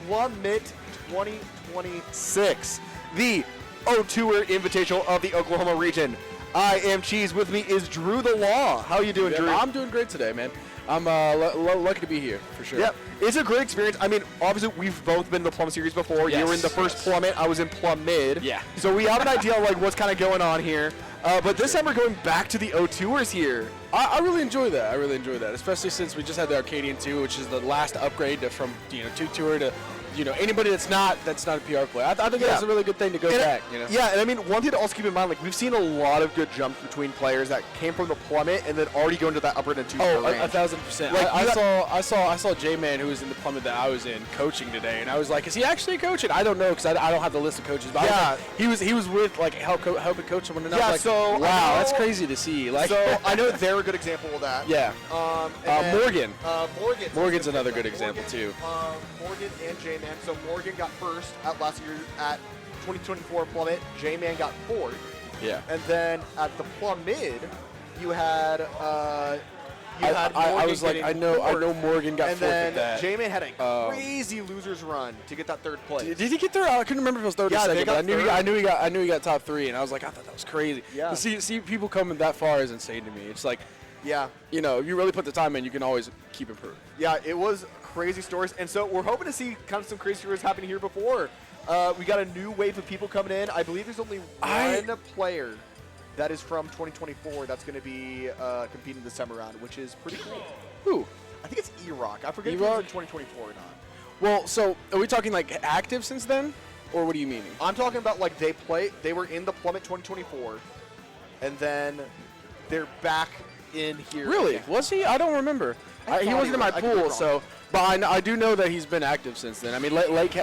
Plummit 2026, the O-Tour Invitational of the Oklahoma region. I am Cheese. With me is Drew the Law. How you doing, Drew? I'm doing great today, man. I'm lucky to be here, for sure. Yep. It's a great experience. I mean, obviously, we've both been in the Plum Series before. Yes, you were in the first Plummit. I was in Plum Mid. Yeah. So we have an idea of like what's kind of going on here. But this time we're going back to the O-Tours here. I really enjoy that. I really enjoy that, especially since we just had the Arcadian 2, which is the last upgrade from 2 Tour to anybody that's not a PR player. I think that's a really good thing to go back. Yeah, and I mean, one thing to also keep in mind, like we've seen a lot of good jumps between players that came from the Plummit and then already go into that upper and 2 Oh, range. 1,000%. Like, I saw J-Man, who was in the Plummit that I was in, coaching today, and I was like, is he actually coaching? I don't know, because I don't have the list of coaches. But yeah, he was with like helping coach someone. And yeah, I was like, so wow, that's crazy to see. Like, so I know they're a good example of that. Yeah. Morgan. Morgan's another good Morgan, example too. Morgan and J-Man. So Morgan got first at last year at 2024 Plummit. J-Man got fourth. Yeah. And then at the Plum Mid, you had I was like, I know Morgan got and fourth then at that. J-Man had a crazy losers run to get that third place. Did he get third? I couldn't remember if it was third or second, but I knew he got top 3, and I was like, I thought that was crazy. Yeah. To see people coming that far is insane to me. It's like, yeah, if you really put the time in, you can always keep improving. Yeah, it was crazy stories, and so we're hoping to see kind of some crazy stories happening here before. We got a new wave of people coming in. I believe there's only one player that is from 2024 that's going to be competing this time around, which is pretty cool. Who? I think it's E-Rock. I forget if he's in 2024 or not. Well, so are we talking like active since then, or what do you mean? I'm talking about like they were in the Plummit 2024, and then they're back in here. Really? Again. Was he? I don't remember. He wasn't in my pool, so. But I do know that he's been active since then. I mean, Lake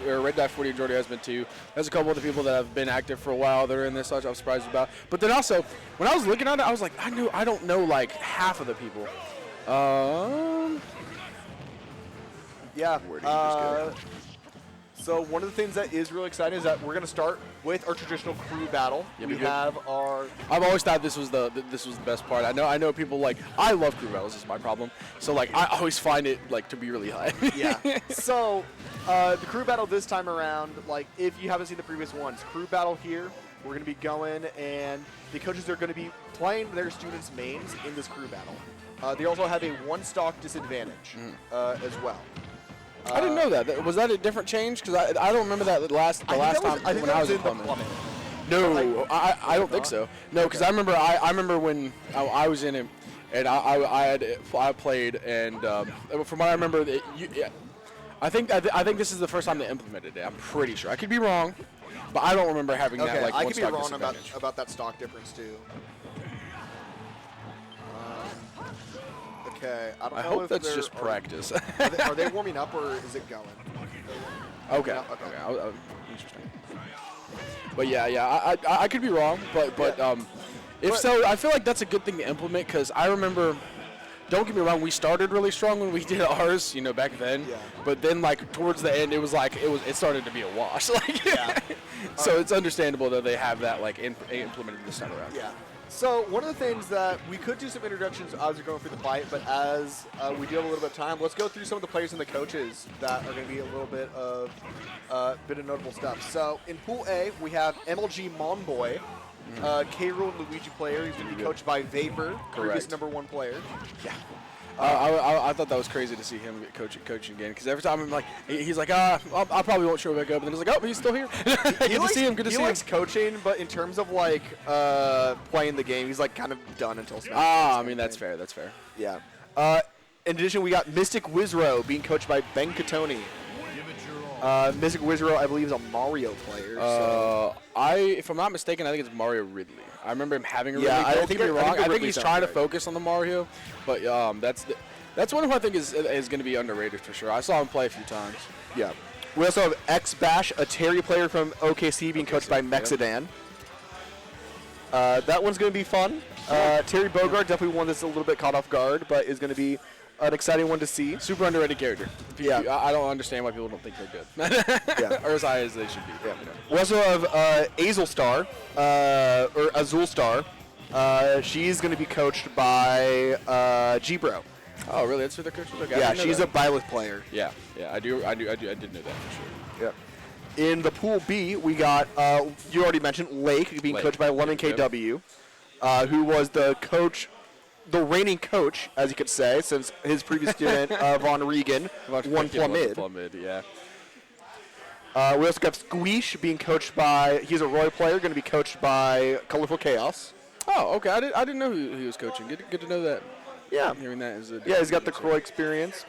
or Red Dye 40 Jordy has been too. There's a couple of the people that have been active for a while that are in this, which I'm surprised about. But then also, when I was looking at it, I was like, I don't know like half of the people. Yeah. Where did he just go? So one of the things that is really exciting is that we're going to start with our traditional crew battle. We have our. I've always thought this was the best part. I know people like. I love crew battles. Is my problem. So like I always find it like to be really high. Yeah. So the crew battle this time around, like if you haven't seen the previous ones, crew battle here. We're going to be going, and the coaches are going to be playing their students' mains in this crew battle. They also have a 1-stock disadvantage as well. I didn't know that. Was that a different change? Because I don't remember that the last time when I was in Plummit. No, I don't think so. No, because I remember when I was in it, and I played, and from what I remember, I think this is the first time they implemented it. I'm pretty sure. I could be wrong, but I don't remember having that like I one could be stock wrong about that stock difference too. Okay, I hope that's just practice. Are they warming up or is it going? Okay. Interesting. But yeah, I could be wrong, but if so, I feel like that's a good thing to implement because I remember. Don't get me wrong, we started really strong when we did ours, back then. Yeah. But then, like towards the end, it started to be a wash. Like, yeah. So it's understandable that they have that like implemented this time around. Yeah. So one of the things that we could do some introductions as we're going through the fight, but as we do have a little bit of time, let's go through some of the players and the coaches that are going to be a little bit of notable stuff. So in Pool A, we have MLG Monboy, K-Rool Luigi player. He's going to be coached by Vapor, previous #1 player. Yeah. I thought that was crazy to see him get coaching again because every time I'm like, he's like, I probably won't show back up, and then he's like, oh, he's still here. Good to see him. He likes coaching, but in terms of like playing the game, he's like kind of done until Smash. I mean that's fair. That's fair. Yeah. In addition, we got Mystic Wizro being coached by Ben Catoni. Mystic Wizro, I believe, is a Mario player. If I'm not mistaken, I think it's Mario Ridley. I remember him having a Ridley. I think he's trying to focus on the Mario, but that's one who I think is going to be underrated for sure. I saw him play a few times. Yeah. We also have X Bash, a Terry player from OKC, being coached by Mexidan. That one's going to be fun. Terry Bogard, definitely one that's a little bit caught off guard, but is going to be an exciting one to see. Super underrated character. Yeah. I don't understand why people don't think they're good. Yeah. Or as high as they should be. Yeah. We also have Azul Star, or Azul Star. She's going to be coached by G-Bro. Oh, really? That's who their coach was? Okay, Yeah, she's a Byleth player. Yeah, I did know that for sure. Yep. In the Pool B, we got, you already mentioned, Lake being coached by London KW, who was the reigning coach, as you could say, since his previous student, Von Regan, won Plummit. Yeah. We also got Squeesh being coached by, he's a Roy player, going to be coached by Colorful Chaos. Oh, okay. I didn't know who he was coaching. Good to know that. Yeah. Hearing that is he's got the Croy experience.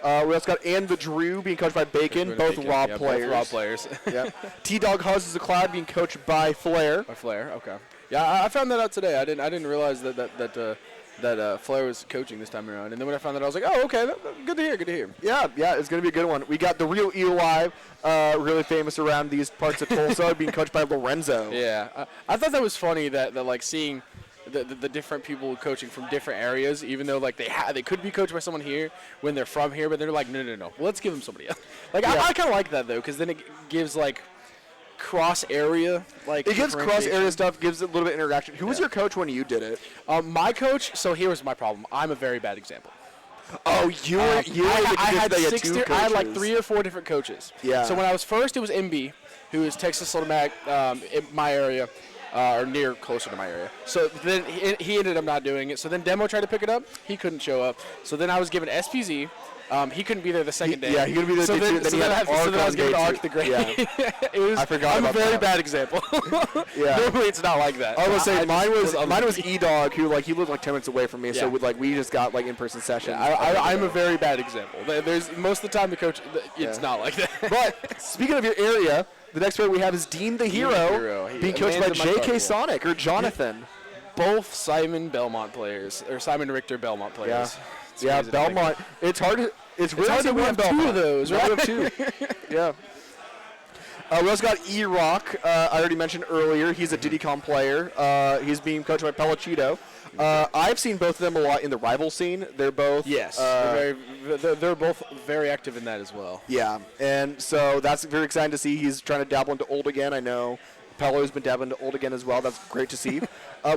We also got And the Drew being coached by Bacon, both Rob players. Both Rob players. Yeah. T-Dog Huzz is a Cloud being coached by Flair. By Flair, okay. Yeah, I found that out today. I didn't realize that Flair was coaching this time around. And then when I found that, I was like, oh, okay, good to hear. Yeah, it's going to be a good one. We got the real Eli, really famous around these parts of Tulsa, being coached by Lorenzo. Yeah, I thought that was funny that like seeing the different people coaching from different areas, even though like they could be coached by someone here when they're from here, but they're like, no, well, let's give them somebody else. Like I kind of like that though, because then it gives like cross area, like it gives cross area stuff, gives it a little bit of interaction. Who was your coach when you did it? My coach. So here was my problem. I'm a very bad example. Oh, I had like 3 or 4 different coaches. Yeah. So when I was first, it was MB, who is Texas Automatic in my area, or closer to my area. So then he ended up not doing it. So then Demo tried to pick it up. He couldn't show up. So then I was given SPZ. He couldn't be there the second day. Yeah, he couldn't be there. So then I was given Arc the Great. Yeah. I forgot I'm about a very that. bad example. Yeah. Normally it's not like that. I was saying mine was E-Dog, who he lived like 10 minutes away from me. Yeah. So we just got like in-person sessions. Yeah, I'm a very bad example. There's most of the time the coach, it's not like that. But speaking of your area, the next player we have is Dean the Hero, being coached by J.K. Sonic or Jonathan. Both Simon Belmont players, or Simon Richter Belmont players. Yeah, Belmont. It's hard to. It's really hard to win Belmont. 2 of those, right? We have 2. Yeah. We also got E-Rock. I already mentioned earlier. He's a Diddy Kong player. He's being coached by Pellicito. I've seen both of them a lot in the rival scene. They're both. Yes. They're both very active in that as well. Yeah, and so that's very exciting to see. He's trying to dabble into old again. I know Pello's been dabbling into old again as well. That's great to see.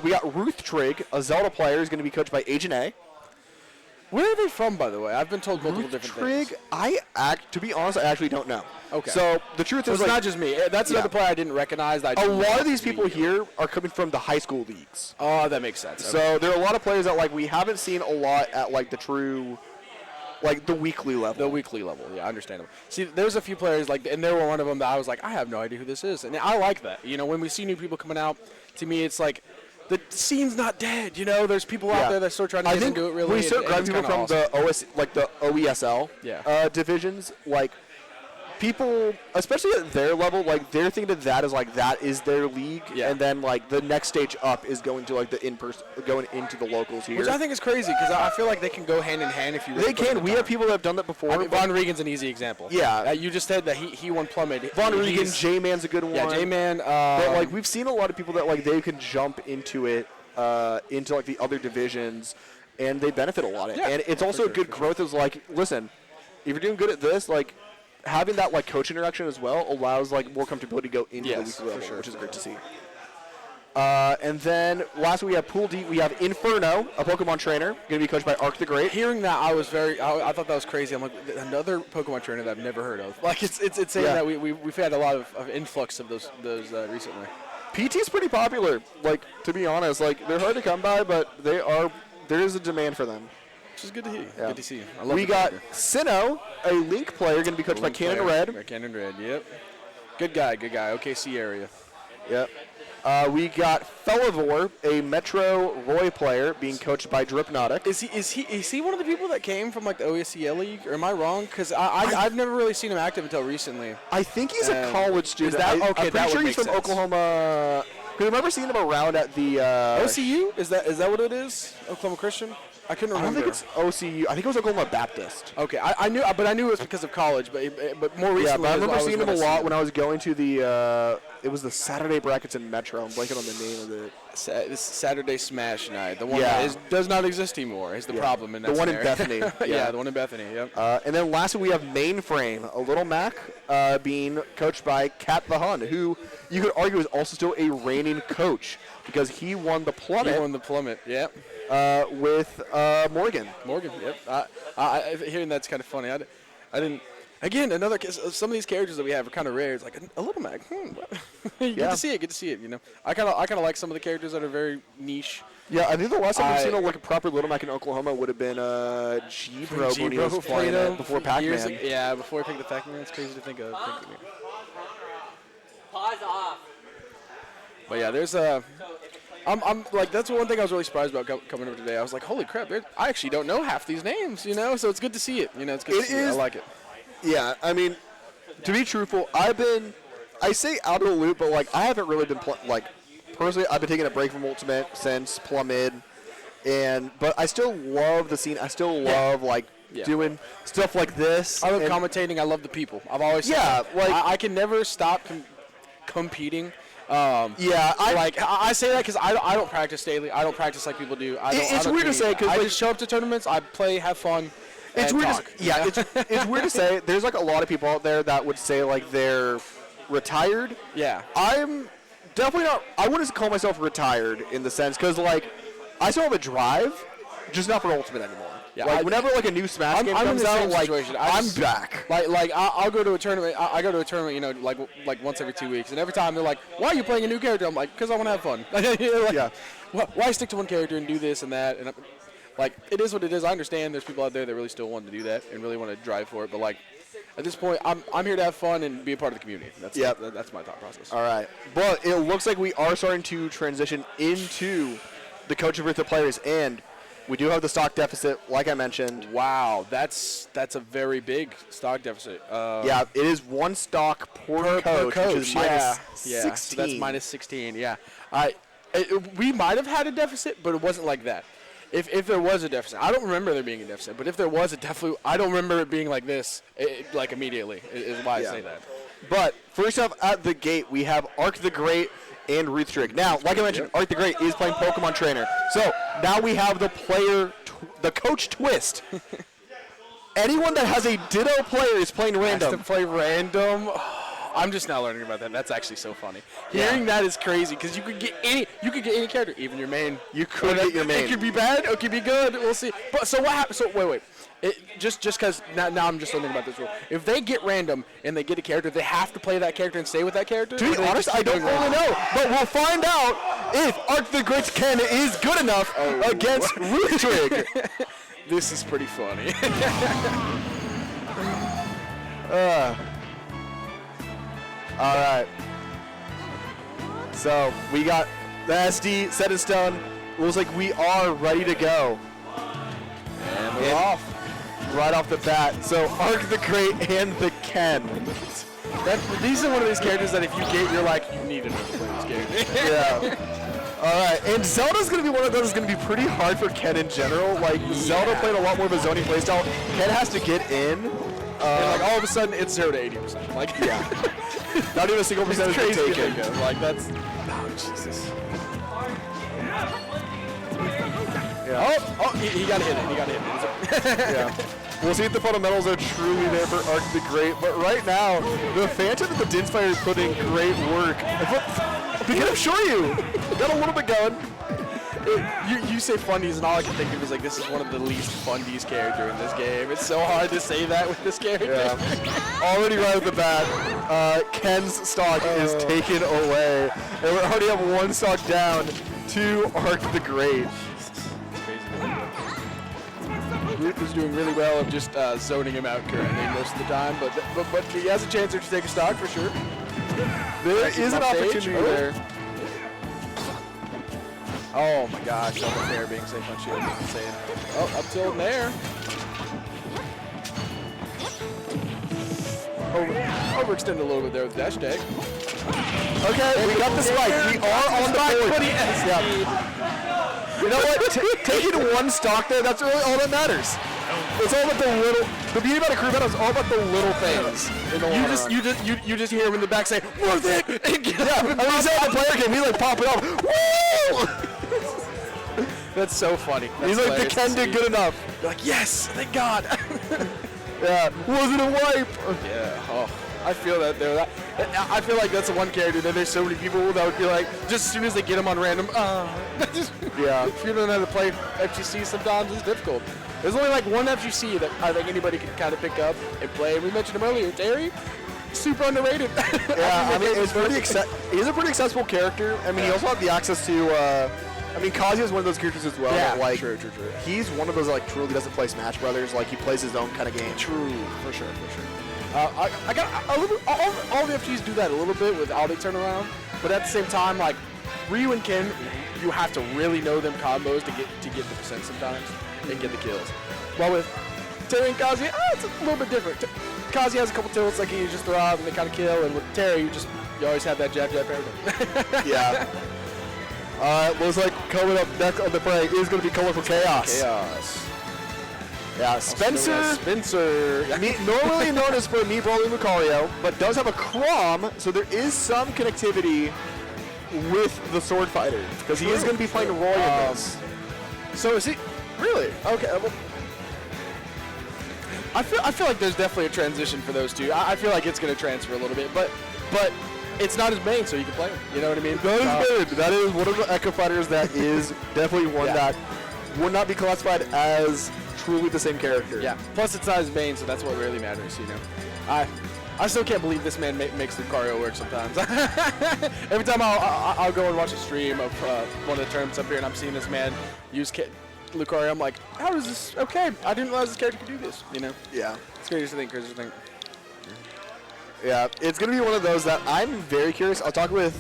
We got Ruth Trigg, a Zelda player, is going to be coached by Agent A. Where are they from, by the way? I've been told multiple different things. To be honest, I actually don't know. Okay. So the truth is, it's not just me. That's another player I didn't recognize. A lot of these people here are coming from the high school leagues. Oh, that makes sense. So there are a lot of players that we haven't seen a lot at the true, the weekly level. The weekly level, yeah, understandable. See, there's a few players and there were one of them that I was like, I have no idea who this is, and I like that. When we see new people coming out, to me it's like, the scene's not dead, there's people out there that still trying to get into it really. We start grabbing people from the OESL divisions, people, especially at their level, they're thinking of that as that is their league, and then the next stage up is going to the in-person, going into the locals here. Which I think is crazy because I feel like they can go hand in hand if you. Really they can. We have people that have done that before. Von Regan's an easy example. Yeah, you just said that he won Plummit. Von Regan, J-Man's a good one. Yeah, J-Man. But we've seen a lot of people that they can jump into it, into the other divisions, and they benefit a lot. Yeah, and it's also good growth. Is listen, if you're doing good at this, having that coach interaction as well allows more comfortability to go into the weekly level, which is great to see. And then last we have Pool D. We have Inferno, a Pokemon trainer, going to be coached by Arc the Great. Hearing that, I thought that was crazy. I'm like, another Pokemon trainer that I've never heard of. It's saying that we've had a lot of influx of those recently. PT's pretty popular. To be honest, they're hard to come by, but there is a demand for them. Which is good to hear. Yeah. Good to see. I love we got Sinnoh, a Link player, going to be coached by Cannon Red. By Cannon Red, yep. Good guy. OKC area. Yep. We got Felivore, a Metro Roy player, being coached by Dripnotic. Is he one of the people that came from the OSCL league? Or am I wrong? Because I've never really seen him active until recently. I think he's a college student. I'm pretty sure he's from Oklahoma. I remember seeing him around at the OCU. Is that what it is? Oklahoma Christian. I couldn't remember. I don't think it's OCU. I think it was Oklahoma Baptist. Okay, I knew it was because of college, but more recently. Yeah, but I remember seeing him a lot when I was going to the it was the Saturday brackets in Metro. I'm blanking on the name of it. This Saturday Smash Night, the one Yeah. that does not exist anymore, is the problem in that The one in scenario. Bethany. Yeah, the one in Bethany. Yep. And then lastly, we have Mainframe, a little Mac being coached by Kat the Hun, who you could argue is also still a reigning coach because he won the Plummit. He won the Plummit. Yep. With Morgan. Morgan. Yep. Hearing that's kind of funny. I didn't. Again, some of these characters that we have are kind of rare. It's like a little Mac. You get to see it. Get to see it. You know, I kind of like some of the characters that are very niche. Yeah, I think the last time we've seen like a proper Little Mac in Oklahoma would have been G-Bro when he was playing it before Pac-Man. Yeah, before he picked the Pac-Man. It's crazy to think of. Pause off. But yeah, there's a. I'm like, that's one thing I was really surprised about coming over today. I was like, holy crap, I actually don't know half these names, you know? So it's good to see it. You know, it's good to see it. I like it. Yeah, I mean, to be truthful, I say out of the loop, but like I haven't really been personally, I've been taking a break from Ultimate since Plummit, but I still love the scene. I still love doing stuff like this. I love commentating. I love the people. I've always said that. like I can never stop competing. I say that because I don't practice daily. I don't practice like people do. It's weird to say because I just show up to tournaments. I play, have fun. It's weird. Talk, it's weird to say. There's like a lot of people out there that would say like they're retired. Yeah. I'm definitely not. I wouldn't call myself retired in the sense because like I still have a drive, just not for Ultimate anymore. Yeah. Like whenever like a new Smash game comes out, like I'm back. Like I'll go to a tournament. I go to a tournament, you know, like once every 2 weeks, and every time they're like, "Why are you playing a new character?" I'm like, "Because I want to have fun." Yeah. Why stick to one character and do this and that? And like, it is what it is. I understand there's people out there that really still want to do that and really want to drive for it. But like, at this point, I'm here to have fun and be a part of the community. That's my thought process. All right. But it looks like we are starting to transition into the coaching for the players, and we do have the stock deficit, like I mentioned. Wow, that's a very big stock deficit. Yeah, it is one stock per coach, which is minus 16. So that's minus 16. Yeah, we might have had a deficit, but it wasn't like that. If there was a deficit, I don't remember there being a deficit, but if there was a deficit, I don't remember it being like this, like immediately, is why I say that. But first off, at the gate, we have Arc the Great and Ruth Drake. Now, like I mentioned, Arc the Great is playing Pokemon Trainer. So now we have the coach twist. Anyone that has a Ditto player is playing random. Has to play random. I'm just now learning about that. That's actually so funny. Hearing that is crazy because you could get any character, even your main. You could get your main. It could be bad. It could be good. We'll see. But so what happens? So wait. Just because now I'm just learning about this rule. If they get random and they get a character, they have to play that character and stay with that character. To be honest, I don't really know. But we'll find out if Arc the Great's Ken is good enough against Ruth Drake. This is pretty funny. All right. So we got the SD set in stone. Looks like we are ready to go. And we're off. Right off the bat. So Arc the Great and the Ken. These are one of these characters that if you get, you're like, you need to know to play this character. Yeah. All right. And Zelda's going to be one of those that's going to be pretty hard for Ken in general. Like, Zelda played a lot more of a zoning playstyle. Ken has to get in. And like all of a sudden, it's 0 to 80%. Like, yeah. Not even a single percentage is taken. Like, that's... Oh, Jesus. Yeah. Oh, he got hit. He got hit. Yeah. We'll see if the fundamentals are truly there for Arc the Great, but right now, the Phantom and the Dinspire is putting great work. We can assure you, got a little bit going. You say fundies, and all I can think of is like, this is one of the least fundies character in this game. It's so hard to say that with this character. Yeah. Already right at the bat, Ken's stock is taken away, and we already have one stock down to Arc the Great. Ruth is doing really well of just zoning him out currently most of the time, but he has a chance to take a stock for sure. There is an opportunity there. Oh my gosh, double fair being safe on shield is insane. Oh, up tilt in there. Overextend a little bit there with dash tag. Okay, we got the spike. We are on the board. Yeah. You know what? Taking one stock there, that's really all that matters. It's all about the little. The beauty about a crew battle is all about the little things. In the you just hear him in the back say, "Worth it!" Yeah, I mean, he's at the player game. He like pop it up. Woo! That's so funny. He's like, the Ken did good enough. You're like, yes, thank God. Yeah, wasn't a wipe. Yeah. Oh, I feel that there. I feel like that's the one character that there's so many people that would be like, just as soon as they get him on random, yeah. If you don't know how to play FGC, sometimes it's difficult. There's only like one FGC that I think anybody can kind of pick up and play. And we mentioned him earlier, Terry. Super underrated. Yeah, I mean, it's he's a pretty accessible character. I mean, he also has the access to. I mean, Kazuya is one of those characters as well. Yeah, like, true. He's one of those like truly doesn't play Smash Brothers. Like he plays his own kind of game. True, for sure. I got a little. All the FGs do that a little bit with how they turn around, but at the same time, like Ryu and Ken, you have to really know them combos to get the percent sometimes and get the kills. While with Terry and Kazuya, it's a little bit different. Kazuya has a couple tilts like you just throw out and they kind of kill, and with Terry, you always have that jab everything. Yeah. Looks like coming up next on the break is going to be Colorful Chaos. Yeah, Spencer, normally known as for me brawling Lucario, but does have a Crom, so there is some connectivity with the Sword Fighter, because he is going to be playing Roy in this. So is he really? Okay. Well, I feel like there's definitely a transition for those two. I feel like it's going to transfer a little bit, but it's not his main, so you can play him. You know what I mean? That is one of the Echo Fighters that is definitely one that would not be classified as truly the same character. Yeah. Plus, it's not his main, so that's what really matters. You know. I still can't believe this man makes Lucario work sometimes. Every time I'll go and watch a stream of one of the tournaments up here, and I'm seeing this man use Lucario, I'm like, how is this okay? I didn't realize this character could do this, you know? Yeah. It's crazy to think, Yeah, it's going to be one of those that I'm very curious. I'll talk with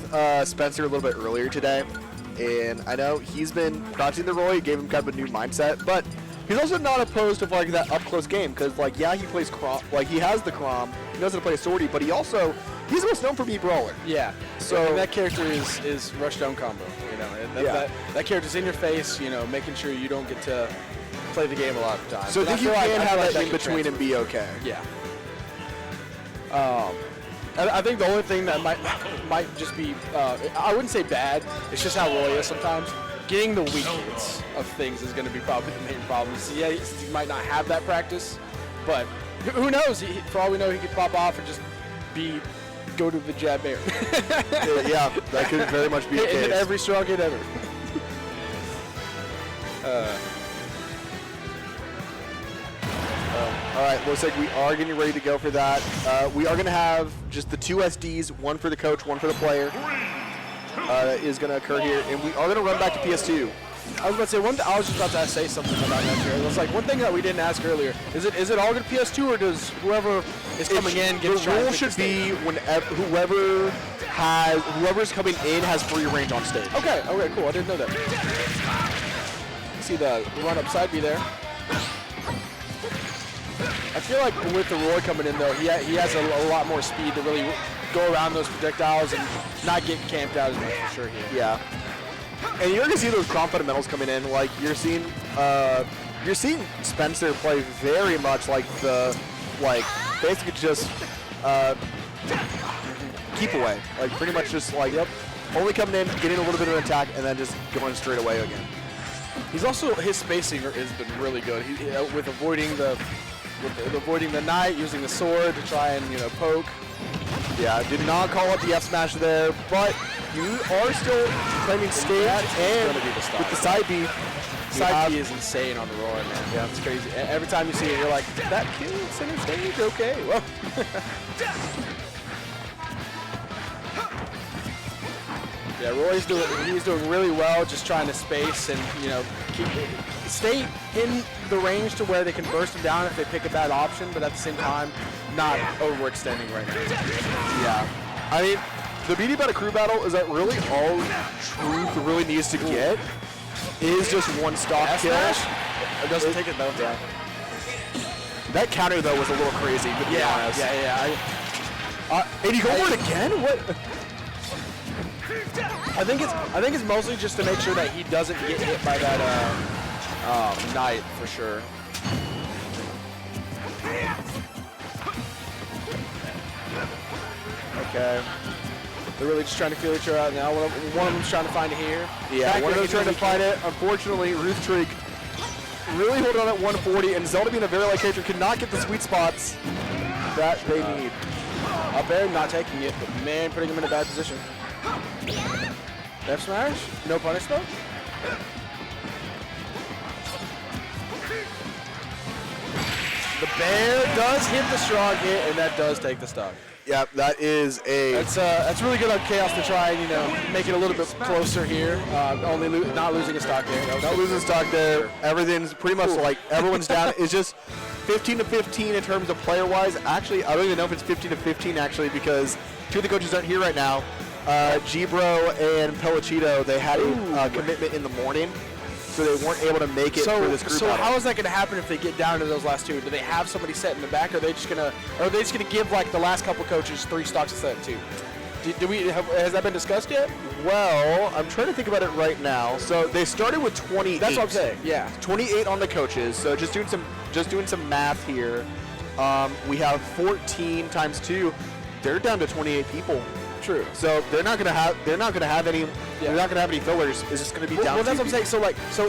Spencer a little bit earlier today, and I know he's been practicing the Roy, gave him kind of a new mindset, but he's also not opposed to like that up-close game, because like, yeah, he plays Crom, like he has the Crom, he knows how to play a Swordy, but he's most known for being Brawler. Yeah, so that character is rushdown combo, you know, and that character's in your face, you know, making sure you don't get to play the game a lot of times. So I think you can have that in between and be okay. Yeah. I think the only thing that might just be, I wouldn't say bad, it's just how Roy is sometimes. Getting the weakness of things is going to be probably the main problem. So yeah, he might not have that practice, but who knows? For all we know, he could pop off and just go to the jab air. Yeah, that could very much be the case. Hit every strong hit ever. All right, looks like we are getting ready to go for that. We are going to have just the two SDs, one for the coach, one for the player, is going to occur here, and we are going to run back to PS2. I was about to say I was just about to say something about that here. It was like one thing that we didn't ask earlier. Is it all good PS2, or does whoever is coming in get the rule should be whenever whoever's coming in has free range on stage. Okay, cool. I didn't know that. See the run up side B there. I feel like with the Roy coming in though, he has a lot more speed to really go around those projectiles and not get camped out as much for sure here. Yeah. And you're gonna see those Crom fundamentals coming in. Like you're seeing Spencer play very much like basically just keep away. Like pretty much just like only coming in, getting a little bit of an attack, and then just going straight away again. He's also his spacing has been really good. With avoiding the knight, using the sword to try and poke. Yeah, did not call up the F smash there, but you are still claiming stage and with the side B. Side B is insane on the Roy, man. Yeah, it's crazy. Every time you see it, you're like, that kill center stage? Okay, well. Yeah, Roy's doing really well, just trying to space and stay in the range to where they can burst him down if they pick a bad option, but at the same time, not overextending right now. Yeah, I mean, the beauty about a crew battle is that really all Truth really needs to get is just one stock kill. It doesn't take it though. Yeah. That counter though was a little crazy, to be honest. Yeah. And you go for it again? What? I think it's mostly just to make sure that he doesn't get hit by that knight for sure. Okay. They're really just trying to feel each other out now. One of them's trying to find it here. Yeah, one of them's trying to find it. Unfortunately, Ruth Trig really holding on at 140, and Zelda being a very light character cannot get the sweet spots that they need. Up there, not taking it, but man, putting him in a bad position. F smash, no punish though. The bear does hit the strong hit, and that does take the stock. Yep, that is a... That's really good on Chaos to try and, you know, make it a little bit closer here. Not losing a stock there. Not losing stock there. Everything's pretty much like everyone's down. It's just 15 to 15 in terms of player-wise. Actually, I don't even know if it's 15 to 15 actually, because two of the coaches aren't here right now. G-Bro and Pellicito, they had a commitment in the morning, so they weren't able to make it for this group. So how is that going to happen if they get down to those last two? Do they have somebody set in the back, or are they just going to give like the last couple coaches 3 stocks instead of 2? Has that been discussed yet? Well, I'm trying to think about it right now. So they started with 28. That's what I'm saying. Yeah, 28 on the coaches. So just doing some math here. We have 14 times 2. They're down to 28 people. True. So they're not gonna have any. Yeah. They're not gonna have any fillers. It's just gonna be down. Well, that's what I'm saying.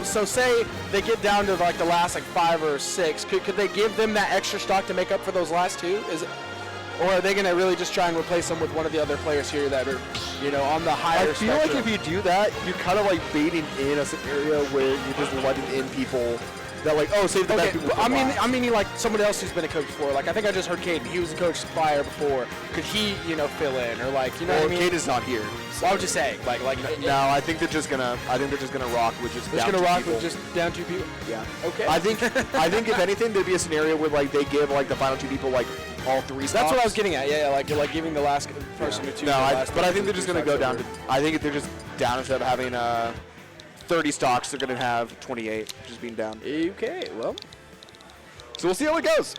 So say they get down to like the last like 5 or 6. Could they give them that extra stock to make up for those last 2? Or are they gonna really just try and replace them with one of the other players here that are, you know, on the higher I feel spectrum? like if you do that, you're kind of like baiting in a scenario where you're just letting in people that like, oh, save the best people. I mean, like somebody else who's been a coach before. Like I think I just heard Caden. He was a coach prior before. Could he, you know, fill in or like, you know what I mean? Caden's not here. So I was just saying, like. No, I think they're just gonna rock with just. They're gonna rock with just down 2 people. Yeah. Okay. I think if anything, there'd be a scenario where like they give like the final 2 people like all 3 stocks. That's what I was getting at. Yeah, like giving the last person or 2. No, but I think they're just gonna go down to. I think they're just down instead of having 30 stocks. They're gonna have 28, just being down. Okay. Well. So we'll see how it goes.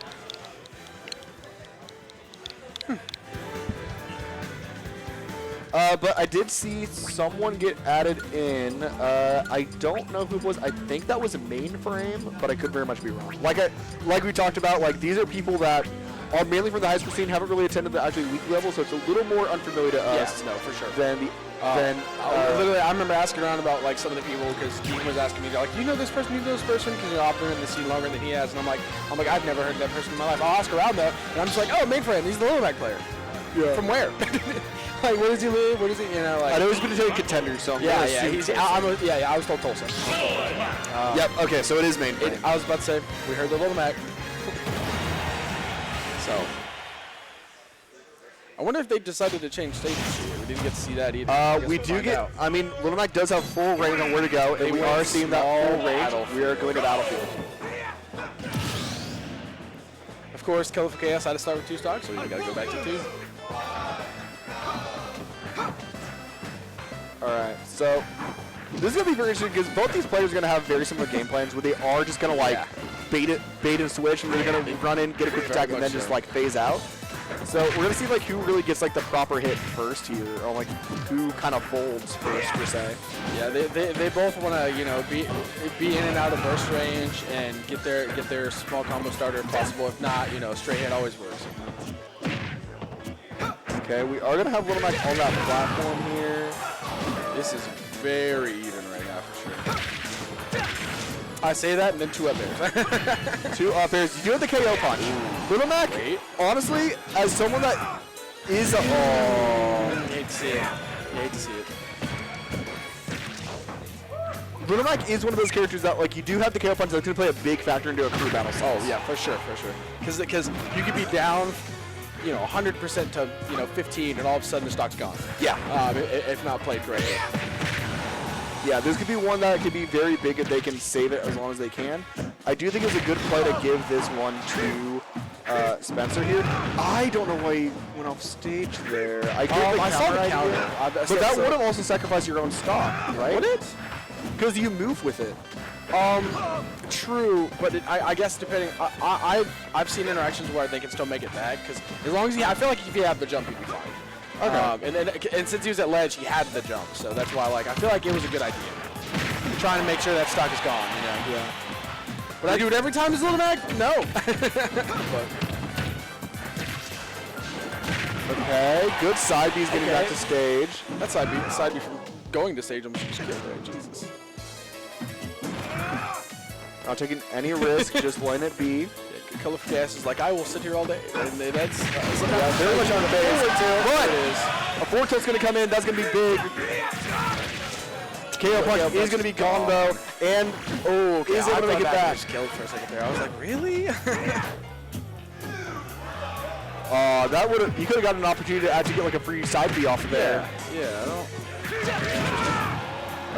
But I did see someone get added in. I don't know who it was. I think that was a mainframe, but I could very much be wrong. Like we talked about, like these are people that are mainly from the high school scene, haven't really attended the actually weekly level, so it's a little more unfamiliar to us. Yeah, no, for sure. Than literally, I remember asking around about like some of the people because Keaton was asking me like, do you know this person? Do you know this person? Because I've been in the scene longer than he has, and I'm like, I've never heard of that person in my life. I'll ask around though, and I'm just like, oh, mainframe. He's the Little Mac player. Yeah. From where? Like, where does he live? Where does he? You know, like. I know he's going to take Contender, so I'm gonna assume I was told Tulsa. Yep. Okay, so it is mainframe. I was about to say we heard the Little Mac. So. I wonder if they decided to change stages here. We didn't get to see that either. We do get. I mean, Little Mac does have full range on where to go, and we are seeing that full range. We are going to Battlefield. Of course, Color for Chaos had to start with 2 stocks, so we got to go back to 2. All right, so this is going to be very interesting because both these players are going to have very similar game plans where they are just going to like bait and switch, and they're going to run in, get a quick attack, and then just like phase out. So we're going to see like who really gets like the proper hit first here, or like who kind of folds first per se. Yeah, they both want to, you know, be in and out of burst range and get their small combo starter if possible. If not, you know, straight hit always works. Okay, we are going to have Little Mac on that platform here. This is very even right now for sure. I say that and then 2 up airs. 2 up airs. You do have the KO punch. Little Mac, honestly, as someone that is a... You hate to see it. You hate to see it. Little Mac is one of those characters that, like, you do have the KO punch that's going to play a big factor into a crew battle. Oh, yeah, for sure. Because you could be down, you know, 100% to, you know, 15, and all of a sudden the stock's gone. Yeah. If not played correctly. Yeah, this could be one that could be very big if they can save it as long as they can. I do think it's a good play to give this one to Spencer here. I don't know why he went off stage there. I saw the counter. But that would have also sacrificed your own stock, right? Would it? Because you moved with it. True, but I guess depending, I've seen interactions where they can still make it back because as long as I feel like if you have the jump, you'd be fine. Okay. And since he was at ledge, he had the jump, so that's why I feel like it was a good idea. You're trying to make sure that stock is gone, you know. Yeah. Would I do it every time as Little Mac? No. Okay, good side B's getting back to stage. That's side B from going to stage. I'm just kidding, right? Jesus. Not taking any risk, just letting it be. Colorful Chaos is like, I will sit here all day. And that's very much on the base. But a forward tilt's going to come in. That's going to be big. KO punch is going to be gone, though. And, is able to make it back. Just killed for a second there. I was like, really? That would have, you could have gotten an opportunity to actually get like a free side B off of there. Yeah, I don't.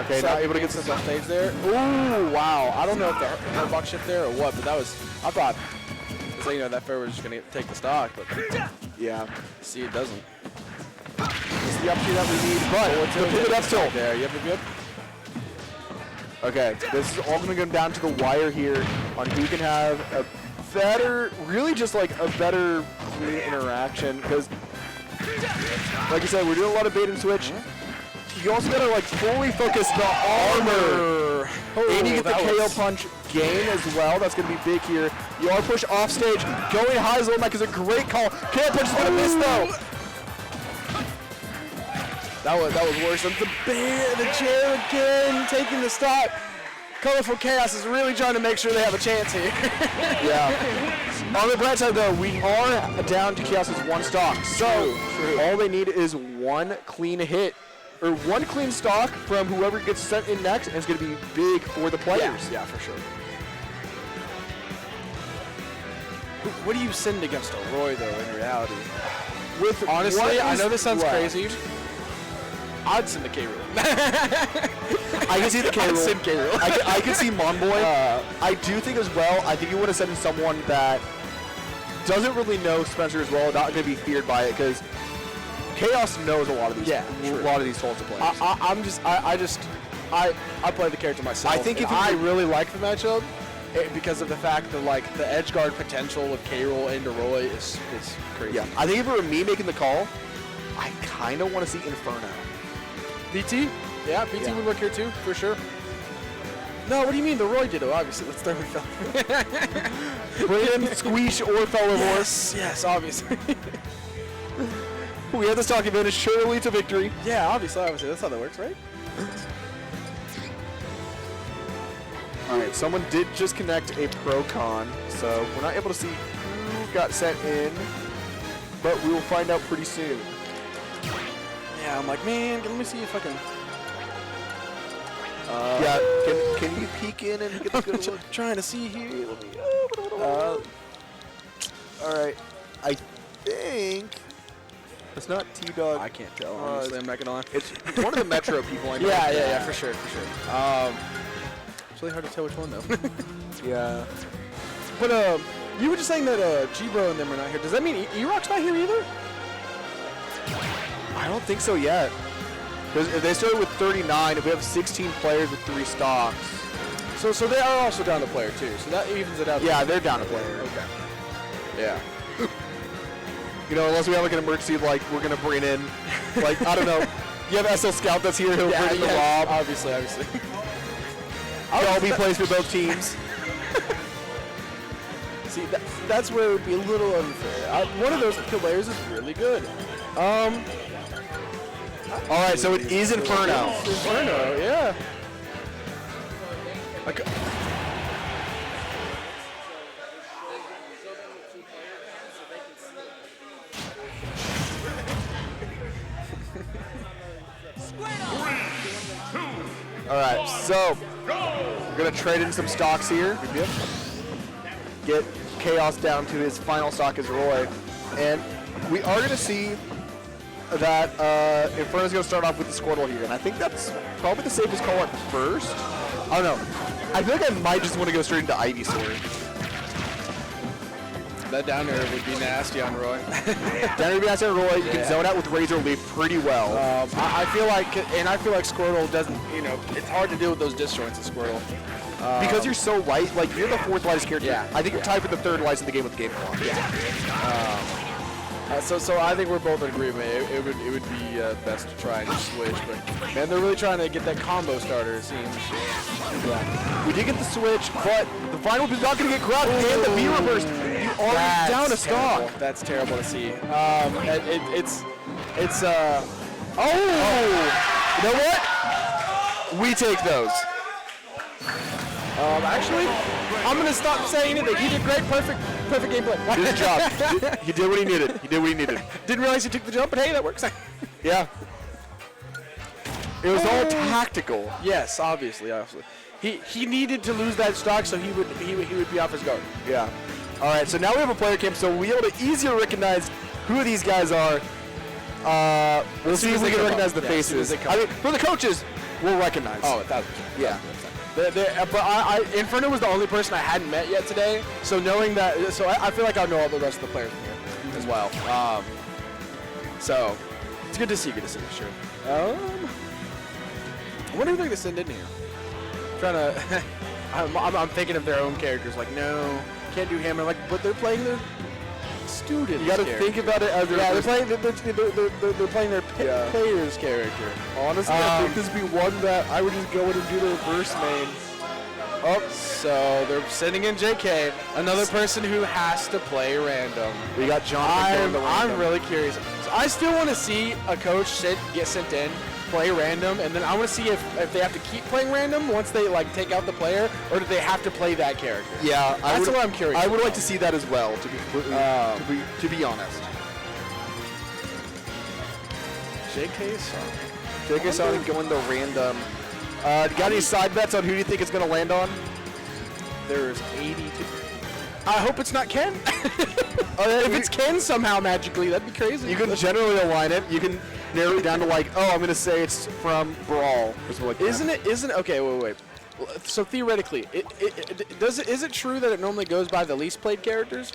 Okay, So not able to get some some stage there. Ooh, wow. I don't know if the box shift there or what, but that was, I thought, so, you know, that fair was just going to take the stock, but yeah. see, it doesn't. This is the opportunity that we need, but the pivot up tilt. There, yep. Okay, this is all going to come down to the wire here on who can have a better, really just like a better clean interaction, because like I said, we're doing a lot of bait and switch. You also gotta like fully focus the armor. And you get the KO punch gain as well. That's gonna be big here. You are pushed off stage. Going high as low mic is a great call. KO punch is gonna miss though. That was worse. The chair again, taking the stock. Colorful Chaos is really trying to make sure they have a chance here. Yeah. On the bright side though, we are down to Chaos's one stock. So all they need is one clean hit. Or one clean stock from whoever gets sent in next, and it's going to be big for the players. Yeah, for sure. What do you send against a Roy, though, in reality? Honestly, I know this sounds crazy. I'd send a K-Rool. I can see the K-Rool. I'd send K-Rool. I can see Monboy. I do think as well, I think you would have sent in someone that doesn't really know Spencer as well, not going to be feared by it, because Chaos knows a lot of these. A lot of these Tulsa players. I play the character myself. I think if I really like the matchup because of the fact that like the edge guard potential of K-Rool into Roy is crazy. Yeah, I think if it were me making the call, I kind of want to see Inferno. BT? Yeah, BT would work here too, for sure. No, what do you mean? The Roy Ditto, obviously. Let's start with Fell. Bring in Squeesh or Fellow Horse. Yes, obviously. We have the stock advantage, surely to victory. Yeah, obviously. That's how that works, right? All right, someone did just connect a Pro-Con, so we're not able to see who got sent in, but we will find out pretty soon. Yeah, I'm like, man, let me see if I can. Yeah, can you peek in and get a good look? Trying to see here. All right, I think it's not T-Dog. I can't tell. Honestly, I'm not gonna lie. It's one of the Metro people I know. Yeah, for sure. It's really hard to tell which one though. Yeah. But you were just saying that G-Bro and them are not here. Does that mean E-Rock's not here either? I don't think so yet. Because if they started with 39, if we have 16 players with 3 stocks. So they are also down to player too. So that evens it out. Yeah, they're down to player. Okay. Yeah. You know, unless we have like an emergency, like we're gonna bring in, like I don't know, you have SL Scout that's here who'll bring in the Rob. Obviously. I'll be plays for both teams. See, that's where it would be a little unfair. One of those players is really good. All right, so it is Inferno. Inferno, yeah. All right, so we're gonna trade in some stocks here. Get Chaos down to his final stock as Roy, and we are gonna see that Inferno's gonna start off with the Squirtle here, and I think that's probably the safest call at first. I don't know. I feel like I might just want to go straight into Ivysaur. That down air would be nasty on Roy. Down air would be nasty on Roy. You can zone out with Razor Leaf pretty well. I feel like Squirtle doesn't, it's hard to deal with those disjoints of Squirtle. Because you're so light, like you're the 4th lightest character. Yeah. I think you're tied for the 3rd lightest in the game with the game clock. Yeah. So I think we're both in agreement. It would be best to try and just switch, but man, they're really trying to get that combo starter. It seems. Yeah. We did get the switch, but the final is not going to get grabbed, and the V reverse. You already down a terrible. stock. That's terrible to see. Oh! You know what? We take those. Actually, I'm gonna stop saying anything. He did great, perfect gameplay. Did his job. He did what he needed. He did what he needed. Didn't realize he took the jump, but hey, that works. Yeah. It was all tactical. Yes, obviously. He needed to lose that stock so he would be off his guard. Yeah. All right, so now we have a player cam, so we'll be able to easier recognize who these guys are. We'll see if we can recognize the faces. I mean, for the coaches, we'll recognize. Oh, 1,000%. Yeah. But Inferno was the only person I hadn't met yet today, so knowing that, I feel like I know all the rest of the players from here as well. So it's good to see. Sure. I wonder who they're gonna send in here. I'm thinking of their own characters. Like, no, can't do him. But they're playing their students. You got to think about it as they're playing. They're playing their player's character. Honestly, I think this would be one that I would just go in and do the reverse main. Oh, so they're sending in JK, another person who has to play random. We got Jonathan. I'm really curious. So I still want to see a coach get sent in, play random, and then I want to see if they have to keep playing random once they take out the player, or do they have to play that character? Yeah, that's what I'm curious. I would like to see that as well. To be honest. JK Sonic going to random. Got any side bets on who do you think it's going to land on? There's 82. I hope it's not Ken. If it's Ken somehow magically, that'd be crazy. You can generally align it. You can narrow it down to I'm going to say it's from Brawl. Isn't it? Okay, wait. So theoretically, is it true that it normally goes by the least played characters?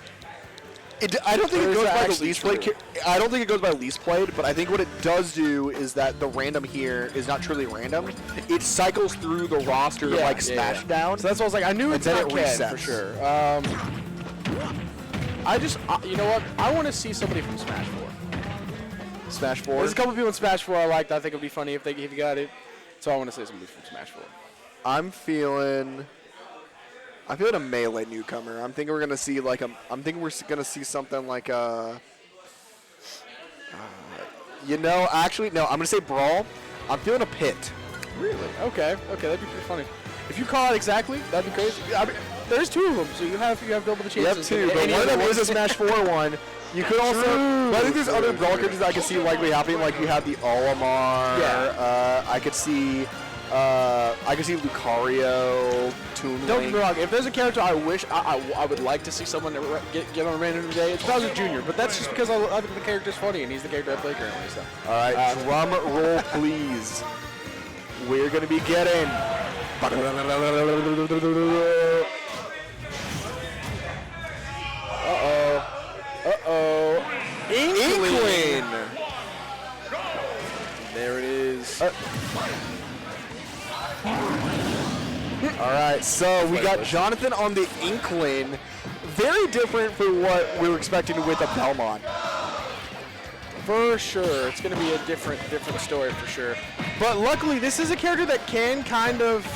I don't think it goes by the least played. I don't think it goes by least played, but I think what it does do is that the random here is not truly random. It cycles through the roster like Smashdown. So that's what I was like. I knew it's not Ken for sure. You know what? I want to see somebody from Smash 4. Smash 4. There's a couple people in Smash 4 I liked. I think it'd be funny if you got it. So I want to say somebody from Smash 4. I'm feeling a melee newcomer. I'm thinking we're gonna see something like a. Actually, no. I'm gonna say Brawl. I'm feeling a Pit. Really? Okay, that'd be pretty funny. If you call it exactly, that'd be crazy. I mean, there's two of them, so you have double the chances. You have two, but one of them is a Smash 4 one. You could also. But I think there's other Brawl characters that I could see likely happening. Like you have the Olimar. Yeah. I could see Lucario, Toon Link. Don't get me wrong. If there's a character I wish I would like to see someone get on random today, it's Bowser Jr. But that's just because I think the character's funny and he's the character I play currently. So. All right, drum roll, please. We're gonna be getting. Inkling. There it is. All right, so we got Jonathan on the Inkling. Very different from what we were expecting with a Belmont. For sure, it's going to be a different story for sure. But luckily, this is a character that can kind of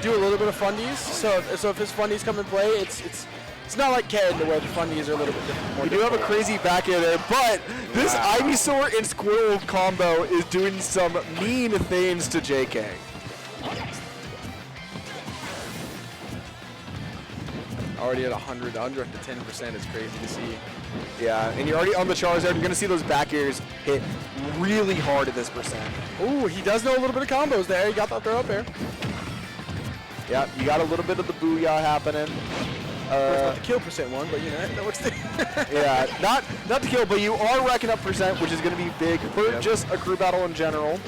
do a little bit of fundies. So if his fundies come in play, it's not like Ken where the fundies are a little bit different. We do have a crazy back air there, but this Ivysaur and Squirrel combo is doing some mean things to JK. Already at 100 up to 10% is crazy to see. Yeah, and you're already on the Charizard. You're going to see those back airs hit really hard at this percent. Ooh, he does know a little bit of combos there. He got that throw up there. Yeah, you got a little bit of the booyah happening. Not the kill percent one, but that works too. Yeah, not the kill, but you are racking up percent, which is going to be big for just a crew battle in general.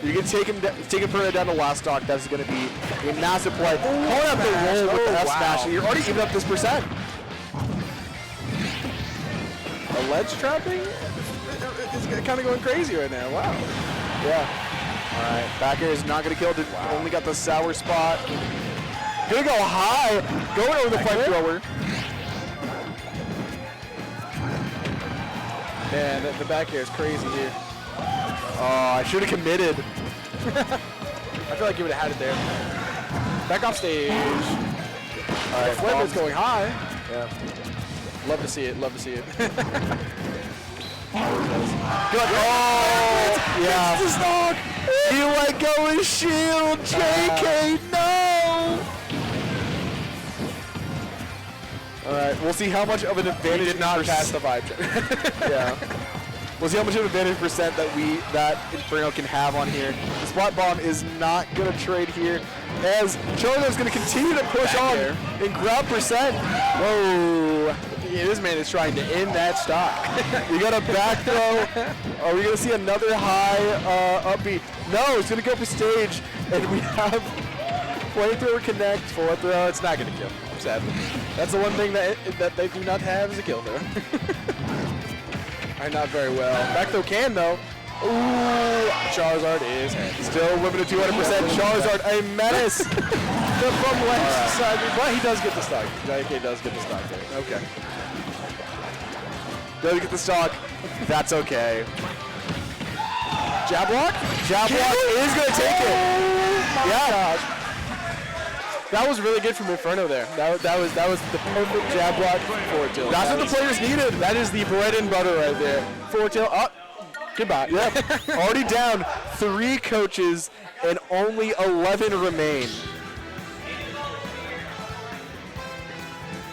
You can take him further down the last stock. That's going to be a massive play. Calling out the roll with the F-Smash. You're already even up this percent. A ledge trapping is kind of going crazy right now. Wow. Yeah. All right. Back air is not going to kill. Only got the sour spot. Going to go high. Going over the pipe thrower. Man, the back air is crazy here. Oh, I should have committed. I feel like you would have had it there. Back off stage. All right, Flipper's going high. Yeah. Love to see it. Love to see it. Good. Oh, yeah. It's the stock. You let go his shield, JK. No. All right, we'll see how much of an advantage. He did not pass the vibe check. Yeah. We'll see how much of an advantage percent that Inferno can have on here. The spot bomb is not going to trade here, as Chono's going to continue to push on and grab percent. Whoa. Yeah, this man is trying to end that stock. You got a back throw. Are we going to see another high upbeat? No, it's going to go for stage, and we have flamethrower connect. Forward throw, it's not going to kill, sadly. That's the one thing that they do not have is a kill throw. Not very well. Back throw can though. Ooh, Charizard is still limited to 200%. Charizard, a menace. The from left side, but he does get the stock. JK does get the stock there. Okay. Does get the stock. That's okay. Jab block? Jab block is going to take it. Yeah. Gosh. That was really good from Inferno there. That was the perfect jab block forward tilt. That's what the players needed. That is the bread and butter right there. Forward tilt. Oh, goodbye. Yep. Already down 3 coaches and only 11 remain.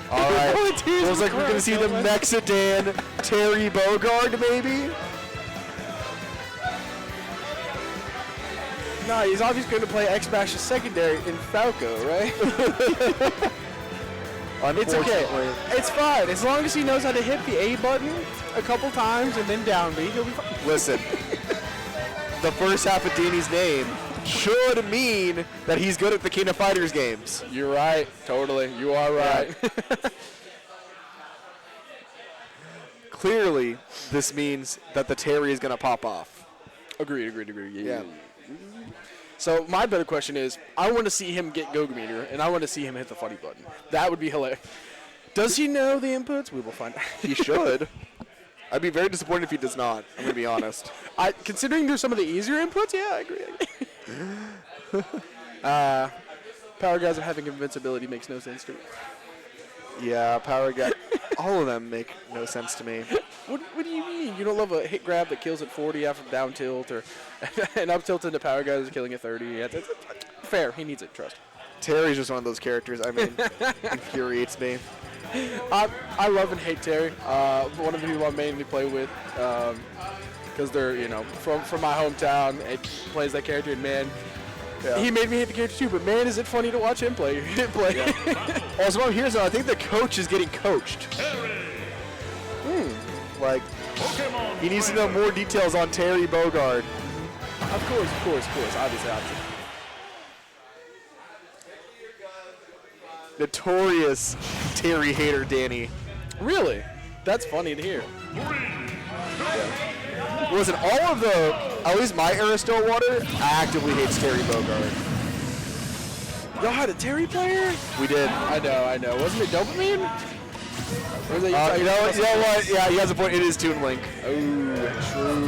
All right. Looks like we're going to see the Mexidan Terry Bogard maybe. No, he's obviously going to play X-Bash's secondary in Falco, right? It's okay. It's fine. As long as he knows how to hit the A button a couple times and then down B, he'll be fine. Listen, the first half of Danny's name should mean that he's good at the King of Fighters games. You're right. Totally. You are right. Clearly, this means that the Terry is going to pop off. Agreed. Yeah. So my better question is, I want to see him get Gogometer, and I want to see him hit the funny button. That would be hilarious. Does he know the inputs? We will find out. He should. I'd be very disappointed if he does not. I'm going to be honest. Considering there's some of the easier inputs, yeah, I agree. Power guys are having invincibility makes no sense to me. Yeah, power guy. All of them make no sense to me. What do you mean? You don't love a hit grab that kills at 40 after down tilt, or an up tilt into power guys killing at 30? Yeah, it's fair. He needs it. Trust. Terry's just one of those characters. I mean, infuriates me. I love and hate Terry. One of the people I mainly play with, because they're from my hometown. It plays that character, and man. Yeah. He made me hate the character too, but man, is it funny to watch him play. Yeah. Also, what I'm hearing is I think the coach is getting coached. Like, he needs to know more details on Terry Bogard. Of course, obviously. Notorious Terry hater Danny. Really? That's funny to hear. Yeah. Listen, all of the, at least my era Stillwater, actively hates Terry Bogard. Y'all had a Terry player? We did. I know. Wasn't it Dopamine? Or was it you know what? Yeah, he has a point. It is Toon Link. Oh, true.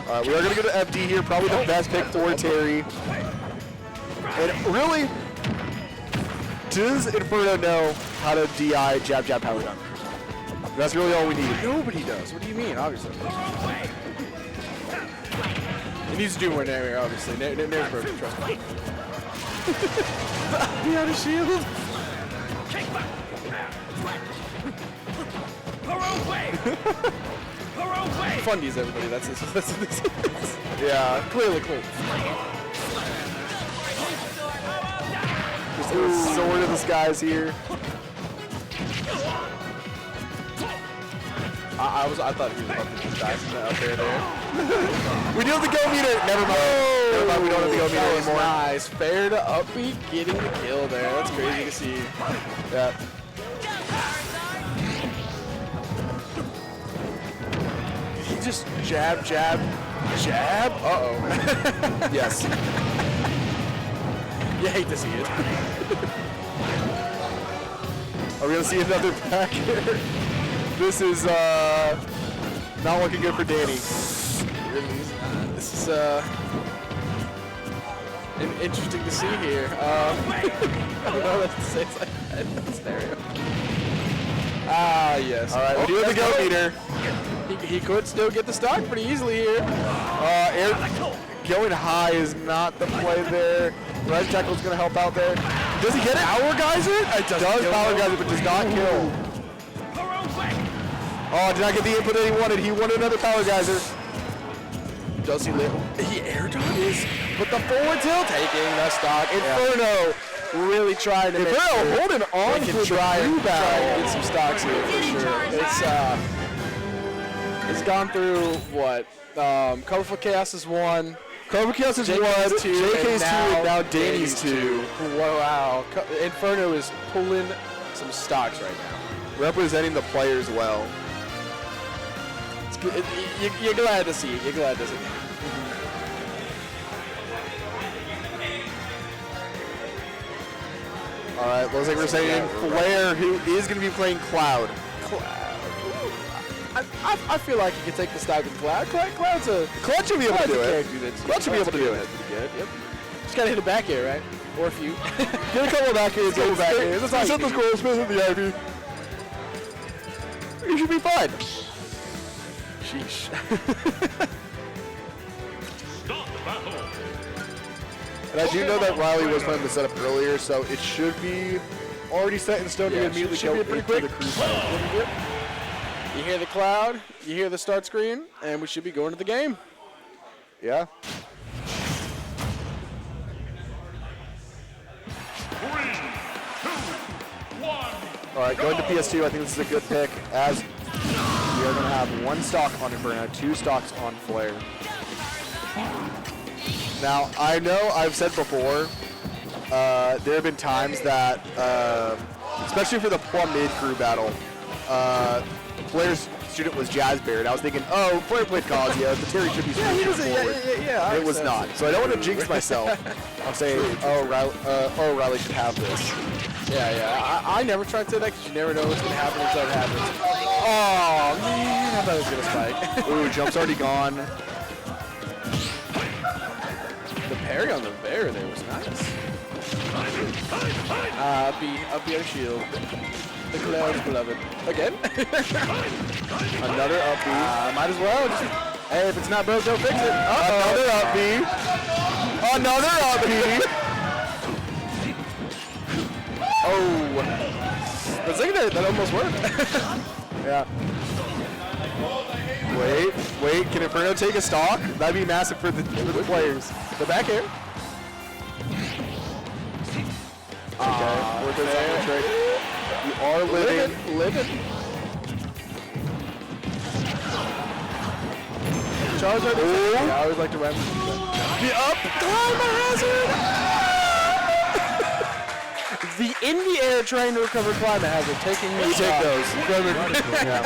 All right, we are going to go to FD here. Probably the best pick for Terry. And really, does Inferno know how to DI jab power dunk? That's really all we need. Nobody does. What do you mean? Obviously. He needs to do more Nair, obviously. Nair's broken, trust me. He had a shield. Fundies, everybody. That's this. Yeah, clearly. Just a sword in the skies here. I thought he was about to just die from out there. We do have the go meter. Never mind. We don't have the go meter anymore. Nice. Fair to upbeat, getting the kill there. That's crazy to see. Yeah. He just jab. Uh-oh. Yes. You hate to see it. Are we going to see another back here? This is not looking good for Danny. This is Interesting to see here. I don't know what to say in that scenario. Ah, yes. All right, we're doing the go meter. He could still get the stock pretty easily here. Going high is not the play there. Red tackle's going to help out there. Does he get it? Power geyser? It does power geyser, but does not kill. Oh, did not get the input that he wanted. He wanted another power geyser. Does he live? He air dodges, but the forward tilt taking the stock. Inferno really trying to make Inferno holding on to try and get some stocks here for sure. It's gone through what? Colorful Chaos is 1. Colorful Chaos is 1. JK's 2. JK's 2. And now Danny's 2. Wow. Inferno is pulling some stocks right now. Representing the players well. You're glad to see it. You're glad to see it. All right, looks like we're saying Flair, who is going to be playing Cloud. I feel like he can take the stock with Cloud. Cloud should be able to do it. Cloud should be able to do it. Pretty good. Yep. Just gotta hit a back air, right? Or a few. Get a couple of back airs. Couple back airs. Let's set the score. Spin the Ivy. You should be fine. Sheesh. And I do know that Riley was playing the setup earlier, so it should be already set in stone to immediately go into the cruise fight. You hear the Cloud, you hear the start screen, and we should be going to the game. Yeah. 3, 2, 1. All right, going to PS2, I think this is a good pick, as we are going to have 1 stock on Inferno, 2 stocks on Flare. Now, I know I've said before, there have been times that, especially for the Plummit crew battle, Flair's student was Jazzbear, and I was thinking, oh, Flair played college, yeah, the Terry should be Yeah. It was not. So I don't want to jinx myself. I'm saying, Riley should have this. Yeah. I never tried to say that because you never know what's going to happen until it happens. Oh, man, I thought it was going to spike. Ooh, jump's already gone. The parry on the bear there was nice. Up the other shield. The Cloud's beloved. Again? Another up B. Might as well. Hey, if it's not broke, don't fix it. Another up B. Another up B. Oh. But look at that. That almost worked. Yeah. Wait. Can Inferno take a stock? That'd be massive for the players. The back air. Okay. Worth it on the trick. You are living. Charge right there. I always like to run. The up. Climber hazard. The in the air trying to recover climate hazard. Taking You take those. Yeah.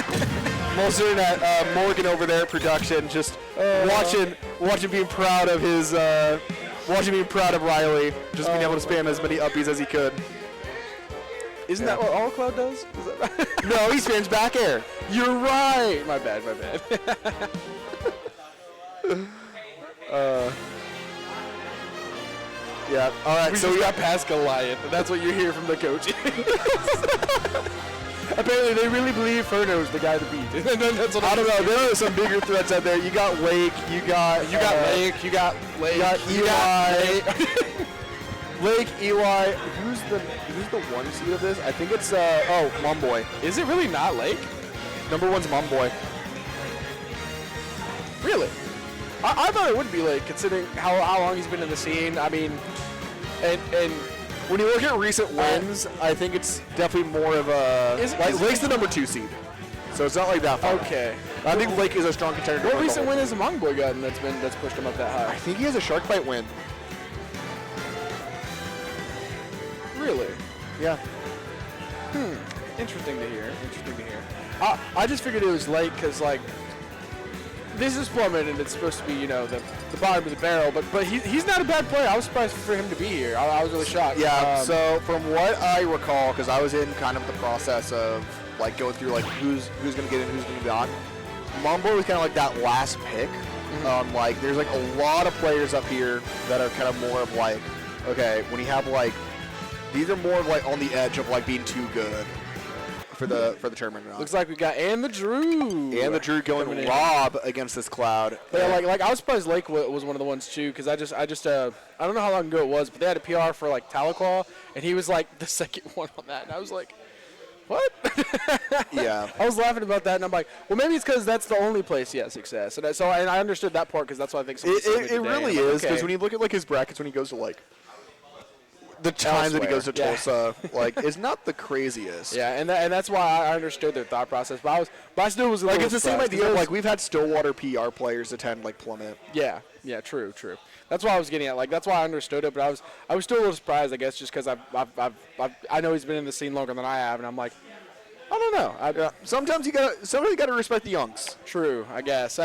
Most certain that Morgan over there at production just watching being proud of his being proud of Riley, just being able to spam as many uppies as he could. Isn't that what all Cloud does? Is that right? No, he spams back air. You're right. My bad. Yeah. All right. So we got past Goliath. And that's what you hear from the coach. Apparently, they really believe Inferno's the guy to beat. That's what I don't know. There are some bigger threats out there. You got Lake. You got Lake. You got Eli. Lake, Eli. Who's the 1 seed of this? I think it's Mumboy. Is it really not Lake? Number 1's Mumboy. Really? I thought it would be Lake, considering how long he's been in the scene. I mean, and when you look at recent wins, I think it's definitely more of a Lake's the number 2 seed, so it's not like that far. Okay. I think Lake is a strong contender. What recent win has Among Boy gotten that's pushed him up that high? I think he has a shark bite win. Really? Yeah. Interesting to hear. I just figured it was Lake because, like, this is Plummit and it's supposed to be, you know, the bottom of the barrel, but he's not a bad player. I was surprised for him to be here. I was really shocked. Yeah, so from what I recall, because I was in kind of the process of, like, going through, like, who's going to get in, who's going to not, Mumboy was kind of like that last pick, Like, there's like a lot of players up here that are kind of more of like, okay, when you have like, these are more of like on the edge of like being too good for the tournament round. Looks like we got and the Drew. And the Drew going Rob against this Cloud. Yeah, like I was surprised Lake was one of the ones too, because I don't know how long ago it was, but they had a PR for like Tahlequah, and he was like the second one on that, and I was like, what? Yeah. I was laughing about that, and I'm like, well, maybe it's because that's the only place he has success, and I understood that part because that's what I think. It really is, because when you look at like his brackets when he goes to like the time that he goes to Tulsa, like, is not the craziest. Yeah, and that's why I understood their thought process, but I still was a like, little it's the same surprised, idea. Like, we've had Stillwater PR players attend like Plummit. Yeah, true. That's why I was getting at. Like, that's why I understood it, but I was still a little surprised, I guess, just because I know he's been in the scene longer than I have, and I'm like, I don't know. Sometimes you gotta respect the youngs. True, I guess.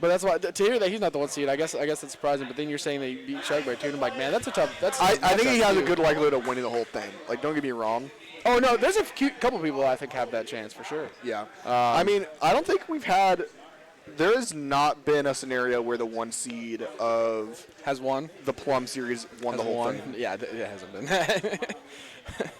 But that's why to hear that he's not the one seed, I guess it's surprising. But then you're saying that he beat Shugby too, and I'm like, man, that's a tough. I think he has a good likelihood of winning the whole thing. Like, don't get me wrong. Oh no, there's a couple people I think have that chance for sure. Yeah. I mean, I don't think we've had. There has not been a scenario where the one seed of Has won the Plum Series won the whole thing. Yeah, it hasn't been.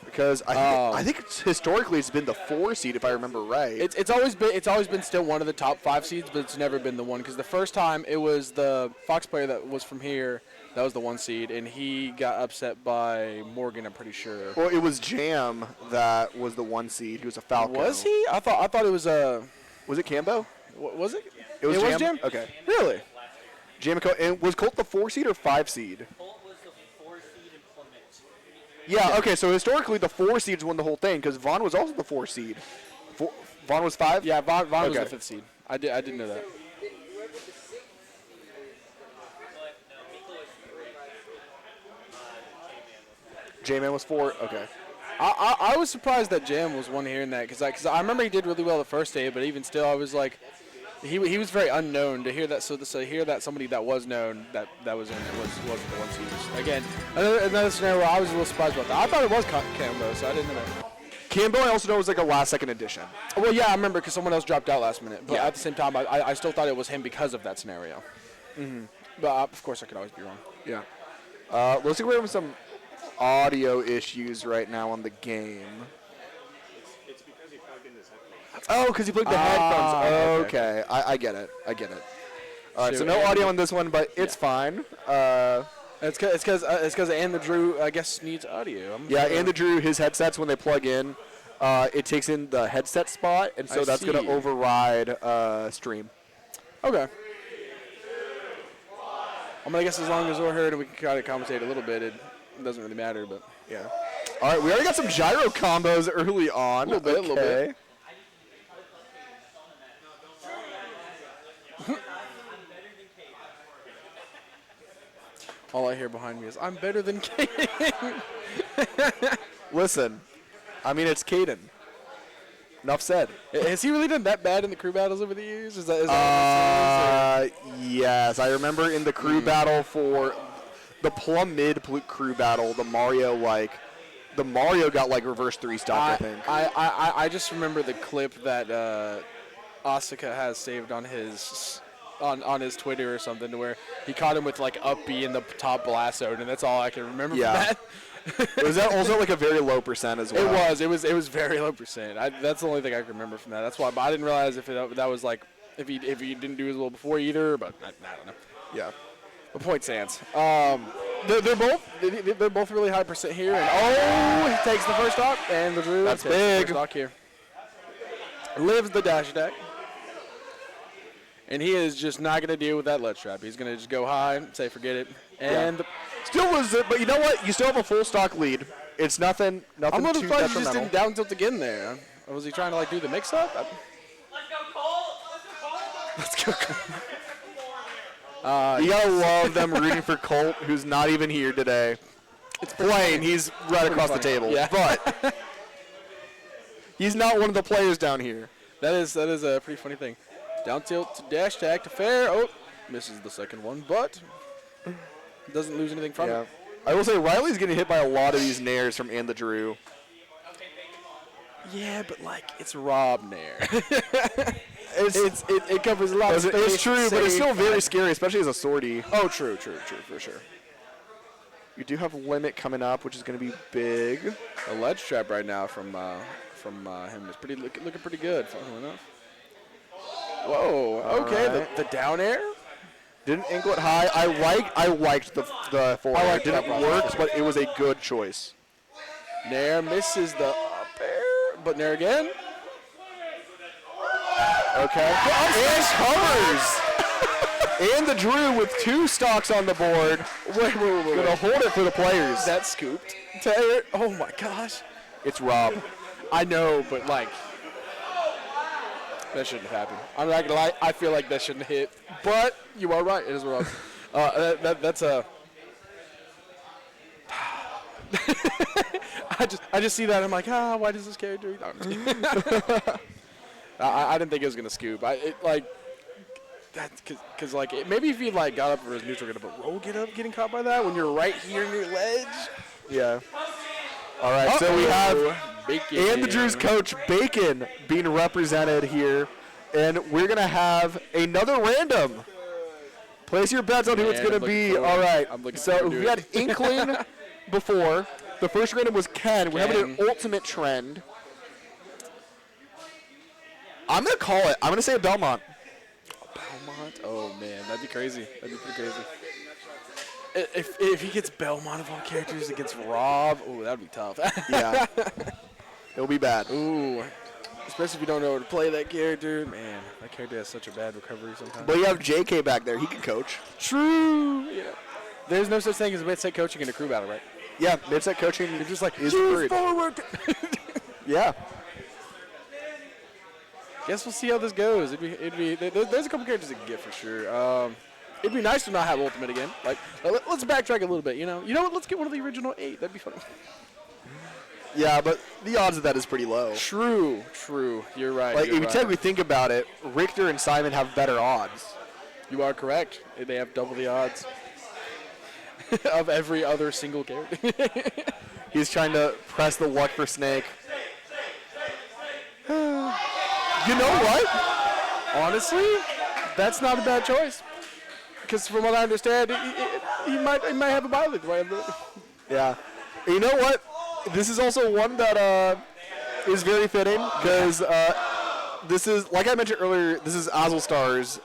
Because I think historically it's been the 4 seed, if I remember right. It's always been still one of the top 5 seeds, but it's never been the one. Because the first time it was the Fox player that was from here that was the 1 seed, and he got upset by Morgan. I'm pretty sure. Well, it was Jam that was the 1 seed. He was a Falco. Was he? I thought it was Was it Cambo? Was it? It was Jam? Jam. Okay. Really? Jam and was Colt the 4 seed or 5 seed? Colt was the 4 seed in Plummit. Yeah, okay, so historically the 4 seeds won the whole thing because Vaughn was also the 4 seed. Vaughn was 5? Yeah, Vaughn was Okay. the 5th seed. I didn't know that. But no, Miko was 3. J-Man was 4? Okay. I was surprised that Jam was one here in that because I remember he did really well the first day, but even still I was like, he was very unknown to hear that. So to hear that somebody that was known that was in it was the 1 seed. Again, another scenario where I was a little surprised about that. I thought it was Cambo, so I didn't know that. Cambo I also know was like a last second addition. Well, yeah, I remember because someone else dropped out last minute. But Yeah. at the same time, I still thought it was him because of that scenario. Mm-hmm. But of course, I could always be wrong. Yeah. Looks like we're having some audio issues right now on the game. It's because he plugged in his headphones. Oh, because you plugged the headphones. Okay. I get it. All right, so no audio on this one, but it's fine. It's because and the Drew I guess needs audio. Yeah, and the Drew, his headsets when they plug in, it takes in the headset spot, and so that's going to override stream. Okay. I mean, I guess as long as we're heard and we can kind of compensate a little bit, it doesn't really matter. But Yeah. All right, we already got some gyro combos early on. A little bit. All I hear behind me is, I'm better than Kaden. Listen, I mean, it's Caden. Enough said. Has he really done that bad in the crew battles over the years? Is that Yes, I remember in the crew battle for the Plum Mid crew battle, the Mario got like reverse 3-stock, I think. I just remember the clip that Asuka has saved on his Twitter or something, to where he caught him with like up B in the top blast zone, and that's all I can remember from that. Was that also like a very low percent as well? It was very low percent. That's the only thing I can remember from that. That's why, but I didn't realize if that was like if he didn't do as well before either. But I don't know. Yeah. The point stands. They're both really high percent here, and he takes the first stock, and the Drew That's takes the big. first stock here. Lives the dash attack. And he is just not going to deal with that ledge trap. He's going to just go high, say forget it, and Still loses it, but you know what? You still have a full stock lead. It's nothing I'm a little too surprised he just detrimental. didn't down tilt again there. Or was he trying to like do the mix up? Let's go, Colt! Let's go. You gotta love them rooting for Colt, who's not even here today. It's plain. He's right across the funny. table. Yeah. But he's not one of the players down here. That is a pretty funny thing. Down tilt to dash tag to fair. Oh, misses the second one, but doesn't lose anything from it. I will say Riley's getting hit by a lot of these nairs from And the Drew. Yeah, but like it's Rob Nair. it covers a lot of space. It's true, but it's still very safe. scary, especially as a sortie. Oh, true, for sure. You do have Limit coming up, which is going to be big. The ledge trap right now from him is looking pretty good. Funnily enough. Whoa. Okay. right. The down air. Didn't anklet high. I liked the forward. I liked It didn't that work, process. but it was a good choice. Nair misses the up air, but Nair again. Okay. And covers. And the Drew with 2 stocks on the board. Wait. Gonna hold it for the players. That scooped. Taylor. Oh my gosh. It's Rob. I know, but like, that shouldn't have happened. I'm not gonna lie. I feel like that shouldn't have hit. But you are right. It is wrong. That's a. I just see that. I'm like, why does this character? No, I'm just kidding. I didn't think it was gonna scoop. Because maybe if he like got up for his neutral, but roll get up, getting caught by that when you're right here near the ledge. Yeah. All right, so we have Bacon. and the Drew's coach, Bacon, being represented here. And we're going to have another random. Place your bets on who it's Man, going to I'm be. looking All forward- right. I'm looking So forward to we it. had Inkling before. The first random was Ken. We're having an Ken. ultimate trend. I'm going to call it. I'm going to say Belmont. Belmont? Oh man, that'd be crazy. That'd be pretty crazy. If he gets Belmont of all characters against Rob, oh, that'd be tough. Yeah. It'll be bad. Ooh, especially if you don't know how to play that character. Man, that character has such a bad recovery sometimes. But you have JK back there. He can coach. True. Yeah. There's no such thing as mid-set coaching in a crew battle, right? Yeah, mid-set coaching. You're just like, is "Move preferred. forward. Yeah. Guess we'll see how this goes. There's a couple characters that can get for sure. It'd be nice to not have ultimate again. Like, let's backtrack a little bit. You know what? Let's get one of the original 8. That'd be fun. Yeah, but the odds of that is pretty low. True. You're right. Like, you're if you right. technically think about it, Richter and Simon have better odds. You are correct. They have double the odds of every other single character. He's trying to press the luck for Snake. You know what? Honestly, that's not a bad choice. Because from what I understand, he might have a mileage. Yeah. You know what? This is also one that is very fitting because this is, like I mentioned earlier, this is Azul Star's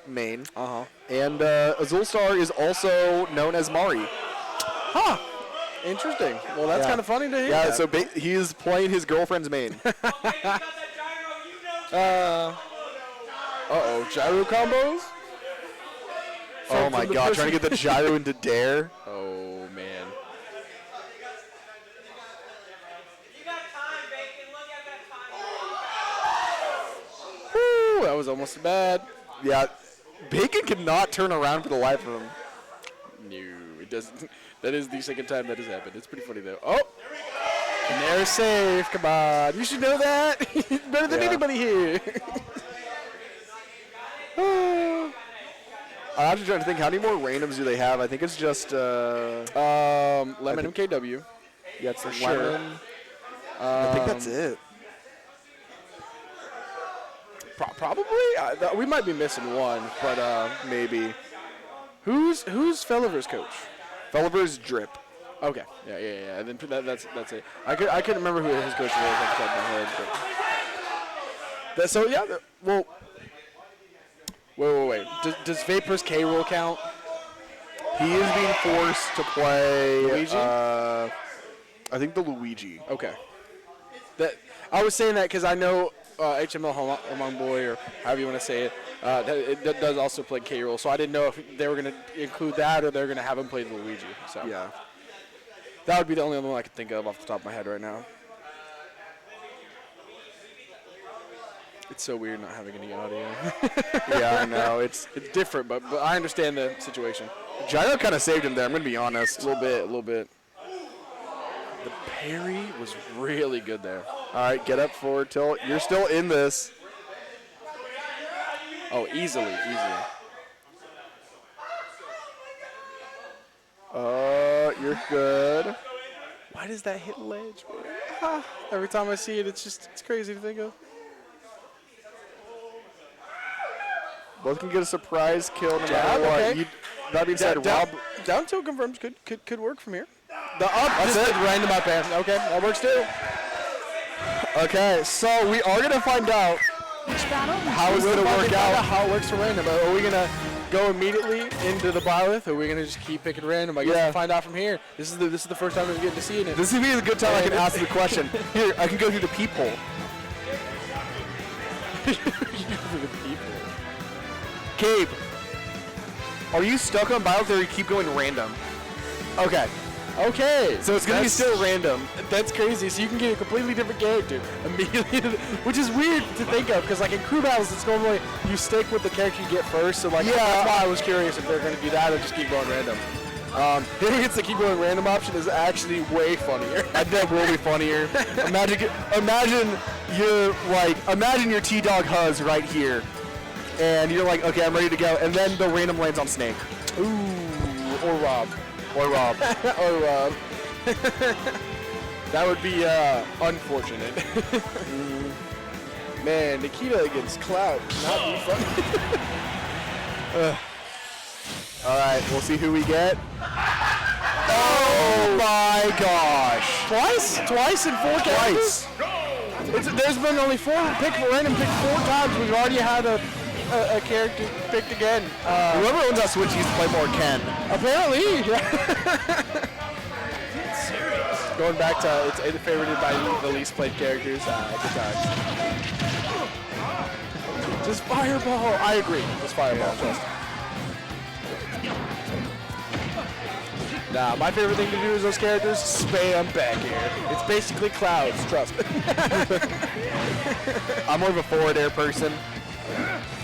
main. Uh-huh. And Azul Star is also known as Mari. Huh. Interesting. Well, that's Yeah. kind of funny to hear. Yeah, that. so he is playing his girlfriend's main. Uh-oh. Gyro combos? Oh my the god, trying to get the gyro into dare. Oh, man. You got time, Bacon. Look at that time. Woo, that was almost bad. Yeah, Bacon cannot turn around for the life of him. No, it doesn't. That is the second time that has happened. It's pretty funny, though. Oh! And they're safe. Come on. You should know that. Better than Yeah. anybody here. I'm actually trying to think, how many more randoms do they have? I think it's just, Lemon MKW. yeah, it's for Lemon. I think that's it. Probably. We might be missing one, but Maybe. who's Felliver's coach? Felliver's Drip. Okay. Yeah. And then that's it. I couldn't remember who his coach was off the top of my head. But well. Wait. Does Vapor's K roll count? He is being forced to play Luigi? I think the Luigi. Okay. That I was saying that because I know HML Homong Boy, or however you want to say it, that does also play K roll. So I didn't know if they were going to include that or they were going to have him play the Luigi. So Yeah. that would be the only other one I could think of off the top of my head right now. It's so weird not having any audio. Yeah, I know. It's different, but I understand the situation. Gyro kind of saved him there, I'm going to be honest. A little bit. The parry was really good there. All right, get up forward tilt. You're still in this. Oh, easily. You're good. Why does that hit ledge, man? Every time I see it, it's crazy to think of. Both can get a surprise kill no Jab, matter what. okay. That being said, Rob. Down tilt confirms could work from here. The up, that's it. Random up air. Okay, that works too. Okay, so we are gonna find out how it's gonna work out. How it works for random. Are we gonna go immediately into the Byleth, or are we gonna just keep picking random? I guess we'll find out from here. This is the first time we're getting to see it. This would be a good time I can ask the question. Here, I can go through the peephole. Gabe, are you stuck on Byleth or you keep going random? Okay. Okay. So it's going to be still random. That's crazy. So you can get a completely different character immediately, which is weird to think of because, like, in crew battles, it's normally you stick with the character you get first. So, like, that's why I was curious if they're going to do that or just keep going random. Hitting against the keep going random option is actually way funnier. I think will be funnier. Imagine your T-Dog Huzz right here. And you're like, okay, I'm ready to go. And then the random lands on Snake. Ooh, or Rob. Or Rob. Or Rob. That would be unfortunate. Man, Nikita against Cloud. Not be fun. All right, we'll see who we get. Oh my gosh. Twice in 4 characters? There's been only 4 random picked 4 times. We've already had a character picked again. Whoever owns that Switch used to play more Ken. Apparently, Going back to it's favorited by the least played characters. Good times. Just fireball. I agree. Just fireball. Trust. Nah, my favorite thing to do is those characters spam back air. It's basically Clouds. Trust. I'm more of a forward air person.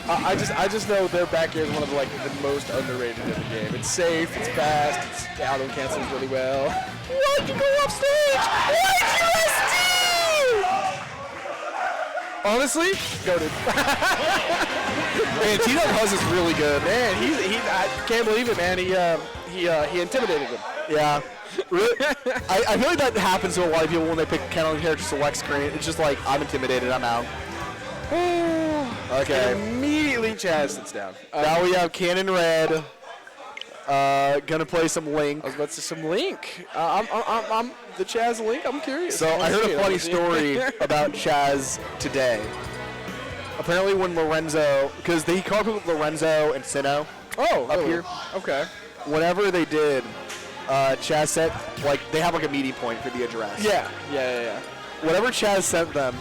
I just know their back air is one of the most underrated in the game. It's safe, it's fast, it's auto cancels really well. Why'd you go off stage? Why'd you SD? Honestly, goated. Man, T-Dog Huzz is really good. Man, I can't believe it, man. He intimidated him. Yeah. I feel like that happens to a lot of people when they pick Ken on the character select screen. It's just like, I'm intimidated, I'm out. Okay. And immediately Chaz sits down. Now we have Cannon Red. Gonna play some Link. I was about to say some Link. I'm the Chaz Link. I'm curious. So I heard a funny story about Chaz today. Apparently when Lorenzo, because he called with Lorenzo and Sinnoh up here. Okay. Whenever they did, Chaz sent, they have a meeting point for the address. Yeah. Whatever Chaz sent them,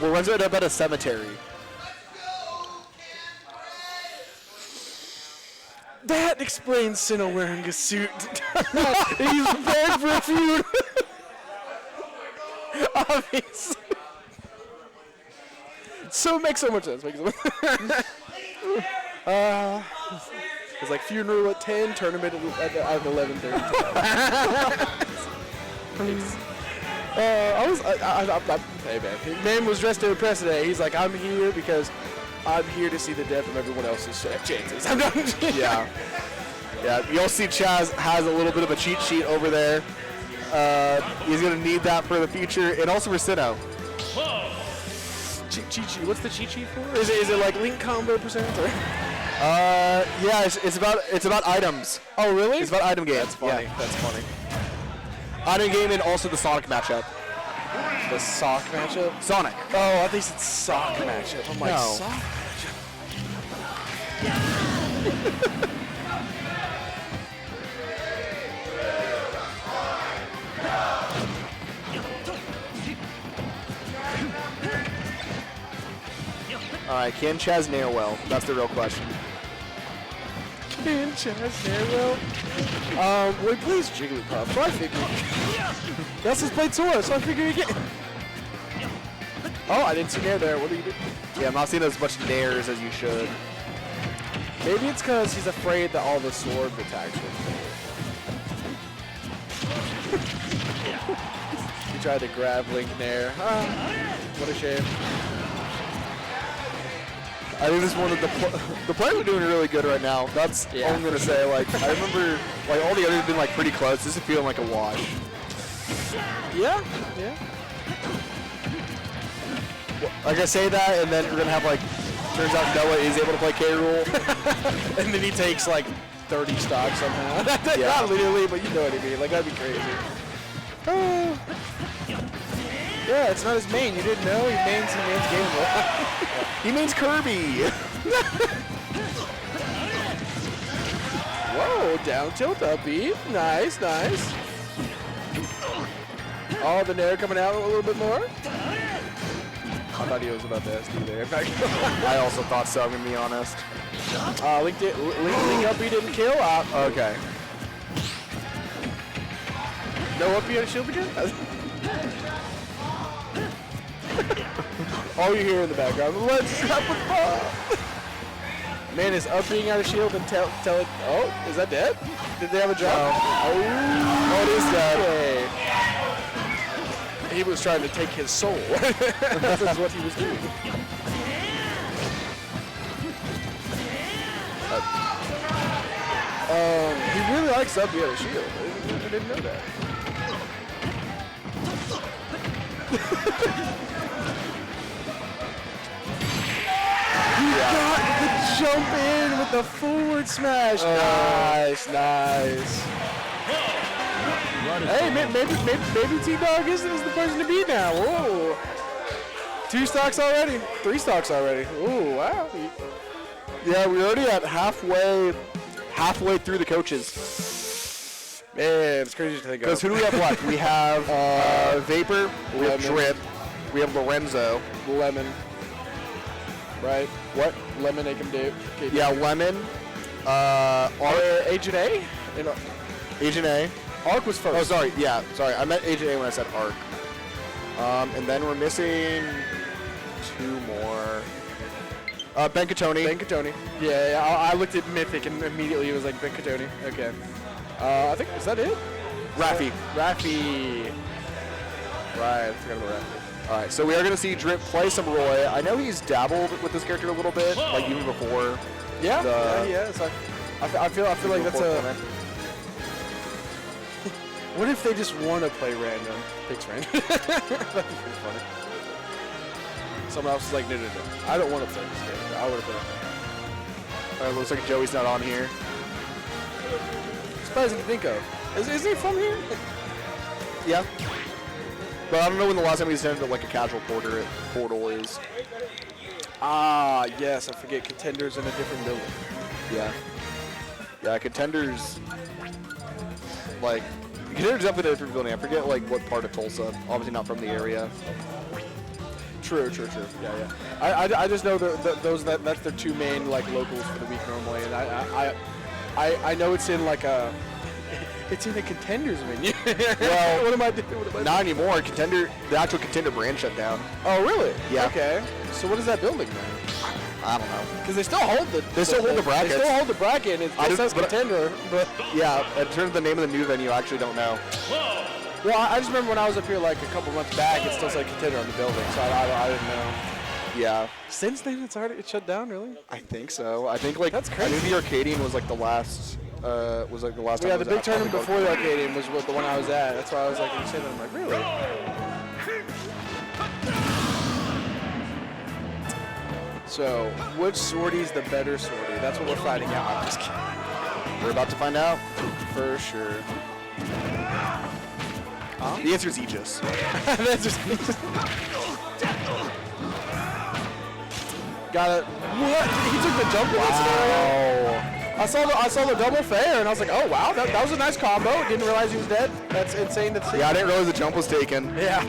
Lorenzo ended up at a cemetery. That explains Sinnoh wearing a suit. He's prepared for a feud. Obviously. So it makes so much sense. It's like funeral at 10, tournament at 11:30. Hey man, his man was dressed to impress today. He's like, I'm here because I'm here to see the death of everyone else's chances. I'm not. Yeah, you'll see Chaz has a little bit of a cheat sheet over there. He's going to need that for the future, and also for Sinnoh. Cheat sheet. What's the cheat sheet for? Is it like link combo percent? Or? Yeah, it's about items. Oh really? It's about item game. That's funny. Yeah. That's funny. Item game and also the Sonic matchup. The sock matchup? Sonic. Oh, I think it's sock matchup. I'm like, No. sock matchup. All right, can Chaz nair well? That's the real question. Can Chaz nair well? Well, he plays Jigglypuff, so I figured. He also played Sora, so I figured he get. Oh, I didn't see nair there. What do you do? Yeah, I'm not seeing as much nairs as you should. Maybe it's because he's afraid that all the sword attacks will fail. He tried to grab Link nair. What a shame. I think this is one of the players are doing really good right now. That's all I'm gonna say. I remember all the others have been pretty close. This is feeling like a wash. Yeah. Like I say that, and then we're gonna have Turns out Noah is able to play K. Rool. And then he takes like 30 stocks somehow. Yeah. Not literally, but you know what I mean. Like, that'd be crazy. Oh. Yeah, it's not his main. You didn't know? He mains Game Boy. He means Kirby. Whoa, down tilt up beat. Nice, nice. Oh, the nair coming out a little bit more. I thought he was about to SD there. I also thought so, I'm going to be honest. Link up, he didn't kill. Okay. No up, he on shield again? All you hear in the background, let's trap with Bob. Man is up being out of shield and tell it. Oh, is that dead? Did they have a drop? Oh, it is dead. Okay. He was trying to take his soul. That's what he was doing. He really likes up the other shield. I didn't know that. He got the jump in with the forward smash. Nice, nice. Hey, maybe T-Dog is the person to beat now. Whoa. 2 stocks already. 3 stocks already. Ooh, wow. Yeah, we're already at halfway through the coaches. Man, it's crazy to think of. Because who do we have left? We have Vapor, we have Drip, we have Lorenzo. Lemon. Right? What? Lemon, they can do. Okay. Yeah, Lemon. Agent A? Agent A. Arc was first. Oh, sorry. Yeah, sorry. I meant Agent A when I said Arc. And then we're missing 2 more. Benkatoni. Benkatoni. Yeah, I looked at Mythic and immediately it was like Benkatoni. Okay. I think, is that it? Raffi. Raffi. Right, I forgot about Raffi. All right, so we are going to see Drip play some Roy. I know he's dabbled with this character a little bit, like even before. Yeah, the, yeah. So I feel like that's a. What if they just want to play random? Picks random. That'd be pretty funny. Someone else is like, no. I don't want to play this game. I would have played. All right, looks like Joey's not on here. Surprising to think of. Is he from here? Yeah. But I don't know when the last time he's sent like a casual portal is. Ah, yes, I forget. Contenders in a different building. Yeah. Yeah, Contenders. Like, Contenders up in a different building. I forget like what part of Tulsa. Obviously not from the area. True. Yeah. I just know that's their 2 main like locals for the week normally, and I know it's in like a. It's in the Contenders menu. Well, what am I doing? Not anymore. The actual Contender brand shut down. Oh, really? Yeah. Okay. So what is that building then? I don't know. Because they still hold the. They still hold the brackets. They still hold the bracket. And it says Contender, but Yeah, in terms of the name of the new venue, I actually don't know. well, I just remember when I was up here like a couple months back, it still said Contender on the building, so I didn't know. Yeah. Since then, it's shut down, really. I think so. I think like That's I crazy. think the Arcadian was like the last. Was like the last time. Yeah, I the was big at tournament Comic before the Arcadian was the one I was at. That's why I was like, when you say that, I'm like, really? So, which sortie's the better sortie? That's what we're finding out. I'm just kidding. We're about to find out. For sure. The answer is Aegis. That's just. Got it. What? He took the jump in that scenario? I saw the double fair, and I was like, oh, wow, that was a nice combo. Didn't realize he was dead. That's insane to see. Yeah, I didn't realize the jump was taken. Yeah.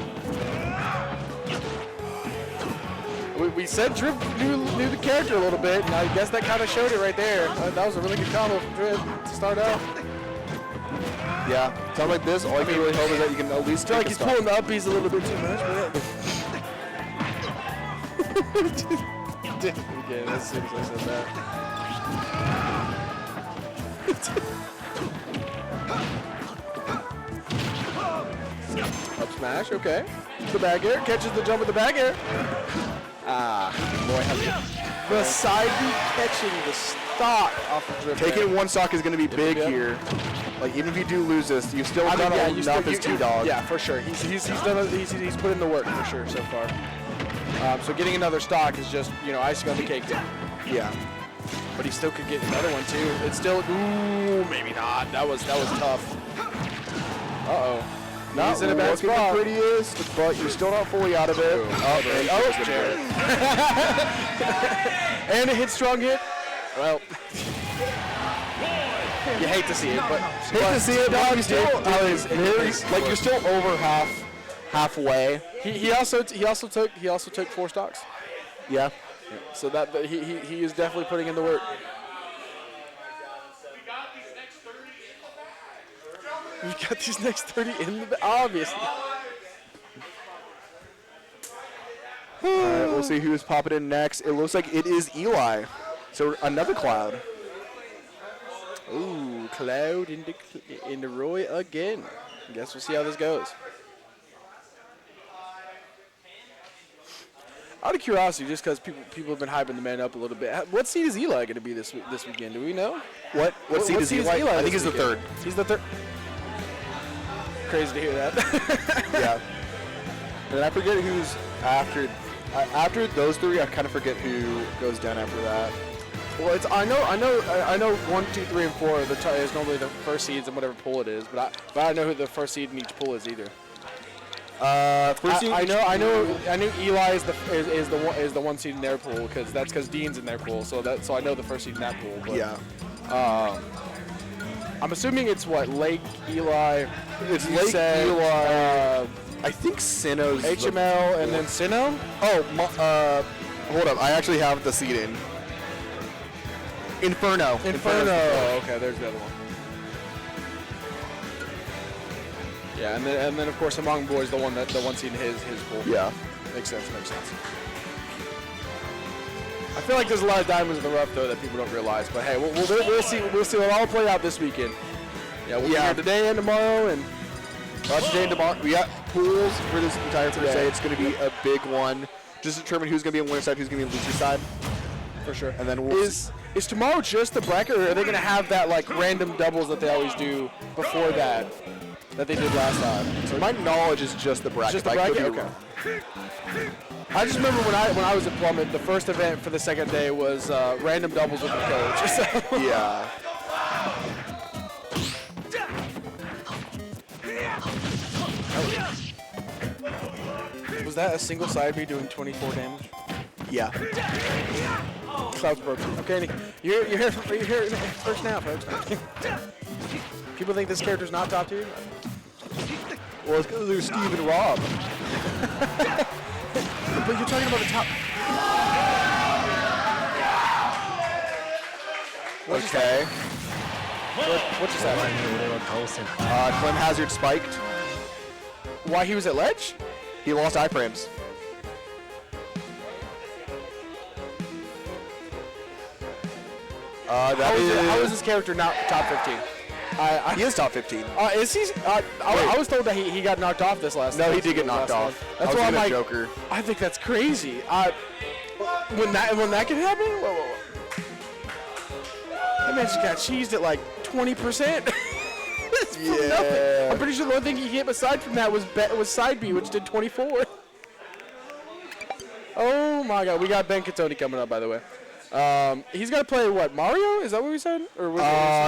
We said Drip knew the character a little bit, and I guess that kind of showed it right there. That was a really good combo from Drip to start out. Yeah, something like this, all you can really hope is that you can at least I feel take like he's a stock. pulling the uppies a little bit too much, but did it again as soon as I said that. Up smash, okay. The back air, catches the jump with the back air. Ah, boy, the side B catching the stock off the Drip. Taking 1 stock is going to be big Yep. here. Like, even if you do lose this, you've still done enough as T-Dog. Yeah, for sure. He's put in the work for sure so far. So getting another stock is just, icing on the cake there. Yeah. But he still could get another one too. It's still, ooh, maybe not. That was tough. Uh-oh. He's in a bad spot. The prettiest, but you're still not fully out of it. Jared. And a strong hit. Well, you hate to see it, but You're still over halfway. he also took 4 stocks. Yeah. So that he is definitely putting in the work. We've got these next 30 in the obviously. All right, we'll see who's popping in next. It looks like it is Eli. So another Cloud. Ooh, Cloud into Roy again. I guess we'll see how this goes. Out of curiosity, just because people have been hyping the man up a little bit, what seed is Eli going to be this weekend? Do we know? What seed is Eli? I think he's the third. He's the third. Crazy to hear that. Yeah. And I forget who's after. After those three, I kind of forget who goes down after that. Well, I know 1, 2, 3, and 4 is normally the first seeds in whatever pool it is, but I don't know who the first seed in each pool is either. I knew Eli is the one seed in their pool because Dean's in their pool, so I know the first seed in that pool. But, Yeah. I'm assuming it's Lake, Eli. It's Lake, Eli. I think Sinnoh's HML and then Sinnoh. Oh, hold up. I actually have the seed in. Inferno. Oh, okay. There's the other one. Yeah, and then of course Among Boys, the one seed in his pool. Yeah. Makes sense. I feel like there's a lot of diamonds in the rough though that people don't realize. But hey, we'll see what all play out this weekend. Yeah, we'll be here today and tomorrow and. Today and tomorrow. We got pools for this entire Thursday. It's going to be a big one. Just determine who's going to be on winner's side, who's going to be on loser's side. For sure. And then we'll Is tomorrow just the bracket, or are they going to have that random doubles that they always do before that they did last time? So my knowledge is just the bracket. Just the bracket? Okay. I just remember when I was at Plummit, the first event for the second day was random doubles with the coach. So. Yeah. Was that a single side B doing 24 damage? Yeah. Cloud's broken. Okay, you're here first now, folks. People think this character's not top tier? Well, it's because there's Steve and Rob. But you're talking about the top. Okay. What just happened? Clem Hazard spiked. Why he was at ledge? He lost iframes. How is this character not top 15? He is top 15. Is he? I was told that he got knocked off this last. No, he did get knocked off. That's why I'm like, Joker. I think that's crazy. When that can happen, whoa. That man just got cheesed at 20%. Yeah. I'm pretty sure the only thing he hit aside from that was side B, which did 24. Oh my God, we got Ben Katoni coming up, by the way. He's got to play what, Mario? Is that what we said? Or was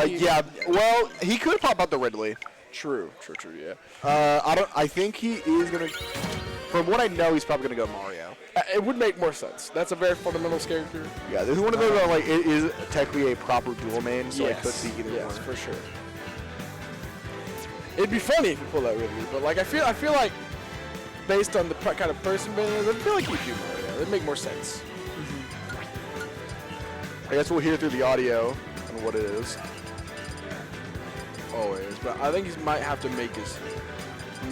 yeah. Well, he could pop out the Ridley. True. Yeah. I think he is gonna. From what I know, he's probably gonna go Mario. It would make more sense. That's a very fundamental character. Yeah, this is one of those it is technically a proper dual main, so I could see either one. Yes, for sure. It'd be funny if you pull that Ridley, but I feel like based on the kind of person Ben is, I feel like he'd do Mario. It'd make more sense. I guess we'll hear through the audio on what it is. Always, but I think he might have to make his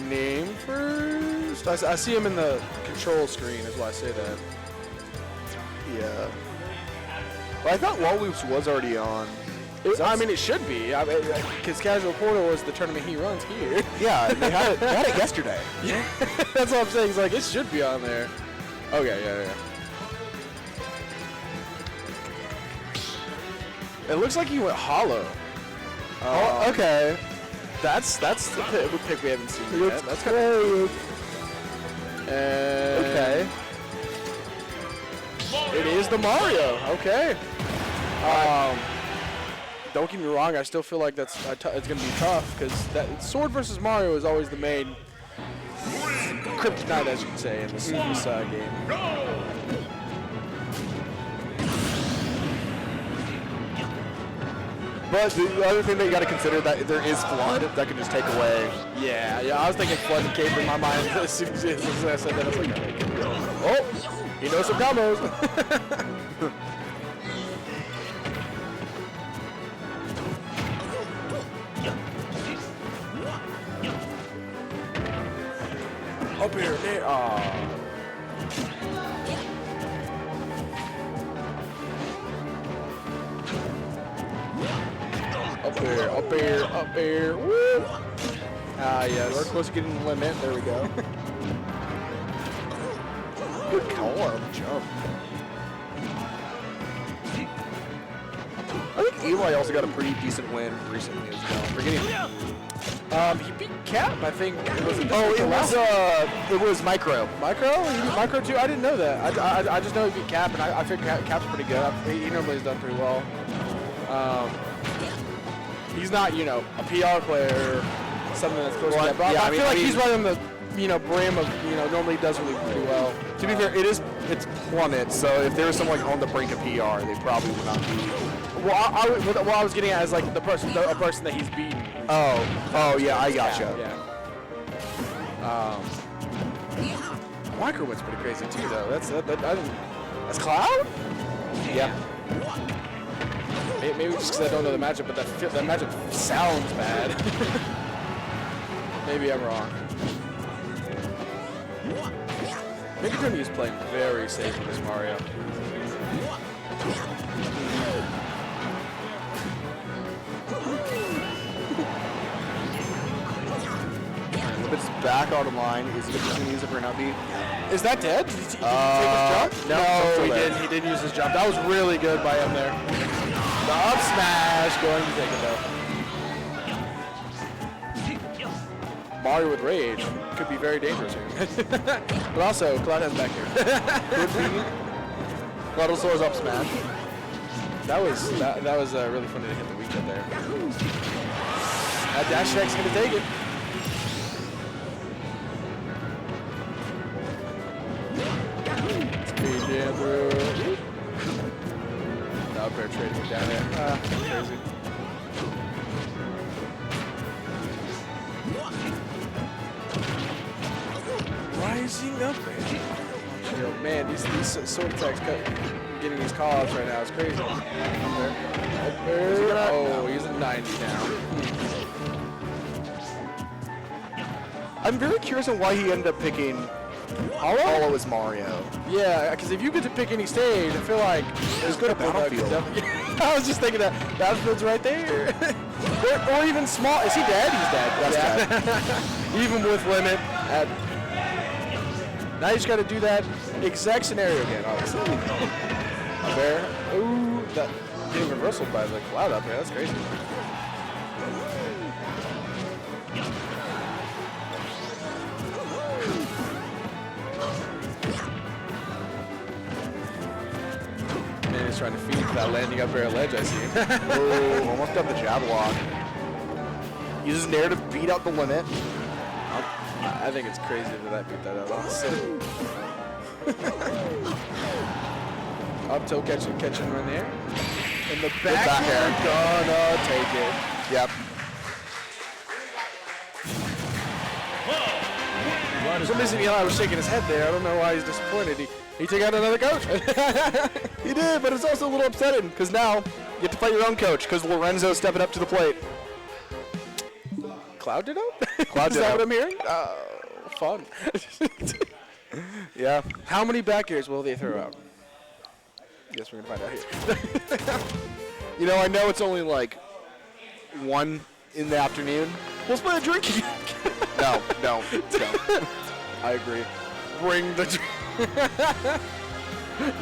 name first. I see him in the control screen, is why I say that. Yeah. Well, I thought Loloops was already on. It should be. Because Casual Portal is the tournament he runs here. Yeah, they had it yesterday. Yeah, that's what I'm saying. It's it should be on there. Okay, yeah. It looks like he went hollow. Okay. That's the pick we haven't seen yet. That's kind of okay. the Mario. Okay. Don't get me wrong. I still feel like it's going to be tough because that Sword versus Mario is always the main kryptonite, as you could say, in this game. But the other thing that you got to consider that there is Flood that can just take away. Yeah. I was thinking Flood and Cape in my mind as soon as I said that. I was like, oh, he knows some combos. Up here, there. Up here. Woo! Yes. We're close to getting the limit. There we go. Good call on the jump. I think Eli also got a pretty decent win recently as well. Forgetting. He beat Cap, I think. It was Micro. Micro? He beat Micro too? I didn't know that. I just know he beat Cap, and I figured Cap's pretty good. He normally has done pretty well. He's not, a PR player or something that's close to that. But I feel like he's right on the, brim of, normally does pretty well. To be fair, it's Plummit, so if there was someone on the brink of PR, they probably would not be. Well, I was getting at is like a person that he's beaten. Oh, yeah, I gotcha. Yeah. Micro wins pretty crazy too, though. That's Cloud. Yeah. Maybe just because I don't know the matchup, but that matchup sounds bad. Maybe I'm wrong. Maybe Grimmy is playing very safe with this Mario. It's back on the line. Is he going to use it or not be? Is that dead? Did he take his jump? No, he didn't. He didn't use his jump. That was really good by him there. The up smash going to take it though. Mario with rage could be very dangerous here. But also, Cloud has back here. Could be. Cloudalsaur's up smash. That was really funny to hit the weak there. That dash attack's going to take it. Speed jam through. No, fair trading down there. Crazy. Rising up. Yo, man, these sword attacks getting these call-outs right now is crazy. Oh, he's at 90 now. I'm very curious on why he ended up picking Hollow as Mario. Yeah, because if you get to pick any stage, I feel like There's good Battlefield. I was just thinking that Battlefield's right there. or even small. Is he dead? He's dead. That's dead. Even with limit. Now you just got to do that exact scenario again, obviously. Fair. Ooh, that getting reversal by the Cloud up here. That's crazy. Man, he's trying to feed that landing up air ledge, I see. Oh, almost got the jab lock. Uses Nair to beat out the limit. I think it's crazy that beat that out. Up tilt catching right there. In the back air. Gonna take it. Yep. For some reason, Eli was shaking his head there. I don't know why he's disappointed. He took out another coach. He did, but it's also a little upsetting because now you get to fight your own coach because Lorenzo's stepping up to the plate. Cloud Ditto? Cloud Is Ditto. that what I'm hearing? Fun. Yeah. How many back airs will they throw out? Guess we're going to find out here. I know it's only like 1 in the afternoon. We'll split a drink. No. I agree. Bring the drink.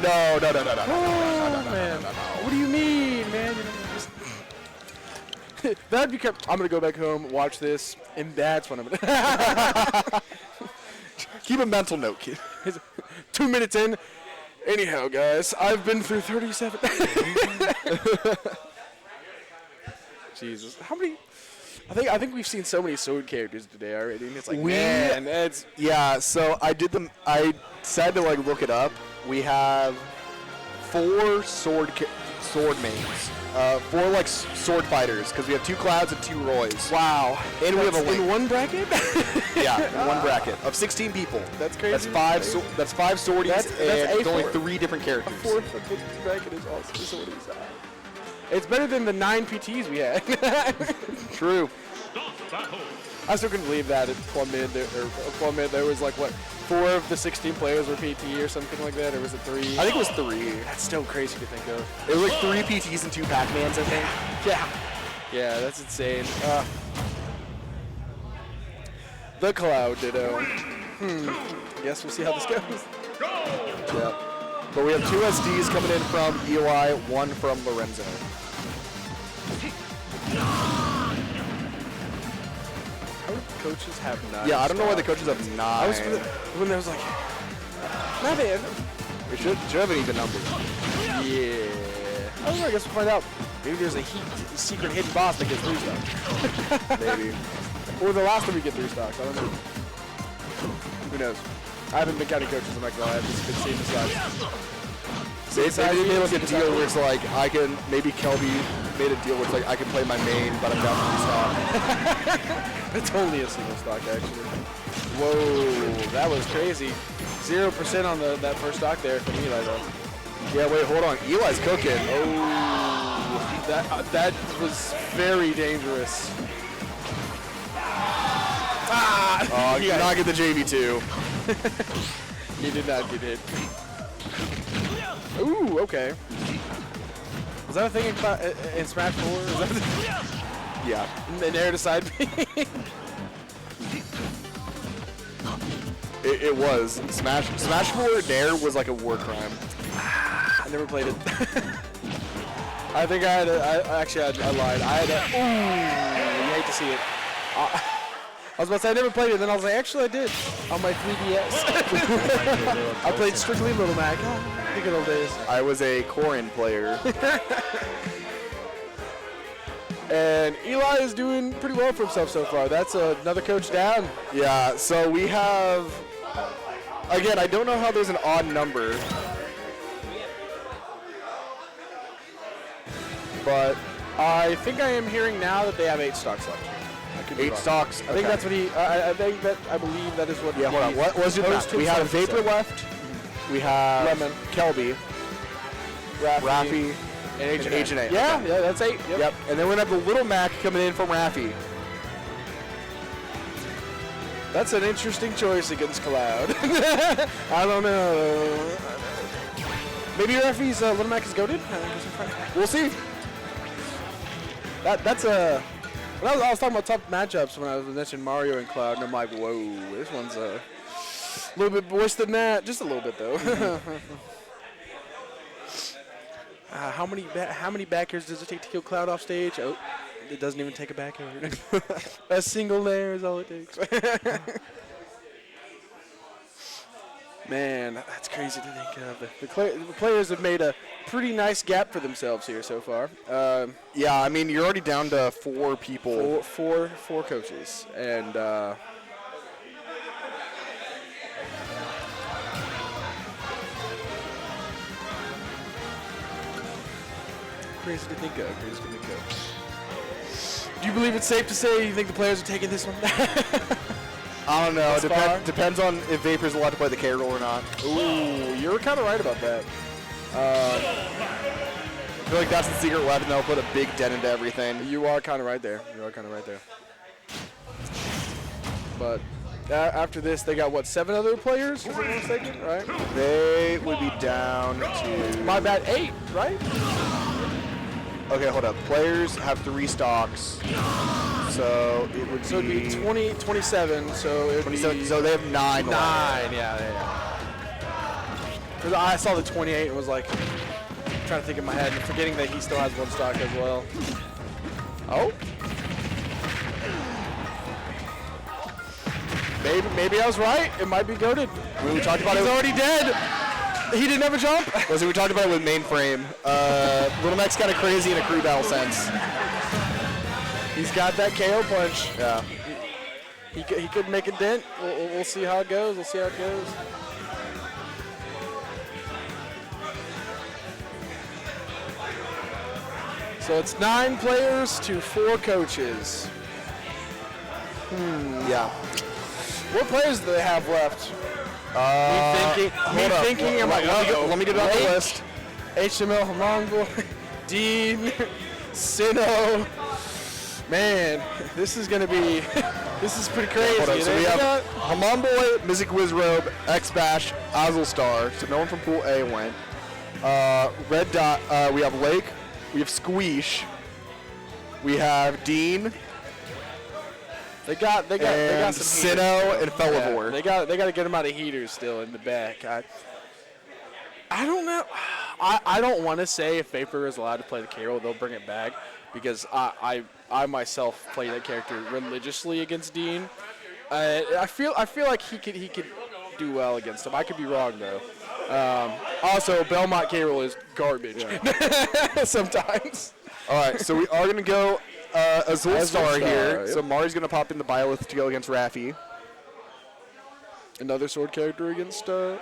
No. Oh, man. What do you mean, man? That'd be I'm going to go back home, watch this, and that's when I'm going to... Keep a mental note, kid. 2 minutes in, Anyhow, guys, I've been through 37. Jesus, how many? I think we've seen so many sword characters today already, and it's like, man, it's Yeah, so I decided to like look it up. We have 4 sword mains. 4 like sword fighters, because we have 2 Clouds and 2 Roys. wow. And we have a in Link. one bracket. Yeah, in one bracket of 16 people. That's crazy. That's 5 swordies, That's and it's only A4. 3 different characters. Fourth of the bracket is also swordies. It's better than the 9 PTs we had. True. I still couldn't believe that at Plummit, there was like, what, 4 of the 16 players were PT or something like that, or was it 3? I think it was 3. That's still crazy to think of. It was like 3 PTs and 2 Pac-Mans, I think. Yeah. Yeah, that's insane. The Cloud Ditto. Guess we'll see how this goes. Yeah. But we have 2 SDs coming in from Eli, 1 from Lorenzo. How do coaches have 9? Yeah, I don't know why the coaches have 9. I was when there was like, nothing. We should have an even number. Yeah. I don't know, I guess we'll find out. Maybe there's a secret hidden boss that gets 3 stocks. Maybe. Or the last time we get 3 stocks, I don't know. Who knows? I haven't been counting coaches, I'm not gonna lie. I've just been seeing the sides. Maybe they look at a deal where it's like, maybe Kelby made a deal where it's like, I can play my main, but I'm down for stock. It's only a single stock, actually. Whoa, that was crazy. 0% on that first stock there from Eli, though. Yeah, wait, hold on. Eli's cooking. Oh, that was very dangerous. Ah! You did not get the JV2. He did not get hit. Ooh, okay. Was that a thing in Smash 4? Is that Yeah. an air to side B? It was. Smash 4 Nair was like a war crime. I never played it. I think I lied. I had a, ooh, you hate to see it. I was about to say I never played it, then I was like, actually I did, on my 3DS. I played strictly Little Mac. Oh, the good old days. I was a Corrin player. And Eli is doing pretty well for himself so far. That's another coach down. Yeah, so we have, again, I don't know how there's an odd number, but I think I am hearing now that they have 8 stocks left. I could be 8 wrong. stocks. I think that's what he. I believe that is what. Yeah, hold on. What was it? We have Vapor left. We have Lemon, Kelby, Raffy, and H&A. Yeah, yeah, that's 8. Yep. And then we're gonna have the Little Mac coming in from Raffy. That's an interesting choice against Cloud. I don't know. Maybe Raffy's Little Mac is goated. We'll see. That's a. When I was talking about tough matchups when I was mentioning Mario and Cloud, and I'm like, whoa, this one's a little bit worse than that. Just a little bit, though. How many back airs does it take to kill Cloud off stage? Oh, it doesn't even take a back air. A single layer is all it takes. Man, that's crazy to think of. The players have made a pretty nice gap for themselves here so far. Yeah, I mean, you're already down to 4 people. Four coaches, and crazy to think of. Do you believe it's safe to say you think the players are taking this one? I don't know. Far? Depends on if Vapor's allowed to play the K roll or not. Ooh, you're kind of right about that. I feel like that's the secret weapon that'll put a big dent into everything. You are kind of right there. But after this, they got, what, 7 other players, if I'm not mistaken, right? They would be down to... My bad, 8, right? Okay, hold up. Players have 3 stocks. So it would So it'd be 27, so it would 27. be... So they have 9. 9, yeah. Because I saw the 28 and was like, trying to think in my head and forgetting that he still has 1 stock as well. Oh? Maybe I was right. It might be goated. We talked about He's it. already dead. He didn't have a jump? Listen, we talked about it with mainframe. Little Mac's kind of crazy in a crew battle sense. He's got that KO punch. Yeah. He could make a dent. We'll see how it goes. We'll see how it goes. So it's 9 players to 4 coaches. Yeah. What players do they have left? Hold up. I'm like, Let me get it on the list. HML Hamongo, Dean, Sino. Man, this is gonna be. This is pretty crazy. Hold up. So we have Hamonboy, Mizik Wizrobe, X-Bash, Azulstar. So no one from Pool A went. Red Dot. We have Lake. We have Squeesh. We have Dean. They got some Sino heaters. and Felivore. Yeah, they got to get him out of heaters still in the back. I don't know. I don't want to say if Vapor is allowed to play the Carol, they'll bring it back because I myself play that character religiously against Dean. I feel like he could do well against him. I could be wrong though. Also, Belmont Carol is garbage sometimes. All right, so we are going to go Azulstar here. Yep. So Mari's going to pop in the Byleth to go against Raffi. Another sword character against smart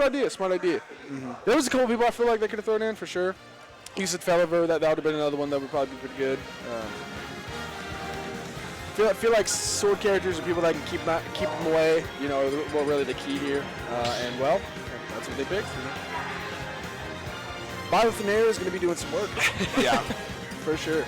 idea. Mm-hmm. There was a couple people I feel like they could have thrown in for sure. You said Felliver, that would have been another one that would probably be pretty good. I feel like sword characters are people that can keep them away. You know, what really the key here. And well, that's what they picked. You know. Byleth and Air is going to be doing some work. Yeah. For sure.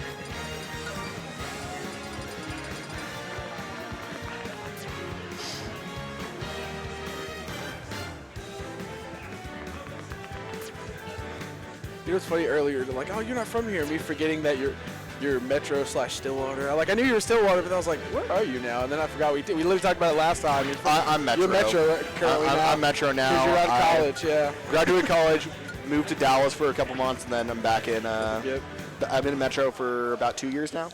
You know what's funny? Earlier, they're like, "Oh, you're not from here." Me forgetting that you're Metro/Stillwater. I knew you were Stillwater, but I was like, "Where are you now?" And then I forgot we literally talked about it last time. I'm Metro. You're Metro currently now. I'm Metro now. Because you're out of college, yeah. Graduated college, moved to Dallas for a couple months, and then I'm back in. Yep. I've been in Metro for about 2 years now.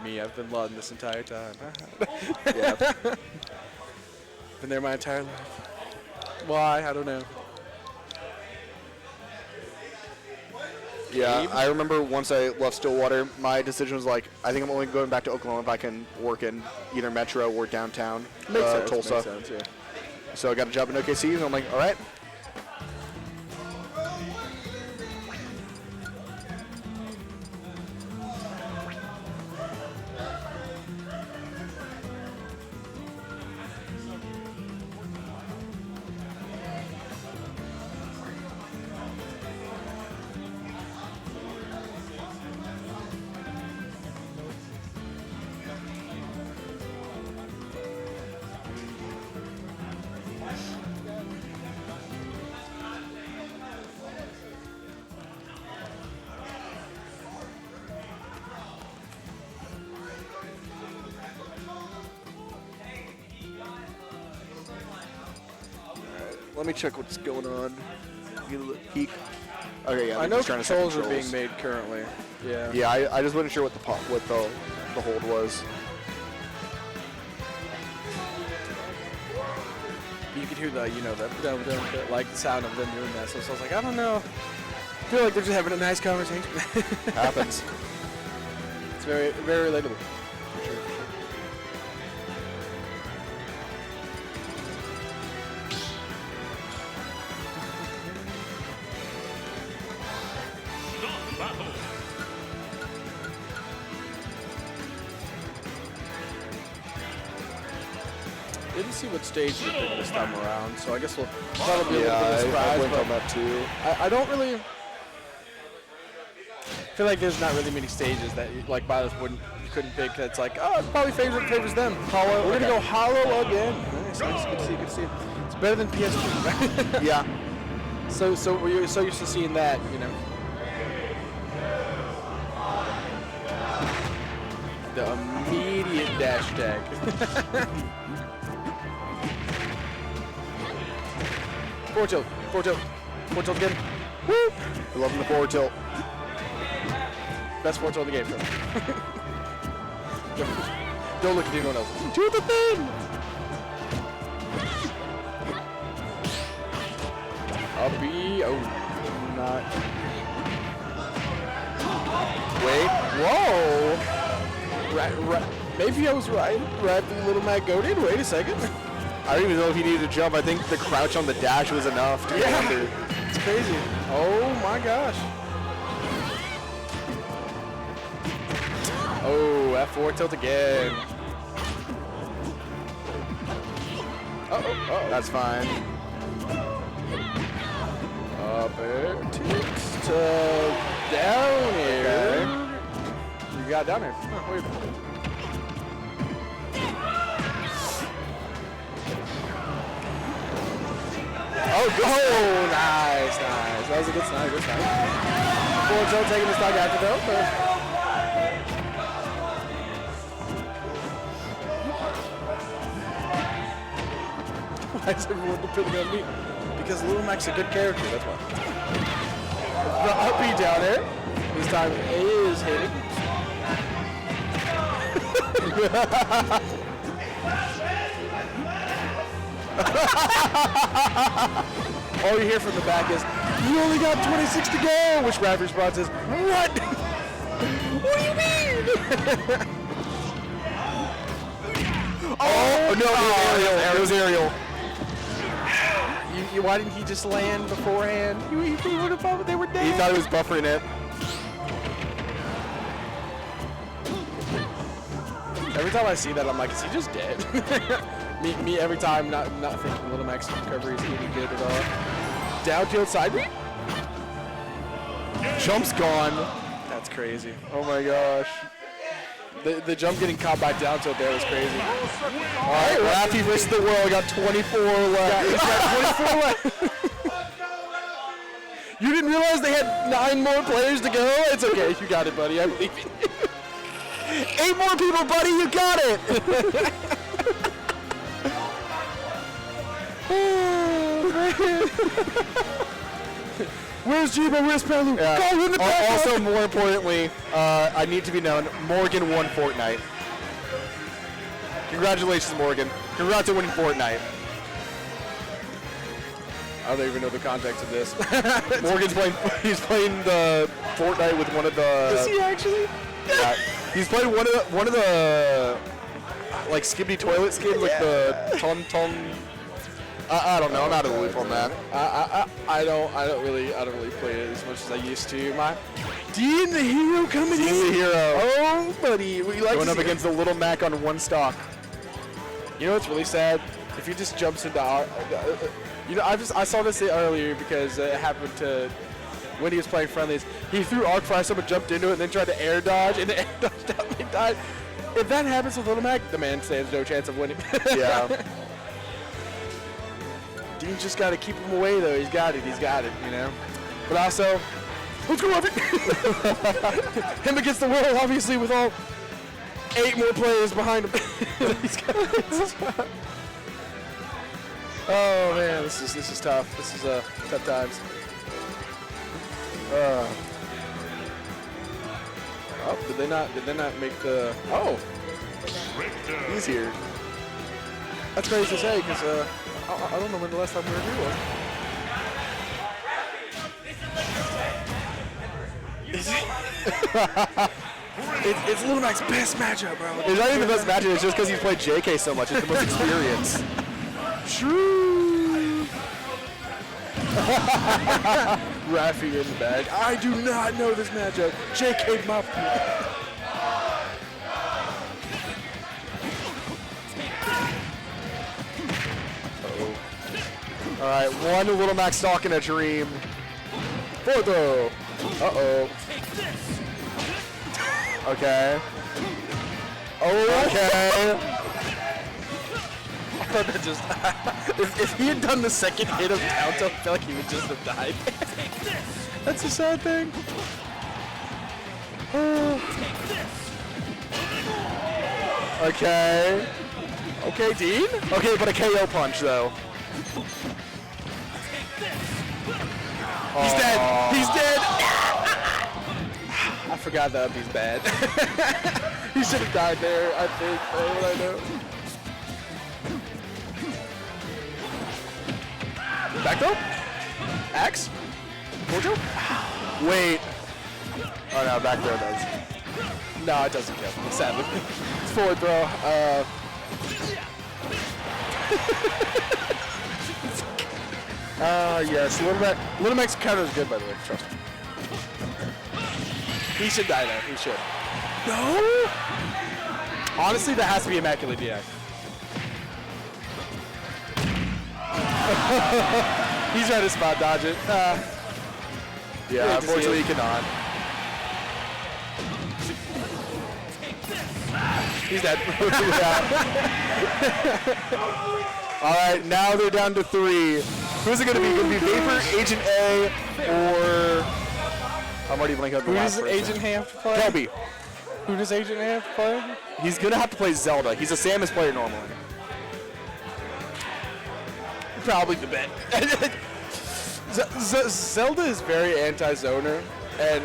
Me, I've been London this entire time. Yeah. Been there my entire life. Why? I don't know. Yeah, I remember once I left Stillwater, my decision was like, I think I'm only going back to Oklahoma if I can work in either Metro or downtown Tulsa. Makes sense, yeah. So I got a job in OKC, and I'm like, all right. Let me check what's going on. Get a little peek. Okay, yeah. I know trying to set controls are being made currently. Yeah. Yeah, I just wasn't sure what the hold was. You could hear the like the sound of them doing that. So I was like, I don't know. I feel like they're just having a nice conversation. Happens. It's very, very relatable. Didn't see what stage we picked this time around, so I guess that'll be a little bit of a surprise. I went on that too. I don't really feel like there's not really many stages that like Byleth couldn't pick. It's like, oh, it probably favors them. Hollow. We're gonna go Hollow again. Nice. Good to see. It's better than PS2. Yeah. So we're so used to seeing that, you know. The immediate dash tag. Forward tilt again. Woo! I love the forward tilt. Best forward tilt in the game. Don't look at anyone else. Do the thing! Up B. Oh, not. Wait. Whoa. Maybe I was right. Little Mac goaded. Wait a second. I don't even know if he needed to jump. I think the crouch on the dash was enough to get under. It's crazy. Oh my gosh. Oh, F4 tilt again. Uh-oh. That's fine. Up air tilt to down here. Okay. You got down here. Oh, wait. Oh, nice. That was a good snag. Forward tilt taking the stock after though. Why is everyone depending on me? Because Little Mac's a good character, that's why. The up B down there. This time is hitting. All you hear from the back is, you only got 26 to go, which Raph response is, what? What do you mean? No, it was aerial. Why didn't he just land beforehand? He would have thought they were dead. He thought he was buffering it. Every time I see that, I'm like, is he just dead? me every time not thinking Little Mac's recovery is any good at all. Down tilt side read? Jump's gone. That's crazy. Oh my gosh. The jump getting caught back down tilt there was crazy. All right, Raffy risked the world. Got 24 left. He's got 24 left. You didn't realize they had 9 more players to go? It's okay. You got it, buddy. I believe in you. 8 more people, buddy. You got it. Where's Jiba? Where's Palu? Yeah. Go in the back. Also, more importantly, I need to be known, Morgan won Fortnite. Congratulations, Morgan. Congrats on winning Fortnite. I don't even know the context of this. Morgan's he's playing the Fortnite with one of the... Is he actually? Yeah. He's playing one of the like skibbity toilet skins, like the Tom. I don't know. I'm out of the loop on that. I don't really play it as much as I used to. My Dean the hero coming in. Dean the hero. Oh, buddy, we like Going to up see against the Little Mac on one stock. You know what's really sad? If he just jumps into you know, I saw this earlier because it happened to when he was playing friendlies. He threw arc fire, someone jumped into it, and then tried to air dodge, and the air dodged out, and they died. If that happens with Little Mac, the man stands no chance of winning. Yeah. Dean's just got to keep him away, though. He's got it, you know. But also, let's go over it. Him against the world, obviously, with all 8 more players behind him. He's got it. Oh man, this is tough. This is tough times. Oh, did they not make the? Oh, he's here. That's crazy to say because I don't know when the last time we were here was. It's Little Mac's best matchup, bro. It's not even the best matchup. It's just because he's played JK so much. It's the most experience. True. Raffy in the bag. I do not know this matchup. JK Muff. All right, one Little Mac stock in a dream. Forward throw. Uh-oh. Okay. Oh, Okay. I thought that just... if he had done the second hit of down tilt, I feel like he would just have died. That's a sad thing. Okay. Okay, Dean. Okay, but a KO punch though. He's dead. He's dead. I forgot that he's bad. He should have died there, I think. What I know. Back up. X? Mojo? Wait. Oh no, back throw does. No, it doesn't count, sadly. It's forward throw. Yes, Little Mac's counter is good, by the way, trust me. He should die there, he should. No? Honestly, that has to be Immaculate DI. He's trying to spot dodge it. Yeah, unfortunately, he cannot. He's dead. All right, now they're down to 3. Who's it going to be? Going to be Vapor, Agent A, or I'm already blanking on the Who last does person. Agent have to play? Kelby. Who does Agent have to play? He's going to have to play Zelda. He's a Samus player normally. Probably the bet. Zelda is very anti-zoner, and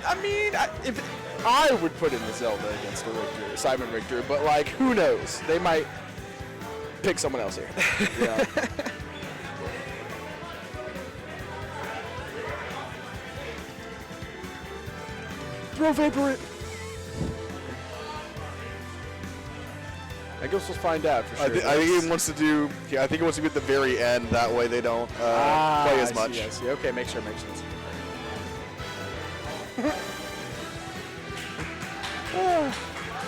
I mean, if I would put in the Zelda against a Richter, Simon Richter, but like, who knows? They might pick someone else here. Yeah. Throw Vapor it. I guess we'll find out for sure. I think he wants to do. Yeah, I think he wants to be at the very end. That way they don't play as much. I see. Okay, makes sense.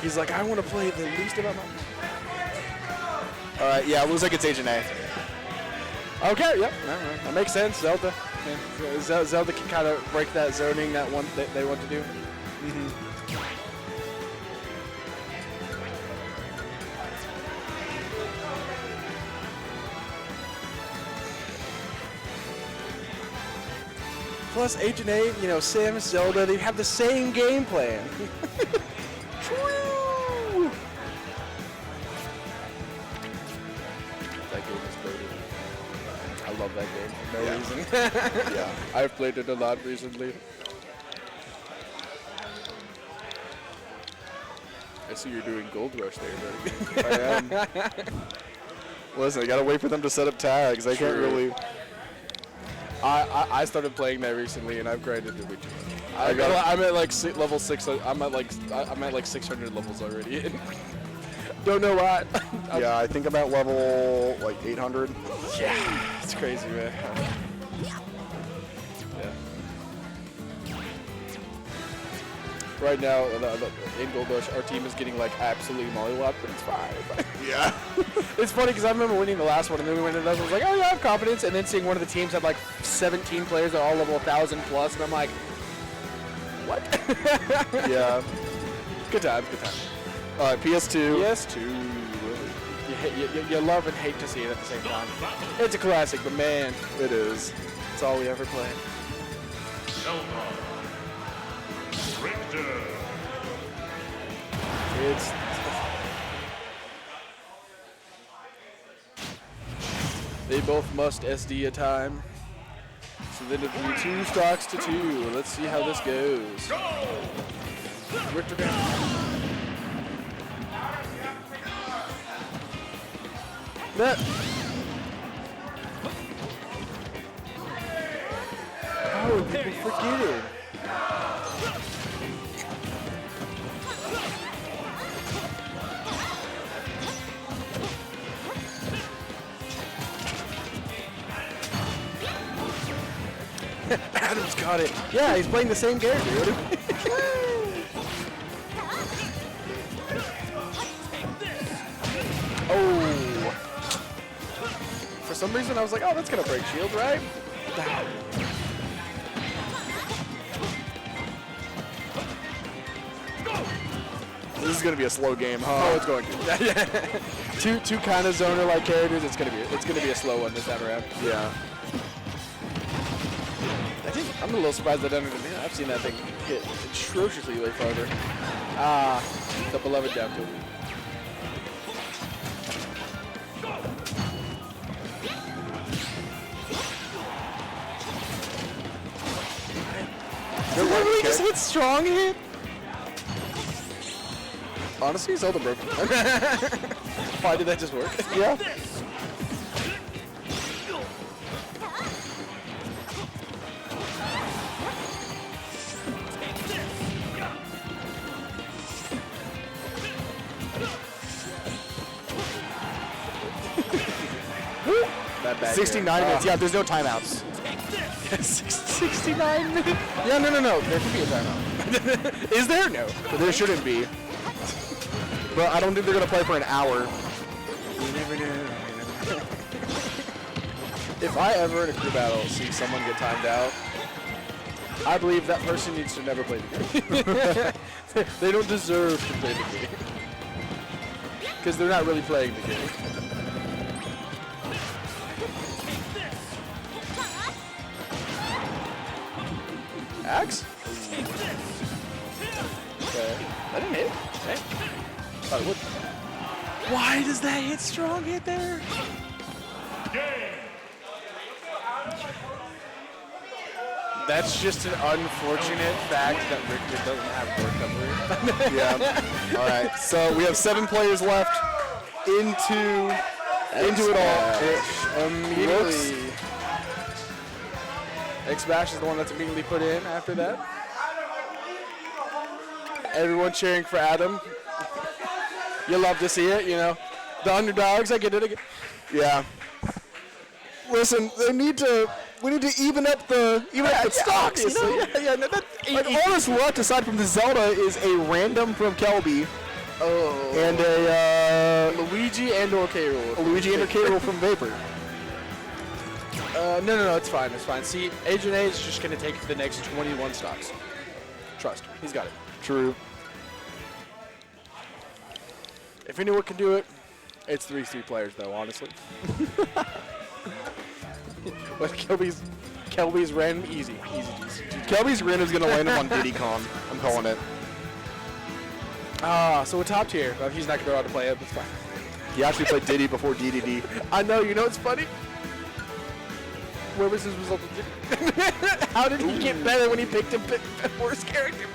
He's like, I want to play the least amount. All right. Yeah, it looks like it's Agent A. Okay, yep, that makes sense. Zelda, yeah. Zelda can kind of break that zoning that one they want to do. Plus, Agent A, you know, Samus, Zelda, they have the same game plan. That game is loaded. I love that game for no reason. Yeah. I've played it a lot recently. I see you're doing Gold Rush there, buddy. I am. Listen, I gotta wait for them to set up tags. I can't really. I started playing that recently, and I've grinded it way too much. I'm at like level 6. I'm at like 600 levels already. Don't know why. Yeah, I think I'm at level like 800. Yeah, it's crazy, man. Yeah. Right now, in Gold Rush, our team is getting like absolutely mollywopped, but it's fine. Yeah. It's funny because I remember winning the last one, and then we went to the next one. I was like, oh yeah, I have confidence. And then seeing one of the teams had like 17 players that are all level 1,000 plus, and I'm like, what? Yeah. Good time, good time. All right, PS2. PS2. You love and hate to see it at the same time. It's a classic, but man, It is. it's all we ever play. It's they both must SD a time. So then it'll be 2 stocks to 2. Let's see how this goes. Richter down. That. How are people forgetting? Adam's got it. Yeah, he's playing the same character. Oh. For some reason, I was like, oh, that's going to break shield, right? This is gonna be a slow game, huh? Oh, it's going to. two kind of zoner-like characters. It's gonna be a slow one this time around. Yeah. I'm a little surprised that I've seen that thing hit atrociously way farther. Ah, the beloved down tilt. Did that really just hit strong hit? Honestly, Zelda broke. Why did that just work? Yeah. that bad. 69 minutes. Yeah, there's no timeouts. 69 minutes? Yeah, no. There could be a timeout. Is there? No. There shouldn't be. But I don't think they're going to play for an hour. You never know. If I ever in a crew battle see someone get timed out, I believe that person needs to never play the game. They don't deserve to play the game. Because they're not really playing the game. Axe? Okay. That didn't hit. Okay. Thought it would. Why does that hit strong hit there? That's just an unfortunate fact that Richter doesn't have recovery. Yeah. All right. So we have 7 players left into it all. Immediately. X-Bash is the one that's immediately put in after that. Everyone cheering for Adam. You love to see it, you know. The underdogs, I get it. Yeah. Listen, we need to even up the stocks. You know? Like all that's left aside from the Zelda is a random from Kelby. Oh. And a Luigi and or K-Rool. Luigi and a K-Rool from Vapor. No, it's fine, it's fine. See, Agent A is just going to take the next 21 stocks. Trust, he's got it. True. If anyone can do it, it's 3 players, though, honestly. But Kelby's random, easy. Kelby's random's going to land him on Diddy Kong. I'm calling it. So a top tier. Well, he's not going to know how to play it, but it's fine. He actually played Diddy before DDD. I know, you know what's funny? Where was his result? How did he get better when he picked a worse character?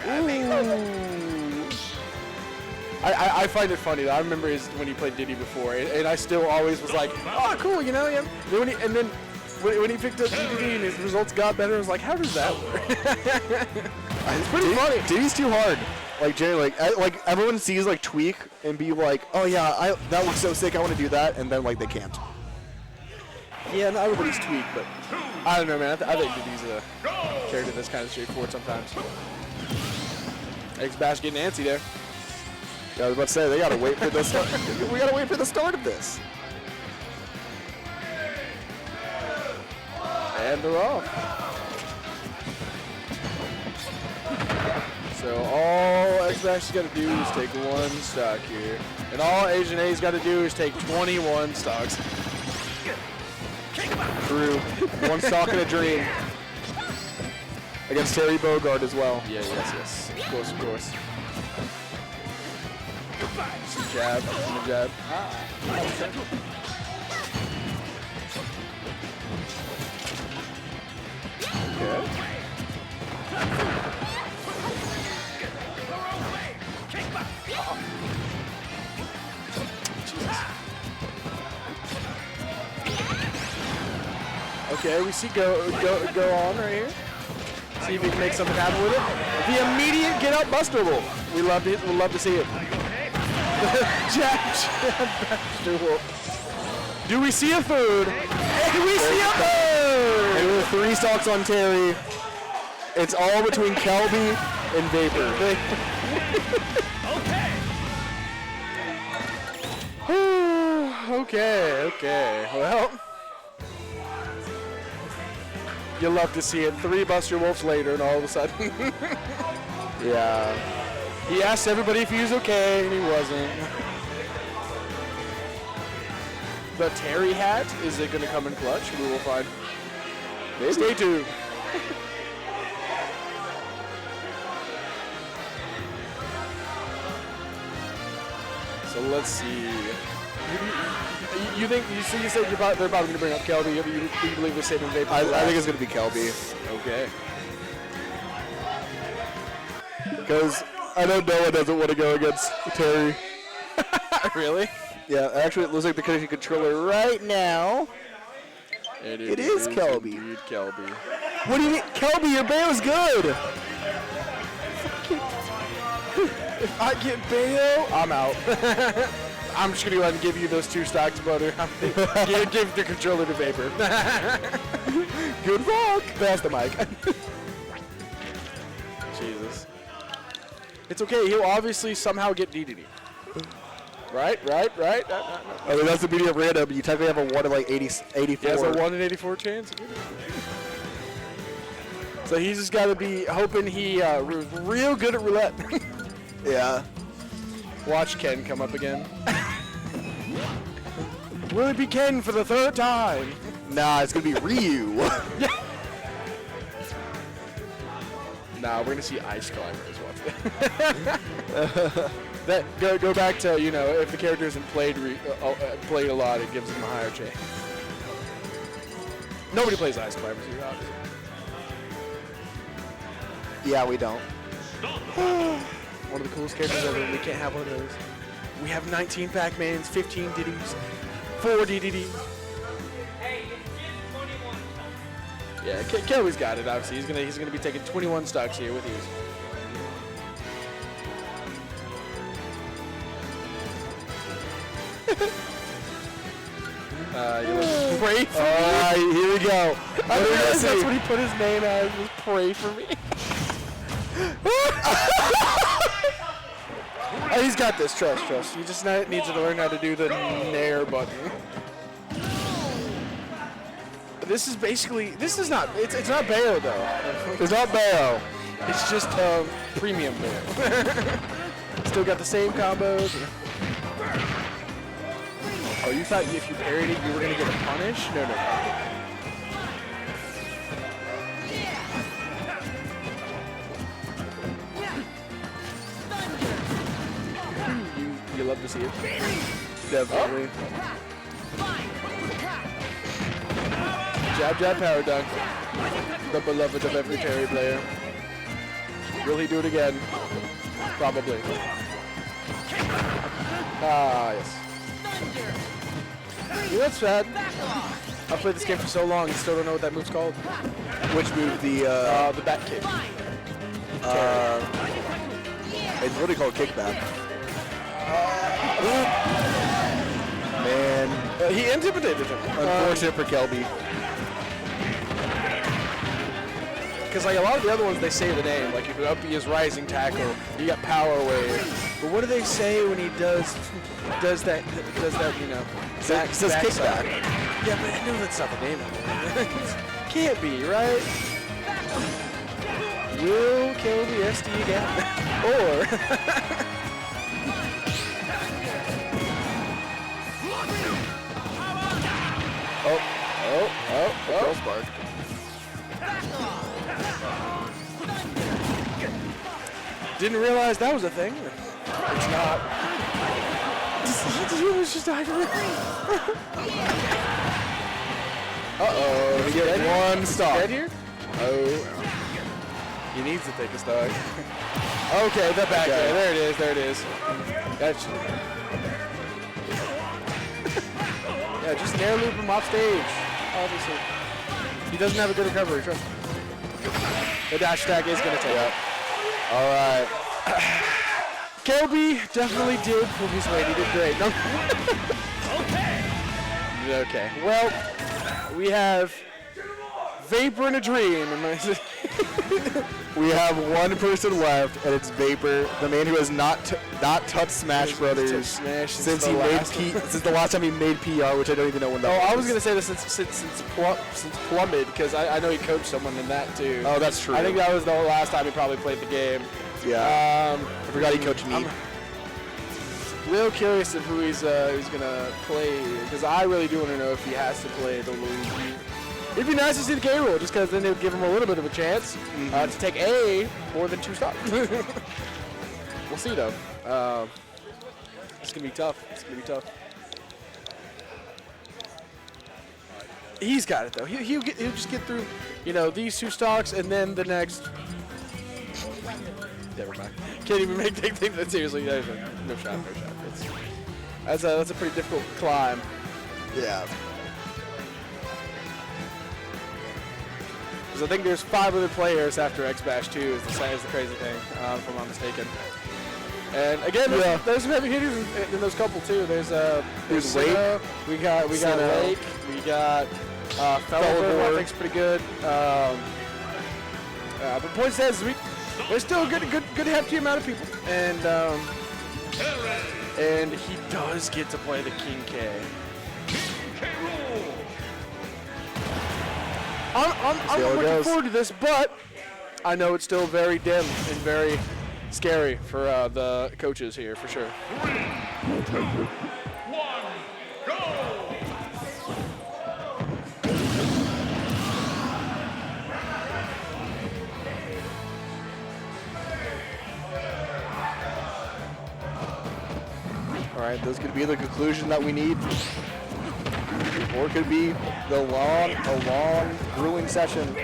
I find it funny. I remember when he played Diddy before, and I still always was like, oh, cool, you know? Yeah. And then when he picked up DDD and his results got better, I was like, how does that work? It's pretty funny. Diddy's too hard. Like Jay, like everyone sees like Tweak and be like, oh yeah, that looks so sick. I want to do that, and then like they can't. Yeah, not everybody's Tweak, but I don't know, man. I think Diddy's a character that's kind of straightforward sometimes. X-Bash getting antsy there. Yeah, I was about to say they gotta wait for the start. We gotta wait for the start of this. And they're off. So all X-Bash has got to do is take 1 stock here. And all Asian A's got to do is take 21 stocks. True. 1 stock and a dream. Against Terry Bogard as well. Yeah, yes. Of course. Jab, and a jab. Okay. Okay, we see go on right here. See if we can make something happen with it. The immediate get out Buster Wolf. We love to see it. Jab Buster Wolf. Do we see a food? Do we see a food? And with 3 stocks on Terry, it's all between Kelby and Vapor. Okay. Well, you'll love to see it. 3 Buster Wolves later, and all of a sudden, Yeah. he asked everybody if he was okay, and he wasn't. The Terry hat, is it going to come in clutch? We will find. Maybe. Stay tuned. So let's see. You think you said they're probably going to bring up Kelby? You believe they're saving Vapor? I think it's going to be Kelby. Okay. Because I know Noah doesn't want to go against Terry. Really? Yeah, actually it looks like the connection controller right now. It is Kelby. Indeed Kelby. What do you mean? Kelby, your Bayo's good. If I get Bayo, I'm out. I'm just gonna go ahead and give you those 2 stocks, brother. give the controller to Vapor. Good luck. Pass the mic. Jesus. It's okay. He'll obviously somehow get DDD. Right. I mean, that's the beauty of random. You technically have a 1 in like 84. He has a 1 in 84 chance. So he's just got to be hoping he real good at roulette. Yeah. Watch Ken come up again. Will it be Ken for the 3rd time? Nah, it's gonna be Ryu. Nah, we're gonna see Ice Climbers. Watch that. Go back to, you know, if the character isn't played a lot, it gives them a higher chance. Nobody plays Ice Climbers here, obviously. Yeah, we don't. One of the coolest characters ever. We can't have one of those. We have 19 Pac-Mans, 15 Diddies, 4 DDDs. Hey, it's just 21. Yeah, Kelly's got it. Obviously, he's gonna be taking 21 stocks here with you. Pray for me. Here we go. I realized that's what he put his name as, was pray for me. Oh, he's got this. Trust. He just needs to learn how to do the Nair button. This is basically, it's not Bayo though. It's not Bayo. It's just premium Bayo. Still got the same combos. Oh, you thought if you parried it, you were going to get a punish? No. You love to see it. Definitely. Jab, power dunk. The beloved of every parry player. Will he do it again? Probably. Ah, yes. Yeah, that's sad. I've played this game for so long and still don't know what that move's called. Which move? The back kick. it's really called kickback. Man, He intimidated him. unfortunate for Kelby. Because like a lot of the other ones, they say the name. Like if up is rising tackle, you got power wave. But what do they say when he does that? You know, Says kickback. Yeah, but I know that's not the name of it. Can't be, right? Will kill the SD again, or Girl spark. didn't realize that was a thing. It's not. It was just Uh-oh, He get one stock. Dead here? Oh. He needs to take a stock. Okay, the back Okay. there. There it is. That's yeah, just nair loop him off stage. Obviously. He doesn't have a good recovery, trust me. The dash attack is gonna take it. All right. Kelby definitely did pull his weight. He did great. No. Okay. Well, we have Vapor in a dream. We have one person left, and it's Vapor, the man who has not touched Smash Brothers since the last time he made PR, which I don't even know when that was. Oh, I was gonna say this since Plummit, because I know he coached someone in that too. Oh, that's true. I think that was the last time he probably played the game. Yeah. I forgot he coached me. I'm real curious of who he's gonna play, because I really do want to know if he has to play the Luigi. It'd be nice to see the K roll, just because then it would give him a little bit of a chance to take more than 2 stocks. We'll see though. It's gonna be tough. He's got it though. He'll just get through, these 2 stocks and then the next. Never mind. Can't even take that seriously. No shot. That's a pretty difficult climb. Yeah. Because I think there's 5 other players after X Bash 2 is the crazy thing, if I'm not mistaken. And again, there's some heavy hitters in those couple too. There's Wade. We got Lake. We got Fellowboard. I think's pretty good. But point says we're still a good hefty amount of people, and he does get to play the King K. I'm looking forward to this, but I know it's still very dim and very scary for the coaches here, for sure. 3, 2, 1, go! All right, this could be the conclusion that we need. Or it could be a long, grueling session.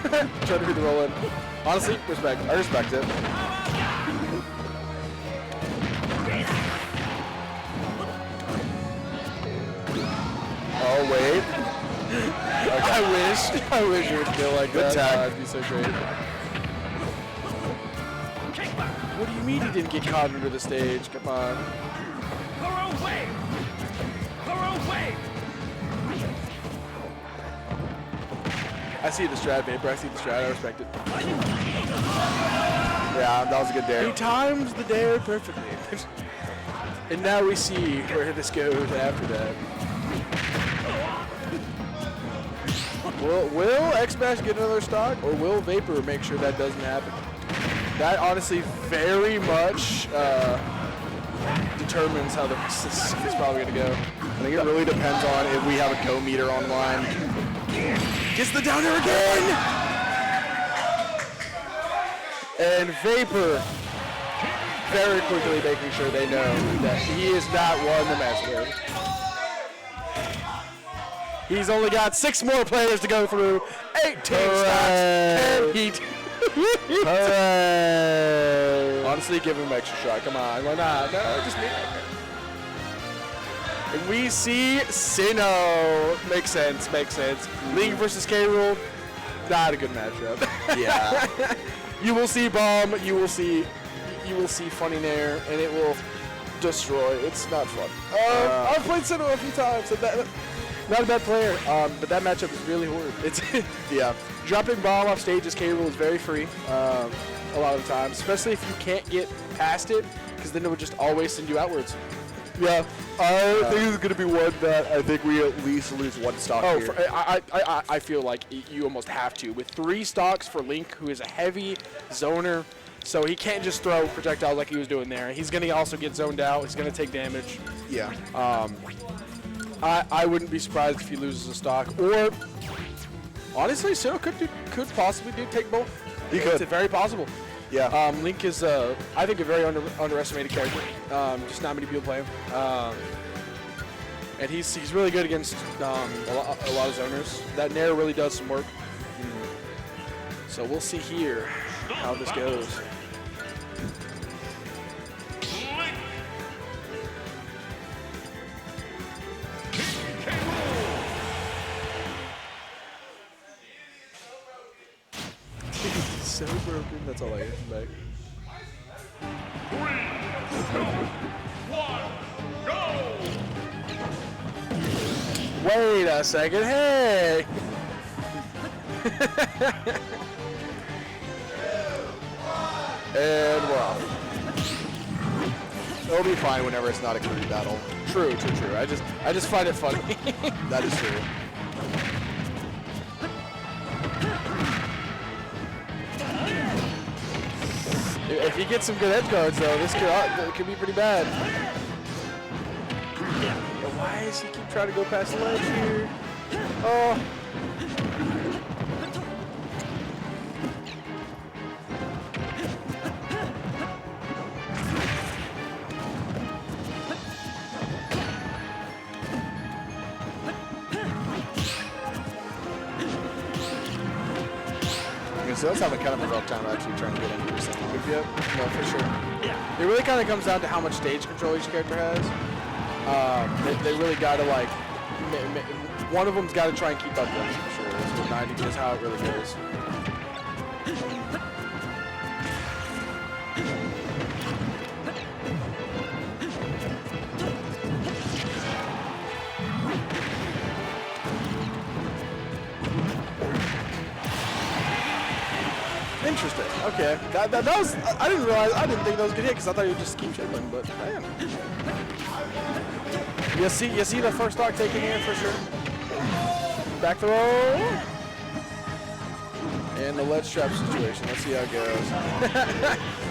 Trying to do the roll in. Honestly, respect. I respect it. Oh, wait. Okay. I wish you would feel like Good that. tag. That'd be so great. What do you mean he didn't get caught under the stage? Come on. I see the strat, Vapor. I see the strat. I respect it. Yeah, that was a good dare. He times the dare perfectly. And now we see where this goes after that. Will X-Smash get another stock, or will Vapor make sure that doesn't happen? That honestly very much determines how this is probably going to go. I think it really depends on if we have a go meter online. Gets the down air again! And Vapor very quickly making sure they know that he is not one to mess with. He's only got 6 more players to go through. 18 stocks, 10 heat. Honestly, give him an extra shot. Come on. Why not? No, just me. And we see Sinnoh. Makes sense. Link versus K-Rool. Not a good matchup. Yeah. You will see Bomb. You will see Funny Nair, and it will destroy. It's not fun. I've played Sinnoh a few times. So not a bad player, but that matchup is really horrid. It's yeah. Dropping Bomb off stage as K-Rool is very free a lot of the time, especially if you can't get past it, because then it would just always send you outwards. Yeah, I think it's going to be one that I think we at least lose 1 stock here. I feel like you almost have to. With 3 stocks for Link, who is a heavy zoner, so he can't just throw projectiles like he was doing there. He's going to also get zoned out. He's going to take damage. Yeah. I wouldn't be surprised if he loses a stock. Or, honestly, Sinnoh could possibly take both. He could. It's very possible. Yeah. Link is, I think, a very underestimated character. Just not many people play him. And he's really good against a lot of zoners. That Nair really does some work. So we'll see here how this goes. So broken. That's all I get from back. 3, 2, 1, go! Wait a second. Hey! And we're off. It'll be fine whenever it's not a crew battle. True. I just find it funny. That is true. If he gets some good edge guards, though, this could be pretty bad. Why does he keep trying to go past the ledge here? Oh. So that's having kind of a rough time actually trying to get into your second move yet. No, for sure. It really kind of comes down to how much stage control each character has. They really got to, like, one of them's got to try and keep up with them, for sure. That's how it really goes. Interesting. Okay. That was. I didn't realize. I didn't think that was good hit because I thought you would just keep chipping. But man. You see the first stock taking in for sure. Back throw. And the ledge trap situation. Let's see how it goes.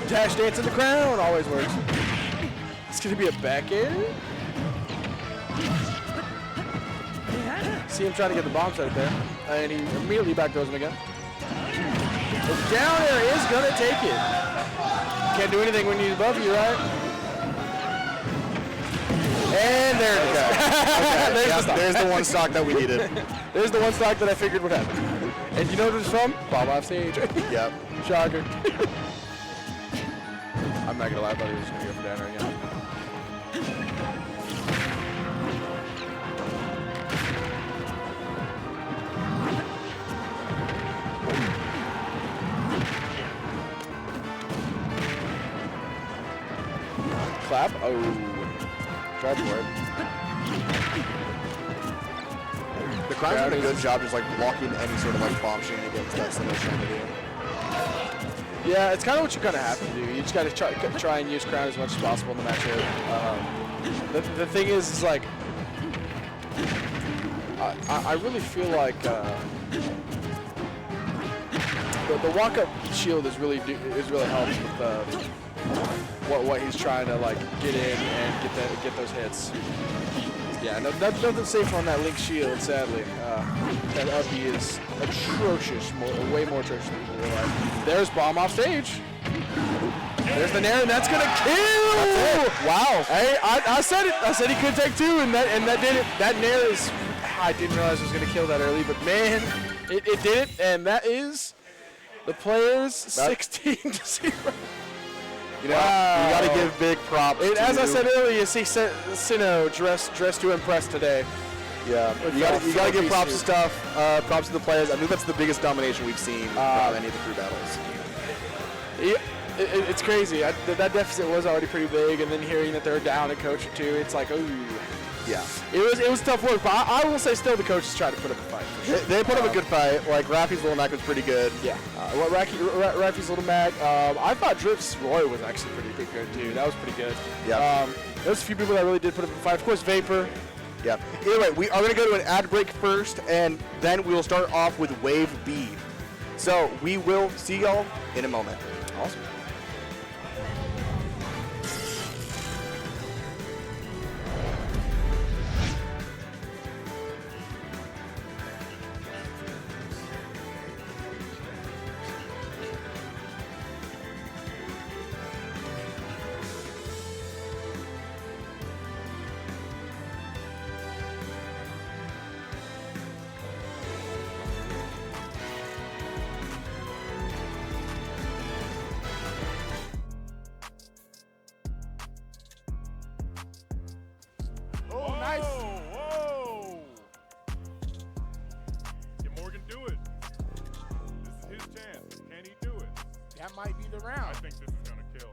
Dash dance in the crown always works. It's gonna be a back air. See him trying to get the bomb set there, and he immediately back throws him again. The down air is gonna take it. Can't do anything when he's above you, right? And there it is. Okay. There's the one stock that we needed. There's the one stock that I figured would happen. And you know what it's from? Bob off stage. Yep. Shocker. I'm not gonna lie, I thought he was just gonna go for down air again. Clap. Oh. Tried for it. The Crown's done a good job just like blocking any sort of like bomb shenanigans that someone's trying to do. Yeah, it's kind of what you kind of have to do. You just got to try and use Crown as much as possible in the matchup. The thing is like, I really feel like the walk-up shield is really helps with what he's trying to like get in and get those hits. Yeah, nothing safe on that Link shield, sadly. That uppy is atrocious, way more atrocious than people realize. There's bomb off stage. There's the nair, and that's gonna kill. Wow. Hey, I said it. I said he could take two, and that did it. That nair is. I didn't realize it was gonna kill that early, but man, it did it, and that is the players 16 to 0. You know, you got to give big props. As I said earlier, you see Sinnoh dressed to impress today. Yeah, you got to give props to stuff. Props to the players. I think that's the biggest domination we've seen from any of the crew battles. It's crazy. That deficit was already pretty big, and then hearing that they're down a coach or two, it's like, oh. Yeah. It was tough work, but I will say still the coaches tried to put up a fight. Sure. They put up a good fight. Like, Raffy's little Mac was pretty good. Yeah. Raffy's little Mac. I thought Drip's Roy was actually pretty good, too. That was pretty good. Yeah. There's a few people that really did put up a fight. Of course, Vapor. Yeah. Either way, we are going to go to an ad break first, and then we will start off with Wave B. So we will see y'all in a moment. Awesome. Whoa! Can Morgan do it? This is his chance. Can he do it? That might be the I round. think this is gonna kill.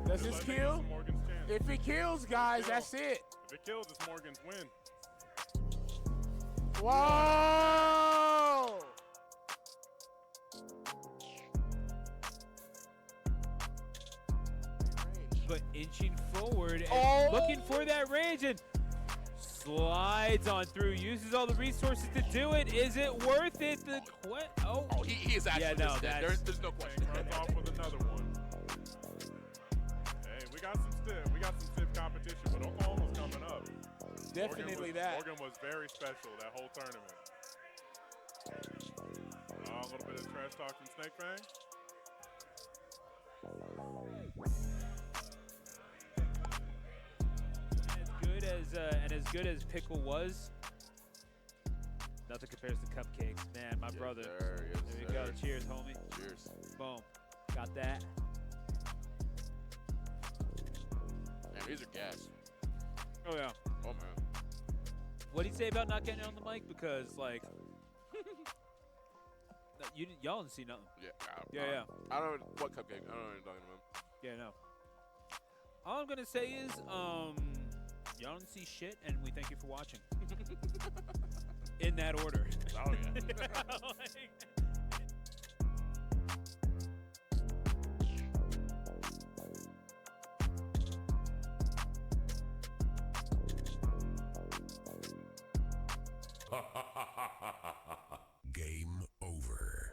Does this I think kill? This is Morgan's chance. If it kills, guys, that's it. If it kills, it's Morgan's win. Whoa! But inching forward and Oh. looking for that range and slides on through, uses all the resources to do it. Is it worth it? Oh, he is actually Yeah, no, dead. There's no question. Runs off with another one. Hey, we got some stiff competition, but Oklahoma's coming up. Definitely that. Morgan was very special that whole tournament. A little bit of trash talk from Snake Fang. As good as Pickle was, nothing compares to Cupcakes. Man, my brother. Sir, yes, There we go. Cheers, homie. Cheers. Boom. Got that. Man, these are gas. Oh, yeah. Oh, man. What did he say about not getting on the mic? Because, like, Y'all didn't see nothing. Yeah. Yeah. I don't know what cupcake. I don't know what you're talking about. Yeah, no. All I'm gonna say is, y'all didn't see shit, and we thank you for watching. In that order. Oh yeah. Game over.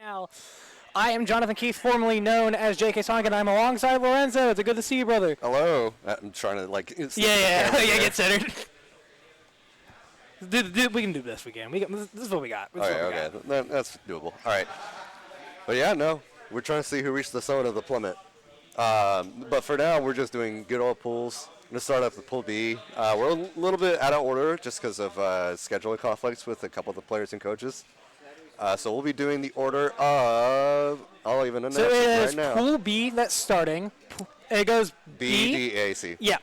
Now, I am Jonathan Keith, formerly known as J.K. Sonic, and I'm alongside Lorenzo. It's good to see you, brother. Hello. I'm trying to, like... Yeah, get centered. Dude, we can do this. We can. This is what we got. Okay. That's doable. All right. But yeah, no. We're trying to see who reached the summit of the Plummit. But for now, we're just doing good old pools. I'm going to start off with Pool B. We're a little bit out of order just because of scheduling conflicts with a couple of the players and coaches. So we'll be doing the order of... I'll even announce it right now. Pool B that's starting. It goes B, D, A, C. Yeah.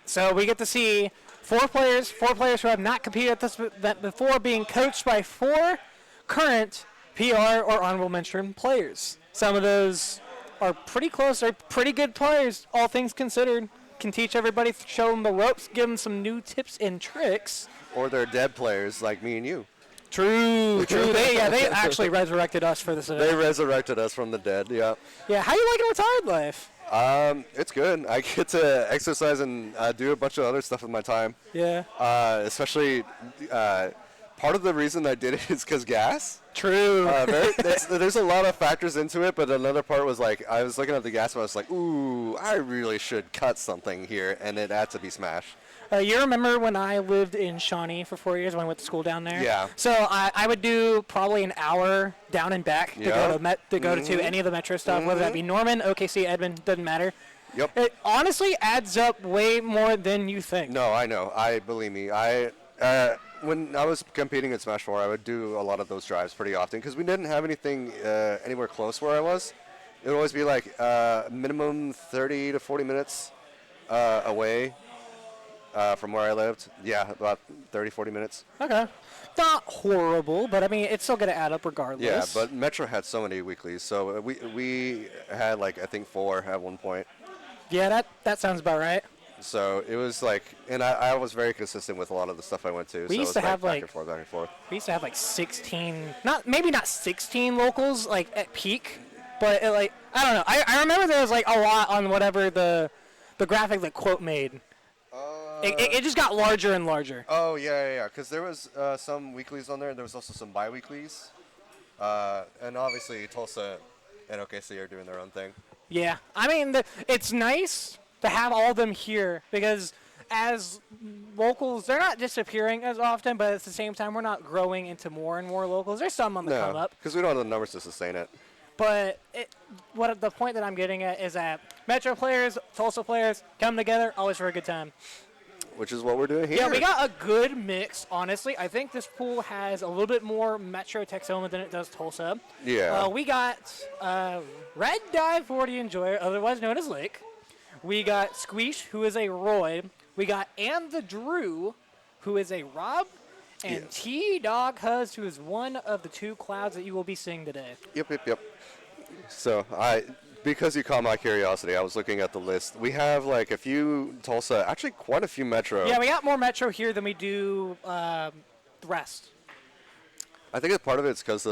So we get to see four players who have not competed at this event before being coached by 4 current PR or honorable mention players. Some of those are pretty close. They're pretty good players, all things considered. Can teach everybody, show them the ropes, give them some new tips and tricks. Or they're dead players like me and you. True. They actually resurrected us for this event. They resurrected us from the dead, yeah. Yeah, how you liking retired life? It's good. I get to exercise and do a bunch of other stuff with my time. Yeah. Especially, part of the reason I did it is because gas. True. There's a lot of factors into it, but another part was like, I was looking at the gas and I was like, ooh, I really should cut something here, and it had to be smashed. You remember when I lived in Shawnee for 4 years when I went to school down there? Yeah. So I would do probably an hour down and back to go to any of the metro stuff, whether that be Norman, OKC, Edmond, doesn't matter. Yep. It honestly adds up way more than you think. No, I know. Believe me. When I was competing in Smash 4, I would do a lot of those drives pretty often because we didn't have anything anywhere close where I was. It would always be like minimum 30 to 40 minutes away. From where I lived, about 30, 40 minutes. Okay. Not horrible, but I mean, it's still going to add up regardless. Yeah, but Metro had so many weeklies, so we had like, I think 4 at one point. Yeah, that sounds about right. So it was like, and I was very consistent with a lot of the stuff I went to. We used to have back and forth. We used to have like 16, maybe not 16 locals like at peak, but I don't know. I remember there was like a lot on whatever the graphic that Quote made. It just got larger and larger. Oh, yeah. Because there was some weeklies on there, and there was also some bi-weeklies. And obviously, Tulsa and OKC are doing their own thing. Yeah. I mean, it's nice to have all of them here because as locals, they're not disappearing as often, but at the same time, we're not growing into more and more locals. There's some on the come up. Because we don't have the numbers to sustain it. But the point that I'm getting at is that Metro players, Tulsa players come together, always for a good time. Which is what we're doing here. Yeah, we got a good mix, honestly. I think this pool has a little bit more Metro Texoma than it does Tulsa. Yeah. We got Red Dive 40 Enjoyer, otherwise known as Lake. We got Squeesh, who is a Roy. We got And the Drew, who is a Rob. And T-Dog Huz, who is one of the 2 clouds that you will be seeing today. Yep. So, because you caught my curiosity, I was looking at the list. We have like a few Tulsa, actually quite a few Metro. Yeah, we got more Metro here than we do the rest. I think that part of it's because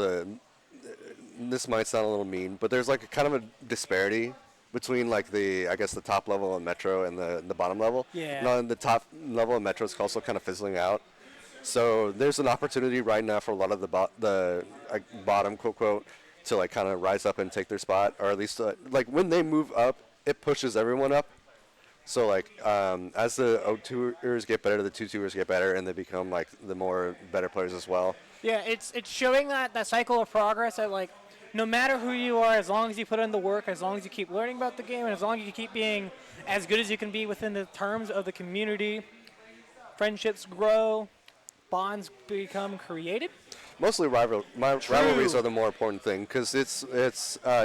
this might sound a little mean, but there's like a kind of a disparity between like the top level of Metro and the bottom level. Yeah. No, the top level of Metro is also kind of fizzling out. So there's an opportunity right now for a lot of the bottom quote to like kind of rise up and take their spot, or at least like when they move up, it pushes everyone up. So like as the 0-2ers get better, the 2-2ers get better, and they become like the more better players as well. Yeah, it's showing that cycle of progress that like no matter who you are, as long as you put in the work, as long as you keep learning about the game, and as long as you keep being as good as you can be within the terms of the community, friendships grow, bonds become created. Mostly rivalries are the more important thing, because it's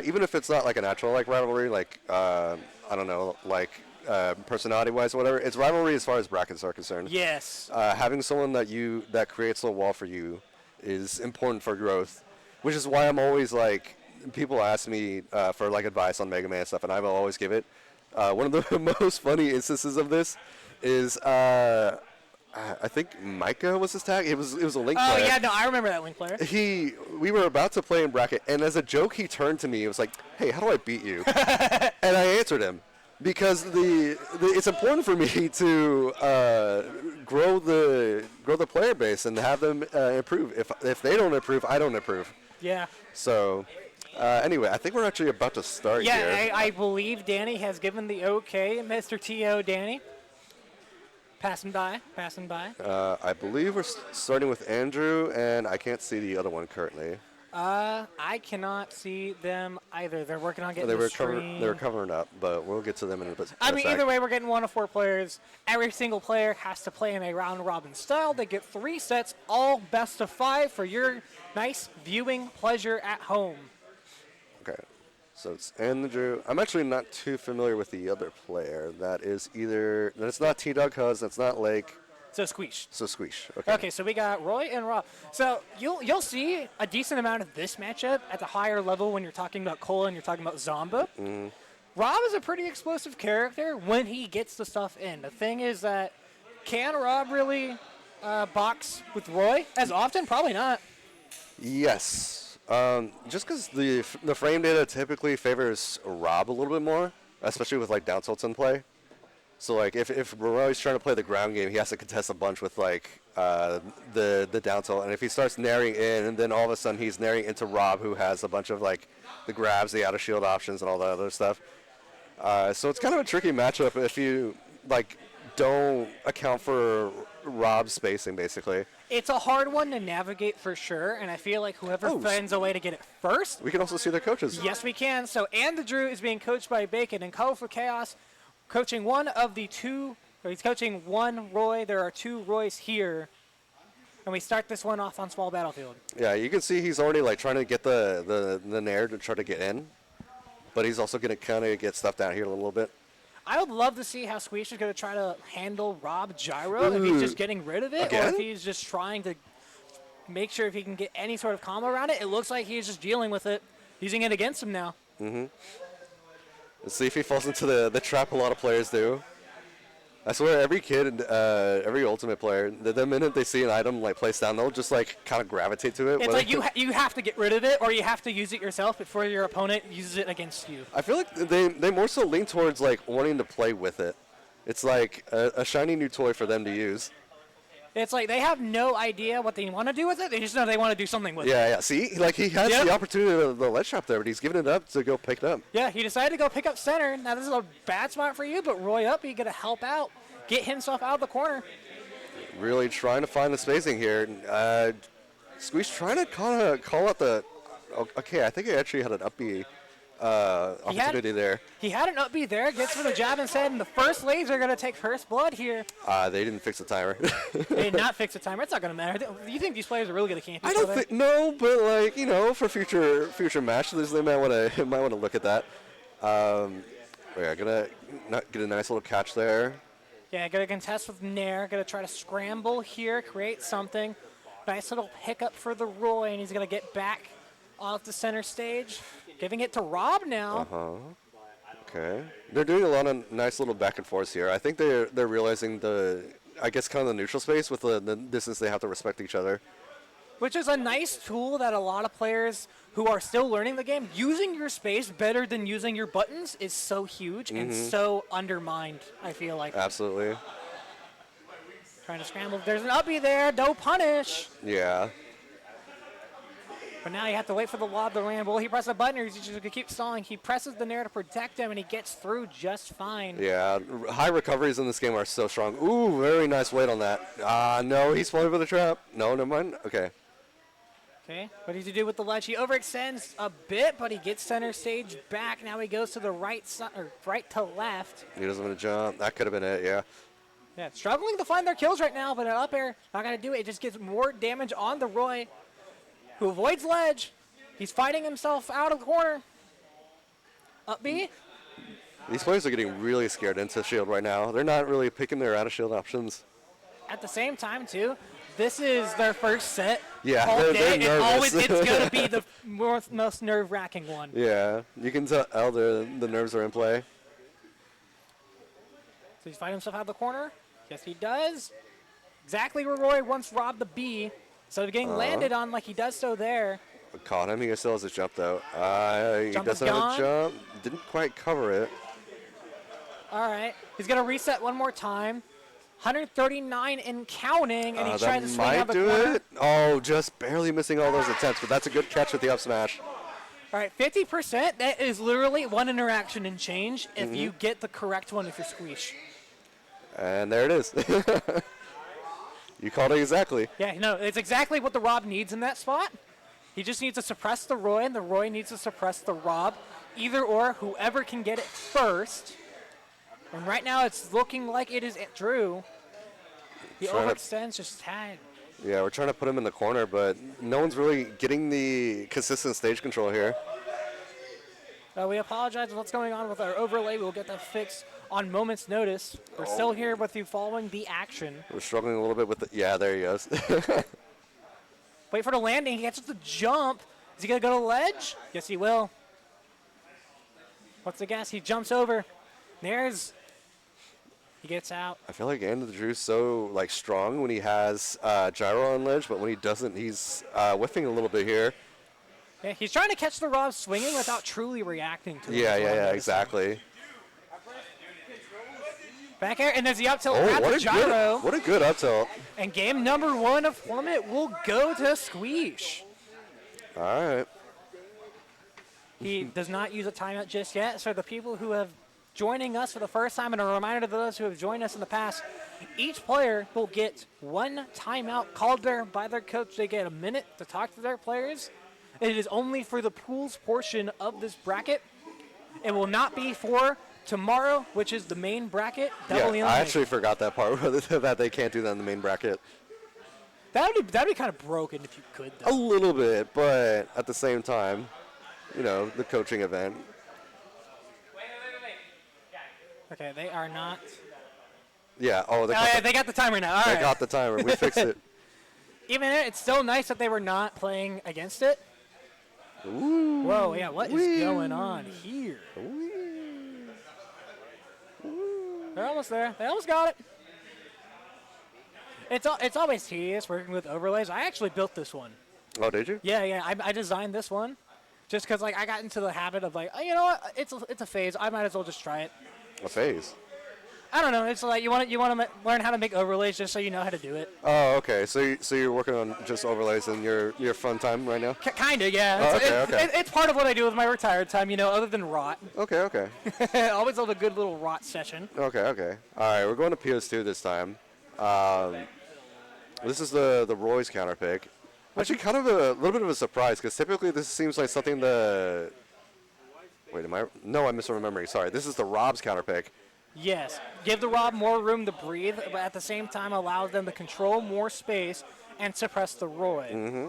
even if it's not like a natural like rivalry, like I don't know, like personality-wise or whatever, it's rivalry as far as brackets are concerned. Yes. Having someone that creates a wall for you is important for growth, which is why I'm always like, people ask me for like advice on Mega Man stuff, and I will always give it. One of the most funny instances of this is. I think Micah was his tag. It was a Link player. Oh, yeah, no, I remember that Link player. We were about to play in bracket, and as a joke, he turned to me. He was like, "Hey, how do I beat you?" And I answered him because it's important for me to grow the player base and have them improve. If they don't improve, I don't improve. Yeah. So, anyway, I think we're actually about to start here. Yeah, I believe Danny has given the okay. Mr. T.O. Danny. Passing by. I believe we're starting with Andrew, and I can't see the other one currently. I cannot see them either. They're working on getting They the were stream. they were covering up, but we'll get to them in a bit. I mean, either way, we're getting 1 of 4 players. Every single player has to play in a round-robin style. They get 3 sets, all best of 5 for your nice viewing pleasure at home. Okay, so it's Andrew. I'm actually not too familiar with the other player. That is either that's not T-Dog Huz, that's not Lake. So Squeesh. So Squeesh. Okay. Okay, so we got Roy and Rob. So you'll see a decent amount of this matchup at the higher level when you're talking about Cole and you're talking about Zomba. Mm-hmm. Rob is a pretty explosive character when he gets the stuff in. The thing is that can Rob really box with Roy as often? Probably not. Yes. Just because the frame data typically favors Rob a little bit more, especially with like down tilts in play. So like if Roy's trying to play the ground game, he has to contest a bunch with like the down tilt, and if he starts naring in, and then all of a sudden he's naring into Rob, who has a bunch of like the grabs, the out of shield options, and all that other stuff. So it's kind of a tricky matchup if you like don't account for Rob's spacing, basically. It's a hard one to navigate for sure, and I feel like whoever finds a way to get it first. We can also see their coaches. Yes, we can. So Andrew is being coached by Bacon, and Colorful Chaos coaching one of the 2. Or he's coaching 1 Roy. There are 2 Roys here. And we start this one off on small battlefield. Yeah, you can see he's already like trying to get the nair to try to get in, but he's also going to kind of get stuff down here a little bit. I would love to see how Squeesh is going to try to handle Rob Gyro, if he's just getting rid of it, or if he's just trying to make sure if he can get any sort of combo around it. It looks like he's just dealing with it, using it against him now. Mm-hmm. Let's see if he falls into the trap a lot of players do. I swear every kid, every Ultimate player, the minute they see an item like placed down, they'll just like kind of gravitate to it. It's like you have to get rid of it, or you have to use it yourself before your opponent uses it against you. I feel like they more so lean towards like wanting to play with it. It's like a shiny new toy for them to use. It's like they have no idea what they want to do with it. They just know they want to do something with it. Yeah. See, like he has the opportunity of the ledge trap there, but he's giving it up to go pick it up. Yeah, he decided to go pick up center. Now this is a bad spot for you, but Roy up, he's gonna help out, get himself out of the corner. Really trying to find the spacing here. Squeeze trying to call out the. Okay, I think he actually had an up B opportunity there. He had an up B there, gets for the jab instead, and the first laser going to take first blood here. They didn't fix the timer. They did not fix the timer. It's not going to matter. Do you think these players are really going to camp each I don't other? think no, but like for future matches, they might want to look at that. Yeah, gonna get a nice little catch there. Yeah, going to contest with Nair. Going to try to scramble here, create something. Nice little hiccup for the Roy, and he's going to get back off the center stage. Giving it to Rob now. Okay. They're doing a lot of nice little back and forths here. I think they're realizing I guess kind of the neutral space with the distance they have to respect each other. Which is a nice tool that a lot of players who are still learning the game, using your space better than using your buttons is so huge and so undermined, I feel like. Absolutely. Trying to scramble. There's an uppie there. No punish. Yeah. But now you have to wait for the lob to land. Will he press a button, or is he just going to keep stalling? He presses the nair to protect him, and he gets through just fine. Yeah, high recoveries in this game are so strong. Ooh, very nice weight on that. No, he's falling for the trap. No, never mind. Okay. Okay, what does he do with the ledge? He overextends a bit, but he gets center stage back. Now he goes to the right side, or right to left. He doesn't want to jump. That could have been it, yeah. Yeah, struggling to find their kills right now, but an up air, not going to do it. It just gets more damage on the Roy, who avoids ledge. He's fighting himself out of the corner. Up B. These players are getting really scared into shield right now. They're not really picking their out of shield options. At the same time, too, this is their first set. Yeah, all they're day, nervous. It's going to be the most nerve-wracking one. Yeah, you can tell the nerves are in play. So he's fighting himself out of the corner. Yes, he does. Exactly where Roy wants Rob the B. Instead of getting landed on like he does so there. Caught him. He still has his jump, though. He doesn't have a jump. Didn't quite cover it. All right. He's going to reset one more time. 139 and counting, and he tries to that swing out might the do corner. it. Oh, just barely missing all those attempts, but that's a good catch with the up smash. All right, 50%, that is literally one interaction and change if you get the correct one if you're squeeze. And there it is. You called it exactly. Yeah, no, it's exactly what the Rob needs in that spot. He just needs to suppress the Roy, and the Roy needs to suppress the Rob. Either or, whoever can get it first. And right now, it's looking like it is Drew. He overextends, just tag. Yeah, we're trying to put him in the corner, but no one's really getting the consistent stage control here. We apologize for what's going on with our overlay. We'll get that fixed on moment's notice. We're still here with you following the action. We're struggling a little bit with the... Yeah, there he goes. Wait for the landing. He gets the jump. Is he going to go to the ledge? Yes, he will. What's the guess? He jumps over. There's... He gets out. I feel like Andrew Drew's so like strong when he has gyro on ledge, but when he doesn't, he's whiffing a little bit here. Yeah, he's trying to catch the Rob swinging without truly reacting to it. Yeah, exactly. Back air, and there's the up tilt Oh, at the gyro. what a good up tilt. And game number 1 of Plummit will go to Squeeze. All right. He does not use a timeout just yet, so the people who have joining us for the first time, and a reminder to those who have joined us in the past, each player will get 1 timeout called there by their coach. They get a minute to talk to their players. It is only for the pools portion of this bracket. It will not be for tomorrow, which is the main bracket. Yeah, I actually forgot that part, that they can't do that in the main bracket. That'd be kind of broken if you could, though. A little bit, but at the same time, you know, the coaching event. Okay, they are not. Yeah, They got the timer now. All they right. got the timer. We fixed it. Even it's still nice that they were not playing against it. Ooh. Whoa, yeah, what is going on here? They're almost there. They almost got it. It's always tedious working with overlays. I actually built this one. Oh, did you? Yeah. I designed this one just because like I got into the habit of like, oh, you know what? It's a phase. I might as well just try it. A phase. I don't know. It's like you want to learn how to make overlays just so you know how to do it. Oh, okay. So you're working on just overlays in your fun time right now? Kinda, yeah. Oh, okay. It's part of what I do with my retired time, you know, other than rot. Okay. Always love a good little rot session. Okay. All right, we're going to PS2 this time. This is the Roy's counter pick. Actually, kind of a little bit of a surprise because typically this seems like something the. Wait, No, I'm misremembering. Sorry, this is the Rob's counter pick. Yes. Give the Rob more room to breathe, but at the same time allows them to control more space and suppress the Roy. Mm-hmm.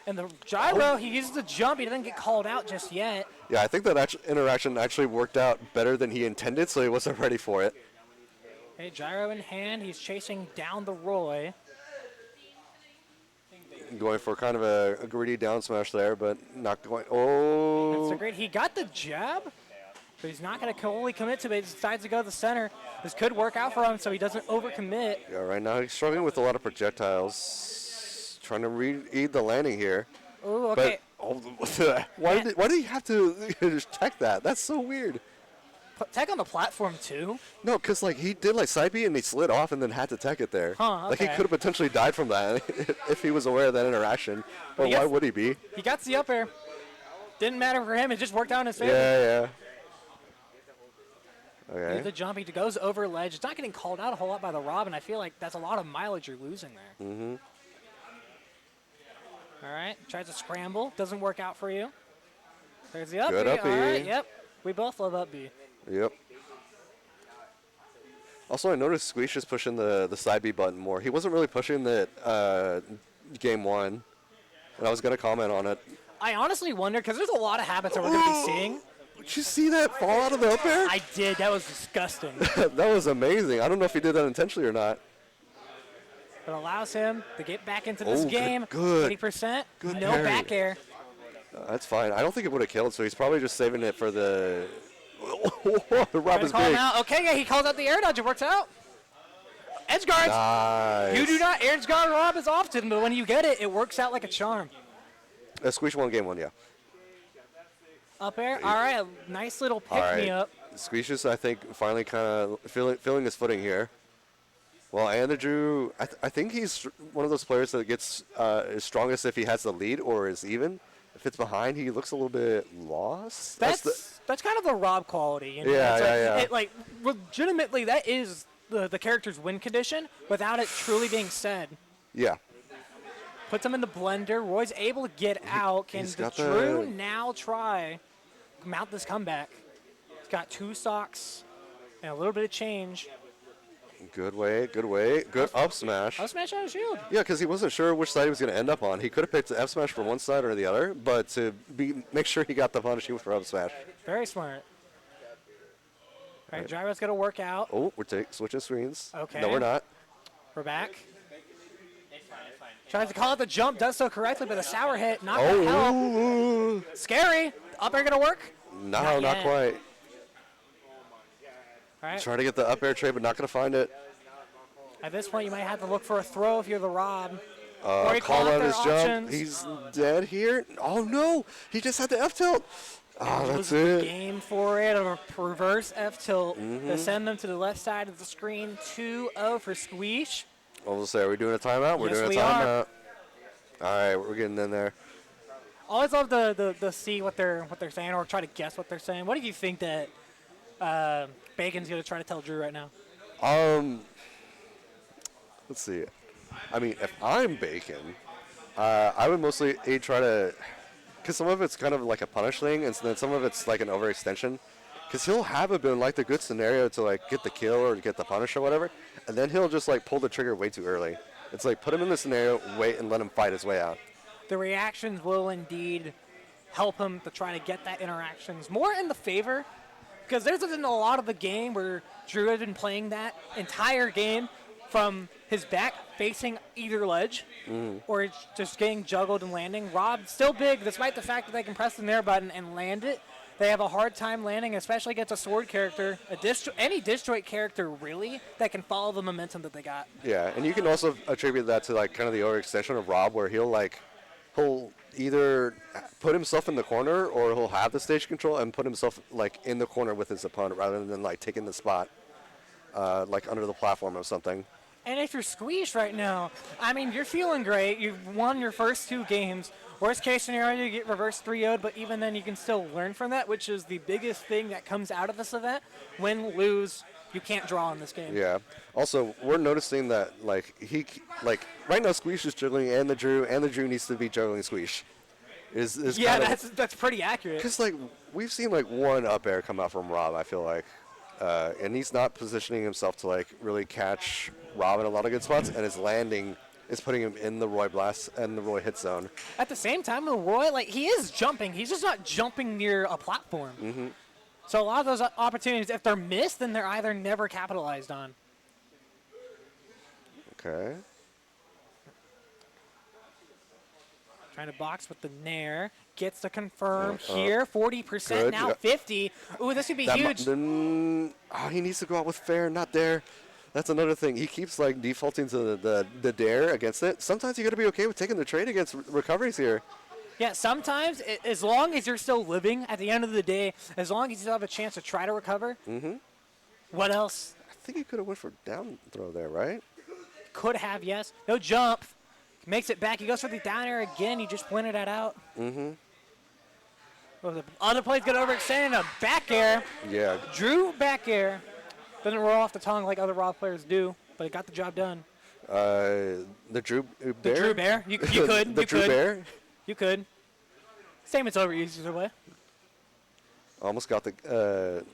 And the gyro, he uses the jump. He doesn't get called out just yet. Yeah, I think that interaction actually worked out better than he intended, so he wasn't ready for it. Okay, gyro in hand. He's chasing down the Roy. Going for kind of a greedy down smash there, but not going. Oh. That's so great. He got the jab, but he's not going to fully commit to it. He decides to go to the center. This could work out for him so he doesn't overcommit. Yeah, right now he's struggling with a lot of projectiles. Trying to read the landing here. Ooh, okay. But, why did he have to just tech that? That's so weird. Tech on the platform, too? No, because like he did like side B and he slid off and then had to tech it there. Huh, Like he okay. could have potentially died from that if he was aware of that interaction. But why would he be? He got the up air. Didn't matter for him. It just worked out in his favor. Yeah. Here's Okay. the jump. He goes over ledge. It's not getting called out a whole lot by the Rob, and I feel like that's a lot of mileage you're losing there. Mm-hmm. All right. Tries to scramble. Doesn't work out for you. There's the up Good B. up B. All right. Yep. We both love up B. Yep. Also, I noticed Squeeze just pushing the side B button more. He wasn't really pushing that game 1, and I was going to comment on it. I honestly wonder, because there's a lot of habits that we're going to be seeing. Did you see that fall out of the up air? I did. That was disgusting. That was amazing. I don't know if he did that intentionally or not. It allows him to get back into this game. Good. 80%. Good No parry. back air. That's fine. I don't think it would have killed, so he's probably just saving it for the... the Rob is Call him big. out. Okay, yeah, he calls out the air dodge. It works out. Edge guards. Nice. You do not edge guard Rob as often, but when you get it, it works out like a charm. Squeeze won game 1, yeah. Up air. All right, a nice little pick All right. me up. Squeeze just, I think, finally kind of feeling his footing here. Well, Andrew, I think he's one of those players that gets is strongest if he has the lead or is even. If it's behind, he looks a little bit lost. That's kind of the Rob quality. You know? Yeah, yeah. It, like, legitimately, that is the character's win condition without it truly being said. Yeah. Puts him in the blender. Roy's able to get out. Can the Drew now try mount this comeback? He's got 2 stocks and a little bit of change. Good way. Good up smash. Up smash out of shield. Yeah, because he wasn't sure which side he was going to end up on. He could have picked the F smash for one side or the other, but to make sure he got the punish, he went for up smash. Very smart. All right, Gyro's going to work out. Oh, we're switching screens. Okay. No, we're not. We're back. Tries to call it the jump, does so correctly, but a sour hit, not going to help. Scary. Up air going to work? No, not quite. All right. Trying to get the up air trade, but not going to find it. At this point, you might have to look for a throw if you're the Rob. Call out his jump. He's dead here. Oh, no. He just had the F tilt. Oh, that's it. Game for it, a reverse F tilt to send them to the left side of the screen. 2-0 for Squeesh. What was say? Are we doing a timeout? We're doing a timeout. All right, we're getting in there. Always love to see what they're saying or try to guess what they're saying. What do you think that Bacon's going to try to tell Drew right now? Let's see. I mean, if I'm Bacon, I would mostly try to, because some of it's kind of like a punish thing, and then some of it's like an overextension. Because he'll have it been like the good scenario to like get the kill or get the punish or whatever, and then he'll just like pull the trigger way too early. It's like put him in the scenario, wait, and let him fight his way out. The reactions will indeed help him to try to get that interactions more in the favor. Because there's been a lot of the game where Drew has been playing that entire game from his back facing either ledge or it's just getting juggled and landing. Rob, still big, despite the fact that they can press the nair button and land it. They have a hard time landing, especially against a sword character, any disjoint character, really, that can follow the momentum that they got. Yeah, and you can also attribute that to like kind of the overextension of Rob, where he'll either put himself in the corner or he'll have the stage control and put himself like in the corner with his opponent rather than like taking the spot like under the platform or something. And if you're squeezed right now, I mean, you're feeling great. You've won your first 2 games. Worst case scenario, you get reverse 3-0'd, but even then you can still learn from that, which is the biggest thing that comes out of this event. Win, lose, you can't draw in this game. Yeah. Also, we're noticing that like right now Squeesh is juggling and the Drew needs to be juggling Squeesh. Yeah, that's pretty accurate. Because like we've seen like one up air come out from Rob, I feel like, and he's not positioning himself to like really catch Rob in a lot of good spots, and his landing is putting him in the Roy blast and the Roy hit zone. At the same time, with Roy, like he is jumping. He's just not jumping near a platform. Mm-hmm. So a lot of those opportunities, if they're missed, then they're either never capitalized on. Okay. Trying to box with the nair. Gets to confirm here. 40%, good. now 50. Ooh, this could be huge. He needs to go out with fair, not dare. That's another thing. He keeps like defaulting to the dare against it. Sometimes you got to be okay with taking the trade against recoveries here. Yeah, sometimes, as long as you're still living, at the end of the day, as long as you still have a chance to try to recover, what else? I think he could have went for down throw there, right? Could have, yes. No jump. Makes it back. He goes for the down air again. He just pointed that out. Well, the other play's going to overextend a back air. Yeah. Drew back air. Doesn't roll off the tongue like other Raw players do, but it got the job done. The Drew Bear? The Drew Bear. You could. The Drew Bear? You could. Statement's over either way. Almost got the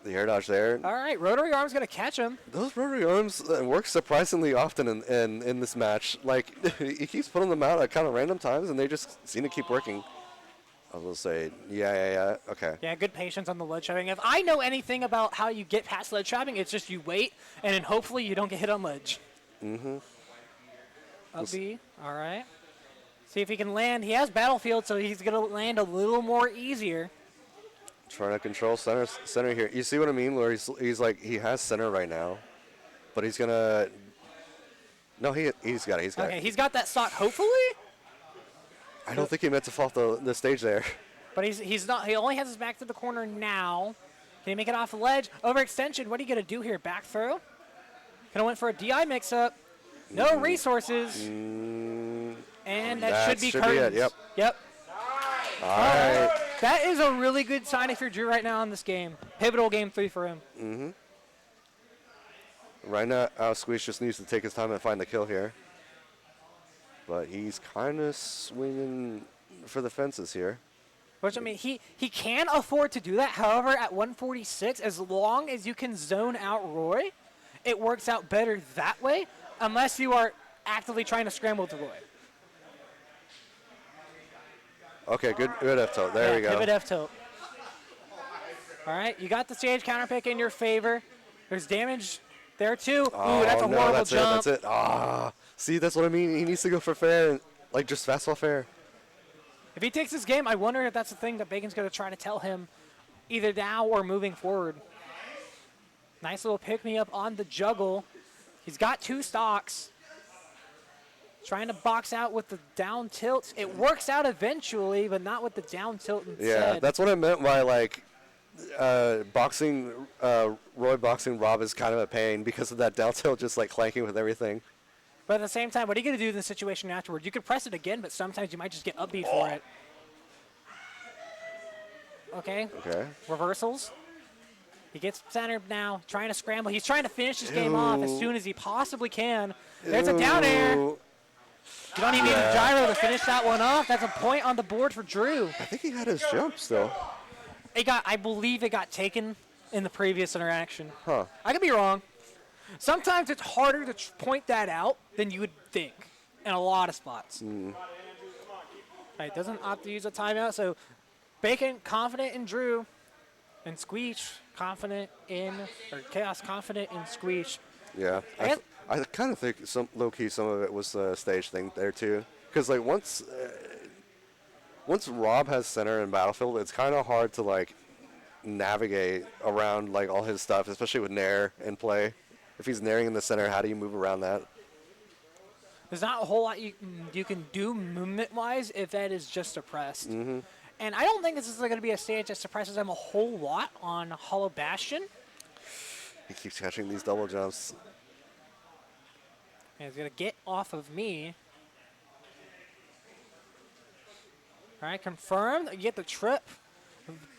air dodge there. All right, rotary arm's going to catch him. Those rotary arms work surprisingly often in this match. Like, he keeps putting them out at kind of random times, and they just seem to keep working. I will say, yeah, okay. Yeah, good patience on the ledge trapping. If I know anything about how you get past ledge trapping, it's just you wait, and then hopefully you don't get hit on ledge. Up B, all right. See if he can land. He has Battlefield, so he's going to land a little more easier. Trying to control center here. You see what I mean? Where he's like, he has center right now, but he's going to... No, he's got it. Okay, he's got that stock, hopefully? I don't think he meant to fall off the stage there. But he's not. He only has his back to the corner now. Can he make it off the ledge? Overextension. What are you going to do here? Back throw? Gonna went for a DI mix-up. No resources. And that should be curtains. it, yep. Yep. All right. That is a really good sign if you're Drew right now in this game. Pivotal game 3 for him. Mm-hmm. Right now, Squeeze just needs to take his time and find the kill here. But he's kind of swinging for the fences here. Which, I mean, he can afford to do that. However, at 146, as long as you can zone out Roy, it works out better that way, unless you are actively trying to scramble with Roy. Okay, good F tilt. There we go. Pivot F tilt. All right, you got the stage counter pick in your favor. There's damage there too. Ooh, that's a horrible jump. That's it. Ah, see, that's what I mean. He needs to go for fair, like just fastball fair. If he takes this game, I wonder if that's the thing that Bacon's going to try to tell him, either now or moving forward. Nice little pick me up on the juggle. He's got 2 stocks. Trying to box out with the down tilt. It works out eventually, but not with the down tilt instead. Yeah, that's what I meant by like boxing. Roy boxing Rob is kind of a pain because of that down tilt, just like clanking with everything. But at the same time, what are you going to do in this situation afterward? You could press it again, but sometimes you might just get upbeat for it. Okay. Okay. Reversals. He gets centered now, trying to scramble. He's trying to finish this game off as soon as he possibly can. There's a down air. You don't even need a gyro to finish that one off. That's a point on the board for Drew. I think he had his jump still. I believe it got taken in the previous interaction. Huh. I could be wrong. Sometimes it's harder to point that out than you would think in a lot of spots. Right, doesn't opt to use a timeout, so Bacon confident in Drew, and Squeech confident in, or Chaos confident in Squeech. Yeah, I kind of think low-key some of it was a stage thing there too, because like once Rob has center in Battlefield, it's kind of hard to like navigate around like all his stuff, especially with Nair in play. If he's nairing in the center, how do you move around that? There's not a whole lot you can do movement-wise if that is just suppressed. Mm-hmm. And I don't think this is going to be a stage that suppresses him a whole lot on Hollow Bastion. He keeps catching these double jumps. And he's going to get off of me. All right, confirmed. You get the trip.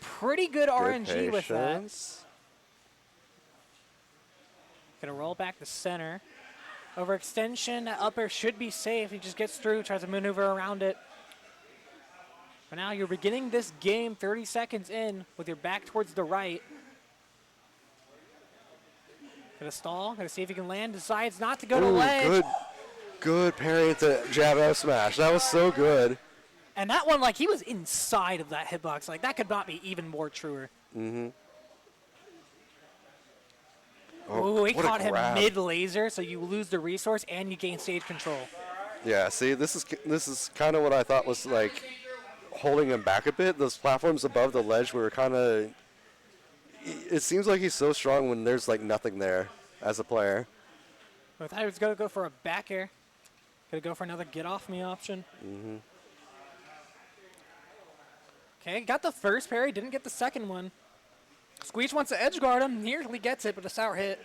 Pretty good RNG with that. Going to roll back the center. Overextension, upper should be safe. He just gets through, tries to maneuver around it. But now you're beginning this game 30 seconds in with your back towards the right. Gonna stall, gonna see if he can land, decides not to go to ledge. Good parry into jab out smash. That was so good. And that one, like, he was inside of that hitbox. Like, that could not be even more truer. Mm-hmm. Oh, he caught him mid-laser, so you lose the resource and you gain stage control. Yeah, see, this is kind of what I thought was, like, holding him back a bit. Those platforms above the ledge were kind of... It seems like he's so strong when there's, like, nothing there as a player. I thought he was going to go for a back air. Going to go for another get-off-me option. Mm-hmm. Okay, got the first parry, didn't get the second one. Squeech wants to edge guard him, nearly gets it, but a sour hit.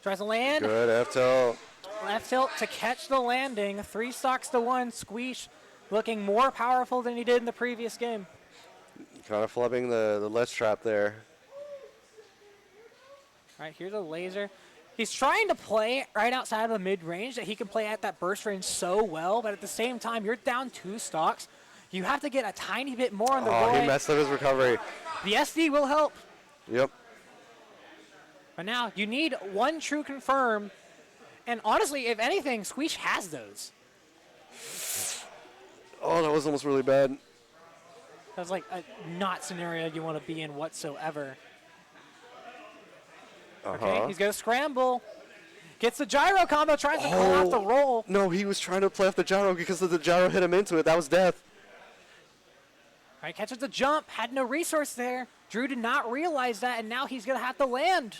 Tries to land. Good F tilt. Left tilt to catch the landing. 3 stocks to 1. Squeech looking more powerful than he did in the previous game. Kind of flubbing the ledge trap there. All right, here's a laser. He's trying to play right outside of the mid-range that he can play at that burst range so well, but at the same time, you're down 2 stocks. You have to get a tiny bit more on the Roy. He messed up his recovery. The SD will help. Yep. But now you need 1 true confirm. And honestly, if anything, Squeech has those. Oh, that was almost really bad. That's like a not scenario you want to be in whatsoever. Okay, he's going to scramble. Gets the gyro combo, tries to call off the roll. No, he was trying to play off the gyro because the gyro hit him into it. That was death. All right, catches the jump, had no resource there. Drew did not realize that, and now he's going to have to land.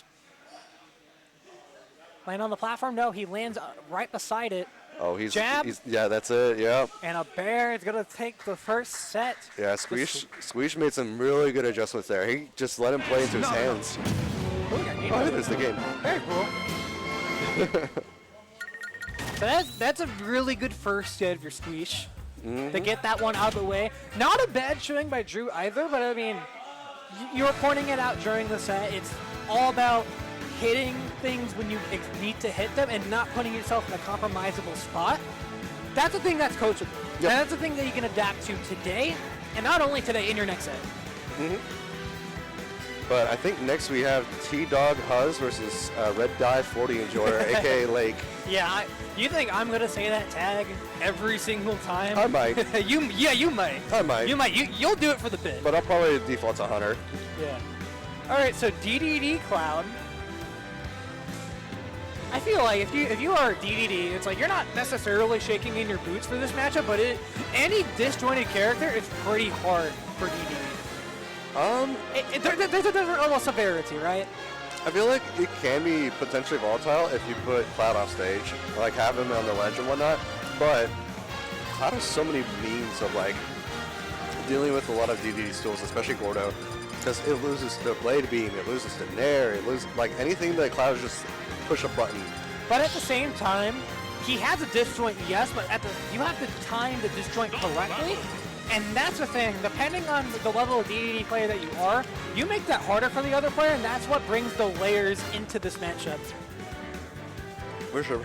Land on the platform? No, he lands right beside it. Oh, jab. Yeah, that's it, yeah. And a bear is going to take the first set. Yeah, Squeech made some really good adjustments there. He just let him play into his hands. Oh, there's the game. Very cool. So that's a really good first hit of your squeeze. To get that one out of the way. Not a bad showing by Drew either, but I mean, you were pointing it out during the set. It's all about hitting things when you need to hit them and not putting yourself in a compromisable spot. That's the thing that's coachable. Yep. And that's the thing that you can adapt to today, and not only today, in your next set. But I think next we have T-Dog Huzz versus Red Die 40 Enjoyer, a.k.a. Lake. Yeah, you think I'm going to say that tag every single time? I might. you might. I might. You might. You'll do it for the bit. But I'll probably default to Hunter. Yeah. All right, so DDD Cloud. I feel like if you are DDD, it's like you're not necessarily shaking in your boots for this matchup, but any disjointed character is pretty hard for DDD. There's a different level of severity, right? I feel like it can be potentially volatile if you put Cloud off stage, like have him on the ledge and whatnot. But Cloud has so many means of like dealing with a lot of DDD tools, especially Gordo, because it loses the blade beam, it loses the nair, it loses like anything that Cloud is just push a button. But at the same time, he has a disjoint, yes, but you have to time the disjoint correctly. And that's the thing, depending on the level of DDD player that you are, you make that harder for the other player, and that's what brings the layers into this matchup. For sure.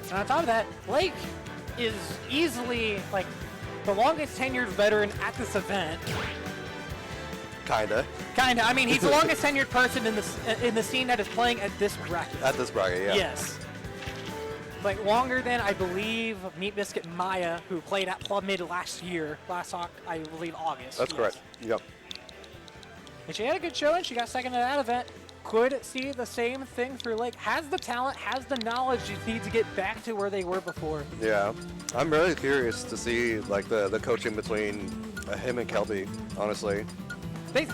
And on top of that, Lake is easily, like, the longest tenured veteran at this event. Kinda. I mean, he's the longest tenured person in the scene that is playing at this bracket. At this bracket, yeah. Yes. Like longer than I believe Meat Biscuit Maya, who played at Plummit last I believe August. That's correct. Yep. And she had a good showing. She got second at that event. Could see the same thing through Lake. Has the talent, has the knowledge. You need to get back to where they were before. Yeah, I'm really curious to see like the coaching between him and Kelby. Honestly,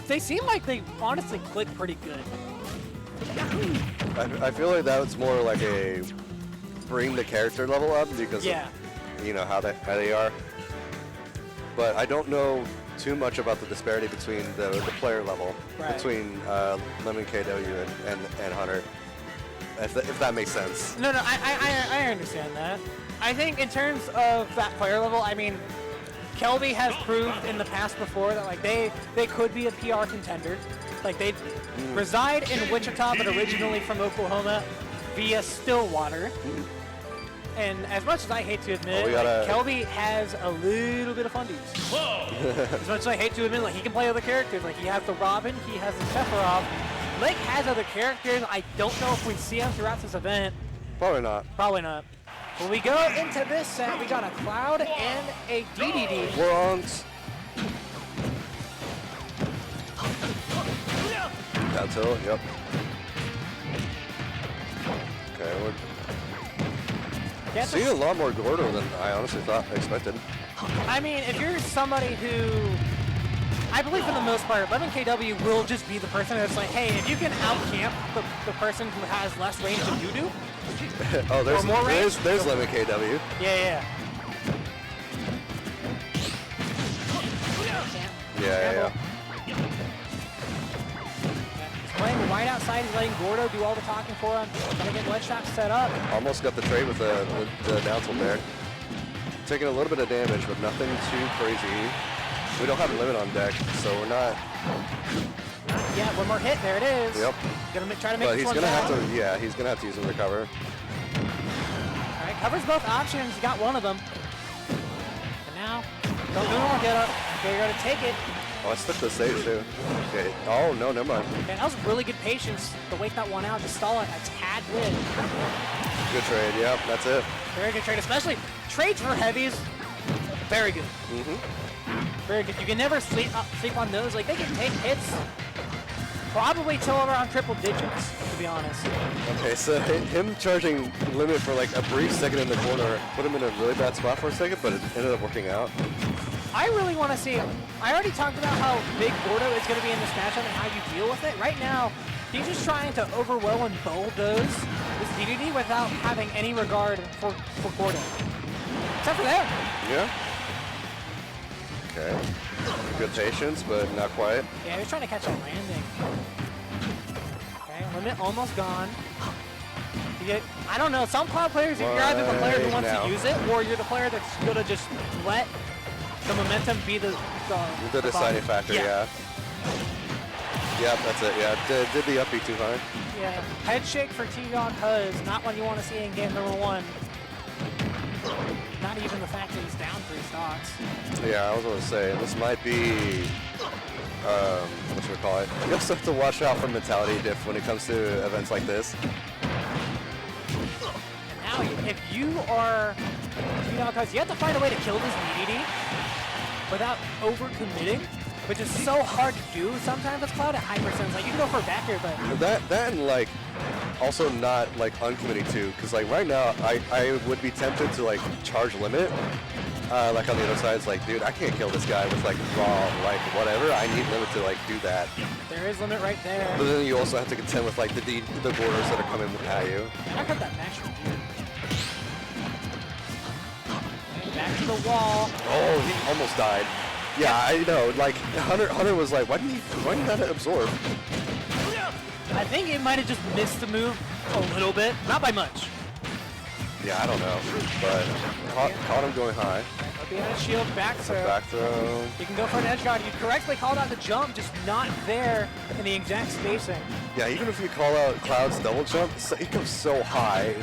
they seem like they honestly click pretty good. I feel like that was more like a bring the character level up because of, you know how they are. But I don't know too much about the disparity between the player level between Lemon KW and Hunter. If that makes sense. No, I understand that. I think in terms of that player level, I mean, Kelby has proved in the past before that like they could be a PR contender. Like they reside in Wichita, but originally from Oklahoma via Stillwater. And as much as I hate to admit, Kelby has a little bit of fundies. As much as I hate to admit, like he can play other characters. Like he has the Robin, he has the Sephiroth. Lake has other characters. I don't know if we see them throughout this event. Probably not. Probably not. When we go into this set, we got a Cloud and a DDD. We're on. That's it. Yep. Okay, we're seeing a lot more Gordo than I honestly expected. I mean, if you're somebody who, I believe for the most part, Lemon KW will just be the person that's like, hey, if you can out-camp the person who has less range than you do, oh, there's more range, there's Lemon KW. Yeah. Yeah. He's playing right outside. He's letting Gordo do all the talking for him. Trying to get ledge shots set up. Almost got the trade with the down tilt there. Taking a little bit of damage, but nothing too crazy. We don't have a limit on deck, so we're not. Yeah, one more hit. There it is. Yep. Gonna try to make but this he's one gonna down. have to. Yeah, he's gonna have to use him to recover. All right, covers both options. He got one of them. And now, don't do one get up. Okay, you're gonna take it. Oh, I stuck the stage too. Okay. Oh no, never mind. Okay, that was really good patience to wait that one out, just stall it a tad bit. Good trade. Yep, that's it. Very good trade, especially trades for heavies. Very good. Very good. You can never sleep on those. Like they can take hits, probably till around triple digits, to be honest. Okay, so him charging limit for like a brief second in the corner put him in a really bad spot for a second, but it ended up working out. I really want to see. I already talked about how big Gordo is going to be in this matchup and how you deal with it. Right now, he's just trying to overwhelm and bulldoze this DDD without having any regard for Gordo. Except for there. Yeah. Okay. Good patience, but not quite. Yeah, he was trying to catch a landing. limit almost gone. I don't know, some Cloud players, you're either the player who wants to use it, or you're the player that's going to just let the momentum be the deciding factor, yeah. Yep, that's it, yeah. Did the up B too high. Yeah, head shake for T-Dog Huz, not what you want to see in game number 1. Not even the fact that he's down 3 stocks. Yeah, I was going to say, this might be, what should we call it? You also have to watch out for mentality diff when it comes to events like this. Now, if you are T-Dog Huz, you have to find a way to kill this DDD without over-committing, which is so hard to do sometimes with Cloud at high percents. Like, you can go for a back here, but... That and, like, also not, like, uncommitting too, because, like, right now, I would be tempted to, like, charge limit. Like, on the other side, it's like, dude, I can't kill this guy with, like, raw, like, whatever. I need limit to, like, do that. There is limit right there. But then you also have to contend with, like, the borders that are coming at you. I got that match from here. Back to the wall. Oh, he almost died. Yeah, I know. Like, Hunter was like, why didn't he not absorb? I think it might have just missed the move a little bit. Not by much. Yeah, I don't know. But caught him going high. Behind shield, back throw. Back throw. You can go for an edge guard. You correctly called out the jump, just not there in the exact spacing. Yeah, even if you call out Cloud's double jump, it goes so high.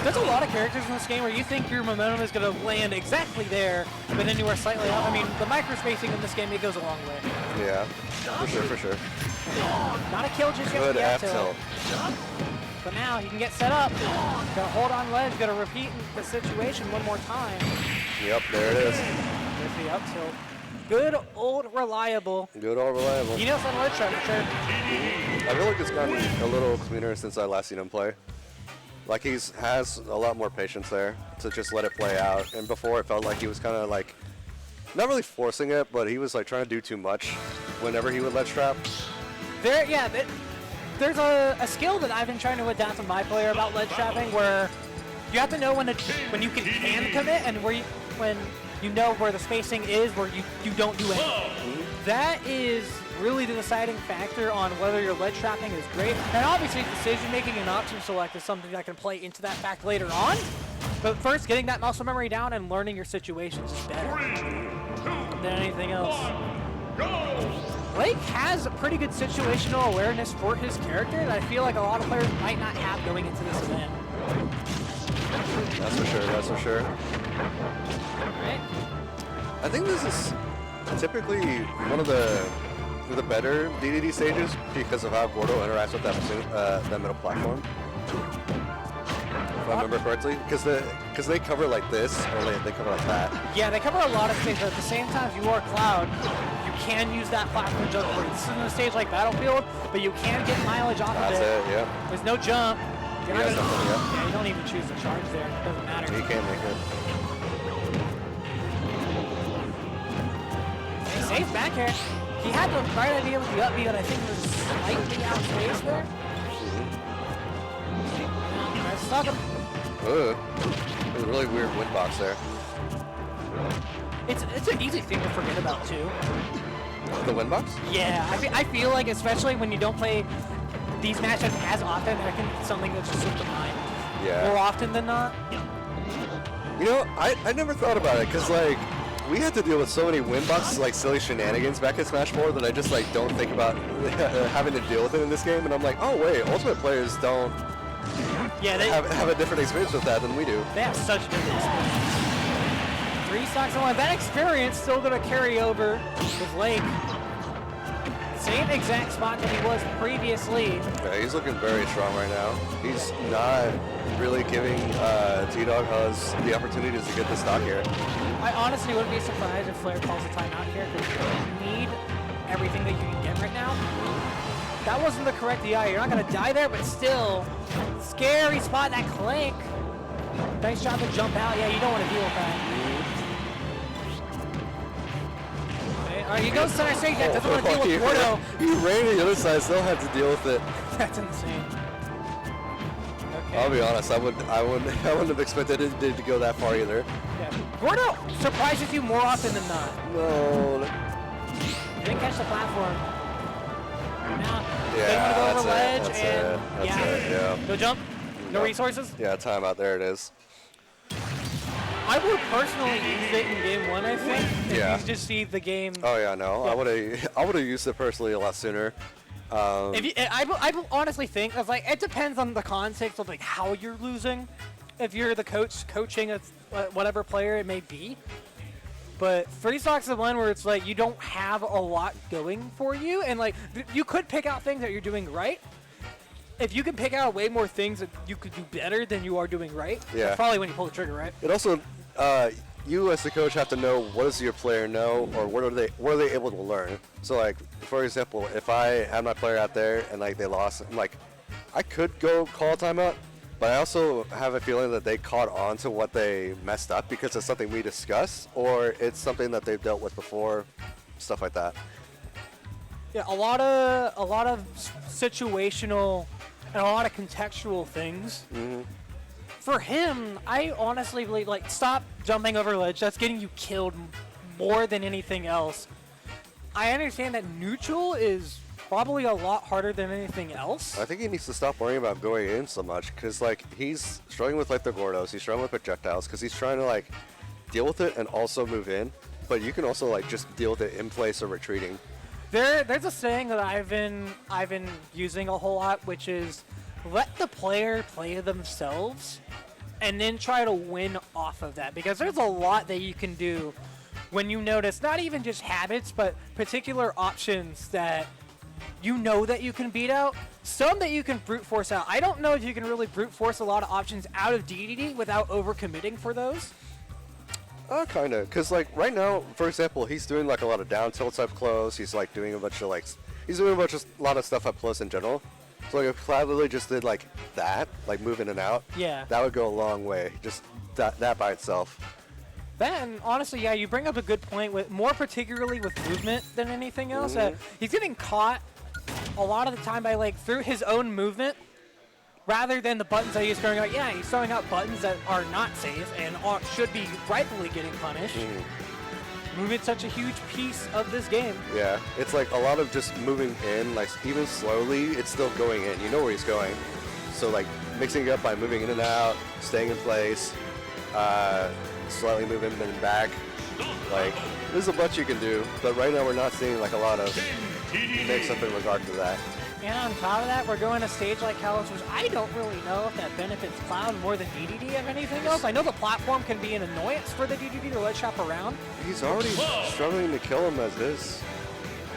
There's a lot of characters in this game where you think your momentum is going to land exactly there, but then you are slightly out. I mean, the micro spacing in this game, it goes a long way. Yeah, for sure. Not a kill just yet. Good F tilt. But now he can get set up. Gonna hold on ledge, gonna repeat the situation one more time. Yep, there it is. There's the up tilt. Good old reliable. Good old reliable. He knows on ledge trap for sure. I feel like it's gotten a little cleaner since I last seen him play. Like has a lot more patience there to just let it play out. And before it felt like he was kind of like, not really forcing it, but he was like trying to do too much whenever he would ledge trap. There's a skill that I've been trying to adapt to my player about ledge trapping, where you have to know when you can commit and when you know where the spacing is, where you don't do anything. That is really the deciding factor on whether your ledge trapping is great. And obviously decision making and option select is something that can play into that fact later on. But first, getting that muscle memory down and learning your situations is better than anything else. Blake has a pretty good situational awareness for his character that I feel like a lot of players might not have going into this event. That's for sure. Right. I think this is typically one of the better DDD stages because of how Gordo interacts with that middle platform. If I remember correctly, because they cover like this or they cover like that. Yeah, they cover a lot of things, but at the same time, if you are Cloud, you can use that platform jump for it. This isn't a stage like Battlefield, but you can get mileage off of it. That's it, yeah. There's no jump. You're not gonna, yeah, you don't even choose the charge there. It doesn't matter. You can't make it. Okay, safe back here. He had the right idea with the up B, but I think it was slightly out of space there. Stuck him. Ugh. There's a really weird wind box there. It's an easy thing to forget about too. The wind box? Yeah, I feel like especially when you don't play these matchups as often, I think it's something that's just slipped the mind. Yeah. More often than not. You know, I never thought about it because like we had to deal with so many wind boxes, like silly shenanigans back in Smash 4 that I just like don't think about having to deal with it in this game. And I'm like, oh wait, Ultimate players don't. Yeah, they have a different experience with that than we do. They have such different experience. 3 stocks in one. That experience still going to carry over with Lake. Same exact spot that he was previously. Yeah, he's looking very strong right now. He's not really giving T-Dog Huz the opportunities to get the stock here. I honestly wouldn't be surprised if Flair calls a timeout here because you need everything that you can get right now. That wasn't the correct DI. You're not going to die there, but still, scary spot, that clank. Nice job to jump out. Yeah, you don't want to deal with that. Okay, all right, you go center stage. That doesn't want to deal with Gordo. He ran to the other side, still had to deal with it. That's insane. Okay. I'll be honest, I wouldn't have expected it to go that far either. Yeah. Gordo surprises you more often than not. No. Didn't catch the platform. Now, They want to go over ledge That's and it. Yeah. no jump, no resources. Yeah, timeout. There it is. I would personally use it in game 1, I think. Yeah. If you just see the game. Oh yeah, no. Yeah. I would have used it personally a lot sooner. I honestly think of like it depends on the context of like how you're losing. If you're the coach coaching whatever player it may be, but 3 stocks is one where it's like you don't have a lot going for you, and like you could pick out things that you're doing right. If you can pick out way more things that you could do better than you are doing right, that's probably when you pull the trigger, right? It also, you as the coach have to know what does your player know, or what are they able to learn. So like, for example, if I had my player out there and like they lost, I'm like, I could go call a timeout, but I also have a feeling that they caught on to what they messed up because it's something we discussed, or it's something that they've dealt with before, stuff like that. Yeah, a lot of situational and a lot of contextual things. Mm-hmm. For him, I honestly believe, like, stop jumping over ledge. That's getting you killed more than anything else. I understand that neutral is probably a lot harder than anything else. I think he needs to stop worrying about going in so much, because like he's struggling with like the Gordos, he's struggling with projectiles, because he's trying to like deal with it and also move in. But you can also like just deal with it in place or retreating. There's a saying that I've been using a whole lot, which is let the player play themselves and then try to win off of that, because there's a lot that you can do when you notice not even just habits but particular options that you know that you can beat out, some that you can brute force out. I don't know if you can really brute force a lot of options out of DDD without overcommitting for those. Kind of, because like right now, for example, he's doing like a lot of down tilts up close. He's like doing a bunch of like, he's doing a lot of stuff up close in general. So like if Cloud literally just did like that, like move in and out, yeah, that would go a long way. Just that by itself. Then honestly, yeah, you bring up a good point with more particularly with movement than anything else. He's getting caught a lot of the time by like through his own movement, rather than the buttons that he's throwing out. Yeah, he's throwing out buttons that are not safe and should be rightfully getting punished. Movement's such a huge piece of this game. Yeah, it's like a lot of just moving in, like even slowly, it's still going in. You know where he's going. So like mixing it up by moving in and out, staying in place, slightly moving then back. Like there's a bunch you can do, but right now we're not seeing like a lot of mix up in regard to that. And on top of that, we're going a stage like Kalos, which I don't really know if that benefits Cloud more than DDD of anything else. I know the platform can be an annoyance for the DDD to let shop around. He's already struggling to kill him as is.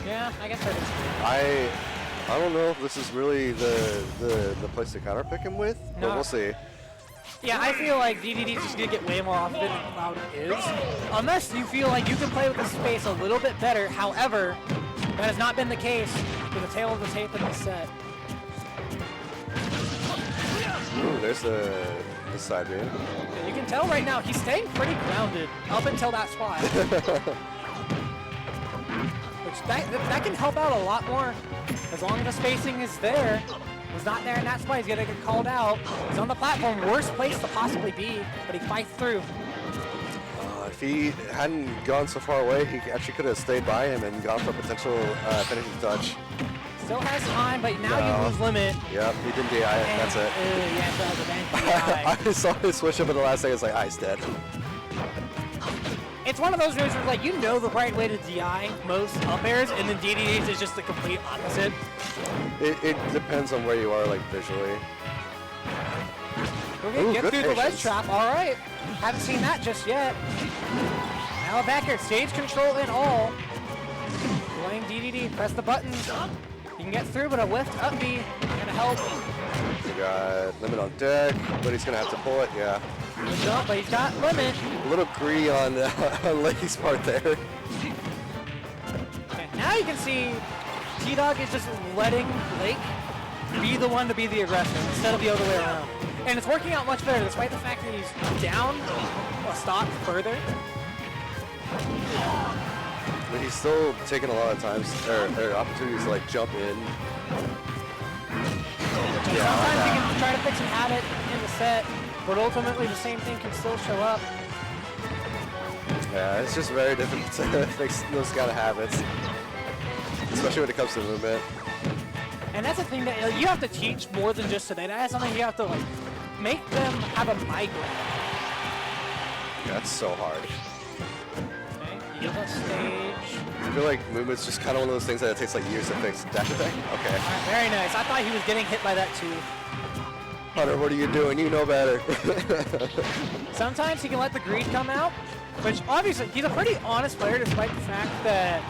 Yeah, I guess that is true. I don't know if this is really the place to counter pick him with, but we'll see. Yeah, I feel like DDD is just going to get way more off of it than Cloud is. Unless you feel like you can play with the space a little bit better. However, that has not been the case with the tail of the tape in this set. Ooh, there's the side beam. You can tell right now he's staying pretty grounded up until that spot. Which that can help out a lot more as long as the spacing is there. He's not there in that spot, he's gonna get called out. He's on the platform, worst place to possibly be, but he fights through. If he hadn't gone so far away, he actually could have stayed by him and gone for a potential finishing touch. Still has time, but now you lose limit. Yep, he didn't DI it, that's it. Yeah, that was a bad DI. I saw his switch up in the last second, it's like, he's dead. It's one of those moves where like you know the right way to DI most up airs, and then DDDs is just the complete opposite. It depends on where you are, like visually. Okay, get through the ledge trap. All right, haven't seen that just yet. Now back here, stage control and all. Playing DDD, press the buttons. You can get through, but a lift up B gonna help. He got limit on deck, but he's gonna have to pull it. Yeah. Up, but he's got limit. A little greedy on Lake's part there. Okay, now you can see T-Dog is just letting Lake be the one to be the aggressor instead of the other way around. And it's working out much better despite the fact that he's down a stock further. But he's still taking a lot of times, or opportunities to like jump in. Yeah, sometimes you can try to fix an habit in the set, but ultimately the same thing can still show up. Yeah, it's just very difficult to fix those kind of habits, especially when it comes to movement. And that's the thing that you have to teach more than just today. That is something you have to like make them have a migraine. Yeah, that's so hard. Okay, yellow stage. I feel like movement's just kind of one of those things that it takes like years to fix. Dash attack? Okay. All right, very nice. I thought he was getting hit by that too. Hunter, what are you doing? You know better. Sometimes he can let the greed come out, which obviously he's a pretty honest player despite the fact that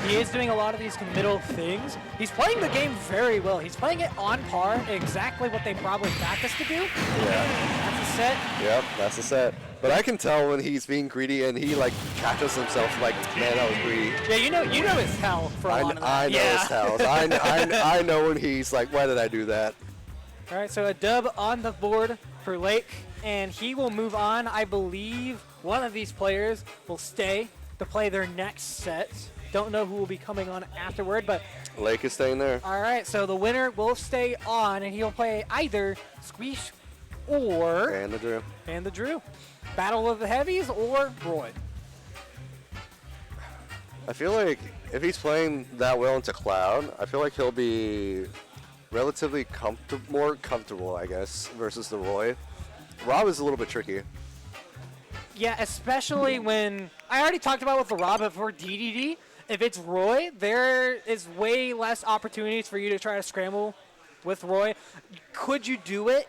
he is doing a lot of these middle things. He's playing the game very well. He's playing it on par, exactly what they probably practiced to do. Yeah. That's a set. Yep, that's the set. But I can tell when he's being greedy and he like catches himself like, man, that was greedy. Yeah, you know his hell for a lot of that. I know his tells. I know when he's like, why did I do that? All right, so a dub on the board for Lake, and he will move on. I believe one of these players will stay to play their next set. Don't know who will be coming on afterward, but Lake is staying there. all right, so the winner will stay on, and he'll play either Squeesh or And the Drew. Battle of the Heavies or Roy. I feel like if he's playing that well into Cloud, I feel like he'll be relatively more comfortable, I guess, versus the Roy. Rob is a little bit tricky. Yeah, especially when I already talked about with the Rob, but for DDD, if it's Roy, there is way less opportunities for you to try to scramble with Roy. Could you do it?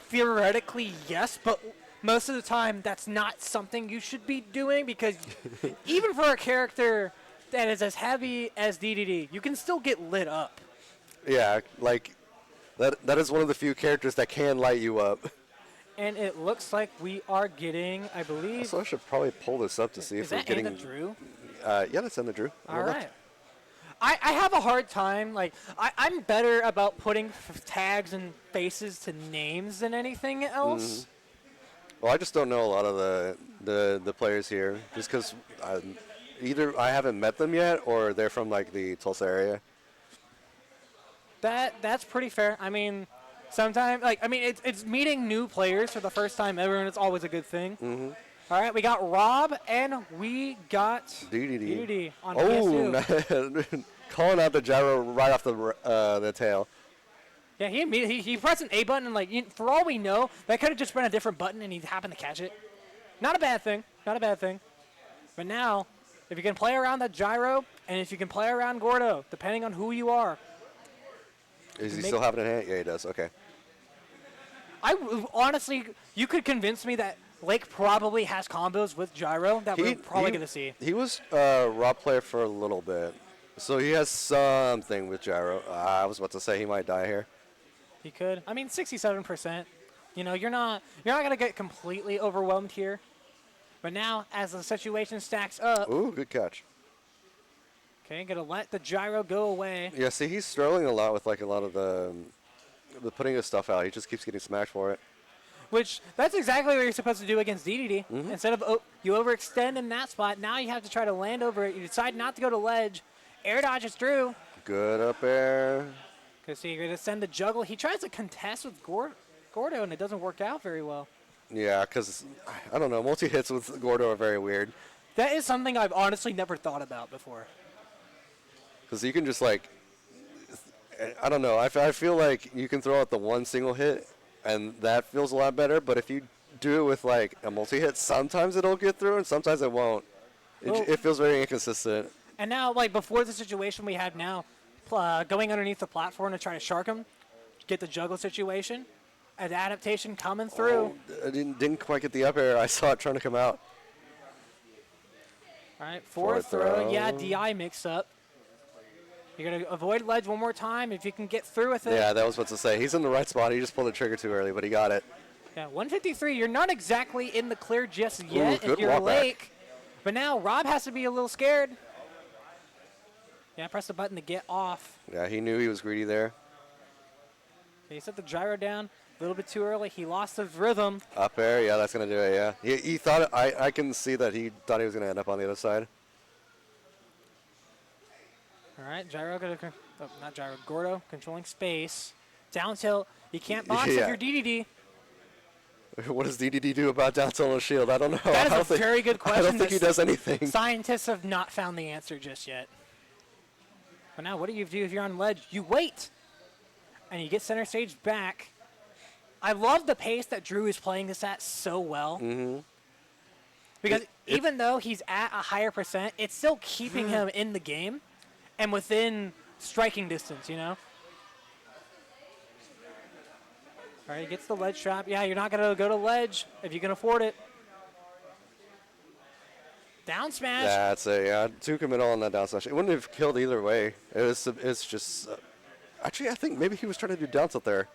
Theoretically, yes, but most of the time, that's not something you should be doing because even for a character that is as heavy as DDD, you can still get lit up. Yeah, like that is one of the few characters that can light you up. And it looks like we are getting, I believe. So I should probably pull this up to see if we're getting. Is that Drew? Yeah, that's in the Drew. All right. I have a hard time. Like I'm better about putting tags and faces to names than anything else. Mm-hmm. Well, I just don't know a lot of the players here, just because either I haven't met them yet or they're from like the Tulsa area. That's pretty fair. I mean, sometimes it's meeting new players for the first time ever, and it's always a good thing. Mm-hmm. All right, we got Rob and we got DDD on PS2. Oh, calling out the gyro right off the tail. Yeah, he pressed an A button, and for all we know, that could have just been a different button, and he happened to catch it. Not a bad thing. Not a bad thing. But now, if you can play around that gyro, and if you can play around Gordo, depending on who you are. Is he still having it in hand? Yeah, he does. Okay. Honestly, you could convince me that Lake probably has combos with gyro that we're probably going to see. He was a raw player for a little bit, so he has something with gyro. I was about to say he might die here. He could. I mean, 67%. You know, you're not going to get completely overwhelmed here. But now, as the situation stacks up. Ooh, good catch. Okay, going to let the gyro go away. Yeah, see, he's struggling a lot with like a lot of the putting his stuff out. He just keeps getting smacked for it. Which, that's exactly what you're supposed to do against DDD. Mm-hmm. Instead of you overextend in that spot, now you have to try to land over it. You decide not to go to ledge. Air dodges through. Good up air. Because see, you're going to send the juggle. He tries to contest with Gordo, and it doesn't work out very well. Yeah, because, I don't know, multi-hits with Gordo are very weird. That is something I've honestly never thought about before. Because you can just, like, I don't know. I feel like you can throw out the one single hit, and that feels a lot better. But if you do it with, like, a multi-hit, sometimes it'll get through, and sometimes it won't. It feels very inconsistent. And now, like, before the situation we have now, going underneath the platform to try to shark him, get the juggle situation, an adaptation coming through. Oh, I didn't quite get the up air. I saw it trying to come out. All right, forward throw. Yeah, DI mix up. You're going to avoid ledge one more time if you can get through with it. Yeah, that was what to say. He's in the right spot. He just pulled the trigger too early, but he got it. Yeah, 153. You're not exactly in the clear just yet if you're Lake. But now Rob has to be a little scared. Yeah, press the button to get off. Yeah, he knew he was greedy there. Okay, he set the gyro down a little bit too early. He lost his rhythm. Up air, yeah, that's going to do it, yeah. He thought, I can see that he thought he was going to end up on the other side. All right, gyro, not gyro, Gordo controlling space. Down tilt, you can't box if you're DDD. What does DDD do about down tilt on shield? I don't know. That is a very good question. I don't think he does anything. Scientists have not found the answer just yet. But now, what do you do if you're on ledge? You wait. and you get center stage back. I love the pace that Drew is playing this at so well. Mm-hmm. Because even though he's at a higher percent, it's still keeping him in the game and within striking distance, you know? All right, he gets the ledge trap. Yeah, you're not going to go to ledge if you can afford it. Down smash. That's it, yeah. 2 commit on that down smash. It wouldn't have killed either way. It's just... actually, I think maybe he was trying to do down tilt there.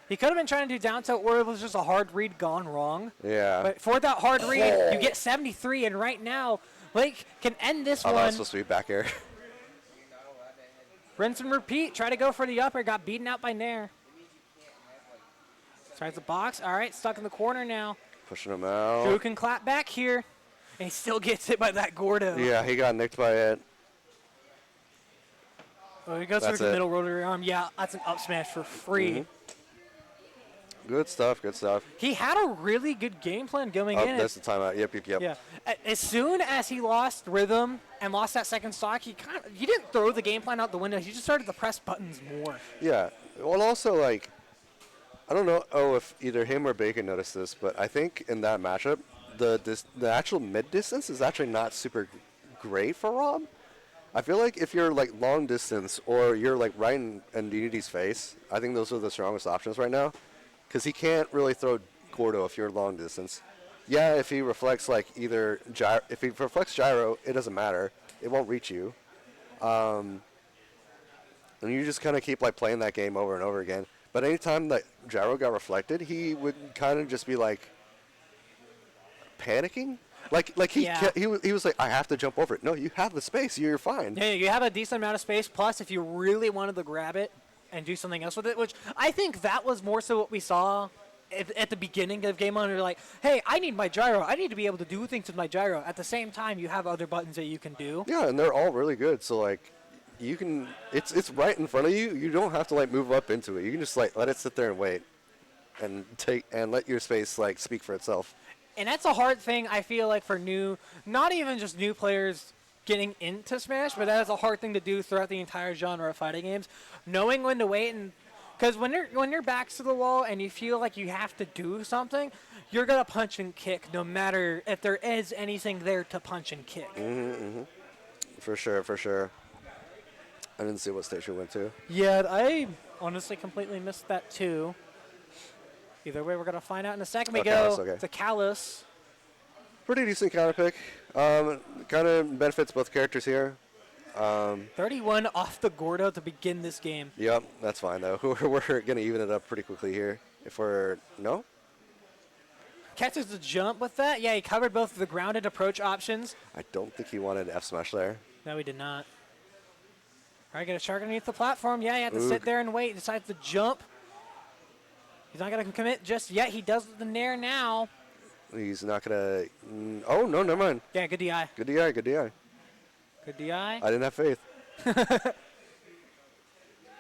He could have been trying to do down tilt, or it was just a hard read gone wrong. Yeah. But for that hard read, you get 73, and right now, Blake can end this one. That was supposed to be back air. Rinse and repeat. Try to go for the upper. Got beaten out by Nair. Tries the box. All right, stuck in the corner now. Pushing him out. Drew can clap back here. And he still gets hit by that Gordo. Yeah, he got nicked by it. Oh, he goes through the middle rotary arm. Yeah, that's an up smash for free. Mm-hmm. Good stuff, good stuff. He had a really good game plan going in. That's the timeout. Yep. Yeah. As soon as he lost rhythm and lost that second stock, he didn't throw the game plan out the window. He just started to press buttons more. Yeah. Well, also, like, I don't know if either him or Bacon noticed this, but I think in that matchup, the actual mid distance is actually not super great for Rob. I feel like if you're like long distance or you're like right in Unity's face, I think those are the strongest options right now, because he can't really throw Gordo if you're long distance. Yeah, if he reflects like either if he reflects gyro, it doesn't matter. It won't reach you. And you just kind of keep like playing that game over and over again. But anytime that gyro got reflected, he would kind of just be like panicking. He was like, I have to jump over it. No, you have the space. You're fine. Yeah, you have a decent amount of space. Plus, if you really wanted to grab it and do something else with it, which I think that was more so what we saw at the beginning of Game On. You're like, hey, I need my gyro. I need to be able to do things with my gyro. At the same time, you have other buttons that you can do. Yeah, and they're all really good. So, like, you can, it's right in front of you. You don't have to, like, move up into it. You can just, like, let it sit there and wait and let your space, like, speak for itself. And that's a hard thing, I feel like, for not even just new players getting into Smash, but that is a hard thing to do throughout the entire genre of fighting games. Knowing when to wait, and because when your back's to the wall and you feel like you have to do something, you're going to punch and kick no matter if there is anything there to punch and kick. For sure. I didn't see what stage we went to. Yeah, I honestly completely missed that too. Either way, we're going to find out in a second. We go to Callus. Pretty decent counter pick. Kind of benefits both characters here. 31 off the Gordo to begin this game. Yep, that's fine, though. We're going to even it up pretty quickly here. If we're... No? Catches the jump with that. Yeah, he covered both of the grounded approach options. I don't think he wanted F smash there. No, he did not. All right, get a shark underneath the platform. Yeah, you have to sit there and wait. He decides to jump. He's not going to commit just yet. He does the nair now. He's not going to... Oh, no, never mind. Yeah, good DI. Good DI. Good DI. I didn't have faith. All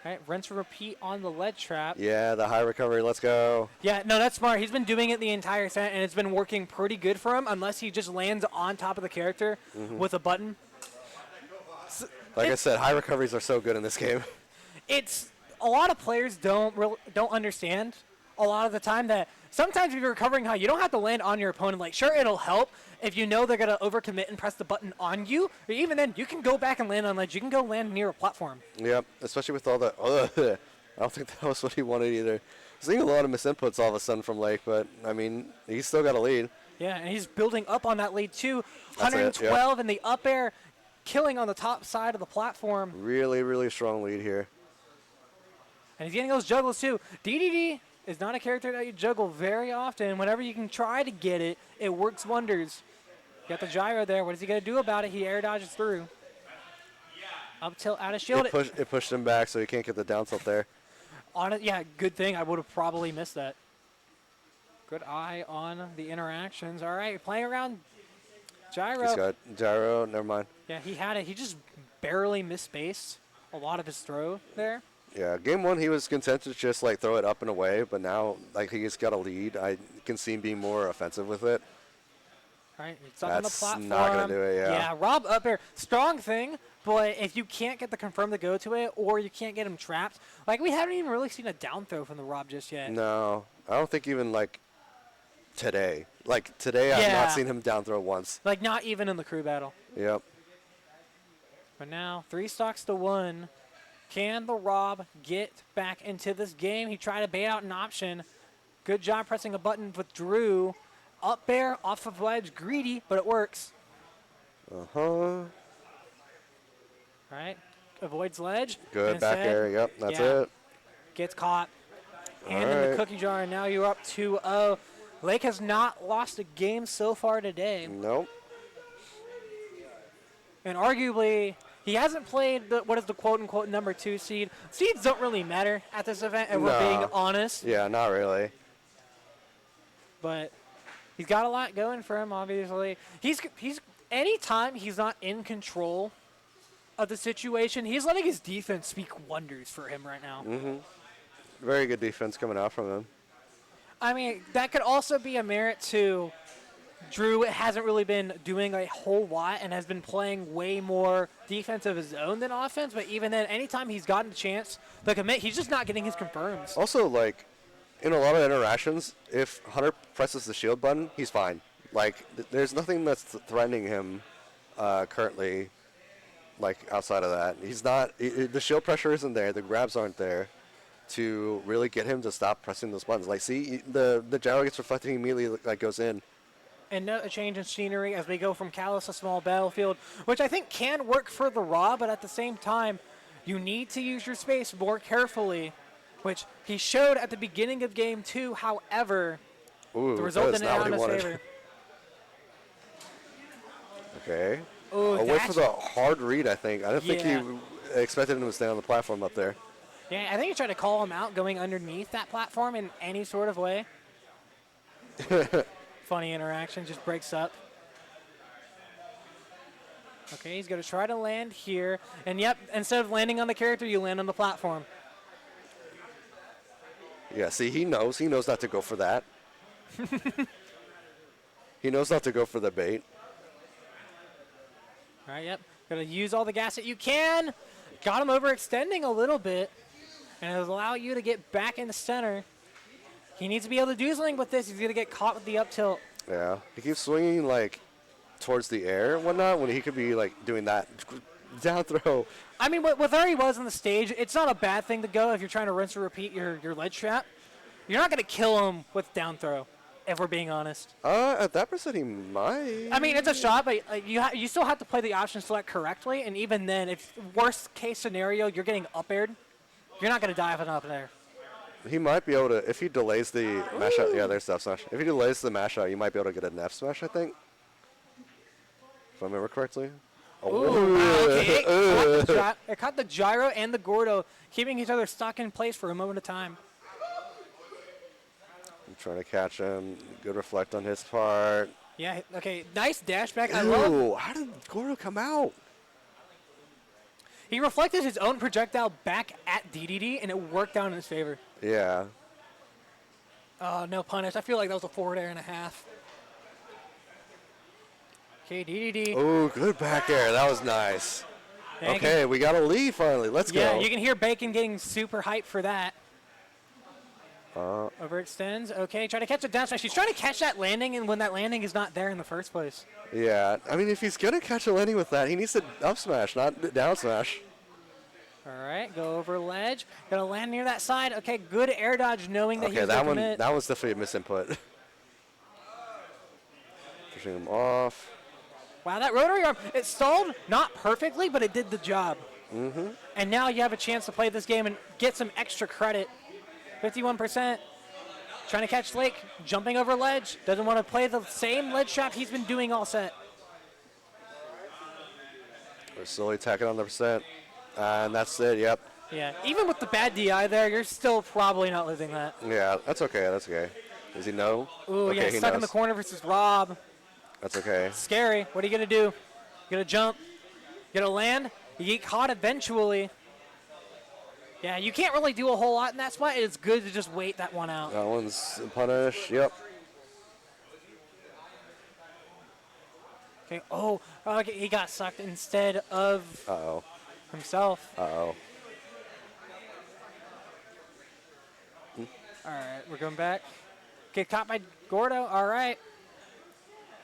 right, rinse and repeat on the ledge trap. Yeah, the high recovery. Let's go. Yeah, no, that's smart. He's been doing it the entire set, and it's been working pretty good for him, unless he just lands on top of the character with a button. Like I said, high recoveries are so good in this game. It's a lot of players don't understand a lot of the time that sometimes if you're recovering high, you don't have to land on your opponent. Like, sure, it'll help if you know they're going to overcommit and press the button on you. Or even then, you can go back and land on ledge. You can go land near a platform. Yep, especially with all the... I don't think that was what he wanted either. Seeing a lot of misinputs all of a sudden from Lake, but, I mean, he's still got a lead. Yeah, and he's building up on that lead, too. 112 in the up air, killing on the top side of the platform. Really, really strong lead here. And he's getting those juggles, too. DDD is not a character that you juggle very often. Whenever you can try to get it, it works wonders. You got the gyro there. What is he going to do about it? He air dodges through. Up tilt, out of shield. It pushed him back, so he can't get the down tilt there. Yeah, good thing. I would have probably missed that. Good eye on the interactions. All right, playing around gyro. He's got gyro. Never mind. Yeah, he had it. He just barely missed space a lot of his throw there. Yeah, game one he was content to just like throw it up and away, but now like he's got a lead. I can see him being more offensive with it. Right, it's up on the That's platform. not gonna do it, yeah. Yeah, Rob up air, strong thing, but if you can't get the confirm to go to it, or you can't get him trapped, like we haven't even really seen a down throw from the Rob just yet. No, I don't think even like today. Like today, I've Yeah. not seen him down throw once. Like not even in the crew battle. Yep. But now 3 stocks to 1. Can the Rob get back into this game? He tried to bait out an option. Good job pressing a button with Drew. Up there, off of ledge, greedy, but it works. Uh-huh. Right, avoids ledge. Good back instead, air. Yep, that's yeah, it. Gets caught. Hand in the right. cookie jar, and now you're up 2-0. Lake has not lost a game so far today. Nope. And arguably, he hasn't played what is the quote-unquote number 2 seed. Seeds don't really matter at this event, if we're being honest. Yeah, not really. But he's got a lot going for him, obviously. He's anytime he's not in control of the situation, he's letting his defense speak wonders for him right now. Mm-hmm. Very good defense coming out from him. I mean, that could also be a merit to Drew. Hasn't really been doing a whole lot and has been playing way more defense of his own than offense. But even then, anytime he's gotten a chance to commit, he's just not getting his confirms. Also, like, in a lot of interactions, if Hunter presses the shield button, he's fine. Like, there's nothing that's threatening him currently, like, outside of that. He's not, the shield pressure isn't there, the grabs aren't there to really get him to stop pressing those buttons. Like, see, the gyro gets reflected, he immediately, like, goes in. And note a change in scenery as we go from Callus to small battlefield, which I think can work for the Raw, but at the same time, you need to use your space more carefully, which he showed at the beginning of Game 2. However, Ooh, the result that is didn't not out in what he his wanted. favor. Okay. Ooh, Away for the hard read, I think. I didn't think Yeah. he expected him to stay on the platform up there. Yeah, I think he tried to call him out going underneath that platform in any sort of way. Funny interaction, just breaks up. Okay, he's going to try to land here. And yep, instead of landing on the character, you land on the platform. Yeah, see, he knows not to go for that. He knows not to go for the bait. All right, yep. Going to use all the gas that you can. Got him overextending a little bit. And it'll allow you to get back in the center. He needs to be able to do something with this. He's going to get caught with the up tilt. Yeah, he keeps swinging, like, towards the air and whatnot when he could be, like, doing that down throw. I mean, with where he was on the stage, it's not a bad thing to go if you're trying to rinse or repeat your ledge trap. You're not going to kill him with down throw, if we're being honest. At that percent, he might. I mean, it's a shot, but you still have to play the option select correctly. And even then, if worst case scenario, you're getting up aired, you're not going to die with an up air. He might be able to, if he delays the mash out. Yeah, there's F smash. If he delays the mash out, you might be able to get an F smash, I think. If I remember correctly. Ooh, wow, okay. It caught the gyro and the Gordo, keeping each other stuck in place for a moment of time. I'm trying to catch him. Good reflect on his part. Yeah, okay, nice dash back. I Ew, love. how did Gordo come out? He reflected his own projectile back at DDD, and it worked out in his favor. Yeah. Oh, no punish. I feel like that was a forward air and a half. Okay, DDD. Oh, good back air. That was nice. Okay, we got a lead finally. Let's go. Yeah, you can hear Bacon getting super hyped for that. Overextends. Okay, try to catch a down smash. He's trying to catch that landing, and when that landing is not there in the first place. Yeah, I mean, if he's going to catch a landing with that, he needs to up smash, not down smash. All right, go over ledge. Gonna land near that side. Okay, good air dodge, knowing that he's that gonna commit. that was definitely a misinput. Pushing him off. Wow, that rotary arm, it stalled not perfectly, but it did the job. Mm-hmm. And now you have a chance to play this game and get some extra credit. 51%. Trying to catch Lake, jumping over ledge. Doesn't want to play the same ledge trap he's been doing all set. We're slowly tacking on the percent. And that's it, yep. Yeah, even with the bad DI there, you're still probably not losing that. Yeah, that's okay, that's okay. Does he know? Ooh, okay, yeah, he stuck knows. in the corner versus Rob. That's okay. Scary. What are you going to do? You going to jump? You going to land? You get caught eventually. Yeah, you can't really do a whole lot in that spot. It's good to just wait that one out. That one's punish, yep. Okay, oh, okay, he got sucked instead of Uh-oh. himself. Uh-oh. All right, we're going back. Get caught by Gordo. All right.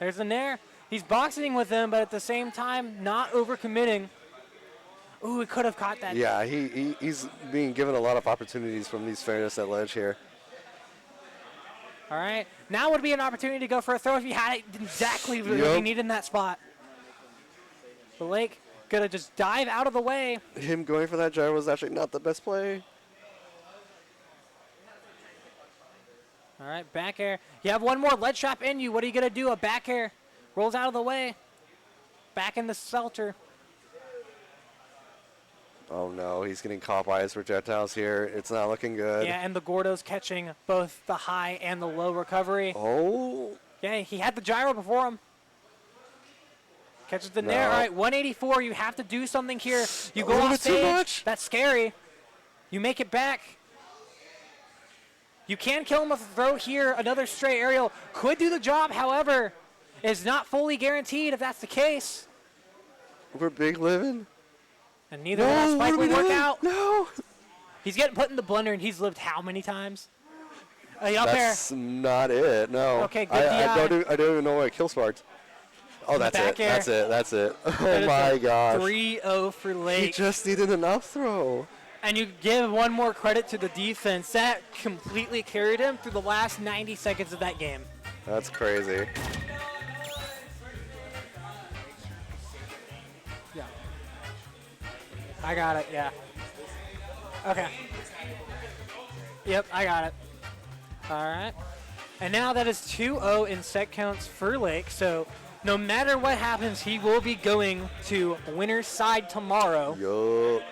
There's the Nair. He's boxing with him, but at the same time, not overcommitting. Ooh, he could have caught that. Yeah, he's being given a lot of opportunities from these fairness at ledge here. All right. Now would be an opportunity to go for a throw if he had it exactly what he needed in that spot. But Lake going to just dive out of the way. Him going for that gyro was actually not the best play. All right, back air. You have one more ledge trap in you. What are you going to do? A back air. Rolls out of the way. Back in the shelter. Oh, no. He's getting caught by his projectiles here. It's not looking good. Yeah, and the Gordo's catching both the high and the low recovery. Oh. Yeah, he had the gyro before him. Catches the Nair. All right, 184. You have to do something here. You go off stage. Too much. That's scary. You make it back. You can kill him with a throw here. Another stray aerial could do the job, however, is not fully guaranteed if that's the case. We're big living. And neither of that spike will work out. No. He's getting put in the blender, and he's lived how many times? Up That's there. not it, no. Okay, good I don't even know why I kill sparked. Oh, that's it. Back air. That's it. That's it. Oh, my gosh. 3-0 for Lake. He just needed an up throw. And you give one more credit to the defense. That completely carried him through the last 90 seconds of that game. That's crazy. Yeah. I got it, yeah. Okay. Yep, I got it. All right. And now that is 2-0 in set counts for Lake. So no matter what happens, he will be going to winner's side tomorrow. Yup.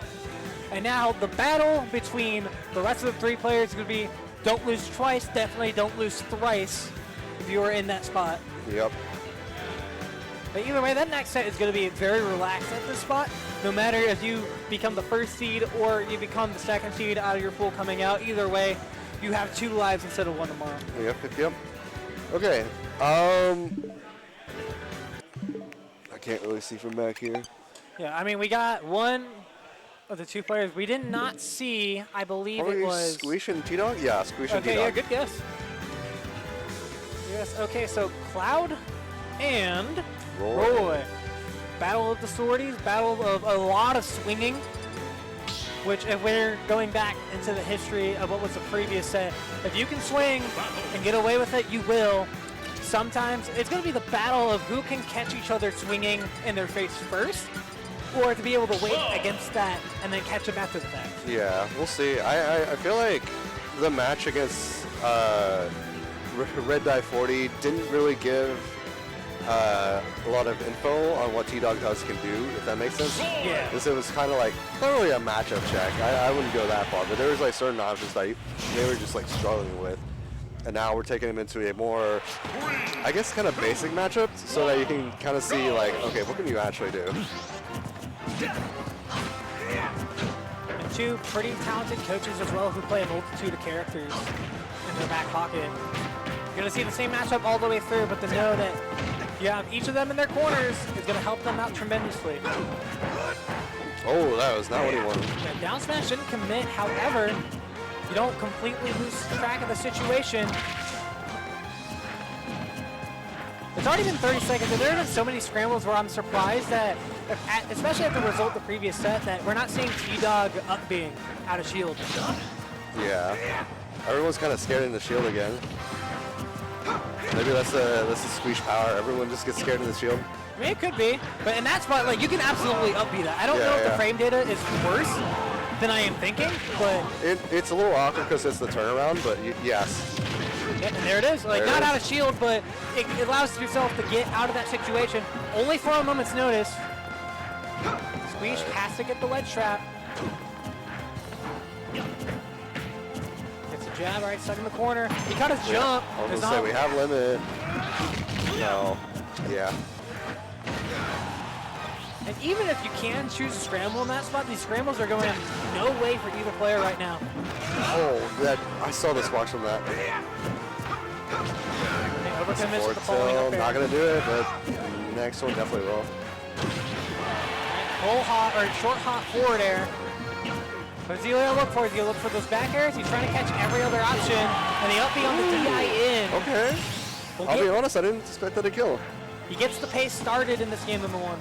And now the battle between the rest of the three players is going to be don't lose twice, definitely don't lose thrice if you are in that spot. Yep. But either way, that next set is going to be very relaxed at this spot. No matter if you become the first seed or you become the second seed out of your pool coming out, either way, you have 2 lives instead of 1 tomorrow. Yep. Okay. I can't really see from back here. Yeah, I mean, we got one of the 2 players. We did not see, I believe Probably it was... Squeesh and T-Dog? Yeah, Squeesh and T-Dog. Okay, yeah, good guess. Yes, okay, so Cloud and Roy. Battle of the Swordies, battle of a lot of swinging, which if we're going back into the history of what was the previous set, if you can swing and get away with it, you will. Sometimes it's going to be the battle of who can catch each other swinging in their face first, or to be able to wait against that and then catch them after the fact. Yeah, we'll see. I feel like the match against Red Die 40 didn't really give a lot of info on what T-Dog does can do, if that makes sense. Yeah. Because it was kind of like, not really a matchup check. I wouldn't go that far, but there was like certain options that they were just like struggling with. And now we're taking them into a more, I guess, kind of basic matchup so that you can kind of see like, okay, what can you actually do? And 2 pretty talented coaches as well who play a multitude of characters in their back pocket. You're going to see the same matchup all the way through, but to know that you have each of them in their corners is going to help them out tremendously. Oh, that was not what he wanted. Yeah, down smash didn't commit, however, you don't completely lose track of the situation. It's already been 30 seconds, and there have been so many scrambles where I'm surprised that, especially after the result of the previous set, that we're not seeing T-Dog up being out of shield. Yeah. Everyone's kind of scared in the shield again. Maybe that's the squeeze power. Everyone just gets scared in the shield. I mean, it could be, but in that spot, like, you can absolutely up-B that. I don't know if the frame data is worse than I am thinking, but... It's a little awkward because it's the turnaround, but yes. Yeah, and there it is. Like, not out of shield, but it allows yourself to get out of that situation only for a moment's notice. Squeeze has to get the ledge trap. Gets a jab, right, stuck in the corner. He got his jump. I was going to say, we have limit. No. Yeah. And even if you can choose a scramble in that spot, these scrambles are going no way for either player right now. Oh, I saw the sparks from that. They overcommits with the Forward falling tilt, up air. not gonna do it, but next one definitely will. Full hop or short hop forward air. What is he gonna look for? Is he gonna look for those back airs? He's trying to catch every other option, and the up B on the DI in. Okay. I'll be honest, I didn't expect that to kill. He gets the pace started in this game, number one.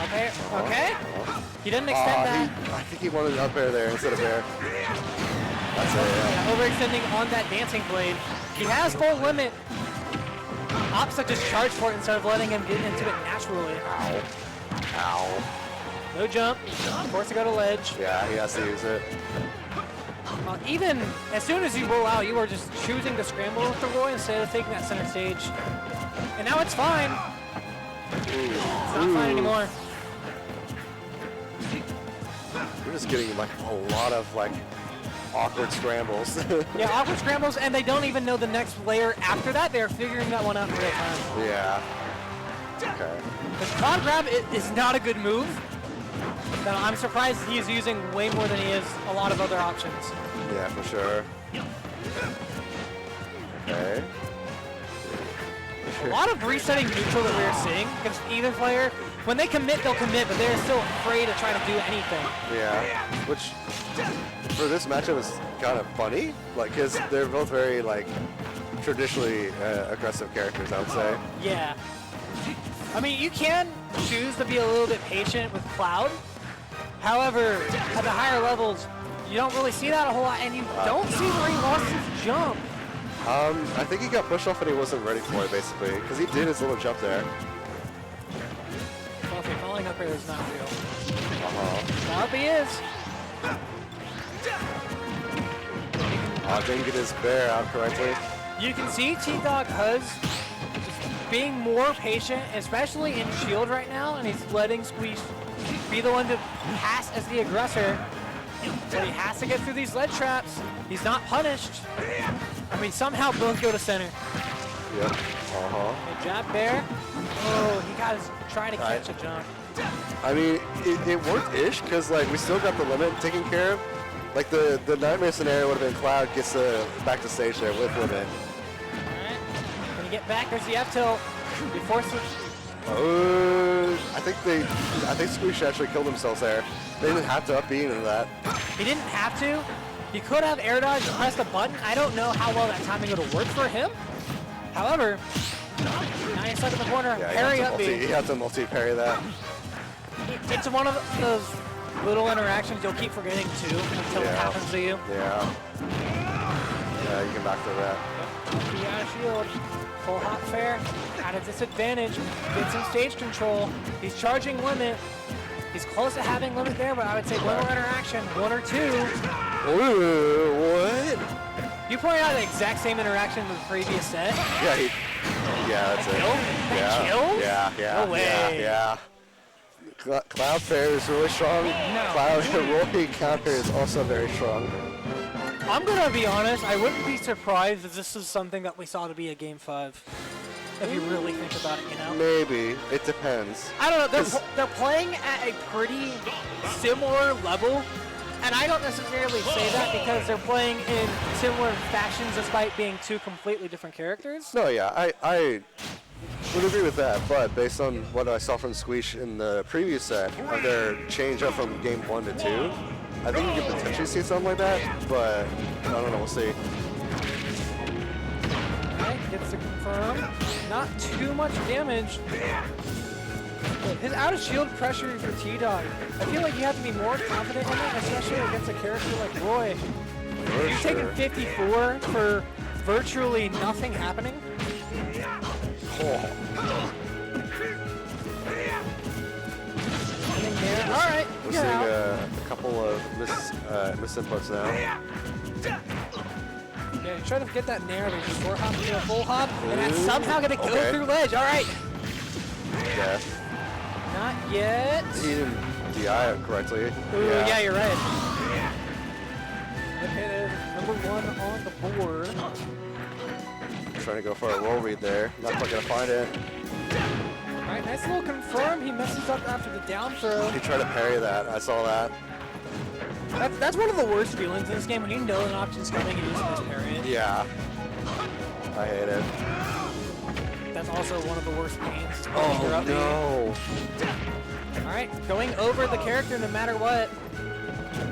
Okay, okay. He didn't extend that. I think he wanted up air there instead of air. That's it, yeah. Overextending on that dancing blade. He has full limit. Opsa just charged for it instead of letting him get into it naturally. Ow. Ow. No jump. Forced to go to ledge. Yeah, he has to use it. Even as soon as you roll out, you are just choosing to scramble with the Roy instead of taking that center stage. And now it's fine. It's not fine anymore. We're just getting like a lot of like awkward scrambles. Yeah, awkward scrambles, and they don't even know the next layer after that. They're figuring that one out in real time. Yeah. Okay. The quad grab is not a good move. Now, I'm surprised he is using way more than he is a lot of other options. Yeah, for sure. Okay. A lot of resetting neutral that we're seeing against either player. When they commit, they'll commit, but they're still afraid to try to do anything. Yeah. Which for this matchup is kind of funny, like, because they're both very like traditionally aggressive characters, I would say. Yeah. I mean, you can choose to be a little bit patient with Cloud. However, at the higher levels, you don't really see that a whole lot, and you don't see where he lost his jump. I think he got pushed off and he wasn't ready for it, basically, because he did his little jump there. Well, if you're falling up here, is not real. Uh-huh. Up he is. Didn't get his bear out correctly. You can see T-Dog Huz just being more patient, especially in shield right now, and he's letting Squeeze be the one to pass as the aggressor. But he has to get through these lead traps. He's not punished. I mean, somehow both go to center. Yep. Uh-huh. A jab bear. Oh, he got his trying to catch a jump. I mean, it worked-ish, because like we still got the limit taken care of. Like the nightmare scenario would have been Cloud gets back to stage there with limit. Alright. When you get back, there's the F tilt. He forces. I think Squeeze actually killed themselves there. They didn't have to up B into that. He didn't have to. He could have air dodge and pressed the button. I don't know how well that timing would have worked for him. However, now he's stuck in the corner. Yeah, Parry up B. he had to multi-parry that. It's one of those little interactions you'll keep forgetting too until it happens to you. Yeah. Yeah, you can back to that. He out of shield. Full hop fair. At a disadvantage. Gets some stage control. He's charging limit. He's close to having limit there, but I would say one more interaction, one or two. Ooh, what? You pointed out the exact same interaction in the previous set. Yeah, that's it. That kill? Yeah. No way. Yeah. Cloud Fair is really strong. No. Cloud Roy counter is also very strong. I'm gonna be honest, I wouldn't be surprised if this is something that we saw to be a Game 5. If you really think about it, you know? Maybe. It depends. I don't know, they're playing at a pretty similar level, and I don't necessarily say that because they're playing in similar fashions despite being two completely different characters. No, yeah, I would agree with that, but based on what I saw from Squeeze in the previous set, of their change up from game 1 to 2, I think you could potentially see something like that, but I don't know, we'll see. Okay, gets to confirm. Not too much damage. His out of shield pressure for T-Dog. I feel like you have to be more confident in it, especially against a character like Roy. You're taking 54 for virtually nothing happening. All right, we're seeing a couple of misinputs now. Yeah, try to get that nair, there's a short hop to a full hop, and that's somehow gonna go through ledge. All right. Yeah. Not yet. He didn't DI it correctly. Ooh, yeah, you're right. Okay, number one on the board. Trying to go for a roll read there. Not quite gonna find it. All right, nice little confirm. He messes up after the down throw. He tried to parry that. I saw that. That's one of the worst feelings in this game when you know an option's coming and you just misparry it. Yeah. I hate it. That's also one of the worst pains. Oh, no. All right, going over the character no matter what.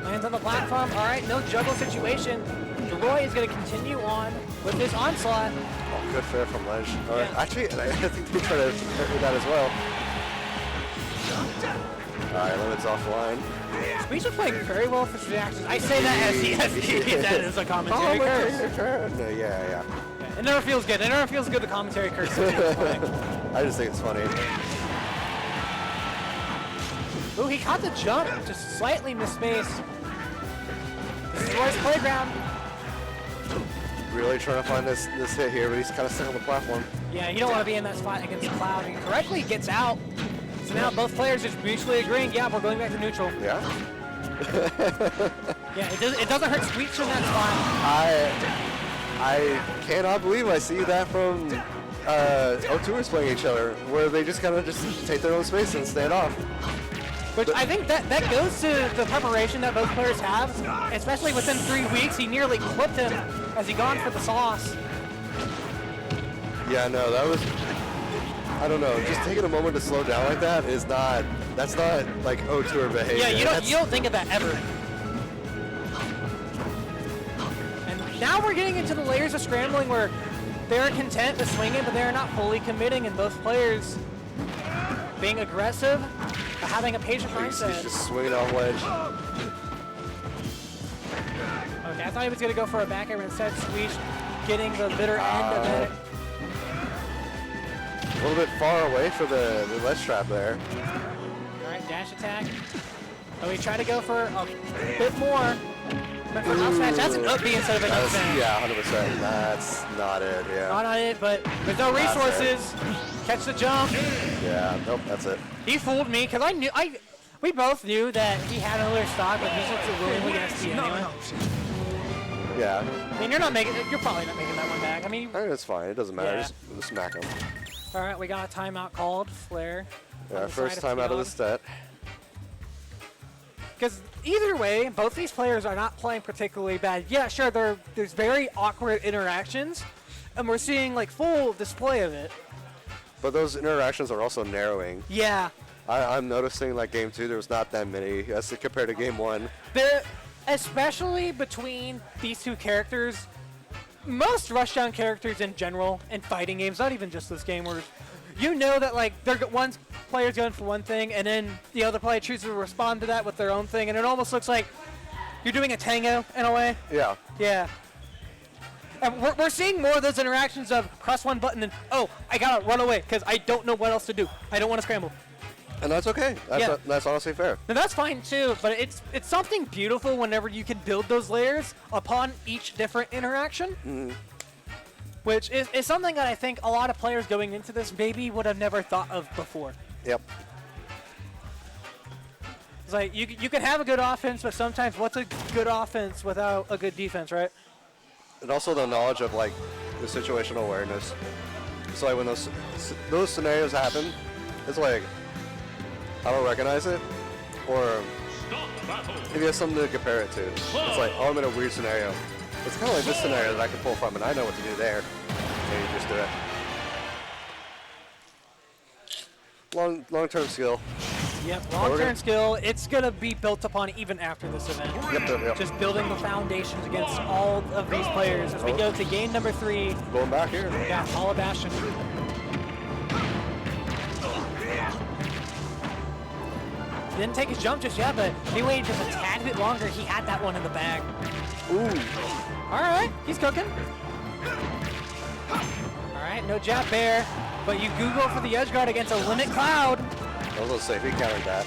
Lands on the platform. All right, no juggle situation. Leroy is going to continue on with his onslaught. Oh, good fair from Ledge. All right. Actually, I think they try to hit that as well. All right, Limit's offline. Squeeze is playing very well for his reactions. I say that as that is a commentary curse. No, yeah. It never feels good. It never feels good to commentary curse. I just think it's funny. Ooh, he caught the jump, just slightly missed space. This is Roy's playground. Really trying to find this hit here, but he's kind of stuck on the platform. Yeah, you don't want to be in that spot against Cloud. He correctly gets out. So now both players just mutually agreeing, yeah, we're going back to neutral. Yeah. Yeah, it doesn't hurt Squeech in that spot. I cannot believe I see that from O2ers playing each other, where they just kind of just take their own space and stand off. Which I think that goes to the preparation that both players have, especially within 3 weeks. He nearly clipped him as he gone for the sauce. Yeah, no, that was, I don't know, just taking a moment to slow down like that is not, that's not like O2er behavior. Yeah, you don't think of that ever. And now we're getting into the layers of scrambling where they're content with swinging, but they're not fully committing, and both players being aggressive, but having a patient mindset. He's just swinging off ledge. Okay, I thought he was going to go for a back air, but instead Squeech getting the bitter end of it. A little bit far away for the ledge trap there. All right, dash attack. Oh, he tried to go for a bit more. But for up smash, that's an up B instead of an up smash. Yeah, 100%. That's not it, yeah. Not on it, but there's no resources. Catch the jump. Yeah, nope, that's it. He fooled me, because we both knew that he had another stock, but he's just a willingly ST anyway. Yeah. I mean, you're probably not making that one back. I mean, It's fine, it doesn't matter, Yeah. just smack him. All right, we got a timeout called. Flare. Yeah, first time out of the set. Because either way, both these players are not playing particularly bad. Yeah, sure, there's very awkward interactions, and we're seeing like full display of it. But those interactions are also narrowing. Yeah. I'm noticing like game 2, there was not that many as compared to game 1. Especially between these two characters, most rushdown characters in general in fighting games, not even just this game, where you know that like one player's going for one thing, and then the other player chooses to respond to that with their own thing, and it almost looks like you're doing a tango in a way. Yeah. Yeah. And we're seeing more of those interactions of press one button and, oh, I gotta run away because I don't know what else to do. I don't want to scramble. And that's okay. That's honestly fair. And that's fine too, but it's something beautiful whenever you can build those layers upon each different interaction. Mm-hmm. Which is something that I think a lot of players going into this maybe would have never thought of before. Yep. It's like you can have a good offense, but sometimes what's a good offense without a good defense, right? And also the knowledge of like the situational awareness. So like when those scenarios happen, it's like I don't recognize it, or if you have something to compare it to, it's like, oh, I'm in a weird scenario. It's kind of like this scenario that I can pull from, and I know what to do there. And you just do it. Long-term skill. Yep, long-term skill. It's going to be built upon even after this event. Yep. Just building the foundations against all of these players as we go to game number 3. Going back here. Yeah, Paula Bastion. Didn't take his jump just yet, but if he waited just a tad bit longer, he had that one in the bag. Ooh. All right, he's cooking. All right, no jab bear, but you Google for the edge guard against a Limit Cloud. I was going to say, if he countered that.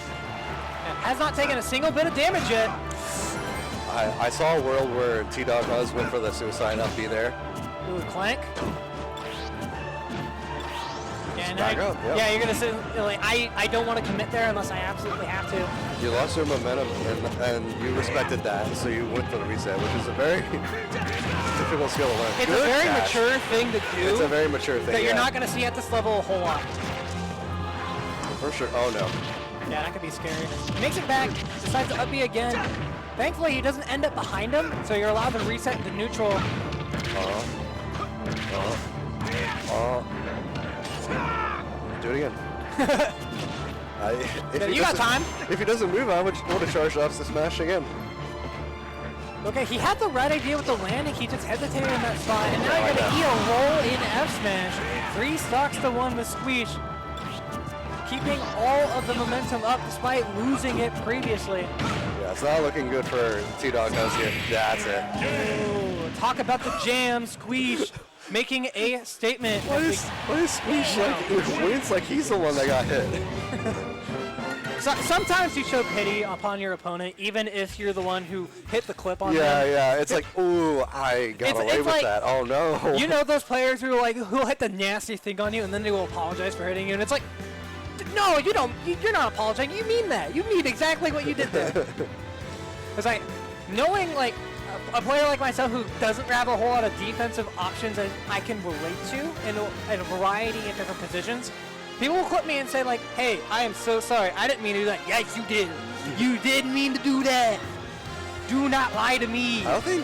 Has not taken a single bit of damage yet. I saw a world where T-Dog Huz went for the suicide up B there. Ooh, Clank. Yeah, you're gonna say like I don't want to commit there unless I absolutely have to. You lost your momentum and you respected that, so you went for the reset, which is a very difficult skill to learn. It's a very mature thing to do. It's a very mature thing. That you're not gonna see at this level a whole lot. For sure. Oh no. Yeah, that could be scary. Makes it back. Decides to up B again. Thankfully, he doesn't end up behind him, so you're allowed to reset the neutral. Do it again. You got time. If he doesn't move, I would have charged off to smash again. Okay, he had the right idea with the landing. He just hesitated in that spot, and now you're gonna eat a roll in F smash. 3 stocks to 1 with Squeeze, keeping all of the momentum up despite losing it previously. Yeah, it's not looking good for T-Dog House here. That's it. Oh, talk about the jam, Squeeze making a statement. Why is Squeeze like it wins like he's the one that got hit? So, sometimes you show pity upon your opponent, even if you're the one who hit the clip on them. Yeah. It's like, ooh, I got away with like, that. Oh no. You know those players who are like who'll hit the nasty thing on you, and then they will apologize for hitting you, and it's like, no, you don't. You're not apologizing. You mean that. You mean exactly what you did there. It's like knowing like a player like myself who doesn't have a whole lot of defensive options that I can relate to in a variety of different positions. People will clip me and say like, hey, I am so sorry. I didn't mean to do that. Yes, you did. You didn't mean to do that. Do not lie to me. I think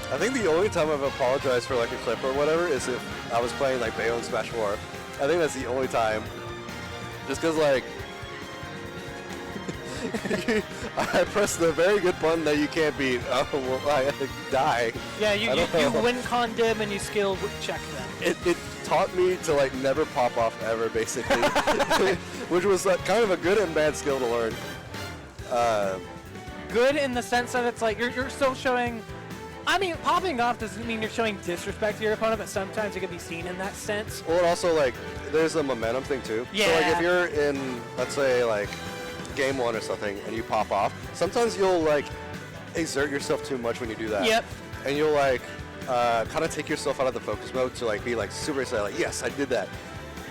the only time I've apologized for like a clip or whatever is if I was playing like Bayo and Smash 4. I think that's the only time. Just because like, I pressed the very good button that you can't beat. Oh, well, I die. Yeah, you win condemn and you skill check them. It taught me to like never pop off ever, basically, which was kind of a good and bad skill to learn. Good in the sense that it's like you're still showing. I mean, popping off doesn't mean you're showing disrespect to your opponent, but sometimes it can be seen in that sense. Well, and also like there's a momentum thing too. Yeah. So like if you're in, let's say like game 1 or something, and you pop off, sometimes you'll like exert yourself too much when you do that. Yep. And you'll like kind of take yourself out of the focus mode to like be like super excited, like yes, I did that.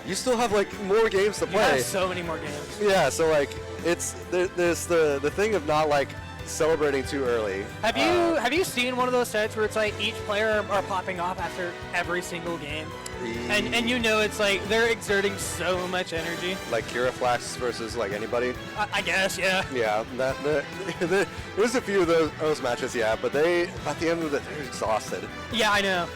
You still have like more games to play. You have so many more games. Yeah. So like it's there's the thing of not like celebrating too early. Have you seen one of those sets where it's like each player are popping off after every single game? And you know it's like they're exerting so much energy. Like Kira Flax versus like anybody. I guess, yeah. Yeah, there's a few of those matches, yeah, but they at the end of it they're exhausted. Yeah, I know.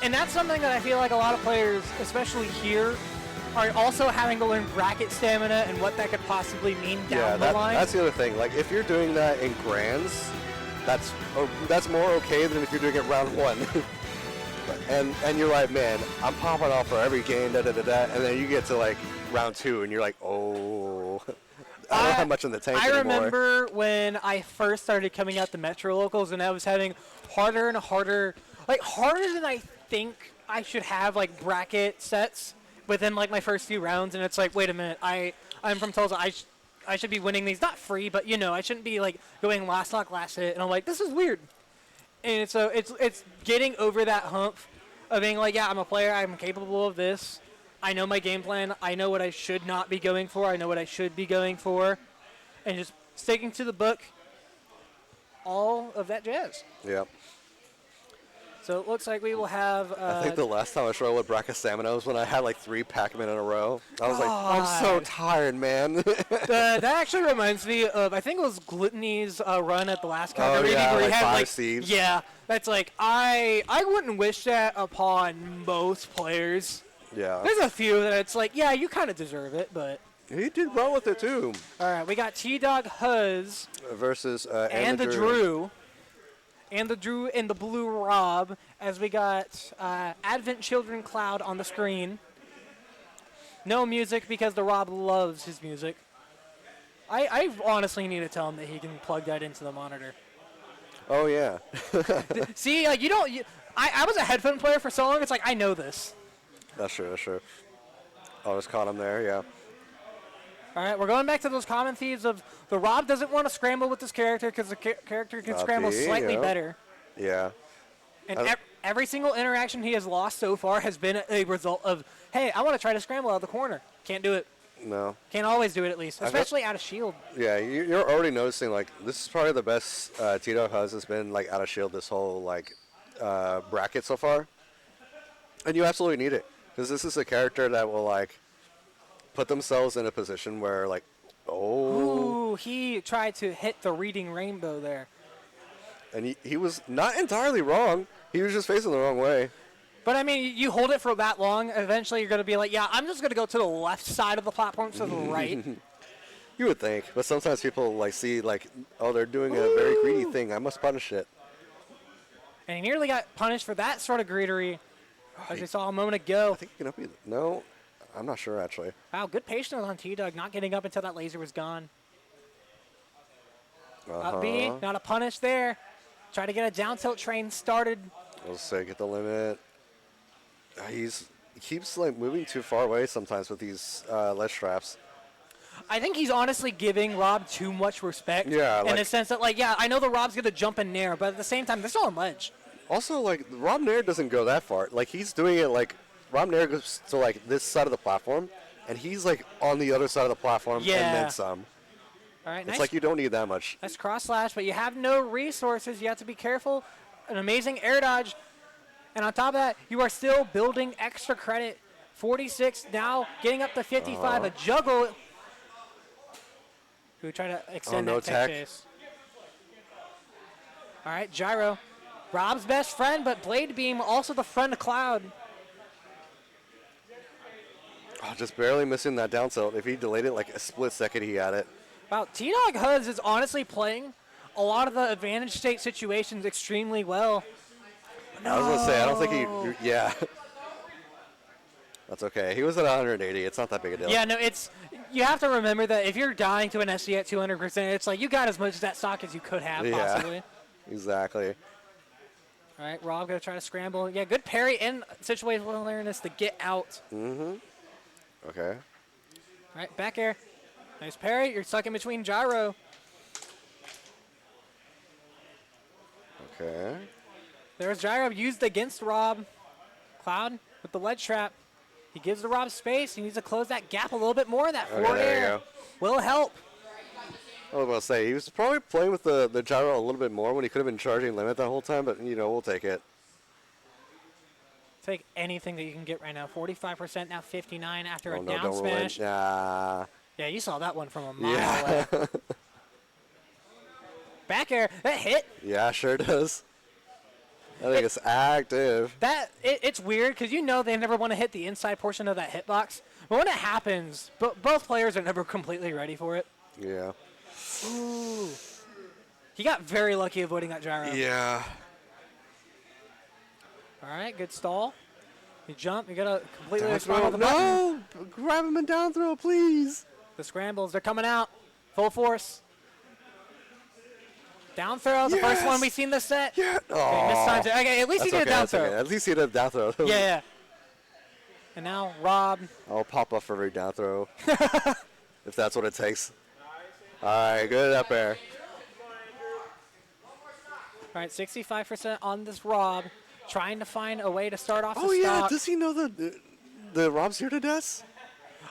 And that's something that I feel like a lot of players, especially here, are also having to learn bracket stamina and what that could possibly mean down the line. That's the other thing. Like if you're doing that in grands, that's more okay than if you're doing it round 1. And you're like, man, I'm popping off for every game, and then you get to like round 2, and you're like, oh, I don't have much in the tank anymore. I remember when I first started coming out the Metro locals, and I was having harder and harder, like harder than I think I should have, like bracket sets within like my first few rounds, and it's like, wait a minute, I'm from Tulsa, I should be winning these, not free, but you know, I shouldn't be like going last knock, last hit, and I'm like, this is weird. And so it's getting over that hump of being like, yeah, I'm a player, I'm capable of this. I know my game plan. I know what I should not be going for. I know what I should be going for. And just sticking to the book, all of that jazz. Yeah. So it looks like we will have... I think the last time I struggled with bracket stamina was when I had like 3 Pac-Man in a row. I was like, I'm so tired, man. That actually reminds me of, I think it was Gluttony's run at the last Calgary meeting where he had 5 Steves. Yeah, that's like, I wouldn't wish that upon most players. Yeah. There's a few that it's like, yeah, you kind of deserve it, but... He did well with it, too. All right, we got T-Dog Huz versus and the Drew. And the Drew and the Blue Rob, as we got Advent Children Cloud on the screen. No music because the Rob loves his music. I honestly need to tell him that he can plug that into the monitor. Oh, yeah. See, like, you don't... I was a headphone player for so long, it's like, I know this. That's true, that's true. I just caught him there, yeah. All right, we're going back to those common themes of the Rob doesn't want to scramble with this character because the character can scramble slightly better. Yeah. And every single interaction he has lost so far has been a result of, hey, I want to try to scramble out of the corner. Can't do it. No. Can't always do it at least, especially out of shield. Yeah, you're already noticing, like, this is probably the best Tito has been, like, out of shield this whole, like, bracket so far. And you absolutely need it. Because this is a character that will, like, put themselves in a position where, like, oh. Ooh, he tried to hit the reading rainbow there. And he was not entirely wrong. He was just facing the wrong way. But, I mean, you hold it for that long, eventually you're going to be like, yeah, I'm just going to go to the left side of the platform to the right. You would think. But sometimes people, like, see, like, oh, they're doing a very greedy thing. I must punish it. And he nearly got punished for that sort of greedery, as we saw a moment ago. I think he can up either. No, I'm not sure, actually. Wow, good patience on T-Dog, not getting up until that laser was gone. Up B, not a punish there. Try to get a down tilt train started. We'll say get the limit. He keeps like moving too far away sometimes with these ledge traps. I think he's honestly giving Rob too much respect. Yeah, in the sense that, like, yeah, I know the Rob's going to jump in Nair, but at the same time, they're still on ledge. Also, like, Rob Nair doesn't go that far. Like, he's doing it, like, Rob Nair goes to, like, this side of the platform, and he's, like, on the other side of the platform and then some. All right, It's nice. like you don't need that much. Nice cross slash, but you have no resources. You have to be careful. An amazing air dodge. And on top of that, you are still building extra credit. 46 now, getting up to 55. A juggle. Who try to extend no that tech tech. chase. All right, Gyro. Rob's best friend, but Blade Beam also the friend of Cloud. Oh, just barely missing that down tilt. If he delayed it like a split second, he had it. Wow, T-Dog Huz is honestly playing a lot of the advantage state situations extremely well. No. I was going to say, I don't think he, yeah. That's okay. He was at 180. It's not that big a deal. Yeah, no, you have to remember that if you're dying to an SD at 200%, it's like you got as much of that stock as you could have, possibly. Exactly. All right, Rob going to try to scramble. Yeah, good parry and situational awareness to get out. Mm-hmm. Okay. All right, back air. Nice parry. You're stuck in between Gyro. Okay. There's Gyro used against Rob. Cloud with the ledge trap. He gives the Rob space. He needs to close that gap a little bit more. That forward there you air go. will help. I was about to say, he was probably playing with the gyro a little bit more when he could have been charging limit that whole time, but, you know, we'll take it. Take anything that you can get right now. 45%, now 59 after a No, down don't smash. ruin. Nah. Yeah, you saw that one from a mile away. Back air, that hit. Yeah, sure does. I think it's active. It's weird because you know they never want to hit the inside portion of that hitbox. But when it happens, both players are never completely ready for it. Yeah. Ooh. He got very lucky avoiding that gyro. Yeah. All right, good stall. You jump, you got to completely Down respond throw. with the button. No! Grab him and down throw, please. The scrambles, they're coming out. Full force. Down throw, the first one we've seen this set. Yeah. Okay, missed times. Okay, at least he did a down throw. Okay. At least he did a down throw. Yeah. And now Rob. I'll pop up for every down throw. If that's what it takes. All right, good up air. All right, 65% on this Rob. Trying to find a way to start off the Oh, yeah. stock. Does he know the Rob's here to death?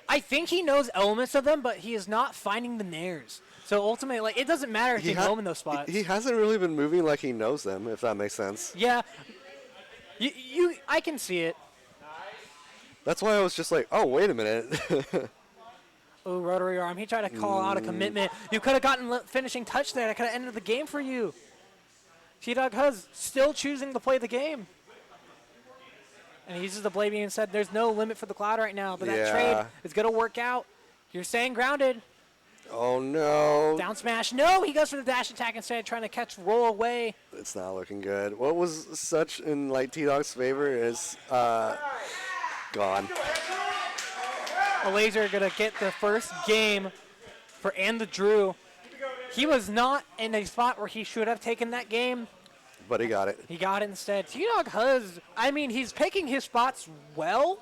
I think he knows elements of them, but he is not finding the nairs. So ultimately, like, it doesn't matter if you know him in those spots. He hasn't really been moving like he knows them, if that makes sense. Yeah. I can see it. That's why I was just like, oh, wait a minute. Oh, rotary arm. He tried to call out a commitment. You could have gotten finishing touch there. That could have ended the game for you. T-Dog Huz still choosing to play the game. And he uses the Blade Beam and said, there's no limit for the Cloud right now, but that trade is going to work out. You're staying grounded. Oh, no. Down smash. No, he goes for the dash attack instead, trying to catch roll away. It's not looking good. What was such in like T-Dog's favor is gone. A laser going to get the first game for And the Drew. He was not in a spot where he should have taken that game. But he got it. He got it instead. T-Dog Huz, I mean, he's picking his spots well.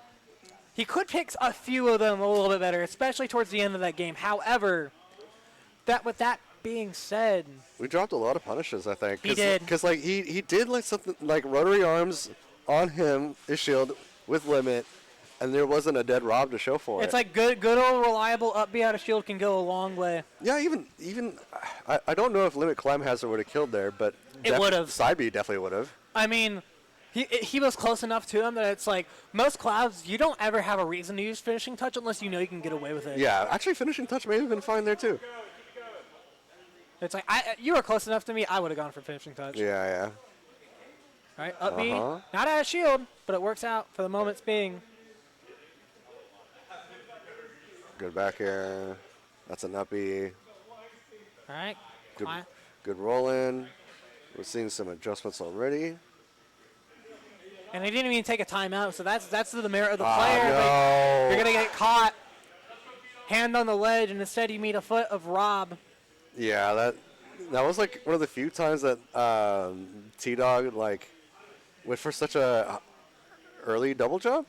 He could pick a few of them a little bit better, especially towards the end of that game. However, with that being said, we dropped a lot of punishes, I think. He did. Because like he did like something like rotary arms on him, his shield with limit, and there wasn't a dead Rob to show for it. It's like good old reliable up B out of shield can go a long way. Yeah, even I don't know if limit climb hazard would have killed there, but It would have. Side B definitely would have. I mean, he was close enough to him that it's like most Clouds, you don't ever have a reason to use finishing touch unless you know you can get away with it. Yeah, actually finishing touch may have been fine there too. It's like, you were close enough to me, I would have gone for finishing touch. Yeah. All right, up B. Uh-huh. Not out of shield, but it works out for the moment's being. Good back air. That's an uppy. All right. Good roll in. We're seeing some adjustments already. And they didn't even take a timeout, so that's the merit of the Oh, player. no. You're going to get caught, hand on the ledge, and instead you meet a foot of Rob. Yeah, that was like one of the few times that T-Dog like went for such a early double jump.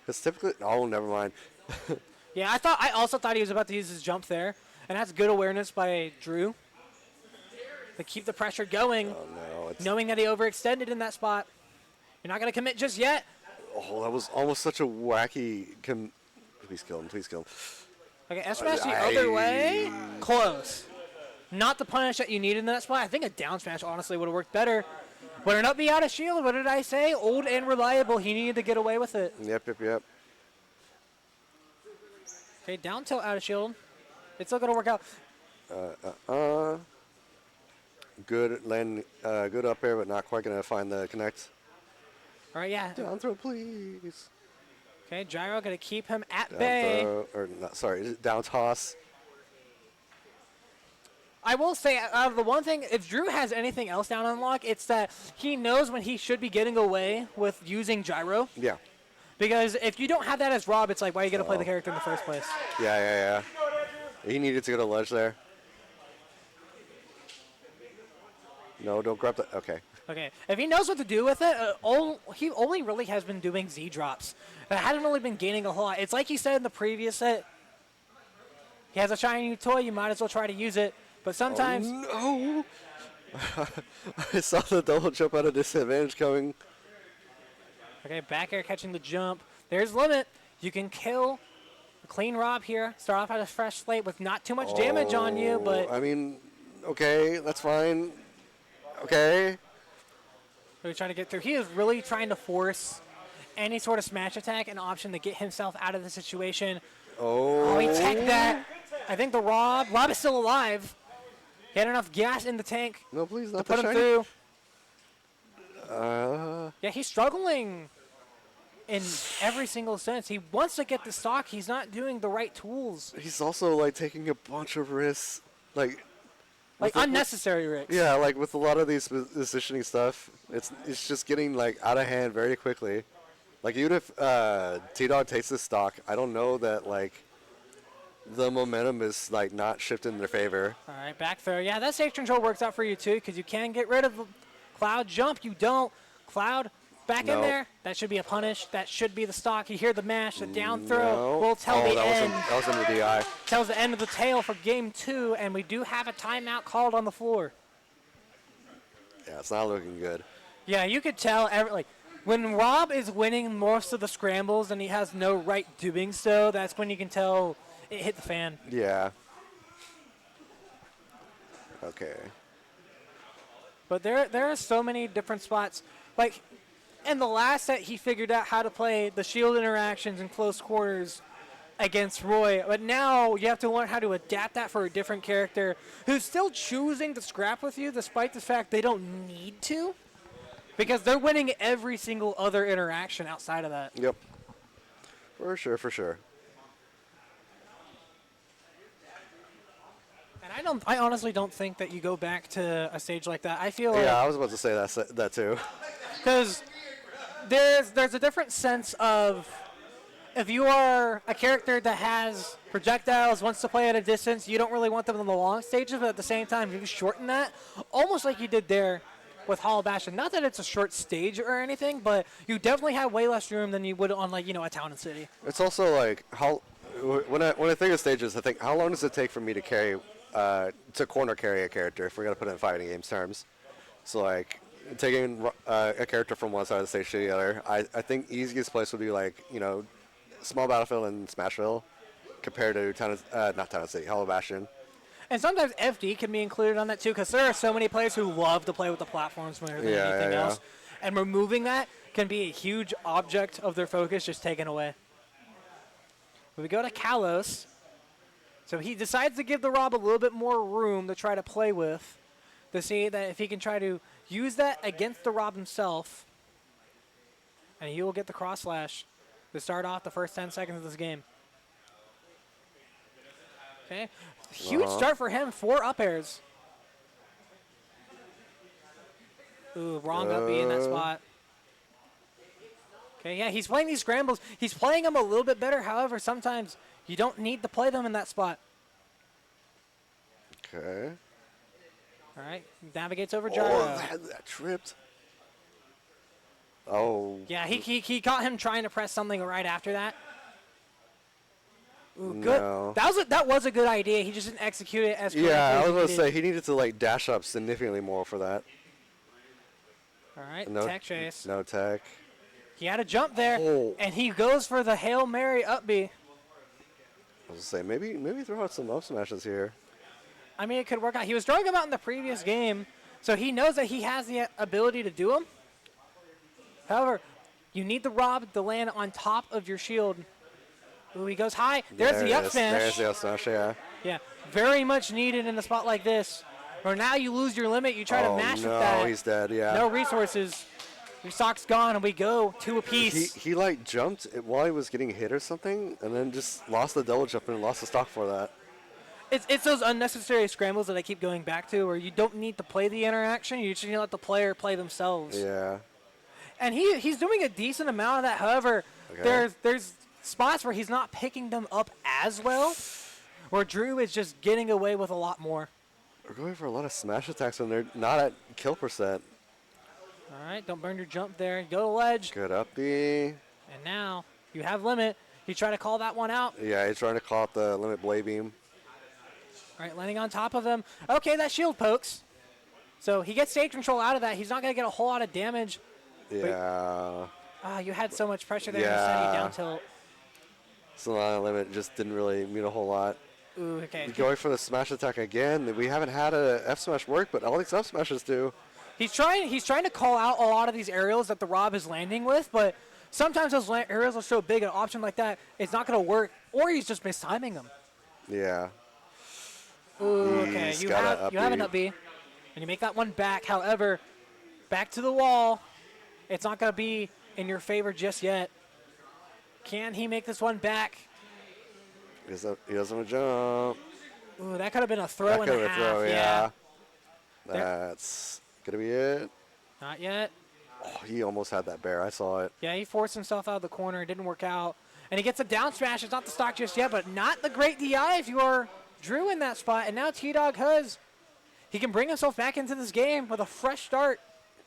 Because typically, oh, never mind. Yeah, I also thought he was about to use his jump there, and that's good awareness by Drew to keep the pressure going, knowing that he overextended in that spot. You're not going to commit just yet. Oh, that was almost such a wacky. Please kill him. Please kill him. Okay, S smash the other way. Close. Not the punish that you need in that spot. I think a down smash honestly would have worked better. But an up B out of shield, what did I say? Old and reliable. He needed to get away with it. Yep. Okay, down tilt out of shield. It's still going to work out. Good land, good up air, but not quite going to find the connect. All right, yeah. Down throw, please. Okay, gyro going to keep him at Down bay. throw, or not, sorry, down toss. I will say, out of the one thing, if Drew has anything else down on lock, it's that he knows when he should be getting away with using gyro. Yeah. Because if you don't have that as Rob, it's like, why are you going to play the character in the first place? Yeah. He needed to get a ledge there. No, don't grab that. Okay. Okay, if he knows what to do with it, he only really has been doing Z drops. That hasn't really been gaining a whole lot. It's like he said in the previous set. He has a shiny new toy, you might as well try to use it. But sometimes... Oh, no! I saw the double jump out of disadvantage coming. Okay, back air catching the jump. There's limit. You can kill a clean Rob here. Start off at a fresh slate with not too much damage on you, but... I mean, okay, that's fine. Okay. Really trying to get through. He is really trying to force any sort of smash attack an option to get himself out of the situation. Oh, he teched that. I think the Rob is still alive. He had enough gas in the tank No, please, to not put the him shiny. through. Yeah, he's struggling in every single sense. He wants to get the stock. He's not doing the right tools. He's also, like, taking a bunch of risks. Like unnecessary risks. Yeah, like with a lot of these positioning stuff, it's just getting like out of hand very quickly. Like even if T-Dog takes this stock, I don't know that like the momentum is like not shifting in their favor. All right, back throw. Yeah, that stage control works out for you too because you can get rid of the Cloud jump. You don't. Cloud back in there. That should be a punish. That should be the stock. You hear the mash, the down throw. Will tell the end. That was in the DI. Tells the end of the tail for game 2, and we do have a timeout called on the floor. Yeah, it's not looking good. Yeah, you could tell when Rob is winning most of the scrambles and he has no right doing so, that's when you can tell it hit the fan. Yeah. Okay. But there are so many different spots. Like in the last set, he figured out how to play the shield interactions in close quarters against Roy. But now you have to learn how to adapt that for a different character who's still choosing to scrap with you despite the fact they don't need to. Because they're winning every single other interaction outside of that. Yep. For sure. And I honestly don't think that you go back to a stage like that. I feel like... Yeah, I was about to say that too. Because there's a different sense of if you are a character that has projectiles, wants to play at a distance, you don't really want them on the long stages, but at the same time, you shorten that, almost like you did there with Hollow Bastion. Not that it's a short stage or anything, but you definitely have way less room than you would on a town and city. It's also like when I think of stages, I think how long does it take for me to carry to corner carry a character if we're gonna put it in fighting games terms. So like taking a character from one side of the stage to the other, I think easiest place would be like Small Battlefield and Smashville compared to not Town and City, Hollow Bastion. And sometimes FD can be included on that too, because there are so many players who love to play with the platforms more than anything else. And removing that can be a huge object of their focus just taken away. When we go to Kalos, So he decides to give the Rob a little bit more room to try to play with, to see that if he can try to use that against the Rob himself, and he will get the cross slash to start off the first 10 seconds of this game. Okay, huge start for him, 4 up airs. Ooh, wrong up B in that spot. Okay, yeah, he's playing these scrambles. He's playing them a little bit better. However, sometimes you don't need to play them in that spot. Okay. All right, navigates over gyro. Oh, that tripped. Oh. Yeah, he caught him trying to press something right after that. Ooh, good. No. That was a good idea. He just didn't execute it as correctly. Yeah, I was as going to he say, did. he needed to, like, dash up significantly more for that. All right, No tech chase. No tech. He had a jump there, Oh. and he goes for the Hail Mary up B. I was going to say, maybe throw out some up smashes here. I mean, it could work out. He was throwing them out in the previous game, so he knows that he has the ability to do them. However, you need the Rob to land on top of your shield. Ooh, he goes high. There's the up smash. There's the up smash, yeah. Yeah, very much needed in a spot like this. Or now you lose your limit. You try to mash with that. Oh, he's dead, yeah. No resources. Your stock's gone, and we go 2 apiece. He like jumped while he was getting hit or something, and then just lost the double jump and lost the stock for that. It's those unnecessary scrambles that I keep going back to, where you don't need to play the interaction. You just need to let the player play themselves. Yeah. And he's doing a decent amount of that. However, there's spots where he's not picking them up as well, where Drew is just getting away with a lot more. We're going for a lot of smash attacks when they're not at kill percent. All right, don't burn your jump there. Go to ledge. Good up B. And now you have limit. You try to call that one out. Yeah, he's trying to call out the limit blade beam. All right, landing on top of him. Okay, that shield pokes. So he gets stage control out of that. He's not going to get a whole lot of damage. Yeah. You had so much pressure there. Yeah. Down tilt. So the limit just didn't really mean a whole lot. Ooh, okay. Going for the smash attack again. We haven't had a F smash work, but all these F smashes do. He's trying to call out a lot of these aerials that the Rob is landing with, but sometimes those aerials are so big, an option like that, it's not going to work, or he's just mistiming them. Yeah. Ooh, okay. You have an up B, and you make that one back. However, back to the wall. It's not going to be in your favor just yet. Can he make this one back? He doesn't want to jump. Ooh, that could have been a throw and a half. Throw, yeah. That's going to be it. Not yet. Oh, he almost had that bear. I saw it. Yeah, he forced himself out of the corner. It didn't work out. And he gets a down smash. It's not the stock just yet, but not the great DI if you are Drew in that spot. And now T-Dog has. He can bring himself back into this game with a fresh start.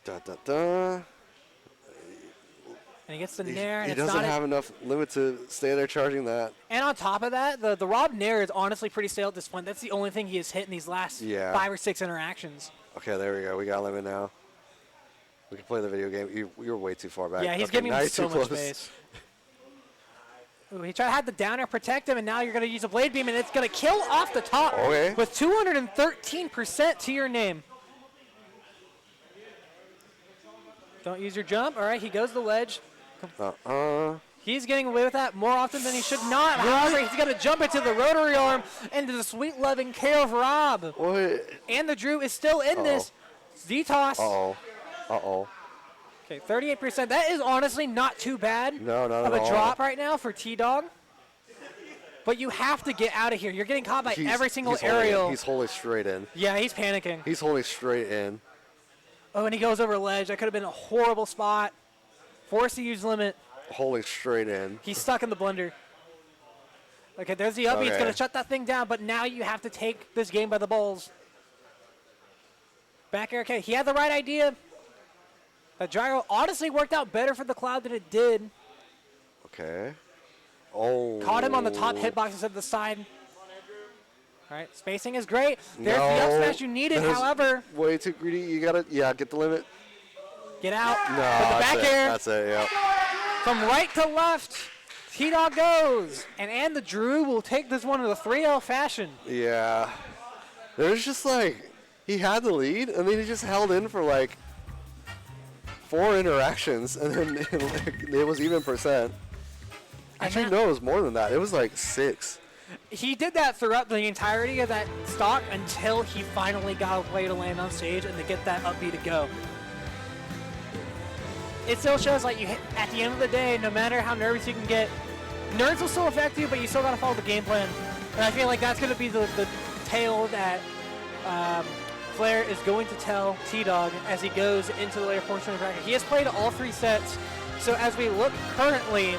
And he gets the nair. He doesn't have enough limit to stay there charging that. And on top of that, the Rob nair is honestly pretty stale at this point. That's the only thing he has hit in these last 5 or 6 interactions. Okay, there we go. We got limit now. We can play the video game. You're way too far back. Yeah, he's giving him so much space. Ooh, he tried to have the downer protect him, and now you're going to use a blade beam, and it's going to kill off the top with 213% to your name. Don't use your jump. All right, he goes to the ledge. He's getting away with that more often than he should not. However, he's going to jump into the rotary arm into the sweet loving care of Rob. What? And the Drew is still in this. Z-toss. Uh-oh. Okay, 38%. That is honestly not too bad of a drop right now for T-Dog. But you have to get out of here. You're getting caught by every single aerial. He's holding straight in. Yeah, he's panicking. He's holding straight in. Oh, and he goes over ledge. That could have been a horrible spot. Forced to use limit. Holding straight in. He's stuck in the blender. Okay, there's the up. He's going to shut that thing down, but now you have to take this game by the balls. Back air. Okay, he had the right idea. That gyro honestly worked out better for the Cloud than it did. Okay. Oh. Caught him on the top hitbox instead of the side. All right, spacing is great. There's the up smash you needed, however. Way too greedy. You got to, get the limit. Get out. No, Put the back air. That's it, yeah. From right to left, T-Dog goes. And the Drew will take this one in a 3-0 fashion. Yeah. There's just he had the lead, and then he just held in for 4 interactions, and then it was even percent. Actually, no, it was more than that. It was 6. He did that throughout the entirety of that stock until he finally got a way to land on stage and to get that up B to go. It still shows like at the end of the day, no matter how nervous you can get, nerves will still affect you, but you still got to follow the game plan. And I feel like that's going to be the tale that Flair is going to tell T-Dog as he goes into the later portion of the bracket. He has played all 3 sets, so as we look currently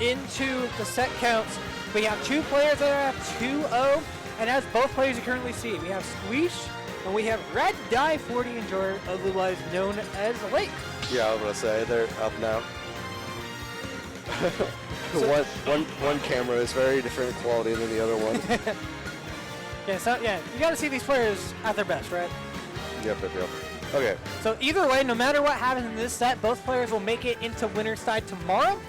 into the set counts, we have 2 players that are 2-0, and as both players you currently see, we have Squeesh and we have Red Die 40 Enjoyer, otherwise known as Lake. Yeah, I was going to say, they're up now. One camera is very different quality than the other one. Yeah, you got to see these players at their best, right? Yep. Okay. So either way, no matter what happens in this set, both players will make it into winner's side tomorrow.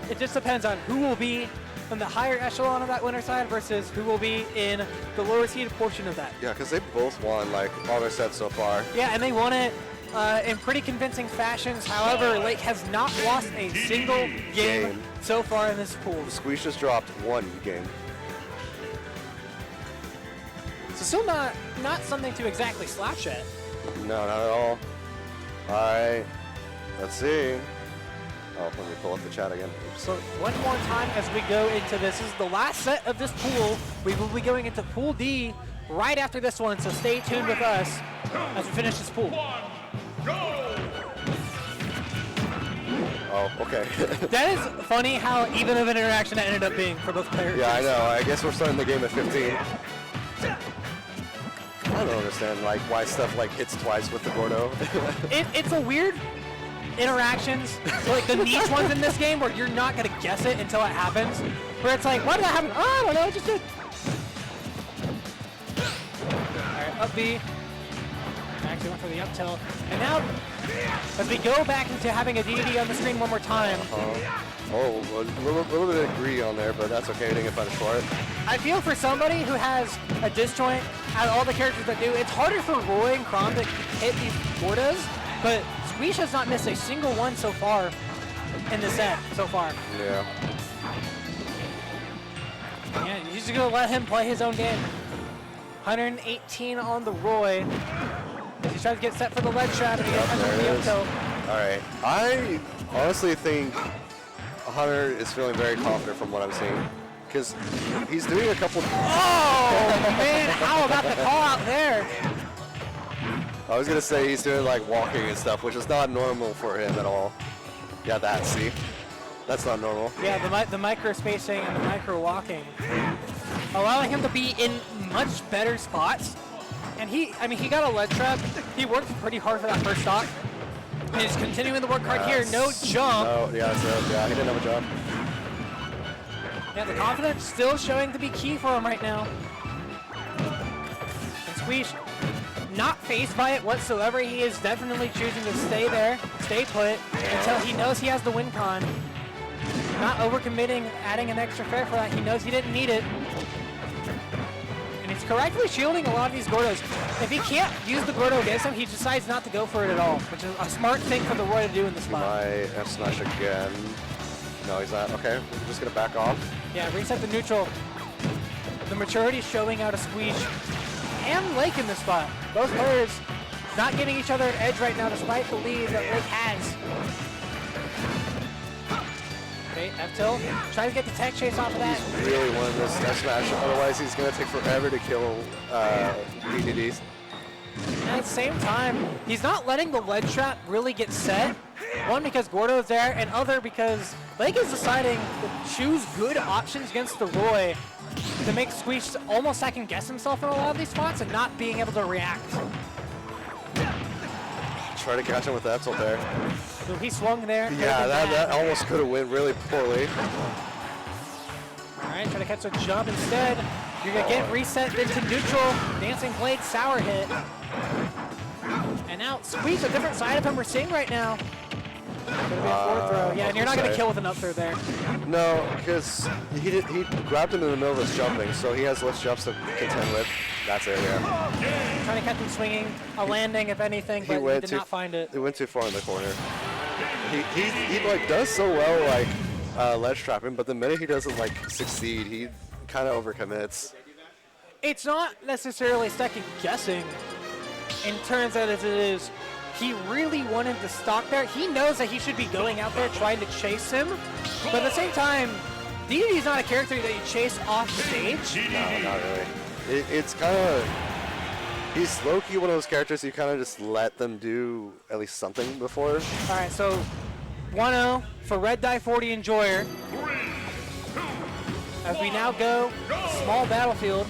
It just depends on who will be in the higher echelon of that winner's side versus who will be in the lower seeded portion of that. Yeah, because they both won like all their sets so far. Yeah, and they won it in pretty convincing fashions. However, Lake has not lost a single game so far in this pool. Squeeze just dropped 1 game. So still not something to exactly slouch at. No, not at all. All right, let's see. Oh, let me pull up the chat again. Oops. So one more time as we go into this is the last set of this pool. We will be going into Pool D right after this one, so stay tuned with us as we finish this pool. Oh, okay. That is funny how even of an interaction that ended up being for both players. Yeah, I know. I guess we're starting the game at 15. I don't understand like why stuff like hits twice with the Gordo. It's a weird interactions, like the niche ones in this game where you're not going to guess it until it happens. Where it's like, why did that happen? Oh, I don't know, it just did. Alright, up B. Actually went for the up tilt. And now, as we go back into having a DD on the screen one more time. Oh, a little bit of greedy on there, but that's okay. We didn't get punished for it. I feel for somebody who has a disjoint out of all the characters that do, it's harder for Roy and Crom to hit these Gordas, but Squeesh has not missed a single one so far in the set so far. Yeah. Yeah, he's just gonna let him play his own game. 118 on the Roy. He's trying to get set for the ledge trap and he gets the up tilt. All right. I honestly think Hunter is feeling very confident from what I'm seeing. Because he's doing a couple... Oh, man, how about the call out there? I was going to say he's doing like walking and stuff, which is not normal for him at all. Yeah, see? That's not normal. Yeah, the micro spacing and the micro walking. Allowing him to be in much better spots. And he got a ledge trap. He worked pretty hard for that first stock. And he's continuing the work hard here. No jump. Oh, yeah, he didn't have a jump. Yeah, the confidence still showing to be key for him right now. And Squeesh not phased by it whatsoever. He is definitely choosing to stay there, stay put, until he knows he has the win con. Not overcommitting, adding an extra fair for that. He knows he didn't need it. And he's correctly shielding a lot of these Gordos. If he can't use the Gordo against him, he decides not to go for it at all, which is a smart thing for the Roy to do in this spot. Might F smash again. No, he's not. Okay, we're just gonna back off. Yeah, reset the neutral. The maturity showing out of Squeesh and Lake in this spot. Both players not getting each other an edge right now despite the lead that Lake has. Okay, F-tilt. Trying to get the tech chase off of that. He's really wanting this F smash, otherwise he's gonna take forever to kill DDDs. And at the same time, he's not letting the ledge trap really get set. One, because Gordo's there, and other, because Lake is deciding to choose good options against the Roy to make Squeesh almost second guess himself in a lot of these spots and not being able to react. Try to catch him with the F-tilt there. So he swung there. Yeah, that almost could have went really poorly. All right, trying to catch a jump instead. You're going to get reset into neutral. Dancing Blade, sour hit. And now Squeesh, a different side of him we're seeing right now. Gonna be a forward throw. Yeah, and you're not going to kill with an up throw there. No, because he grabbed him in the middle of his jumping, so he has less jumps to contend with. That's it, yeah. Trying to catch him swinging, a landing if anything, but he did not find it. He went too far in the corner. He like does so well like ledge trapping, but the minute he doesn't like succeed, he kind of overcommits. It's not necessarily second guessing in terms that as it is, he really wanted to stalk there. He knows that he should be going out there trying to chase him, but at the same time, DDD is not a character that you chase off stage. No, not really. It's kind of, he's low-key one of those characters you kind of just let them do at least something before. All right, so 1-0 for Red Die 40 Enjoyer. As we now go small battlefield,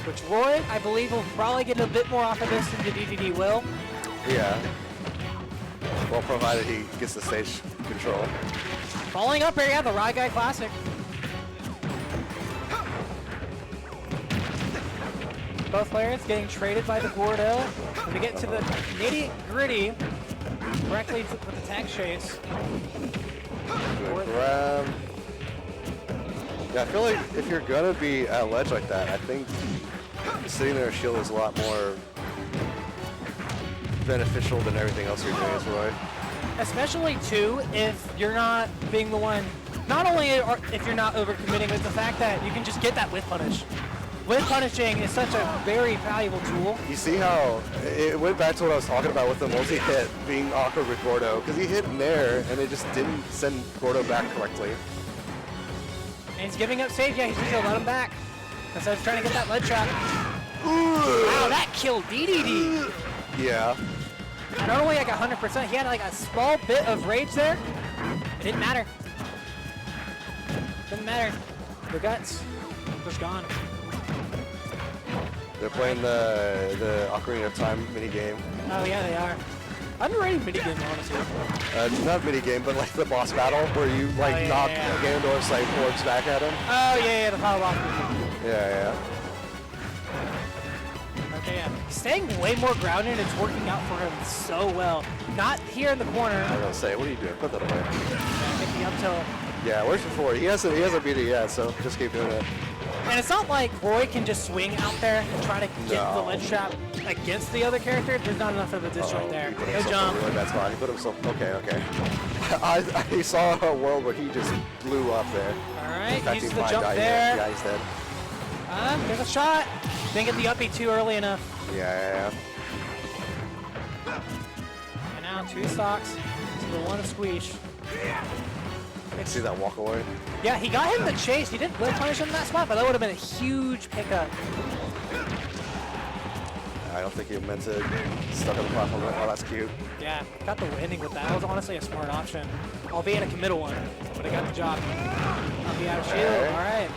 which Roy, I believe, will probably get a bit more off of this than the DDD will. Yeah. Well, provided he gets the stage control. Following up here, yeah, the Rye Guy Classic. Both players getting traded by the Gordo. When we get to the nitty-gritty, directly with the tag chase. Good grab. Yeah, I feel like if you're gonna be at a ledge like that, I think sitting there shield is a lot more beneficial than everything else you're doing as Roy. Especially too, if you're not being the one, not only if you're not overcommitting, but the fact that you can just get that whiff punish. Whiff punishing is such a very valuable tool. You see how it went back to what I was talking about with the multi-hit being awkward with Gordo, because he hit in there and it just didn't send Gordo back correctly. And he's giving up stage. Yeah, he's just gonna let him back. Instead of trying to get that ledge trap. Wow, that killed DDD. Yeah. Not only like 100%, he had like a small bit of rage there. It didn't matter. Didn't matter. The guts was gone. They're playing the Ocarina of Time minigame. Oh yeah, they are. Underrated minigame, honestly. Not minigame, but like the boss battle where you like knock Ganondorf's like orbs back at him. Oh yeah, the power block. Yeah. Okay, yeah. Staying way more grounded, it's working out for him so well. Not here in the corner. I was gonna say, what are you doing? Put that away. Yeah, get the up tilt. Yeah, where's before? He hasn't beat it yet, so just keep doing it. And it's not like Roy can just swing out there and try to get the ledge trap against the other character. There's not enough of a ditch right there. Go jump. Really bad spot. He put himself. Okay. I saw a world where he just blew up there. All right, uses the jump there. Yeah, he's dead. There's a shot. Didn't get the up B too early enough. Yeah. And now 2 stocks to the 1 of Squeesh. See that walk away? Yeah, he got him the chase. He didn't really punish him in that spot, but that would have been a huge pickup. I don't think he meant to stuck on the platform. Oh, that's cute. Yeah, got the ending with that. That was honestly a smart option, albeit a committal one, but it got the job. I'll be out of shield. All right.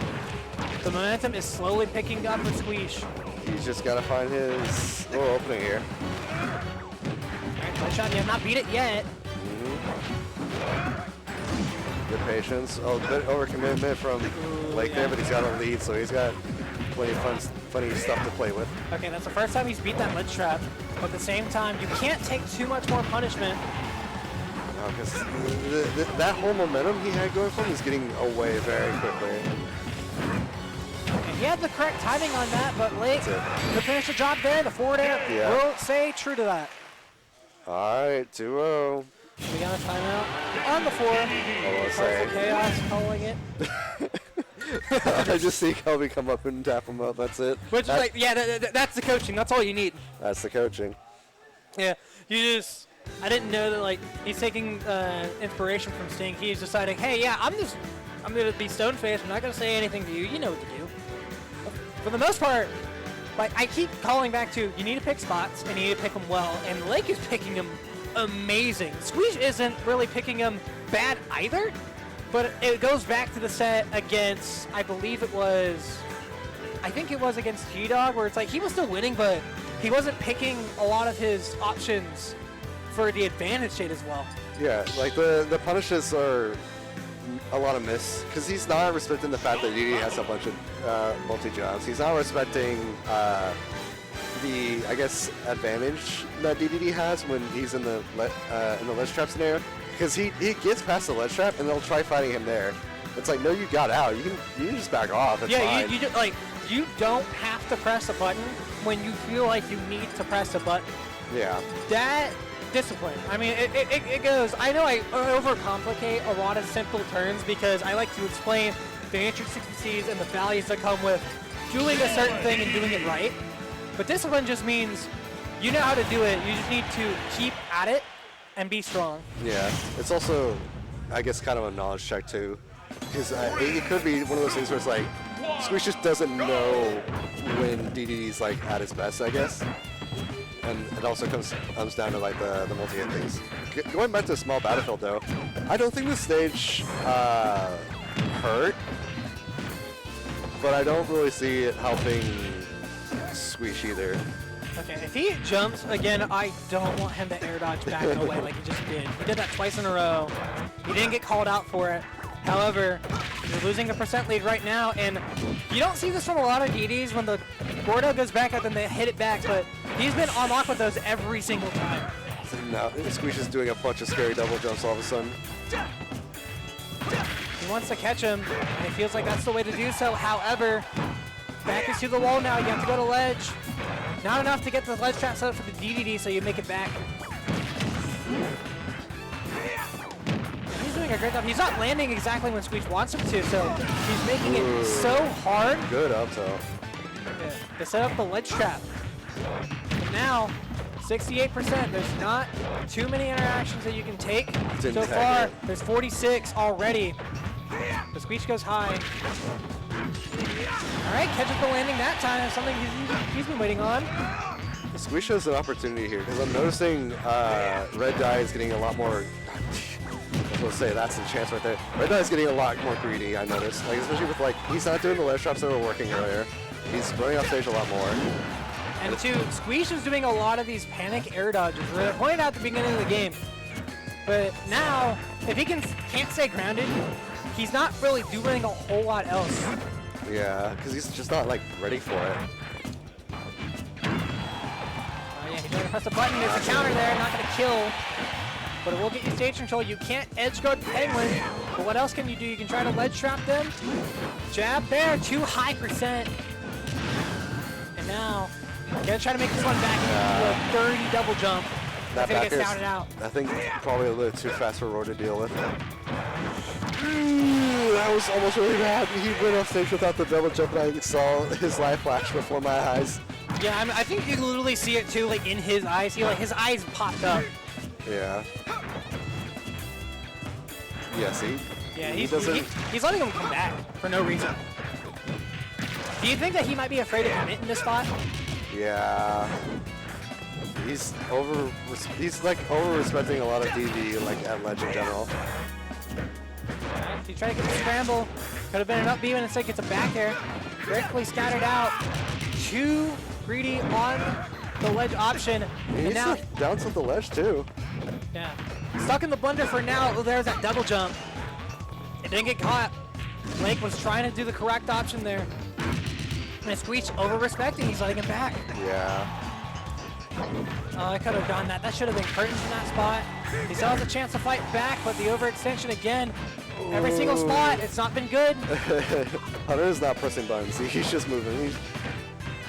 The momentum is slowly picking up with Squeesh. He's just got to find his little opening here. All right, play shot. You have not beat it yet. Good patience. Oh, a bit overcommitment from Lake there, but he's got a lead, so he's got plenty of funny stuff to play with. Okay, that's the first time he's beat that ledge trap, but at the same time, you can't take too much more punishment. No, because that whole momentum he had going for him is getting away very quickly. And he had the correct timing on that, but Lake could finish the job there. The forward air will stay true to that. All right, 2-0. We got a timeout on the 4. Partial chaos calling it. I just see Kobe come up and tap him up. That's it. Which is like, yeah, that's the coaching. That's all you need. That's the coaching. Yeah, I didn't know that, like, he's taking inspiration from Sting. He's deciding, hey, yeah, I'm going to be stone-faced. I'm not going to say anything to you. You know what to do. For the most part, like, I keep calling back to, you need to pick spots, and you need to pick them well. And Lake is picking them amazing. Squeeze isn't really picking them bad either, but it goes back to the set against, I think it was against G-Dog, where it's like he was still winning, but he wasn't picking a lot of his options for the advantage state as well. Yeah, like the punishes are a lot of miss, because he's not respecting the fact that DD has a bunch of multi-jumps. He's not respecting the, I guess, advantage that DDD has when he's in the ledge trap scenario, because he gets past the ledge trap and they'll try fighting him there. It's like, no, you got out. You can just back off. It's fine. You don't have to press a button when you feel like you need to press a button. Yeah. That discipline. I mean, it goes. I know I overcomplicate a lot of simple terms because I like to explain the intricacies and the values that come with doing a certain thing and doing it right. But discipline just means you know how to do it. You just need to keep at it and be strong. Yeah, it's also, I guess, kind of a knowledge check too. Because it could be one of those things where it's like, Squeeze just doesn't know when DDD's like at is best, I guess. And it also comes down to like the multi-hit things. Going back to a small battlefield though, I don't think this stage hurt, but I don't really see it helping Squeeze either. Okay, if he jumps again, I don't want him to air dodge back in a way like he just did. He did that twice in a row. He didn't get called out for it. However, you're losing a percent lead right now, and you don't see this from a lot of DDs when the Gordo goes back up and they hit it back, but he's been on lock with those every single time. So now Squeeze is doing a bunch of scary double jumps all of a sudden. He wants to catch him, and it feels like that's the way to do so. However, back is to the wall now. You have to go to ledge. Not enough to get the ledge trap set up for the DDD, so you make it back. He's doing a great job. He's not landing exactly when Squeeze wants him to, so he's making it so hard. Good up tilt. Yeah, to set up the ledge trap. And now, 68%. There's not too many interactions that you can take. So far, there's 46 already. The Squeeze goes high. All right, catches the landing that time. Something he's been waiting on. Squeeze has an opportunity here because I'm noticing Red Die is getting a lot more. Let's say that's the chance right there. Red Die is getting a lot more greedy. I noticed, like especially with like he's not doing the ledge drops that were working earlier. He's running off stage a lot more. And two, Squeeze is doing a lot of these panic air dodges. They're pointed out at the beginning of the game, but now if he can't stay grounded, he's not really doing a whole lot else. Yeah, because he's just not like ready for it. Yeah, he's going to press the button. There's a counter there, not going to kill. But it will get you stage control. You can't edge guard Penguin. But what else can you do? You can try to ledge trap them. Jab there, too high percent. And now, gonna try to make this one back into a 30 double jump. That back gets counted out. I think probably a little too fast for Roar to deal with. That was almost really bad. He went off stage without the double jump, and I saw his life flash before my eyes. Yeah, I think you can literally see it too, like in his eyes. His eyes popped up. Yeah. Yeah, see? Yeah, he's letting him come back for no reason. Do you think that he might be afraid to commit in this spot? Yeah. He's like over-respecting a lot of DD like at ledge in general. He tried to get the scramble. Could have been an up B, and instead gets a back air. Directly scattered out. Too greedy on the ledge option. He's now down to the ledge too. Yeah. Stuck in the blender for now. Oh, there's that double jump. It didn't get caught. Lake was trying to do the correct option there. And Squeeze over-respecting. He's letting him back. Yeah. Oh, I could have done that. That should have been curtains in that spot. He still has a chance to fight back, but the overextension again. Every single spot, it's not been good. Hunter is not pressing buttons. He's just moving.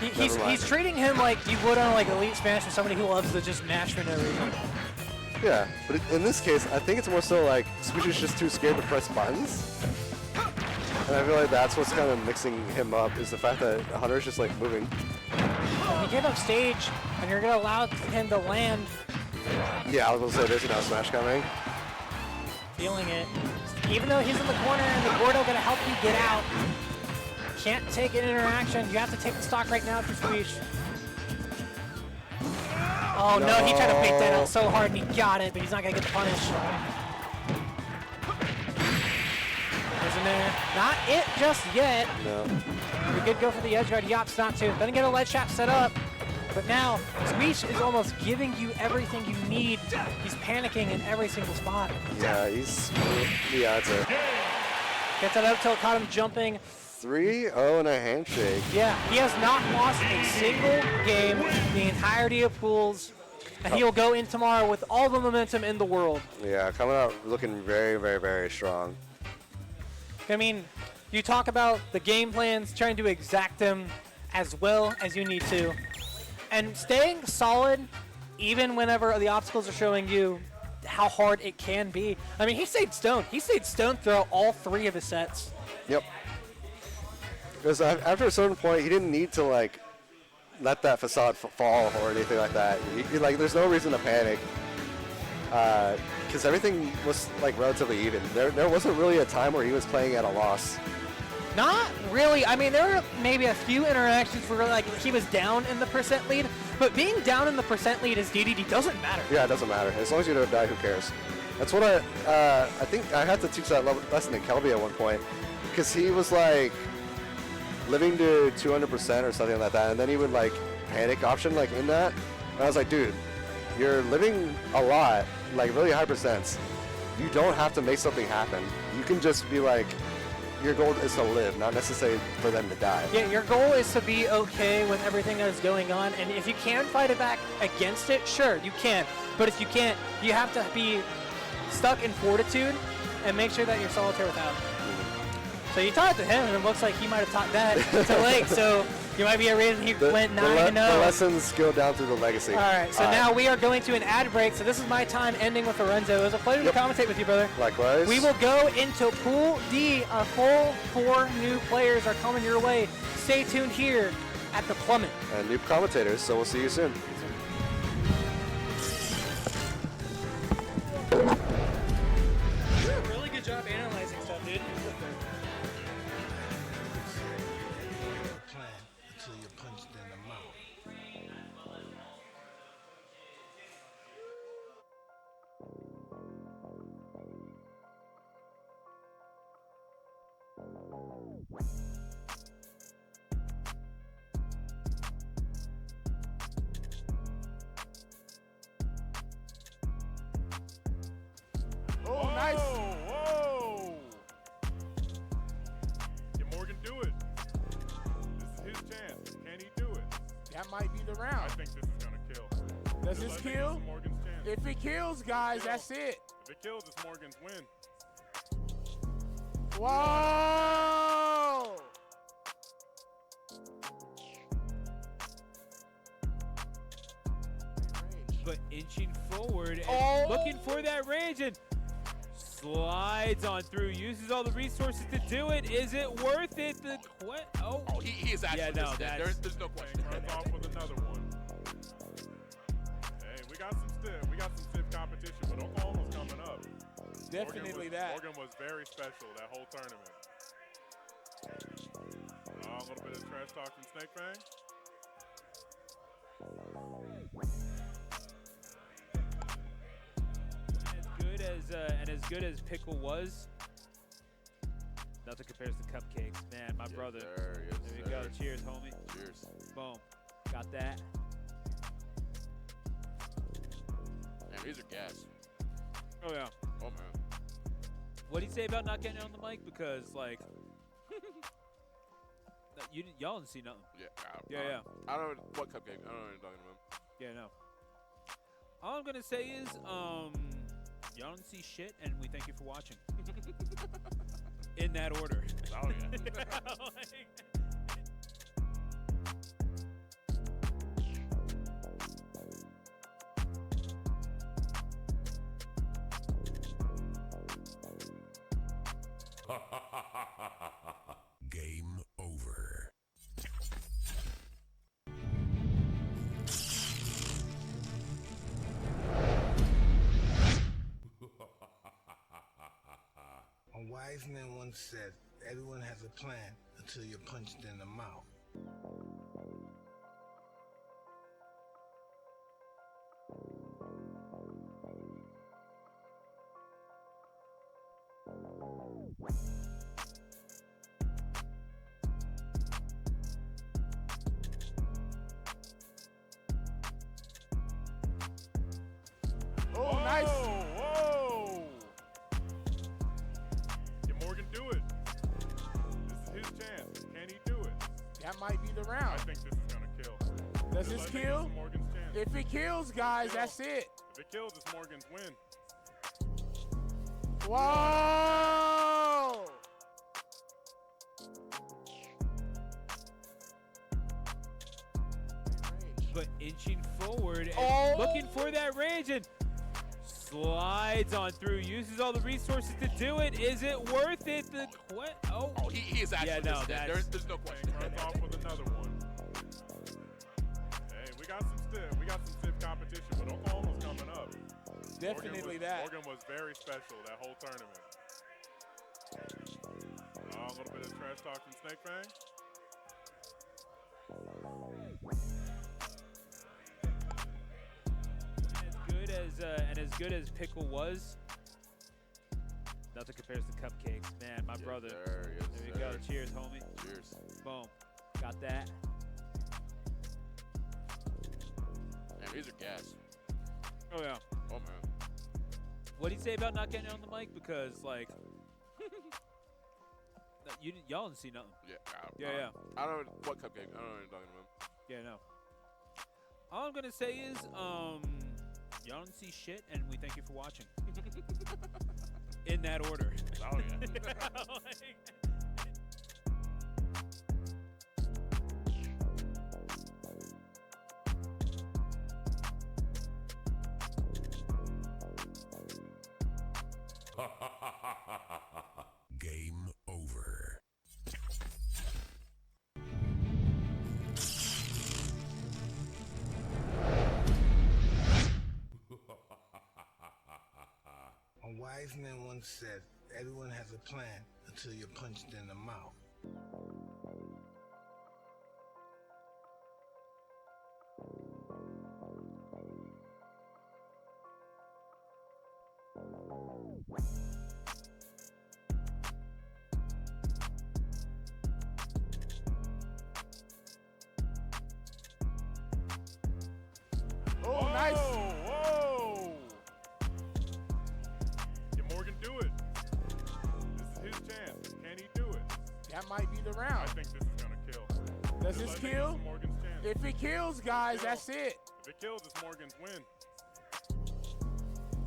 He's treating him like you would on like Elite Smash with somebody who loves to just mash for no reason. Yeah, but in this case, I think it's more so like Squeeze is just too scared to press buttons. And I feel like that's what's kind of mixing him up, is the fact that Hunter's just like moving. He gave up stage, and you're going to allow him to land. Yeah, I was going to say there's another smash coming. Feeling it. Even though he's in the corner and the Gordo going to help you get out, can't take an interaction. You have to take the stock right now for Squeeze. Oh no, he tried to bait that out so hard and he got it, but he's not going to get the punish. There's in there. Not it just yet. No. We could go for the edge guard. He opts not to. Doesn't get a ledge trap set up. But now, Squeeze is almost giving you everything you need. He's panicking in every single spot. Yeah, that's it. Gets that up tilt, caught him jumping. 3-0 and a handshake. Yeah, he has not lost a single game the entirety of pools. And he'll go in tomorrow with all the momentum in the world. Yeah, coming out looking very, very, very strong. I mean, you talk about the game plans, trying to exact them as well as you need to. And staying solid, even whenever the obstacles are showing you how hard it can be. I mean, he stayed stone. He stayed stone throughout all 3 of his sets. Yep. Because after a certain point, he didn't need to like let that facade fall or anything like that. Like, there's no reason to panic. Because everything was like relatively even. There wasn't really a time where he was playing at a loss. Not really. I mean, there were maybe a few interactions where like he was down in the percent lead, but being down in the percent lead as DDD doesn't matter. Yeah, it doesn't matter. As long as you don't die, who cares? That's what I think I had to teach that lesson to Kelby at one point, because he was like living to 200% or something like that, and then he would like panic option like in that. And I was like, dude, you're living a lot, like really high percents. You don't have to make something happen. You can just be like, your goal is to live, not necessarily for them to die. Yeah, your goal is to be okay with everything that is going on, and if you can fight it back against it, sure, you can. But if you can't, you have to be stuck in fortitude and make sure that you're solitaire without it. So you taught it to him, and it looks like he might have taught that to Lake, so you might be a reason he went 9-0. The lessons go down through the legacy. All right, so now we are going to an ad break, so this is my time ending with Lorenzo. It was a pleasure to commentate with you, brother. Likewise. We will go into Pool D. A full 4 new players are coming your way. Stay tuned here at the Plummit. And new commentators, so we'll see you soon. You did a really good job analyzing stuff, dude. Oh, nice. Whoa. Can Morgan do it? This is his chance. Can he do it? That might be the I round. think this is going to kill. Does this kill? Morgan's chance. If it kills, guys, that's it. If it kills, it's Morgan's win. Whoa! But inching forward and looking for that range and slides on through, uses all the resources to do it. Is it worth it? Oh, he is actually no, there's no question. Runs off with another one. Hey, we got some stiff competition, but Oklahoma's coming up. Definitely Morgan was very special that whole tournament. A little bit of trash talk from Snake Fang. As good as Pickle was, nothing compares to Cupcakes. Man, my brother. Sir, yes, there you go. Cheers, homie. Cheers. Boom. Got that. Man, these are gas. Oh, yeah. Oh, man. What do you say about not getting on the mic? Because, like, y'all didn't see nothing. Yeah. I don't know what Cupcake. I don't know what you're talking about. Yeah, no. All I'm going to say is, y'all didn't see shit, and we thank you for watching. In that order. Oh, yeah. Game over. A wise man once said, everyone has a plan until you're punched in the mouth. Oh, nice. Whoa. Can Morgan do it? This is his chance. Can he do it? That might be the I round. think this is going to kill. Does this I think kill? This is Morgan's chance. If it kills, guys, that's it. If it kills, it's Morgan's win. Whoa! But inching forward and looking for that range and Slides on through, uses all the resources to do it. Is it worth it? Oh, he is actually no, there's no question. Runs off with another one. Hey, we got some stiff competition, but Oklahoma's coming up. Definitely that. Morgan was very special that whole tournament. A little bit of trash talk from Snake Fang. As good as Pickle was, nothing compares to Cupcakes. Man, my brother. Sir, yes, there you go. Cheers, homie. Cheers. Boom. Got that. Man, these are gas. Oh, yeah. Oh, man. What do you say about not getting on the mic? Because, like, y'all didn't see nothing. Yeah. I don't know what cupcake. I don't know what you're talking about. Yeah, no. All I'm going to say is, y'all didn't see shit, and we thank you for watching. In that order. Oh, yeah. Game over. A wise man once said, everyone has a plan until you're punched in the mouth. Oh, nice. Whoa! Can Morgan do it? This is his chance. Can he do it? That might be the I round. think this is gonna kill. Does I this think kill? This is Morgan's chance. If it kills, guys, that's it. If it kills, it's Morgan's win.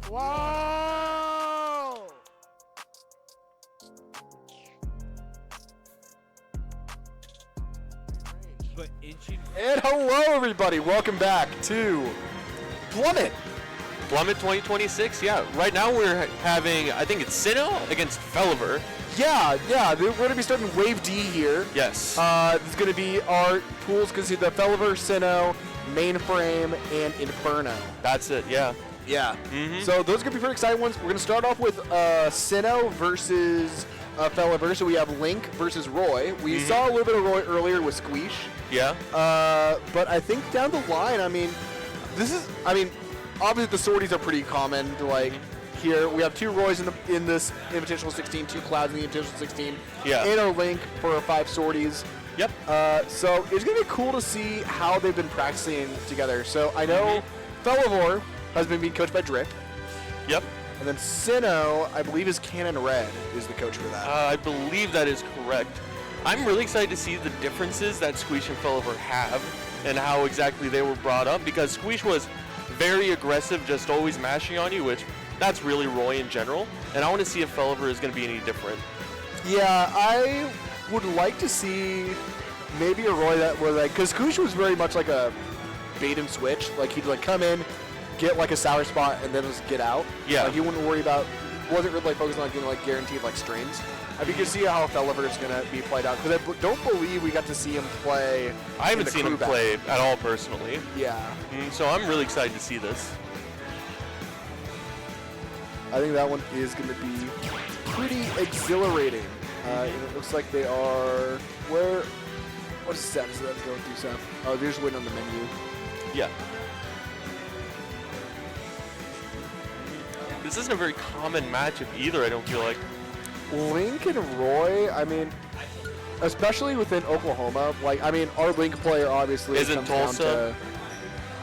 Whoa! But inching. And hello, everybody. Welcome back to Plummit. Plummit 2026, yeah. Right now we're having, I think it's Sinnoh against Felliver. Yeah. We're going to be starting Wave D here. Yes. It's going to be our pools. Going to see the Felliver, Sinnoh, Mainframe, and Inferno. That's it, yeah. Yeah. Mm-hmm. So those are going to be pretty exciting ones. We're going to start off with Sinnoh versus Felliver. So we have Link versus Roy. We saw a little bit of Roy earlier with Squeesh. Yeah. But I think down the line, obviously the sorties are pretty common. Here we have two Roys in this Invitational 16, two Clouds in the Invitational 16, and our Link for our 5 sorties. Yep. So it's gonna be cool to see how they've been practicing together. So I know Felliver has been being coached by Drip. Yep. And then Sinnoh, I believe, is Cannon Red is the coach for that. I believe that is correct. I'm really excited to see the differences that Squeesh and Felliver have and how exactly they were brought up, because Squeesh was very aggressive, just always mashing on you, which that's really Roy in general. And I want to see if Felliver is going to be any different. Yeah, I would like to see maybe a Roy that was because Squeesh was very much like a bait and switch. Like he'd come in, get a sour spot, and then just get out. Yeah. He wouldn't worry about, wasn't really focused on getting guaranteed strings. I think you can see how Felliver is going to be played out, because I don't believe we got to see him play. I haven't seen him play at all personally. Yeah. So I'm really excited to see this. I think that one is going to be pretty exhilarating. It looks like they are what steps is that going through, Sam? Oh, they're just waiting on the menu. Yeah. This isn't a very common matchup either, I don't feel like. Link and Roy, especially within Oklahoma, our Link player obviously isn't Tulsa.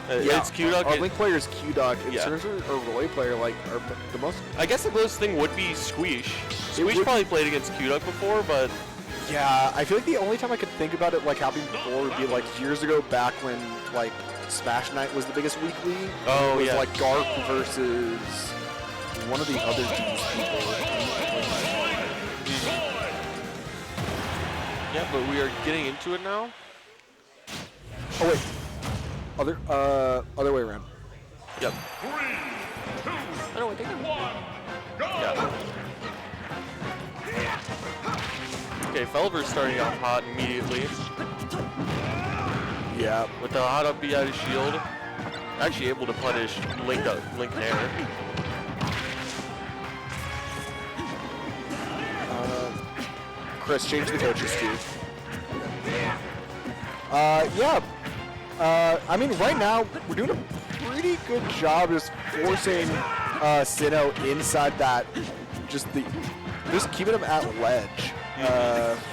It's Q-Duck. Our Link player is Q-Duck. In terms of our Roy player, are the most. I guess the closest thing would be Squeesh. Squeesh probably played against Q-Duck before, but. Yeah, I feel like the only time I could think about it happening before would be years ago, back when Smash Night was the biggest weekly. Oh, it was yeah. Garp versus one of the other teams people. Yeah, but we are getting into it now. Oh wait, other way around. Yep. 3, 2, Oh, no, I think. Yeah. Okay, Felver's starting off hot immediately. Yeah. With the hot up B out of shield. Actually able to punish Link Nair. Chris, change the coaches too. Yeah. I mean, right now, we're doing a pretty good job just forcing Sinnoh inside that, just keeping him at ledge.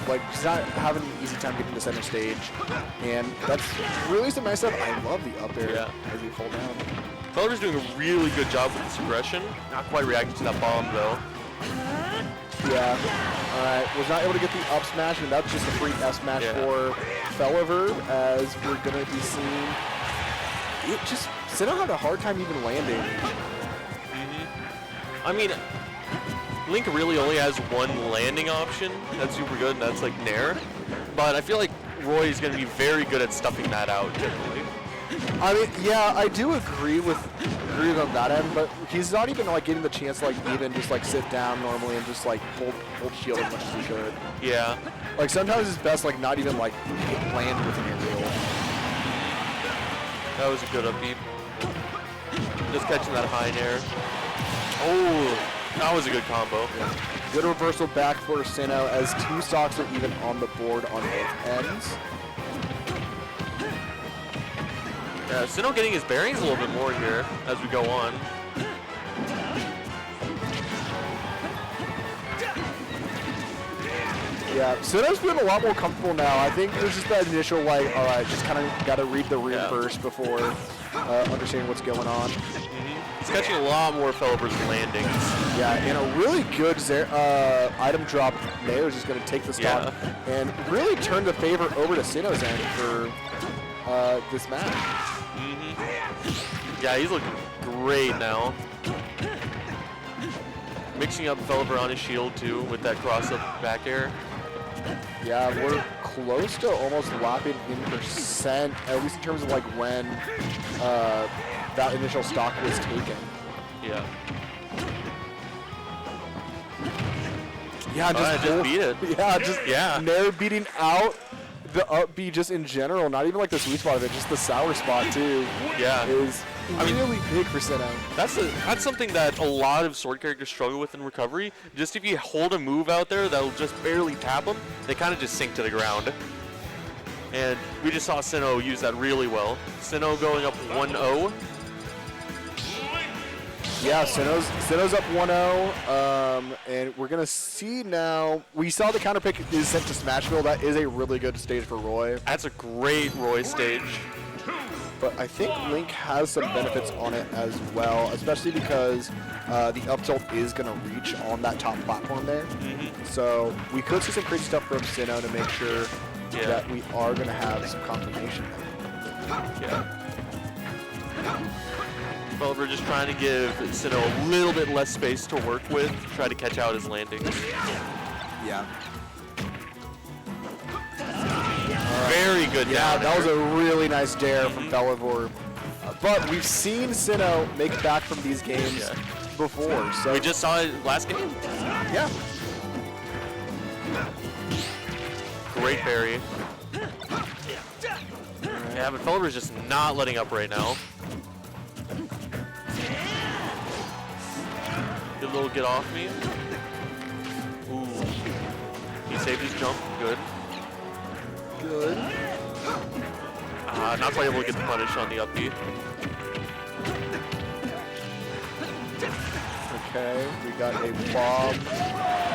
Like, he's not having an easy time getting to center stage. And that's really some nice stuff. I love the up air as he fall down. Felver's doing a really good job with his aggression. Not quite reacting to that bomb, though. Yeah. Alright, was not able to get the up smash, and that's just a free F smash for Felver, as we're going to be seeing. It just, Sinnoh had a hard time even landing. I mean, Link really only has one landing option. That's super good, and that's like Nair. But I feel like Roy is going to be very good at stuffing that out, generally. I mean, yeah, I do agree with on that end, but he's not even like getting the chance to like even just like sit down normally and just like hold shield as much as he could. Yeah. Like sometimes it's best like not even like land with an aerial. That was a good up beat. Just catching that high Nair. Oh, that was a good combo. Yeah. Good reversal back for Sinnoh as 2 stocks are even on the board on both ends. Yeah, Sinnoh getting his bearings a little bit more here as we go on. Yeah, Sinnoh's feeling a lot more comfortable now. I think there's just that initial like, all right, just kind of got to read the room first before understanding what's going on. He's catching a lot more Felver's landings. Yeah, and a really good item drop. Nair is just going to take the stock and really turn the favor over to Sinnoh's end for this match. Yeah, he's looking great now. Mixing up Felver on his shield too with that cross-up back air. Yeah, we're close to almost lapping in percent, at least in terms of like when that initial stock was taken. Yeah. Yeah, just beat it. Yeah, Nair beating out the up B just in general, not even like the sweet spot of it, just the sour spot too. Yeah. Is really big for Sinnoh. That's something that a lot of sword characters struggle with in recovery. Just if you hold a move out there that'll just barely tap them, they kind of just sink to the ground. And we just saw Sinnoh use that really well. Sinnoh going up 1-0. Yeah, Sinnoh's up 1-0, and we're gonna see now. We saw the counter pick is sent to Smashville. That is a really good stage for Roy. That's a great Roy stage. But I think Link has some benefits on it as well, especially because the up tilt is gonna reach on that top platform there. So we could see some crazy stuff from Sinnoh to make sure that we are gonna have some confirmation there. Yeah. Felver just trying to give Sinnoh a little bit less space to work with, try to catch out his landings. Yeah. Very good. Yeah, that was a really nice dare from Felver. But we've seen Sinnoh make it back from these games before. So we just saw it last game. Yeah. Great parry. Yeah, but Felver's just not letting up right now. Good little get off me. Ooh. He saved his jump. Good. Good. Not quite able to get the punish on the up B. Okay, we got a bomb.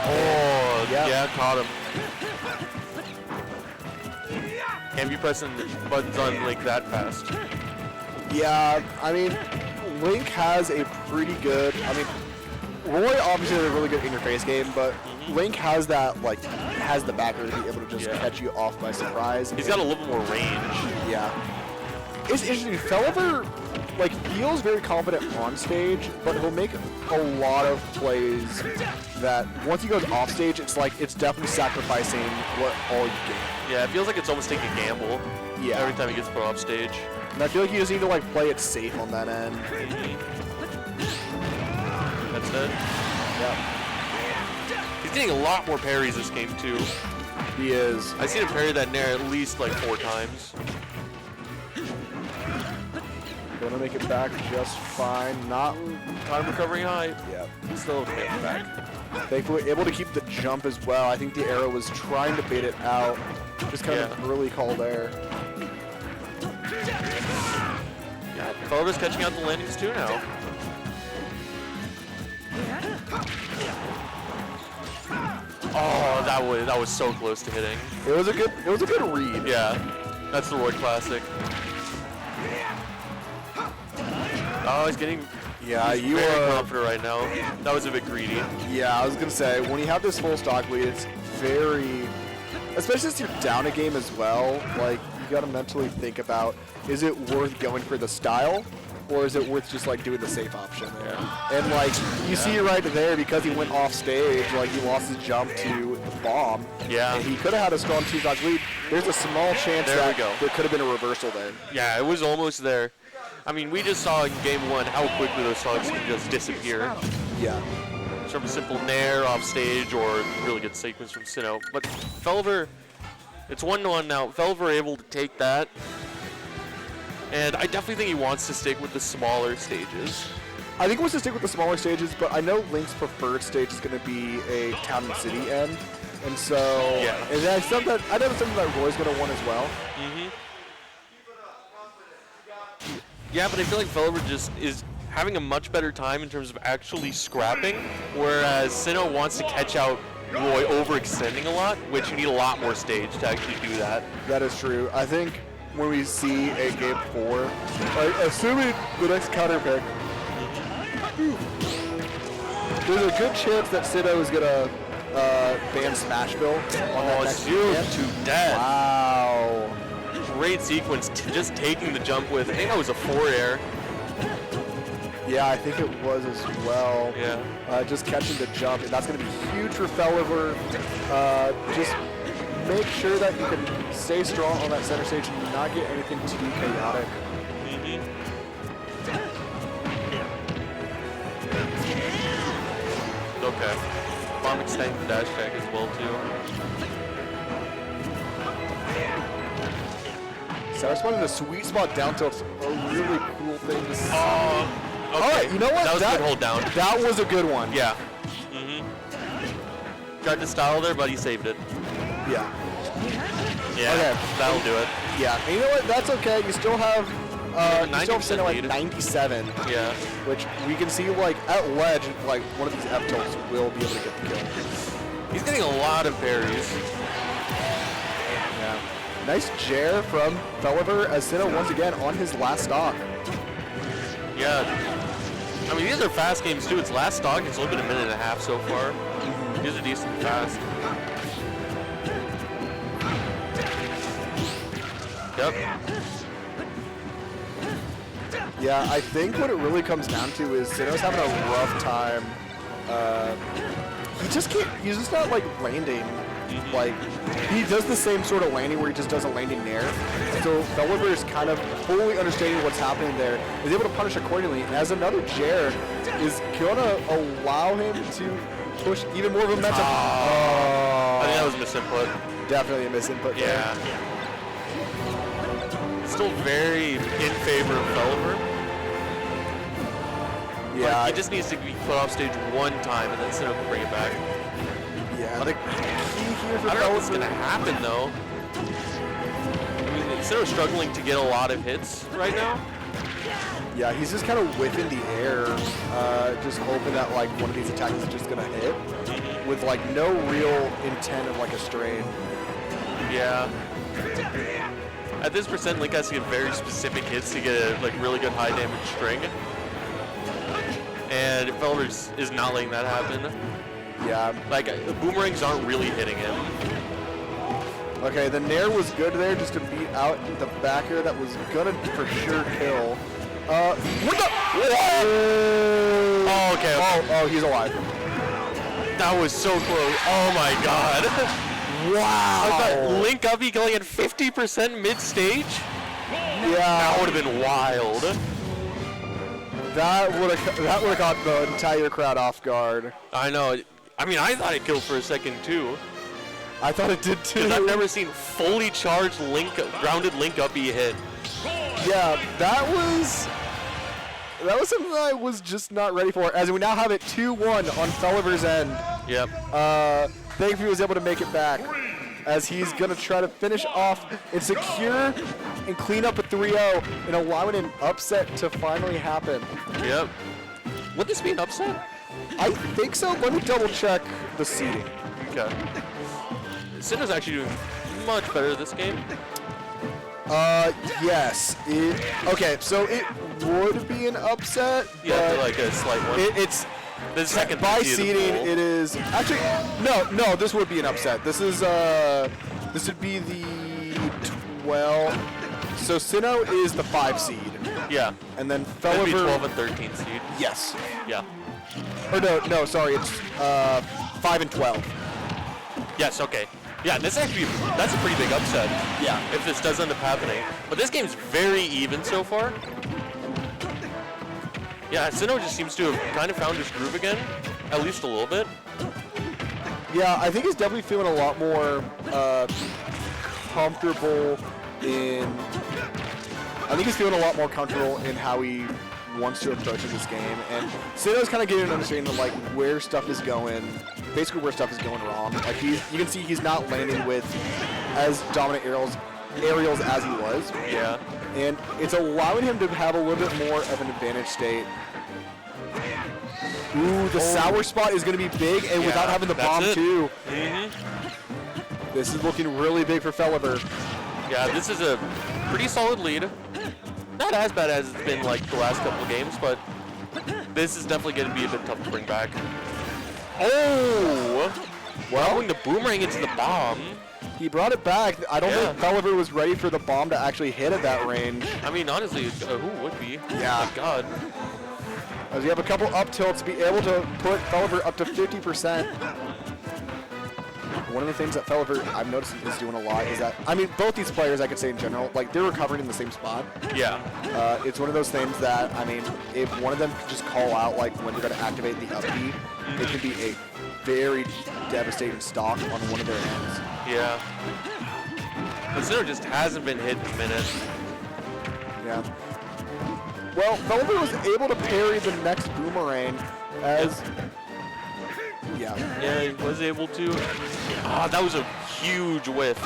Oh, yeah, caught him. Can't be pressing buttons on Link that fast. Yeah, I mean, Link has a pretty good, Roy obviously has a really good interface game, but Link has that, like, has the backer to be able to just catch you off by surprise. He's got a little bit more range. Yeah. It's interesting, Felver, like, feels very confident on stage, but he'll make a lot of plays that once he goes off stage, it's like, it's definitely sacrificing what all you get. Yeah, it feels like it's almost taking a gamble. Yeah. Every time he gets put off stage. And I feel like you just need to, like, play it safe on that end. instead. Yep. He's getting a lot more parries this game too. He is. I've seen him parry that Nair at least like 4 times. Gonna make it back just fine. Not time recovering high. Yep. Still able to make it back. Thankfully, able to keep the jump as well. I think the arrow was trying to bait it out. Just kind of an early call there. Yeah, Felder's catching out the landings too now. Oh, that was so close to hitting. It was a good read. Yeah, that's the Roy classic. Oh, he's getting. Yeah, he's very confident right now. That was a bit greedy. Yeah, I was gonna say when you have this full stock lead, it's very, especially since you're down a game as well. Like you gotta mentally think about: is it worth going for the style, or is it worth just like doing the safe option there? Yeah. And like you see right there, because he went off stage, like he lost his jump to the bomb. Yeah. And he could have had a strong 2-stock lead. There's a small chance that there could have been a reversal there. Yeah, it was almost there. I mean, we just saw in game 1 how quickly those stocks can just disappear. Yeah. From a simple nair off stage or really good sequence from Sinnoh. But Felver, it's 1-1 now. Felver able to take that. And I definitely think he wants to stick with the smaller stages. I think he wants to stick with the smaller stages, but I know Link's preferred stage is going to be a town and city end. And so, and that's something that, I know that's something that Roy's going to want as well. Mm-hmm. Yeah, but I feel like Felver just is having a much better time in terms of actually scrapping, whereas Sinnoh wants to catch out Roy overextending a lot, which you need a lot more stage to actually do that. That is true. I think when we see a game 4, assuming the next counter pick, there's a good chance that Sinnoh is going to ban Smashville on that next to death. Wow. Great sequence, just taking the jump with, I think that was a 4-air. Yeah, I think it was as well. Yeah. Just catching the jump, and that's going to be huge for Felliver. Just make sure that you can stay strong on that center stage and not get anything too chaotic. Okay. Bomb extend dash tag as well too. So I just wanted a sweet spot down tilt's a really cool thing to see. Okay. All right, you know what? That was a good hold down. That was a good one. Yeah. Tried to style there, but he saved it. Yeah. Yeah. Okay. That'll do it. Yeah. And you know what? That's okay. You still have Sinnoh like 97. Yeah. Which we can see like at ledge, like one of these F tilts will be able to get the kill. He's getting a lot of parries. Yeah. Nice Jair from Felliver as Sinnoh once again on his last stock. Yeah. I mean, these are fast games too. It's last stock. It's only been a minute and a half so far. These are decent fast. Yep. Yeah, I think what it really comes down to is Sinnoh's having a rough time. He's just not like landing. Like, he does the same sort of landing where he just does a landing nair. So Felliver is kind of fully understanding what's happening there, is able to punish accordingly. And as another Jair is gonna allow him to push even more momentum. I think that was a misinput. Definitely a misinput. Yeah. Still very in favor of Felliver. Yeah. He just needs to be put off stage one time and then Sinnoh can bring it back. Yeah. I don't know what's going to happen though. I mean, Sinnoh's struggling to get a lot of hits right now. Yeah, he's just kind of whipping the air, just hoping that like one of these attacks is just gonna hit, with like no real intent of like a strain. Yeah. At this percent, Link has to get very specific hits to get a like really good high damage string, and Felliver is not letting that happen. Yeah. Like boomerangs aren't really hitting him. Okay, the nair was good there just to beat out the backer that was gonna for sure kill. What the? Oh, okay. Oh, he's alive. That was so close. Oh my god. Wow. I thought Link up be going at 50% mid-stage? Yeah. That would have been wild. That would have caught the entire crowd off guard. I know. I mean, I thought it killed for a second too. I thought it did too. 'Cause I've never seen fully charged grounded link up be hit. Yeah, that was something that I was just not ready for. As we now have it 2-1 on Felliver's end. Yep. Thankfully, he was able to make it back, as he's going to try to finish off and secure and clean up a 3-0 and allowing an upset to finally happen. Yep. Would this be an upset? I think so. Let me double check the seeding. Okay. Sinnoh's actually doing much better this game. Yes. Okay, so it would be an upset. Yeah, but like a slight one. It's the second by seed of the seeding. pool. It is actually no. This would be an upset. This is this would be the 12. So Sinnoh is the 5 seed. Yeah. And then That'd be Felliver. 12 and 13 seed. Yes. Yeah. Or no, sorry, it's 5 and 12. Yes. Okay. Yeah, that's a pretty big upset. Yeah. If this does end up happening, but this game's very even so far. Yeah, Sinnoh just seems to have kind of found his groove again, at least a little bit. Yeah, I think he's definitely feeling a lot more comfortable in. I think he's feeling a lot more comfortable in how he wants to approach this game, and Sinnoh's kind of getting an understanding of like where stuff is going, basically where stuff is going wrong. Like you can see he's not landing with as dominant aerials as he was. Yeah. And it's allowing him to have a little bit more of an advantage state. Ooh, the sour spot is going to be big, and without having the bomb too. This is looking really big for Felliver. Yeah, this is a pretty solid lead. Not as bad as it's been like the last couple of games, but this is definitely going to be a bit tough to bring back. Oh! Throwing the boomerang into the bomb. He brought it back. I don't think Felliver was ready for the bomb to actually hit at that range. I mean, honestly, who would be? Yeah. Oh my God. As you have a couple up tilts, be able to put Felliver up to 50%. One of the things that Felliver, I've noticed, is doing a lot is that, I mean, both these players, I could say in general, like, they're recovering in the same spot. Yeah. It's one of those things that, I mean, if one of them could just call out, like, when they're going to activate the up B, it could be a very devastating stock on one of their ends. Yeah. But Sinnoh just hasn't been hit in a minute. Yeah. Well, Felliver was able to parry the next boomerang as... Yeah. Yeah, he was able to. Ah, that was a huge whiff.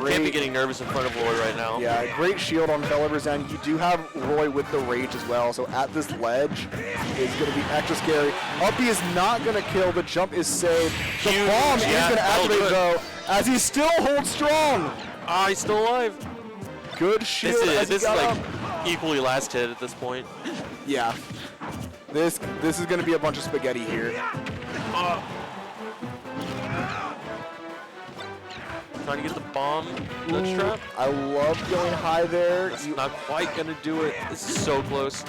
Can't be getting nervous in front of Roy right now. Yeah, great shield on Felliver's end. You do have Roy with the rage as well, so at this ledge, it's going to be extra scary. Up B is not going to kill. The jump is saved. The bomb is going to activate, though, as he still holds strong. Ah, he's still alive. Good shield. This is like equally last hit at this point. Yeah. This is going to be a bunch of spaghetti here. Trying to get the bomb ledge trap. I love going high there. That's not quite gonna do it. This is so close.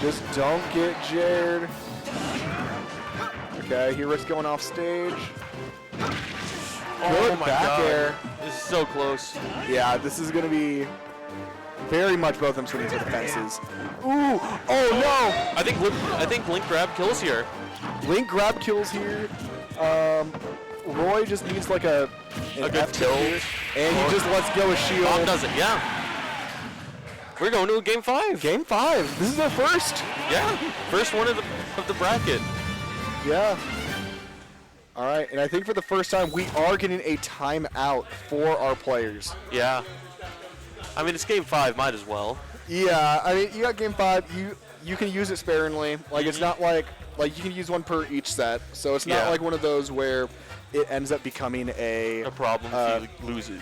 Just don't get jared. Okay, here it's going off stage. Oh Good my back God. air. This is so close. Yeah, this is gonna be very much both of them swinging to the fences. Ooh! Oh no! I think Link grab kills here. Link grab kills here. Roy just needs like a good F tilt. here, and he just lets go a shield. Bomb does it, yeah. We're going to a game 5. Game 5. This is our first. Yeah, first one of the bracket. Yeah. All right, and I think for the first time we are getting a timeout for our players. Yeah. I mean, it's game 5, might as well. Yeah, I mean, you got game 5. You can use it sparingly. Like it's not like you can use one per each set. So it's not like one of those where it ends up becoming a problem if you lose it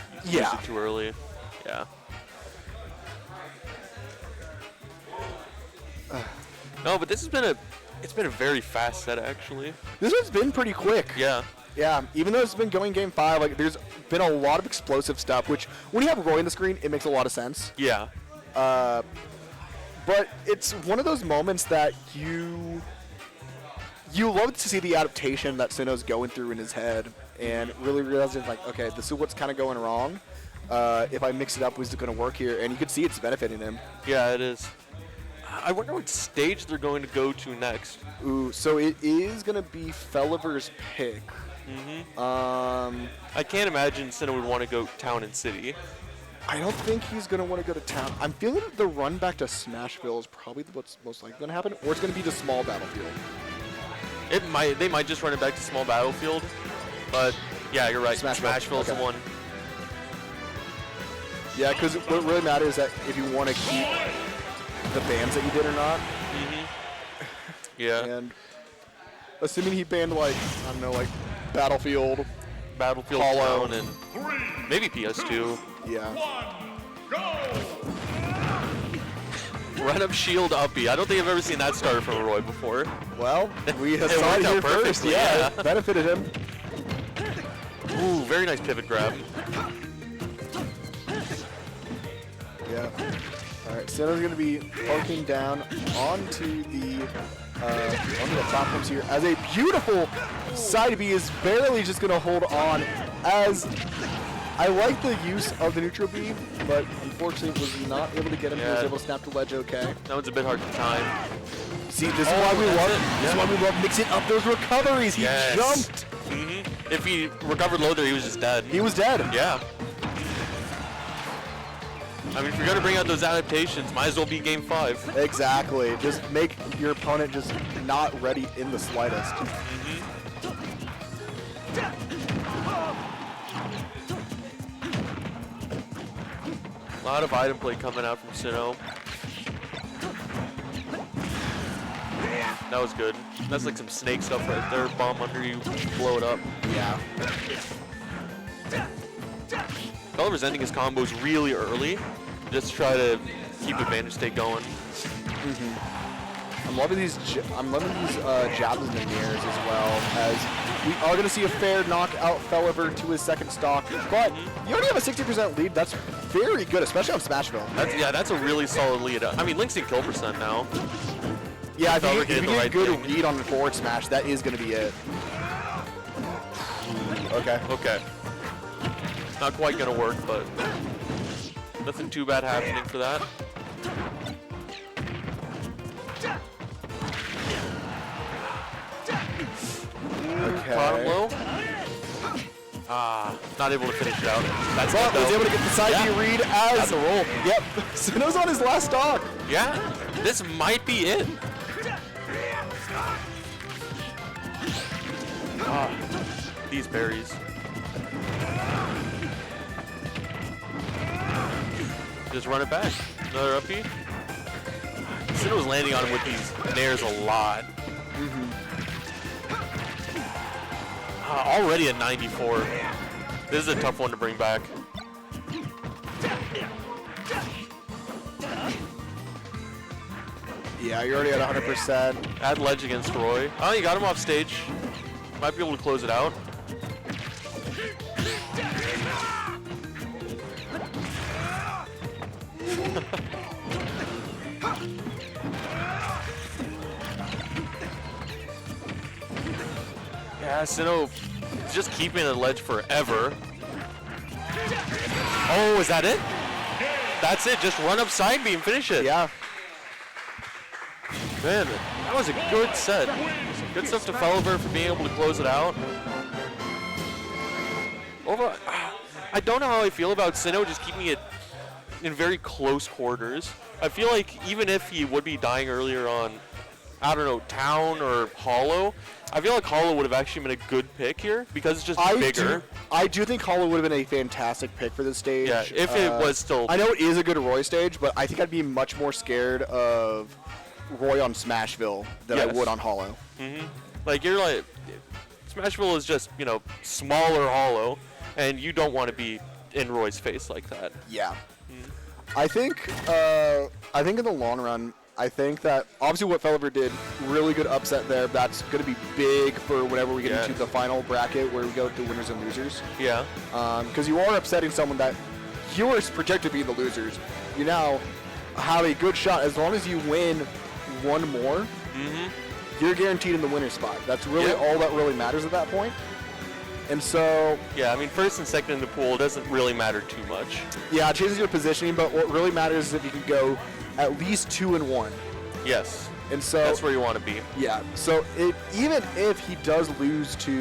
too early. Yeah. No, but this has been it's been a very fast set actually. This one's been pretty quick. Yeah. Yeah, even though it's been going game 5, like there's been a lot of explosive stuff, which when you have Roy on the screen, it makes a lot of sense. Yeah. But it's one of those moments that you love to see the adaptation that Sinnoh's going through in his head and really realizing like, okay, this is what's kind of going wrong. if I mix it up, was going to work here, and you can see it's benefiting him. Yeah, it is. I wonder what stage they're going to go to next. Ooh, so it is going to be Felliver's pick. I can't imagine Sinnoh would want to go town and city. I don't think he's going to want to go to town. I'm feeling the run back to Smashville is probably what's most likely going to happen, or it's going to be the small battlefield. They might just run it back to small battlefield, but yeah, you're right. Smashville's the one. Yeah, because what really matters is that if you want to keep the bans that you did or not. Yeah. And assuming he banned like, I don't know, like Battlefield, Hollow, and maybe PS2. Yeah. Run up shield uppy. I don't think I've ever seen that started from Roy before. Well, we it saw it worked here out first. perfectly. Yeah, it benefited him. Ooh, very nice pivot grab. Yeah. All right, Sinnoh's going to be poking down onto the platforms here as a beautiful side B is barely just going to hold on. As I like the use of the neutral B, but unfortunately was not able to get him. He was able to snap the ledge okay. That one's a bit hard to time. See, this is why we love it. This is why we love mixing up those recoveries. He jumped. If he recovered low there, he was just dead. He was dead. Yeah. I mean, if you're going to bring out those adaptations, might as well be game 5. Exactly. Just make your opponent just not ready in the slightest. A lot of item play coming out from Sinnoh. That was good. That's like some snake stuff right there. Bomb under you, blow it up. Yeah. Felliver's ending his combos really early, just to try to keep advantage state going. I'm loving these. I'm loving these jabs in the mirrors as well. As we are going to see a fair knockout Felliver to his second stock, but you already have a 60% lead. That's very good, especially on Smashville. That's a really solid lead. I mean, Link's in kill percent now. Yeah, if you get a good thing. read on the forward smash, that is going to be it. Okay. Okay. Not quite going to work, but nothing too bad happening for that. Okay. Bottom low. Not able to finish it out. That's But was able to get the side B read as that's a roll. Yep. Sinnoh's on his last stock. Yeah, this might be it. These berries. Just run it back. Another uppy. Sinnoh's landing on him with these nairs a lot. Already at 94. This is a tough one to bring back. Yeah, you're already at 100%. Add ledge against Roy. Oh, you got him off stage. Might be able to close it out. Yeah, Sinnoh just keeping the ledge forever. Oh, is that it? That's it. Just run up side B and finish it. Yeah. Man, that was a good set. Good stuff to Felliver for being able to close it out. Overall, I don't know how I feel about Sinnoh just keeping it in very close quarters. I feel like even if he would be dying earlier on, I don't know, Town or Hollow, I feel like Hollow would have actually been a good pick here because it's just bigger. I do think Hollow would have been a fantastic pick for this stage. Yeah, if it was still... I know it is a good Roy stage, but I think I'd be much more scared of Roy on Smashville than I would on Hollow. Like, you're like... Smashville is just, you know, smaller Hollow, and you don't want to be in Roy's face like that. Yeah. I think in the long run, I think that obviously what Felliver did, really good upset there. That's going to be big for whenever we get into the final bracket where we go to winners and losers. Yeah. Because you are upsetting someone that you were projected to be the losers. You now have a good shot. As long as you win one more, you're guaranteed in the winner's spot. That's really all that really matters at that point. And so... Yeah, I mean, first and second in the pool doesn't really matter too much. Yeah, it changes your positioning, but what really matters is if you can go at least 2 and 1. Yes. And so... That's where you want to be. Yeah, so even if he does lose to...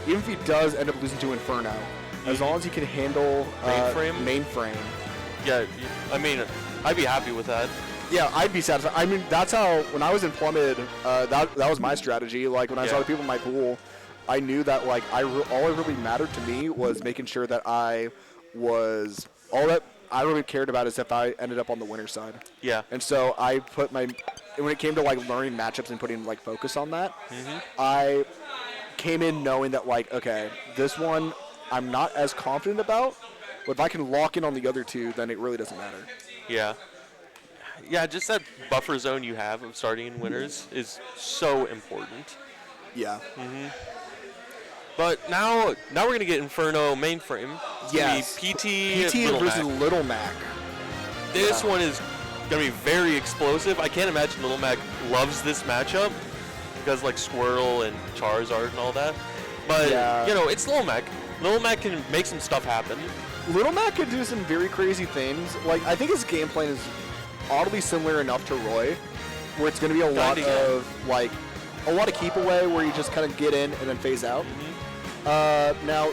even if he does end up losing to Inferno, as long as he can handle... Mainframe. Yeah, I mean, I'd be happy with that. Yeah, I'd be satisfied. I mean, that's how, when I was in Plummit, that was my strategy. Like, when I saw the people in my pool, I knew that, like, all that really mattered to me was making sure that all that I really cared about is if I ended up on the winner's side. Yeah. And so I put when it came to, like, learning matchups and putting, like, focus on that, I came in knowing that, like, okay, this one I'm not as confident about, but if I can lock in on the other two, then it really doesn't matter. Yeah. Yeah, just that buffer zone you have of starting in winners is so important. Yeah. But now we're gonna get Inferno Mainframe. It's gonna be PT versus Little Mac. This one is gonna be very explosive. I can't imagine Little Mac loves this matchup because like Squirtle and Charizard and all that. But you know, it's Little Mac. Little Mac can make some stuff happen. Little Mac could do some very crazy things. Like, I think his game plan is oddly similar enough to Roy, where it's going to be a lot of keep away where you just kind of get in and then phase out. Now,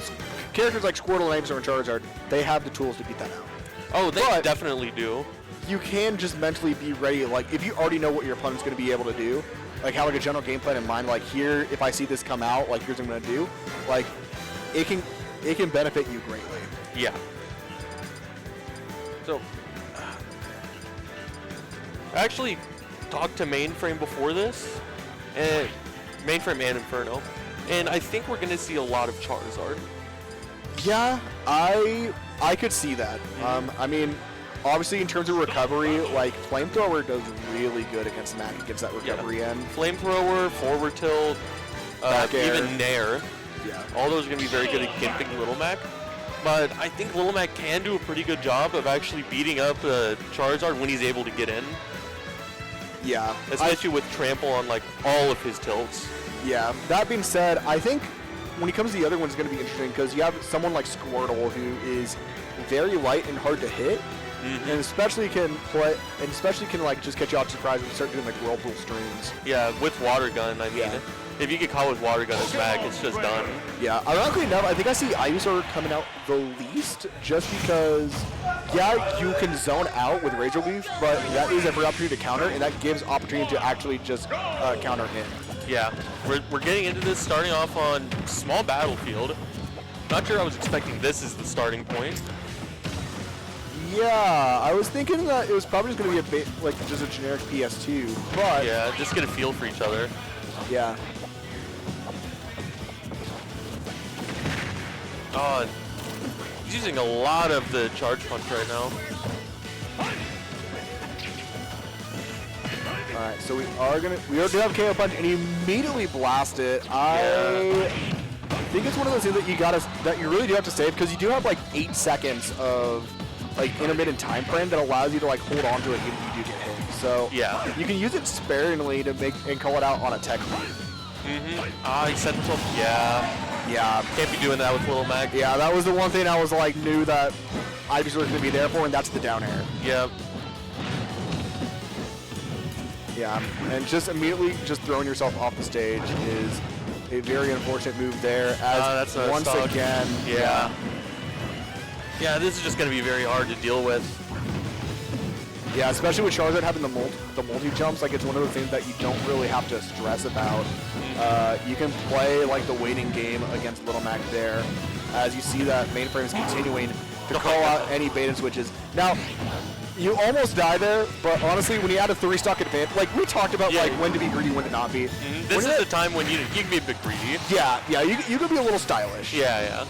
characters like Squirtle, Ivysaur, and Charizard, they have the tools to beat that out. Oh, they definitely do. You can just mentally be ready. Like, if you already know what your opponent's going to be able to do, like have like a general game plan in mind, like here, if I see this come out, like here's what I'm going to do, like it can benefit you greatly. Yeah. So, I actually talked to Mainframe before this, and Mainframe and Inferno, and I think we're going to see a lot of Charizard. Yeah, I could see that. I mean, obviously in terms of recovery, like Flamethrower does really good against Mac against that recovery end. Flamethrower, forward tilt, even Nair. Yeah. All those are going to be very good at gimping Little Mac. But I think Little Mac can do a pretty good job of actually beating up Charizard when he's able to get in. Yeah. Especially with Trample on like all of his tilts. Yeah. That being said, I think when it comes to the other ones, it's going to be interesting because you have someone like Squirtle who is very light and hard to hit, and especially can like just catch you off surprise and start doing like whirlpool streams. Yeah, with Water Gun, I mean. If you get caught with Water Gun as Mac, it's just done. Yeah, ironically enough, I think I see Ivysaur coming out the least just because, yeah, you can zone out with Razor Leaf, but that is every opportunity to counter, and that gives opportunity to actually just counter him. Yeah, we're getting into this starting off on small battlefield. Not sure I was expecting this as the starting point. Yeah, I was thinking that it was probably just going to be like just a generic PS2, but... Yeah, just get a feel for each other. Yeah. Oh, he's using a lot of the charge punch right now. Alright, so we do have KO punch and he immediately blast it. I think it's one of those things that you really do have to save because you do have like 8 seconds of like intermittent time frame that allows you to like hold on to it even if you do get hit. So you can use it sparingly to make and call it out on a tech lead. He set himself. Yeah. Can't be doing that with Little Mac. Yeah, that was the one thing I was like knew that Ivysaur was going to be there for, and that's the down air. Yep. Yeah, and just immediately just throwing yourself off the stage is a very unfortunate move there. As that's once stock. again, Yeah, this is just going to be very hard to deal with. Yeah, especially with Charizard having the multi jumps, like it's one of the things that you don't really have to stress about. You can play like the waiting game against Little Mac there, as you see that Mainframe is continuing to call out any bait and switches. Now, you almost die there, but honestly, when you add a 3-stock advantage, like we talked about, like when to be greedy, when to not be. This is the time when you can be a bit greedy. Yeah, you can be a little stylish. Yeah.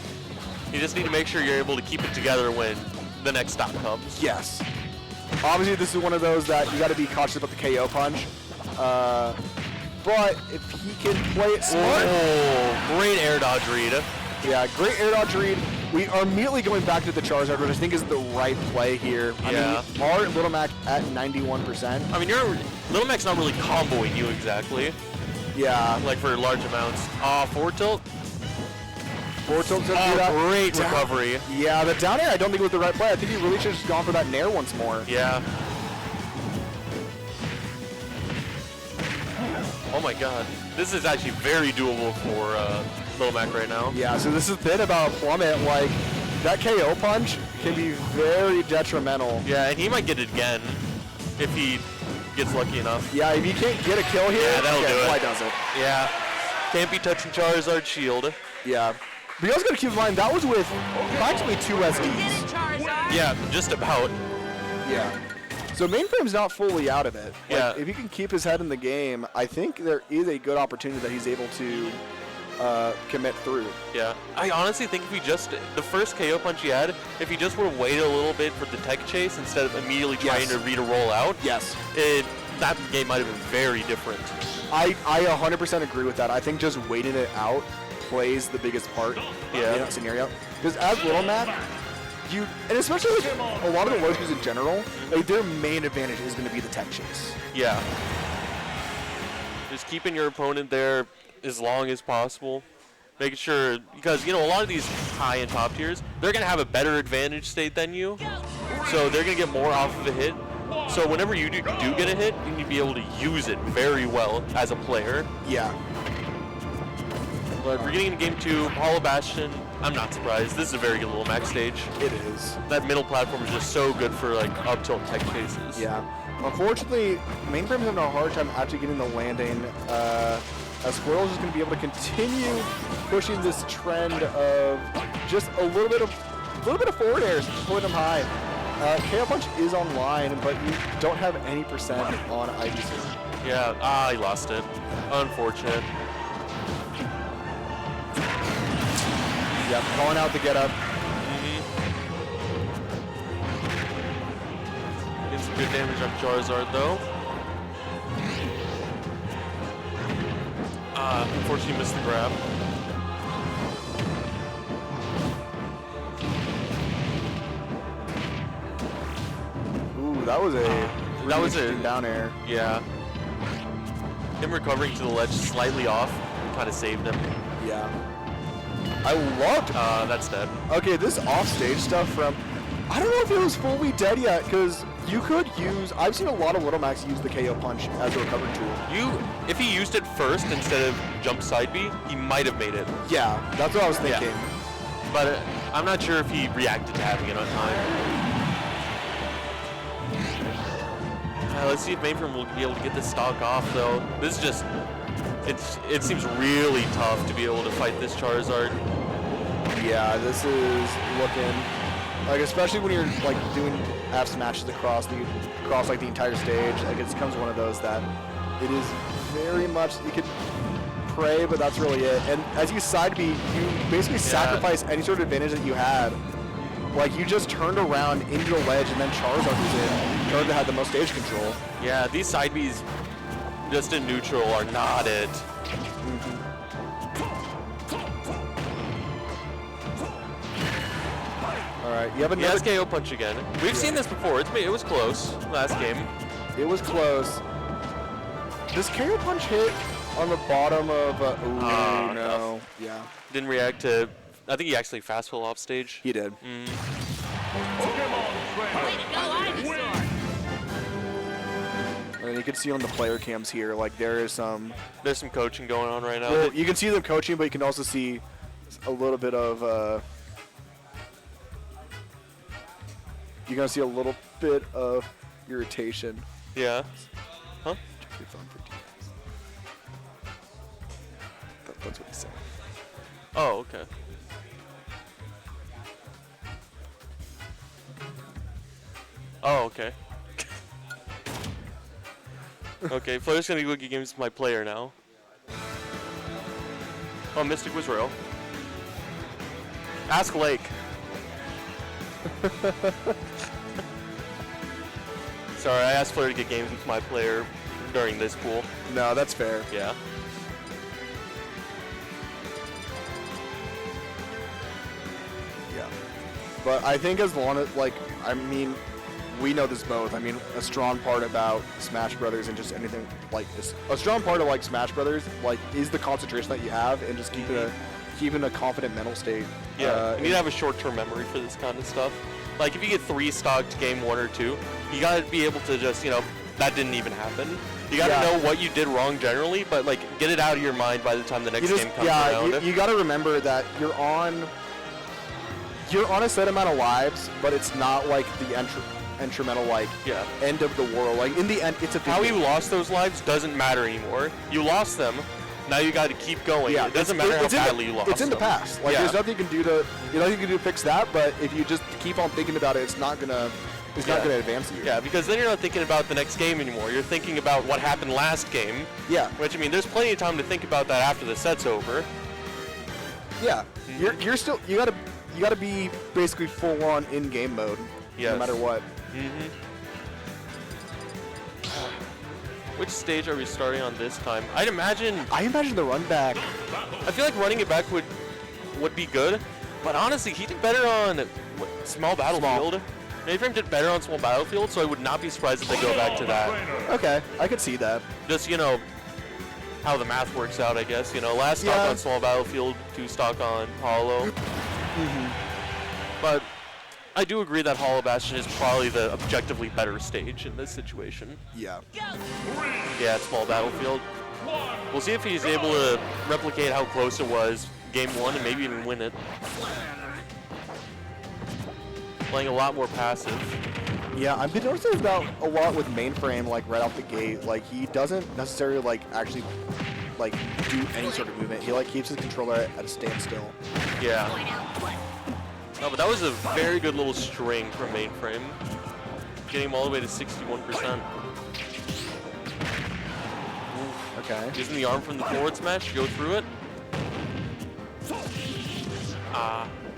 You just need to make sure you're able to keep it together when the next stop comes. Yes. Obviously, this is one of those that you got to be cautious about the KO punch. But if he can play it smart. Oh, great air dodge read. Yeah, great air dodge read. We are immediately going back to the Charizard, which I think is the right play here. I mean, our Little Mac at 91%. I mean, Little Mac's not really comboing you exactly. Yeah. Like for large amounts. Forward tilt. Forward tilt's going to do that. Great recovery. Yeah, the down air I don't think was the right play. I think he really should have just gone for that nair once more. Yeah. Oh my god. This is actually very doable for Lil Mac right now. Yeah, so this is the thing about Plummit. Like, that KO punch can be very detrimental. Yeah, and he might get it again if he gets lucky enough. Yeah, if you can't get a kill here, Yeah, that'll do it. Fly does it. Yeah. Can't be touching Charizard's shield. Yeah. But you also got to keep in mind, that was with practically 2 SDs. Yeah, just about. Yeah. So Mainframe's not fully out of it. Like, Yeah. if he can keep his head in the game, I think there is a good opportunity that he's able to commit through. Yeah. I honestly think if he just, the first KO punch he had, if he just would have waited a little bit for the tech chase instead of immediately trying to read a roll out, that game might have been very different. I 100% agree with that. I think just waiting it out plays the biggest part in that scenario. Because as Little Mac, and especially like a lot of the low screws in general, like their main advantage is going to be the tech chase. Yeah. Just keeping your opponent there as long as possible. Making sure, because, you know, a lot of these high and top tiers, they're going to have a better advantage state than you. So they're going to get more off of a hit. So whenever you do get a hit, you need to be able to use it very well as a player. Yeah. But we're getting into game 2, Hollow Bastion. I'm not surprised. This is a very good Little Mac stage. It is. That middle platform is just so good for like up tilt tech chases. Yeah. Unfortunately, Mainframe's having a hard time actually getting the landing. Squirrel's just going to be able to continue pushing this trend of just a little bit of forward airs, pulling them high. KO Punch is online, but you don't have any percent on IBC. Yeah, he lost it. Unfortunate. Yep, calling out the get up. Getting some good damage on Charizard though. Unfortunately missed the grab. Ooh, that was a down air. Yeah. Him recovering to the ledge slightly off kind of saved him. Yeah. I loved that's dead. Okay, this off-stage stuff from, I don't know if it was fully dead yet, because you could use, I've seen a lot of Little Macs use the KO punch as a recovery tool. If he used it first instead of jump side B, he might have made it. Yeah, that's what I was thinking. Yeah. But I'm not sure if he reacted to having it on time. Let's see if Mainframe will be able to get this stock off, though. This is just, it seems really tough to be able to fight this Charizard. Yeah, this is looking, like, especially when you're like doing F smashes across like the entire stage. Like, it becomes one of those that it is very much, you could pray, but that's really it. And as you side B, you basically sacrifice any sort of advantage that you had. Like, you just turned around into the ledge, and then Charizard was in. Charizard had the most stage control. Yeah, these side Bs just in neutral are not it. All right, you have another KO punch again. We've seen this before. It was close last game. It was close. This KO punch hit on the bottom of. Ooh, no. Yeah. Didn't react to. I think he actually fast fell off stage. He did. And you can see on the player cams here, like there's some coaching going on right now. Well, you can see them coaching, but you can also see a little bit of. You're gonna see a little bit of irritation. Yeah. Huh? Check your phone for DMs. That's what he's saying. Oh, okay. Oh, okay. Okay, Flair's gonna go against my player now. Oh, Mystic was real. Ask Lake. Sorry, I asked Flair to get games with my player during this pool. No, that's fair. Yeah. Yeah. But I think as long as, like, I mean, we know this both. I mean, a strong part about Smash Brothers and just anything like this, a strong part of like Smash Brothers, like, is the concentration that you have and just keeping keeping a confident mental state. Yeah, you need to have a short-term memory for this kind of stuff. Like, if you get 3-stocked game 1 or 2, you got to be able to just, that didn't even happen. You got to know what you did wrong generally, but, like, get it out of your mind by the time the next game comes around. You got to remember that you're on a set amount of lives, but it's not like the instrumental, like, end of the world. Like, in the end, it's a how you lost those lives doesn't matter anymore. You lost them. Now you got to keep going. Yeah, it doesn't matter how badly you lost. It's in the past. Like there's nothing you can do to fix that. But if you just keep on thinking about it, it's not gonna advance you. Yeah, because then you're not thinking about the next game anymore. You're thinking about what happened last game. Yeah. Which, I mean, there's plenty of time to think about that after the set's over. Yeah. You're still you gotta be basically full on in game mode. Yes. No matter what. Which stage are we starting on this time? I imagine the run back. I feel like running it back would be good, but honestly, he did better on small battlefield. Mainframe did better on small battlefield, so I would not be surprised if they go back to that. Okay, I could see that. Just how the math works out, I guess. Last stock on small battlefield, 2 stock on hollow. But I do agree that Hollow Bastion is probably the objectively better stage in this situation. Yeah. Yeah, it's small battlefield. We'll see if he's able to replicate how close it was game 1 and maybe even win it. Playing a lot more passive. Yeah, I've been noticing about a lot with Mainframe, like right off the gate. Like he doesn't necessarily like actually like do any sort of movement. He like keeps his controller at a standstill. Yeah. No, but that was a very good little string from Mainframe. Getting him all the way to 61%. Okay. Using the arm from the forward smash, go through it.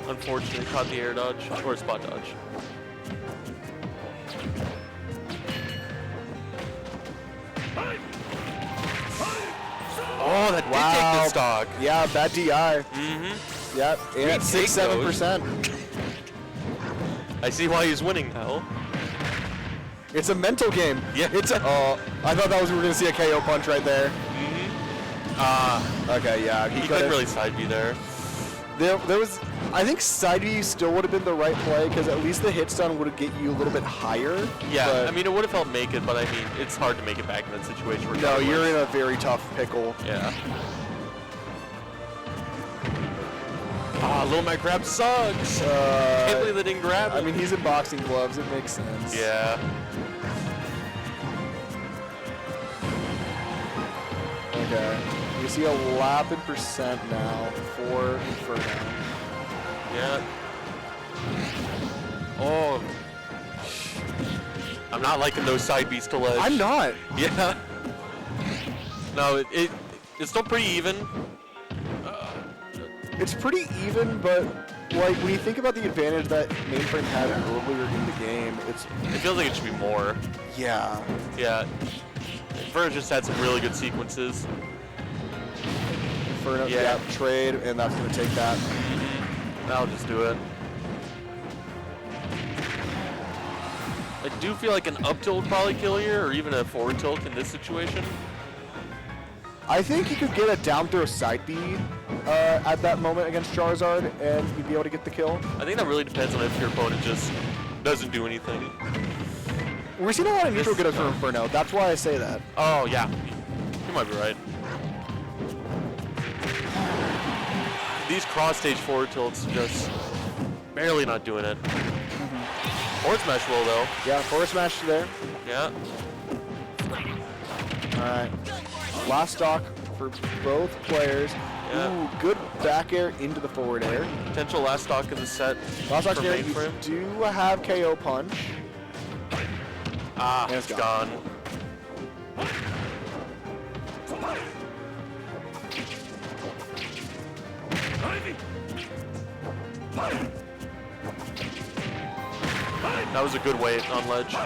Unfortunately, caught the air dodge, or spot dodge. Oh, that did take the stock. Yeah, bad DI. Yep, and at 6-7%. I see why he's winning now. It's a mental game. Yeah. It's a. Oh, I thought we were gonna see a KO punch right there. Okay, yeah. He couldn't really side B there. There was. I think side B still would have been the right play because at least the hit stun would get you a little bit higher. Yeah, I mean it would have helped make it, but I mean it's hard to make it back in that situation. No, you're in a very tough pickle. Yeah. Little Mac grab sucks. Can't believe they didn't grab it. I mean, he's in boxing gloves. It makes sense. Yeah. Okay. You see a lap in percent now for Inferno. Yeah. Oh. I'm not liking those side beats to ledge. I'm not. Yeah. No, it's still pretty even. It's pretty even, but like when you think about the advantage that Mainframe had earlier in the game, it feels like it should be more. Yeah. Yeah. Inferno just had some really good sequences. Inferno, yeah, trade, and that's gonna take that. That'll just do it. I do feel like an up tilt would probably kill you, or even a forward tilt in this situation. I think you could get a down throw side B at that moment against Charizard, and you'd be able to get the kill. I think that really depends on if your opponent just doesn't do anything. We're seeing a lot of neutral get us from Inferno. That's why I say that. Oh, yeah. You might be right. These cross-stage forward tilts just barely not doing it. Forward smash will, though. Yeah, forward smash there. Yeah. All right. Last stock for both players. Yeah. Ooh, good back air into the forward air. Potential last stock of the set. Last stock here. You do have KO punch. And it's gone. That was a good weight on ledge.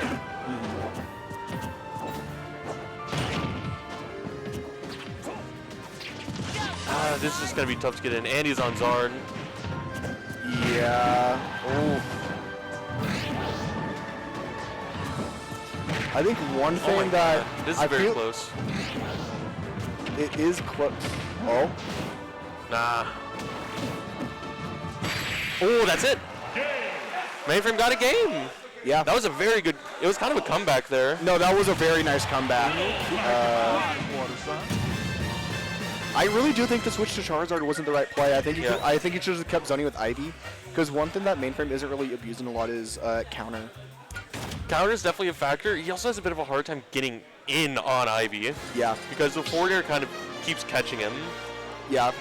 This is just going to be tough to get in. And he's on Zard. Yeah. Oh. I think one thing this is very close. It is close. Oh. Nah. Oh, that's it. Mainframe got a game. Yeah. That was a very good. It was kind of a comeback there. No, that was a very nice comeback. I really do think the switch to Charizard wasn't the right play. I think he should have kept zoning with Ivy, because one thing that Mainframe isn't really abusing a lot is counter. Counter is definitely a factor. He also has a bit of a hard time getting in on Ivy. Yeah. Because the forward air kind of keeps catching him. Yeah.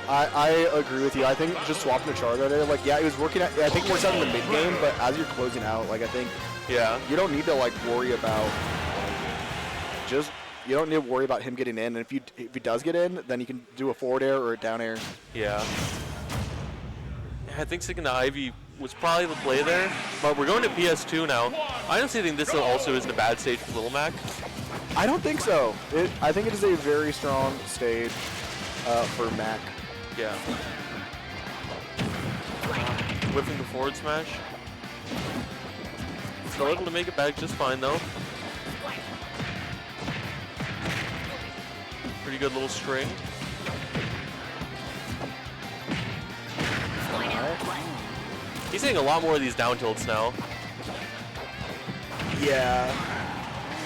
I agree with you. I think just swapping the Charizard there, like, yeah, it was working out. I think it works out in the mid game, but as you're closing out, like, I think you don't need to like worry about you don't need to worry about him getting in. And if he does get in, then you can do a forward air or a down air. Yeah. I think sticking to Ivy was probably the play there, but we're going to PS2 now. I honestly think this also isn't a bad stage for Little Mac. I don't think so. I think it is a very strong stage for Mac. Yeah. Whipping the forward smash. Still able to make it back just fine though. Pretty good little string. He's hitting a lot more of these down tilts now. Yeah.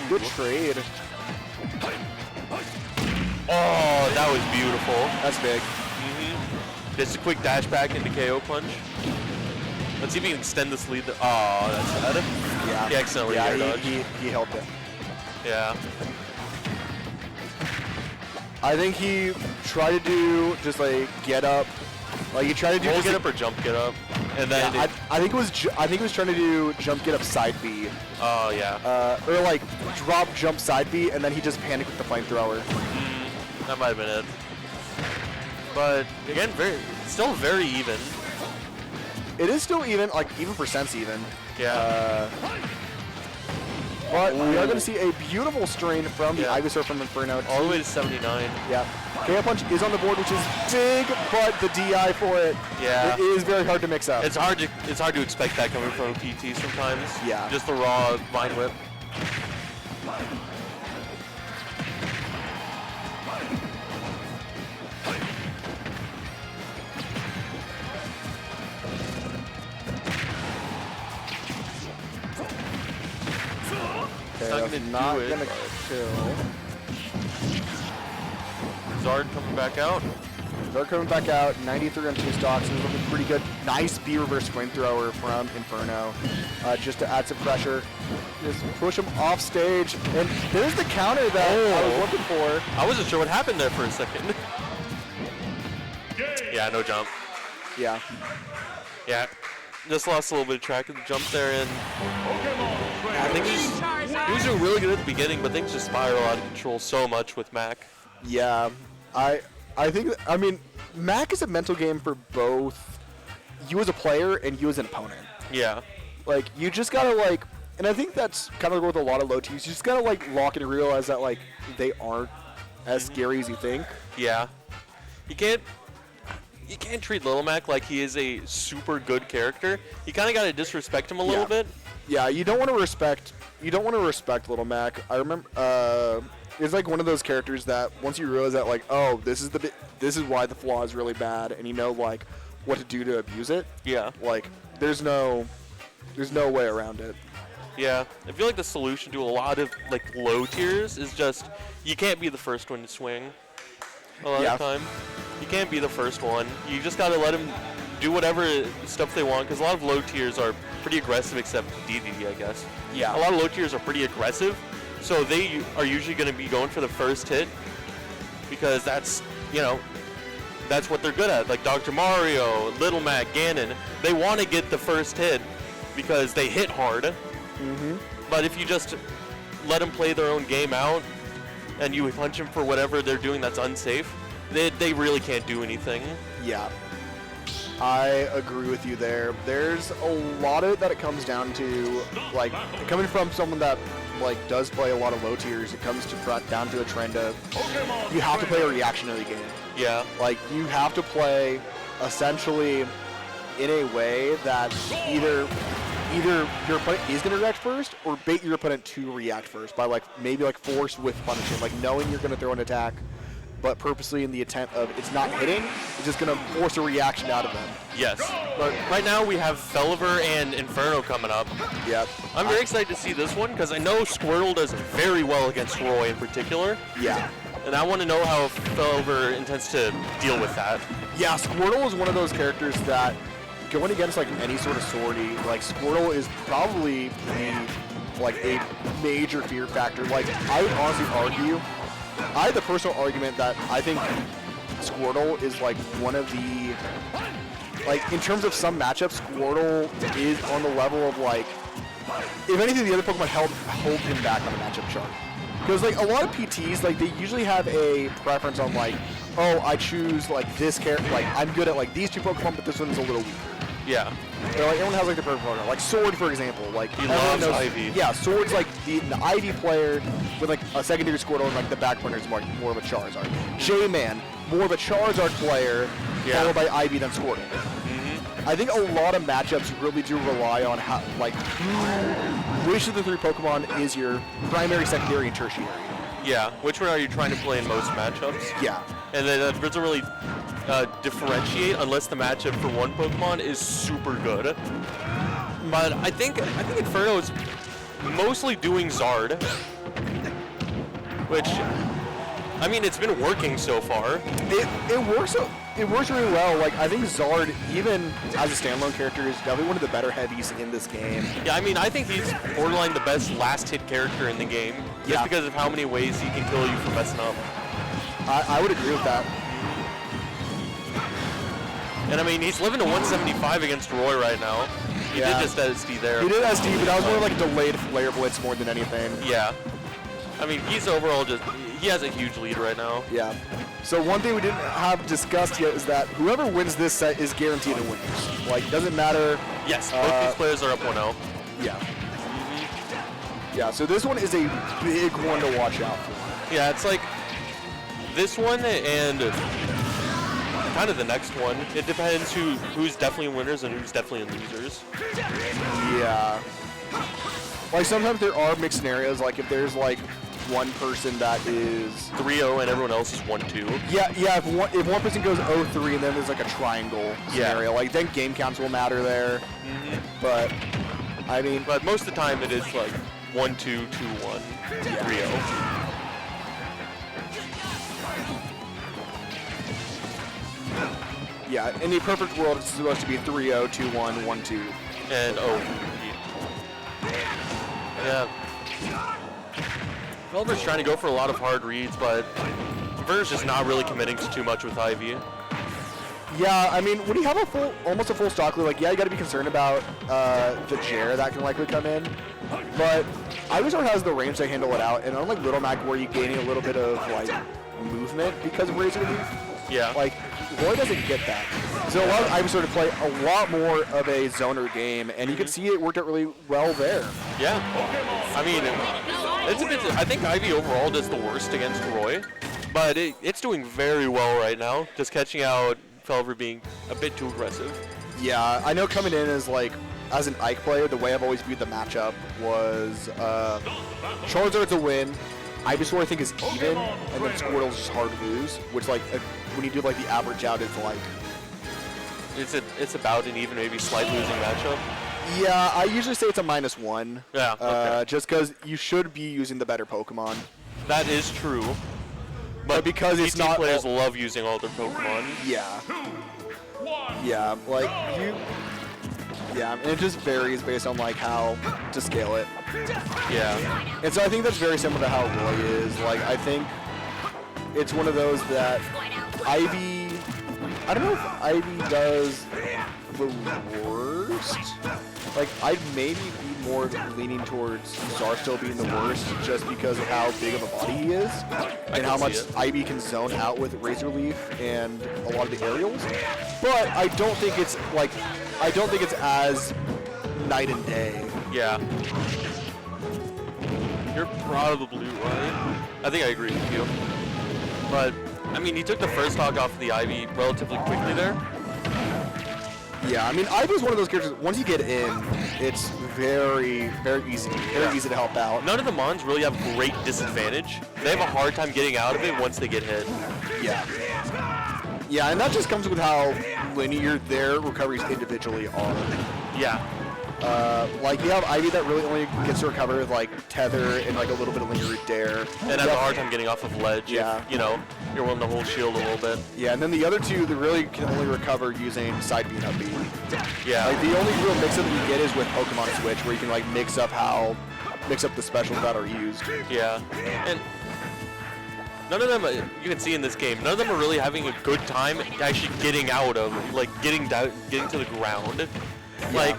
Good trade. Oh, that was beautiful. That's big. Just a quick dash back into KO punch. Let's see if he can extend this lead. Oh, that's bad. Yeah. He accidentally air dodged. He helped it. Yeah. I think he tried to do just like get up. Like he tried to do roll just get like, up or jump get up, and then I think he was trying to do jump get up side B. Oh yeah. Or like drop jump side B, and then he just panicked with the flamethrower. That might have been it. But again, still very even. It is still even, like even percent's even. Yeah. But we are going to see a beautiful strain from the Ivysaur from Inferno. All the way to 79. Yeah. KO Punch is on the board, which is big, but the DI for it, yeah, it is very hard to mix up. It's hard to expect that coming from a PT sometimes. Yeah. Just the raw Vine Whip. Okay, not gonna kill. Zard coming back out. Zard coming back out. 93 on 2 stocks. He's looking pretty good. Nice B reverse flamethrower from Inferno, just to add some pressure. Just push him off stage, and there's the counter that I was looking for. I wasn't sure what happened there for a second. Yeah, no jump. Yeah. Yeah, just lost a little bit of track of the jump there, and I think he was doing really good at the beginning, but things just spiral out of control so much with Mac. Yeah, I mean, Mac is a mental game for both you as a player and you as an opponent. Yeah. Like, you just gotta, like, and I think that's kind of with a lot of low teams, you just gotta, like, lock and realize that, like, they aren't as scary as you think. Yeah. You can't treat Little Mac like he is a super good character. You kind of got to disrespect him a little bit. Yeah, you don't want to respect Little Mac. I remember it's like one of those characters that once you realize that, like, oh, this is why the flaw is really bad, and you know, like, what to do to abuse it. Yeah. Like, there's no way around it. Yeah, I feel like the solution to a lot of like low tiers is just you can't be the first one to swing. A lot of the time, you can't be the first one. You just gotta let them do whatever stuff they want, because a lot of low tiers are pretty aggressive, except DDD, I guess. Yeah. A lot of low tiers are pretty aggressive, so they are usually going to be going for the first hit, because that's what they're good at. Like Dr. Mario, Little Mac, Ganon, they want to get the first hit because they hit hard. Mm-hmm. But if you just let them play their own game out, and you punch them for whatever they're doing that's unsafe, they really can't do anything. Yeah. I agree with you there. There's a lot of it that it comes down to, like, coming from someone that, like, does play a lot of low tiers, it comes down to a trend of you have to play a reactionary game. Yeah. Like, you have to play essentially in a way that either your opponent is going to react first, or bait your opponent to react first by, like, maybe, like, force with punishing, like, knowing you're going to throw an attack but purposely in the intent of it's not hitting, it's just going to force a reaction out of them. Yes. But right now we have Felliver and Inferno coming up. Yep. I'm very excited to see this one because I know Squirtle does very well against Roy in particular. Yeah. And I want to know how Felliver intends to deal with that. Yeah, Squirtle is one of those characters that going against like any sort of sortie, like Squirtle is probably like a major fear factor. Like I would honestly argue, I have the personal argument that I think Squirtle is like one of the, like in terms of some matchups, Squirtle is on the level of like, if anything, the other Pokemon hold him back on the matchup chart. Because like a lot of PTs, like they usually have a preference on like, oh, I choose like this character, like I'm good at like these two Pokemon, but this one's a little weaker. Yeah. Or, like everyone has like the perfect Pokemon. Like Sword, for example, like he loves Ivy. Yeah, Sword's like the Ivy player with like a secondary Squirtle, and like the back burner is more of a Charizard. J-Man, more of a Charizard player, followed by Ivy than Squirtle. I think a lot of matchups really do rely on how, like, which of the three Pokemon is your primary, secondary, and tertiary. Yeah, which one are you trying to play in most matchups? Yeah. And then it doesn't really differentiate unless the matchup for one Pokemon is super good. But I think Inferno is mostly doing Zard, which, I mean, it's been working so far. It works really well. Like, I think Zard, even as a standalone character, is definitely one of the better heavies in this game. Yeah, I mean, I think he's borderline the best last hit character in the game, just because of how many ways he can kill you for messing up. I would agree with that. And I mean, he's living to 175 against Roy right now. He did just SD there. He did SD, but that was more like a delayed flare blitz more than anything. Yeah. I mean, he's overall just, he has a huge lead right now. Yeah. So one thing we didn't have discussed yet is that whoever wins this set is guaranteed a winner. Like, doesn't matter. Yes, both these players are up 1-0. Yeah. Yeah, so this one is a big one to watch out for. Yeah, it's like this one and kind of the next one. It depends who's definitely winners and who's definitely losers. Yeah. Like, sometimes there are mixed scenarios, like if there's like one person that is 3-0 and everyone else is 1-2. Yeah, if one person goes 0-3 and then there's like a triangle scenario, like then game counts will matter there. But I mean, but most of the time it is like 1-2, 2-1, 3-0. Yeah, in the perfect world it's supposed to be 3-0, 2-1, 1-2. And yeah. Felliver's trying to go for a lot of hard reads, but Ver's just not really committing to too much with Ivy. Yeah, I mean, when you have almost a full stock lead, like, yeah, you got to be concerned about the Jer that can likely come in. But Ivysaur has the range to handle it out, and unlike Little Mac, where you're gaining a little bit of like movement because of Razor Leaf, like Roy doesn't get that. So it allows Ivysaur to play a lot more of a zoner game, and you can see it worked out really well there. Yeah, I mean, it's a bit. I think Ivy overall does the worst against Roy, but it's doing very well right now. Just catching out Felliver being a bit too aggressive. Yeah, I know coming in as an Ike player, the way I've always viewed the matchup was Charizard's a win. Ivysaur I think is even, and then Squirtle's just hard to lose. Which like when you do like the average out, it's like it's about an even, maybe slight losing matchup. Yeah, I usually say it's a -1. Yeah. Okay. Just because you should be using the better Pokemon. That is true. But because it's not, players love using all their Pokemon. Yeah. Yeah, like you. Yeah, and it just varies based on like how to scale it. Yeah. And so I think that's very similar to how Roy is. Like I think it's one of those that Ivy. I don't know if Ivy does the worst. Like I'd maybe be more leaning towards Zar still being the worst, just because of how big of a body he is, and how much Ivy can zone out with Razor Leaf and a lot of the aerials. But I don't think it's like, I don't think it's as night and day. Yeah. You're probably right. I think I agree with you. But I mean, he took the first stock off of the Ivy relatively quickly there. Yeah, I mean, Ivy's one of those characters, once you get in, it's very easy to help out. None of the Mons really have great disadvantage. They have a hard time getting out of it once they get hit. Yeah. Yeah, and that just comes with how linear their recoveries individually are. Yeah. Like you have Ivy that really only gets to recover with like tether and like a little bit of linear dare. And has a hard time getting off of ledge if, you know, you're willing to hold shield a little bit. Yeah, and then the other two, they really can only recover using side beam up B. Yeah. Like the only real mix-up that you get is with Pokemon Switch, where you can like mix up the specials that are used. Yeah. And none of them, you can see in this game, none of them are really having a good time actually getting out of, like getting to the ground. Like,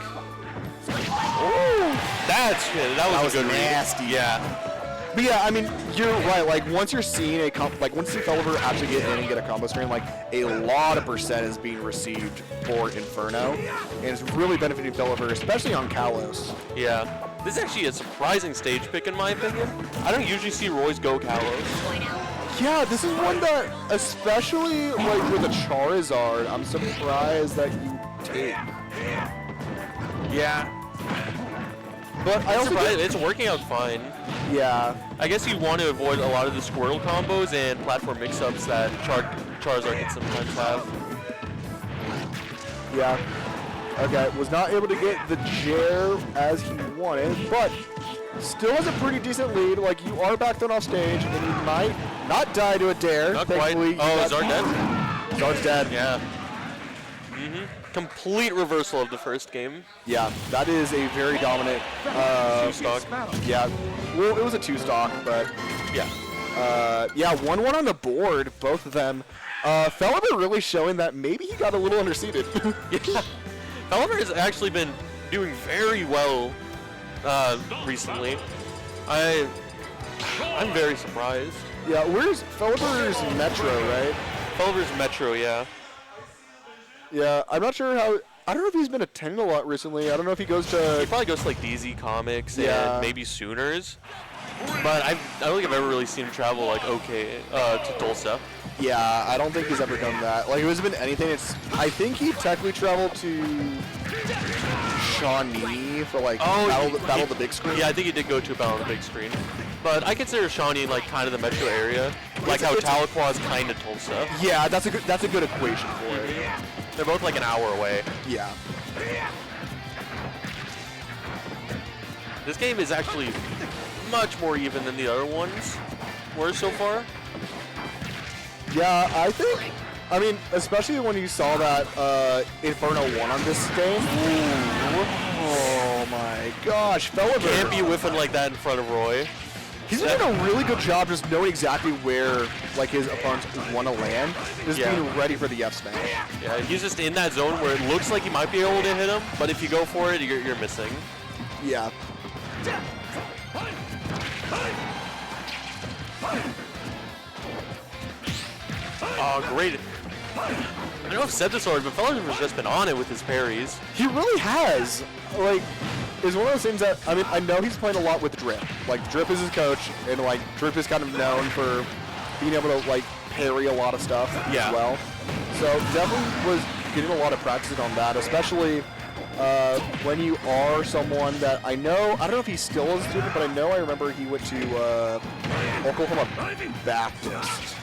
that was a good nasty. Read. Yeah. But yeah, I mean, you're right. Like once you're seeing once you see Felliver actually get in and get a combo screen, like a lot of percent is being received for Inferno, and it's really benefiting Felliver, especially on Kalos. Yeah. This is actually a surprising stage pick in my opinion. I don't usually see Roy's go Kalos. Yeah, this is one that, especially like with a Charizard, I'm surprised that you take. Yeah. But I also it's working out fine. Yeah. I guess you want to avoid a lot of the Squirtle combos and platform mix-ups that Charizard can sometimes have. Yeah. Okay, was not able to get the Jair as he wanted, but still has a pretty decent lead. Like, you are back thrown off stage, and you might not die to a dare. Not quite. Oh, is Zard dead? Zard's dead. Yeah. Complete reversal of the first game. Yeah, that is a very dominant two-stock. Yeah, well, it was a two-stock, but yeah. Yeah, 1-1 on the board, both of them. Felliver really showing that maybe he got a little underseeded. Yeah. Felliver has actually been doing very well recently. I'm very surprised. Yeah, where's Felliver's Metro, right? Felliver's Metro, yeah. Yeah, I'm not sure how. I don't know if he's been attending a lot recently. I don't know if he goes to. He probably goes to like DZ Comics and maybe Sooners. But I don't think I've ever really seen him travel like to Tulsa. Yeah, I don't think he's ever done that. Like, if it's been anything, I think he technically traveled to Shawnee for like Battle of the Big Screen. Yeah, I think he did go to Battle of the Big Screen. But I consider Shawnee like kind of the metro area, like how Tahlequah is kind of Tulsa. Yeah, that's a good equation for it. They're both like an hour away. Yeah. This game is actually much more even than the other ones were so far. Yeah, I mean, especially when you saw that Inferno won on this game. Ooh. Oh my gosh, Felliver. Can't be whiffing like that in front of Roy. He's been doing a really good job just knowing exactly where like his opponents want to land, just being ready for the F smash. Yeah, he's just in that zone where it looks like he might be able to hit him, but if you go for it, you're missing. Yeah. Oh, great. I don't know if I've said this already, but Felliver's just been on it with his parries. He really has. Like, it's one of those things that, I mean, I know he's playing a lot with Drip. Like, Drip is his coach, and, like, Drip is kind of known for being able to, like, parry a lot of stuff as well. So, definitely was getting a lot of practice on that, especially when you are someone that I don't know if he's still a student, but I remember he went to Oklahoma Baptist.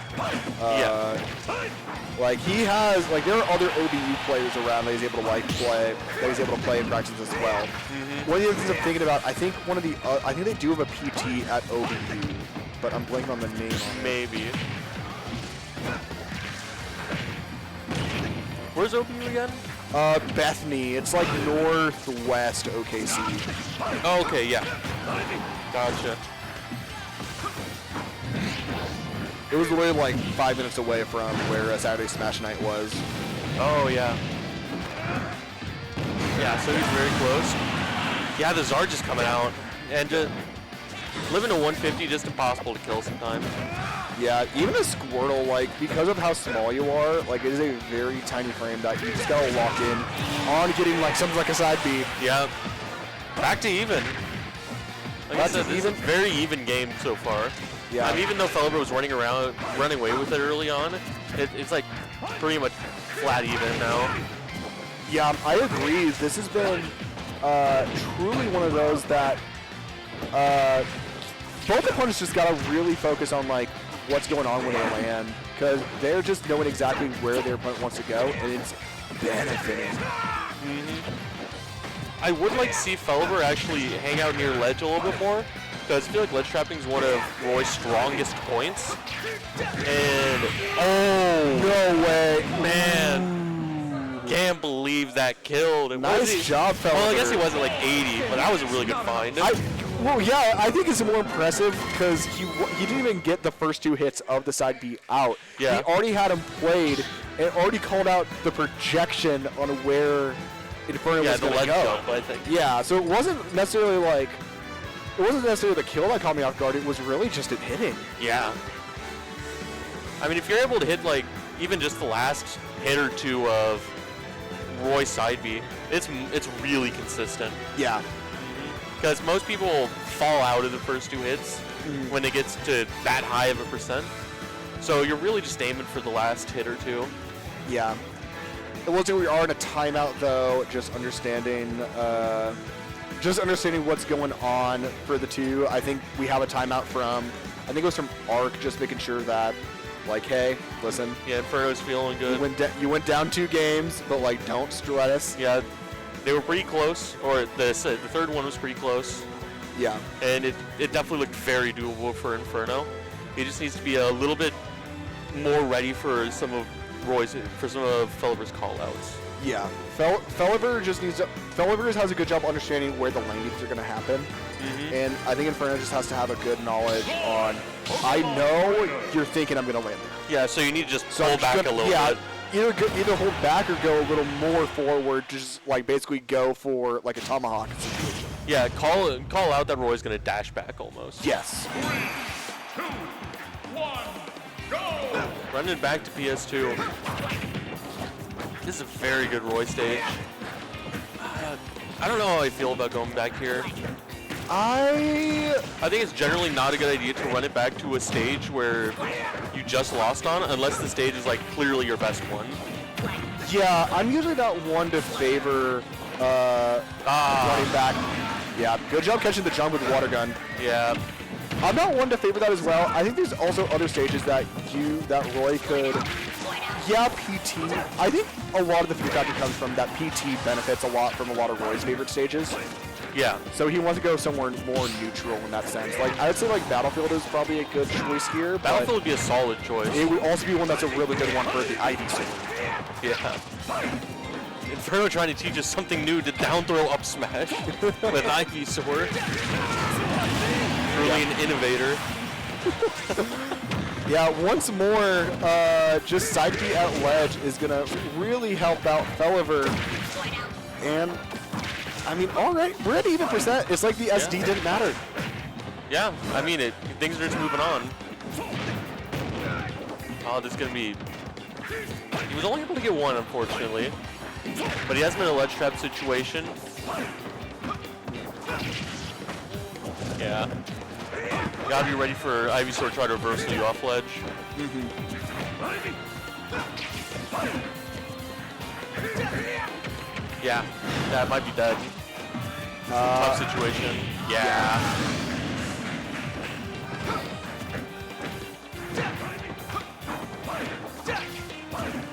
Like he has, like there are other OBU players around that he's able to play and practice as well. One of the things I'm thinking about, I think I think they do have a PT at OBU, but I'm blanking on the name. Maybe. Where's OBU again? Bethany. It's like northwest OKC. Oh, okay, yeah. Gotcha. It was literally like 5 minutes away from where Saturday Smash Night was. Oh, yeah. Yeah, so he's very close. Yeah, the Zard just coming out. And just living to 150, just impossible to kill sometimes. Yeah, even a Squirtle, like, because of how small you are, like, it is a very tiny frame that you just gotta lock in on getting, like, something like a side B. Yeah. Back to even. Like I said, this is a very even game so far. Yeah. I mean, even though Felliver was running away with it early on, it's like pretty much flat even now. Yeah, I agree. This has been truly one of those that both opponents just got to really focus on like what's going on when they land, because they're just knowing exactly where their opponent wants to go, and it's benefiting. I would like to see Felber actually hang out near ledge a little bit more, because I feel like ledge trapping is one of Roy's strongest points. And No way, man, can't believe that killed. Nice job, Felber. Well, I guess he wasn't like 80, but that was a really good find. Well, yeah, I think it's more impressive because he didn't even get the first 2 hits of the side B out. Yeah. He already had him played and already called out the projection on where Inferno was going to go. Jump, I think. Yeah, so it wasn't necessarily the kill that caught me off guard. It was really just it hitting. Yeah. I mean, if you're able to hit like even just the last hit or 2 of Roy's side B, it's really consistent. Yeah. Because most people will fall out of the first 2 hits when it gets to that high of a percent. So you're really just aiming for the last hit or 2. Yeah. It looks like we are in a timeout, though. Just understanding what's going on for the 2. I think we have a timeout from, I think it was from Arc, just making sure that, like, hey, listen. Yeah, Inferno's feeling good. You went down 2 games, but like, don't strut us. Yeah. They were pretty close, or the third one was pretty close. Yeah. And it definitely looked very doable for Inferno. He just needs to be a little bit more ready for some of Felber's call-outs. Yeah. Felber has a good job understanding where the landings are going to happen. And I think Inferno just has to have a good knowledge on, I know you're thinking I'm going to land there. Yeah, so you need to just pull back a little bit. Either hold back or go a little more forward, just like basically go for like a tomahawk situation. Yeah, call out that Roy's going to dash back almost. Yes. 3, 2, 1, go! Running back to PS2. This is a very good Roy stage. I don't know how I feel about going back here. I think it's generally not a good idea to run it back to a stage where you just lost on, unless the stage is like clearly your best one. Yeah, I'm usually not one to favor running back. Yeah, good job catching the jump with the water gun. Yeah. I'm not one to favor that as well. I think there's also other stages that Roy could. Yeah, PT. I think a lot of the fear factor comes from that PT benefits a lot from a lot of Roy's favorite stages. Yeah. So he wants to go somewhere more neutral in that sense. Like, I would say like Battlefield is probably a good choice here. Battlefield would be a solid choice. It would also be one that's a really good one for the Ivy Sword. Yeah. Inferno trying to teach us something new to down throw up smash with Ivy Sword. Really an innovator. Yeah, once more, just side B at ledge is going to really help out Felber. And, I mean, all right, we're at even percent. It's like the SD didn't matter. Yeah, I mean, things are just moving on. Oh, this is going to be... He was only able to get 1, unfortunately. But he has been in a ledge trap situation. Yeah. Gotta be ready for Ivy Sword to try to reverse you off ledge. Yeah, that might be dead. Tough situation. Yeah.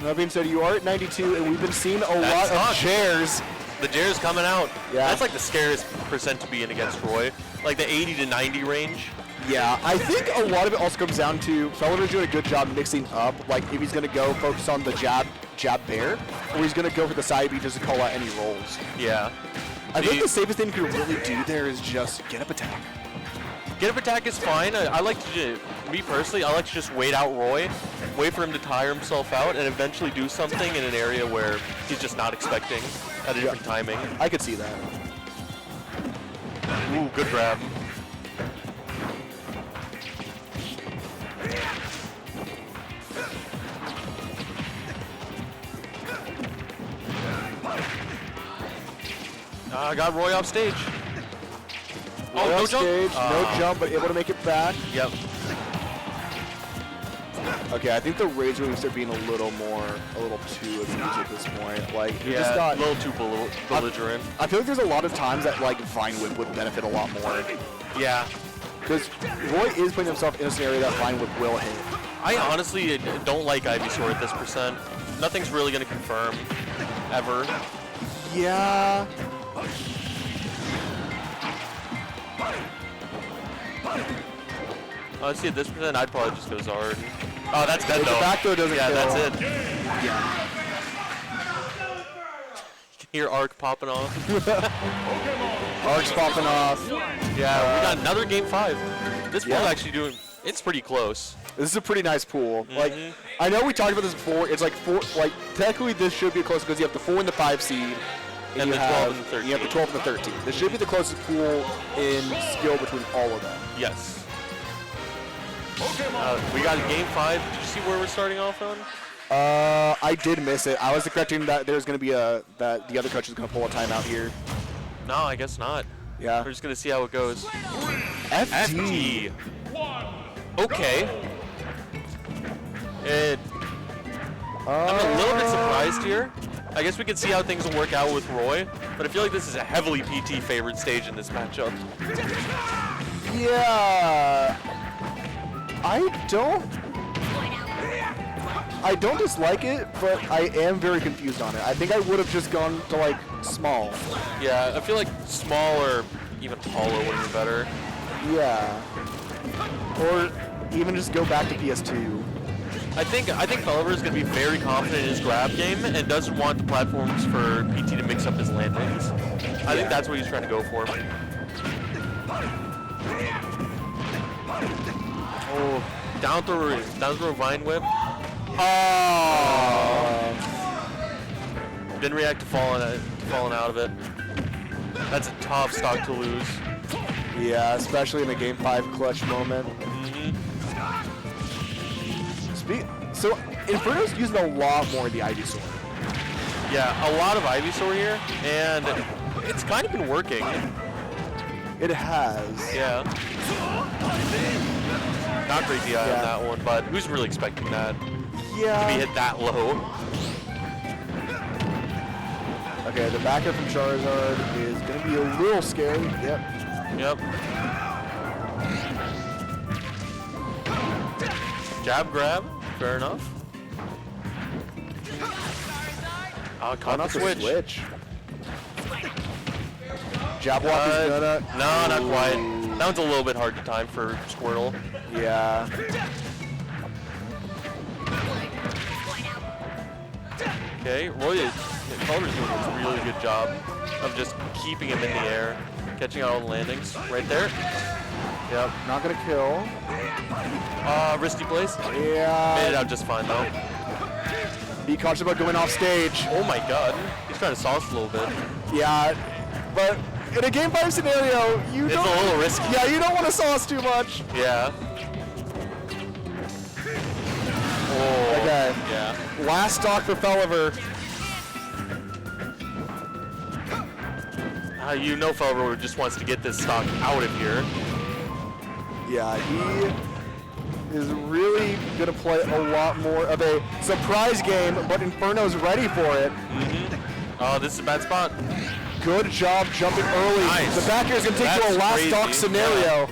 That being said, you are at 92, and we've been seeing a lot of chairs. The chairs coming out. Yeah. That's like the scariest percent to be in against Roy. Like the 80 to 90 range. Yeah, I think a lot of it also comes down to Felber's doing a good job mixing up. Like, if he's going to go focus on the jab bear, or he's going to go for the side B just to call out any rolls. Yeah. I think the safest thing you can really do there is just get up attack. Get up attack is fine. I like to, me personally, I like to just wait out Roy, wait for him to tire himself out, and eventually do something in an area where he's just not expecting at a different timing. I could see that. Ooh, good grab. I got Roy off stage. Oh, no jump. No jump, but able to make it back. Yep. Okay, I think the raids really start being a little too abused at this point. Like, you just Yeah, got a little too belligerent. I feel like there's a lot of times that like Vine Whip would benefit a lot more. Yeah. Because Roy is putting himself in a scenario that Vine Whip will hit. I honestly don't like Ivysaur at this percent. Nothing's really going to confirm, ever. Yeah. Honestly, at this percent, I'd probably just go Zard. Oh, that's dead, The though. back throw doesn't Yeah, kill. that's it. Yeah. You can hear Arc popping off. Arc's popping off. Yeah, we got another game 5. This pool's actually doing, it's pretty close. This is a pretty nice pool. Mm-hmm. Like, I know we talked about this before. It's like technically this should be close because you have the 4 and the 5 seed. And you the 12 and the 13. You have the 12 and the 13. This should be the closest pool in skill between all of them. Yes. We got game 5. Did you see where we're starting off on? I did miss it. I was expecting that there's going to be that the other coach is going to pull a timeout here. No, I guess not. Yeah. We're just going to see how it goes. FT. Okay. I'm a little bit surprised here. I guess we can see how things will work out with Roy, but I feel like this is a heavily PT favored stage in this matchup. Yeah. I don't dislike it, but I am very confused on it. I think I would have just gone to like small. Yeah, I feel like small or even hollow would have been better. Yeah. Or even just go back to PS2. I think Felliver is going to be very confident in his grab game and doesn't want the platforms for PT to mix up his landings. I think that's what he's trying to go for. Oh, down throw Vine Whip. Oh! Didn't react to falling out of it. That's a tough stock to lose. Yeah, especially in a Game 5 clutch moment. So, Inferno's using a lot more of the Ivysaur. Yeah, a lot of Ivysaur here, and it's kind of been working. It has. Yeah. Not great DI on that one, but who's really expecting that? Yeah. To be hit that low. Okay, the backer from Charizard is going to be a little scary. Yep. Yep. Jab grab. Fair enough. Caught the switch. Jab walk is gonna... No, not quite. That one's a little bit hard to time for Squirtle. Yeah. Okay, Calder's doing a really good job of just keeping him in the air, catching out all the landings. Right there. Yep. Not gonna kill. Risky place. Yeah. Made it out just fine though. Be cautious about going off stage. Oh my god. He's trying to sauce a little bit. Yeah, but in a Game 5 scenario, It's a little risky. Yeah, you don't want to sauce too much. Yeah. Oh. Okay. Yeah. Last stock for Felliver. You know Felliver just wants to get this stock out of here. Yeah, he is really going to play a lot more of a surprise game, but Inferno's ready for it. Oh, this is a bad spot. Good job jumping early. Nice. The back air is going to take you to a last crazy. stock scenario.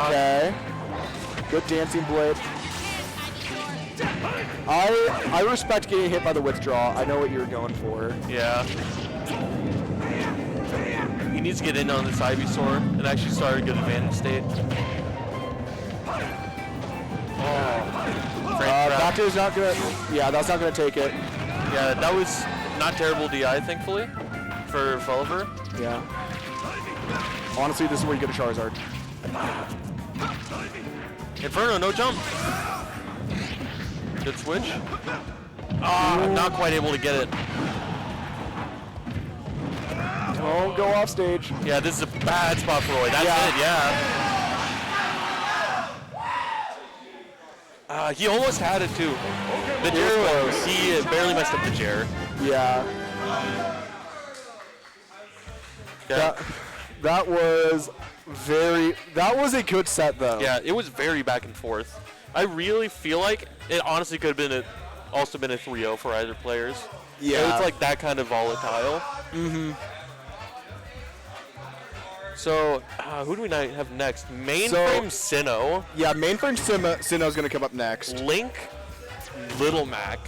Okay. Good dancing blade. I respect getting hit by the withdraw. I know what you're going for. Yeah. He needs to get in on this Ivysaur and actually start a good advantage state. Back air is not gonna. Yeah, that's not gonna take it. Yeah, that was not terrible DI, thankfully, for Felliver. Yeah. Honestly, this is where you get a Charizard. Inferno, no jump. Good switch. Not quite able to get it. Don't go off stage. Yeah, this is a bad spot for Roy. That's it, yeah. He almost had it too. The Jair, he barely messed up the Jair. Yeah. That was That was a good set, though. Yeah, it was very back and forth. I really feel like it honestly could have been also been a 3-0 for either players. Yeah. It's like that kind of volatile. Mm-hmm. So, who do we have next? Mainframe Sinnoh. Yeah, Mainframe Sinnoh's going to come up next. Link, Little Mac.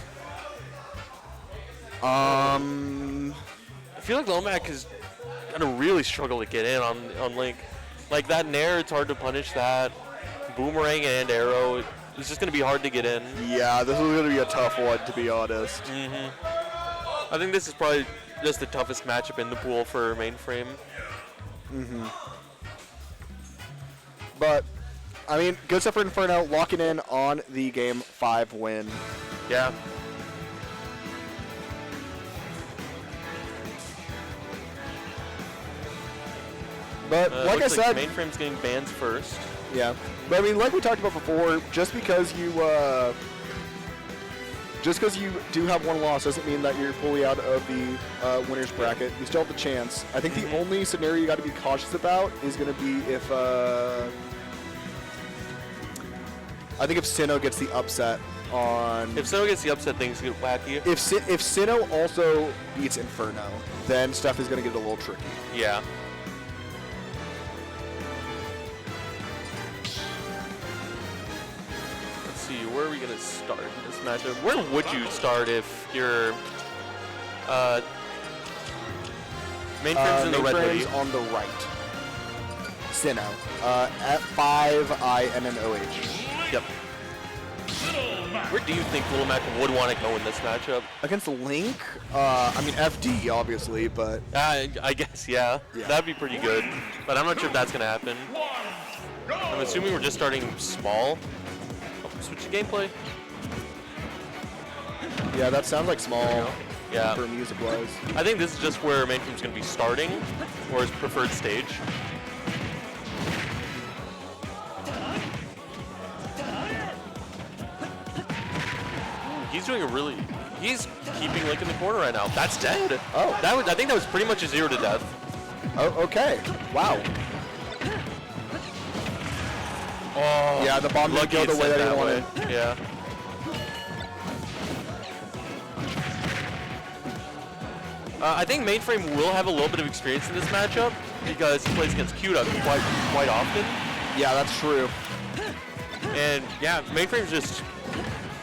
I feel like Little Mac is going to really struggle to get in on Link. Like that Nair, it's hard to punish that. Boomerang and Arrow, it's just going to be hard to get in. Yeah, this is going to be a tough one, to be honest. Mm-hmm. I think this is probably just the toughest matchup in the pool for Mainframe. Mm-hmm. But, I mean, good stuff for Inferno, locking in on the Game 5 win. Yeah. But, like I said... Mainframe's getting bans first. Yeah. But, I mean, like we talked about before, just because you do have one loss doesn't mean that you're fully out of the winner's bracket. You still have the chance. I think the only scenario you got to be cautious about is going to be if Sinnoh gets the upset on... If Sinnoh gets the upset, things get wacky. If Sinnoh also beats Inferno, then stuff is going to get a little tricky. Yeah. See, where are we gonna start in this matchup? Where would you start if you're Mainframe's in the red hoodie? Mainframe's on the right. Sinnoh. F5INNOH. Yep. Where do you think Little Mac would want to go in this matchup? Against Link? I mean, FD, obviously, but... I guess, yeah. That'd be pretty good. But I'm not sure if that's gonna happen. I'm assuming we're just starting small. Switch the gameplay. Yeah, that sounds like small. Yeah. For music-wise. I think this is just where Mainframe's going to be starting, or his preferred stage. He's doing he's keeping Link in the corner right now. That's dead. Oh. I think that was pretty much a 0 to death. Oh, okay. Wow. Oh, yeah, the bomb didn't go the way that he wanted. Yeah. I think Mainframe will have a little bit of experience in this matchup because he plays against Cuda quite often. Yeah, that's true. And yeah, Mainframe's just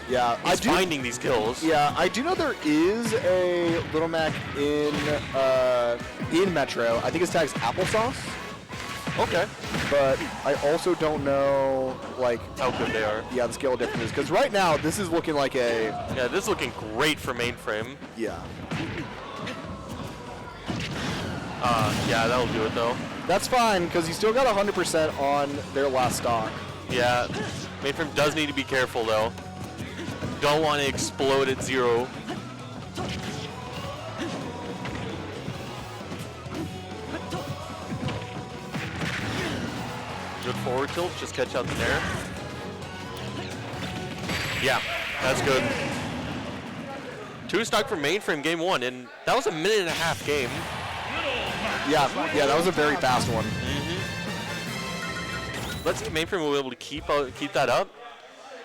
he's finding these kills. Yeah, I do know there is a Little Mac in Metro. I think his tag's Applesauce. Okay. But I also don't know, like... how good they are. Yeah, the scale of differences. Because right now, this is looking like a... Yeah, this is looking great for Mainframe. Yeah. Yeah, that'll do it, though. That's fine, because you still got 100% on their last stock. Yeah. Mainframe does need to be careful, though. Don't want to explode at 0. Good forward tilt, just catch out the Nair. Yeah, that's good. 2 stock for Mainframe game 1, and that was a 1.5-minute game. Yeah, that was a very fast one. Let's see if Mainframe will be able to keep that up.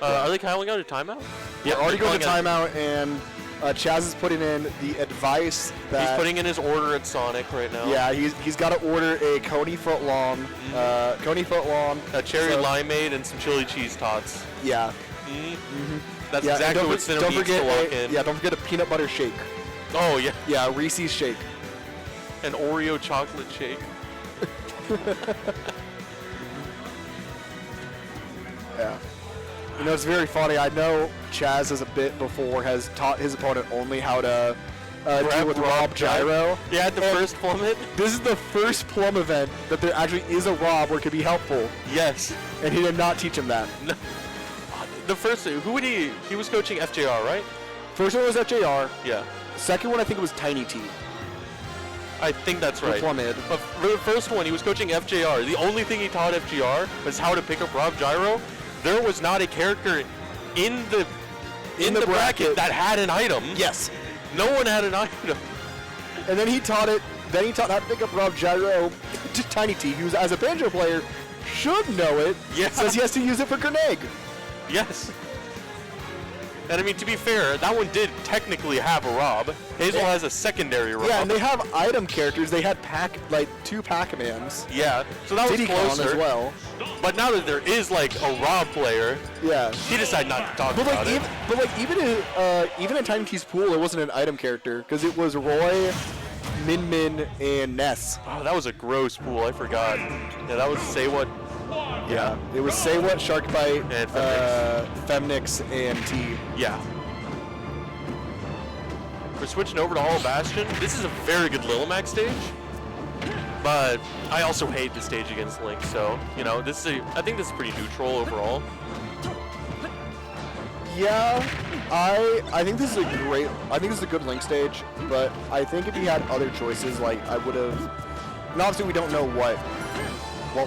Are they calling out a timeout? Yeah, already going to timeout, and Chaz is putting in the advice that... He's putting in his order at Sonic right now. Yeah, he's got to order a Coney footlong, a cherry limeade, and some chili cheese tots. Yeah. That's exactly what Sinnoh needs to walk in. Yeah, don't forget a peanut butter shake. Oh, yeah. Yeah, Reese's shake. An Oreo chocolate shake. Yeah. You know, it's very funny. I know Chaz has has taught his opponent only how to deal with Rob Gyro. Yeah, at the first Plummit. This is the first Plum event that there actually is a Rob where it could be helpful. Yes. And he did not teach him that. No. The first, who would he was coaching FJR, right? First one was FJR. Yeah. Second one, I think it was Tiny T. I think that's right. Plummit. But for the first one, he was coaching FJR. The only thing he taught FJR was how to pick up Rob Gyro. There was not a character in the bracket that had an item. Yes. No one had an item. And then he taught it Then he taught how to pick up Rob Gyro to Tiny T, who's, as a banjo player, should know it. Yeah. Says he has to use it for grenade. Yes. And I mean, to be fair, that one did technically have a Rob. Hazel has a secondary Rob. Yeah, and they have item characters. They had two Pac-Mans. Yeah, so that was Diddy Kong closer. as well. But now that there is like a Rob player, yeah, he decided not to talk but about it. Even in Tiny T's pool, it wasn't an item character because it was Roy, Min Min, and Ness. Oh, that was a gross pool. I forgot. Yeah, that was Say What. Yeah, it was Say What, Shark Bite, and Femnix, and T. Yeah. We're switching over to Hollow Bastion. This is a very good Lilamak stage, but I also hate the stage against Link. So this is I think this is pretty neutral overall. Yeah, I think this is a good Link stage, but I think if he had other choices, like I would have. And obviously, we don't know what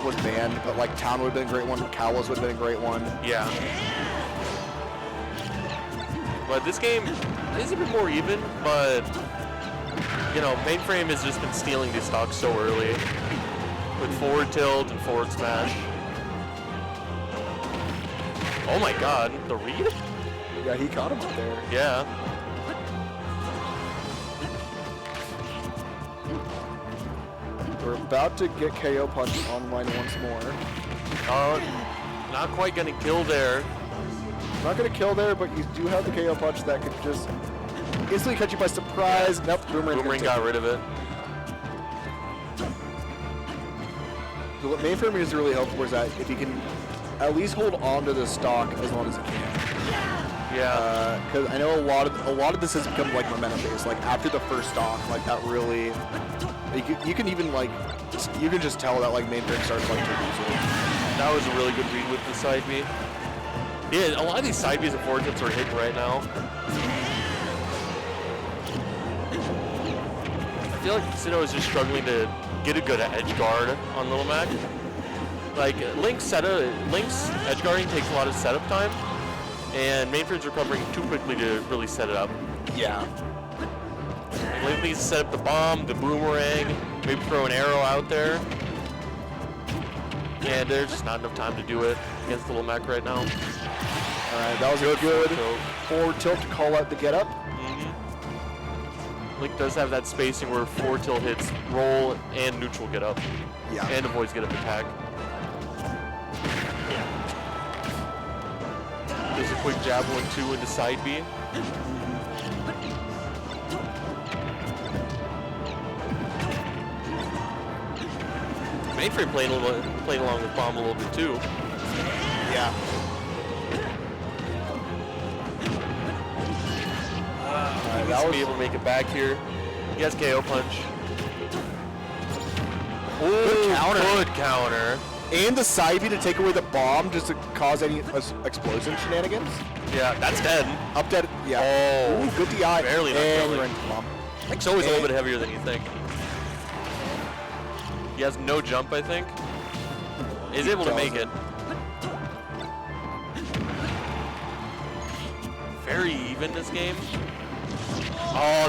was banned, but like Town would have been a great one, Kalos would have been a great one. Yeah. But this game is a bit more even, but Mainframe has just been stealing these stocks so early with forward tilt and forward smash. Oh my god, the read? Yeah, he caught him up there. Yeah. We're about to get KO Punch online once more. Not quite gonna kill there. Not gonna kill there, but you do have the KO Punch that could just instantly catch you by surprise. Yeah. Nope, Boomerang got rid of it. So what Mainframe is really helpful is that if he can at least hold on to the stock as long as he can. Yeah. Because I know a lot of this has become like momentum based. Like after the first stock, like that really, you can even like you can just tell that like Mainframe starts like to lose it. That was a really good read with the side B. Yeah, a lot of these side Bs and forward tips are hitting right now. I feel like Sinnoh is just struggling to get a good edge guard on Little Mac. Like Link's edge guarding takes a lot of setup time, and Mainframe's recovering too quickly to really set it up. Yeah. Link needs to set up the bomb, the boomerang, maybe throw an arrow out there. And there's just not enough time to do it against Little Mac right now. All right, that was a good forward tilt to call out the get up. Link does have that spacing where forward tilt hits roll and neutral get up. Yeah. And avoids get up attack. There's a quick jab 1-2 into side B. Mainframe playing along with bomb a little bit too. Yeah. He needs to be able to make it back here. He has KO punch. Good counter. Good counter. And the side B to take away the bomb just to cause any explosion shenanigans. Yeah, that's dead. Up dead. Yeah. Oh. Ooh, good DI. Barely not and killing. you're into the bomb. Link's always a little bit heavier than you think. He has no jump, I think. He's able to make it. Very even this game. Oh,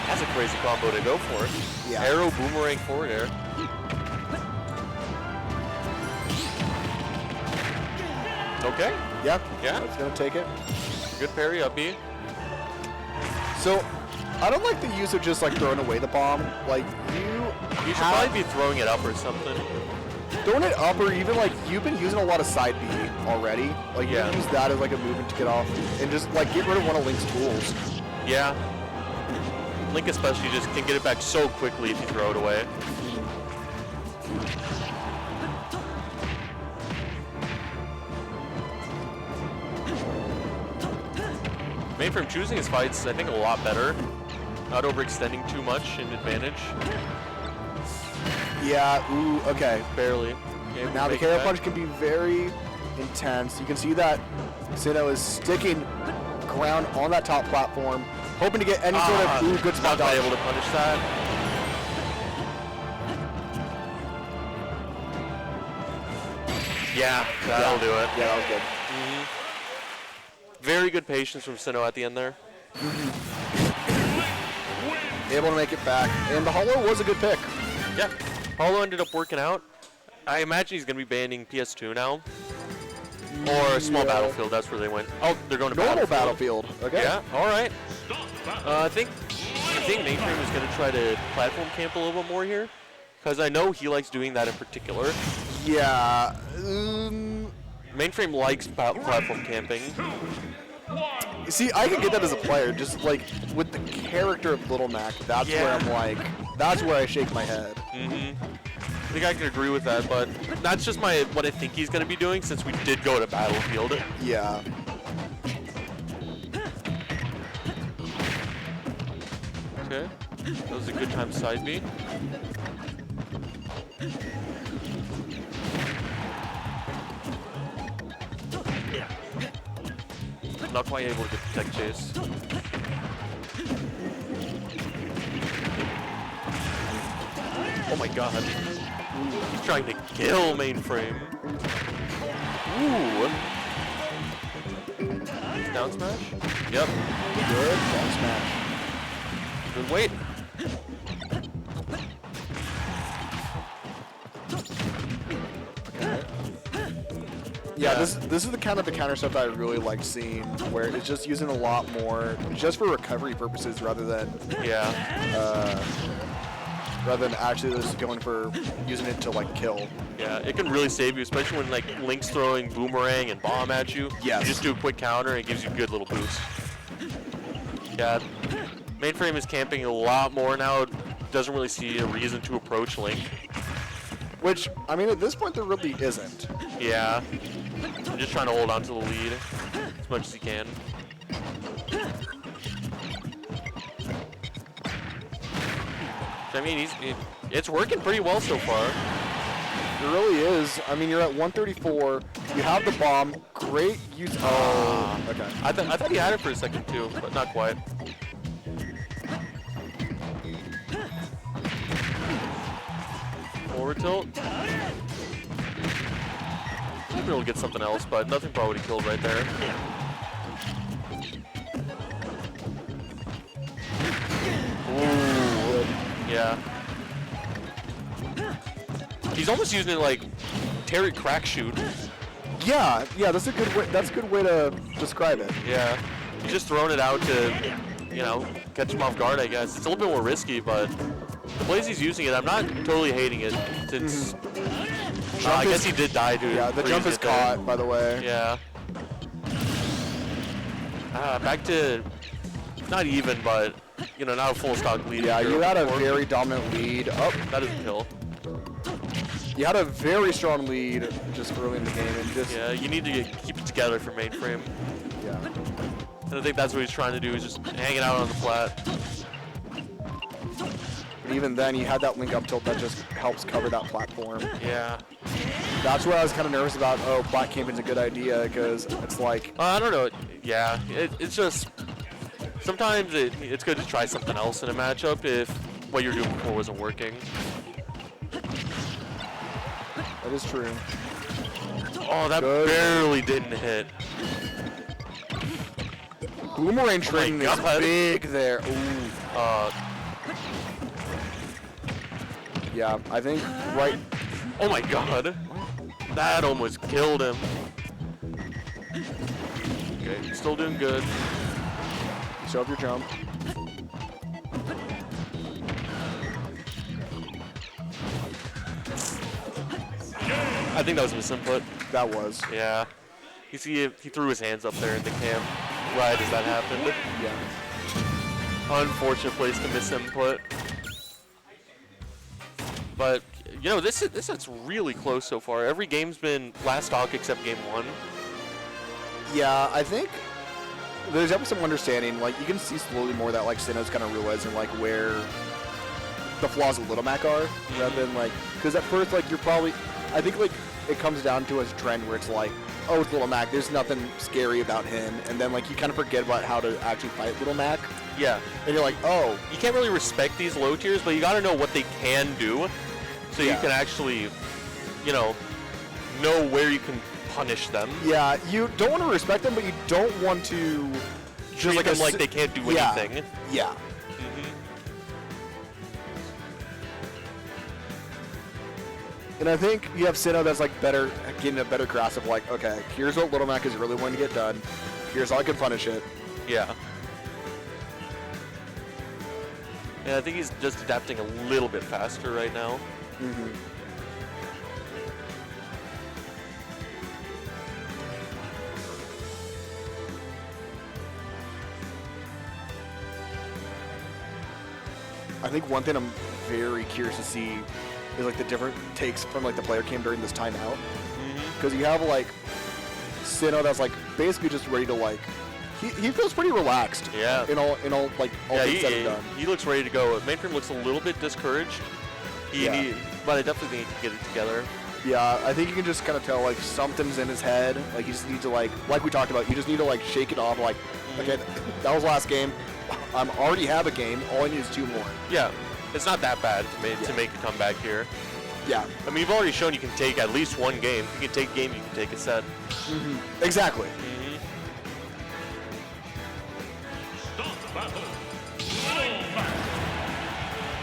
that's a crazy combo to go for. Yeah. Arrow, boomerang, forward air. Okay. Yeah. Yeah. That's gonna take it. Good parry up B. So, I don't like the use of just like throwing away the bomb. Like You should probably be throwing it up or something. Throwing it up, or even like you've been using a lot of side B already. Like you can use that as like a movement to get off and just like get rid of one of Link's tools. Yeah. Link especially just can get it back so quickly if you throw it away. Mainframe choosing his fights, I think, a lot better. Not overextending too much in advantage. Yeah, ooh, okay. Barely. Now the KO punch can be very intense. You can see that Sinnoh is sticking ground on that top platform, hoping to get any sort of good spot not dodge. able to punish that. Yeah, that'll do it. Yeah, that was good. Very good patience from Sinnoh at the end there. able to make it back. And the Hollow was a good pick. Yeah, Hollow ended up working out. I imagine he's going to be banning PS2 now. Or Small Battlefield, that's where they went. Oh, they're going to Normal Battlefield. Okay. Yeah, all right. I think Mainframe is going to try to platform camp a little bit more here. Because I know he likes doing that in particular. Yeah. Mainframe likes platform camping. See, I can get that as a player, just like with the character of Little Mac. That's where I'm like, that's where I shake my head. I think I can agree with that, but that's just what I think he's going to be doing since we did go to Battlefield. Yeah. Okay, that was a good time to side B. Not quite able to get the tech chase. Oh my god. He's trying to kill Mainframe. Ooh. Down smash? Yep. Good down smash. Good weight. Yeah, this is the kind of the counter stuff that I really like seeing, where it's just using a lot more just for recovery purposes rather than rather than actually just going for using it to like kill. Yeah, it can really save you, especially when like Link's throwing boomerang and bomb at you. Yes. You just do a quick counter and it gives you a good little boost. Yeah, Mainframe is camping a lot more now. Doesn't really see a reason to approach Link. Which, I mean, at this point there really isn't. Yeah. I'm just trying to hold on to the lead as much as he can. I mean, it's working pretty well so far. It really is. I mean, you're at 134. You have the bomb. Great use. Oh, okay. I thought he had it for a second too, but not quite. Forward tilt. Maybe we'll get something else, but nothing probably killed right there. Ooh. Yeah. He's almost using it like Terry crack shoot. Yeah, that's a good way. That's a good way to describe it. Yeah. He's just throwing it out to, you know, catch him off guard, I guess. It's a little bit more risky, but the ways he's using it, I'm not totally hating it since. I guess he did die, dude. Yeah, the jump is caught, by the way. Yeah. Back to not even, but you know, not a full stock lead. Yeah, you had a very dominant lead. Oh, that doesn't kill. You had a very strong lead just early in the game, and just yeah, you need to keep it together for Mainframe. Yeah. And I think that's what he's trying to do, is just hanging out on the flat. But even then, you had that link up tilt that just helps cover that platform. Yeah. That's where I was kind of nervous about, oh, plat camping's a good idea, because it's like... I don't know. Yeah, it's just... Sometimes it's good to try something else in a matchup if what you're doing before wasn't working. That is true. Oh, that barely didn't hit. Boomerang trading is big there. Ooh. Yeah, I think right... Oh my god. That almost killed him. Okay, still doing good. You still have your jump. I think that was a misinput. That was. Yeah. You see, he threw his hands up there in the camp right as that happened. Yeah. Unfortunate place to misinput. But, you know, this is really close so far. Every game's been last stock except game one. Yeah, I think there's definitely some understanding. Like, you can see slowly more that, like, Sinnoh's kind of realizing, like, where the flaws of Little Mac are, rather than, like, because at first, like, you're probably, I think, like, it comes down to a trend where it's like, oh, it's Little Mac, there's nothing scary about him, and then, like, you kind of forget about how to actually fight Little Mac. Yeah. And you're like, oh. You can't really respect these low tiers, but you got to know what they can do, so you can actually, you know where you can punish them. Yeah, you don't want to respect them, but you don't want to treat them like they can't do anything. Yeah. And I think you have Sinnoh that's like better, getting a better grasp of like, okay, here's what Little Mac is really wanting to get done. Here's how I can punish it. Yeah. And I think he's just adapting a little bit faster right now. Mm-hmm. I think one thing I'm very curious to see is like the different takes from like the player cam during this timeout. Because you have like Sinnoh that's like basically just ready to like he feels pretty relaxed. Yeah. In all like all Yeah, things said and done. he looks ready to go. Mainframe looks a little bit discouraged. But I definitely think he can get it together. Yeah, I think you can just kind of tell like something's in his head. Like you just need to like we talked about, you just need to like shake it off. Like, okay, that was last game. I already have a game. All I need is 2 more. Yeah, it's not that bad to make a comeback here. Yeah. I mean, you've already shown you can take at least 1 game. If you can take a game, you can take a set. Mm-hmm. Exactly.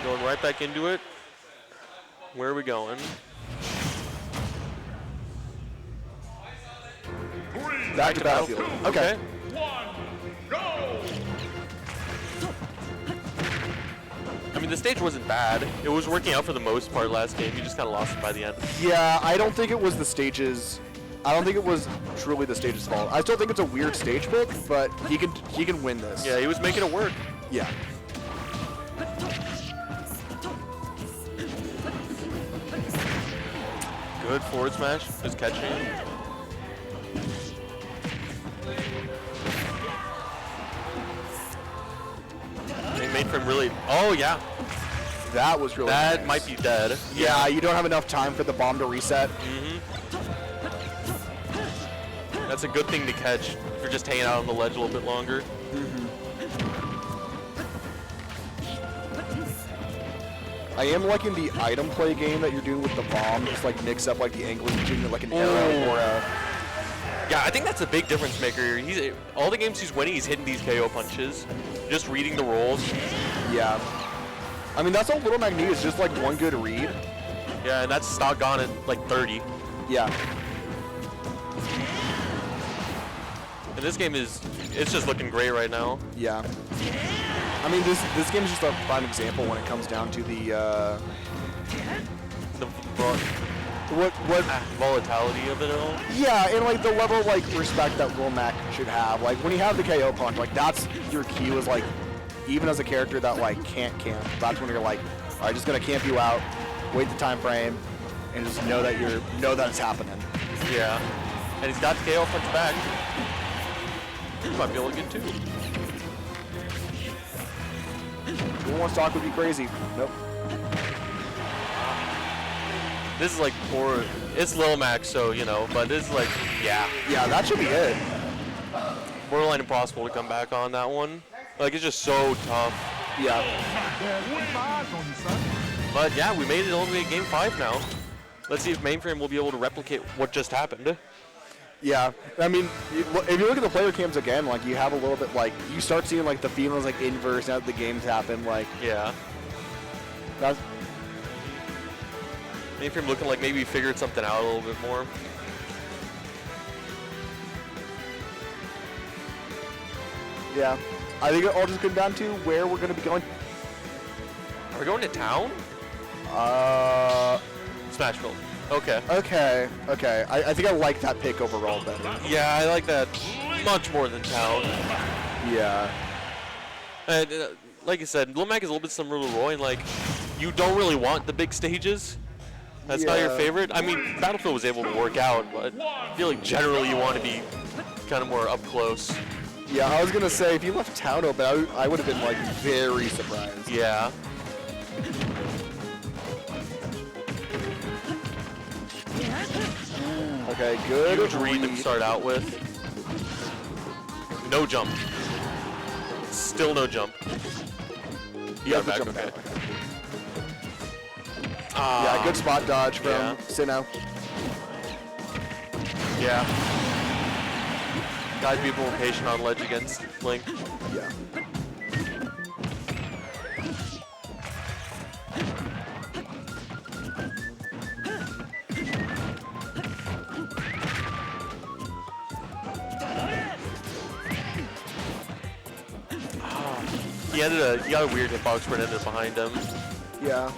Going right back into it. Where are we going? Back to Battlefield. Okay. I mean, the stage wasn't bad. It was working out for the most part last game. You just kind of lost it by the end. Yeah, I don't think it was the stages. I don't think it was truly the stage's fault. I still think it's a weird stage pick, but he can win this. Yeah, he was making it work. Yeah. Good forward smash. Just catching it. They made from really. Oh yeah. That was really That nice. might be dead. Yeah, you don't have enough time for the bomb to reset. That's a good thing to catch if you're just hanging out on the ledge a little bit longer. I am liking the item play game that you're doing with the bomb. Just like mix up like the angle using like an arrow or a. Yeah, I think that's a big difference maker. He's all the games he's winning, he's hitting these KO punches, just reading the rolls. Yeah. I mean, that's all Little Mac needs, just like one good read. Yeah, and that's stock gone at like 30. Yeah. And this game it's just looking great right now. Yeah. I mean, this game is just a prime example when it comes down to the volatility of it all. Yeah, and like the level of like respect that Lil Mac should have. Like when you have the KO punch, like that's your cue is like, even as a character that like can't camp, that's when you're like, all right, just gonna camp you out, wait the time frame, and just know that it's happening. Yeah, and he's got the KO punch back. He might be able to get 2. Who wants to talk would be crazy. Nope. This is like poor. It's Lil Mac, so you know, but this is like, yeah. Yeah, that should be it. Borderline impossible to come back on that one. Like it's just so tough. Yeah. But yeah, we made it all the way to game 5 now. Let's see if Mainframe will be able to replicate what just happened. Yeah, I mean, if you look at the player cams again, like you have a little bit like you start seeing like the feelings like inverse now that the games happen. Like yeah, that's Mainframe looking like maybe he figured something out a little bit more. Yeah, I think it all just comes down to where we're going to be going. Are we going to town? Smashville. Okay. Okay. I think I like that pick overall better. Yeah, I like that much more than town. Yeah. And like I said, Lil Mac is a little bit similar to Roy, and like, you don't really want the big stages. That's not your favorite. I mean, Battlefield was able to work out, but I feel like generally you want to be kind of more up close. Yeah, I was gonna say if you left town open, I would have been like very surprised. Yeah. Okay, good. Huge read to start out with. No jump. Still no jump. He got back, okay. Yeah, good spot dodge from Sinnoh. Yeah. Gotta be more patient on ledge against Link. Yeah. He got a weird hitbox for it ended behind him. Yeah.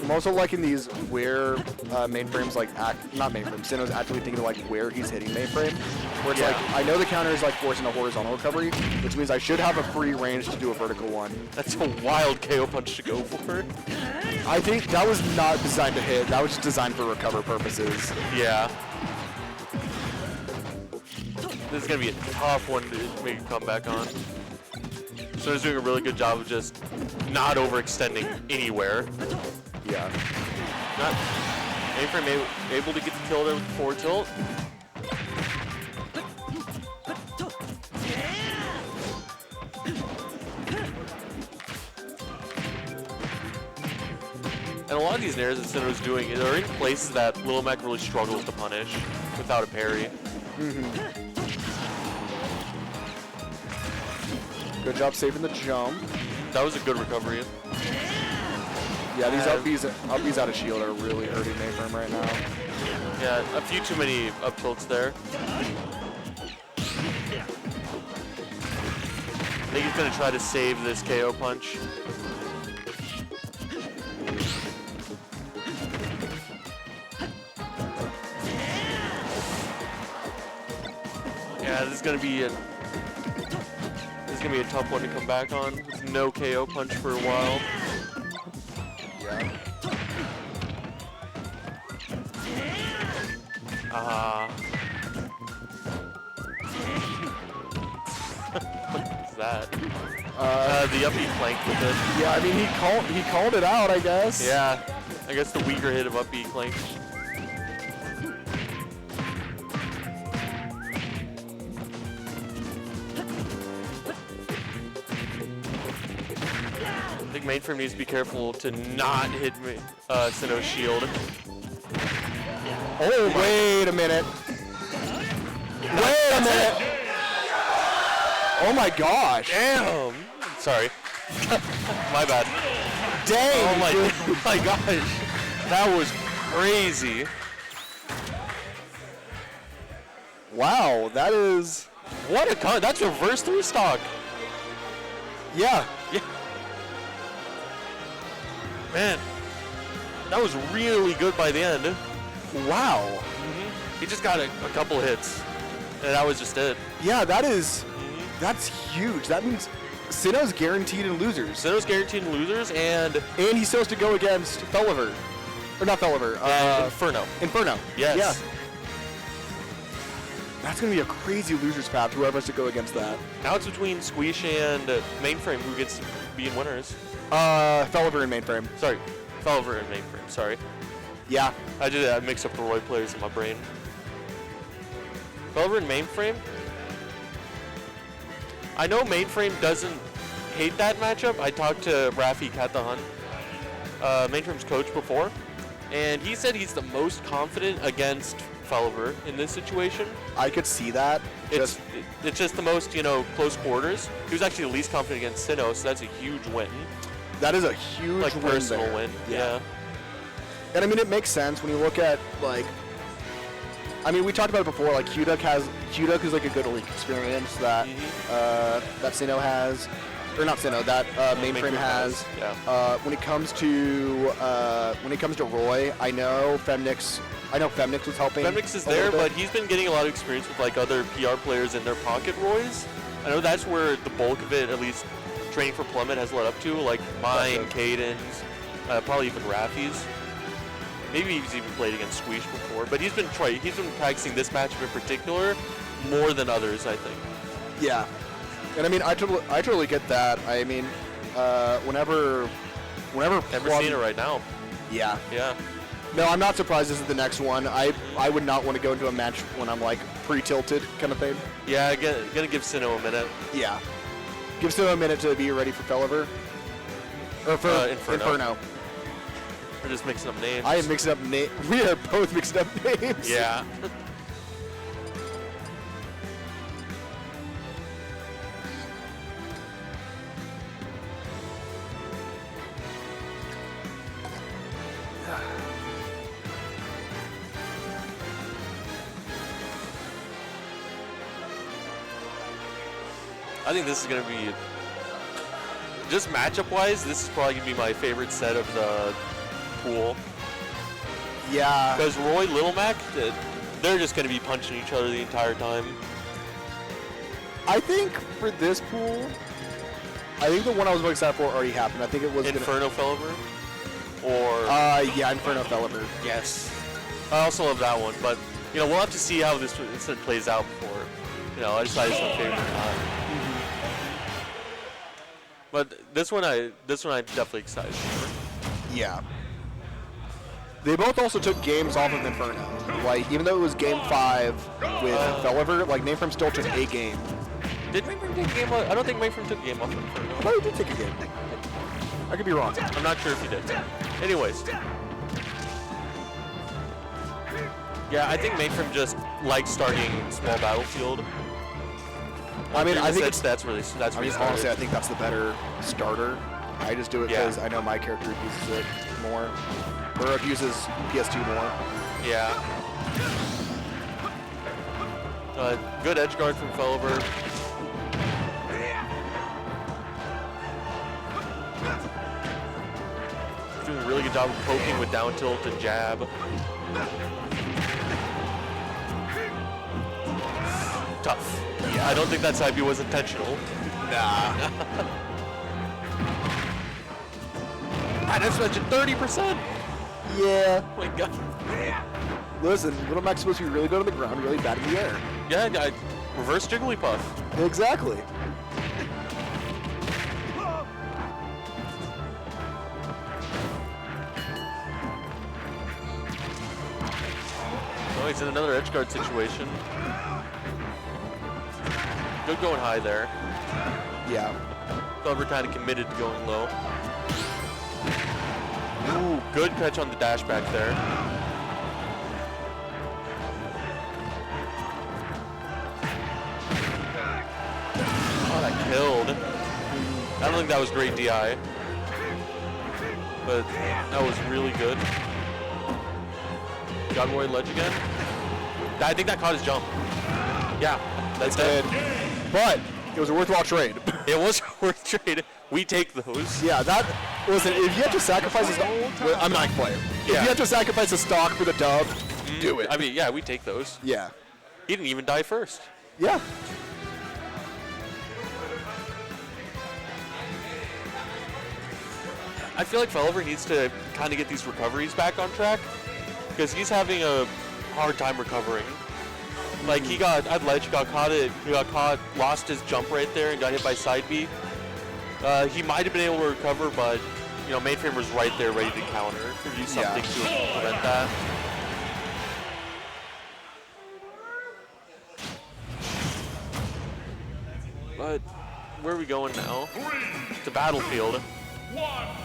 I'm also liking these where mainframes like not mainframe. Sinnoh's actually thinking like where he's hitting mainframe. Where it's like I know the counter is like forcing a horizontal recovery, which means I should have a free range to do a vertical one. That's a wild KO punch to go for. I think that was not designed to hit. That was just designed for recover purposes. Yeah. This is gonna be a tough one to make a comeback on. So he's doing a really good job of just not overextending anywhere. Yeah. Not mainframe able to get the kill there with the forward tilt. And a lot of these nairs that Sinnoh's doing are in places that Little Mac really struggles to punish without a parry. Good job saving the jump. That was a good recovery. Yeah, these up-Bs out of shield are really hurting mainframe right now. Yeah, a few too many up tilts there. I think he's going to try to save this KO punch. Yeah, this is going to be a tough one to come back on. There's no KO punch for a while. Yeah. What's that? The up-B flank with it. Yeah, I mean he called it out, I guess. Yeah, I guess the weaker hit of up-B flank. I think mainframe needs to be careful to not hit Sinnoh's shield. Oh, wait a minute. Wait a minute. Oh my gosh. Damn. Sorry. My bad. Dang. Oh my gosh. That was crazy. Wow, that is... What a con. That's reverse 3-stock. Yeah. Yeah. Man, that was really good by the end. Wow. He just got a couple hits, and that was just it. Yeah, that's huge. That means Sinnoh's guaranteed in losers. Sinnoh's guaranteed in losers, and he's supposed to go against Felliver. Or not Felliver. Inferno. Inferno. Yes. Yeah. That's going to be a crazy loser's path, whoever has to go against that. Now it's between Squeesh and Mainframe who gets to be in winners. Felliver and Mainframe. Sorry, Felliver and Mainframe, sorry. Yeah. I mix up the Roy players in my brain. Felliver and Mainframe. I know Mainframe doesn't hate that matchup. I talked to Rafi Katahan, Mainframe's coach, before, and he said he's the most confident against Felliver in this situation. I could see that. It's just the most, close quarters. He was actually the least confident against Sinnoh, so that's a huge win. That is a huge win personal there. win. Yeah. And I mean, it makes sense when you look at we talked about it before. Like Q-Duck is like a good league experience that that Sinnoh has, or not Sinnoh, that Mainframe has. Yeah. When it comes to Roy, I know Femnix was helping. Femnix is there, but he's been getting a lot of experience with like other PR players in their pocket Roys. I know that's where the bulk of it, at least training for Plummit, has led up to. Like mine, Caden's, probably even Rafi's. Maybe he's even played against Squeesh before, but he's been practicing this matchup in particular more than others, I think. Yeah, and I mean, I totally get that. I mean, whenever never seen it right now. Yeah. Yeah. No, I'm not surprised this is the next one. I would not want to go into a match when I'm like pre-tilted kind of thing. Yeah, gonna give Sinnoh a minute. Yeah. Give Sinnoh a minute to be ready for Felliver. Or for Inferno. We're just mixing up names. I am mixing up names. We are both mixing up names. Yeah. I think this is going to be, just matchup-wise, this is probably going to be my favorite set of the pool. Yeah. Because Roy, Little Mac, they're just going to be punching each other the entire time. I think for this pool, I think the one I was most excited for already happened. I think it was Inferno fell over? Or... yeah, Inferno fell over. Yes. I also love that one, but, you know, we'll have to see how this plays out before, you know, I decide it's my favorite or not. But this one I'm definitely excited for. Yeah. They both also took games off of Inferno. Like, even though it was game 5 with Felliver, like, Mainframe still took a game. Did Mainframe take a game off? I don't think Mainframe took a game off of Inferno. I thought he did take a game. I could be wrong. I'm not sure if he did. Anyways. Yeah, I think Mainframe just likes starting small battlefield. I mean, I think that's really honestly, I think that's the better starter. I just do it because I know my character uses it more, or abuses PS2 more. Yeah. Good edge guard from Felliver. Doing a really good job of poking with down tilt and jab. Tough. Yeah. I don't think that side B was intentional. Nah. I just mentioned 30%. Yeah. Oh my god. Listen, Little Mac's supposed to be really good on the ground, really bad in the air. Yeah, reverse Jigglypuff. Exactly. Oh, he's in another edge guard situation. Good going high there. Yeah. Felliver kind of committed to going low. Ooh, good catch on the dash back there. Oh, that killed. I don't think that was great DI. But that was really good. Got Roy ledge again. I think that caught his jump. Yeah, that's it. But it was a worthwhile trade. It was a worth trade. We take those. Yeah, listen, if you have to sacrifice a stock, I'm not playing. If you have to sacrifice a stock for the dub, do it. I mean, yeah, we take those. Yeah. He didn't even die first. Yeah. I feel like Felliver needs to kind of get these recoveries back on track because he's having a hard time recovering. Like he got at ledge, he got caught, lost his jump right there, and got hit by side B. He might have been able to recover, but you know, Mainframe was right there, ready to counter or do something to prevent that. But where are we going now? To Battlefield.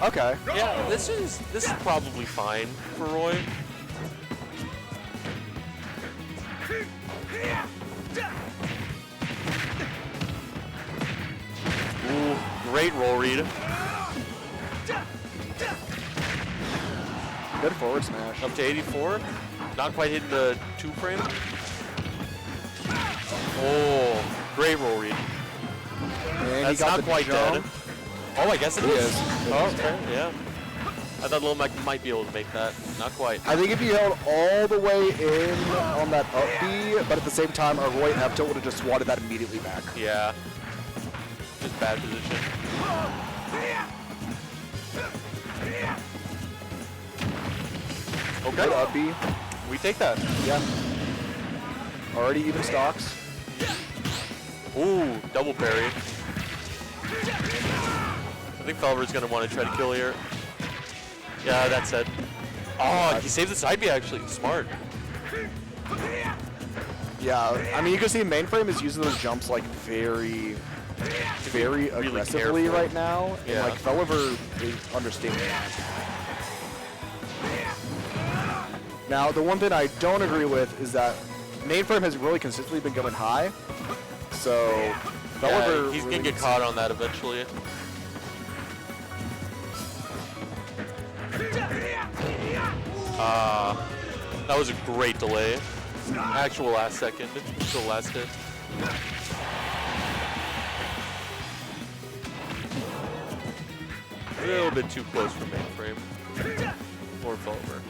Okay. Yeah, this is probably fine for Roy. Ooh, great roll read. Good forward smash. Up to 84. Not quite hitting the 2 frame. Oh, great roll read. And that's not quite dead. Oh, I guess it is. Oh, okay, yeah. I thought Lil Mac might be able to make that. Not quite. I think if he held all the way in on that up B, but at the same time, a Roy F tilt would have just swatted that immediately back. Yeah. Just bad position. Okay. Good up B. We take that. Yeah. Already even stocks. Ooh, double parry. I think Felliver's going to want to try to kill here. Yeah, that's it. Oh, he saved the side B actually. Smart. Yeah, I mean, you can see Mainframe is using those jumps like very really aggressively careful right now. Yeah. And like Felliver is understanding that. Now, the one thing I don't agree with is that Mainframe has really consistently been going high. So, Felliver he's really going to get caught on that eventually. That was a great delay. Actual last second to the last hit. A little bit too close for mainframe. Or Fulver.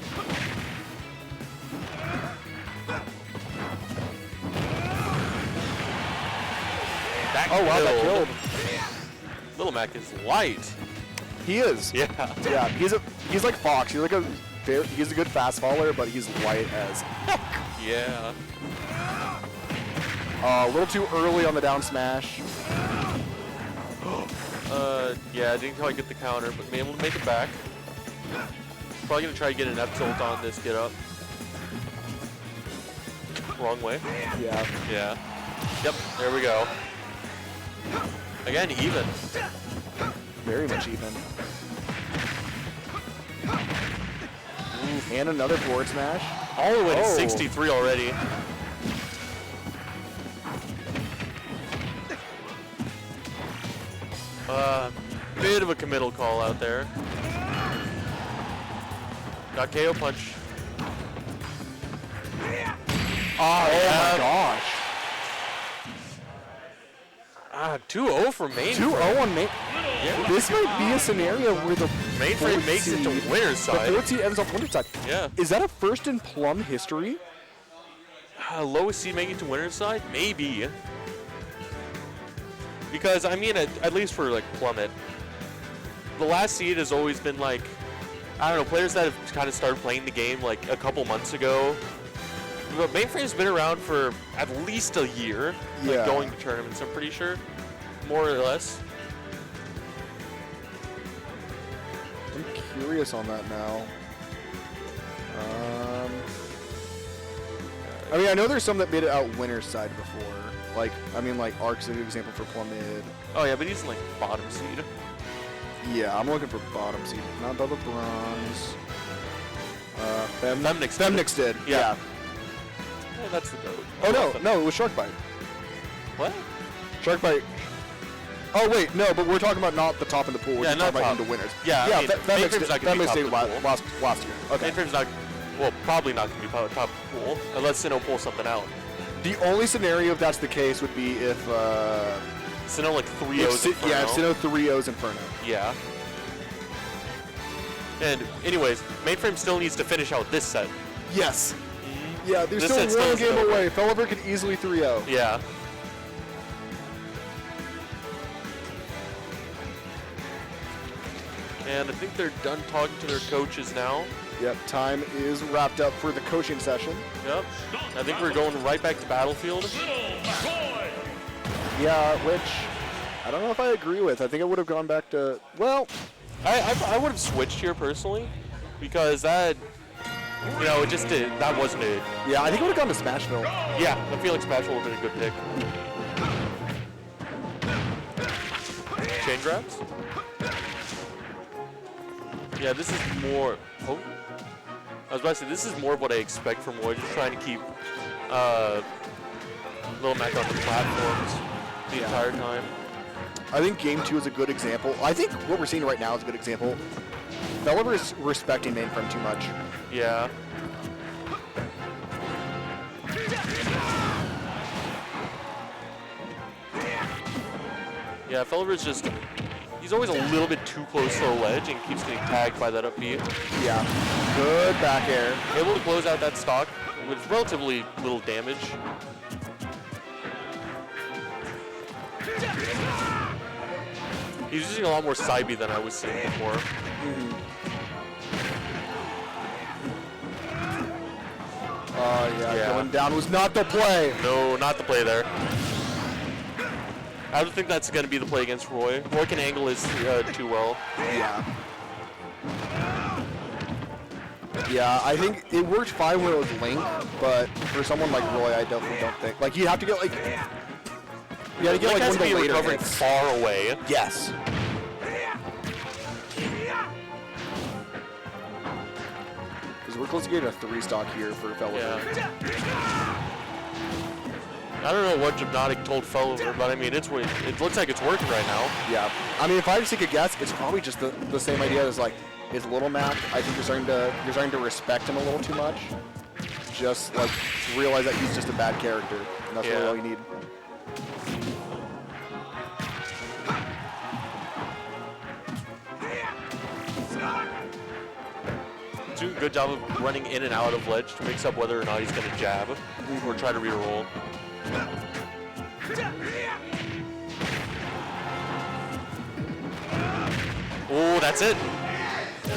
Oh wow, that killed. Little Mac is light. He is. Yeah. Yeah, he's like Fox. He's like he's a good fast faller, but he's light as heck. Yeah. A little too early on the down smash. Yeah, I didn't quite get the counter, but be able to make it back. Probably gonna try to get an F tilt on this get up. Wrong way. Yeah. Yeah. Yep, there we go. Again, even. Very much even. And another forward smash. All the way to 63 already. Bit of a committal call out there. Got KO punch. Oh my gosh. 2-0 for mainframe. 2-0 on main. Yeah. This might be a scenario where the mainframe makes it to winner's side. The fourth seed ends off winner's side. Yeah. Is that a first in Plum history? Lowest seed making it to winner's side? Maybe. Because, I mean, at least for, like, Plummit, the last seed has always been, like, I don't know, players that have kind of started playing the game, like, a couple months ago. But mainframe's been around for at least a year, like, going to tournaments, I'm pretty sure. More or less. I'm curious on that now. I mean, I know there's some that made it out winner's side before. Like, I mean, like, Ark's a good example for Plummit. Oh, yeah, but he's in, like, bottom seed. Yeah, I'm looking for bottom seed. Not double bronze. Femnix did. Yeah. Yeah, that's the goat. Oh, no, it was Shark Bite. What? Shark Bite. Oh, wait, no, but we're talking about not the top in the pool. We're Yeah, just not talking about top. into winners. Yeah, yeah, I mean, mainframe's not going to be top did of the pool. last year. Okay. Mainframe's not, well, probably not going to be top of the pool, unless Sinnoh pulls something out. The only scenario if that's the case would be if Sinnoh like 3-0s Inferno. Yeah, if Sinnoh 3-0s Inferno. Yeah. And anyways, mainframe still needs to finish out this set. Yes. Yeah, there's This still set one still game isn't away. Felliver could easily 3-0. Yeah. And I think they're done talking to their coaches now. Yep, time is wrapped up for the coaching session. Yep. I think we're going right back to Battlefield. Yeah, which I don't know if I agree with. I think I would have gone back to, well, I would have switched here personally because that, you know, it just did, that wasn't it. Yeah, I think I would have gone to Smashville. Yeah, I feel like Smashville would have been a good pick. Chain grabs? Yeah, this is more, oh. I was about to say, this is more of what I expect from Roy, just trying to keep Little Mac on the platforms the entire time. I think Game 2 is a good example. I think what we're seeing right now is a good example. Felliver is respecting mainframe too much. Yeah. Yeah, Felliver's just, he's always a little bit too close to the ledge and keeps getting tagged by that up B. Yeah. Good back air. Able to close out that stock with relatively little damage. He's using a lot more side B than I was seeing before. Yeah, going down was not the play. No, not the play there. I don't think that's going to be the play against Roy. Roy can angle his too well. Yeah. Yeah, I think it worked fine when it was Link, but for someone like Roy, I definitely don't think. Like, you have to get, like, you gotta get, Link like, has one of to the be later recovering hits. far away. Yes. Because we're close to getting a 3-stock here for Felliver. Yeah. I don't know what Hypnotic told Felliver, but I mean, it looks like it's working right now. Yeah. I mean, if I had to take a guess, it's probably just the same idea as, like, is Little Mac. I think you're starting to respect him a little too much. Just, like, realize that he's just a bad character, and that's really all you need. doing a good job of running in and out of ledge to mix up whether or not he's going to jab or try to reroll. Oh, that's it.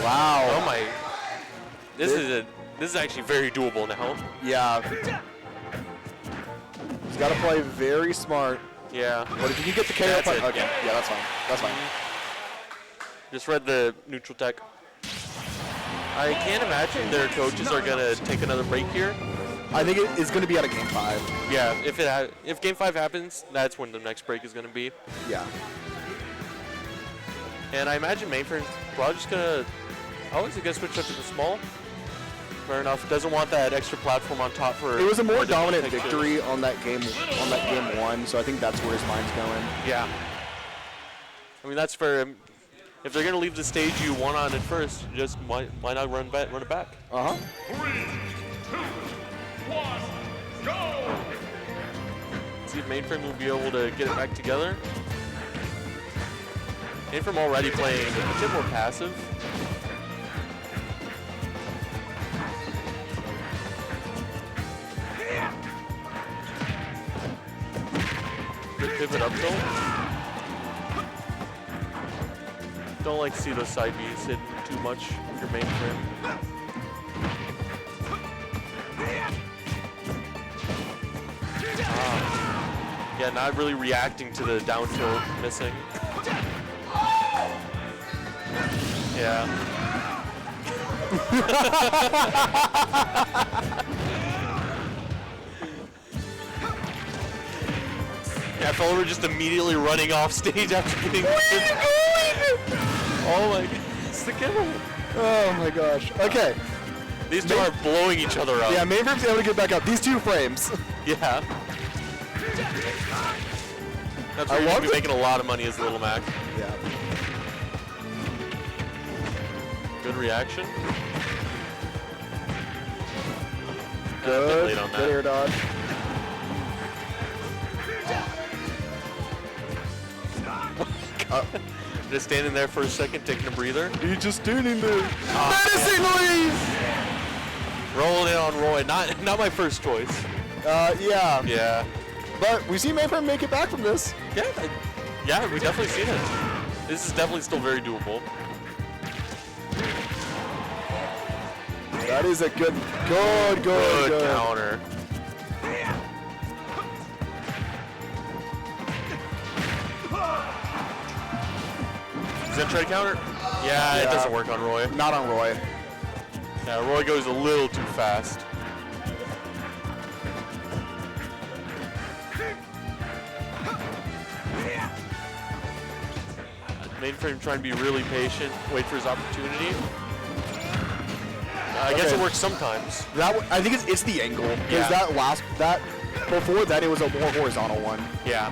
Wow. Oh my. This is actually very doable now. Yeah. He's got to play very smart. Yeah. But if you can get the KO That's punch, it. okay. Yeah, that's fine. That's fine. Just read the neutral tech. I can't imagine their coaches are going to take another break here. I think it is going to be out of Game 5. Yeah, if Game 5 happens, that's when the next break is going to be. Yeah. And I imagine Mainframe's probably just going to... Oh, is he going to switch up to the small? Fair enough. Doesn't want that extra platform on top for... It was a more the dominant protection. victory on that game 1, so I think that's where his mind's going. Yeah. I mean, that's fair. If they're going to leave the stage you won on it first, just why not run it back? Uh-huh. 3, 2, 1, go! See if Mainframe will be able to get it back together. Mainframe already playing a bit more passive. Good pivot up tilt. Don't like to see those side Bs hidden too much with your Mainframe. Yeah, not really reacting to the down tilt missing. Yeah. Yeah, Fellow just immediately running off stage after getting. Where are you going? Oh my god, it's the giveaway. Oh my gosh. Okay. These two are blowing each other up. Yeah, Mainframe's able to get back up. These 2 frames. Yeah. That's where you're going to be making a lot of money as Little Mac. Yeah. Good reaction. Good. Late on that. Good air dodge. Just standing there for a second, taking a breather. You're just standing there. Medicine leave! Rolling it on Roy. Not my first choice. Yeah. Yeah. But we see Mainframe make it back from this. Yeah, we definitely seen it. This is definitely still very doable. That is a good counter. He's gonna try to counter. Yeah, it doesn't work on Roy. Not on Roy. Yeah, Roy goes a little too fast. Mainframe trying to be really patient, wait for his opportunity. I guess it works sometimes. I think it's the angle. Because before that it was a more horizontal one. Yeah.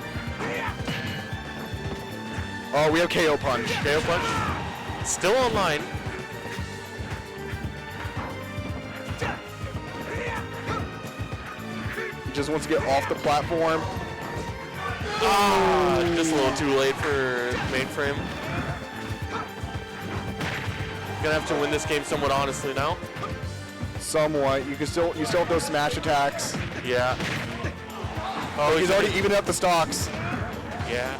Oh, we have KO punch. KO punch. Still online. He just wants to get off the platform. Just a little too late for Mainframe. Gonna have to win this game somewhat honestly now. Somewhat. You still have those smash attacks. Yeah. Oh, he's already evened up the stocks. Yeah.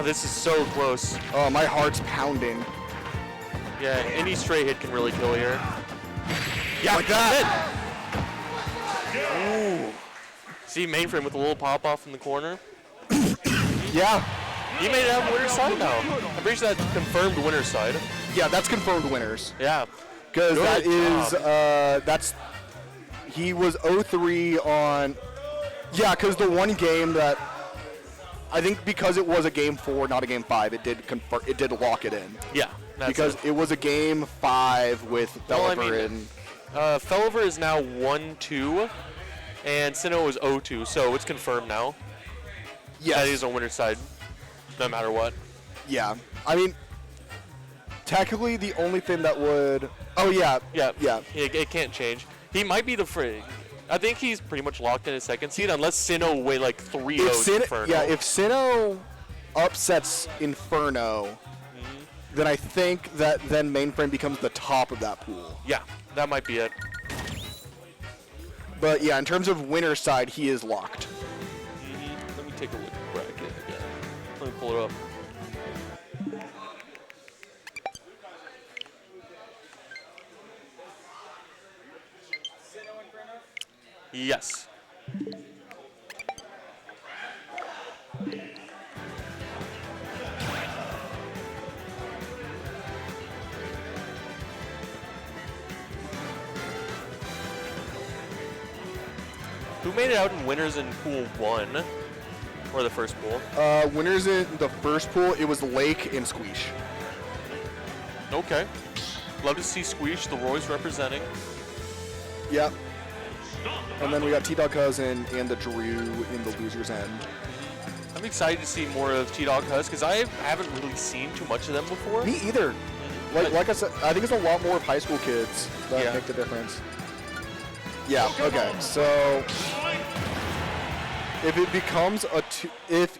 This is so close. Oh, my heart's pounding. Yeah, any straight hit can really kill here. Yeah, like that. Ooh. See Mainframe with a little pop off in the corner. Yeah. He made it have winner's side now. I'm pretty sure that's confirmed winner's side. Yeah, that's confirmed winners. Yeah. Because that is, he was 0-3 on, yeah, because the one game that, I think because it was a game 4, not a game 5, it did lock it in. Yeah. Because it was a game 5 with Felliver and... Felliver is now 1-2, and Sinnoh is 0-2, so it's confirmed now. Yes. That is on winner's side, no matter what. Yeah. I mean, technically the only thing that would... Oh, yeah. Yeah. It can't change. He might be the I think he's pretty much locked in his second seed unless Sinnoh way like 3-0 Inferno. Yeah, if Sinnoh upsets Inferno, then I think that then Mainframe becomes the top of that pool. Yeah, that might be it. But yeah, in terms of winner's side, he is locked. Let me take a look at the bracket again. Let me pull it up. Yes. Who made it out in winners in pool 1? Or the first pool? Winners in the first pool, it was Lake and Squeesh. Okay. Love to see Squeesh, the Roy's representing. Yep. And then we got T-Dog Cousin and the Drew in the loser's end. I'm excited to see more of T-Dog Hus because I haven't really seen too much of them before. Me either. Like I said, I think it's a lot more of high school kids that make the difference. Yeah, okay. So if it becomes if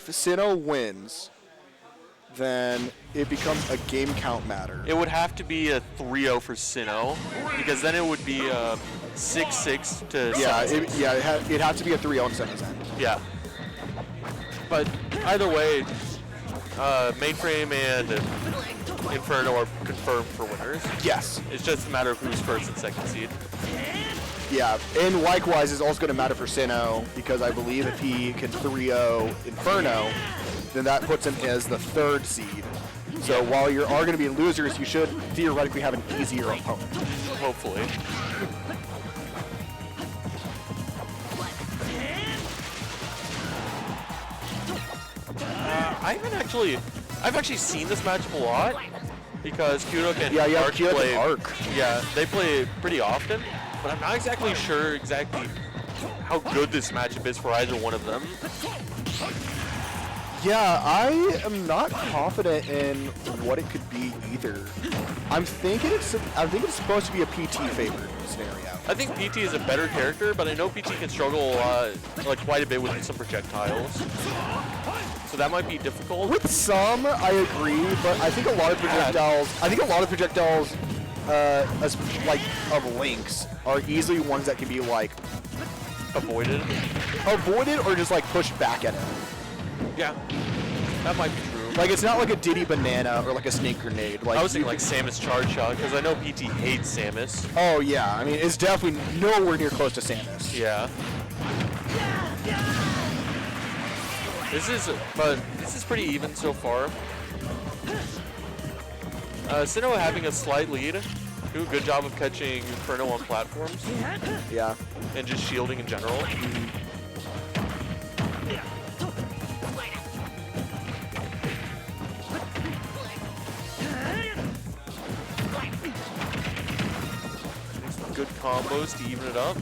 Sinnoh wins, then it becomes a game count matter. It would have to be a 3-0 for Sinnoh because then it would be 6-6 to 7-6. It'd have to be a 3-0 in semis end. Yeah. But either way, Mainframe and Inferno are confirmed for winners. Yes. It's just a matter of who's first and second seed. Yeah, and likewise is also going to matter for Sinnoh because I believe if he can 3-0 Inferno, then that puts him as the third seed. So while you are going to be losers, you should theoretically have an easier opponent. Hopefully. I've actually seen this matchup a lot because Kudok and Arc play. Yeah, they play pretty often, but I'm not exactly sure how good this matchup is for either one of them. Yeah, I am not confident in what it could be either. I think it's supposed to be a PT favored scenario. I think PT is a better character, but I know PT can struggle quite a bit with some projectiles. So that might be difficult. With some, I agree, but I think a lot of projectiles, of Link's are easily ones that can be like avoided or just like pushed back at him. Yeah, that might be true. Like it's not like a Diddy Banana or like a Snake Grenade. Like I was thinking like Samus Charge Shot because I know PT hates Samus. Oh yeah, I mean it's definitely nowhere near close to Samus. Yeah. This is pretty even so far. Sinnoh having a slight lead. Do a good job of catching Inferno on platforms. Yeah. And just shielding in general. Good combos to even it up.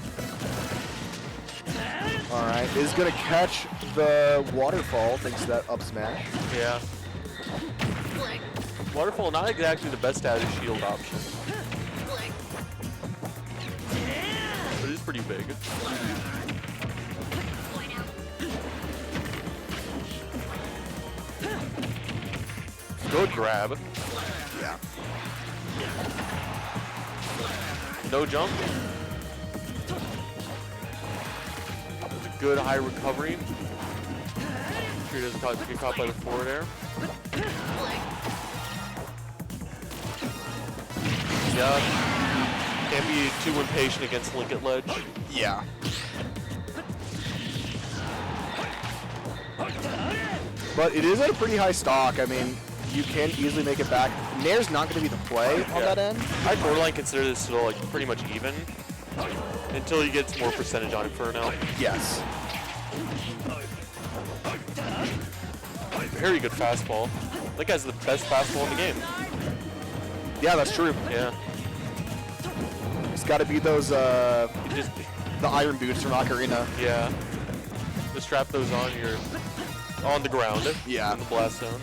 Alright, is going to catch the waterfall thanks to that up smash. Yeah. Waterfall not exactly the best status shield option. But it is pretty big. Good grab. Yeah. No jump. That's a good high recovery. Sure he doesn't get caught by the forward air. Yeah. Can't be too impatient against Link at ledge. Yeah. But it is at a pretty high stock. I mean, you can easily make it back. Nair's not going to be the play on that end. I'd borderline consider this still like pretty much even until he gets more percentage on Inferno. Yes. Very good fastball. That guy's the best fastball in the game. Yeah, that's true. Yeah. It's got to be those the iron boots from Ocarina. Yeah. Just strap those on. You're on the ground. Yeah. In the blast zone.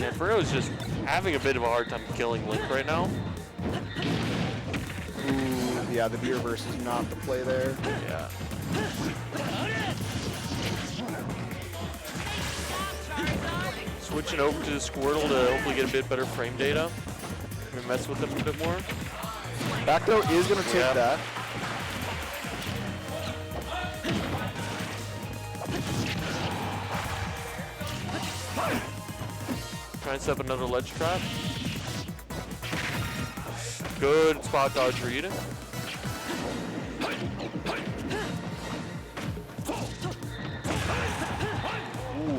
Yeah, Inferno is just having a bit of a hard time killing Link right now. Ooh, yeah, the V-reverse is not the play there. Yeah. Switching over to the Squirtle to hopefully get a bit better frame data. Maybe mess with him a bit more. Back throw is going to take that. Try and set up another ledge trap. Good spot dodge read. Ooh,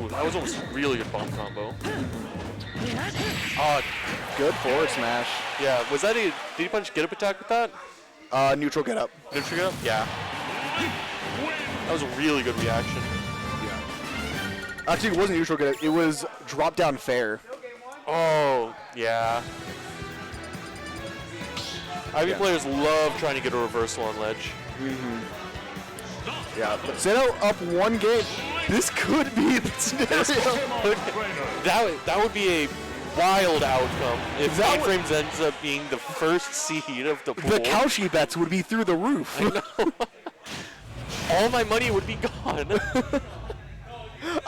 that was almost a really good bomb combo. Good forward smash. Yeah, was that a, did he punch get up attack with that? Neutral get up. Neutral get up? Yeah. That was a really good reaction. Yeah. Actually, it wasn't neutral get up. It was drop down fair. Oh, yeah. Ivy players love trying to get a reversal on ledge. Yeah, but Zeno up one game. This could be the scenario. That would be a wild outcome if Mainframes ends up being the first seed of the pool. The Cauchy bets would be through the roof. I know. All my money would be gone.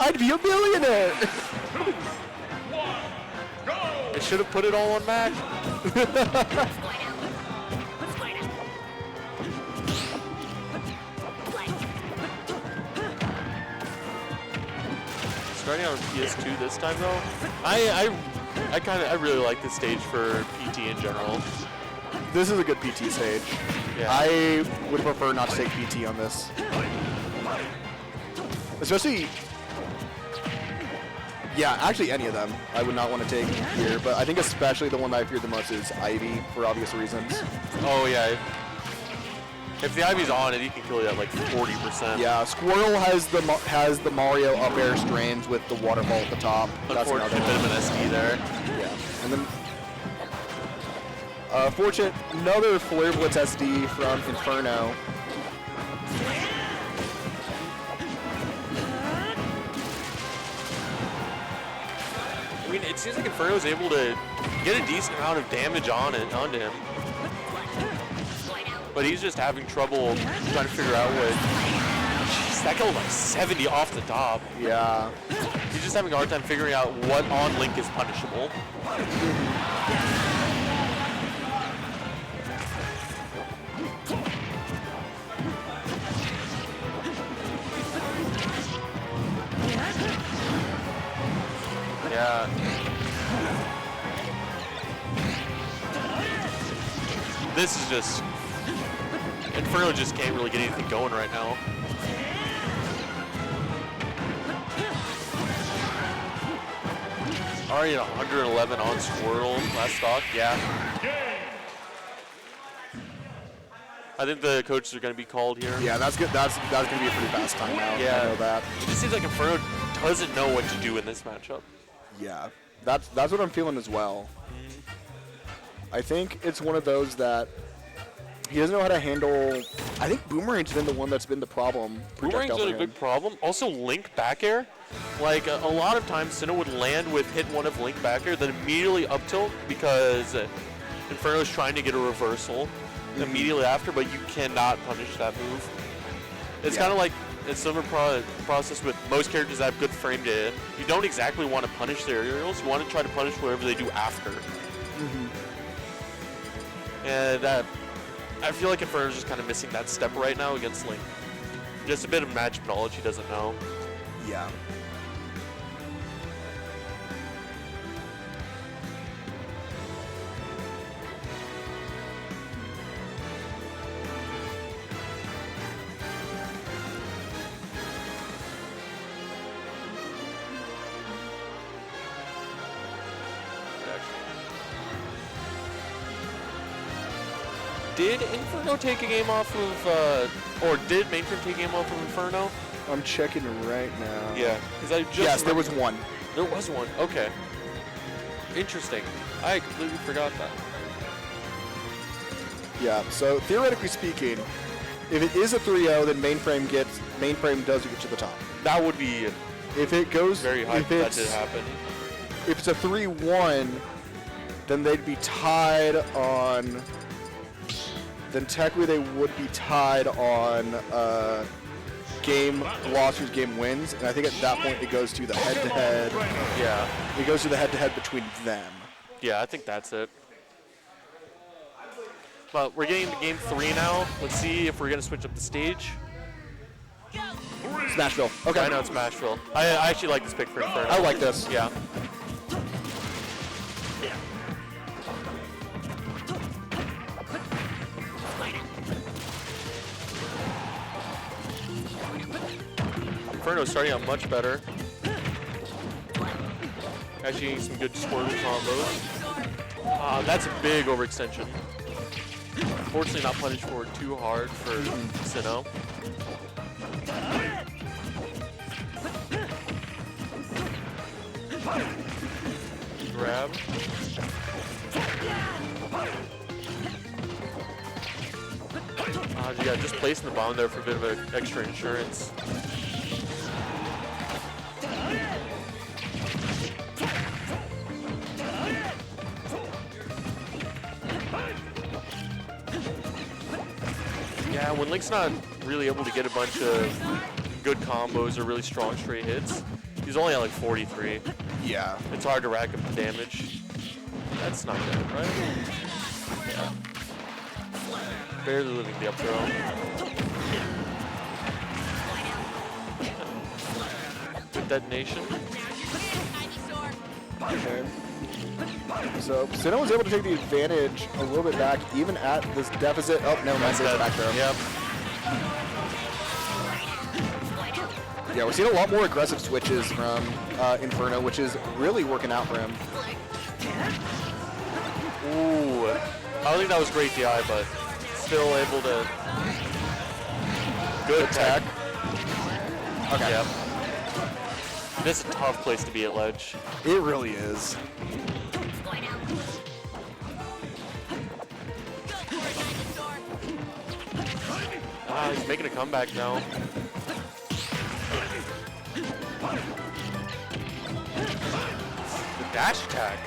I'd be a millionaire. I should have put it all on Mac. Starting out on PS2 this time though, I really like this stage for PT in general. This is a good PT stage. Yeah. I would prefer not to take PT on this. Especially, yeah, actually any of them I would not want to take here, but I think especially the one that I fear the most is Ivy for obvious reasons. Oh yeah. If the Ivy's on it, he can kill you at like 40%. Yeah, Squirrel has the Mario up air strains with the waterfall at the top. That's another Unfortunate bit of an SD there. Yeah, and then fortunate another Flare Blitz SD from Inferno. I mean, it seems like Inferno's able to get a decent amount of damage onto him. But he's just having trouble trying to figure out what... Jeez, that killed like 70 off the top. Yeah. He's just having a hard time figuring out what on Link is punishable. Yeah. This is just... Inferno just can't really get anything going right now. Already at 111 on Squirtle last stock, yeah. I think the coaches are going to be called here. Yeah, that's good. That's going to be a pretty fast timeout. Yeah, I know that. It just seems like Inferno doesn't know what to do in this matchup. Yeah, that's what I'm feeling as well. I think it's one of those that he doesn't know how to handle. I think Boomerang's been the one that's been the problem. Boomerang's been a big problem. Also, Link back air. Like, a lot of times, Sinnoh would land with hit one of Link back air, then immediately up tilt because Inferno's trying to get a reversal immediately after, but you cannot punish that move. It's kind of like a similar process with most characters that have good frame data. You don't exactly want to punish their aerials. You want to try to punish whatever they do after. And I feel like Inferno's just kind of missing that step right now against Link. Just a bit of magic knowledge he doesn't know. Yeah. Did Inferno take a game off of, or did Mainframe take a game off of Inferno? I'm checking right now. Yeah, because I just yes, there was one. There was one. Okay. Interesting. I completely forgot that. Yeah. So theoretically speaking, if it is a 3-0, then Mainframe does get to the top. That would be. If it goes very high. If that did happen. if it's a 3-1, then they'd be tied on. Then technically they would be tied on game loss versus game wins, and I think at that point it goes to the head-to-head. Yeah. It goes to the head-to-head between them. Yeah, I think that's it. But we're getting to game 3 now. Let's see if we're going to switch up the stage. Smashville. Okay. I know it's Smashville. I actually like this pick for Inferno. I like this. Yeah. Inferno's starting out much better. Actually getting some good squirtle combos. That's a big overextension. Unfortunately not punished for it too hard for Sinnoh. Grab. Yeah, just placing the bomb there for a bit of an extra insurance. Yeah, when Link's not really able to get a bunch of good combos or really strong straight hits, he's only at like 43. Yeah. It's hard to rack up the damage. That's not good, right? Yeah. Barely living the up throw. Good detonation. Okay. So Sinnoh was able to take the advantage a little bit back, even at this deficit. Oh, never mind. There's back there. Yep. Yeah, we're seeing a lot more aggressive switches from Inferno, which is really working out for him. Ooh. I don't think that was great DI, but still able to. Good attack. Okay. Yep. This is a tough place to be at ledge. It really is. He's making a comeback now. The dash attack.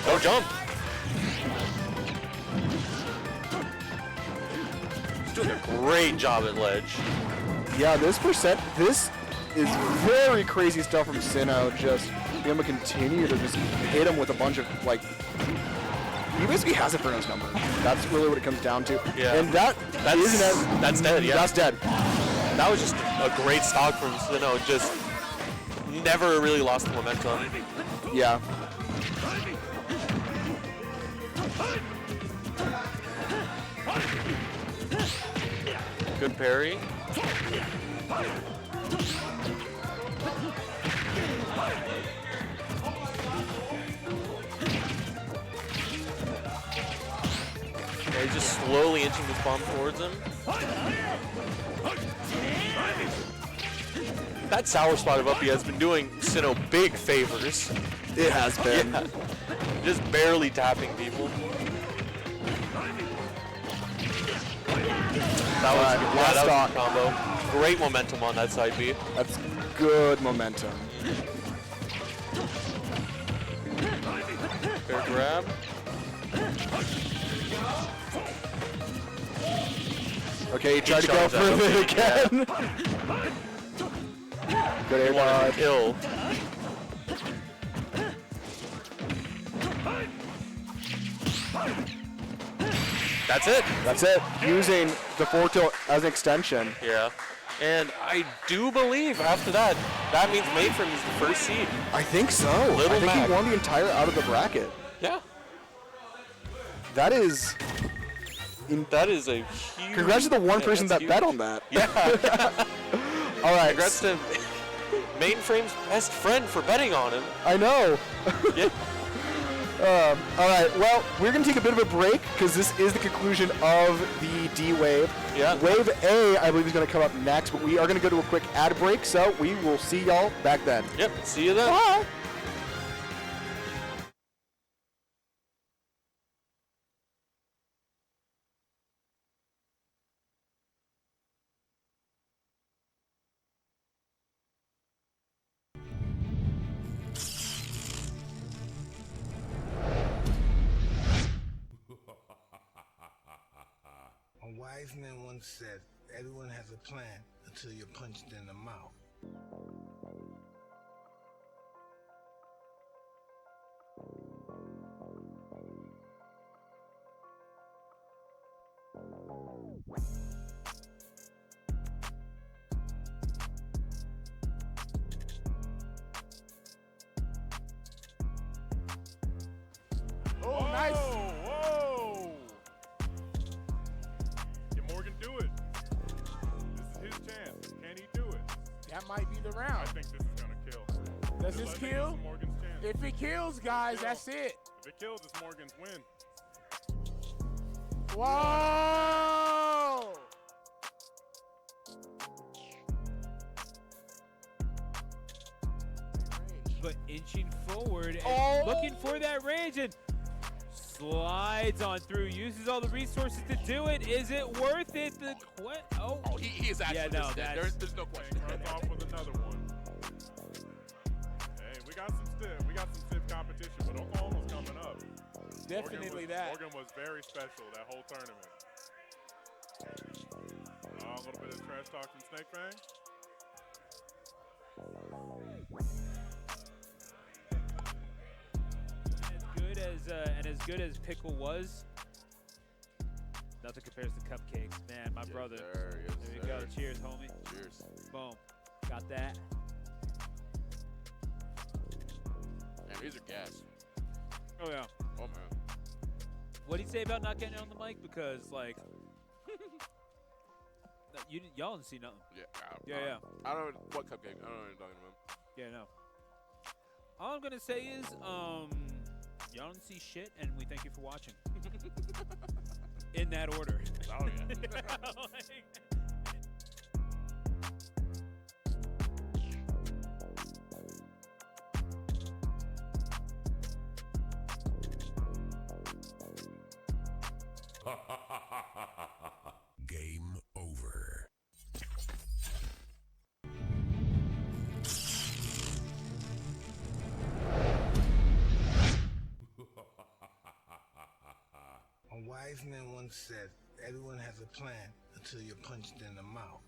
No jump. He's doing a great job at ledge. Yeah, this is very crazy stuff from Sinnoh. Just being able to continue to just hit him with a bunch of, like, he basically has Inferno's number. That's really what it comes down to. Yeah. And that's dead, yeah. That's dead. That was just a great stock from Sinnoh. Just never really lost the momentum. Yeah. Good parry. Yeah, he's just slowly inching this bomb towards him. That sour spot of up he has been doing Sinnoh big favors. It has been. Yeah. Just barely tapping people. That was a combo. Great momentum on that side B. That's good momentum. Fair grab. Okay, he tried to go for it again. Good air dodge. Kill. That's it. That's it. Using the forward tilt as an extension. Yeah. And I do believe after that, that means Mainframe is the first seed. I think so. Little I think Mac. he won the entire out of the bracket. Yeah. That is... That is a huge... Congrats to the one person that bet on that. Yeah. All right. Congrats to Mainframe's best friend for betting on him. I know. Yeah. All right, well, we're going to take a bit of a break because this is the conclusion of the D wave. Yeah. Wave A, I believe, is going to come up next, but we are going to go to a quick ad break, so we will see y'all back then. Yep, see you then. Bye. wise man once said, everyone has a plan until you're punched in the mouth. Oh, nice. Whoa! Can Morgan do it? This is his chance. Can he do it? That might be the I round. think this is gonna kill. Does I this think kill? This is Morgan's chance. If it kills, guys, that's it. If it kills, it's Morgan's win. Whoa! But inching forward and Oh! looking for that range and slides on through, uses all the resources to do it. Is it worth it? Oh, He is actually no, just dead. There's no question. Runs off with another one. Hey, we got some stiff competition, but Oklahoma's coming up. Definitely that. Morgan was very special that whole tournament. A little bit of trash talk from Snake Fang. As good as Pickle was, nothing compares to Cupcakes. Man, my brother. Sir, yes, there you sir. go. Cheers, homie. Cheers. Boom. Got that. Man, these are gas. Oh, yeah. Oh, man. What did he say about not getting on the mic? Because, like, y'all didn't see nothing. Yeah. I don't know what cupcake. I don't know what you're talking about. Yeah, no. All I'm going to say is, y'all didn't see shit, and we thank you for watching. In that order. Oh, yeah. Game over. A wise man once said, everyone has a plan until you're punched in the mouth.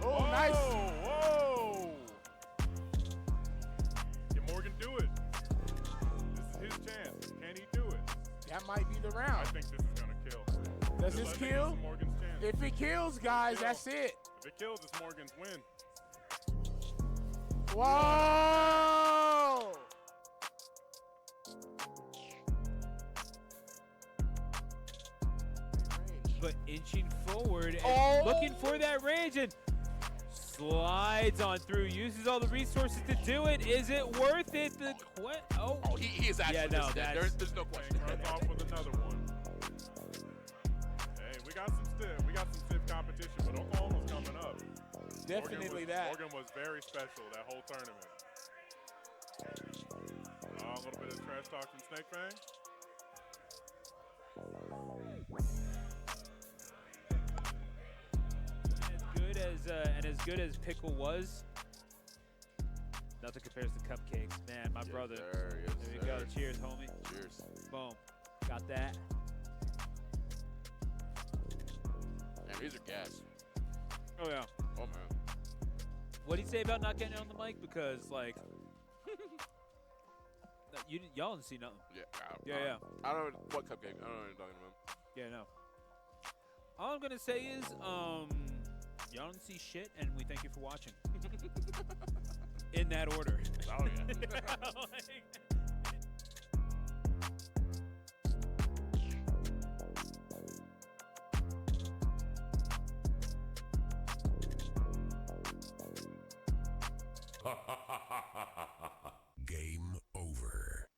Oh, nice. Whoa! Can Morgan do it? This is his chance. Can he do it? That might be the I round. think this is gonna kill. Does I this think kill? This is Morgan's chance. If it kills, guys, that's it. If it kills, it's Morgan's win. Whoa! But inching forward and Oh! looking for that range and slides on through, uses all the resources to do it. Is it worth it? Oh, He is actually no, just dead. There's no question. Runs off with another one. Hey, we got some stiff competition, but Oklahoma's coming up. Definitely that. Morgan was very special that whole tournament. A little bit of trash talk from Snake Fang. As good as Pickle was, nothing compares to Cupcakes. Man, my brother. Sir, yes, there you sir. go. Cheers, homie. Cheers. Boom. Got that. Man, these are gas. Oh, yeah. Oh, man. What did he say about not getting on the mic? Because, like, y'all didn't see nothing. Yeah. I don't know what cupcake. I don't know what you're talking about. Yeah, no. All I'm going to say is, y'all didn't see shit, and we thank you for watching. In that order. Oh, yeah. Game over.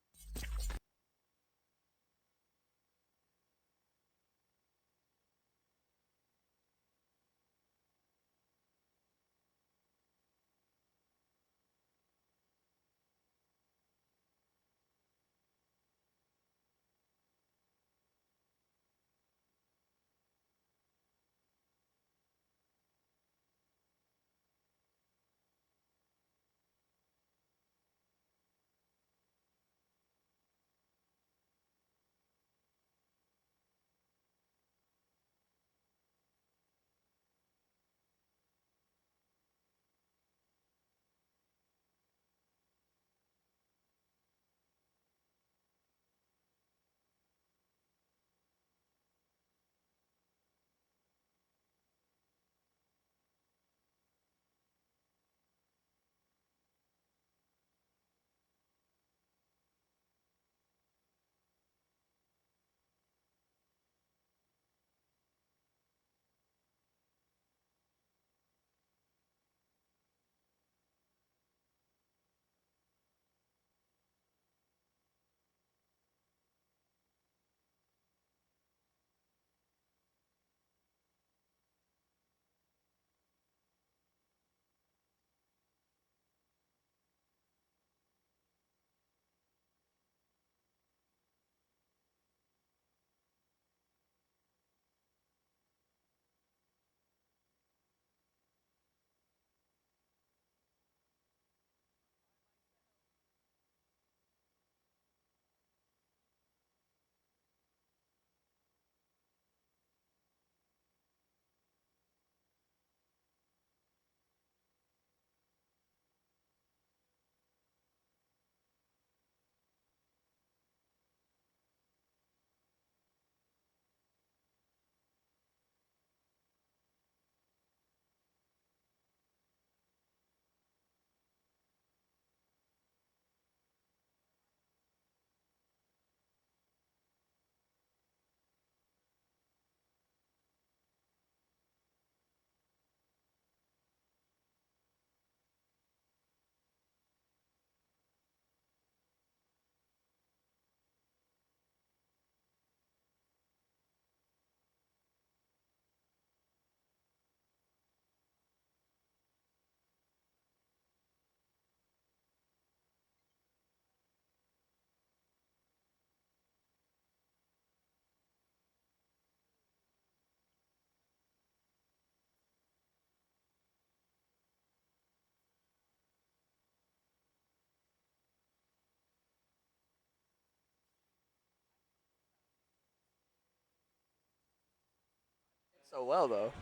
So well, though.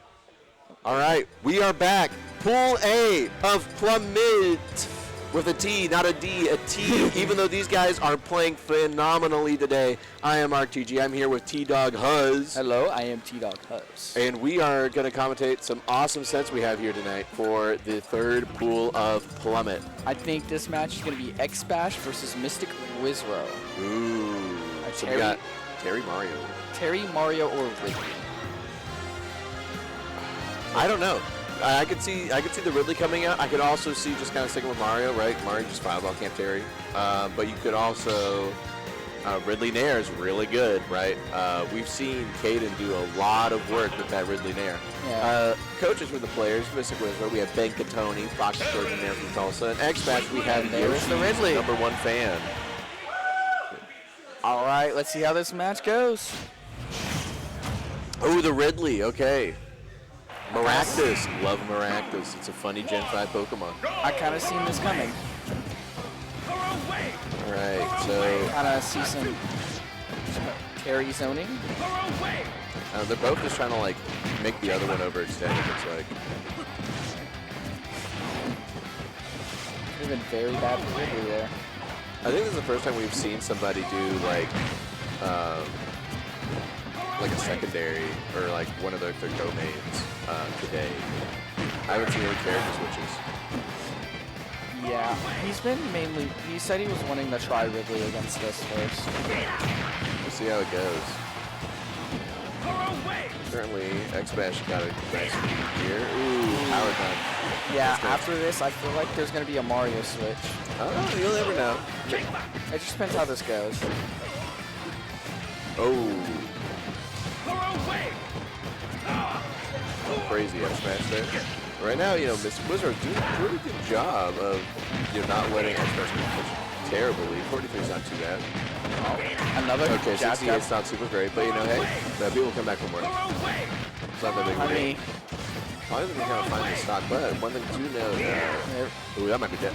All right, we are back. Pool A of Plummit with a T, not a D, a T. Even though these guys are playing phenomenally today, I am ArcTG. I'm here with T-Dog Huzz. Hello, I am T-Dog Huzz. And we are going to commentate some awesome sets we have here tonight for the third pool of Plummit. I think this match is going to be X-Bash versus Mystic Wizrow. Ooh. So we got Terry Mario. Terry, Mario, or Ridley? I don't know. I could see the Ridley coming out. I could also see just kind of sticking with Mario, right? Mario just fireball can't Terry. But you could also Ridley Nair is really good, right? We've seen Caden do a lot of work with that Ridley Nair. Yeah. Coaches for the players, Mystic Wizard, we have Ben Catoni, Fox Jordan there from Tulsa, and X-Bash we have There's the Ridley. #1 fan. All right, let's see how this match goes. Oh, the Ridley, okay. Maractus, love Maractus. It's a funny Gen 5 Pokemon. I kind of seen this coming. All right, so kind of see some carry zoning. They're both just trying to like make the other one overextend. It's like Could have been very bad for Ridley there. I think this is the first time we've seen somebody do like a secondary or like one of their go-mains today. I haven't seen any character switches. Yeah, he's been mainly. He said he was wanting to try Ridley against us first. We'll see how it goes. Certainly, X-Bash got a nice lead here. Ooh, power done. Yeah, after this, I feel like there's going to be a Mario switch. Oh, you'll never know. It just depends how this goes. Oh. Crazy X-Smash there. Right now, you know, Mystic Wizard doing a really good job of, you know, not letting X-Smash push terribly. 43 is not too bad. Another okay, jab 68 is not super great, but you know, hey, people come back from work. It's not that big of a deal. I don't think we kind of find the stock, but one thing to know, ooh, that might be dead.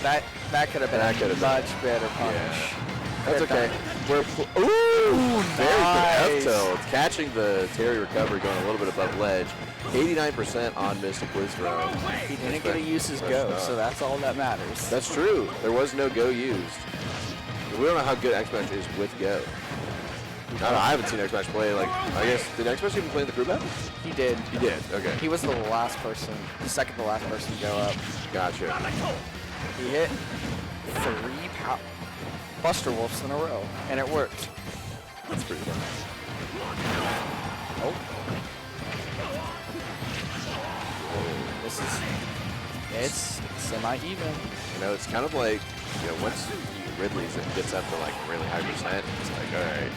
That could have been a much better punish. Yeah. That's okay. We're ooh, very good F-tilt. Catching the Terry recovery, going a little bit above ledge. 89% on Mystic Wizrow. He didn't get to use his go, so that's all that matters. That's true. There was no go used. We don't know how good X-Smash is with go. I haven't seen X-Smash play, like, I guess, did X-Smash even play in the crew battle? He did. He did, okay. He was the last person, the second to last person to go up. Gotcha. He hit 3 Buster Wolves in a row, and it worked. That's pretty fun. Oh. This is, it's semi-even. You know, it's kind of like, you know, once Ridley's it gets up to like really high percent, it's like, all right,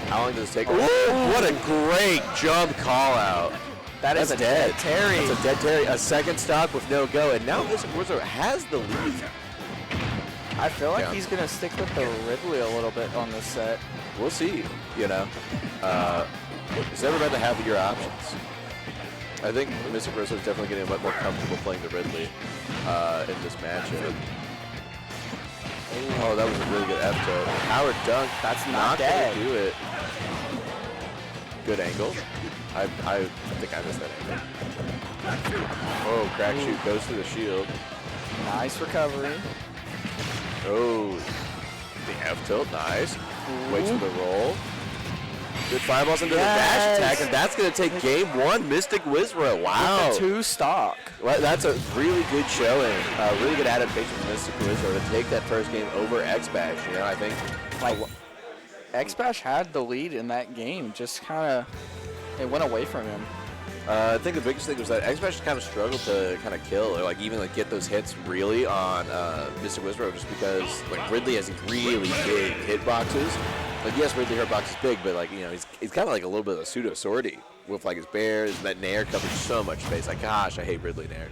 how long does it take? Ooh, what a great jump call out. That's a dead Terry. That's a dead Terry. A second stock with no go, and now Mystic Wizard has the lead. I feel like he's going to stick with the Ridley a little bit on this set. We'll see, you know. It's never bad to have your options. I think Mystic Wizard is definitely getting a lot more comfortable playing the Ridley in this matchup. Oh, that was a really good F-tilt. Howard dunk. That's not dead. Gonna do it. Good angle. I think I missed that angle. Oh, crack shoot goes through the shield. Nice recovery. Oh, the F-tilt, nice. Waits for the roll. Good fireballs into the dash attack, and that's going to take game 1, Mystic Wizrow. Wow. With the 2 stock. Well, that's a really good showing. Really good adaptation from Mystic Wizrow to take that first game over X-Bash. You know, I think like X-Bash had the lead in that game, just kind of it went away from him. I think the biggest thing was that X-Bash kind of struggled to kind of kill or like even like get those hits really on Mystic Wizrow just because like Ridley has these really big hitboxes. Like yes, Ridley hitbox is big, but like you know he's kind of like a little bit of a pseudo swordy with like his bears. That Nair covers so much space. Like gosh, I hate Ridley Nair.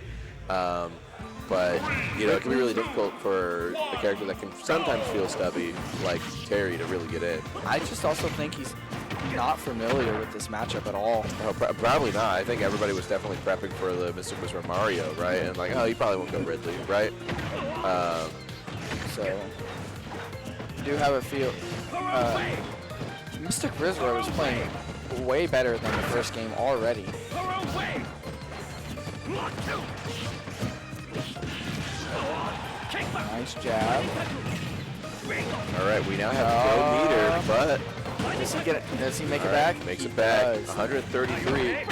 But you know it can be really difficult for a character that can sometimes feel stubby like Terry to really get in. I just also think he's not familiar with this matchup at all. Oh, probably not. I think everybody was definitely prepping for the Mystic Wizard Mario, right? And like, oh, he probably won't go Ridley, right? So, I do have a feel. Mystic Wizard is playing way better than the first game already. Nice jab. All right, we now have a go meter, but does he get it? Does he make it back? Makes it back. 133.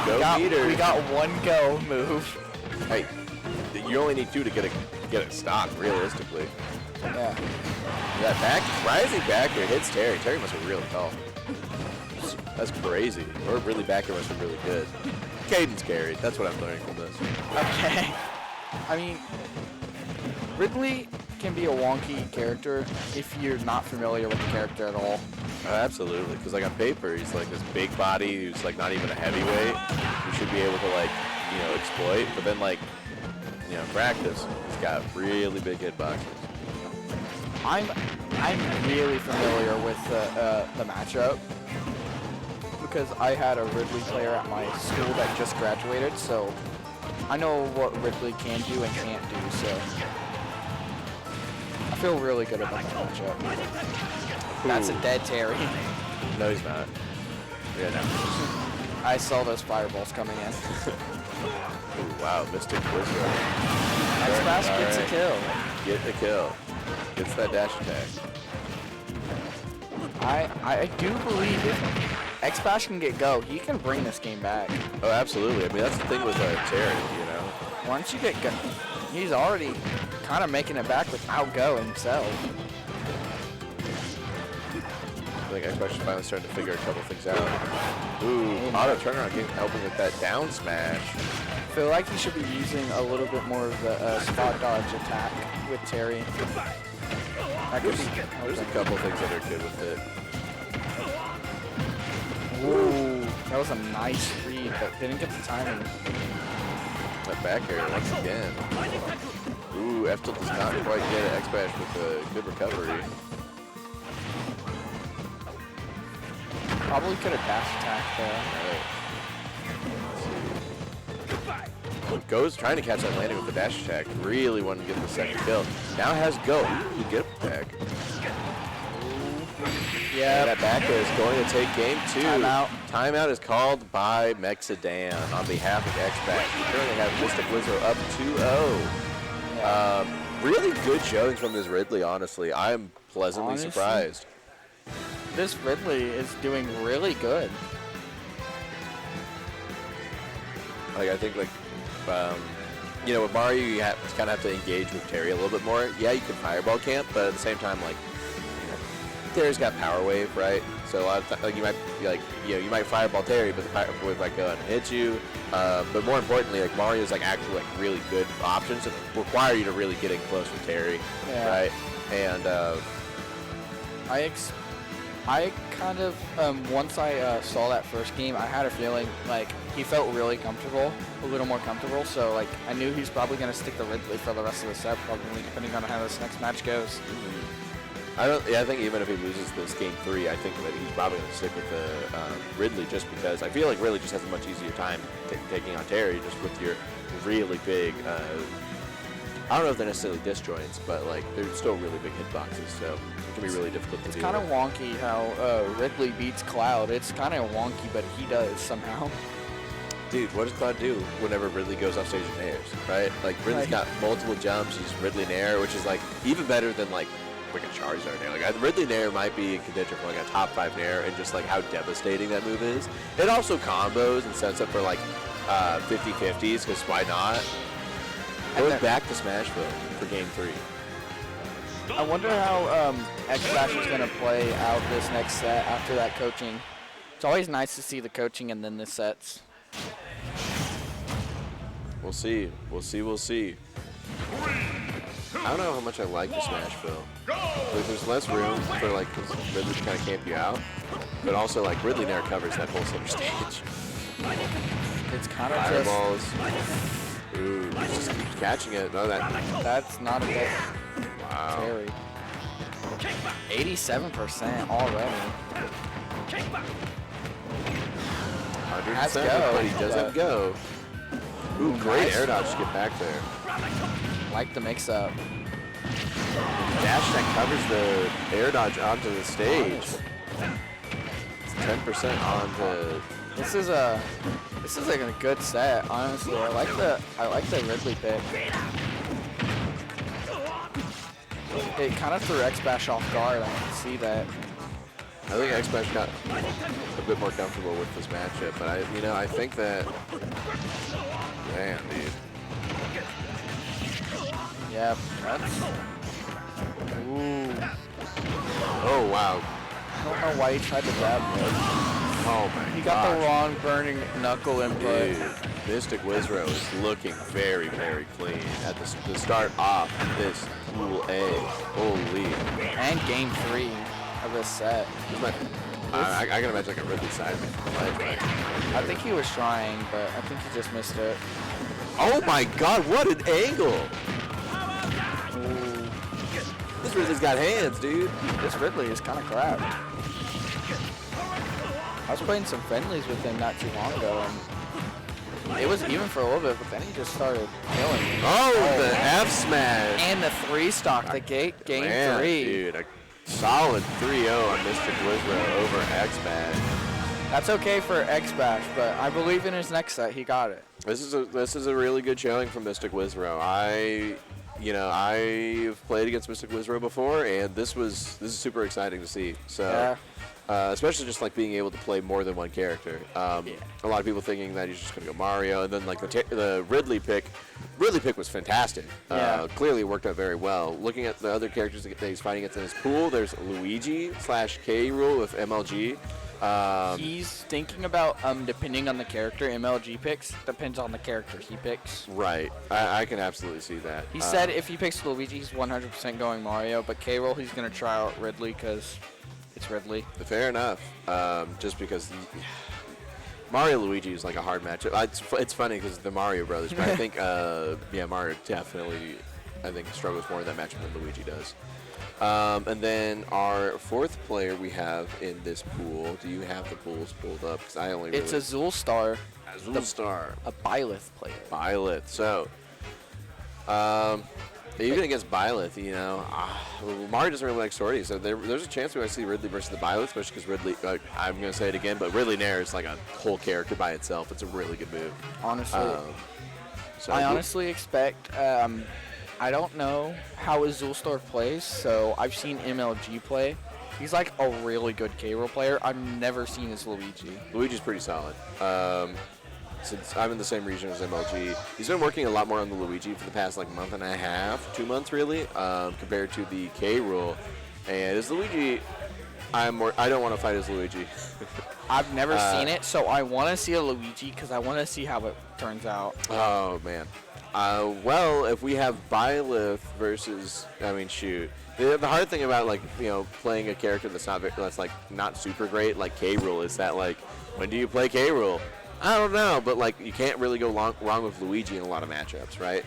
Go meter. We got one go move. Hey, you only need 2 to get it stopped, realistically. Yeah. That back, rising backer hits Terry. Terry must be really tall. That's crazy. Or really backer must be really good. Caden's carried. That's what I'm learning from this. Okay. I mean, Ridley can be a wonky character if you're not familiar with the character at all. Absolutely, because like on paper, he's like this big body who's like not even a heavyweight. You should be able to like, exploit. But then like, in practice, he's got really big hitboxes. I'm really familiar with the matchup because I had a Ridley player at my school that just graduated, so I know what Ridley can do and can't do. So I feel really good about the matchup. That's a dead Terry. No, he's not. Yeah, no. I saw those fireballs coming in. Ooh, wow, Mystic Blizzard. X-Bash gets a kill. Get the kill. Gets that dash attack. I do believe if X-Bash can get go, he can bring this game back. Oh, absolutely. I mean, that's the thing with Terry, Once you get go, he's already kind of making it back without go himself. I think X-Bash is finally starting to figure a couple things out. Ooh, auto turnaround helping with that down smash. I feel like he should be using a little bit more of the spot dodge attack with Terry. There's a couple things that are good with it. Ooh, that was a nice read, but didn't get the timing. That back air once again. Ooh, F tilt does not quite get it. X-Bash with a good recovery. Probably could have dash attacked there. Go's trying to catch that landing with the dash attack. Really wanted to get the second kill. Now has Go. Ooh, get back. Yeah. That back air is going to take game 2. Timeout. Timeout is called by Mexadan on behalf of X-Bash. We currently have Mystic Wizard up 2-0. Yeah. Really good showings from this Ridley, honestly. I'm pleasantly surprised. This Ridley is doing really good. Like, I think, like, with Mario, you kind of have to engage with Terry a little bit more. Yeah, you can fireball camp, but at the same time, like, Terry's got power wave, right? So a lot of like you might be like, you might fireball Terry, but the power wave might go out and hit you. But more importantly, like Mario's like actually like really good options that require you to really get in close with Terry, right? And I kind of, once I saw that first game, I had a feeling like he felt really comfortable, a little more comfortable. So like I knew he's probably going to stick to Ridley for the rest of the set, probably depending on how this next match goes. I think even if he loses this game 3, I think that he's probably going to stick with the Ridley just because I feel like Ridley just has a much easier time taking on Terry just with your really big. I don't know if they're necessarily disjoints, but like they're still really big hitboxes, so it can be really difficult to do. It's kind of wonky how Ridley beats Cloud. It's kind of wonky, but he does somehow. Dude, what does Cloud do whenever Ridley goes off stage and nairs, right? Like Ridley's got multiple jumps. He's Ridley nair, which is like even better than like a Charizard nair. Like Ridley nair might be in contention for like a top 5 nair, and just like how devastating that move is. It also combos and sets up for like 50-50s, because why not? Goes back to Smashville for game 3. I wonder how X-Bash is going to play out this next set after that coaching. It's always nice to see the coaching and then the sets. We'll see. We'll see. I don't know how much I like the Smashville. Like, there's less room for like Ridley to kind of camp you out, but also like Ridley never covers that whole center stage. It's kind of fireballs. Ooh, he just keeps catching it. No, that's not a good. Wow. Terry. 87% already. 100%, but he doesn't go. Ooh, great air dodge to get back there. Like the mix-up. Dash that covers the air dodge onto the stage. 10% on the. This is like a good set, honestly. I like the Ridley pick. It kind of threw X-Bash off guard. I can see that. I think X-Bash got a bit more comfortable with this matchup, but I think that. Damn, dude. Yeah, that's. Ooh. Oh wow. I don't know why he tried to grab me. Oh my god. He got the wrong burning knuckle input. Dude, Mystic Wizrow is looking very, very clean at the start off this Pool A. Holy. And game 3 of this set. I can imagine like a Ridley side. I think he was trying, but I think he just missed it. Oh my god, what an angle! Ooh. This Ridley's got hands, dude. This Ridley is kind of crap. I was playing some friendlies with him not too long ago, and it was even for a little bit, but then he just started killing me. Oh, the F smash! And the 3 stock, the game 3. Dude, a solid 3-0 on Mystic Wizrow over X-Bash. That's okay for X-Bash, but I believe in his next set, he got it. This is a really good showing from Mystic Wizrow. I've played against Mystic Wizrow before, and this is super exciting to see. So. Yeah. Especially just like being able to play more than one character. A lot of people thinking that he's just going to go Mario, and then like the Ridley pick was fantastic. Clearly worked out very well. Looking at the other characters that he's fighting against in his pool, there's Luigi / K. Rool with MLG. He's thinking about depending on the character, MLG picks depends on the character he picks. Right, I can absolutely see that. He said if he picks Luigi, he's 100% going Mario, but K. Rool, he's going to try out Ridley because. It's Ridley. Fair enough. Just because Mario Luigi is like a hard matchup. It's funny because the Mario brothers, but I think Mario definitely struggles more in that matchup than Luigi does. And then our fourth player we have in this pool. Do you have the pools pulled up? Because I only. It's Azul Star. Azul Star. A Byleth player. Byleth. So. Even against Byleth, Mario doesn't really like Swordy, so there's a chance we might see Ridley versus the Byleth, especially because Ridley, I'm going to say it again, but Ridley Nair is like a whole character by itself. It's a really good move. Honestly. I honestly expect, I don't know how Azul Star plays, so I've seen MLG play. He's like a really good K. Rool player. I've never seen his Luigi. Luigi's pretty solid. Since I'm in the same region as MLG, he's been working a lot more on the Luigi for the past like month and a half, 2 months really, compared to the K. Rool. And his Luigi, I don't want to fight as Luigi. I've never seen it, so I want to see a Luigi because I want to see how it turns out. Oh man. Well, if we have Byleth versus, shoot. The hard thing about playing a character that's not super great like K. Rool is that when do you play K. Rool? I don't know, but you can't really go wrong with Luigi in a lot of matchups, right?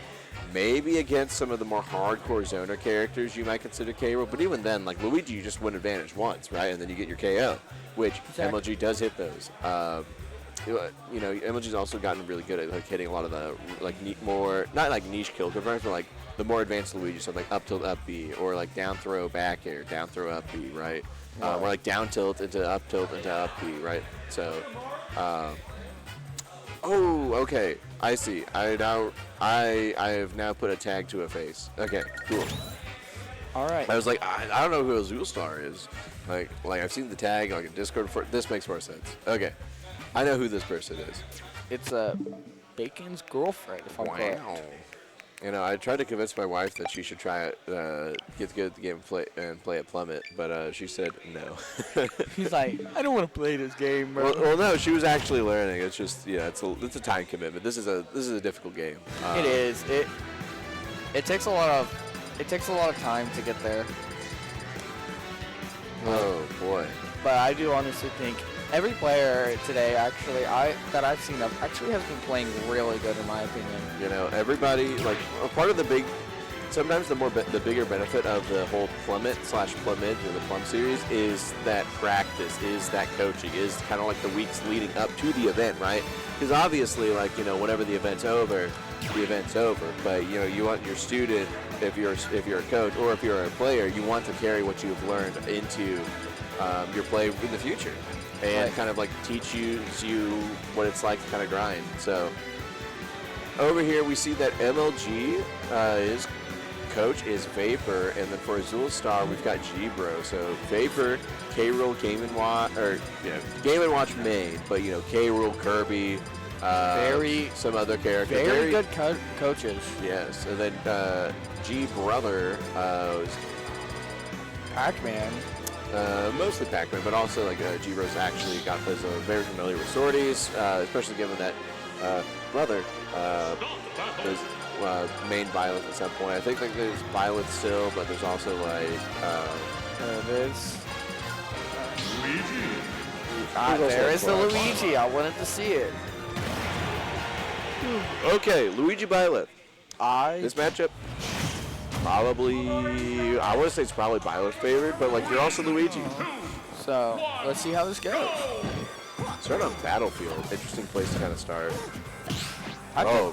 Maybe against some of the more hardcore zoner characters you might consider K. Rool, but even then, Luigi, you just win advantage once, right? And then you get your KO, which MLG does hit those. MLG's also gotten really good at hitting a lot of the more not niche kill confirms, but the more advanced Luigi, so up tilt up B or down throw back air, down throw up B, right? Or down tilt into up B, right? So. Oh, okay. I see. I have now put a tag to a face. Okay, cool. All right. I was like, I don't know who Azul Star is. I've seen the tag in Discord before. This makes more sense. Okay, I know who this person is. It's Bacon's girlfriend. If I'm correct. I tried to convince my wife that she should try it, get good at the game and play at Plummit, but she said no. He's like, I don't want to play this game, bro. Well, no, she was actually learning. It's just, it's a time commitment. This is a difficult game. It is. It takes a lot of time to get there. Oh boy. But I do honestly think every player today that I've seen actually has been playing really good in my opinion. Everybody part of sometimes the bigger benefit of the whole Plummit / Plummit or the Plum series is that practice, is that coaching, is kind of the weeks leading up to the event, right? Because obviously, whenever the event's over, But you want your student, if you're a coach or if you're a player, you want to carry what you've learned into your play in the future, and kind of like teach you what it's like to kind of grind. So over here we see that MLG is coach is Vapor, and then for Azul Star we've got G-Bro. So Vapor, K-Rool, Game & Watch, or Game & Watch main, but K-Rool, Kirby, some other characters. Very good coaches. Yes, and then G-Brother was Pac-Man. Mostly Pac-Man, but also like G-Bro's actually got those very familiar with sorties, especially given that Brother was main Byleth at some point. I think there's Byleth still, but there's also like there's Luigi. There is the Luigi. I wanted to see it. Okay, Luigi Byleth. This matchup probably, I want to say it's probably Byleth favored, but like you're also Luigi. So let's see how this goes. Start on Battlefield. Interesting place to kind of start.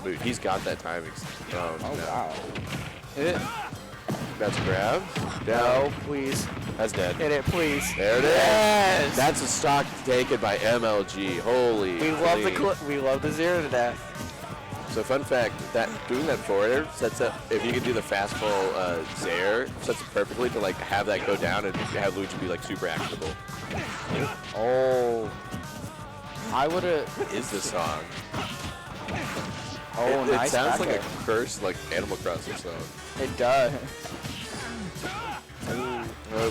Dude, he's got that timing. Oh no. Wow. That's a grab. No, please. That's dead. Hit it, please. There it is. Yes. That's a stock taken by MLG. Holy. We love the 0 to death. So fun fact, that doing that forwarder sets up, if you can do the fast fall Zaire, sets it perfectly to like have that go down and have Luigi be like super actionable. Oh. I would have. What is this song? Oh, nice. It sounds like back a cursed like Animal Crossing song. It does.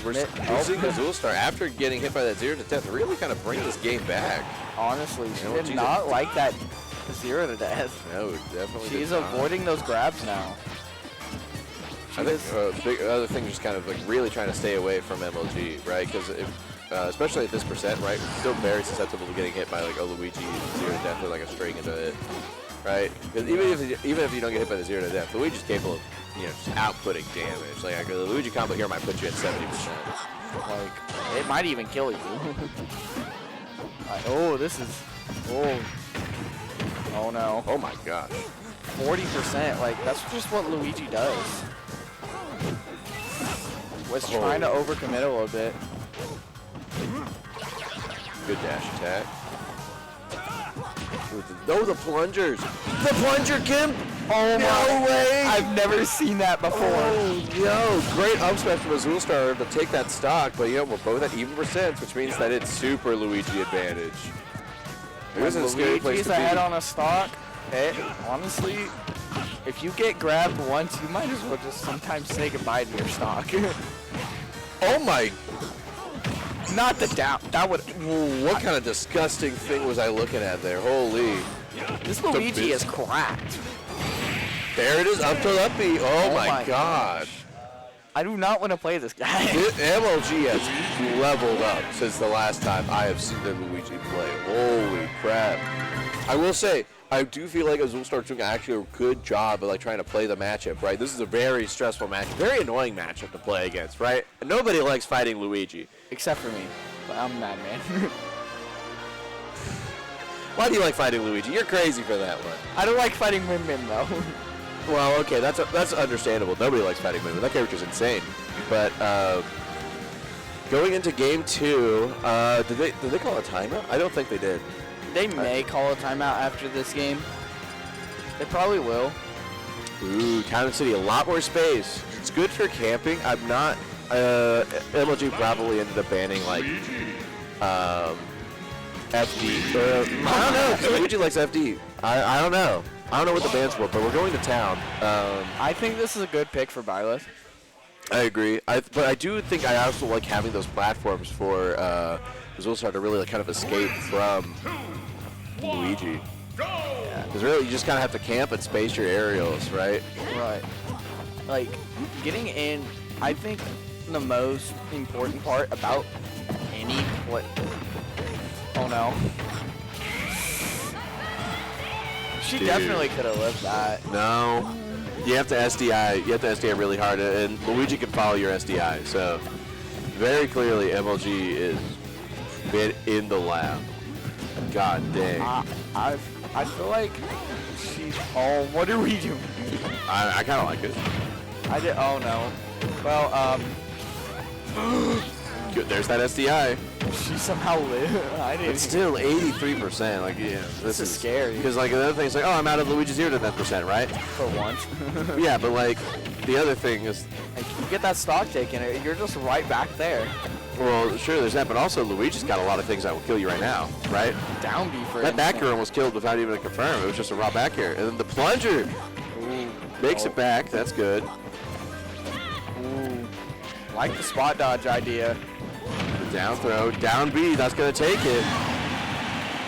We're seeing Azul Star after getting hit by that 0 to death really kind of bring this game back. Honestly, she did not like that 0 to death. No, definitely. She's avoiding those grabs now. I think big other thing is just kind of like really trying to stay away from MLG, right? Because especially at this percent, right, still very susceptible to getting hit by like a Luigi 0 to death with like a string into it, right? Because even if you don't get hit by the 0 to death, Luigi's capable of just outputting damage. Like the Luigi combo here might put you at 70%. Like it might even kill you. This is oh no. Oh my gosh. 40%. Like that's just what Luigi does. Was trying to overcommit a little bit. Good dash attack. The plungers. The plunger, Kim. Oh no way. I've never seen that before. Oh, great up smash from Azul Star to take that stock, but we're both at even percents, which means that it's super Luigi advantage. It was a scary place Luigi's to ahead be. on a stock. Honestly, if you get grabbed once, you might as well just sometimes say goodbye to your stock. Oh my. Not the down. That would. What kind of disgusting thing was I looking at there? Holy. This Luigi is cracked. There it is, up to up B. Oh my god. I do not want to play this guy. MLG has leveled up since the last time I have seen the Luigi play. Holy crap. I will say, I do feel like Azul Star's doing actually a good job of like trying to play the matchup, right? This is a very stressful match, very annoying matchup to play against, right? And nobody likes fighting Luigi. Except for me. But I'm mad, man. Why do you like fighting Luigi? You're crazy for that one. I don't like fighting Min Min though. Well, okay, that's understandable. Nobody likes fighting Min Min. That character's insane. But going into game 2, did they call a timeout? I don't think they did. They may call a timeout after this game. They probably will. Ooh, Town and City, a lot more space. It's good for camping. I'm not. MLG probably ended up banning like FD. I don't know. 'Cause Luigi likes FD. I don't know. I don't know what the bans were, but we're going to town. I think this is a good pick for Byleth. I agree. But I do think I also like having those platforms for Azul Star to really like, kind of escape from Luigi. Because really, you just kind of have to camp and space your aerials, right? Right. Like, getting in, I think the most important part about any play. Oh no. She definitely could have lived that. No. You have to SDI. You have to SDI really hard, and Luigi can follow your SDI. So, very clearly, MLG is been in the lab. God dang. I feel like she's. Oh, what are we doing? I kind of like it. I did. Oh no. Well, Good, there's that SDI. She somehow lived. I didn't. It's still 83%. Like, yeah, This is scary. Because like the other thing is like, oh, I'm out of Luigi 0 to that percent, right? For once. Yeah, but like the other thing is, Like, you get that stock taken, you're just right back there. well, sure, there's that, but also Luigi's got a lot of things that will kill you right now, right? Down B for That back instance. air almost killed without even a confirm. It was just a raw back air, and then the plunger makes it back. That's good. Ooh. Like the spot dodge idea. The down throw, down B. That's gonna take it.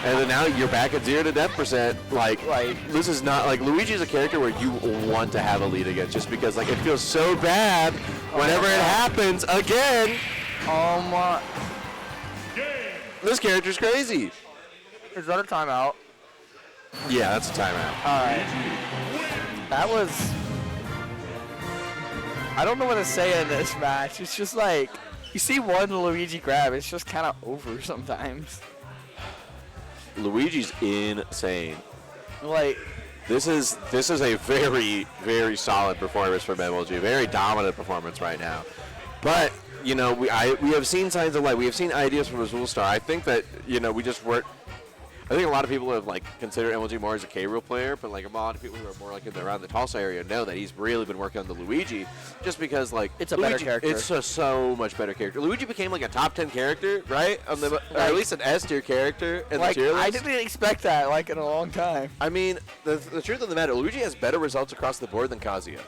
And then now you're back at 0 to death percent. Like this is not like Luigi's a character where you want to have a lead against, just because like it feels so bad whenever it happens again. Oh my! This character's crazy. Is that a timeout? Yeah, that's a timeout. All right. That was. I don't know what to say in this match. It's just like you see one Luigi grab, it's just kind of over sometimes. Luigi's insane. Like this is a very, very solid performance from MLG. Very dominant performance right now. But you know, we have seen signs of life. We have seen ideas from Azul Star. I think that we just weren't. I think a lot of people have like considered MLG more as a K-Reel player, but like a lot of people who are more like around the Tulsa area know that he's really been working on the Luigi, just because like it's a better character. It's a so much better character. Luigi became like a top 10 character, right? Or at least an S tier character in the tier list. I didn't expect that like in a long time. I mean, the truth of the matter, Luigi has better results across the board than Kazuya.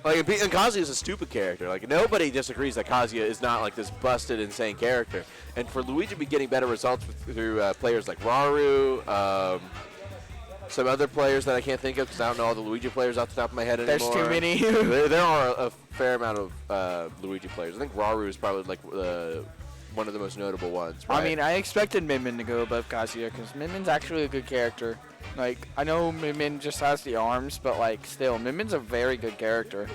and Kazuya is a stupid character. Like, nobody disagrees that Kazuya is not like this busted, insane character. And for Luigi to be getting better results through players like Raru, some other players that I can't think of because I don't know all the Luigi players off the top of my head anymore. There's too many. there are a fair amount of Luigi players. I think Raru is probably like one of the most notable ones. Right? I mean, I expected Min Min to go above Kazuya because Min Min's actually a good character. Like, I know Min Min just has the arms, but like, still, Min Min's a very good character.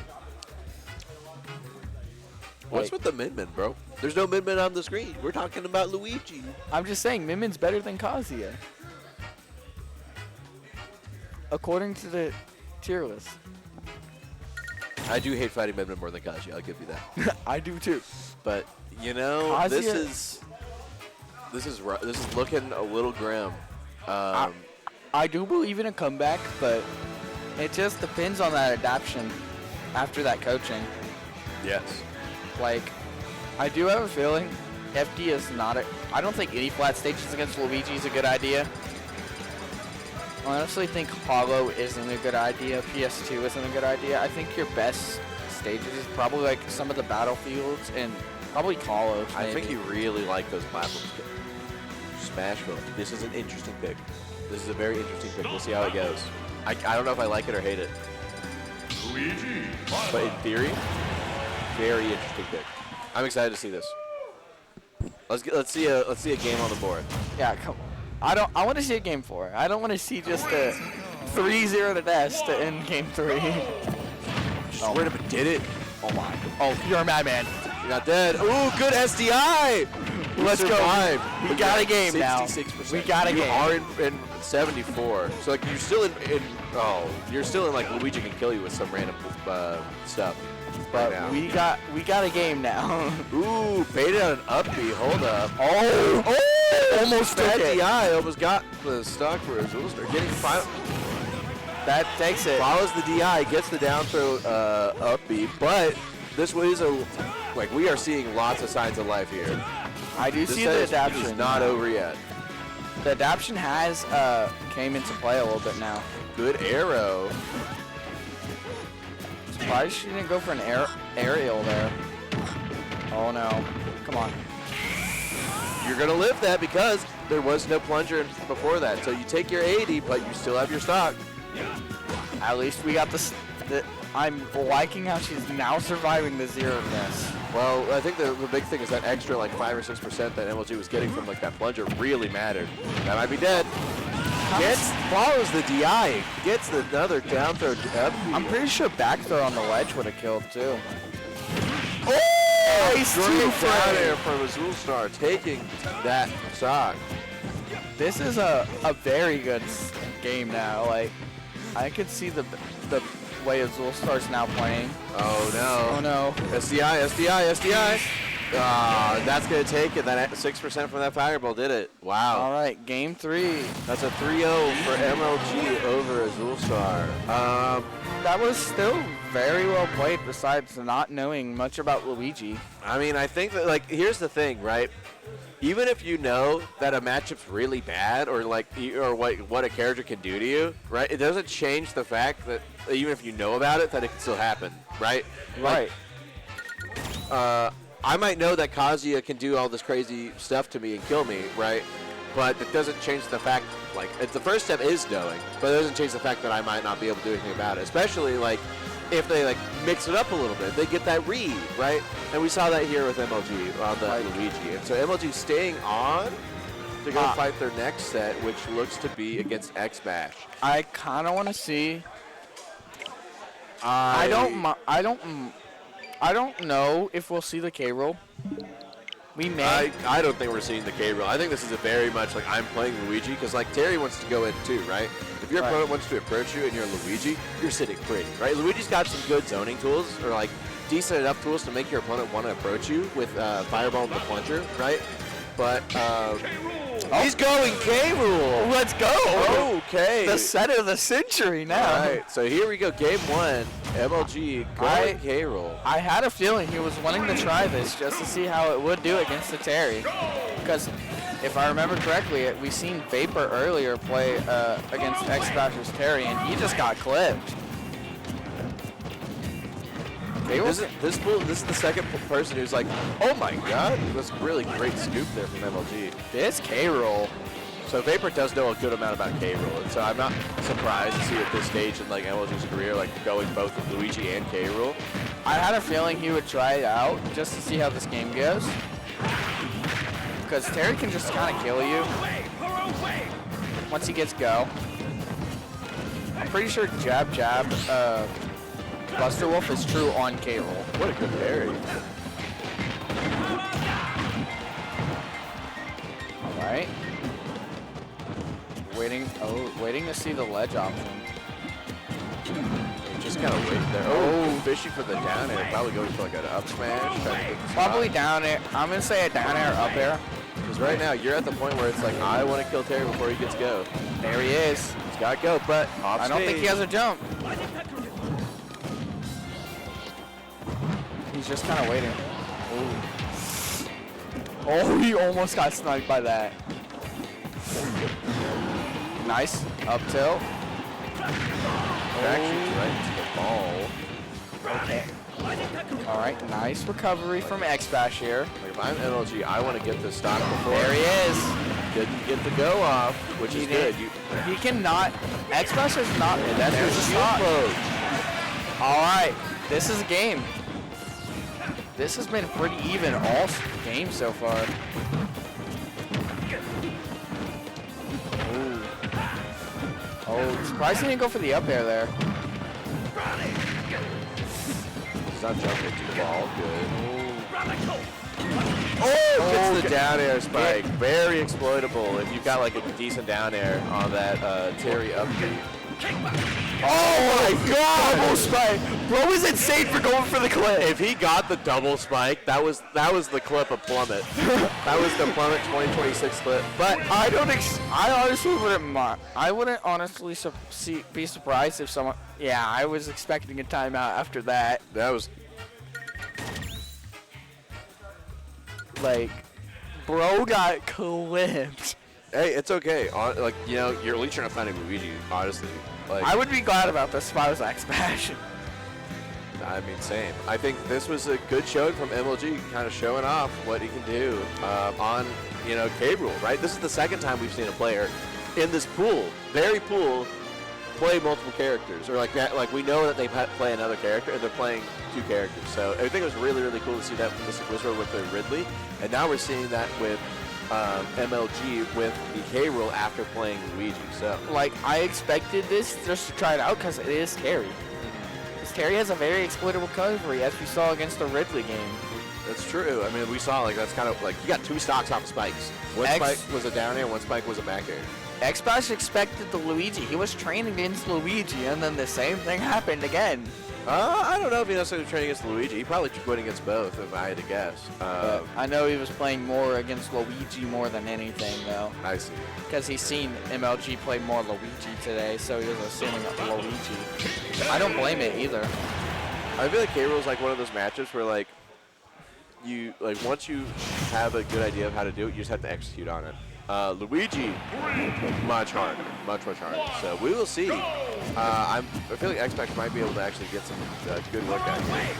What's with the Min Min, bro? There's no Min Min on the screen. We're talking about Luigi. I'm just saying, Min Min's better than Kazuya. According to the tier list. I do hate fighting Min Min more than Kazuya. I'll give you that. I do too. But you know, Kazuya, this is looking a little grim. I do believe in a comeback, but it just depends on that adaptation after that coaching. Yes. Like, I do have a feeling FD is not a... I don't think any flat stages against Luigi is a good idea. I honestly think Hollow isn't a good idea. PS2 isn't a good idea. I think your best stages is probably like some of the battlefields and probably Hollow. I think you really like those platforms. Smashville. This is an interesting pick. This is a very interesting pick. We'll see how it goes. I don't know if I like it or hate it. Luigi. But in theory, very interesting pick. I'm excited to see this. Let's see a game on the board. Yeah, come on. I want to see a game 4. I don't want to see just a 3-0 to death to end game 3. Swear to God, did it? Oh my. Oh, you're a madman. You're not dead. Ooh, good SDI. Let's go. We got a game now. 66%. We got a game. You are in 74. So like you're still you're still in like Luigi can kill you with some random stuff. But right we got a game now. Ooh, baited on an up B. Hold up. Oh, almost took it. DI almost got the stock for Azul Star. Getting final. That takes it. Follows the DI, gets the down throw up B, but this was we are seeing lots of signs of life here. I do see the adaptation. It's not over yet. The adaptation has came into play a little bit now. Good arrow. Surprised she didn't go for an aerial there. Oh no. Come on. You're going to live that because there was no plunger before that. So you take your 80, but you still have your stock. At least we got this. I'm liking how she's now surviving the 0-ness. Well, I think the big thing is that extra like 5 or 6% that MLG was getting from like that plunger really mattered. That might be dead. Follows the DI. Gets another down throw. I'm pretty sure back throw on the ledge would have killed too. Oh, nice down there from Azul Star, taking that stock. This is a very good game now. Like, I could see the way Azul Star's now playing. Oh no. Oh no. SDI. That's going to take it. That 6% from that fireball did it. Wow. All right, game 3. That's a 3-0 for MLG over Azulstar. That was still very well played besides not knowing much about Luigi. I mean, I think that, like, here's the thing, right? Even if you know that a matchup's really bad or what a character can do to you, right? It doesn't change the fact that even if you know about it, that it can still happen, right? Right. I might know that Kazuya can do all this crazy stuff to me and kill me, right? But it doesn't change the fact, like, the first step is knowing, but it doesn't change the fact that I might not be able to do anything about it. Especially, like, if they, like, mix it up a little bit, they get that read, right? And we saw that here with MLG on the Luigi. And so MLG staying on to go fight their next set, which looks to be against X-Bash. I kind of want to see. I don't know if we'll see the K roll. We may. I don't think we're seeing the K roll. I think this is a very much like I'm playing Luigi because like Terry wants to go in too, right? If your opponent wants to approach you and you're Luigi, you're sitting pretty, right? Luigi's got some good zoning tools or like decent enough tools to make your opponent want to approach you with Fireball and the Plunger, right? But he's going K rule. Let's go. Okay. The set of the century now. All right. So here we go. Game 1. MLG going K roll. I had a feeling he was wanting to try this just to see how it would do against the Terry. Because if I remember correctly, we seen Vapor earlier play against X-Bash's Terry, and he just got clipped. This is the second person who's like, oh my god, that's a really great scoop there from MLG. This K roll. So Vapor does know a good amount about K roll, and so I'm not surprised to see at this stage in like MLG's career, like going both with Luigi and K roll. I had a feeling he would try it out just to see how this game goes. Because Terry can just kind of kill you once he gets go. I'm pretty sure jab Buster Wolf is true on K roll. What a good parry. All right. Waiting to see the ledge option. Just kind of waiting there. Oh, fishing for the down air. Probably going for like an up smash. Probably down air. I'm going to say a down air, up air. Because right now, you're at the point where it's like, I want to kill Terry before he gets go. There he is. He's got to go, but I don't think he has a jump. He's just kind of waiting. Oh, he almost got sniped by that. Nice. Up tilt. Actually, right into the ball. Okay. All right, nice recovery from X-Bash here. Like if I'm MLG, I want to get this stock before. There he is. Didn't get the go off, which is good. He cannot. X-Bash is not. That's his stock. All right, this is a game. This has been pretty even all game so far. Oh, surprised he didn't go for the up air there. He's not jumping to the ball. Good. Oh, gets the down air spike. Very exploitable if you've got like a decent down air on that Terry up beat. Oh my god! Double spike! Bro is insane for going for the clip. If he got the double spike, that was the clip of Plummit. That was the Plummit 2026 clip. But I honestly wouldn't mind. I wouldn't honestly be surprised if someone. Yeah, I was expecting a timeout after that. That was. Like, bro got clipped. Hey, it's okay. Like, you know, you're at least trying to find a Luigi, honestly. Like, I would be glad about this if I was X-Bash. I mean, same. I think this was a good showing from MLG, kind of showing off what he can do on, you know, K Rule, right? This is the second time we've seen a player in this pool, very pool, play multiple characters. Or like that, like we know that they play another character, and they're playing two characters. So I think it was really, really cool to see that from Mystic Whisperer with the Ridley. And now we're seeing that with MLG with the K Rule after playing Luigi. So, like, I expected this just to try it out because it is Terry. Because Terry has a very exploitable recovery, as we saw against the Ridley game. That's true. I mean, we saw, like, that's kind of, like, he got two stocks off of spikes. One spike was a down air, one spike was a back air. X-Bash expected the Luigi. He was training against Luigi, and then the same thing happened again. I don't know if he necessarily was training against Luigi. He probably went against both, if I had to guess. I know he was playing more against Luigi more than anything, though. I see. Because he's seen MLG play more Luigi today, so he was assuming Luigi. I don't blame it either. I feel like K-Rool is like one of those matchups where like once you have a good idea of how to do it, you just have to execute on it. Luigi, much harder, much harder. So we will see. I feel like X-Pac might be able to actually get some good work out here.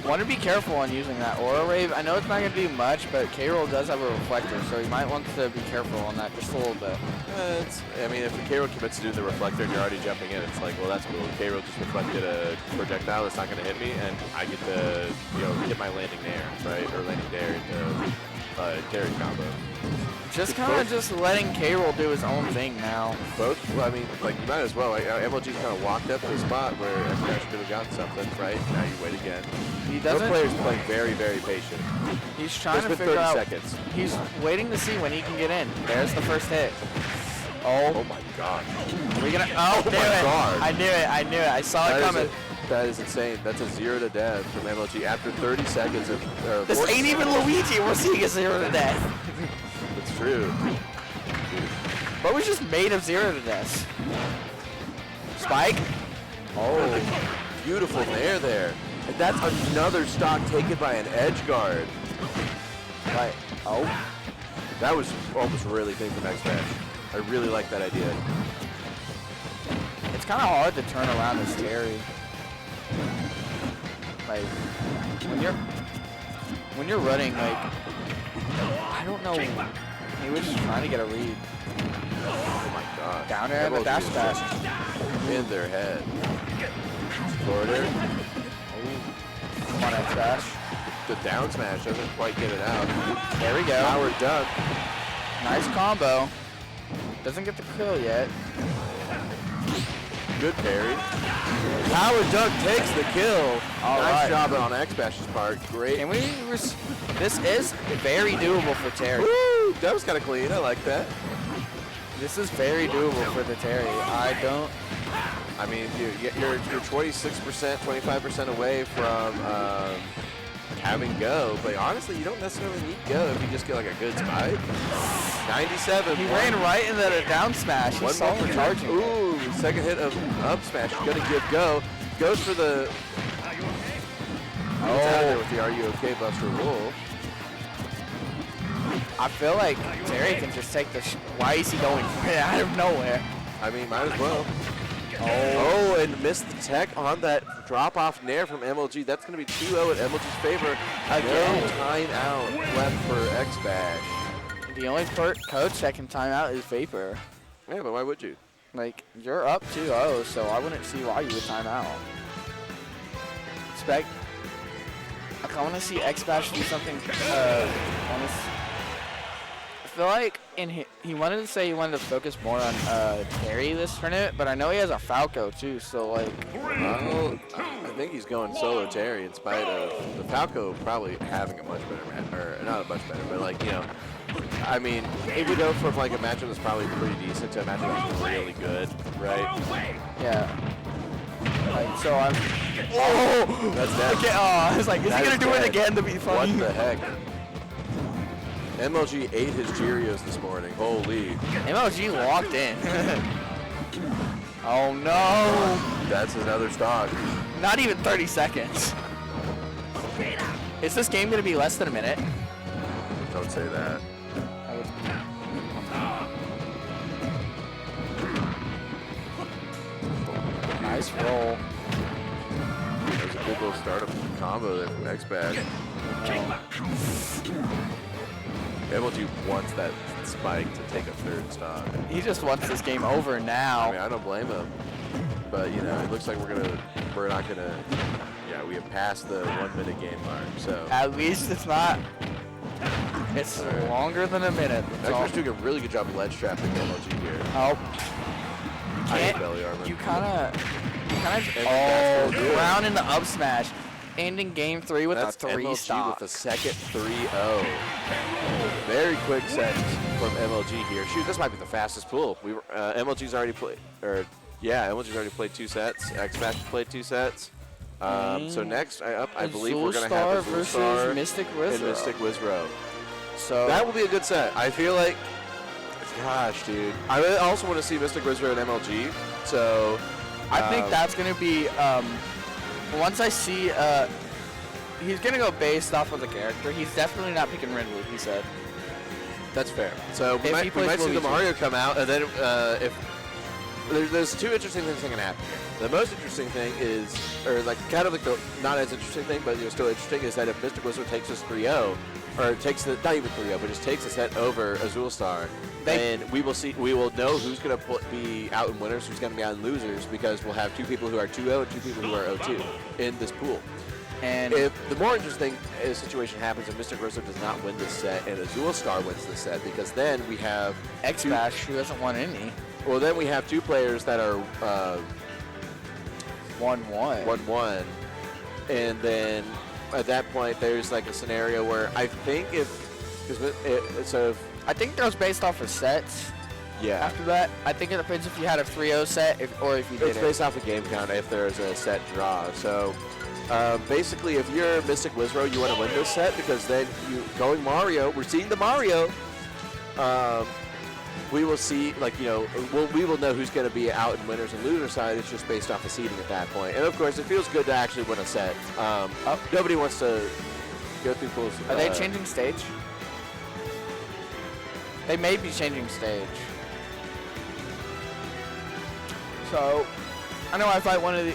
Want to be careful on using that Aura Wave. I know it's not going to do much, but K-Rool does have a reflector, so he might want to be careful on that just a little bit. I mean, if the K-Rool commits to do the reflector and you're already jumping in, it's like, well, that's cool. K-Rool just reflected a projectile that's not going to hit me, and I get to, hit my landing there, right? Or landing there into Terry combo. Just kind of just letting K-Rool do his own thing now. Both? Well, I mean, like, you might as well. MLG's kind of walked up to a spot where X-Pac could have gotten something, right? Now you wait again. He doesn't. Both players playing very, very patient. He's trying to figure 30 out. seconds. He's waiting to see when he can get in. There's the first hit. Oh my God. We're gonna. Oh, my God. I knew it. I saw it coming. That is insane. That's a 0 to death from MLG after 30 seconds of. This ain't even Luigi. We're seeing a 0 to death. It's true. But we just made him 0 to death. Spike. Oh, beautiful nair there. And that's another stock taken by an edge guard. Right. Oh. That was almost really big from X-Pac. I really like that idea. It's kind of hard to turn around as Terry. Like, when you're running, like, I don't know. He was just trying to get a read. Oh my God. Down air and the dash dash. In their head. Forward air. Come on, X-Dash. The down smash doesn't quite get it out. There we go. Power dunk. Nice combo. Doesn't get the kill yet. Good parry. Power dunk takes the kill. Nice job on X-Bash's part. Great. Can we? This is very doable for Terry. Woo! That was kind of clean. I like that. This is very doable for the Terry. I mean, you're 26%, 25% away from having go, but honestly, you don't necessarily need go if you just get like a good spike. 97. He ran right into the down smash. One more for charging. Ooh, second hit of up smash. He's gonna give go. Goes for the. Oh, out there with the Are You Okay Buster Wolf. I feel like Terry can just take the. Why is he going out of nowhere? I mean, might as well. Oh, and missed the tech on that drop-off nair from MLG. That's going to be 2-0 in MLG's favor. Again, timeout left for X-Bash. The only coach that can time out is Vapor. Yeah, but why would you? Like, you're up 2-0, so I wouldn't see why you would time out. Like, I want to see X-Bash do something I feel like he wanted to say he wanted to focus more on Terry this tournament, but I know he has a Falco too, so like. Well, I think he's going solo Terry in spite of the Falco probably having a much better match, or not a much better, but like, I mean, if you go from like a matchup that's probably pretty decent to a matchup that's really good, right? Yeah. Like, so I'm. Oh, that's that. Okay, I was like, is he gonna do it again to be funny? What the heck? MLG ate his Cheerios this morning. Holy. MLG walked in. Oh no. That's another stock. Not even 30 seconds. Is this game going to be less than a minute? Don't say that. Nice roll. That was a good little startup combo there from X-Bad. MLG wants that spike to take a third stock. He just wants this game over now. I mean, I don't blame him. But, it looks like we're not gonna, we have passed the 1 minute game mark, so. At least it's not, it's longer than a minute. X-Bad's doing a really good job of ledge trapping MLG here. Oh. I hate belly armor. You kind of, round in the up smash. Ending game 3 with That's a 3 MLG stock. with a second 3-0. Very quick sets from MLG here. Shoot, this might be the fastest pool. MLG's already played, or Yeah, MLG's already played 2 sets. X-Smash has played 2 sets. So next, I believe we're going to have Azul Star versus Mystic Wizrow. and Mystic Wizrow. So that will be a good set. I feel like, gosh, dude. I also want to see Mystic Wizrow and MLG. So I think that's going to be, once I see, he's going to go based off of the character. He's definitely not picking Ridley, he said. That's fair. So we might see the Mario come out, and then if there's 2 interesting things that can happen here. The most interesting thing is, or like kind of like the not as interesting thing, but still interesting, is that if Mystic Wizard takes us 3-0, or takes the not even 3-0, but just takes a set over Azul Star, then we will know who's going to be out in winners, who's going to be out in losers, because we'll have 2 people who are 2-0 and 2 people who are 0-2 in this pool. And if the more interesting situation happens if Mystic Wizard does not win this set and Azul Star wins this set, because then we have X-Bash, who hasn't won any. Well, then we have 2 players that are 1-1. 1-1, and then at that point there's like a scenario where I think I think that was based off of sets. Yeah. After that, I think it depends if you had a 3-0 set or if you did It's based off a game count if there's a set draw. So basically, if you're Mystic Wizrow, you want to win this set because then going Mario. We're seeing the Mario. We will see, we will know who's going to be out in winners and losers side. It's just based off the seeding at that point. And of course, it feels good to actually win a set. Nobody wants to go through pools. Are they changing stage? They may be changing stage. So, I know I fight one of the.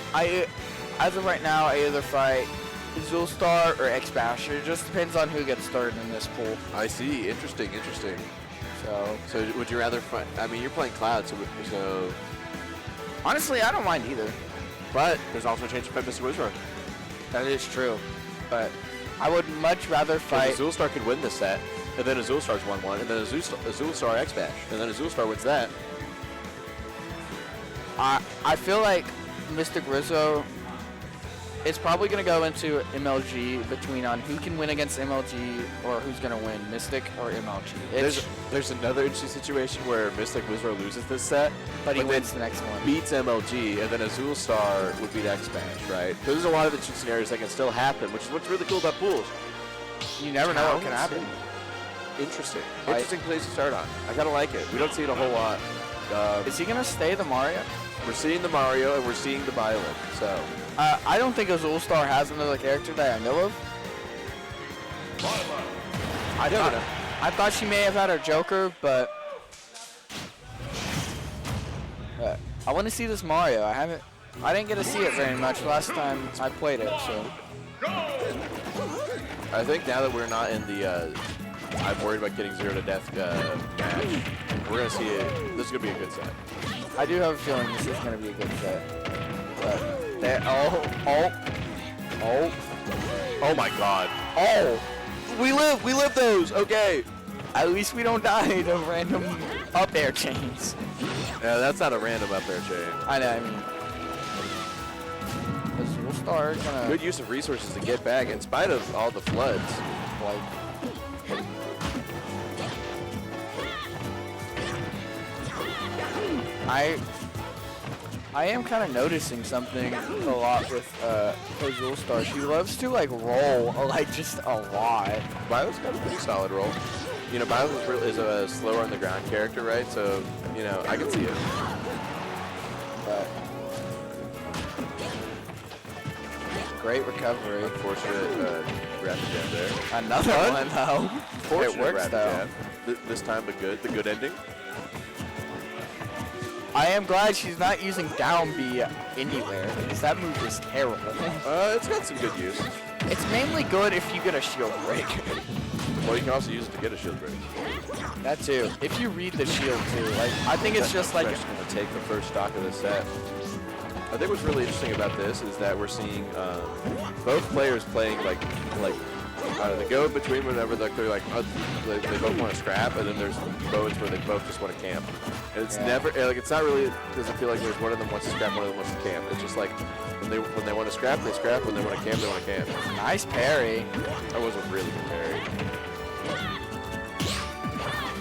As of right now, I either fight Azul Star or X-Bash. It just depends on who gets started in this pool. I see. Interesting. So would you rather fight? I mean, you're playing Cloud, so honestly, I don't mind either. But there's also a chance to fight Mr. Wizrow. That is true. But I would much rather fight. Azul Star could win this set, and then Azul Star's 1-1, and then Azul Star X-Bash, and then Azul Star wins that. I feel like Mystic Wizrow. It's probably going to go into MLG between on who can win against MLG or who's going to win, Mystic or MLG. There's another interesting situation where Mystic Wizrow loses this set, but he wins the next one. Beats MLG, and then Azul Star would beat X-Bash, right? So there's a lot of interesting scenarios that can still happen, which is what's really cool about pools. You never know what can happen. Interesting place to start on. I kind of like it. We don't see it a whole lot. Is he going to stay the Mario? We're seeing the Mario, and we're seeing the Violin, so... I don't think Azul Star has another character that I know of. I thought she may have had her Joker, but I want to see this Mario. I didn't get to see it very much last time I played it, so. I think now that we're not in the I'm worried about getting 0 to death match, we're gonna see it. This is gonna be a good set. I do have a feeling this is gonna be a good set. But oh my God. Oh, we live those. Okay. At least we don't die to random up air chains. Yeah, that's not a random up air chain. I know. I mean, Azul Star gonna good use of resources to get back in spite of all the floods. I am kind of noticing something a lot with Azul Star. She loves to roll just a lot. Violet's got a pretty solid roll. You know, Violet is a slower on the ground character, right? So, I can see it. But great recovery. Unfortunate rapid jab there. Another one though. Fortunate it works though. This time, but good. The good ending. I am glad she's not using down B anywhere, because that move is terrible. It's got some good use. It's mainly good if you get a shield break. Well, you can also use it to get a shield break. That too. If you read the shield too, I think it's just like... I'm just going to take the first stock of this set. I think what's really interesting about this is that we're seeing both players playing they go between whenever they both want to scrap, and then there's modes where they both just want to camp. And it's never it's not really, it doesn't feel like there's one of them wants to scrap, one of them wants to camp. It's just like when they want to scrap, they scrap. When they want to camp, they want to camp. Nice parry. That was a really good parry.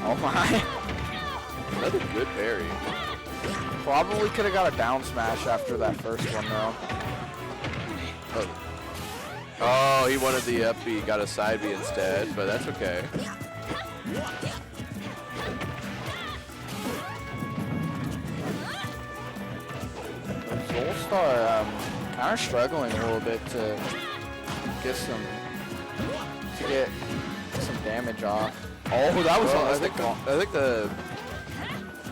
Oh my! Another good parry. Probably could have got a down smash after that first one, though. Oh, he wanted the up B, got a side B instead, but that's okay. Zolstar kind of struggling a little bit to get some damage off. Oh, that was Oh, I think the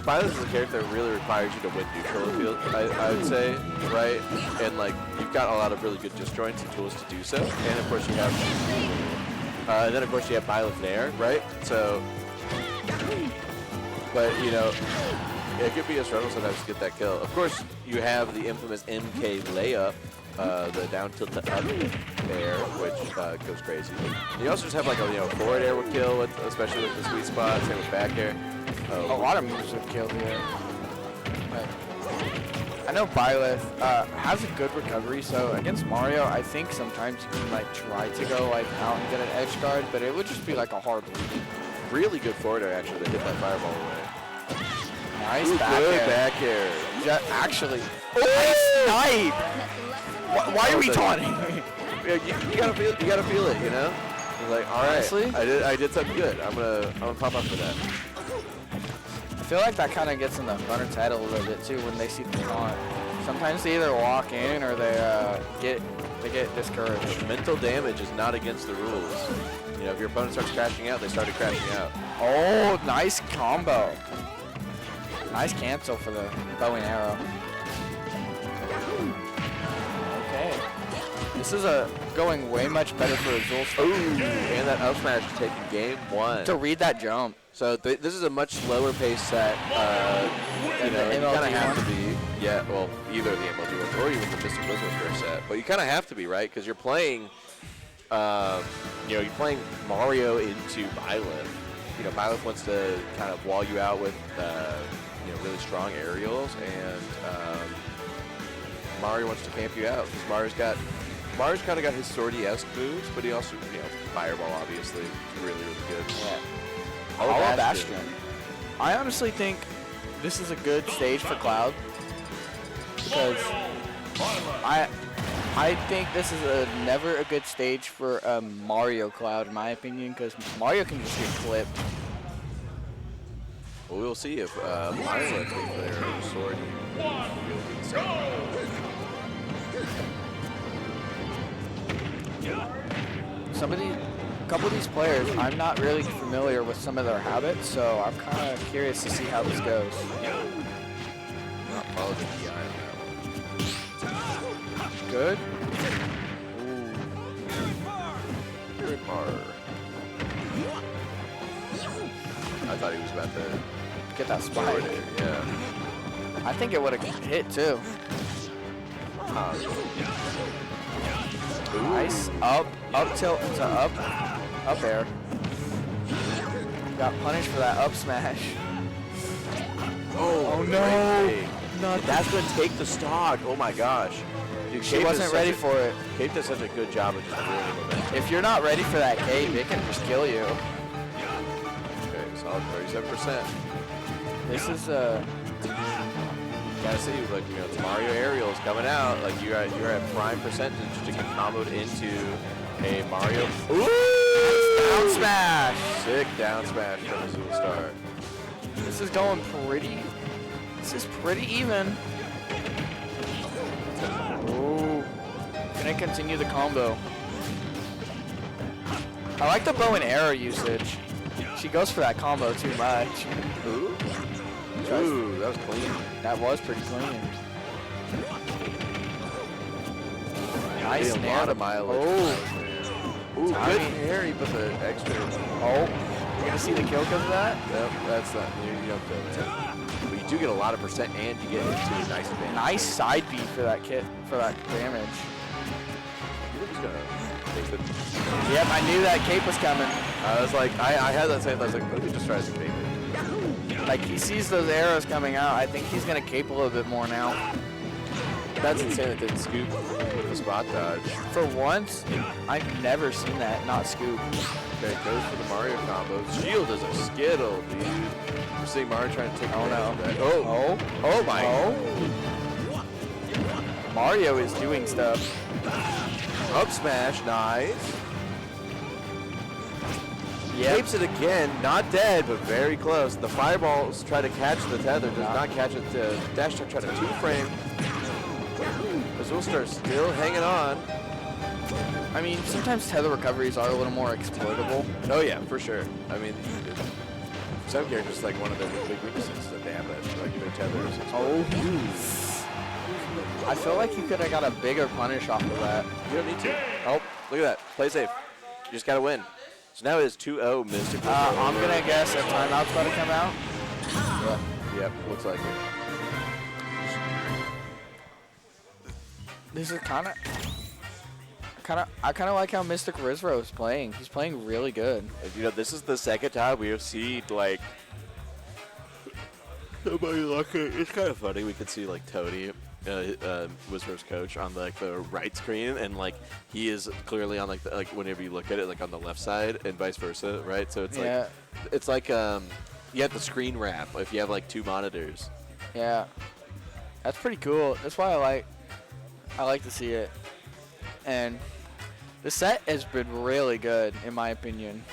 Byleth is a character that really requires you to win neutral field, I would say, right? And like you've got a lot of really good disjoints and tools to do so. And of course you have Byleth there, right? So, but you know, it could be a struggle sometimes to get that kill. Of course, you have the infamous MK layup, the down tilt to up air, which goes crazy. You also just have like a forward air would kill, especially with the sweet spot. Same with back air. A lot of moves have killed here. I know Byleth has a good recovery, so against Mario, I think sometimes you can like try to go like out and get an edge guard, but it would just be like a hard lead. Really good forward air actually that hit that fireball away. Nice Ooh, back good air. back air. Actually, nice snipe. Why are we taunting? Yeah, you gotta feel it. You gotta feel it. You know. It's like, all right, Honestly? I did something good. I'm gonna pop up for that. I feel like that kind of gets in the runner's head a little bit too when they see the taunt. Sometimes they either walk in or they get discouraged. Mental damage is not against the rules. You know, if your opponent starts crashing out, they started crashing out. Oh, nice combo. Nice cancel for the bow and arrow. Okay. This is going way much better for Azul. Ooh, and that up smash is taking game one. To read that jump. So this is a much slower pace set. You know, you kind of have to be. Yeah, well, either the MLG one or even the Mr. Blizzard set. But you kind of have to be, right? Because you're playing, you're playing Mario into Byleth. You know, Byleth wants to kind of wall you out with, really strong aerials, and Mario wants to camp you out because Mario's kind of got his Swordy-esque moves, but he also, Fireball obviously is really, really good. Yeah. Hollow Bastion. I honestly think this is a good stage for Cloud because I think this is never a good stage for Mario Cloud, in my opinion, because Mario can just get clipped. Well, we'll see if Mario takes their sword. A couple of these players, I'm not really familiar with some of their habits, so I'm kind of curious to see how this goes. Not follow the DI on that one. Good. Good hard. I thought he was about to get that spike. Yeah. I think it would have hit too. Nice up tilt to up air. Got punished for that up smash. Oh no! That's gonna take the stock. Oh my gosh. Dude, She wasn't ready for it. Cape does such a good job of just ruining momentum. If you're not ready for that cape, it can just kill you. Okay, solid 37%. This is gotta see, like, the Mario aerials coming out. Like you're at prime percentage to get comboed into a Mario. Ooh! Down smash. Sick down smash from Azul Star. This is going pretty. This is pretty even. Ooh. Gonna continue the combo. I like the bow and arrow usage. She goes for that combo too much. Ooh. Ooh, that was clean. That was pretty clean. Nice a lot of mileage. Oh. Ooh, good parry, but the extra. Oh, you're gonna see the kill because of that? Nope, that's not. You don't feel that. But you do get a lot of percent, and you get into a nice advantage. Nice side beat for that damage. You think he's gonna take the? Yep, I knew that cape was coming. I was like, I had that same. I was like, let me just try to cape it. Like he sees those arrows coming out. I think he's gonna cape a little bit more now. That's insane that didn't scoop with the spot dodge. For once, I've never seen that not scoop. Okay, goes for the Mario combo. Shield is a skittle, dude. We're seeing Mario trying to take advantage of that. Oh my. Mario is doing stuff. Up smash, nice. Yep. Tapes it again, not dead, but very close. The fireballs try to catch the tether, does not catch it. Dash attack try to 2-frame. Azul Star still hanging on. I mean, sometimes tether recoveries are a little more exploitable. Oh yeah, for sure. I mean, some characters, like one of their big weaknesses that they have, that like their tethers. Oh. I feel like you could have got a bigger punish off of that. You don't need to. Oh, look at that. Play safe. You just gotta win. So now it's 2-0 Mystic. I'm gonna guess a timeout's about to come out. Yep, looks like it. This is I kind of like how Mystic Rizro is playing. He's playing really good. You know, this is the second time we have seen like nobody lucky. It's kind of funny. We could see like Tony, Wizard's coach, on like the right screen, and like he is clearly on like whenever you look at it, like on the left side, and vice versa, right? So it's like you have the screen wrap if you have like 2 monitors. Yeah, that's pretty cool. That's why I like to see it. And the set has been really good, in my opinion.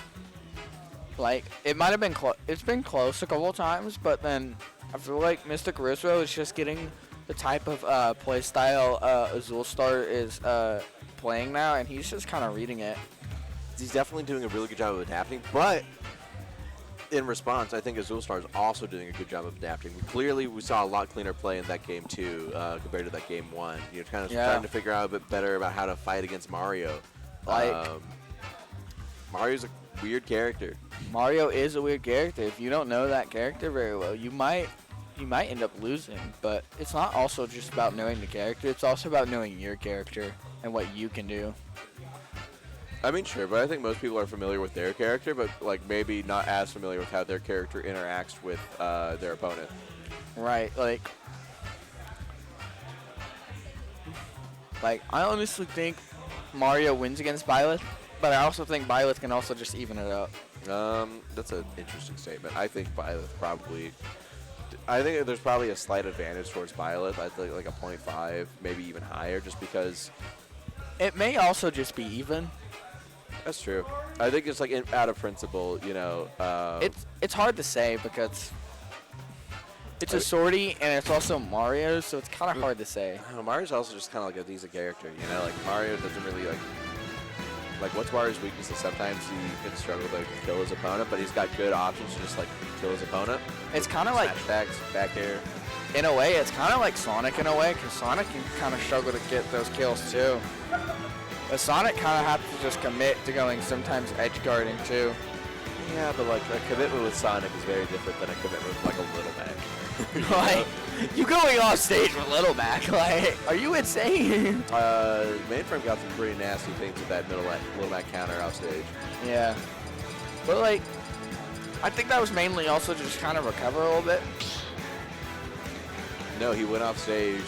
Like, it might have been it's been close a couple of times, but then I feel like Mystic Rizro is just getting the type of play style Azul Star is playing now, and he's just kind of reading it. He's definitely doing a really good job of adapting, but in response, I think Azul Star is also doing a good job of adapting. We saw a lot cleaner play in that game 2 compared to that game 1. You're kind of trying to figure out a bit better about how to fight against Mario. Mario's a weird character. Mario is a weird character. If you don't know that character very well, you might end up losing. But it's not also just about knowing the character. It's also about knowing your character and what you can do. I mean, sure, but I think most people are familiar with their character, but like maybe not as familiar with how their character interacts with their opponent. Right, like I honestly think Mario wins against Byleth, but I also think Byleth can also just even it up. That's an interesting statement. I think Byleth I think there's probably a slight advantage towards Byleth. I think like a 0.5, maybe even higher, just because. It may also just be even. That's true. I think it's like out of principle, you know. It's hard to say because it's a sortie and it's also Mario, so it's kind of hard to say. Mario's also just kind of like a decent character, you know. Like Mario doesn't really like what's Mario's weakness is sometimes he can struggle to kill his opponent, but he's got good options to just like kill his opponent. It's kind of like attacks, back air. In a way, it's kind of like Sonic in a way, because Sonic can kind of struggle to get those kills too. But Sonic kind of has to just commit to going sometimes edge guarding too. Yeah, but like a commitment with Sonic is very different than a commitment with like a Little Mac. Like, you going off stage with Little Mac? Like, are you insane? Mainframe got some pretty nasty things with that Little Mac counter off stage. Yeah, but like, I think that was mainly also just kind of recover a little bit. No, he went off stage,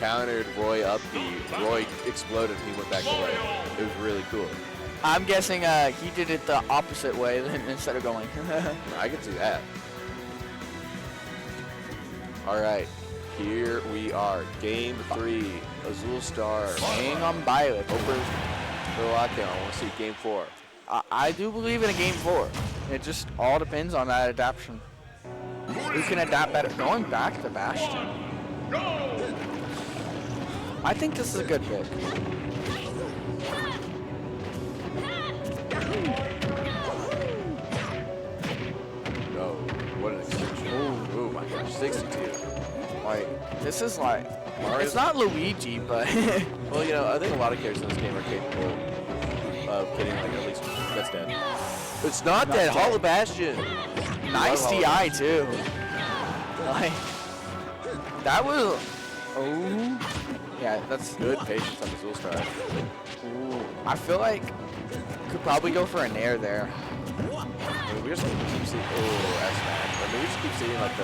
countered Roy up B. Roy exploded and he went back away. It was really cool. I'm guessing he did it the opposite way instead of going. I can see that. All right, here we are. Game 3, Azul Star. Playing on Byleth. Over the lockdown. I want to see Game 4. I do believe in a Game 4. It just all depends on that adaptation. Who can adapt better? Going back to Bastion. I think this is a good pick. No, what an extension. Oh my gosh, 62. Like, this is like, it's not Luigi, but. Well, you know, I think a lot of characters in this game are capable of getting like at least that's dead. It's not dead. Hollow Bastion. Nice TI too. Like, that was. Oh. Yeah, that's good patience on the Azul Star. Ooh, I feel like could probably go for a nair there. I mean, we just keep seeing, S-Smash. I mean, we just keep seeing, like, the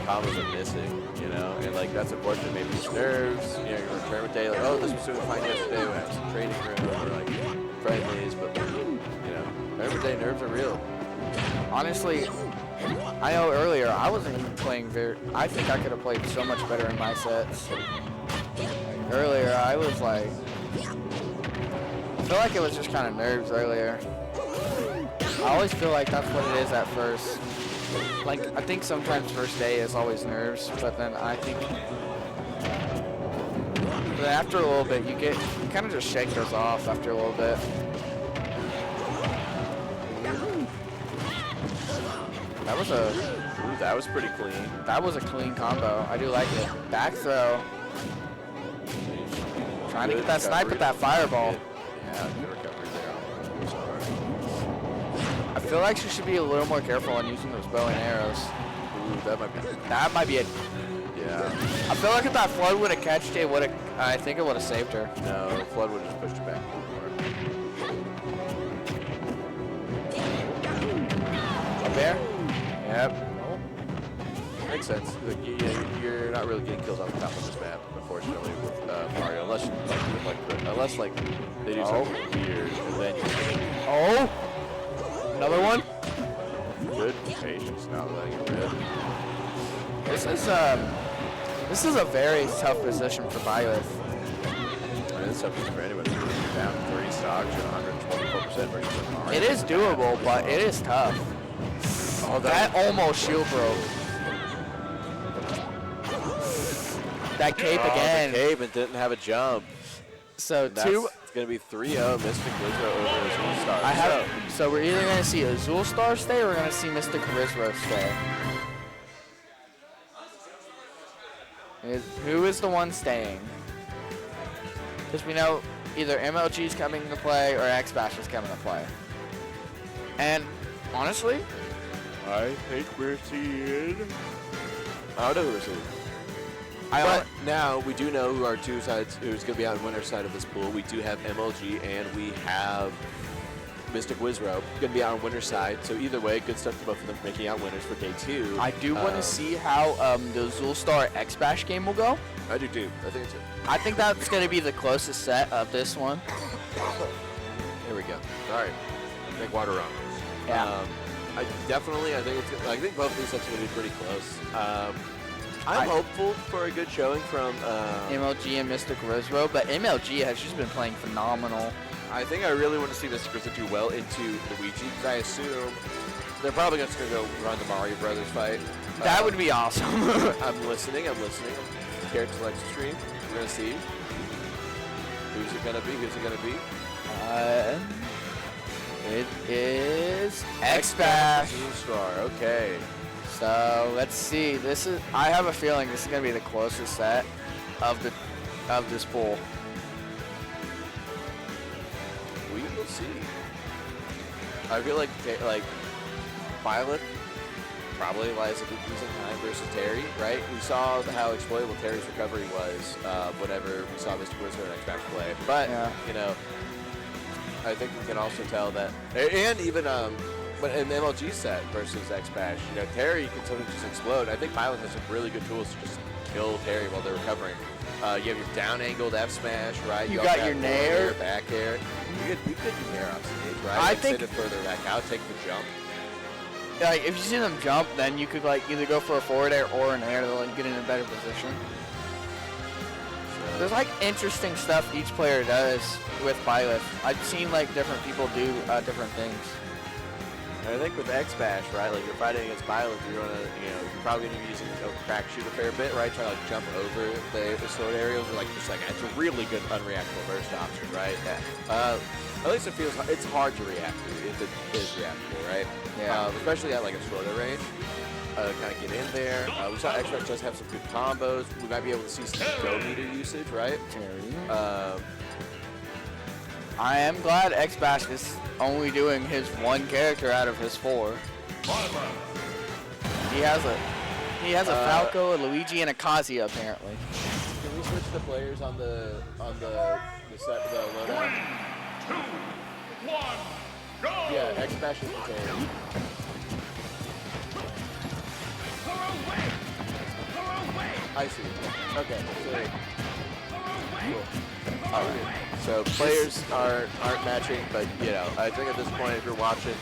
combos are missing, you know? And, like, that's unfortunate. Maybe it's nerves, you know, your tournament day, like, oh, this was doing fine yesterday. We had some training room or, like, friendlies, but, you know, tournament day nerves are real. Honestly, I know earlier I wasn't even playing very. I think I could have played so much better in my sets. Earlier, I was like, I feel like it was just kind of nerves earlier. I always feel like that's what it is at first. Like, I think sometimes first day is always nerves, but then I think but after a little bit, you kind of just shake those off after a little bit. That was pretty clean. That was a clean combo. I do like it. Back throw. Trying to get that snipe with that fireball. Yeah, good recovery there. I feel like she should be a little more careful on using those bow and arrows. Ooh, that might be it. Yeah. I feel like if that Flood would have catched it, I think it would have saved her. No, Flood would have just pushed her back more. Up there? Yep. Makes sense. Like, you're not really getting kills on the top of this map, unfortunately, with Mario, unless they do something weird, and then you Oh! Another one? Good patience, not letting it rip. This is a very tough position for Byleth. I mean, it's tough for anybody. Down 3 stocks at 124% versus Mario. It is doable, but it is tough. Oh, that almost shield broke. That cape again. The cape and didn't have a jump. So it's going to be 3-0 Mystic Rizro over Azul Star. So we're either going to see Azul Star stay or we're going to see Mystic Rizro stay. Who is the one staying? Because we know either MLG is coming to play or X-Bash is coming to play. And honestly, I think we're seeing. I don't know who we're seeing. But now we do know who our two sides, who's going to be on the winner's side of this pool. We do have MLG and we have Mystic Wizro going to be on our winner's side. So either way, good stuff to both of them making out winners for day 2. I do want to see how the Azul Star X-Bash game will go. I do too. I think so. I think that's going to be the closest set of this one. Here we go. All right. Make water run. Yeah. I think both of these sets are going to be pretty close. I'm hopeful for a good showing from MLG and Mystic Rizro, but MLG has just been playing phenomenal. I think I really want to see Mystic Rizro do well into Luigi, because I assume they're probably just going to go run the Mario Brothers fight. That would be awesome. I'm listening. Character selection stream. We're going to see. Who's it going to be? It is X-Bash. Star. Okay. So let's see. I have a feeling this is going to be the closest set of this pool. We will see. I feel like Violet probably lies a good reason time versus Terry, right? We saw how exploitable Terry's recovery was whenever we saw Mr. Wizard and X-Bash play. But you know, I think we can also tell that, and even but in the MLG set versus X-Bash, you know, Terry can sometimes just explode. I think Violet has some really good tools to just kill Terry while they're recovering. You have your down-angled F-Smash, right? You got your Nair. Back air. You could do Nair off stage, right? I think send it further back out, take the jump. Like, if you see them jump, then you could like either go for a forward air or an air to like get in a better position. So, there's like interesting stuff each player does with Byleth. I've seen like different people do different things. And I think with X-Bash, right, like you're fighting against Byleth, you're you're probably gonna be using a crack shoot a fair bit, right? Trying to like jump over the sword aerials, or it's a really good unreactable burst option, right? Yeah. At least it feels it's hard to react to if it is reactable, right? Yeah. Especially at like a shorter range. Kind of get in there. We saw X-Bash does have some good combos. We might be able to see some go meter usage, right? I am glad X-Bash is only doing his one character out of his 4. He has a Falco, a Luigi, and a Kazuya apparently. Can we switch the players on the set the loadout? 3, 2, 1, go! Yeah, X Bash is the Terry. I see. Okay, so cool. All right. So players aren't matching, but you know, I think at this point, if you're watching,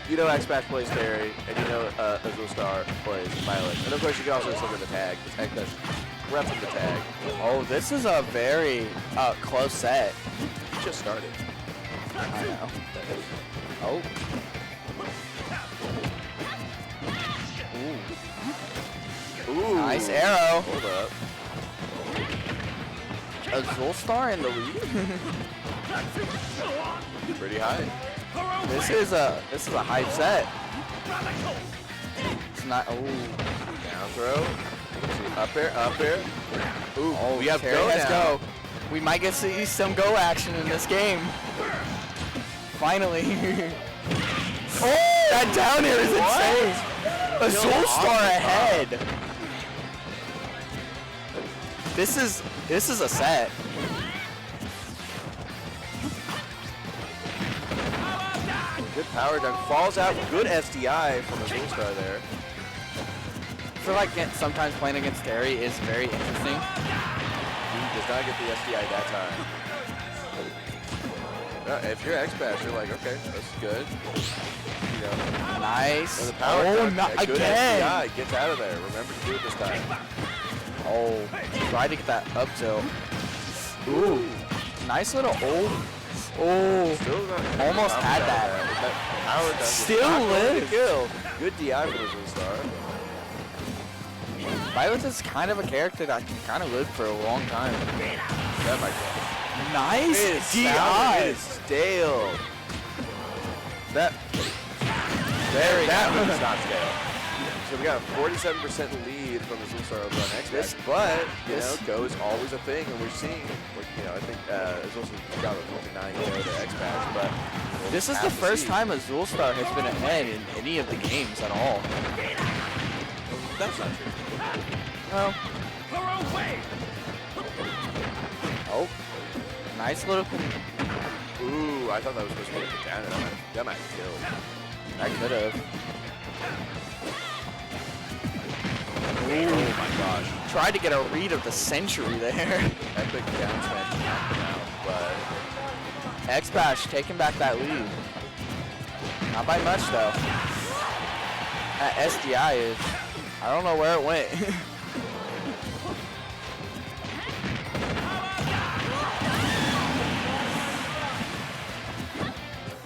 you know X-Bash plays Terry, and you know Azul Star plays Violet. And of course, you can also just look at the tag. X-Bash repping the tag. Oh, this is a very close set. Just started. I know. Oh. Ooh. Nice arrow. Hold up. Azul Star in the lead. Pretty high. This is a high set. It's not. Oh. Down throw. Let's see. Up air. Up air. Ooh. Oh, We have Terry go has now. go. We might get to see some go action in this game. Finally. Oh, that down air is insane. Azul Star ahead. This is a set. Good power dunk. Falls out. Good SDI from Azul Star there. I feel like sometimes playing against Terry is very interesting. He does not get the SDI that time. If you're X-Bash, you're like, okay, that's good. You know. Nice. And the power Oh, dunk, not a good again. SDI gets out of there. Remember to do it this time. Oh, try to get that up tilt. Ooh, nice little Oh, Still not almost had that. Power dunk. Still lives. Kill. Good DI from Azul Star. Violet is kind of a character that can kind of live for a long time. That might go. Nice It is DI. sound, it is stale. That one is not stale. So we got a 47% lead from Azul Star over on X-Bash, but you know, go is always a thing, and we're seeing. You know, I think Azul Star got a 29 go to X-Bash, but This is the first time Azul Star has been ahead in any of the games at all. That's not true. Well. Oh, nice little. Ooh, I thought that was supposed to be a down. That might have killed. I could have. Oh my gosh. Tried to get a read of the century there. Epic down smash knocked him out, but X-Bash taking back that lead. Not by much though. That SDI is, I don't know where it went.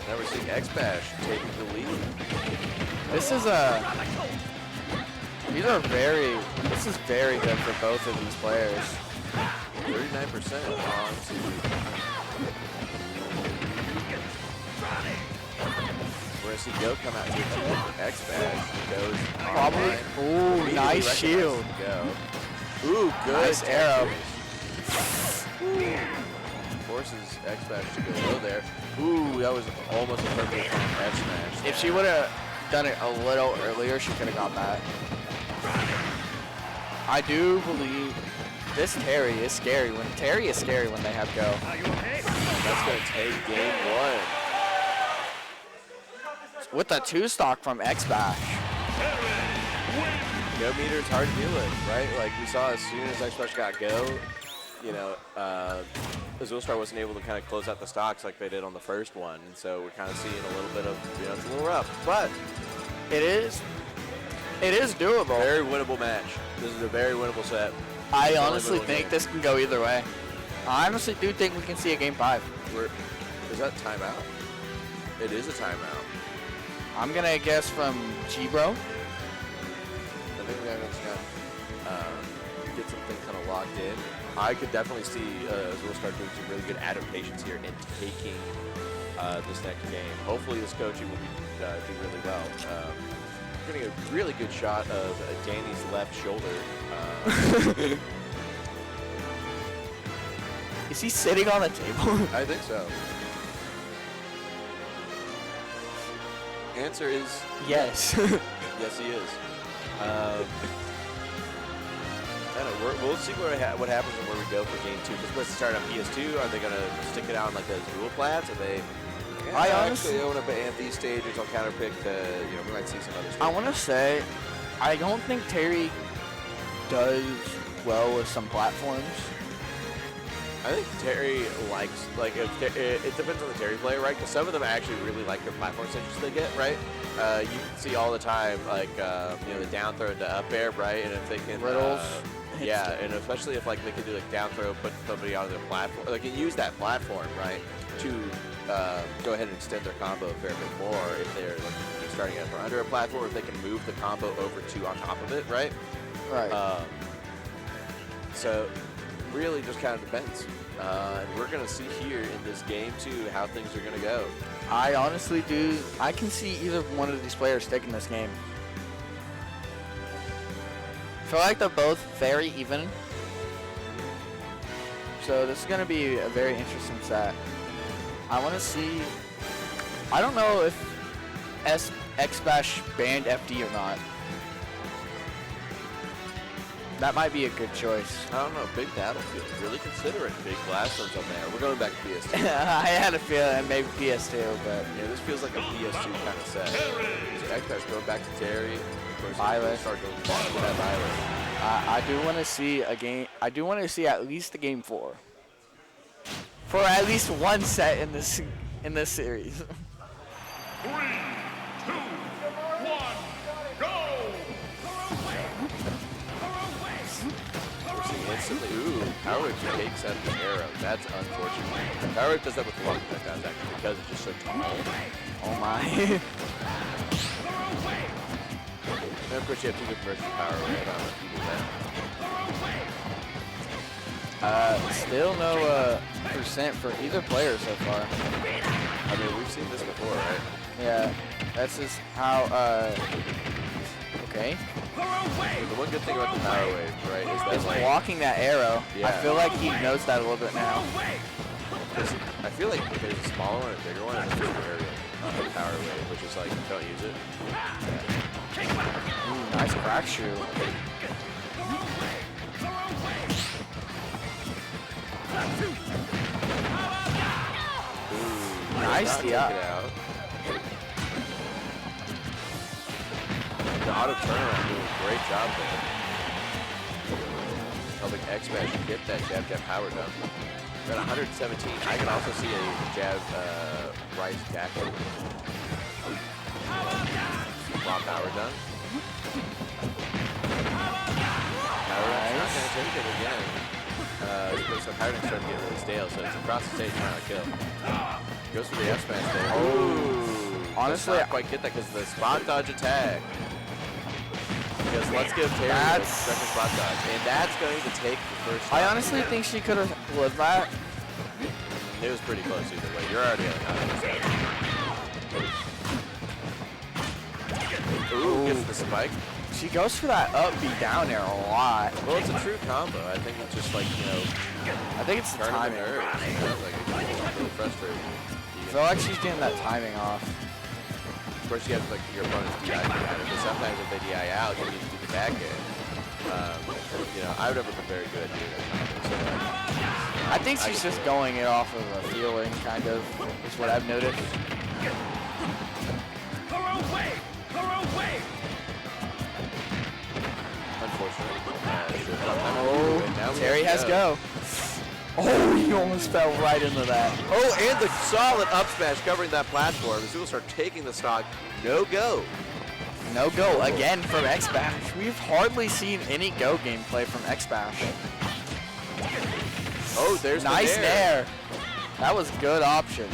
never seen X-Bash taking the lead. This is this is very good for both of these players. 39% on to. We're gonna see Go come out here to X-Bash. Goes Probably. Ooh, nice shield. Go. Ooh, good. Nice arrow. Forces X-Bash to go low there. Ooh, that was almost a perfect F-smash. If she would have done it a little earlier, she could have got that. I do believe this Terry is scary. Terry is scary when they have go. That's going to take game one. With a 2-stock from X-Bash. Go meter, it's hard to deal with, right? Like we saw as soon as X-Bash got go, you know, Azul Star wasn't able to kind of close out the stocks like they did on the first one. And so we're kind of seeing a little bit of, you know, it's a little rough. But it is doable. Very winnable match. This is a very winnable set. I honestly think this can go either way. I honestly do think we can see a game 5. Is that timeout? It is a timeout. I'm going to guess from G-Bro. I think we're going to get some things kind of locked in. I could definitely see Azul Star doing some really good adaptations here and taking this next game. Hopefully this coaching will do really well. We're getting a really good shot of Danny's left shoulder. Is he sitting on the table? I think so. Answer is yes. Yes, he is. I don't know, we'll see what happens and where we go for game 2. Because we're supposed to start on PS2. Are they going to stick it out on like those dual plats? Are they Yeah, I I honestly actually own up an Anthe stage, which I'll counterpick to, we might see some other stuff. I want to say, I don't think Terry does well with some platforms. I think Terry likes, it depends on the Terry player, right? Because some of them actually really like their platform stages they get, right? You can see all the time, the down throw into up air, right? And if they can... Riddles. Yeah, and especially if, they can do, down throw, put somebody onto their platform. They can use that platform, right, to go ahead and extend their combo a fair bit more if they're starting up or under a platform, if they can move the combo over to on top of it, right? Right. So really just kind of depends. And we're going to see here in this game, too, how things are going to go. I honestly do. I can see either one of these players taking this game. I feel like they're both very even. So this is going to be a very interesting set. I want to see... I don't know if X-Bash banned FD or not. That might be a good choice. I don't know. Big Battlefield. Really considering big blast zones on there. We're going back to PS2. I had a feeling maybe PS2, but... Yeah, this feels like a PS2 kind of set. So X-Bash going back to Terry. Violet. Start going back to that Violet. I do want to see a game. I do want to see at least a game 4 for at least one set in this series. 3, 2, 1, go! We're seeing instantly. Ooh, Power Whip takes out the arrow. That's unfortunate. Power Whip does that with one attack actually because it's just so tall. Oh my. And of course you have 2 good versions of Power Whip. I don't know if you do that. Still no percent for either player so far. I mean, we've seen this before, right? Yeah, that's just how. Okay. The one good thing about the Power Wave, right, is that It's blocking that arrow. Yeah. I feel like he knows that a little bit now. I feel like there's a smaller one and a bigger one, and there's a Power Wave, which is like, don't use it. Ooh, nice crack shoe. Ooh, nice, yeah. The auto turnaround doing a great job there. Helping X-Bash get that jab power done. We're at 117. I can also see a jab rise attack. Raw power done. Power not going to take it again. So power starting to get really stale, so it's across the stage trying to kill. Goes for the F smash there. Ooh. Honestly, I quite get that because of the spot dodge attack. Because let's give Terry the second spot dodge. And that's going to take the first I honestly think she could have lived that. It was pretty close either way. You're already on the Ooh, gets the spike. She goes for that up B down there a lot. Well, it's a true combo. I think it's just like, I think it's the timing. Nerves, like, it's really frustrating. I feel like she's getting that timing off. Of course, you have your opponent's DI at it, but sometimes if they DI out, you need to do the back end. I've never been very good at doing that combo. So, I think she's just going it off of a feeling, kind of, is what I've noticed. Unfortunately. Terry has go. Oh, he almost fell right into that. Oh, and the solid up smash covering that platform. As people start taking the stock, no go. No go again from X-Bash. We've hardly seen any go gameplay from X-Bash. Oh, there's nice the nair. That was good option.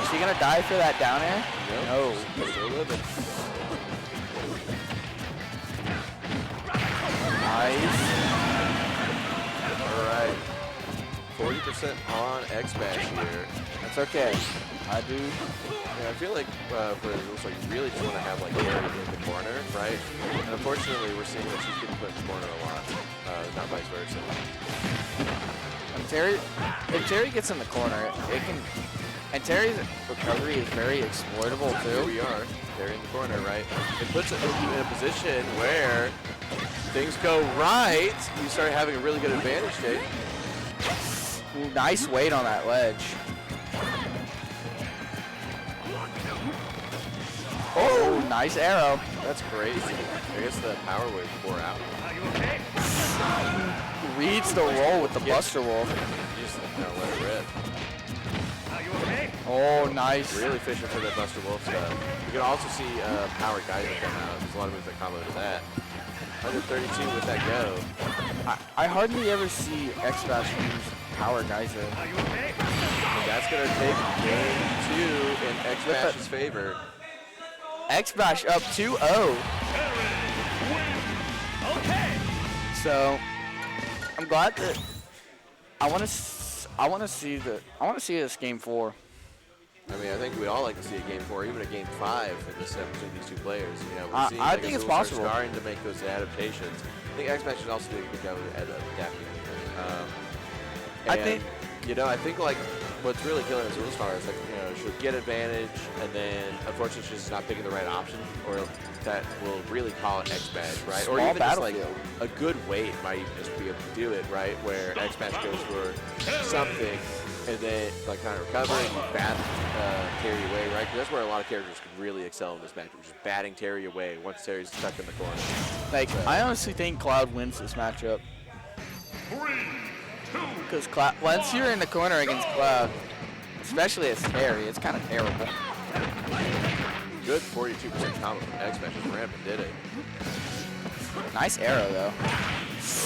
Is she gonna die for that down air? No. Still living. Nice. All right. 40% on X-Bash here. That's okay. I do. Yeah, I feel like for the rules, you really just want to have like Terry in the corner, right? And unfortunately, we're seeing that she's getting put in the corner a lot, not vice versa. If Terry gets in the corner, it can. And Terry's recovery is very exploitable too. Here we are, Terry in the corner, right? It puts you in a position where things go right. You start having a really good advantage state. Ooh, nice weight on that ledge. Oh, nice arrow. That's crazy. I guess the power wave wore out. Reads the roll with the Buster Wolf. You just let it rip. Oh, nice. Really fishing for the Buster Wolf stuff. You can also see Power Geyser come out. There's a lot of moves that combo to that. 132 with that go. I hardly ever see X-Bash use Power Geyser. And that's going to take game 2 in X-Bash's favor. X-Bash up 2-0. So I'm glad that I want to see this game 4. I mean, I think we all like to see a game 4, even a game 5 in this set between these two players. You know, we're seeing I think it's possible. Starting to make those adaptations. I think X-Bash should also do a good job at adapting. I think like what's really killing Azul Star is like she'll get advantage, and then unfortunately she's just not picking the right option, or that will really call it X-Bash, right? Small or even just like battlefield. a good weight might even just be able to do it, right? Where X-Bash goes for something, and then like kind of recover and bat Terry away, right? 'Cause that's where a lot of characters can really excel in this match, which is batting Terry away once Terry's stuck in the corner. Like, I honestly think Cloud wins this matchup. Because once you're in the corner against Cloud, especially as Terry, it's kind of terrible. Good 42% combo from X-Bash. Just ramp and did it. Nice arrow, though.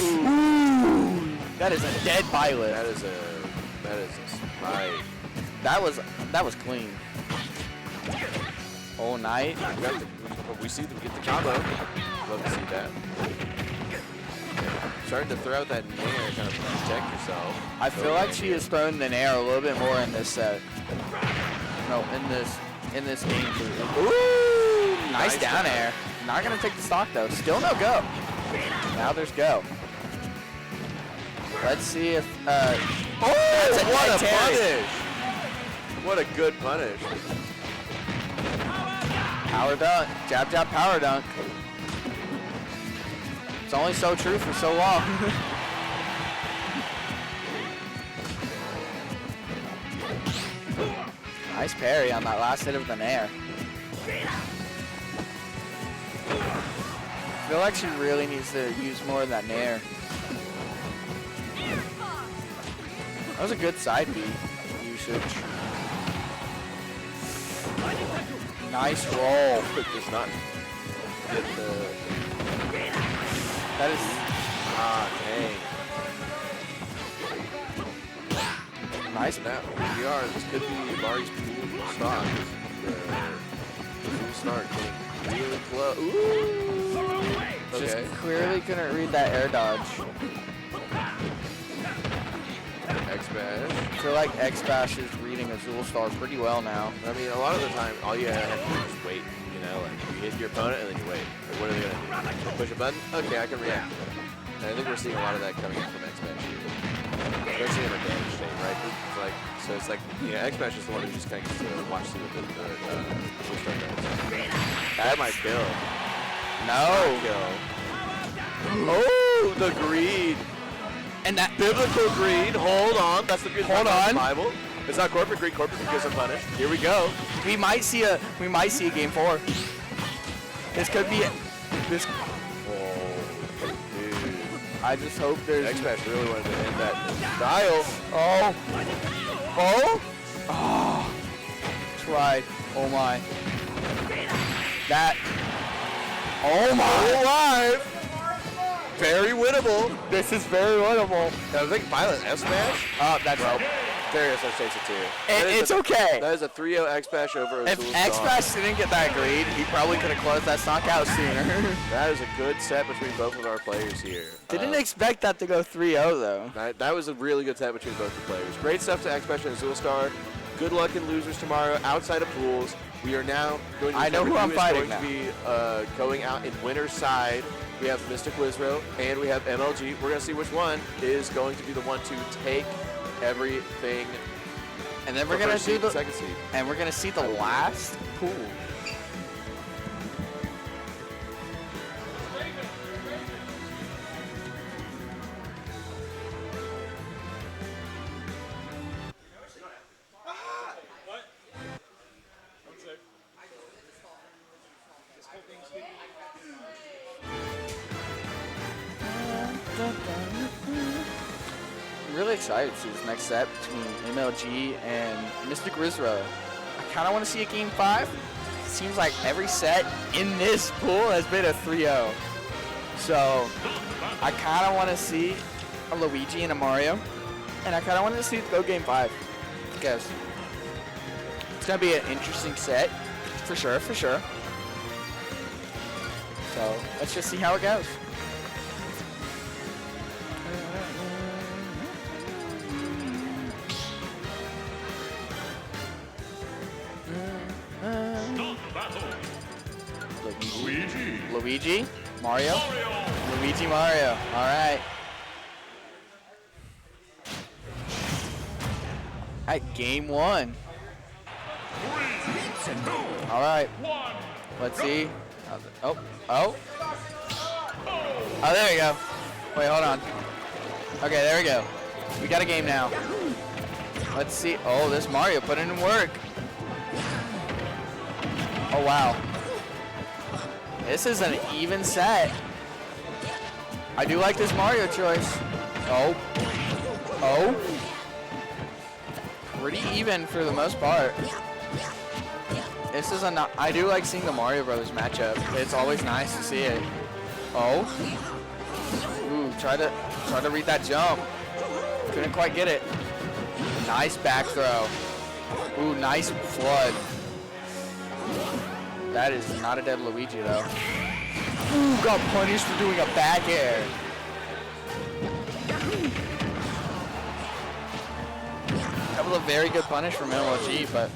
Ooh. That is a dead pilot. That is a spike. That was clean. Oh, night. We see them get the combo. Love to see that. Starting to throw out that nair, kind of protect yourself. I feel like she has thrown the nair a little bit more in this set. No, in this game. Ooh, nice down air. Not gonna take the stock though. Still no go. Now there's go. Let's see if. What a punish! What a good punish. Power dunk. Jab, jab, power dunk. It's only so true for so long. Nice parry on that last hit of the nair. I feel like she really needs to use more of that nair. That was a good side B usage. Nice roll. Does not get the. That is. Dang. Nice. Now, this could be Mari's pool stock. The pool start getting really close. Ooh! Just clearly couldn't read that air dodge. X-Bash. I feel like X-Bash is reading Azul Star pretty well now. I mean, a lot of the time, all you have to do is wait. You know, like you hit your opponent and then you wait. Like, what are they gonna do? Push a button? Okay, I can react. And I think we're seeing a lot of that coming in from X-Bash here. Especially in a damage state, right? It's like, X-Bash is the one who just kind of gets to watch through the start guys. That might kill. No. Oh, the greed. And that biblical greed. Hold on. That's the good Hold part of on. the Bible. It's not corporate greed. Corporate greed goes unpunished. Here we go. We might see a game 4. This could be this. Oh, dude. I just hope there's. X-Bash really wanted to end that style. Oh. Oh. Oh. Tried. Oh my. That. Oh my. Alive. Very winnable. This is very winnable. I think Violent F-Smash. That's well. Darius takes it too. It's okay. That is a 3-0 X-Bash over If Azul X-Bash Star. didn't get that greed, he probably could have closed that stock out sooner. That is a good set between both of our players here. Didn't expect that to go 3-0 though. That was a really good set between both the players. Great stuff to X-Bash and Azul Star. Good luck in losers tomorrow outside of pools. We are now going to I know who I'm fighting going to be going out in winner's side. We have Mystic Wizro and we have MLG. We're going to see which one is going to be the one to take everything. And then we're going to do the second seed. And we're going to see the last pool. excited to see this next set between MLG and Mr. Grisro. I kind of want to see a Game 5. Seems like every set in this pool has been a 3-0. So I kind of want to see a Luigi and a Mario. And I kind of want to see it go Game 5. Because it's going to be an interesting set. For sure, for sure. So let's just see how it goes. Luigi, Mario, Luigi, Mario. All right. At game 1. All right. Let's see. Oh. Oh, there we go. Wait, hold on. Okay, there we go. We got a game now. Let's see. Oh, this Mario put in work. Oh, wow. This is an even set. I do like this Mario choice. Oh. Oh. Pretty even for the most part. This is I do like seeing the Mario Brothers matchup. It's always nice to see it. Oh. Ooh, try to read that jump. Couldn't quite get it. Nice back throw. Ooh, nice flood. That is not a dead Luigi though. Ooh, got punished for doing a back air. That was a very good punish from MLG, but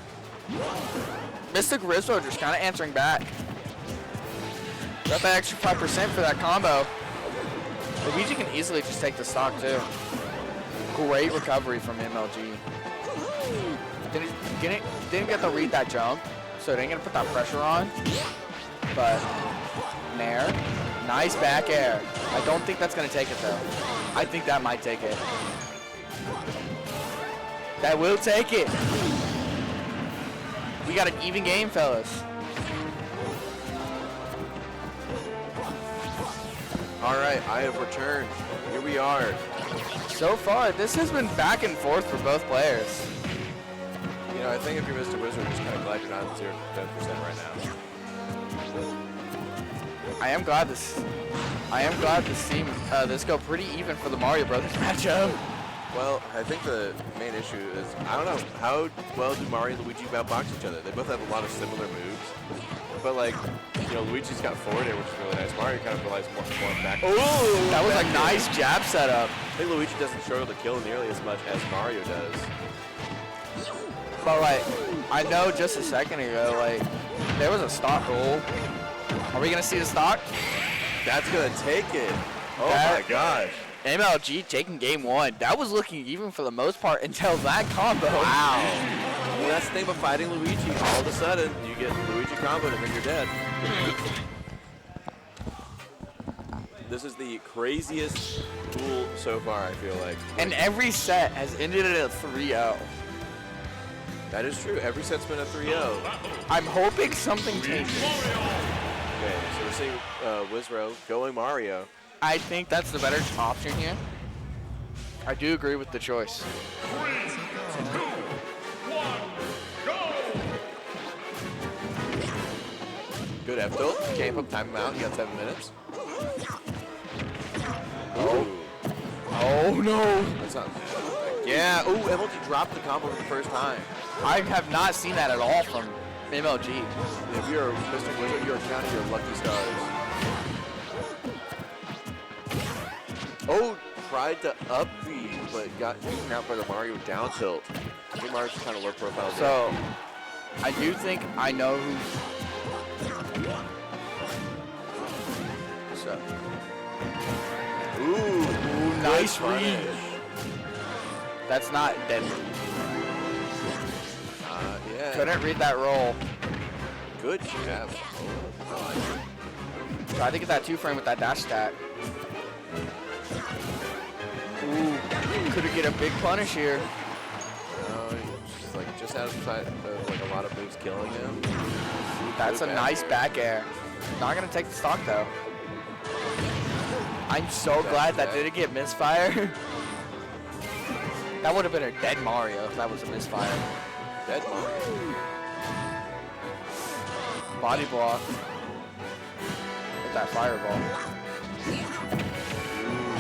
Mr. Grisro just kind of answering back. Got that extra 5% for that combo. Luigi can easily just take the stock too. Great recovery from MLG. Didn't get to read that jump, so didn't get to put that pressure on. But Nair, nice back air. I don't think that's gonna take it though. I think that might take it. That will take it. We got an even game, fellas. All right, I have returned. Here we are. So far, this has been back and forth for both players. You know, I think if you're Mr. Wizard, just kind of glad you're not 0% right now. I am glad to see this go pretty even for the Mario Brothers matchup. Well, I think the main issue is, I don't know, how well do Mario and Luigi outbox each other? They both have a lot of similar moves. But, like, you know, Luigi's got forward air, which is really nice. Mario kind of relies more back. Ooh, that was a nice jab setup. I think Luigi doesn't struggle to kill nearly as much as Mario does. But, like, I know just a second ago, like, there was a stock roll. Are we going to see the stock? That's going to take it. Oh, my gosh. MLG taking game 1. That was looking even for the most part until that combo. Wow. Well, that's the thing about fighting Luigi. All of a sudden, you get Luigi combo and then you're dead. This is the craziest duel so far, I feel like. And every set has ended at a 3-0. That is true. Every set's been a 3-0. I'm hoping something changes. Okay, so we're seeing Wizro going Mario. I think that's the better option here. I do agree with the choice. 3, 2, 1, go! Good F tilt. Can't put time out. You got 7 minutes. Oh. Oh no. That's not. Yeah. Ooh, MLG dropped the combo for the first time. I have not seen that at all from MLG. If you're Mr. Wizard, you're counting your lucky stars. Oh, tried to up B, but got eaten out by the Mario down tilt. I think Mario's kind of low profile. So, I do think I know who. So. Ooh, nice read. That's not deadly. Yeah. Couldn't read that roll. Good jab. Oh, tried to get that 2-frame with that dash attack. Ooh, could get a big punish here. Just outside of like a lot of moves killing him. That's a nice back air. Not gonna take the stock though. I'm so glad that didn't get misfire. That would have been a dead Mario if that was a misfire. Dead Mario. Body block with that fireball.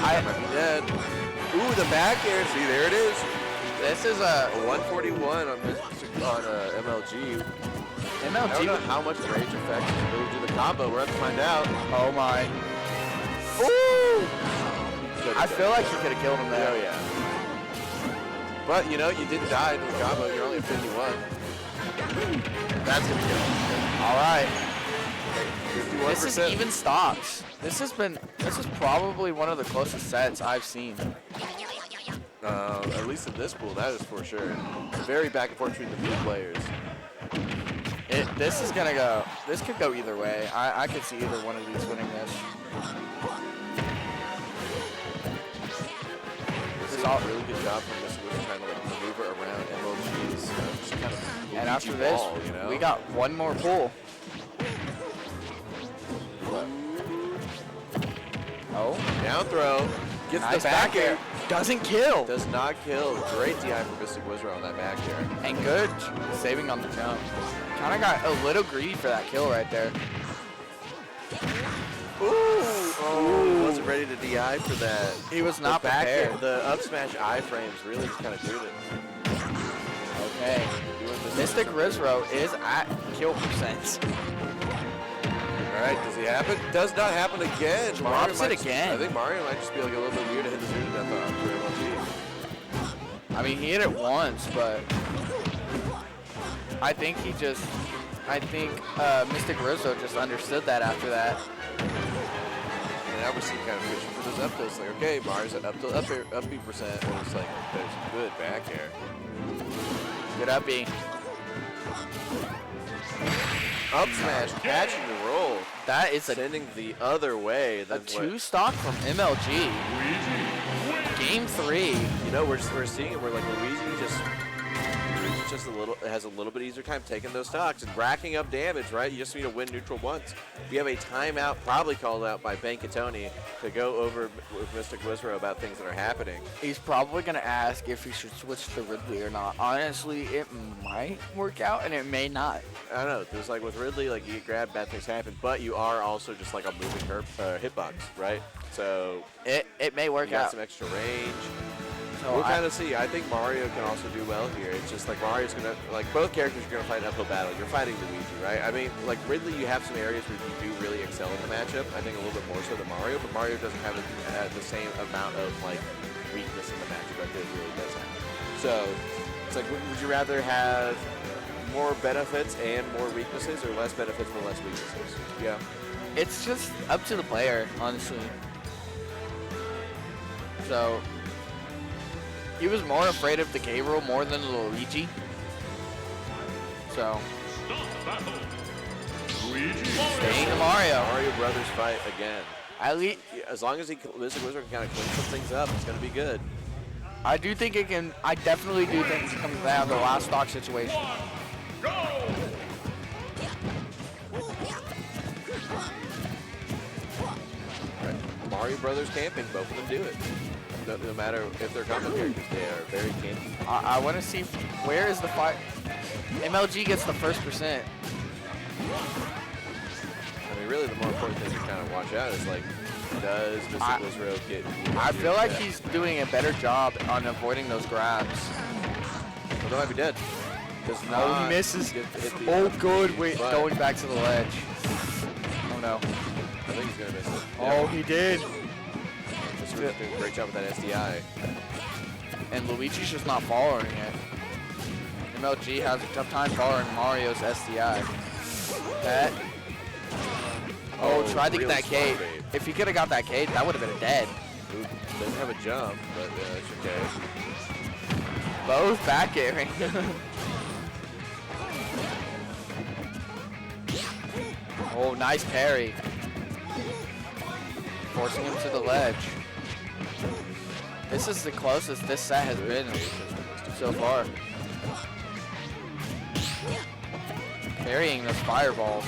I might be dead. Ooh, the back air. See, there it is. This is a 141 on MLG. I don't know how much rage effect is really do the combo. We're going to find out. Oh my. Ooh! I feel like you could have killed him there. Oh, yeah. But, you know, you didn't die to the combo. You're only at 51. That's going to kill him. All right. 51%. This is even stocks. This is probably one of the closest sets I've seen. At least in this pool, that is for sure. Very back and forth between the two players. This is gonna go. This could go either way. I could see either one of these winning this. This is a really good job from Mr. Wizard trying to like maneuver around MLG's just kind of and after this, ball, you know? we got one more pool. Oh, down throw. Gets nice the back air. Doesn't kill. Does not kill. Great DI for Mystic Wizard on that back air. And good saving on the jump. Kind of got a little greedy for that kill right there. Ooh, wasn't ready to DI for that. He was not the back prepared. air, the up smash iframes really just kind of did it. Okay. Mystic Rizro is at kill percent. All right, does he happen? Does not happen again. Drops it again. I think Mario might just be like a little bit weird to hit the zero to death on for MLG. I mean, he hit it once, but I think Mystic Rizzo just understood that after that. And now we're seeing kind of fishing for those up tilts. Like, okay, Mario's at up B percent, and it's like, there's good back air. Good up B. Up smash, catching the roll. That is sending the other way. A 2-stock from MLG. Game 3. You know, we're seeing it where like Luigi just has a little bit easier time taking those stocks and racking up damage, right? You just need to win neutral once. We have a timeout probably called out by Bankatoni to go over with Mystic Wizro about things that are happening. He's probably going to ask if he should switch to Ridley or not. Honestly, it might work out and it may not. I don't know. There's like with Ridley, like you grab, bad things happen, but you are also just like a moving hitbox, right? So it may work you got out. some extra range. So we'll kind of see. I think Mario can also do well here. It's just like Mario's going to, like both characters are going to fight an uphill battle. You're fighting Luigi, right? I mean, like Ridley, you have some areas where you do really excel in the matchup. I think a little bit more so than Mario, but Mario doesn't have the same amount of like weakness in the matchup that Ridley really does have. So it's like, would you rather have more benefits and more weaknesses, or less benefits but less weaknesses? Yeah. It's just up to the player, honestly. So he was more afraid of the K roll more than Luigi. So staying to Mario. Mario Brothers fight again. At least, as long as Mystic Wizard can kind of clean some things up, it's going to be good. I do think it can. I definitely do think it comes down to the last stock situation. Mario Brothers camping, both of them do it. No matter if they're combo characters, they are very campy. I want to see where is the fight. MLG gets the first percent. I mean, really, the more important thing to kind of watch out is like, does Mystic Wizro get? I feel like he's doing a better job on avoiding those grabs. Well, they might be dead. No, he misses. Oh, good. Wait, going back to the ledge. Oh no. I think he's gonna miss it. Oh, he did. He's doing a great job with that SDI. And Luigi's just not following it. MLG has a tough time following Mario's SDI. That. Oh, tried to get that K. If he could have got that K, that would have been a dead. Ooh, doesn't have a jump, but it's okay. Both back airing. Oh, nice parry. Forcing him to the ledge. This is the closest this set has been so far. Parrying those fireballs.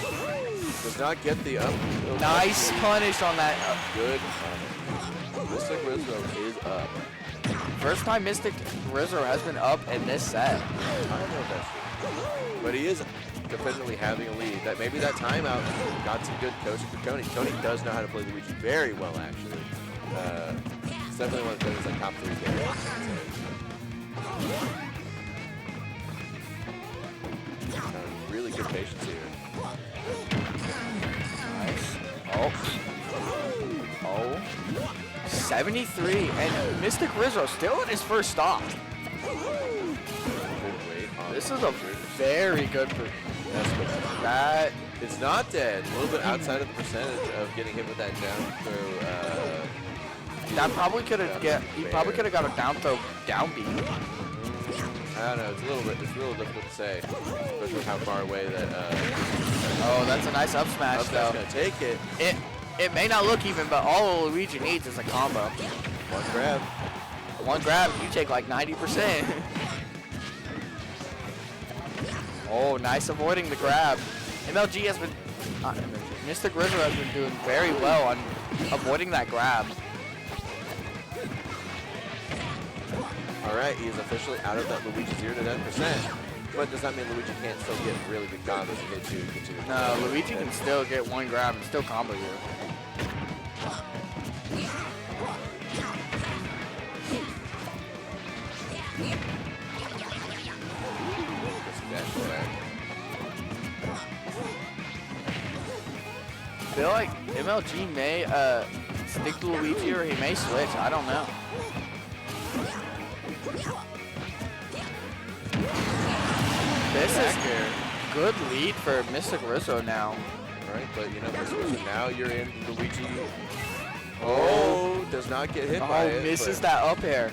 Does not get the up. Nice punish on that. Good. Mystic Wizro is up. First time Mystic Rizzo has been up in this set. I don't know if that's true. But he is definitively having a lead. That maybe that timeout got some good coaching for Tony. Tony does know how to play Luigi very well, actually. It's definitely one of those like top 3 characters. Really good patience here. Nice. Oh. 73, and Mystic Rizzo still in his first stock. This is a very good. That it's not dead. A little bit outside of the percentage of getting hit with that down throw. That probably could have he probably could have got a down throw down beat. I don't know. It's a little difficult to say, especially with how far away that. Oh, that's a nice up smash though. Gonna take it. It may not look even, but all Luigi needs is a combo. One grab. One grab, you take like 90%. Oh, nice avoiding the grab. MLG has been, Mystic Rizzo has been doing very well on avoiding that grab. All right, he's officially out of that Luigi 0 to 10%. But does that mean Luigi can't still get really good combos and continue? No, Luigi can still get one grab and still combo you. I feel like MLG may stick to Luigi or he may switch. I don't know. This is good lead for Mystic Rizzo now. Right, but you know, Mystic Rizzo, now you're in Luigi. Oh, does not get hit by it. Oh, misses that up air.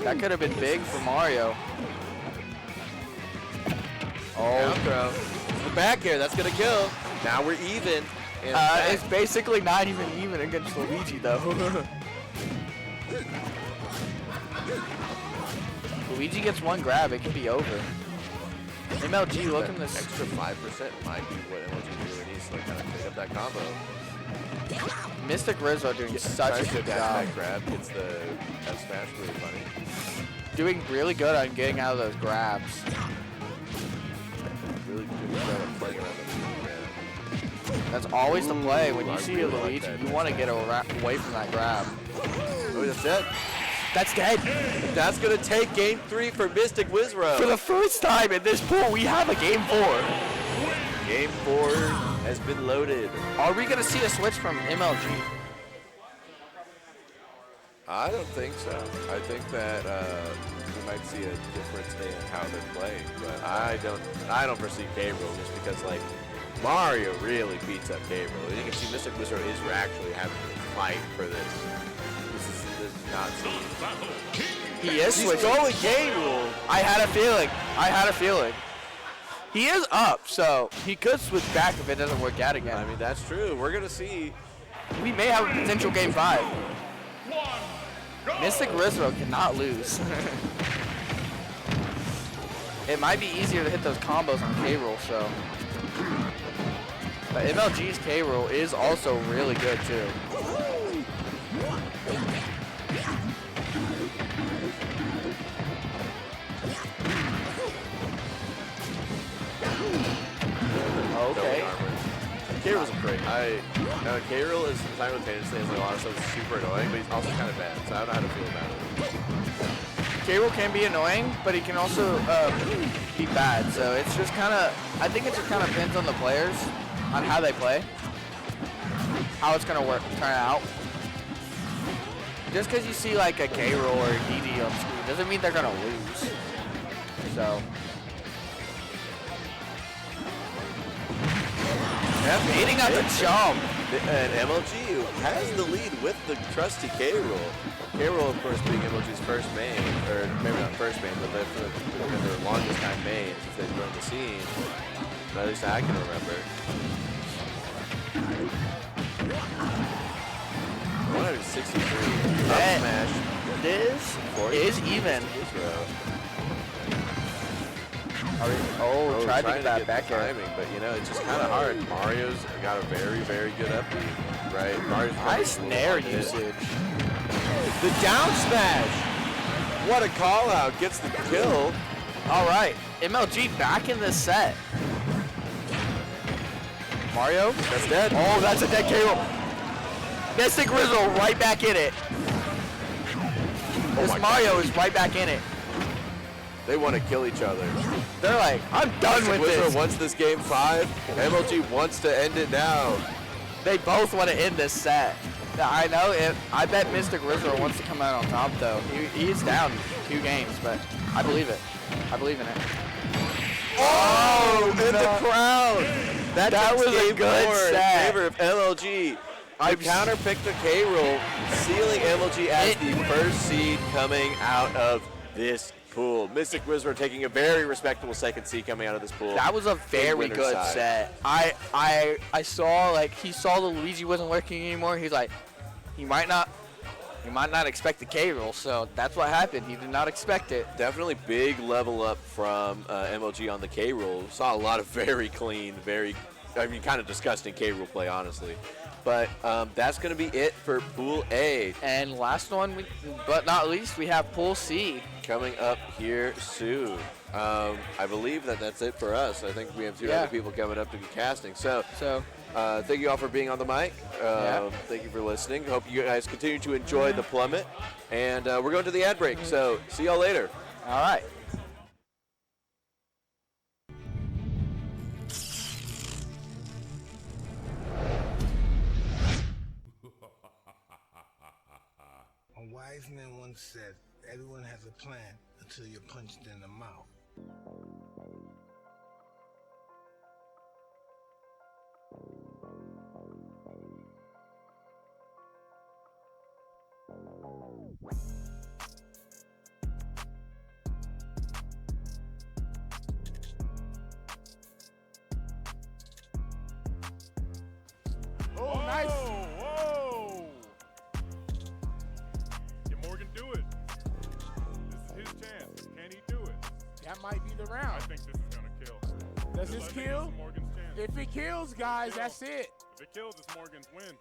That could have been big for Mario. Oh, throw. The back air, that's gonna kill. Now we're even. It's basically not even against Luigi though. Luigi gets one grab, it could be over. MLG, look at this. Extra 5% might be what MLG really needs to kind of pick up that combo. Mystic Rizzo doing such a good job. That grab gets the F smash really funny. Doing really good on getting out of those grabs. Really good job at playing around the That's always the play. When you see a Luigi, you want to get away from that grab. Oh, that's it. That's dead. That's going to take game 3 for Mystic Wizro. For the first time in this pool, we have a game 4. Game 4 has been loaded. Are we going to see a switch from MLG? I don't think so. I think that we might see a difference in how they're playing, but I don't foresee K-Rool just because like Mario really beats up K-Rool. You can see Mystic Wizard is actually having to fight for this. This is not seen. He is He's going K-Rool. I had a feeling. He is up, so he could switch back if it doesn't work out again. I mean, that's true. We're gonna see. We may have a potential game 5. Mystic Rizzo cannot lose. It might be easier to hit those combos on K-Rool, so. But MLG's K-Rool is also really good too. Okay. K-Rool's great. K-Rool is simultaneously has a lot of stuff that's super annoying, but he's also kind of bad, so I don't know how to feel about it. K-Rool can be annoying, but he can also be bad. So it's just kind of, I think it just kind of depends on the players, on how they play, how it's gonna turn out. Just because you see like a K-Rool or a DD on screen doesn't mean they're gonna lose. So. Hitting out the jump. And MLG has the lead with the trusty K-Rool. K-Rool, of course, being MLG's first main, or maybe not first main, but for their longest time main since they've joined the scene. At least I can remember. 163. Up smash. This is even. Tried to get that back air. Timing, but you know, it's just kind of hard. Mario's got a very, very good up beat, right? Mario's nice nair usage. The down smash. What a call out. Gets the kill. All right, MLG back in this set. Mario? That's dead. Oh, that's a dead K-Roll. Mystic Rizzo right back in it. This Mario is right back in it. They want to kill each other. They're like, I'm done with Wizard this. wants this game 5. MLG wants to end it now. They both want to end this set. I know it. I bet Mystic Rizzo wants to come out on top though. He's down 2 games, but I believe it. I believe in it. Oh, in the crowd. That was a good set. In favor of MLG. I counterpicked the K-Roll, sealing MLG as the first seed coming out of this pool. Mystic Wizard taking a very respectable second seed coming out of this pool. That was a very good set. I saw, like, he saw the Luigi wasn't working anymore. He's like, he might not expect the K-Roll, so that's what happened. He did not expect it. Definitely big level up from MLG on the K-Roll. Saw a lot of very clean, kind of disgusting K-Roll play, honestly. But that's going to be it for Pool A. And last one, but not least, we have Pool C. Coming up here soon. I believe that's it for us. I think we have 2 other people coming up to be casting. So thank you all for being on the mic. Thank you for listening. Hope you guys continue to enjoy the Plummit. And we're going to the ad break. So see y'all later. All right. A wise man once said, everyone has a plan until you're punched in the mouth. Oh, nice. Whoa! Can Morgan do it? This is his chance. Can he do it? That might be the I round. think this is gonna kill. Does I this think kill? This is Morgan's chance. If it kills, guys, that's it. If it kills, it's Morgan's win.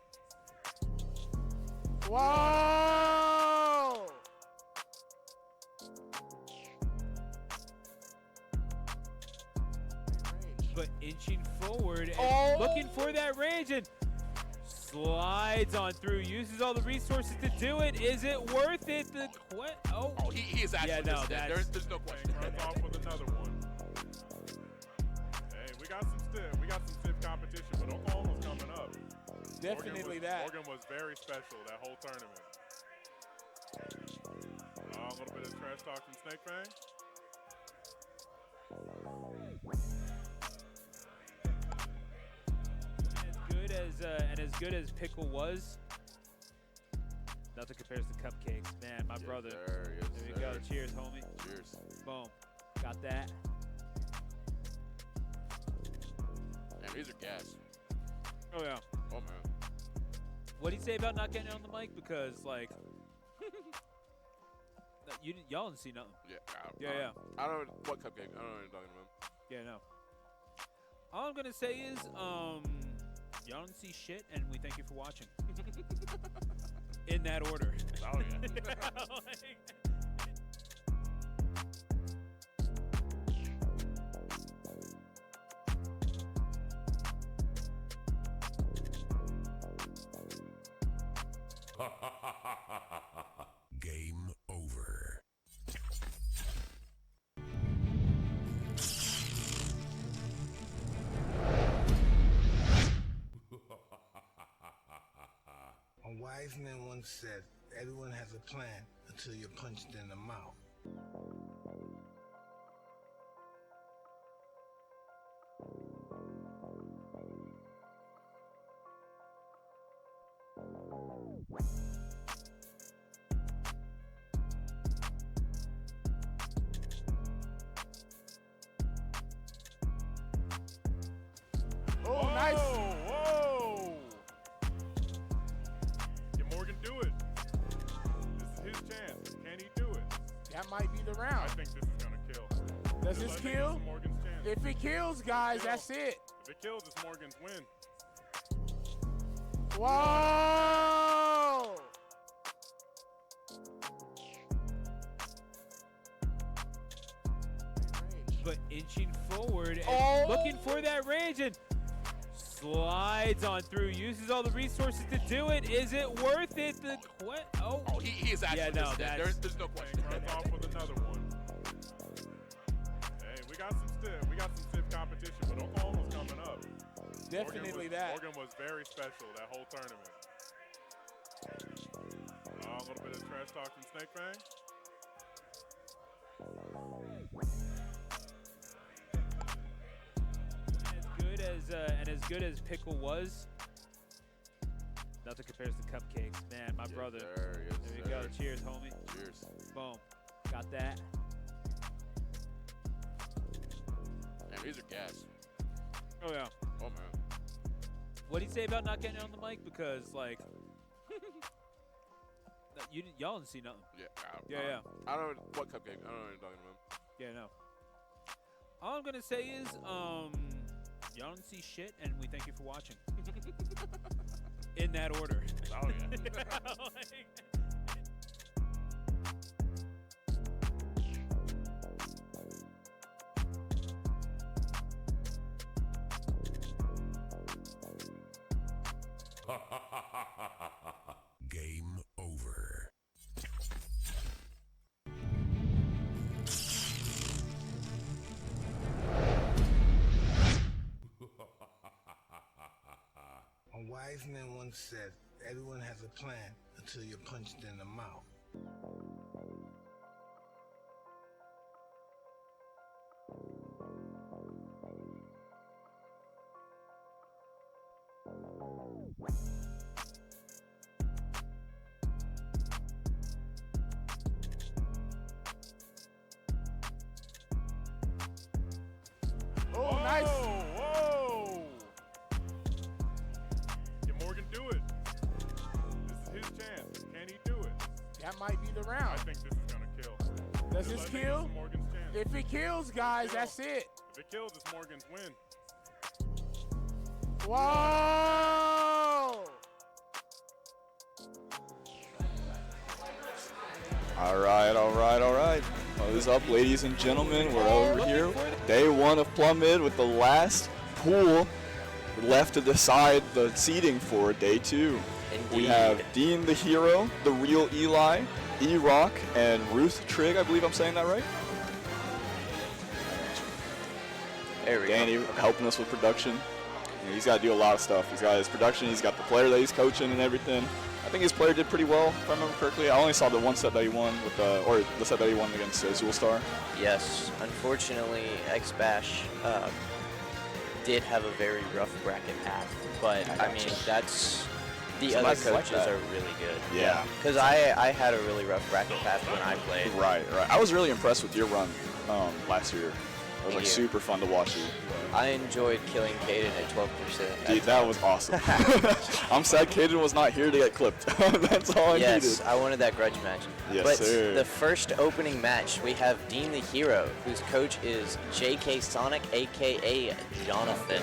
Whoa! But inching forward and looking for that range and slides on through, uses all the resources to do it. Is it worth it? He is actually dead. There's no question. Runs off with another one. Hey, we got some stiff competition, but Oklahoma's coming up. Definitely Morgan was very special that whole tournament. A little bit of trash talk from Snake Fang. As good as Pickle was, nothing compares to Cupcakes, man. My brother. Sir, yes, there we go. Cheers, homie. Cheers. Boom. Got that. Damn, these are gas. Oh yeah. Oh man. What did he say about not getting on the mic? Because like, y'all didn't see nothing. Yeah. I don't know what cupcake. I don't know what you're talking about. Yeah, no. All I'm gonna say is, y'all didn't see shit, and we thank you for watching. In that order. Oh yeah. Game over. A wise man once said, everyone has a plan until you're punched in the mouth. Oh, nice. Whoa! Can Morgan do it? This is his chance. Can he do it? That might be the I round. think this is gonna kill. Does I this think kill? This is Morgan's chance. If it kills, guys, that's it. If it kills, it's Morgan's win. Whoa! but inching forward and looking for that range and slides on through, uses all the resources to do it. Is it worth it? He is actually there's no question. Runs off with another one. Hey, we got some stiff competition, but Oklahoma's coming up. Definitely that. Morgan was very special that whole tournament. A little bit of trash talk from Snake Fang. As good as Pickle was, nothing compares to Cupcakes. Man, my brother. Sir, yes, there we go. Cheers, homie. Cheers. Boom. Got that. Man, these are gas. Oh, yeah. Oh, man. What did he say about not getting on the mic? Because, like, y'all didn't see nothing. Yeah. I don't know what cupcake. I don't know what you're talking about. Yeah, no. All I'm going to say is, y'all didn't see shit, and we thank you for watching. In that order. Oh, yeah. Game over. A wise man once said, everyone has a plan until you're punched in the mouth. Oh, nice. Whoa! Can Morgan do it? This is his chance. Can he do it? That might be the I round. think this is going to kill. Does I this think kill? This is Morgan's chance. If it kills, guys, that's it. If it kills, it's Morgan's win. Whoa! All right. What is up, ladies and gentlemen? We're over here. Day one of Plummit with the last pool left to decide the seeding for day two. We have Dean the Hero, the real Eli, E-Rock, and Ruth Trigg. I believe I'm saying that right. There we Danny go. helping us with production. Yeah, he's got to do a lot of stuff. He's got his production. He's got the player that he's coaching and everything. I think his player did pretty well, if I remember correctly. I only saw the one set that he won with, or the set that he won against Zulstar. Yes, unfortunately, X-Bash did have a very rough bracket path, but I mean, that's the other coaches are really good. Yeah. Because I had a really rough bracket path when I played. Right. I was really impressed with your run last year. It was like super fun to watch you. I enjoyed killing Caden at 12%. Dude, that was awesome. I'm sad Caden was not here to get clipped. That's all I needed. Yes, I wanted that grudge match. Yes, but sir. the first opening match, we have Dean the Hero, whose coach is JK Sonic, a.k.a. Jonathan.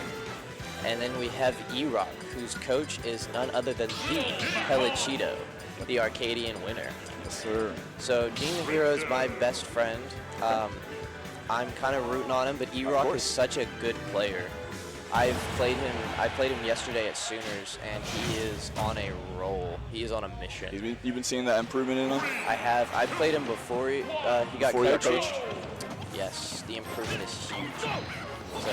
And then we have E-Rock, whose coach is none other than the Pellichito, the Arcadian winner. Yes, sir. So Dean the Hero is my best friend. I'm kind of rooting on him, but E-Rock is such a good player. I played him yesterday at Sooners, and he is on a roll. He is on a mission. You've been seeing that improvement in him? I have. I played him before he got coached. Yes, the improvement is huge. So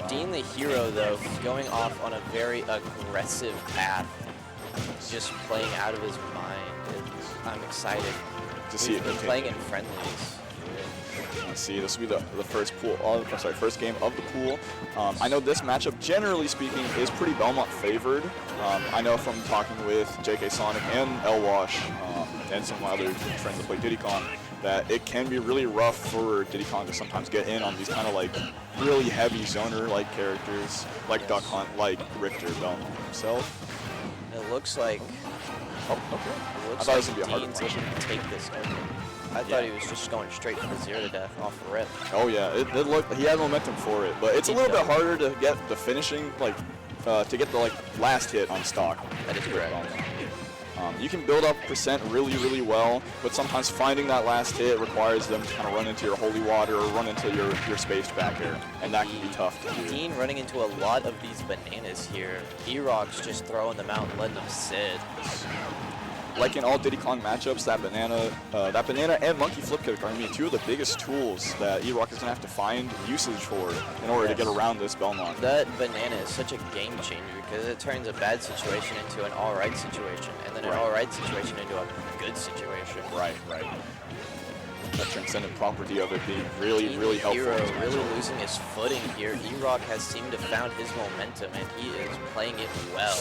Dean the Hero, though, is going off on a very aggressive path, just playing out of his mind. I'm excited to see it continue. Playing in friendlies. Let's see, this will be the first pool. First game of the pool. I know this matchup, generally speaking, is pretty Belmont favored. I know from talking with JK Sonic and Elwash and some of my other friends that play Diddy Kong that it can be really rough for Diddy Kong to sometimes get in on these kind of like really heavy zoner-like characters, like Duck Hunt, like Richter Belmont himself. It looks like. Oh, okay. It looks I thought like it was gonna be a harder Dean's position. able to take this opening. I thought he was just going straight for 0 to death off the rip. Oh yeah, it looked, he had momentum for it, but it's a little bit harder to get the finishing, like to get the last hit on stock. That is correct. You can build up percent really, really well, but sometimes finding that last hit requires them to kind of run into your holy water or run into your spaced back air, and that can be tough to do. Dean running into a lot of these bananas here. E-Rock's just throwing them out and letting them sit. Like in all Diddy Kong matchups, that banana and monkey flip kick are going to be two of the biggest tools that E-Rock is going to have to find usage for in order to get around this Belmont. That banana is such a game changer because it turns a bad situation into an alright situation, and then an alright situation into a good situation. Right. That transcendent property of it being really, really helpful. Hero really losing his footing here. E-Rock has seemed to found his momentum, and he is playing it well.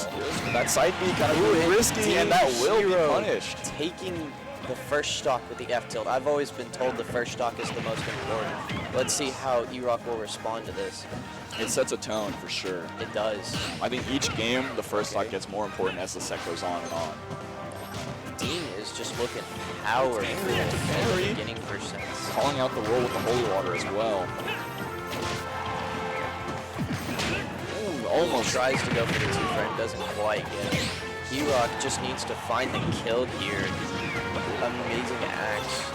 That side B kind of really risky, and that will be punished. Taking the first stock with the F tilt. I've always been told the first stock is the most important. Let's see how E-Rock will respond to this. It sets a tone for sure. It does. I think each game, the first stock gets more important as the set goes on and on. Dean is just looking powerful at the beginning percents. Calling out the roll with the holy water as well. Ooh, almost tries to go for the 2-frame, doesn't quite get it. E-Rock just needs to find the kill here. Amazing axe.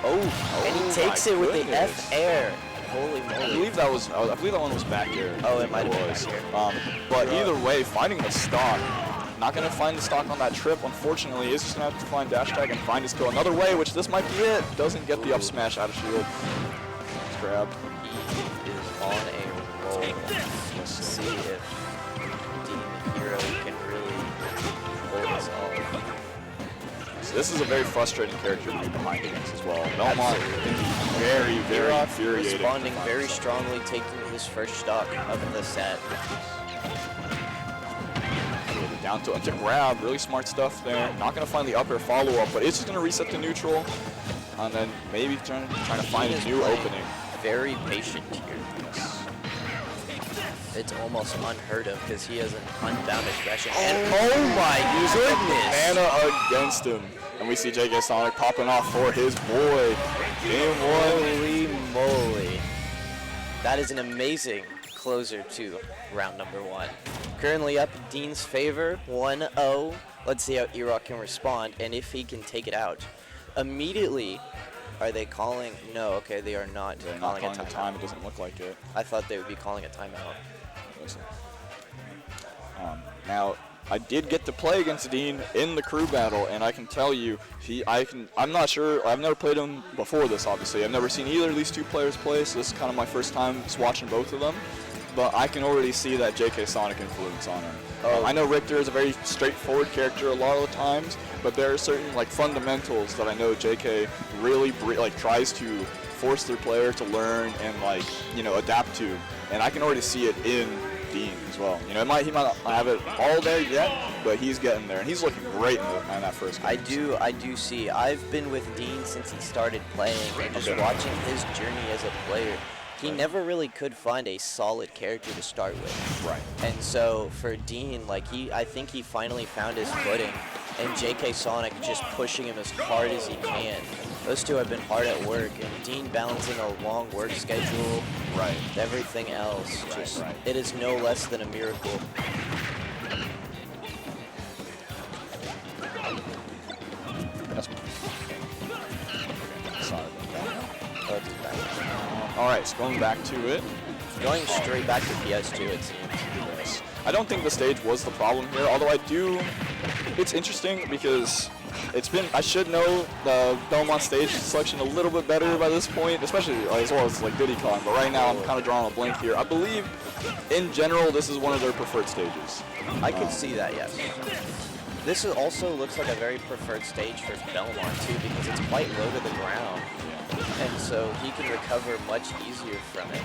And he takes it with the F air. Holy moly. I believe that one was back air. Oh, it might have been back air. But either way, finding the stock. Not going to find the stock on that trip, unfortunately. He's just going to have to find dash tag and find his kill another way, which this might be it. Doesn't get the up smash out of shield. Just grab. He is on a roll. Let's see if Dean Hero can really pull this off. So this is a very frustrating character to be behind against as well. Belmont very, very infuriating. Responding very strongly, taking his first stock of the set. Down to grab, really smart stuff there. Not going to find the up air follow-up, but it's just going to reset to neutral, and then maybe trying to find a new opening. Very patient here. It's almost unheard of because he has an unbound aggression. And oh my goodness! Banana against him, and we see JK Sonic popping off for his boy. Game one. Holy moly! That is an amazing closer to round number 1. Currently up in Dean's favor, 1-0. Let's see how E-Rock can respond and if he can take it out. Immediately, are they calling? No, okay, they are not calling a timeout. It doesn't look like it. I thought they would be calling a timeout. Now, I did get to play against Dean in the crew battle, and I can tell you, I'm not sure, I've never played him before this, obviously. I've never seen either of these two players play, so this is kind of my first time just watching both of them. But I can already see that JK Sonic influence on him. I know Richter is a very straightforward character a lot of the times, but there are certain fundamentals that I know JK really tries to force their player to learn and adapt to, and I can already see it in Dean as well. He might not have it all there yet, but he's getting there, and he's looking great in that first game. I do see. I've been with Dean since he started playing, and just watching his journey as a player. He never really could find a solid character to start with. Right. And so for Dean, I think he finally found his footing, and JK Sonic just pushing him as hard as he can. Those two have been hard at work, and Dean balancing a long work schedule, everything else. It is no less than a miracle. All right, so going back to it. Going straight back to PS2, it seems. I don't think the stage was the problem here, although it's interesting because I should know the Belmont stage selection a little bit better by this point, especially as well as Diddy Kong, but right now I'm kind of drawing a blank here. I believe, in general, this is one of their preferred stages. I could see that, yes. This also looks like a very preferred stage for Belmont, too, because it's quite low to the ground. And so he can recover much easier from it.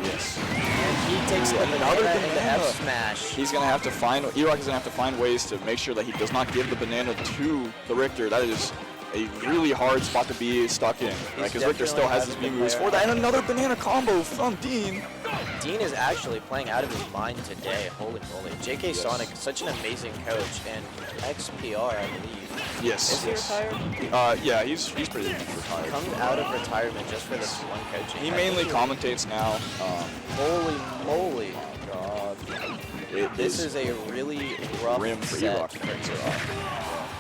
Yes. And he takes another banana F smash. He's going to have to find, E-Rock is going to have to find ways to make sure that he does not give the banana to the Richter. That is a really hard spot to be stuck in, right? Because Richter still has his B moves for that. And another banana combo from Dean. Dean is actually playing out of his mind today. Holy moly. JK Sonic, such an amazing coach, and XPR, I believe. Yes. Is he retired? Yeah, he's pretty much retired. Comes out of retirement just for this one coaching. He mainly commentates now. Holy moly. Oh, God. This is a really rough grim for set. E-Rock fans are off.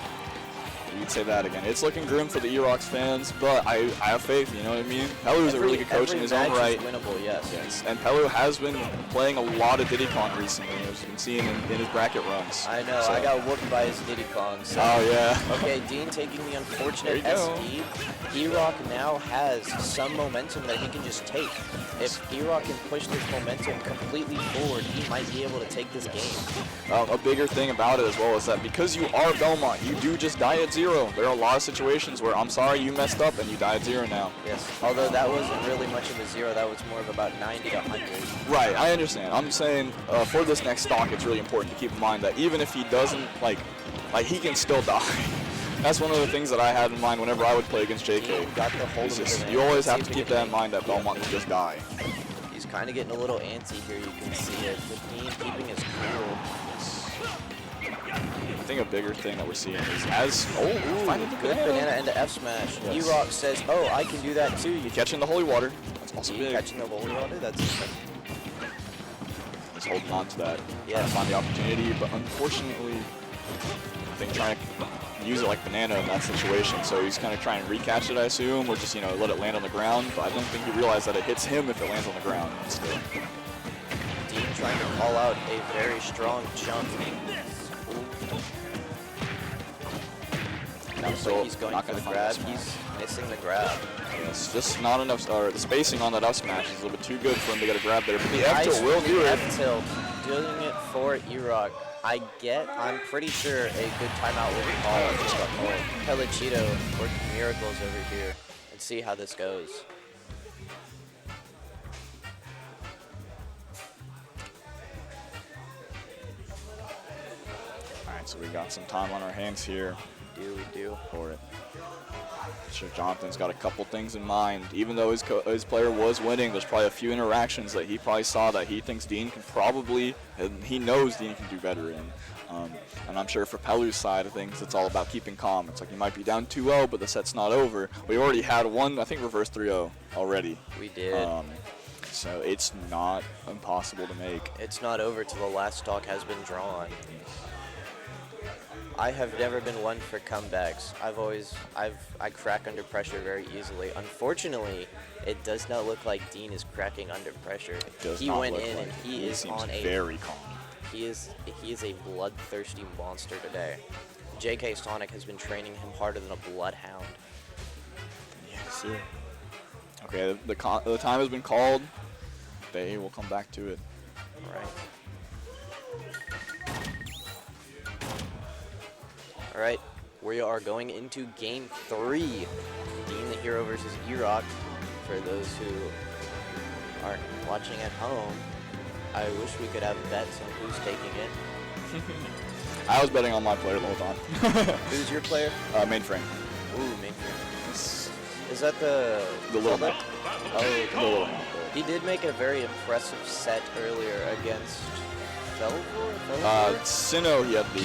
You could say that again. It's looking grim for the E-Rocks fans, but I have faith, you know what I mean? Pelu is a really good coach in his own right. Winnable, yes. And Pelu has been playing a lot of Diddy Kong recently, as you can see in his bracket runs. I know, So- I got whooped by his Diddy Kong. So. Oh, yeah. Okay, Dean taking the unfortunate There you go. SD. E-Rock now has some momentum that he can just take. If E-Rock can push this momentum completely forward, he might be able to take this game. A bigger thing about it as well is that because you are Belmont, you do just die at 0. There are a lot of situations where I'm sorry you messed up and you die at 0 now. Yes, although that wasn't really much of a 0, that was more of about 90 to 100. Right, I understand. I'm saying for this next stock, it's really important to keep in mind that even if he doesn't, like he can still die. That's one of the things that I had in mind whenever I would play against JK. Got the hold of it. You always have to keep that in mind that Belmont can just die. He's kind of getting a little antsy here, you can see it. With Dean keeping his cool. I think a bigger thing that we're seeing is finding the Good banana into F smash. Yes. E-Rock says, oh, I can do that too. You catching the holy water. That's also Dean big. catching the holy water, that's He's holding on to that. Yeah. Trying to find the opportunity, but unfortunately, I think trying to use it like banana in that situation. So he's kind of trying to recatch it, I assume, or just let it land on the ground. But I don't think he realized that it hits him if it lands on the ground. Still. Dean trying to call out a very strong jump. Looks like he's going for the grab. He's missing the grab. It's just not enough, or the spacing on that up smash is a little bit too good for him to get a grab there. But the F tilt will do it. F tilt, doing it for E-Rock. I'm pretty sure a good timeout will be called. Pellicito working miracles over here and see how this goes. Alright, so we got some time on our hands here. We do. For it. Sure, Jonathan's got a couple things in mind. Even though his player was winning, there's probably a few interactions that he probably saw that he thinks Dean can probably, and he knows Dean can do better in. And I'm sure for Pelu's side of things, it's all about keeping calm. It's like you might be down 2-0, but the set's not over. We already had one, I think, reverse 3-0 already. We did. So it's not impossible to make. It's not over till the last stock has been drawn. I have never been one for comebacks. I crack under pressure very easily. Unfortunately, it does not look like Dean is cracking under pressure. He went in and he is on a very calm. He is a bloodthirsty monster today. JK Sonic has been training him harder than a bloodhound. Yes, sir. Okay, the time has been called. They will come back to it. All right, we are going into game 3. Dean the Hero versus E-Rock. For those who aren't watching at home, I wish we could have bets on who's taking it. I was betting on my player the whole time. Who's your player? Mainframe. Ooh, Mainframe. Is that the little man? Oh, the little man. He did make a very impressive set earlier against Felivor? Sinnoh, he had the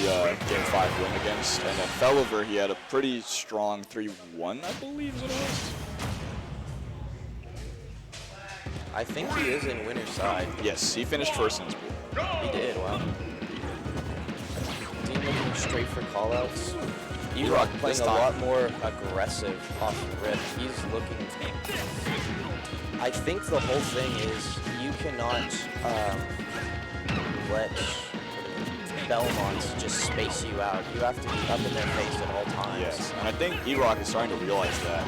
Game 5 win against, and then Felivor, he had a pretty strong 3-1, I believe is what it was. I think he is in winner's side. Yes, he finished first in his pool. He did, wow. Dean looking straight for callouts. E-Rock playing a lot more aggressive off the rip. He's looking... I think the whole thing is you cannot let Belmonts just space you out. You have to be up in their face at all times. Yes, and I think E-Rock is starting to realize that.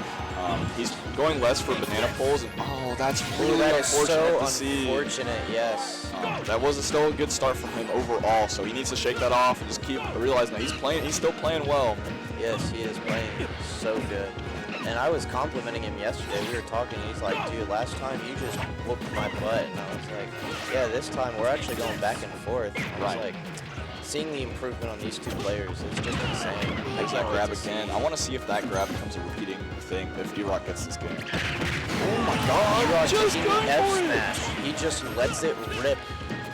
He's going less for banana pulls, and that's really unfortunate to see. Unfortunate, yes. That was still a good start from him overall, so he needs to shake that off and just keep realizing that he's still playing well. Yes, he is playing so good. And I was complimenting him yesterday. We were talking, and he's like, dude, last time you just whooped my butt. And I was like, yeah, this time we're actually going back and forth. And I was like, seeing the improvement on these two players is just insane. Makes that grab again. I want to see if that grab becomes a repeating thing if E-Rock gets this game. Oh my god, E-Rock just taking going the F for it. smash. He just lets it rip.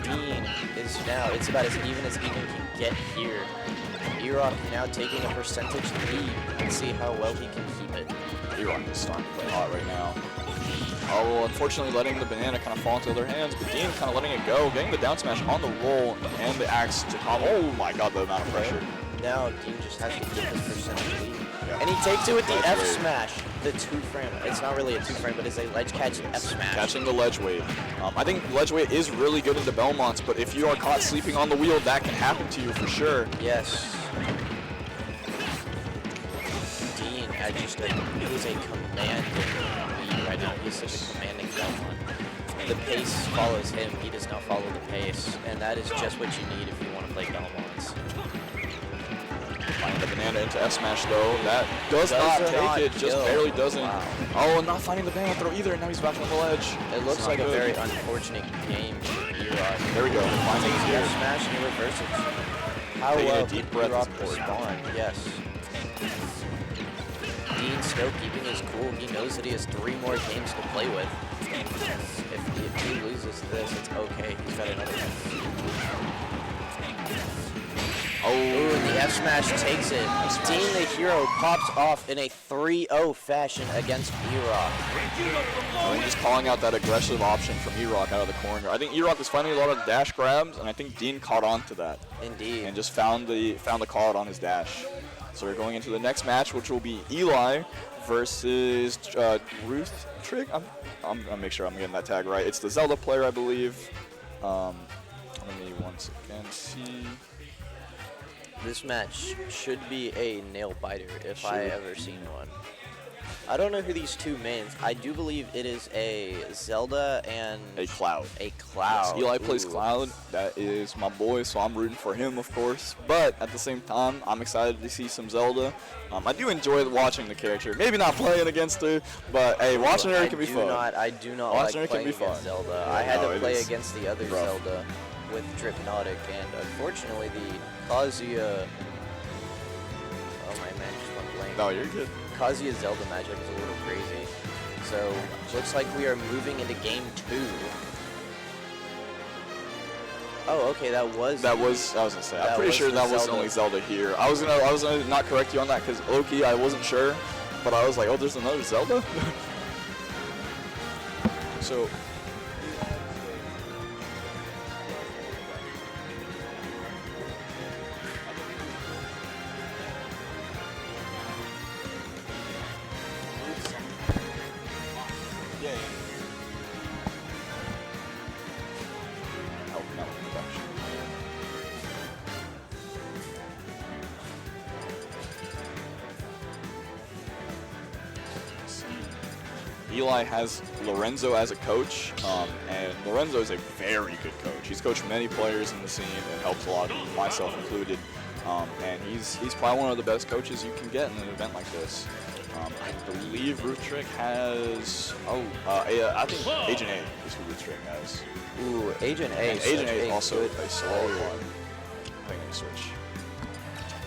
Dean is now, it's about as even can get here. E-Rock now taking a percentage lead and see how well he can keep it. E-Rock is starting to play hot right now. Oh, unfortunately letting the banana kind of fall into their hands, but Dean kind of letting it go, getting the down smash on the roll, and the axe to combo. Oh my god, the amount of pressure. Now Dean just has to keep his percentage lead. And he takes it with the F smash, the 2-frame. It's not really a 2-frame, but it's a ledge catch F smash. Catching the ledge weight. I think ledge weight is really good into Belmonts, but if you are caught sleeping on the wheel, that can happen to you for sure. Yes. Dean, he is a commanding lead right now. He's such a commanding Belmont. The pace follows him. He does not follow the pace, and that is just what you need if you want to play Belmonts. Finding the banana into F smash though, that does not take it, just barely doesn't. Wow. Oh, not finding the banana throw either, and now he's back on the ledge. It looks like a very unfortunate game for E-Rock. There we go. Finding the F smash and he reverses. How well did E-Rock respond? Yes. Dean still keeping his cool. He knows that he has 3 more games to play with. If he loses this, it's okay. He's got another one. Oh, and the F smash takes it. Dean the hero pops off in a 3-0 fashion against E-Rock. I'm just calling out that aggressive option from E-Rock out of the corner. I think E-Rock was finding a lot of dash grabs, and I think Dean caught on to that. Indeed. And just found the call out on his dash. So we're going into the next match, which will be Eli versus Ruth Trig. I'm gonna make sure I'm getting that tag right. It's the Zelda player, I believe. Let me once again see. This match should be a nail biter if I ever seen one. I don't know who these two mains. I do believe it is a Zelda and a Cloud. A Cloud. Yes, Eli plays Cloud. That is my boy, so I'm rooting for him, of course. But at the same time, I'm excited to see some Zelda. I do enjoy watching the character. Maybe not playing against her, but hey, watching her can be fun. I do not like playing against Zelda. I had to play against the other Zelda with Dripnotic, and unfortunately the Kazuya. Oh my man, just went blank. No, you're good. Kazuya Zelda matchup is a little crazy. So looks like we are moving into game 2. Oh, okay, that was. I was gonna say. I'm pretty sure that was the only Zelda here. I was gonna not correct you on that because low-key I wasn't sure, but I was like, oh, there's another Zelda. So. Eli has Lorenzo as a coach, and Lorenzo is a very good coach. He's coached many players in the scene and helps a lot, myself included. And he's probably one of the best coaches you can get in an event like this. I believe Ruth Trick has. I think Agent A is who Ruth Trick has. Ooh, Agent A. And Agent A is also a slow one. I think they switch.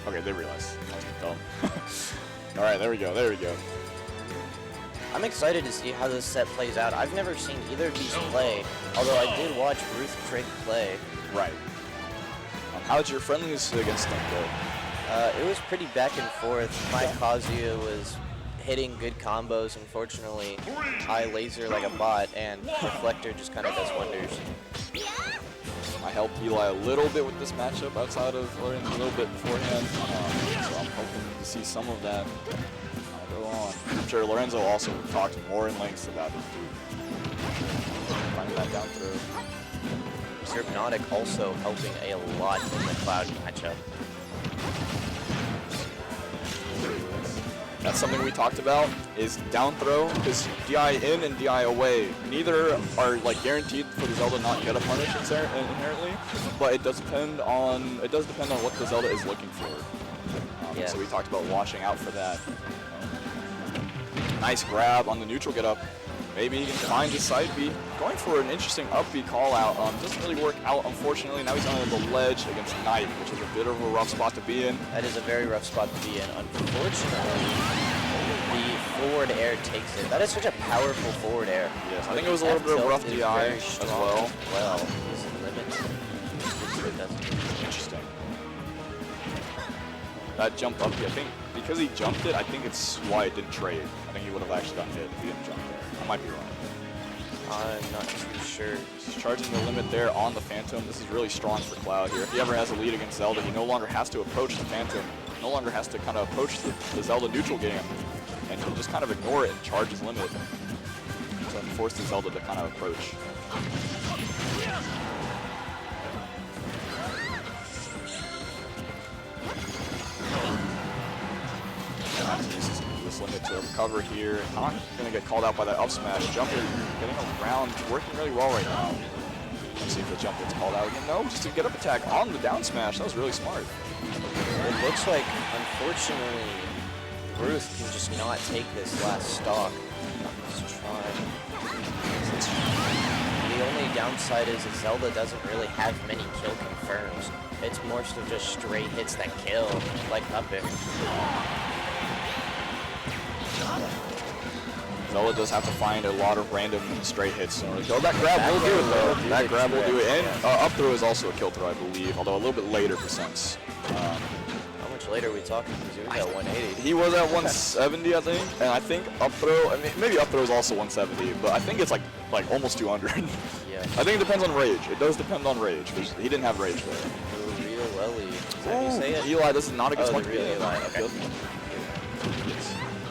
Okay, they realize. I was dumb. All right, there we go. There we go. I'm excited to see how this set plays out. I've never seen either of these play, although I did watch Ruth Trigg play. Right. How did your friendlies against them go? It was pretty back and forth. My Kazuya was hitting good combos. Unfortunately, I laser like a bot, and Reflector just kind of does wonders. I helped Eli a little bit with this matchup outside of learning a little bit beforehand, so I'm hoping to see some of that. Go on. I'm sure Lorenzo also talked more in length about it. Finding that down throw. Hypnotic also helping a lot in the Cloud matchup. That's something we talked about, is down throw, because DI in and DI away, neither are like guaranteed for the Zelda not get a punish inherently, but it does depend on what the Zelda is looking for. So we talked about watching out for that. Nice grab on the neutral get up. Maybe he can find his side B. Going for an interesting up B call out. Doesn't really work out, unfortunately. Now he's on the ledge against Knight, which is a bit of a rough spot to be in. That is a very rough spot to be in. Unfortunately, the forward air takes it. That is such a powerful forward air. Yes, I think it was a little bit of rough DI as well. Well, his limit. Interesting. That jump up, I think, because he jumped it, I think it's why it didn't trade. I think he would have actually gotten hit if he didn't jump there. I might be wrong. I'm not too sure. He's charging the limit there on the Phantom. This is really strong for Cloud here. If he ever has a lead against Zelda, he no longer has to approach the Phantom. No longer has to kind of approach the Zelda neutral game. And he'll just kind of ignore it and charge his limit. So it forces Zelda to kind of approach. This limit to recover here. Not going to get called out by that up smash. Jumper getting around, working really well right now. Let's see if the jump gets called out again. No, just a get up attack on the down smash. That was really smart. It looks like, unfortunately, Ruth can just not take this last stock. Let's try. The only downside is that Zelda doesn't really have many kill confirms. It's more so just straight hits that kill, like up it. Zelda does have to find a lot of random straight hits in order to go. That grab will do it though. That grab will do it. And up throw is also a kill throw, I believe, although a little bit later for Sense. How much later are we talking? Because he was at 180. He was at 170, I think. And I think up throw, I mean, maybe up throw is also 170, but I think it's like almost 200. Yeah. I think it depends on rage. It does depend on rage, because he didn't have rage there. Real Ellie. Is that how you say it? Eli, this is not a good one. Real Eli. Okay.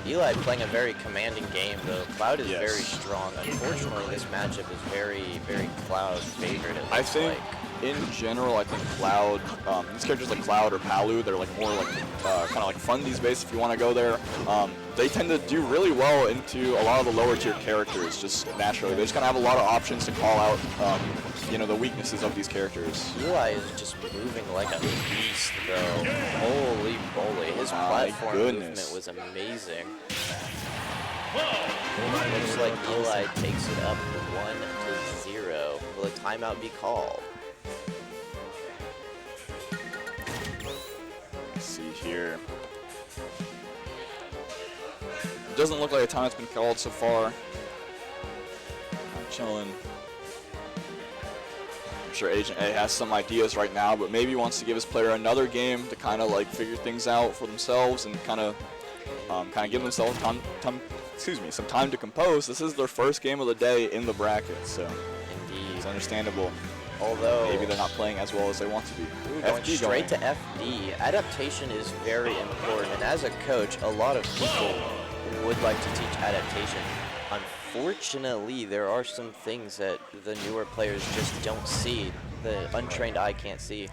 Eli playing a very commanding game, though. Cloud is very strong. Unfortunately, this matchup is very, very Cloud favored. I think, in general, I think Cloud, these characters like Cloud or Palu, they're like more like kind of like fundies based if you want to go there. They tend to do really well into a lot of the lower tier characters just naturally. They just kind of have a lot of options to call out, you know, the weaknesses of these characters. Eli is just moving like a beast, though. Holy moly, his platform movement was amazing. Looks like Eli takes it up 1-0. Will a timeout be called? Let's see here. It doesn't look like a timeout's been called so far. I'm chilling. I'm sure Agent A has some ideas right now, but maybe wants to give his player another game to kind of like figure things out for themselves and kind of give themselves some time to compose. This is their first game of the day in the bracket, so indeed, it's understandable. Although maybe they're not playing as well as they want to be. Going straight to FD. Adaptation is very important, and as a coach, a lot of people would like to teach adaptation. Unfortunately, there are some things that the newer players just don't see. The untrained eye can't see.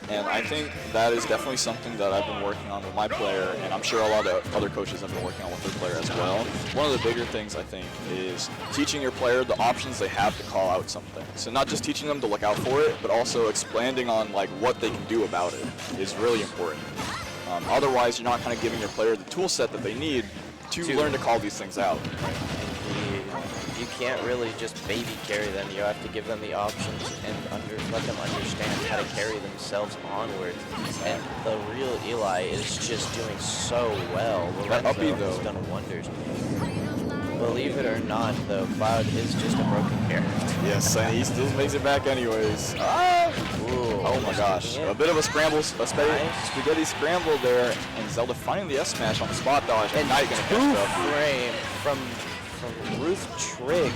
And I think that is definitely something that I've been working on with my player, and I'm sure a lot of other coaches have been working on with their player as well. One of the bigger things, I think, is teaching your player the options they have to call out something. So not just teaching them to look out for it, but also expanding on like what they can do about it is really important. Otherwise, you're not kind of giving your player the tool set that they need to learn to call these things out. You can't really just baby carry them. You have to give them the options and let them understand how to carry themselves onwards. And the real Eli is just doing so well. That uppy, though, has done wonders. Believe it or not, though, Cloud is just a broken character. Yes, and he still makes it back anyways. Oh my gosh. A bit of a scramble, a spaghetti scramble there, and Zelda finding the S-smash on the spot dodge, and now you're going to catch up. Frame from Ruth Trigg.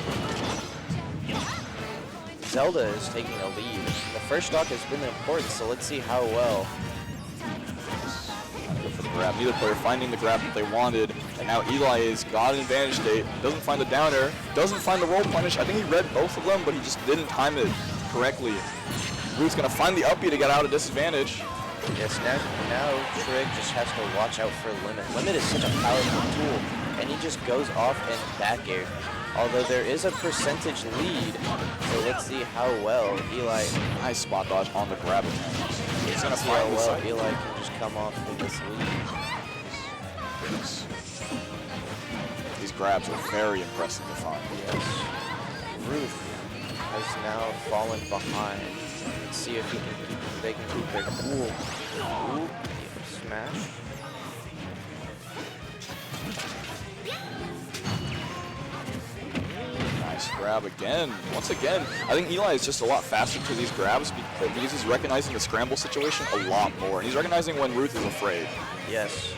Zelda is taking a lead. The first stock has been important, so let's see how well. Go for the grab. Neither player finding the grab that they wanted, and now Eli has got an advantage state. Doesn't find the down air, doesn't find the roll punish. I think he read both of them, but he just didn't time it correctly. Ruth's going to find the up B to get out of disadvantage. Yes, now Trigg just has to watch out for Limit. Limit is such a powerful tool, and he just goes off in back air. Although there is a percentage lead, so let's see how well Eli... Nice spot dodge on the grab attempt. He's going to see how well Eli can just come off with this lead. These grabs are very impressive to find. Yes. Ruth has now fallen behind. Let's see if they can keep their cool. Ooh, smash. Nice grab again. Once again, I think Eli is just a lot faster to these grabs because he's recognizing the scramble situation a lot more. And he's recognizing when Ruth is afraid. Yes.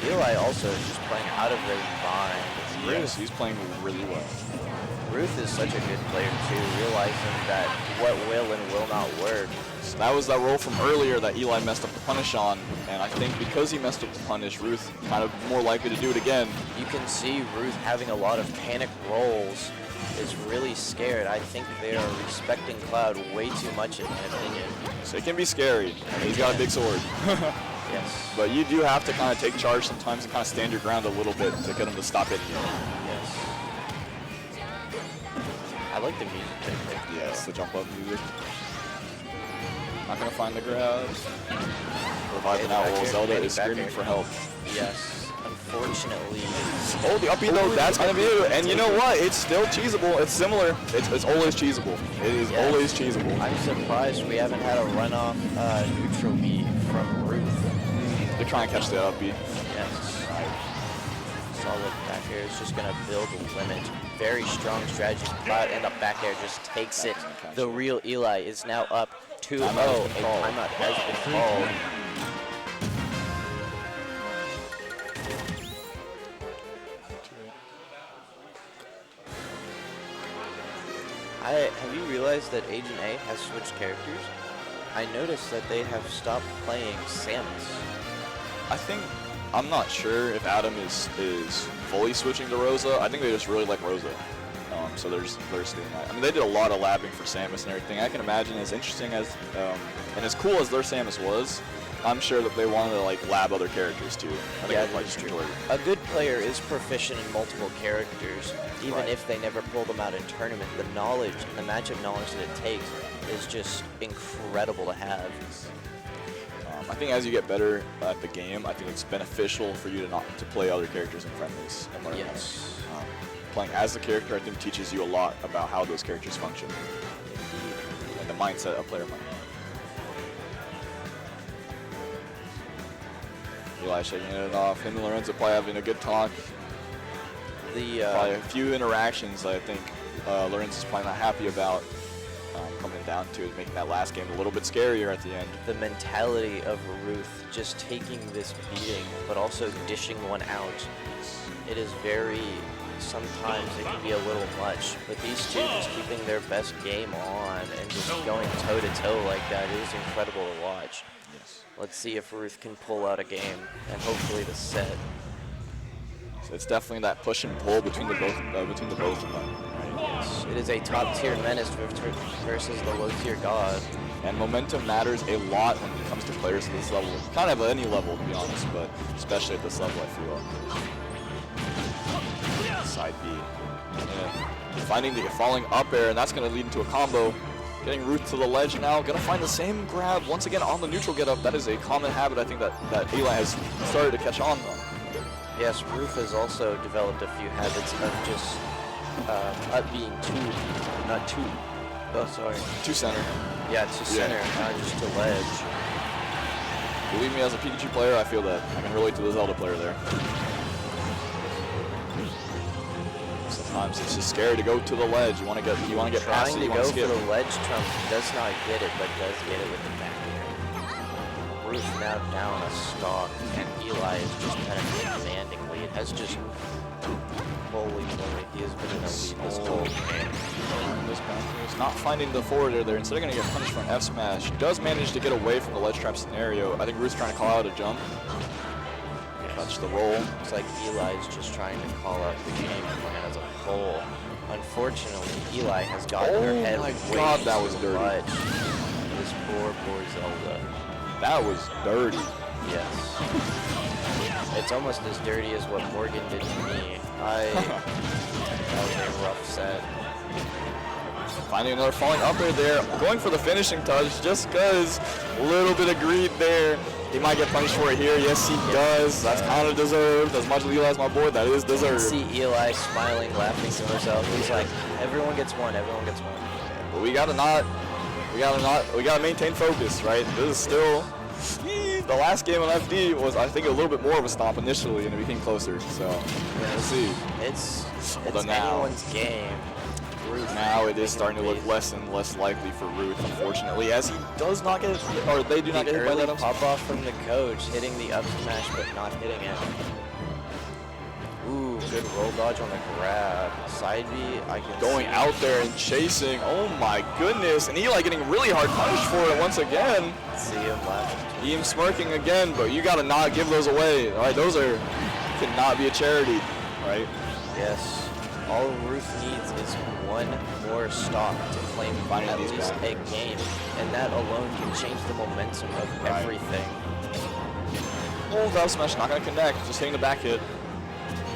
Eli also is just playing out of his mind. Yes, he's playing really well. Ruth is such a good player too, realizing that what will and will not work. So that was that roll from earlier that Eli messed up the punish on, and I think because he messed up the punish, Ruth kind of more likely to do it again. You can see Ruth having a lot of panic rolls, is really scared. I think they are respecting Cloud way too much in my opinion. So it can be scary. He's got a big sword. Yes. But you do have to kind of take charge sometimes and kind of stand your ground a little bit to get him to stop hitting you. Yes. I like the music they picked. Yes, the jump up music. Not going to find the grab. Reviving out while Zelda is screaming for help. Yes. Unfortunately. Oh, the up B though, that's going to be it. And you know what? It's still cheesable. It's similar. It's always cheesable. It is always cheesable. I'm surprised we haven't had a runoff neutral B from Ruth. They're trying to catch that up B. Yes. Solid back air is just going to build a limit. Very strong strategy. Cloud and the back air just takes it. The real Eli is now up 2-0. A timeout has been called. Have you realized that Agent A has switched characters? I noticed that they have stopped playing Samus. I'm not sure if Adam is fully switching to Rosa. I think they just really like Rosa. So they're doing that. I mean, they did a lot of labbing for Samus and everything. I can imagine as interesting as and as cool as their Samus was, I'm sure that they wanted to like lab other characters too. I think Yeah, that's true. A good player is proficient in multiple characters, even if they never pull them out in tournament. The knowledge and the matchup knowledge that it takes is just incredible to have. I think as you get better at the game, I think it's beneficial for you to play other characters in friendlies and learn. Yes. Playing as the character, I think, teaches you a lot about how those characters function and the mindset a player might have. Eli shaking it off. Him and Lorenzo probably having a good talk. Probably a few interactions that I think Lorenzo's probably not happy about. Coming down to it, making that last game a little bit scarier at the end. The mentality of Ruth just taking this beating, but also dishing one out. It is sometimes it can be a little much, but these two just keeping their best game on and just going toe-to-toe like that is incredible to watch. Yes. Let's see if Ruth can pull out a game, and hopefully the set. So it's definitely that push and pull between the both of them. Yes, it is a top-tier menace versus the low-tier god. And momentum matters a lot when it comes to players at this level. Kind of at any level, to be honest, but especially at this level, I feel. Side B. And falling up air, and that's going to lead into a combo. Getting Ruth to the ledge now. Going to find the same grab once again on the neutral get-up. That is a common habit, I think, that Eli has started to catch on on. Yes, Ruth has also developed a few habits of just up being two center. Yeah, to center, not just to ledge. Believe me, as a Pikachu player, I feel that. I can relate to the Zelda player there. Sometimes it's just scary to go to the ledge. You want to get past it. Trying to go for the ledge trump, does not get it, but does get it with the back air. Ruth now down a stock, and Eli is just kind of commanding lead. Has just holy moly, he has been in a lead this whole game. He's not finding the forward air there. Instead of going to get punished for an F smash, does manage to get away from the ledge trap scenario. I think Ruth's trying to call out a jump. Touch the roll. Looks like Eli's just trying to call out the game plan as a whole. Unfortunately, Eli has gotten her head way that was dirty. much. This poor Zelda. That was dirty. Yes. It's almost as dirty as what Morgan did to me. That was a rough set. Finding another falling up air there. Going for the finishing touch just because a little bit of greed there. He might get punished for it here. Yes, he does. That's kind of deserved. As much as Eli's my boy, that is deserved. See Eli smiling, laughing to himself. He's like, everyone gets one, everyone gets one. But we gotta maintain focus, right? This is still, the last game on FD was, I think, a little bit more of a stomp initially, and it became closer. So we'll see. It's anyone's game. Ruth. Now it is starting to look less and less likely for Ruth, unfortunately, as he does not get, or they do not get hit by that pop off from the coach, hitting the up smash but not hitting it. Good roll dodge on the grab. Side B, I can Going see. out there and chasing. Oh my goodness. And Eli getting really hard punished for it once again. See him laughing. Him smirking again, but you gotta not give those away. All right, those cannot be a charity, right? Yes. All Ruth needs is one more stock to claim at least a game, and that alone can change the momentum of everything. Oh, that smash not gonna connect. Just hitting the back hit.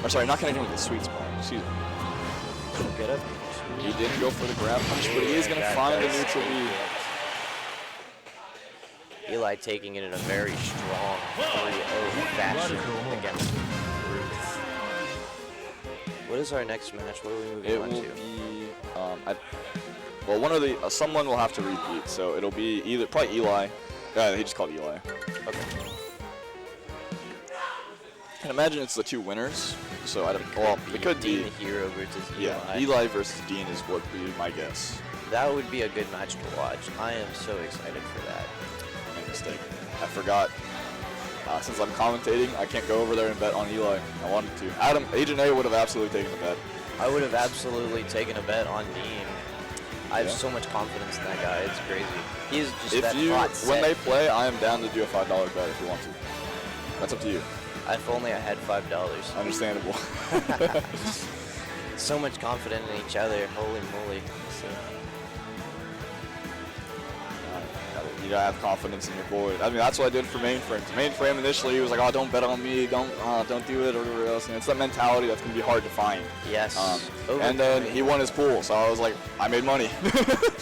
Or sorry, not connecting with the sweet spot. Excuse me. Get up. He didn't go for the grab punch, but he is gonna find the neutral B. Eli taking it in a very strong 3-0 fashion against Ruth. What is our next match? What are we moving on to? It will be, well, one of the someone will have to repeat, so it'll be probably Eli. Yeah, he just called Eli. Okay. I can imagine it's the two winners. So I don't. Well, it could Dean be the Hero versus Eli. Yeah, Eli versus Dean is what would be my guess. That would be a good match to watch. I am so excited for that. I made a mistake. I forgot. Since I'm commentating, I can't go over there and bet on Eli. I wanted to. Agent A would have absolutely taken the bet. I would have absolutely taken a bet on Dean. I have so much confidence in that guy. It's crazy. He's just that hot set. When they play, I am down to do a $5 bet if you want to. That's up to you. If only I had $5. Understandable. So much confidence in each other. Holy moly. You gotta have confidence in your boy. I mean, that's what I did for Mainframe. Mainframe initially, he was like, "Oh, don't bet on me. Don't do it," or whatever else. And it's that mentality that's gonna be hard to find. Yes. And then he won his pool, so I was like, I made money.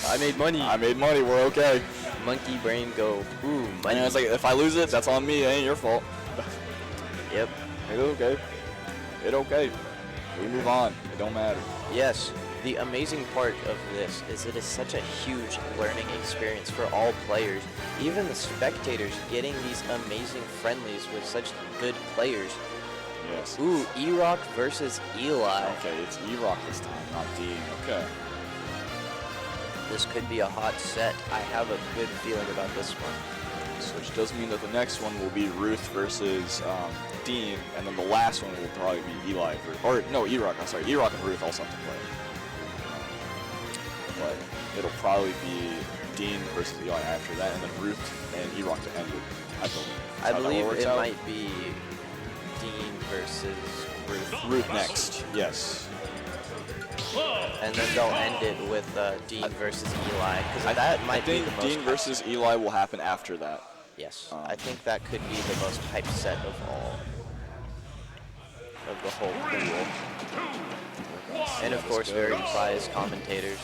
I made money. I made money. We're okay. Monkey brain go. Ooh, money. And it's like, if I lose it, that's on me. It ain't your fault. Yep. It's okay. It's okay. We move on. It don't matter. Yes. The amazing part of this is it is such a huge learning experience for all players. Even the spectators getting these amazing friendlies with such good players. Yes. Ooh, E-Rock versus Eli. Okay, it's E-Rock this time, not Dean. Okay. This could be a hot set. I have a good feeling about this one. So which does mean that the next one will be Ruth versus Dean, and then the last one will probably be Eli E-Rock. I'm sorry, E-Rock and Ruth also have to play. But it'll probably be Dean versus Eli after that, and then Ruth and E-Rock to end it. I believe it might be Dean versus Ruth. Ruth next, yes. And then they'll end it with Dean versus Eli, because that might be the most. Dean versus Eli will happen after that. Yes, I think that could be the most hype set of all of the whole pool. And of course, very prized commentators.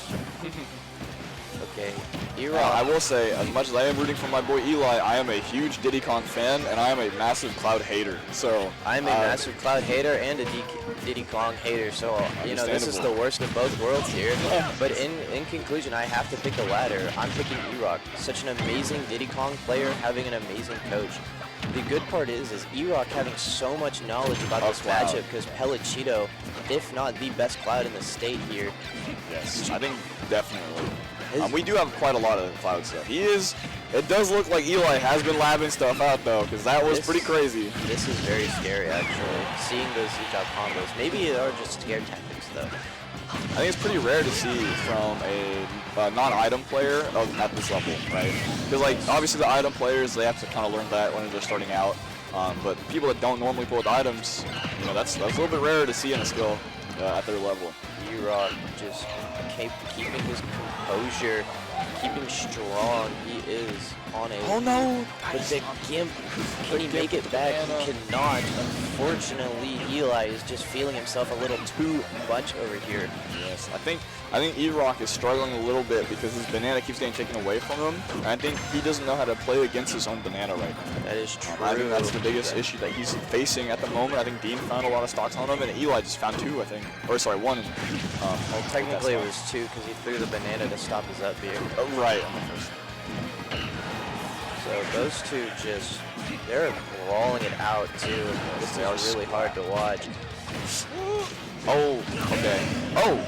Okay, I will say, as much as I am rooting for my boy Eli, I am a huge Diddy Kong fan, and I am a massive Cloud hater. So I'm a massive Cloud hater and a Diddy Kong hater. So you know, this is the worst of both worlds here. But in conclusion, I have to pick the latter. I'm picking E-Rock. Such an amazing Diddy Kong player, having an amazing coach. The good part is E-Rock having so much knowledge about this matchup because Pellicito, if not the best Cloud in the state here. Yes, I think definitely. We do have quite a lot of Cloud stuff. It does look like Eli has been labbing stuff out though, because that was pretty crazy. This is very scary actually, seeing those each out combos. Maybe they are just scare tactics though. I think it's pretty rare to see from a non-item player at this level, right? Because like obviously the item players, they have to kind of learn that when they're starting out. But people that don't normally pull with items, you know, that's a little bit rarer to see in a skill at their level. E-Rock just keeping his composure, keeping strong. He is on a... Oh no! But the Gimp, can he make it back? He cannot. Unfortunately, Eli is just feeling himself a little too much over here. Yes, I think E-Rock is struggling a little bit because his banana keeps getting taken away from him. And I think he doesn't know how to play against his own banana right now. That is true. I think that's the biggest issue that he's facing at the moment. I think Dean found a lot of stocks on him, and Eli just found two, I think. Or sorry, one. Well, technically it was two because he threw the banana to stop his up B. Oh, right. On the first. So those two just, they're brawling it out too. This is really hard to watch. Oh, okay. Oh,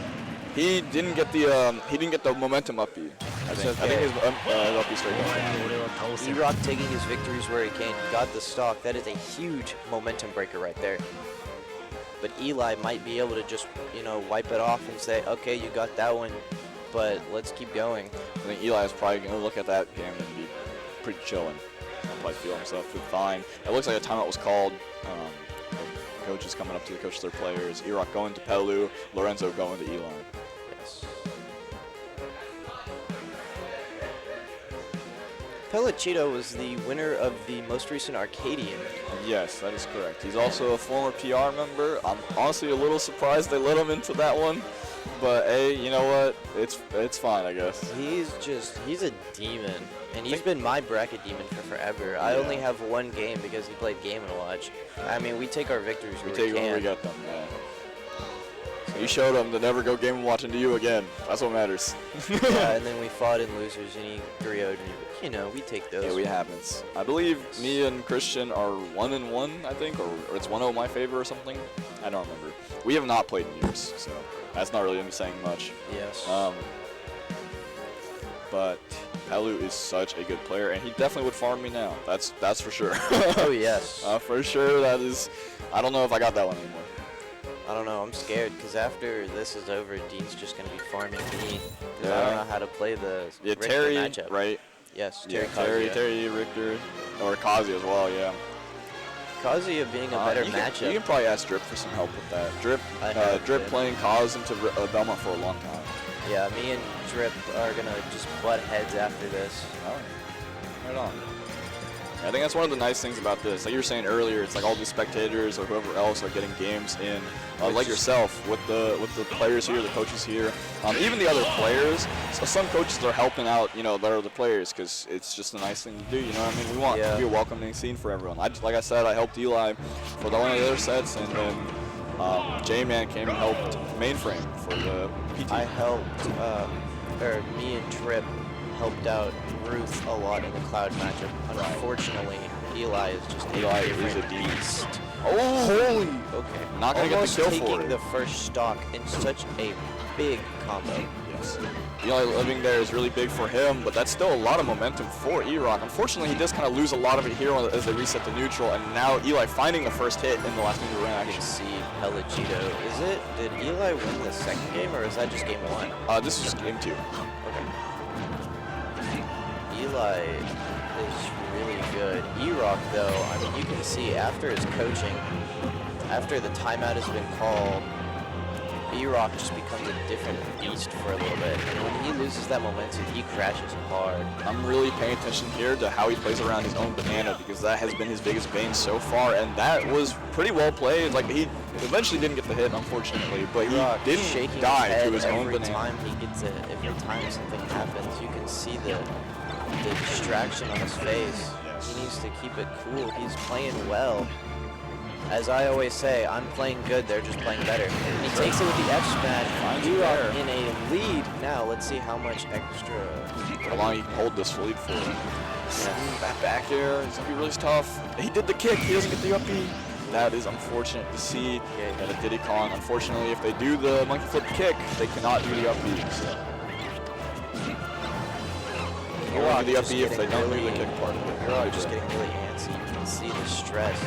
he didn't get the momentum up B. I think his up B straight down. E-Rock taking his victories where he can. He got the stock. That is a huge momentum breaker right there. but Eli might be able to just, wipe it off and say, okay, you got that one, but let's keep going. I think Eli is probably going to look at that game and be pretty chilling. He'll probably feel himself fine. It looks like a timeout was called. Coach is coming up to the coach their players. Irok going to Pelu, Lorenzo going to Eli. Yes. Pellicito was the winner of the most recent Arcadian. Yes, that is correct. He's also a former PR member. I'm honestly a little surprised they let him into that one. But hey, you know what? It's fine, I guess. He's a demon. And he's been my bracket demon for forever. I only have one game because he played Game & Watch. I mean, we take our victories where we can. When we get them, yeah. So you showed him to never go Game & Watch into you again. That's what matters. Yeah, and then we fought in losers and he 3-0'd me. We take those. Yeah, we happens. I believe me and Christian are 1-1, I think, or it's 1-0 my favor or something. I don't remember. We have not played in years, so that's not really saying much. Yes. But Pelu is such a good player, and he definitely would farm me now. That's for sure. Oh, yes. For sure, that is. I don't know if I got that one anymore. I don't know. I'm scared because after this is over, Dean's just going to be farming me. Because I don't know how to play the Richter Terry, matchup. right? Yes, Terry, Richter, or Kazi as well, yeah. Kazuya being a better matchup. You can probably ask Drip for some help with that. Drip playing Kaz into Belmont for a long time. Yeah, me and Drip are going to just butt heads after this. Oh, right on. I think that's one of the nice things about this. Like you were saying earlier, it's like all the spectators or whoever else are getting games in, like yourself, with the players here, the coaches here, even the other players. So some coaches are helping out, the other players because it's just a nice thing to do. You know what I mean? We want to be a welcoming scene for everyone. Like I said, I helped Eli for one of the other sets, and then J-Man came and helped Mainframe for the PT. I helped, me and Drip helped out Ruth a lot in the Cloud matchup. Unfortunately, Eli is just a different beast. Oh, holy! Okay. Not gonna get the kill for it. Taking the first stock in such a big combo. Yes. Eli living there is really big for him, but that's still a lot of momentum for E-Rock. Unfortunately, he does kind of lose a lot of it here as they reset the neutral, and now Eli finding the first hit in the last neutral round. You can see Pellicito. Did Eli win the second game, or is that just game 1? This is game 2. Okay. Eli is really good. E-Rock, though, I mean, you can see after his coaching, after the timeout has been called, E-Rock just becomes a different beast for a little bit. And when he loses that momentum, he crashes hard. I'm really paying attention here to how he plays around his own banana because that has been his biggest bane so far, and that was pretty well played. Like, he eventually didn't get the hit, unfortunately, but he didn't die to his own banana. Every time he gets it, every time something happens, you can see the distraction on his face. He needs to keep it cool. He's playing well. As I always say, I'm playing good, they're just playing better. And he takes it with the F smash. E-Rock in a lead. Now, let's see how much extra... How long he can hold this lead for. Yeah. Back air, it's going to be really tough. He did the kick, he doesn't get the up B. That is unfortunate to see. And a Diddy Kong, unfortunately, if they do the monkey flip kick, they cannot do the up B. So. They won't do the up B if they don't do the kick part of it. You're just getting really antsy. You can see the stress.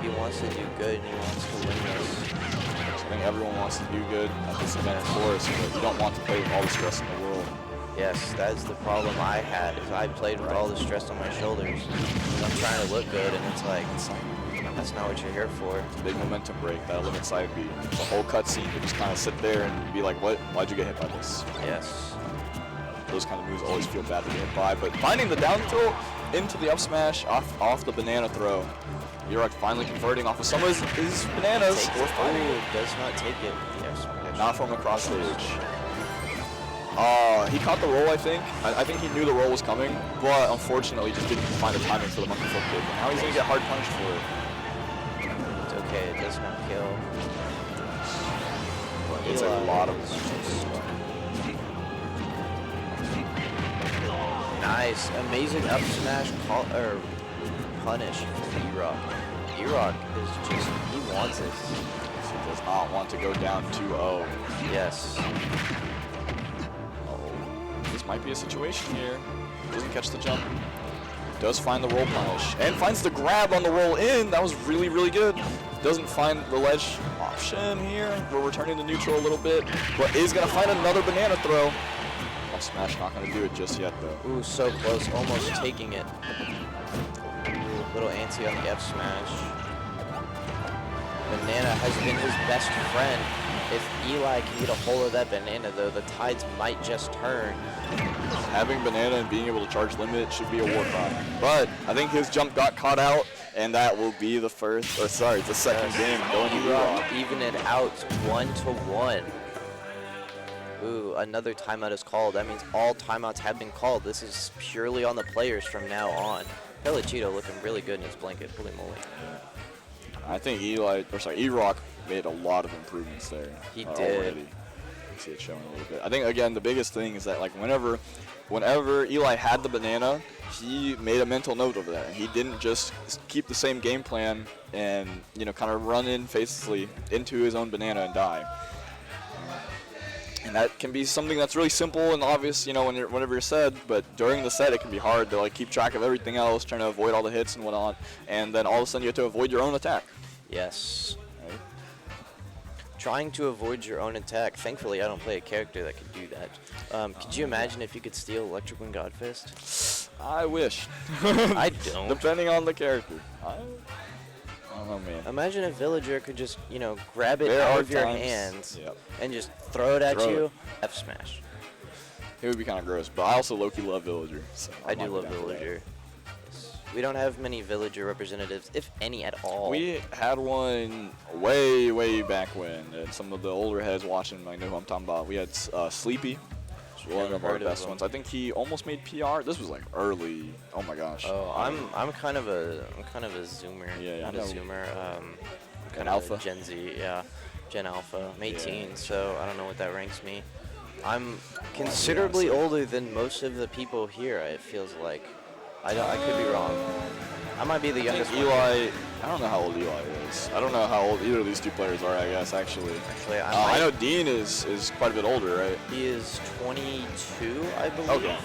He wants to do good and he wants to win this. I think everyone wants to do good at this event, of course, but you don't want to play with all the stress in the world. Yes, that's the problem I had, is I played with all the stress on my shoulders. I'm trying to look good, and it's like that's not what you're here for. It's a big momentum break, that limit side beat. The whole cutscene, you just kind of sit there and be like, what? Why'd you get hit by this? Yes. Those kind of moves always feel bad to get hit by, but finding the down tilt into the up smash off the banana throw. E-Rock finally converting off of some of his bananas. Does not take it. Yes. Not from across stage. He caught the roll, I think. I think he knew the roll was coming, but unfortunately just didn't find the timing for the monkey flip kick. And now he's going to get hard punished for it. It's okay, it does not kill. It's a lot of... Nice. Amazing up smash punish from E-Rock. E-Rock is just, he wants this. He does not want to go down 2-0. Yes. This might be a situation here. Doesn't catch the jump. Does find the roll punish. And finds the grab on the roll in. That was really, really good. Doesn't find the ledge option here. We're returning to neutral a little bit, but is going to find another banana throw. F smash not going to do it just yet, though. Ooh, so close, almost taking it. Ooh, little anti on the F smash. Banana has been his best friend. If Eli can get a hold of that banana, though, the tides might just turn. Having banana and being able to charge limit should be a war crime. But I think his jump got caught out, and that will be the second game going to E-Rock. Even it out 1-1. Ooh, another timeout is called. That means all timeouts have been called. This is purely on the players from now on. Pellichito looking really good in his blanket. Holy moly. I think E-Rock made a lot of improvements there. He did. Already. You can see it showing a little bit. I think, again, the biggest thing is that, like, whenever Eli had the banana, he made a mental note of that. He didn't just keep the same game plan and, you know, kind of run in facelessly into his own banana and die. And that can be something that's really simple and obvious, you know, whenever you're set, but during the set it can be hard to, like, keep track of everything else, trying to avoid all the hits and whatnot, and then all of a sudden you have to avoid your own attack. Yes. Trying to avoid your own attack. Thankfully, I don't play a character that can do that. Could you imagine if you could steal Electric Wind Godfist? I wish. I don't. Depending on the character. I don't know, man. Imagine if Villager could just, you know, grab it There out are of your times. hands Yep. and just throw it at Throw you. it. F smash. It would be kind of gross, but I also low-key love Villager. So I do love Villager. We don't have many Villager representatives, if any at all. We had one way, way back when, and some of the older heads watching might know who I'm talking about. We had Sleepy, which was one of our heard of best him. ones. I think he almost made PR. This was like early. Oh my gosh. Oh, I'm kind of a zoomer. Yeah, Not I a know. zoomer. An Kind alpha? of Gen Z, yeah. Gen Alpha. I'm 18, Yeah. so I don't know what that ranks me. I'm considerably older than most of the people here, it feels like. I could be wrong. I might be the I youngest think one. Eli, I don't know how old Eli is. I don't know how old either of these two players are, I guess, actually. Actually, I know Dean is quite a bit older, right? He is 22, I believe. Okay.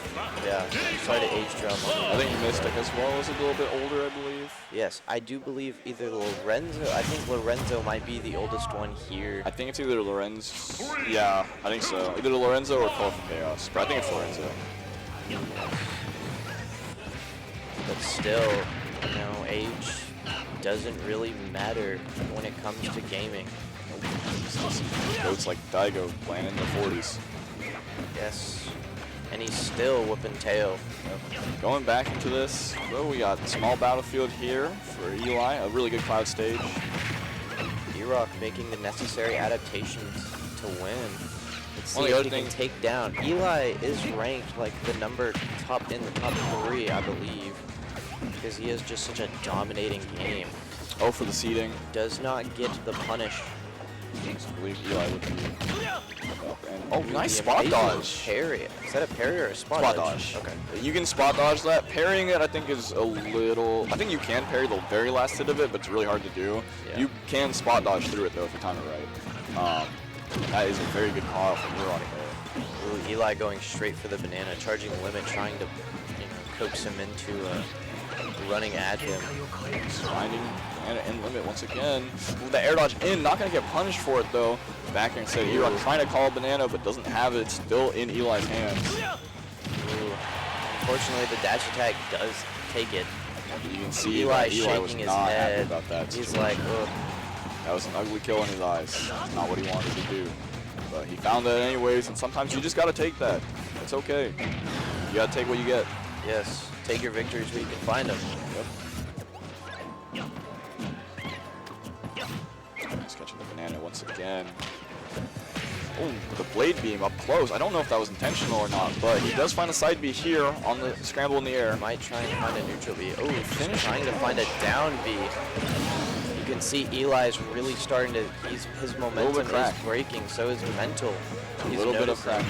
Yeah, sorry to age drop. I think Mystic as well is a little bit older, I believe. Yes, I do believe either Lorenzo, I think Lorenzo might be the oldest one here. I think it's either Lorenzo. Yeah, I think so. Either Lorenzo or Call for Chaos, but I think it's Lorenzo. But still, you know, age doesn't really matter when it comes to gaming. Goats like Daigo playing in their 40s. Yes. And he's still whooping tail. Yep. Going back into this, well, we got a small battlefield here for Eli, a really good cloud stage. E-Rock making the necessary adaptations to win. Let's see Well, the if other he can thing- take down. Eli is ranked like the top 3, I believe, because he has just such a dominating game. Oh, for the seeding. Does not get the punish. I believe Eli would be up. And, oh, Ooh, nice the spot amazing dodge. Parry. Is that a parry or a spot, Spot dodge. Okay. You can spot dodge that. Parrying it, I think, is a little... I think you can parry the very last hit of it, but it's really hard to do. Yeah. You can spot dodge through it, though, if you time it right. That is a very good call from E-Rock there. Ooh, Eli going straight for the banana, charging limit, trying to, you know, coax him into running at him. Finding banana in limit once again. Ooh, the air dodge in, not going to get punished for it, though. Back here instead, E-Rock trying to call banana, but doesn't have it. Still in Eli's hands. Ooh. Unfortunately, the dash attack does take it. You can see Eli that Eli was shaking his not happy head. about that. He's situation. like, ugh. That was an ugly kill in his eyes. Not what he wanted to do. But he found that anyways, and sometimes you just gotta take that. It's okay. You gotta take what you get. Yes, take your victories where you can find them. Yep. He's catching the banana once again. Oh, the blade beam up close. I don't know if that was intentional or not, but he does find a side B here on the scramble in the air. Might try and find a neutral B. Oh, he's trying to find a down B. You can see Eli's really starting to, his momentum is breaking, so is mental. A He's little bit of noticing. crack.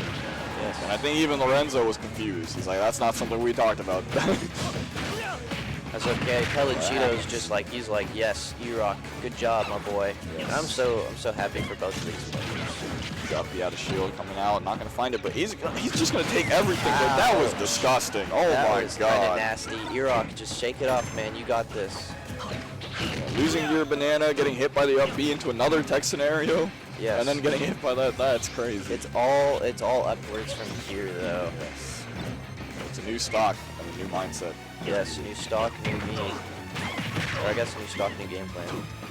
Yes. And I think even Lorenzo was confused. He's like, that's not something we talked about. That's okay. Pellichito's just like, he's like, yes, E-Rock, good job, my boy. Yes. And I'm so happy for both of these players. Got the out of shield coming out, not gonna find it, but he's just gonna take everything. But that was disgusting. Oh That my was god. kinda nasty. E-Rock, just shake it off, man. You got this. losing your banana, getting hit by the up B into another tech scenario, Yes. and then getting hit by that. That's crazy. It's all upwards from here, though. Yes. It's a new stock and a new mindset. Yes, new stock, new me. Or I guess new stock, new game plan.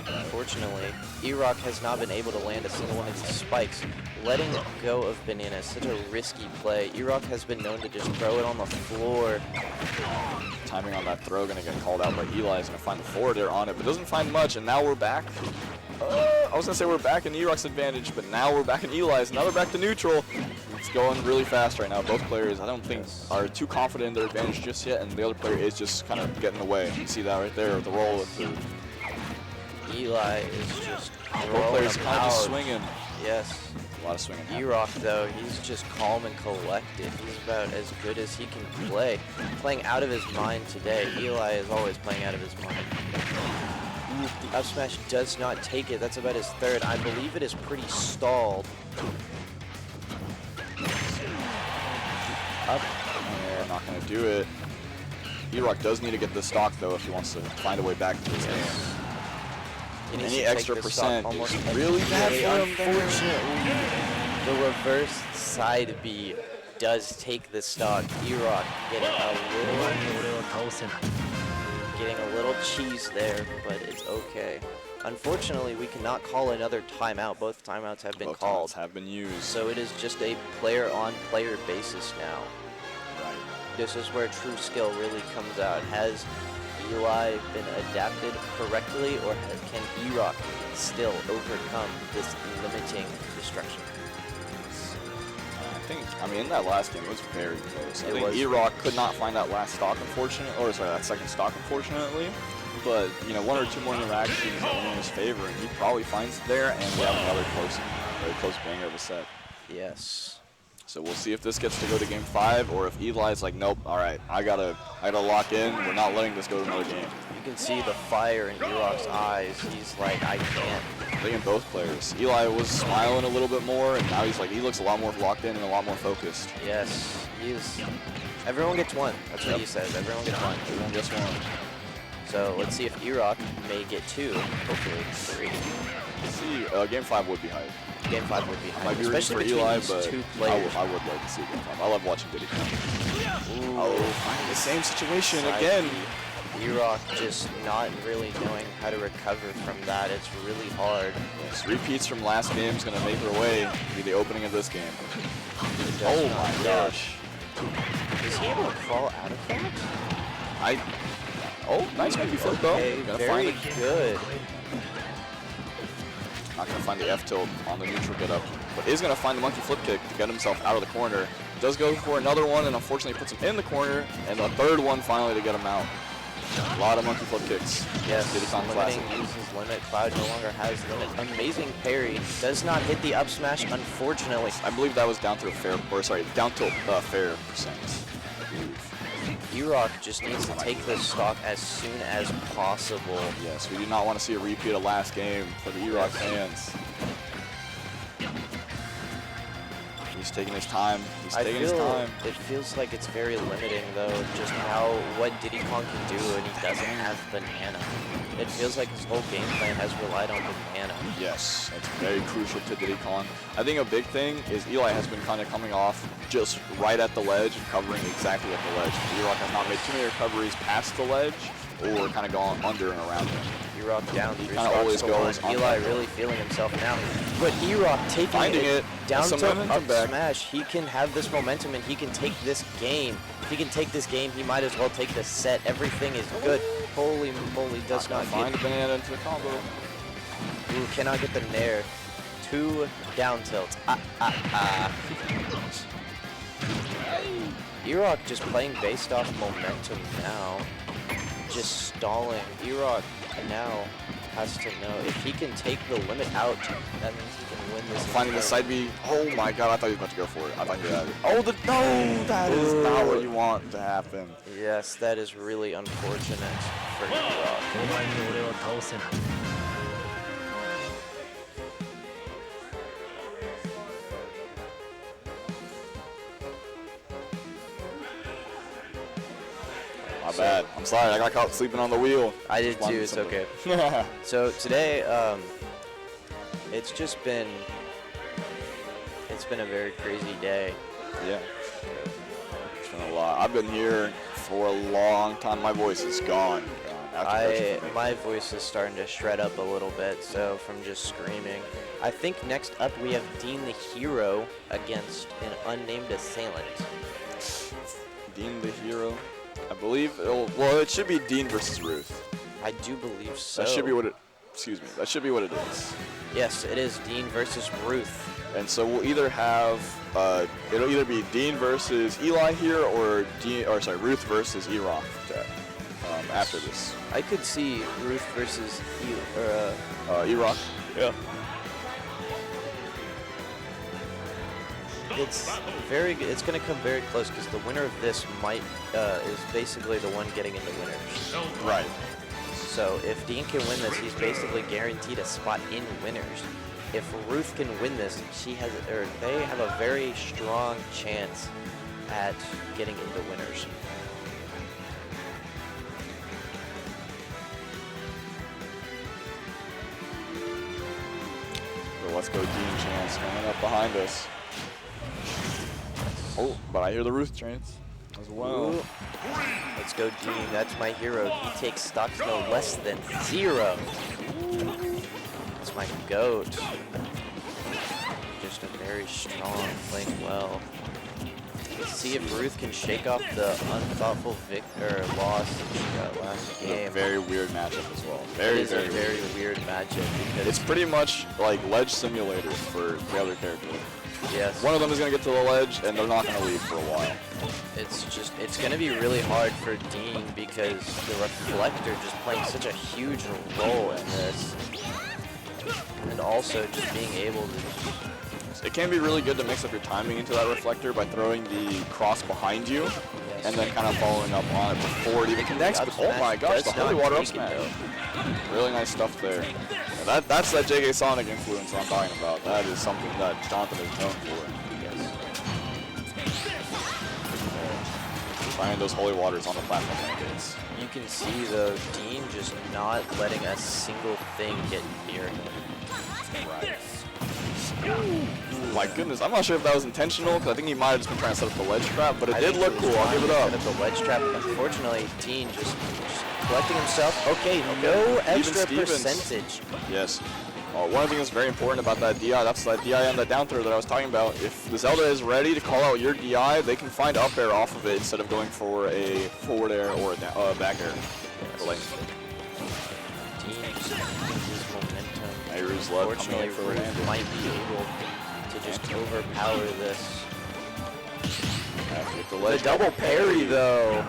Unfortunately, E-Rock has not been able to land a single one of these spikes. Letting go of banana is such a risky play. E-Rock has been known to just throw it on the floor. Timing on that throw going to get called out by Eli. Is going to find the forward air on it, but doesn't find much, and now we're back. I was going to say we're back in E-Rock's advantage, but now we're back in Eli's. Now they're back to neutral. It's going really fast right now. Both players, I don't think, are too confident in their advantage just yet, and the other player is just kind of getting away. You see that right there, the roll with the... Eli is just Both players kind of just swinging. Yes. A lot of swinging. E-Rock, though, he's just calm and collected. He's about as good as he can play. Playing out of his mind today. Eli is always playing out of his mind. The up smash does not take it. That's about his third. I believe it is pretty stalled. Up. Yeah, not going to do it. E-Rock does need to get the stock, though, if he wants to find a way back to his game. Any extra percent is really bad for him. Unfortunately, the reverse side B does take the stock. E-Rock getting a little cheese there, but it's okay. Unfortunately, we cannot call another timeout. Both timeouts have been called. Both timeouts have been used. So it is just a player-on-player basis now. Right. This is where true skill really comes out. Has Eli been adapted correctly, or can E-Rock still overcome this limiting destruction? I mean, in that last game, it was very close. I think E-Rock could not find that last stock, that second stock, unfortunately. But, you know, one or two more interactions in his favor, and he probably finds it there, and we have another very close banger of a set. Yes. So we'll see if this gets to go to game 5, or if Eli's like, nope, all right, I gotta lock in. We're not letting this go to another game. You can see the fire in E-Rock's eyes. He's like, I can't. I think in both players. Eli was smiling a little bit more, and now he's like, he looks a lot more locked in and a lot more focused. Yes, he's. Everyone gets one. That's what he says. Everyone gets one. Everyone gets one. So let's see if E-Rock may get 2, hopefully 3. Let's see, game 5 would be hype. Game 5 would be hype, Might be especially for Eli, these but two players. I would like to see game 5. I love watching Diddy Kong. Oh, finding the same situation Side again. E-Rock just not really knowing how to recover from that. It's really hard. Yes, repeats from last game is going to make her way be the opening of this game. Oh my gosh. Is he able to crawl out of that? Oh, nice monkey flip though. Okay, very good. Not going to find the F tilt on the neutral get up, but is going to find the monkey flip kick to get himself out of the corner. Does go for another one, and unfortunately puts him in the corner, and the third one finally to get him out. A lot of monkey flip kicks. Yes, Diddy Kong limiting classic. uses limit. Cloud no longer has limit. Amazing parry. Does not hit the up smash, unfortunately. I believe that was down to fair percent. E-Rock just needs to take this stock as soon as possible. Yes, we do not want to see a repeat of last game for the E-Rock fans. He's taking his time. He's taking his time. It feels like it's very limiting, though, just what Diddy Kong can do, and he doesn't have banana. It feels like his whole game plan has relied on banana. Yes, it's very crucial to Diddy Kong. I think a big thing is Eli has been kind of coming off just right at the ledge and covering exactly at the ledge. E-Rock has not made too many recoveries past the ledge or kind of gone under and around him. E-Rock down He through kind of always goes on Eli really feeling himself now. But E-Rock taking it down some to momentum up back. smash. He can have this momentum and he can take this game. If he can take this game, he might as well take this set. Everything is good. Holy moly, does not find get a banana into the combo. Ooh, cannot get the nair. 2 down tilts. E-Rock just playing based off momentum now. Just stalling. E-Rock now has to know if he can take the limit out, that means he can win this. Finding the side B. Oh my god, I thought he was about to go for it. I thought he had it. Oh, no, that is not what you want to happen. Yes, that is really unfortunate for E-Rock. My bad. I'm sorry. I got caught sleeping on the wheel. I did too. It's okay. So today, it's just been a very crazy day. Yeah. It's been a lot. I've been here for a long time. My voice is gone. My voice is starting to shred up a little bit, so from just screaming. I think next up we have Dean the Hero against an unnamed assailant. Dean the Hero. I believe, it should be Dean versus Ruth. I do believe so. That should be what it, that should be what it is. Yes, it is Dean versus Ruth. And so we'll either have, it'll either be Dean versus Eli here or Ruth versus E-Rock after this. I could see Ruth versus E-Rock. Yeah. It's very good. It's going to come very close because the winner of this is basically the one getting into winners. Right. So if Dean can win this, he's basically guaranteed a spot in winners. If Ruth can win this, they have a very strong chance at getting into winners. So let's go Dean chance coming up behind us. Oh, but I hear the Ruth chance as well. Ooh. Let's go Dean. That's my hero. He takes stocks no less than 0. That's my GOAT. Just a very strong, playing well. Let's see if Ruth can shake off the unthoughtful loss that she got last game. A very weird matchup as well. Very weird matchup. Because it's pretty much like ledge simulator for the other character. Yes. One of them is going to get to the ledge, and they're not going to leave for a while. It's going to be really hard for Dean because the reflector just playing such a huge role in this. And also just being able to... It can be really good to mix up your timing into that reflector by throwing the cross behind you, and then kind of following up on it before it even connects. But oh my gosh, the holy water up smash. Really nice stuff there. Yeah, that's that JK Sonic influence I'm talking about. That is something that Jonathan is known for. Finding those holy waters on the platform like this. You can see though, Dean just not letting a single thing get near him. Right. My goodness, I'm not sure if that was intentional, because I think he might have just been trying to set up the ledge trap, but it did look cool. I'll give it up. Set up the ledge trap. Unfortunately, Dean just collecting himself. Okay, no extra percentage. Yes. One of the things that's very important about that DI, that's that DI and that down throw that I was talking about. If the Zelda is ready to call out your DI, they can find up air off of it instead of going for a forward air or a back air. Dean just uses momentum. Unfortunately, Ruth might be able to just overpower this. The double parry, though.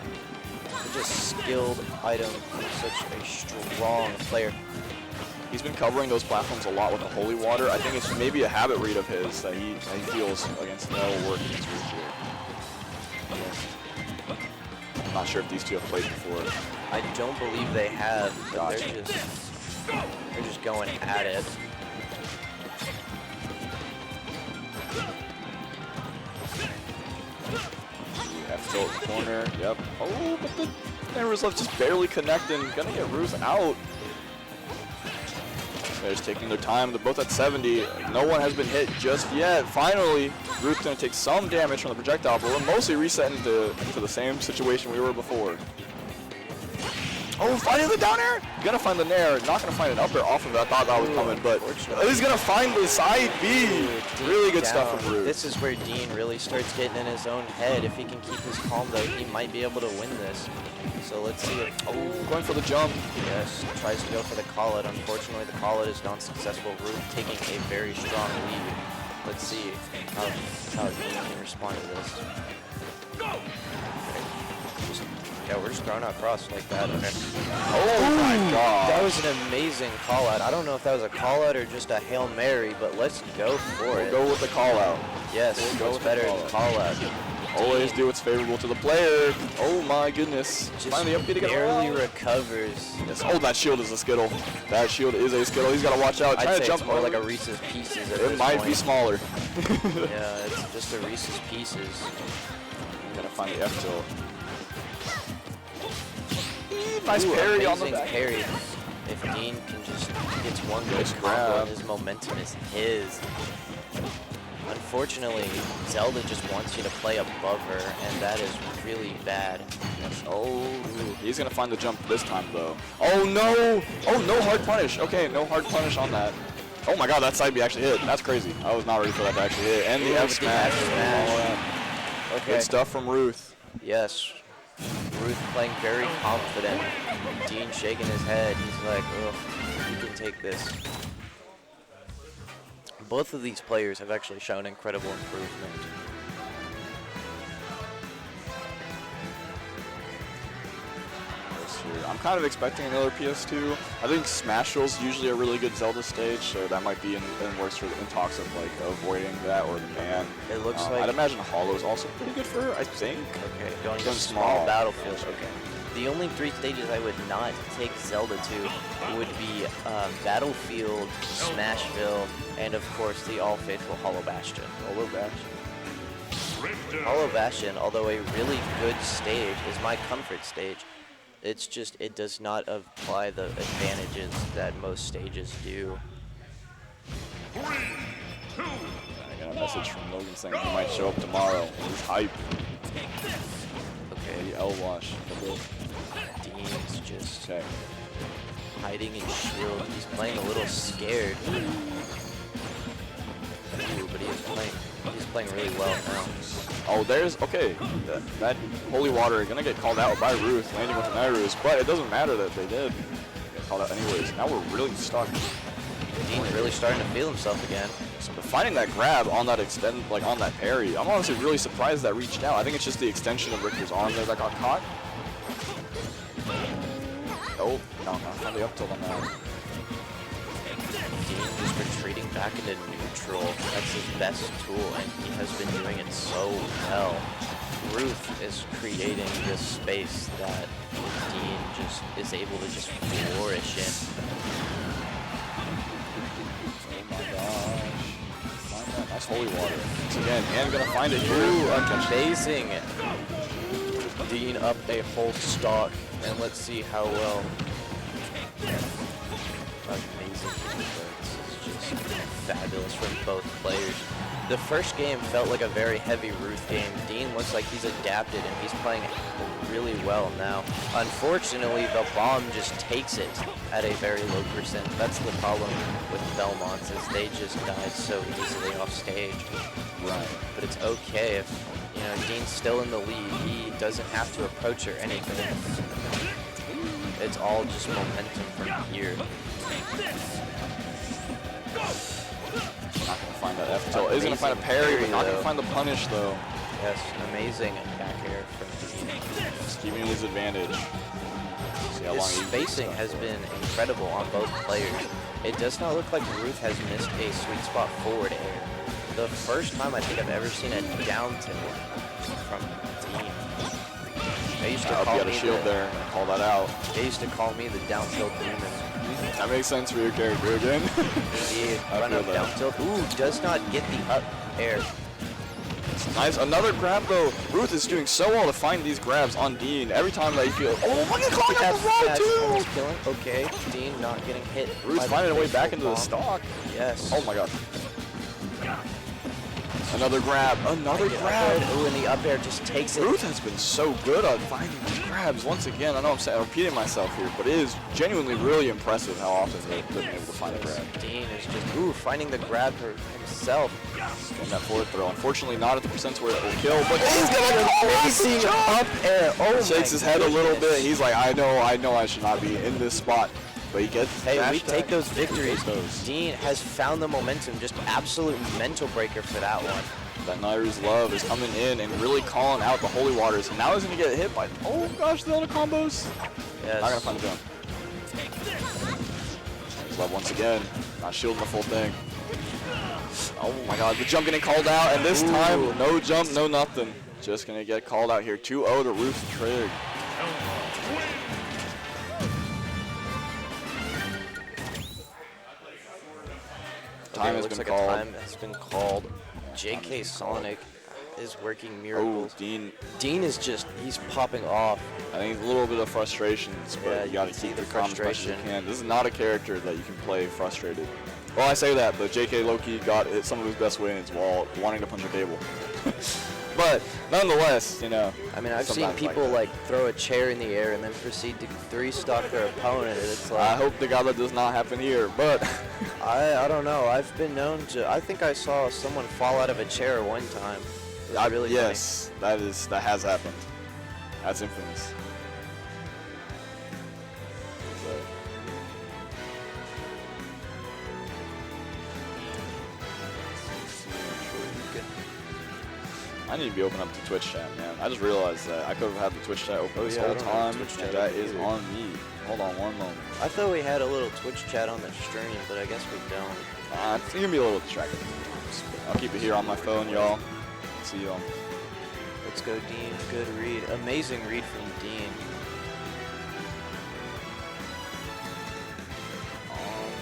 Just skilled item from such a strong player. He's been covering those platforms a lot with the holy water. I think it's maybe a habit read of his that he feels against no work against Ruth here. I'm not sure if these two have played before. I don't believe they have, but they're just going at it. F tilt corner, yep. Oh, but the Never's left just barely connecting. Gonna get Ruth out. They're just taking their time. They're both at 70. No one has been hit just yet. Finally, Ruth's gonna take some damage from the projectile, but we're mostly resetting into the same situation we were before. Oh, finding the down air! Gonna find the nair. Not gonna find an up air off of it. I thought that was coming, but he's gonna find the side B. Really good stuff from Ruth. This is where Dean really starts getting in his own head. If he can keep his calm, though, he might be able to win this. So let's see if... Oh, going for the jump. Yes, tries to go for the call-out. Unfortunately, the call-out is non-successful. Ruth taking a very strong lead. Let's see how Dean can respond to this. Yeah, we're just throwing out cross like that. Okay. Oh my God. That was an amazing call-out. I don't know if that was a call-out or just a Hail Mary, but let's go for it. Go with the call-out. Yes, what's better than call-out? Always do what's favorable to the player. Oh my goodness. Just finally up to get barely recovers. Yes. Oh, that shield is a Skittle. That shield is a Skittle. He's got to watch out. I'd Trying say to jump it's more like a Reese's Pieces at It this might point. be smaller. Yeah, it's just a Reese's Pieces. I'm going to find the F tilt. Nice parry on the amazing back. parry. If Dean can just gets one good Nice combo, grab. his momentum is his. Unfortunately, Zelda just wants you to play above her, and that is really bad. Oh, he's gonna find the jump this time though. Oh no! Oh, no hard punish. Okay, no hard punish on that. Oh my god, that side B actually hit. That's crazy. I was not ready for that to actually hit. And the F smash. Okay. Good stuff from Ruth. Yes. Ruth playing very confident. Dean shaking his head. He's like, ugh, you can take this. Both of these players have actually shown incredible improvement. I'm kind of expecting another PS2. I think Smashville's usually a really good Zelda stage, so that might be in works for in talks of like avoiding that or the man. It looks like I'd imagine Hollow's also pretty good for her, I think. Okay, going to Going small small. battlefields. Okay. The only 3 stages I would not take Zelda to would be Battlefield, Smashville, and of course the all faithful Hollow Bastion. Hollow Bastion. Hollow Bastion, although a really good stage, is my comfort stage. It's just, it does not apply the advantages that most stages do. I got a message from Logan saying he might show up tomorrow. He's hype. Okay. The L wash. Dean's just hiding his shield. He's playing a little scared. Ooh, but he's playing really well now. Oh, there's, okay, that Holy Water is going to get called out by Ruth, landing with the Nairus, but it doesn't matter that they did get called out anyways. Now we're really stuck. Dean's really starting to feel himself again. So finding that grab on that extend, like on that parry, I'm honestly really surprised that reached out. I think it's just the extension of Richter's arm there that got caught. Oh, no, found the up tilt on that. Dean just retreating back into neutral. That's his best tool, and he has been doing it so well. Ruth is creating this space that Dean just is able to just flourish in. Oh my gosh. Find that nice Holy Water. Once again, and gonna find it here. Ooh, amazing. Dean up a whole stock, and let's see how well. Amazing defense. It's just fabulous from both players. The first game felt like a very heavy Ruth game. Dean looks like he's adapted and he's playing really well now. Unfortunately, the bomb just takes it at a very low percent. That's the problem with Belmonts, is they just die so easily off stage. Right. But it's okay if, you know, Dean's still in the lead. He doesn't have to approach or anything. It's all just momentum from here. Not gonna find that F tilt. Is gonna find a parry, but not gonna find the punish though. Yes, amazing back air from Dean. Just keeping his advantage. See how His long he spacing has been incredible on both players. It does not look like Ruth has missed a sweet spot forward air. The first time I think I've ever seen a down tilt from Dean. They used to call you got a me shield there. Call that out. They used to call me the down tilt demon. That makes sense for your character again. Indeed. Run up down tilt. Ooh, does not get the up air. Nice. Another grab though. Ruth is doing so well to find these grabs on Dean. Every time that you feel, oh, look at calling out the wrong too. Almost killing. Okay, Dean not getting hit. Ruth's finding a way back into the stock. Yes. Oh my god. Another grab. Another grab. Ooh, and the up air just takes it. Ruth has been so good at finding these grabs. Once again, I know I'm repeating myself here, but it is genuinely really impressive how often they've been able to find a grab. Dean is just, finding the grab for himself. Getting that forward throw. Unfortunately, not at the percents where it will kill, but he's gonna amazing up air. Oh my shakes his head a little bit. He's like, I know I should not be in this spot. But he gets Hey, we take those victories. Those. Dean has found the momentum, just absolute mental breaker for that one. That Nairu's love is coming in and really calling out the Holy Waters. And now he's going to get hit by, oh gosh, the other combos. Yes. Not going to find a jump. His love once again. Not shielding the full thing. Oh my god, the jump getting called out. And this time, no jump, no nothing. Just going to get called out here. 2-0 to Ruth's Trig. Time has been called. JK Sonic is working miracles. Oh, Dean. Dean is just, he's popping off. I think a little bit of frustrations, but Yeah, you got you to can keep see your the calm as much as you frustration. can. This is not a character that you can play frustrated. Well, I say that, but JK Loki got some of his best wins while wanting to punch the table. But nonetheless, you know. I mean, I've seen sometimes people that. like throw a chair in the air and then proceed to 3-stock their opponent. It's like, I hope to God that does not happen here, but I don't know. I've been known to. I think I saw someone fall out of a chair one time. It was really yes, that has happened. That's infamous. I need to be opening up the Twitch chat, man. I just realized that I could have had the Twitch chat open this whole time, and that is on me. Hold on one moment. I thought we had a little Twitch chat on the stream, but I guess we don't. It's gonna be a little distracting. I'll keep it here on my phone, y'all. See y'all. Let's go, Dean. Good read. Amazing read from Dean.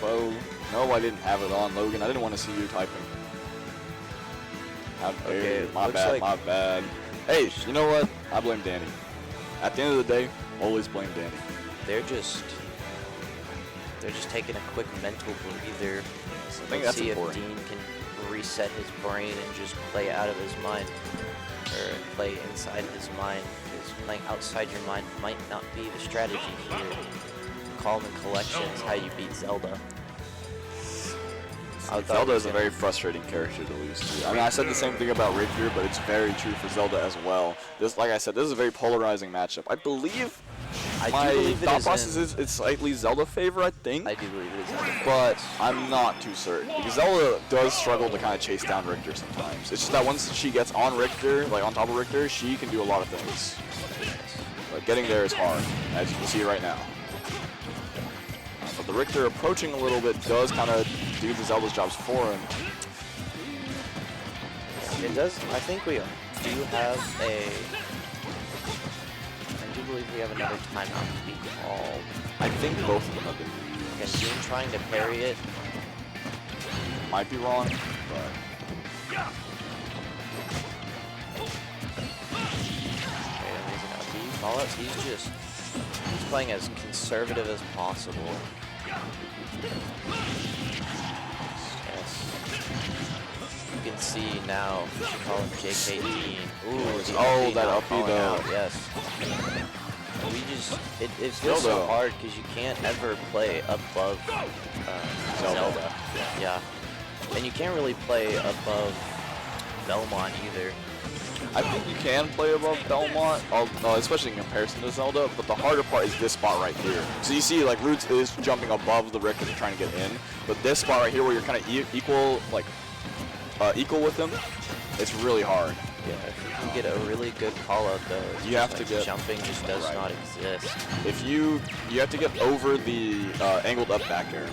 Bo. No, I didn't have it on, Logan. I didn't want to see you typing. Okay, my looks bad, like- my bad. Hey, you know what? I blame Danny. At the end of the day, always blame Danny. They're just taking a quick mental breather. I think that's see important. if Dean can reset his brain and just play out of his mind, or play inside his mind. Because playing outside your mind might not be the strategy here. Calm and collection is how you beat Zelda. Zelda is a very frustrating character to lose to. I mean, I said the same thing about Richter, but it's very true for Zelda as well. This, like I said, this is a very polarizing matchup. I believe my thought process is it's slightly Zelda favor, I think. I do believe it is. But I'm not too certain because Zelda does struggle to kind of chase down Richter sometimes. It's just that once she gets on Richter, like on top of Richter, she can do a lot of things. But getting there is hard, as you can see right now. But the Richter approaching a little bit does kind of do the Zelda's jobs for him. It does. I think we do have a. I do believe we have another timeout to be called. I think both of them have been. And Dean trying to parry it. Might be wrong, but. Callouts, he's playing as conservative as possible. Yes. You can see now, we should call him JK Dean. Ooh, that up B though. Yes. We just, it feels so hard because you can't ever play above Zelda. Yeah. And you can't really play above Belmont either. I think you can play above Belmont, especially in comparison to Zelda, but the harder part is this spot right here. So you see, like, Roots is jumping above the Richter trying to get in, but this spot right here where you're kind of equal with him, it's really hard. Yeah, if you can get a really good call out though, you have to get jumping just does not exist. If you have to get over the angled up back air.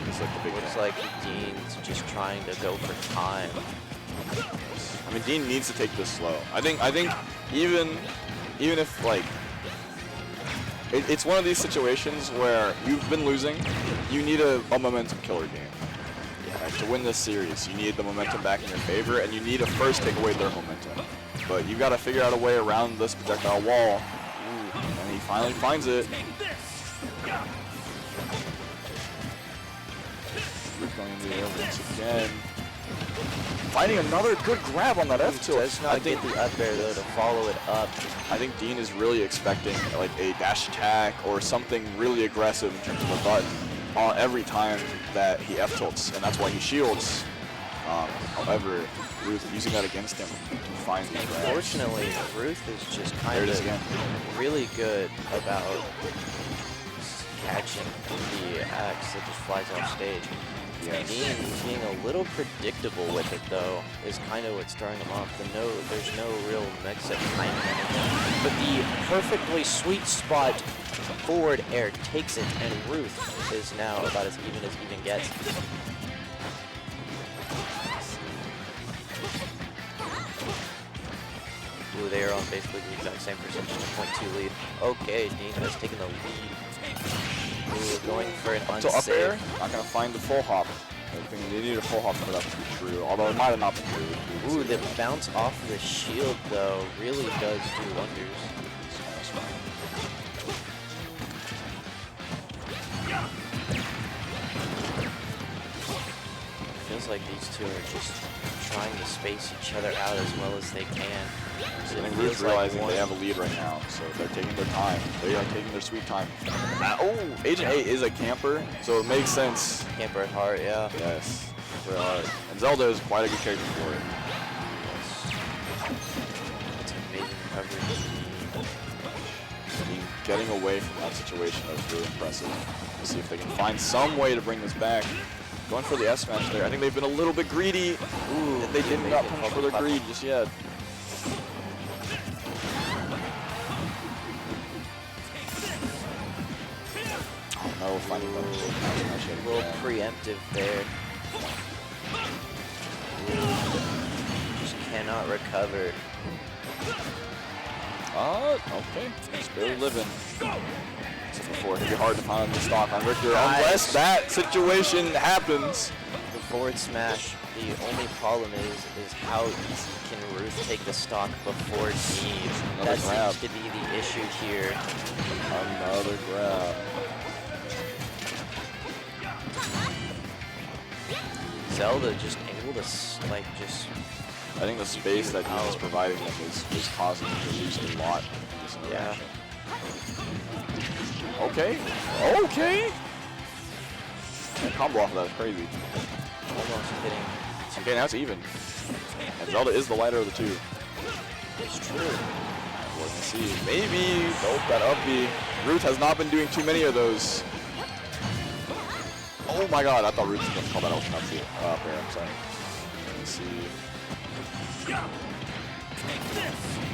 It's like the big Looks like Dean's just trying to go for time. I mean, Dean needs to take this slow. I think even if like it's one of these situations where you've been losing, you need a momentum killer game. Yeah. Right? To win this series, you need the momentum back in your favor, and you need to first take away their momentum. But you've got to figure out a way around this projectile wall. Ooh, and he finally finds it. We're going to the air once again. Finding another good grab on that F tilt. Does not get the up air though to follow it up. I think Dean is really expecting like a dash attack or something really aggressive in terms of a button every time that he F tilts, and that's why he shields. However, Ruth using that against him to find the grab. Unfortunately, Ruth is just kind of really good about catching the axe that just flies off stage. Yes. Dean being a little predictable with it though is kind of what's throwing him off. There's no real mix at timing. But the perfectly sweet spot forward air takes it, and Ruth is now about as even gets. Ooh, they are on basically the exact same percentage, 0.2 lead. Okay, Dean has taken the lead. Ooh, going for an unsafe. Up air, not going to find the full hop. I think they need a full hop for that to be true, although it might have not been true. Ooh, the bounce off the shield, though, really does do wonders. Feels like these two are just trying to space each other out as well as they can. So I think Ruth's realizing they have a lead right now, so they're taking their time. They are taking their sweet time. Oh, Agent A is a camper, so it makes sense. Camper at heart, yeah. Yes, camper at heart. And Zelda is quite a good character for it. It's amazing coverage. Getting away from that situation is really impressive. We'll see if they can find some way to bring this back. Going for the S smash there. I think they've been a little bit greedy. Ooh, they did not punish for their greed just yet. Oh no, finding them. A little preemptive there. Just cannot recover. Okay. Still living. Except before, it'd be hard to find the stock on Richter unless that situation happens. The forward smash, the only problem is how easy can Ruth take the stock before Dean. That seems to be the issue here. Another grab. Zelda just able to, like, just... I think the space that Dean is providing them is causing them to lose a lot in this interaction. Okay. Okay. And combo off of that is crazy. Almost hitting. Okay, now it's even. And Zelda is the lighter of the two. It's true. We're gonna see. Maybe. Nope, that up B. Ruth has not been doing too many of those. Oh my god, I thought Ruth was going to call that ultimate up B. Up there, I'm sorry. Let's see.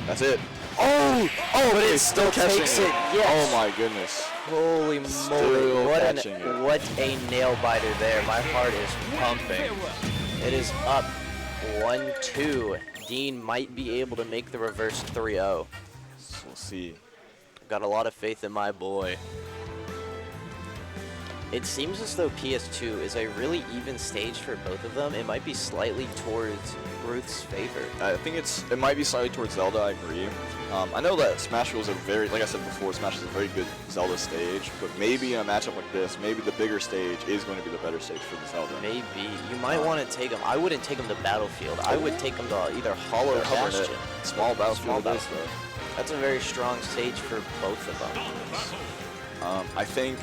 That's it. Oh! Oh, but it's still catching it. Yes. Oh my goodness. Holy moly. What a nail biter there. My heart is pumping. It is up 1-2. Dean might be able to make the reverse 3-0. So we'll see. Got a lot of faith in my boy. It seems as though PS2 is a really even stage for both of them. It might be slightly towards Ruth's favor. I think it might be slightly towards Zelda, I agree. I know that Smash was a very, like I said before, Smash is a very good Zelda stage, but maybe in a matchup like this, maybe the bigger stage is going to be the better stage for the Zelda. Maybe. You might want to take him. I wouldn't take him to Battlefield. I would take him to either Hollow Bastion. Small Battlefield. That's a very strong stage for both of them. I think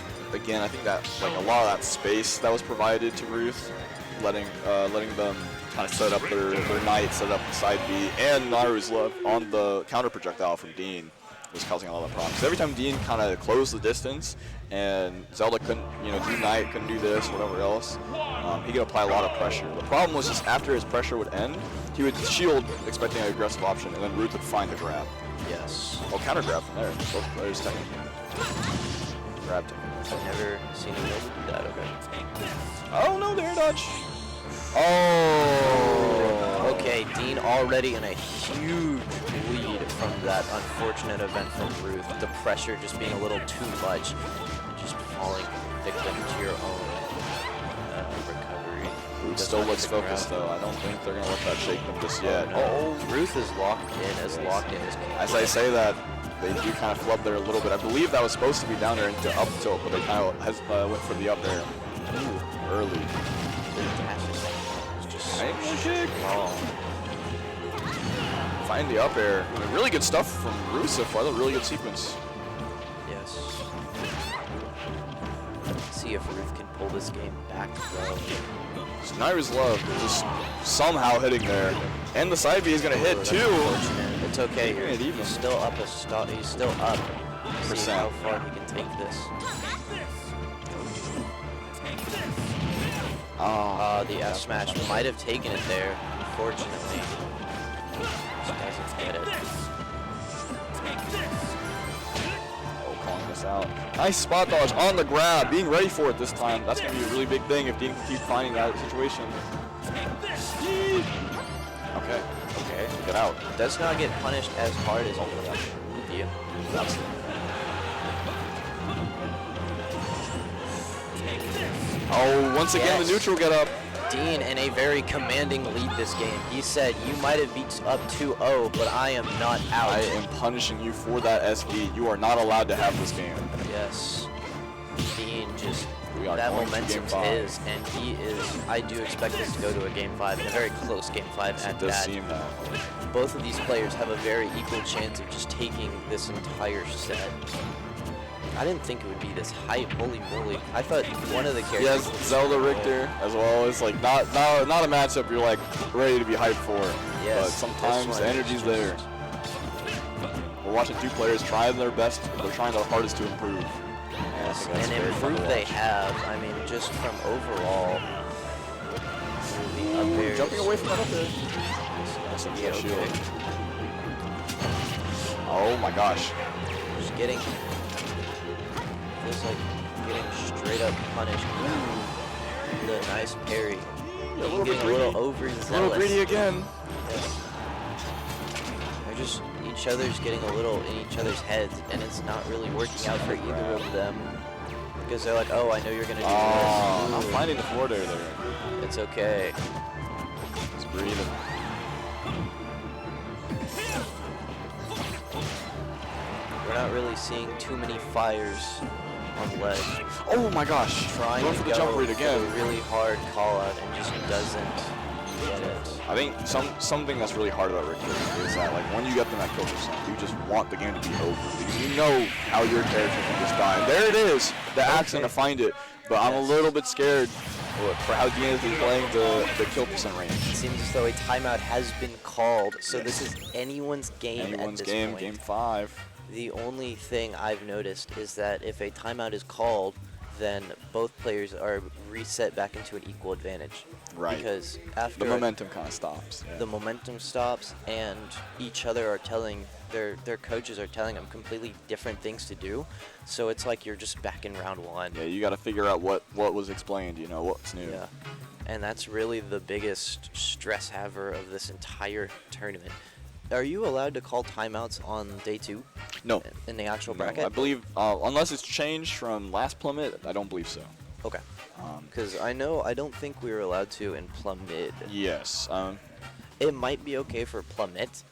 that like a lot of that space that was provided to Ruth, letting them kind of set up their knight, set up the side B, and Naru's love on the counter projectile from Dean was causing a lot of problems. Every time Dean kind of closed the distance and Zelda couldn't, do knight, couldn't do this, whatever else, he could apply a lot of pressure. The problem was just after his pressure would end, he would shield expecting an aggressive option, and then Ruth would find the grab. Yes. Oh, counter grab from there. Both players technically grabbed him. I've never seen him do that. Okay. Oh no, there dodge. Oh. Okay, Dean already in a huge lead from that unfortunate event from Ruth. The pressure just being a little too much, just falling victim to your own recovery. Ruth still looks focused though. I don't think they're gonna let that shake them just yet. Oh, Ruth is locked in as As I say that, they do kind of flub there a little bit. I believe that was supposed to be down there into up tilt, but they kind of went for the up there early. Angle kick. Oh. Find the up air. I mean, really good stuff from Ruth so far. Really good sequence. Yes. Let's see if Ruth can pull this game back though. Naru's love just somehow hitting there. And the side B is going to hit too. It's okay. He's still up He's still up. See how far he can take this. The F smash might have taken it there. Unfortunately, doesn't get it. Oh, calling this out. Nice spot dodge on the grab. Being ready for it this time. That's going to be a really big thing if Dean can keep finding that situation. Okay. Get out. Does not get punished as hard as with you. Absolutely. Oh, once again the neutral get up. Dean in a very commanding lead this game. He said, you might have beat up 2-0, but I am not out. I am punishing you for that SE. You are not allowed to have this game. Yes. Dean just, We are that going to momentum's game 5. his, and he is, I do expect this to go to a game 5, and a very close game 5 at It does that. seem that. Both of these players have a very equal chance of just taking this entire set. I didn't think it would be this hype. Holy moly! I thought one of the characters. Yes, Zelda Richter as well. It's like not a matchup you're like ready to be hyped for. Yes, but sometimes the energy's there. We're watching two players trying their best. They're trying their hardest to improve. Yes, and improve they have. I mean, just from overall. Jumping away from that up there. Yeah, okay. Oh my gosh. Just getting. Feels like getting straight up punished. Ooh, the nice parry. Yeah, a little getting bit a little greedy. overzealous. A little greedy again. Yes. They're just each other's getting a little in each other's heads, and it's not really working out for either of them. Because they're like, oh, I know you're gonna do this. I'm finding the forward air there. It's okay. It's breathing. We're not really seeing too many fires on ledge. Oh my gosh! Trying Going to for the go jump read again. for a really hard call out and just doesn't get it. I think something that's really hard about Richter is that like when you get them at kill percent, you just want the game to be over because you know how your character can just die. And there it is, the accident to find it. But I'm a little bit scared for how Dean has been playing the kill percent range. It seems as though a timeout has been called, so this is anyone's game at this point. Game 5. The only thing I've noticed is that if a timeout is called, then both players are reset back into an equal advantage. Right. Because after the momentum kind of stops. The momentum stops, and each other are telling their coaches are telling them completely different things to do. So it's like you're just back in round 1. Yeah, you got to figure out what was explained. You know what's new. Yeah, and that's really the biggest stress haver of this entire tournament. Are you allowed to call timeouts on day 2? No. In the actual No, bracket? I believe unless it's changed from last Plummit, I don't believe so. Okay. Because I don't think we were allowed to in Plummit. Yes. It might be okay for Plummit.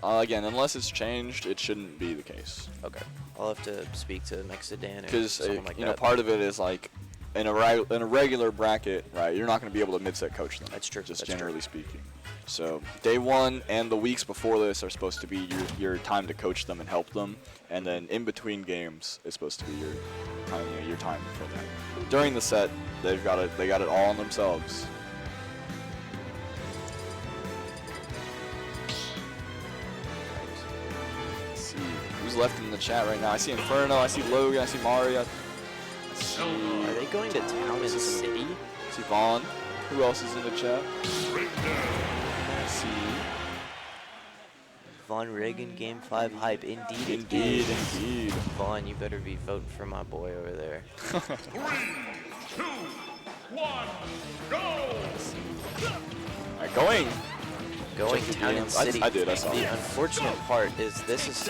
Again, unless it's changed, it shouldn't be the case. Okay. I'll have to speak to Mexidan or Because someone like you that. know, part of it is like in a regular bracket, right? You're not going to be able to mid-set coach them. That's true. Just That's generally speaking. So day 1 and the weeks before this are supposed to be your time to coach them and help them, and then in between games is supposed to be your time for them. During the set, they got it all on themselves. Let's see who's left in the chat right now. I see Inferno, I see Logan, I see Mario. Are they going to town in City? I see Vaughn. Who else is in the chat? I see Von Reagan Game 5 hype. Indeed. Indeed. Vaughn, you better be voting for my boy over there. 3, 2, 1, go! Alright, going. Going Check the town game. and city. I saw The it. unfortunate part is this is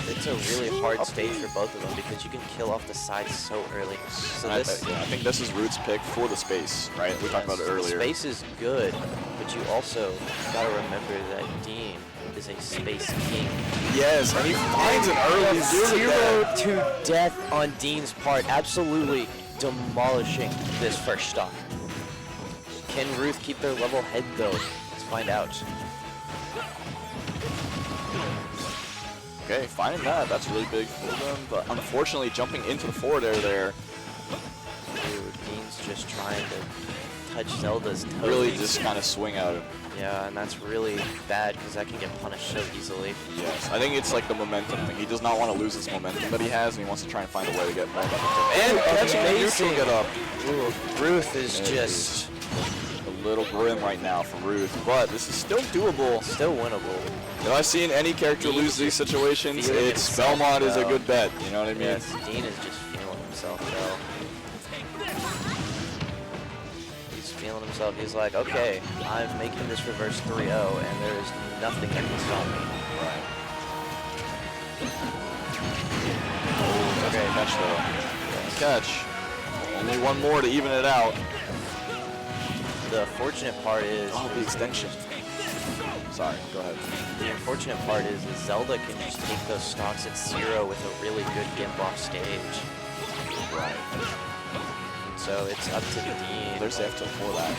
it's a really hard stage for both of them because you can kill off the side so early. So I this think this is Root's pick for the space, right? We talked about it earlier. Space is good, but you also gotta remember that Dean is a space king. Yes, and he finds an early 0 to death on Dean's part, absolutely demolishing this first stock. Can Ruth keep their level head though? Let's find out. Okay, finding that's really big for them, but unfortunately jumping into the forward air there. Dude, Dean's just trying to touch Zelda's toes. Really just kind of swing at him. Yeah, and that's really bad because that can get punished so easily. Yes, I think it's like the momentum thing. He does not want to lose this momentum that he has, and he wants to try and find a way to get more momentum. And catching the neutral get up. Ooh, Ruth is just a little grim right now from Ruth, but this is still doable. Still winnable. If I've seen any character lose these situations, it's Belmont is a good bet. You know what I mean? Yes, Dean is just feeling himself though. He's feeling himself. He's like, okay, I'm making this reverse 3-0, and there is nothing that can stop me. Right. Okay, catch though. Catch. Only one more to even it out. the fortunate part is... Oh, the extension. Sorry, go ahead. The unfortunate part is Zelda can just take those stocks at 0 with a really good gimp off stage. Right. So it's up to Dean. There's F for that.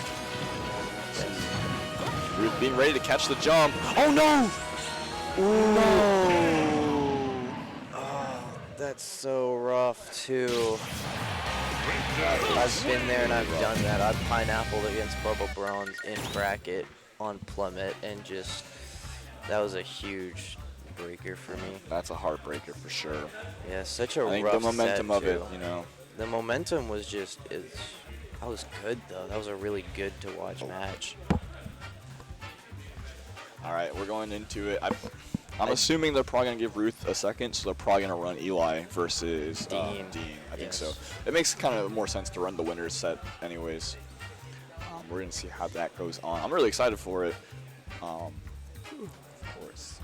Ruth being ready to catch the jump. Oh no! No! Oh, that's so rough too. I've been there and I've done that. I've pineappled against Bubba Bronze in bracket on Plummit and just, that was a huge breaker for me. That's a heartbreaker for sure. Yeah, such a rough I think the momentum set of it, too. you know. The momentum was just, that was good though. That was a really good to watch match. All right, we're going into it. I'm assuming they're probably going to give Ruth a second, so they're probably going to run Eli versus Dean. I think so. It makes kind of more sense to run the winner's set anyways. We're going to see how that goes on. I'm really excited for it. Of course.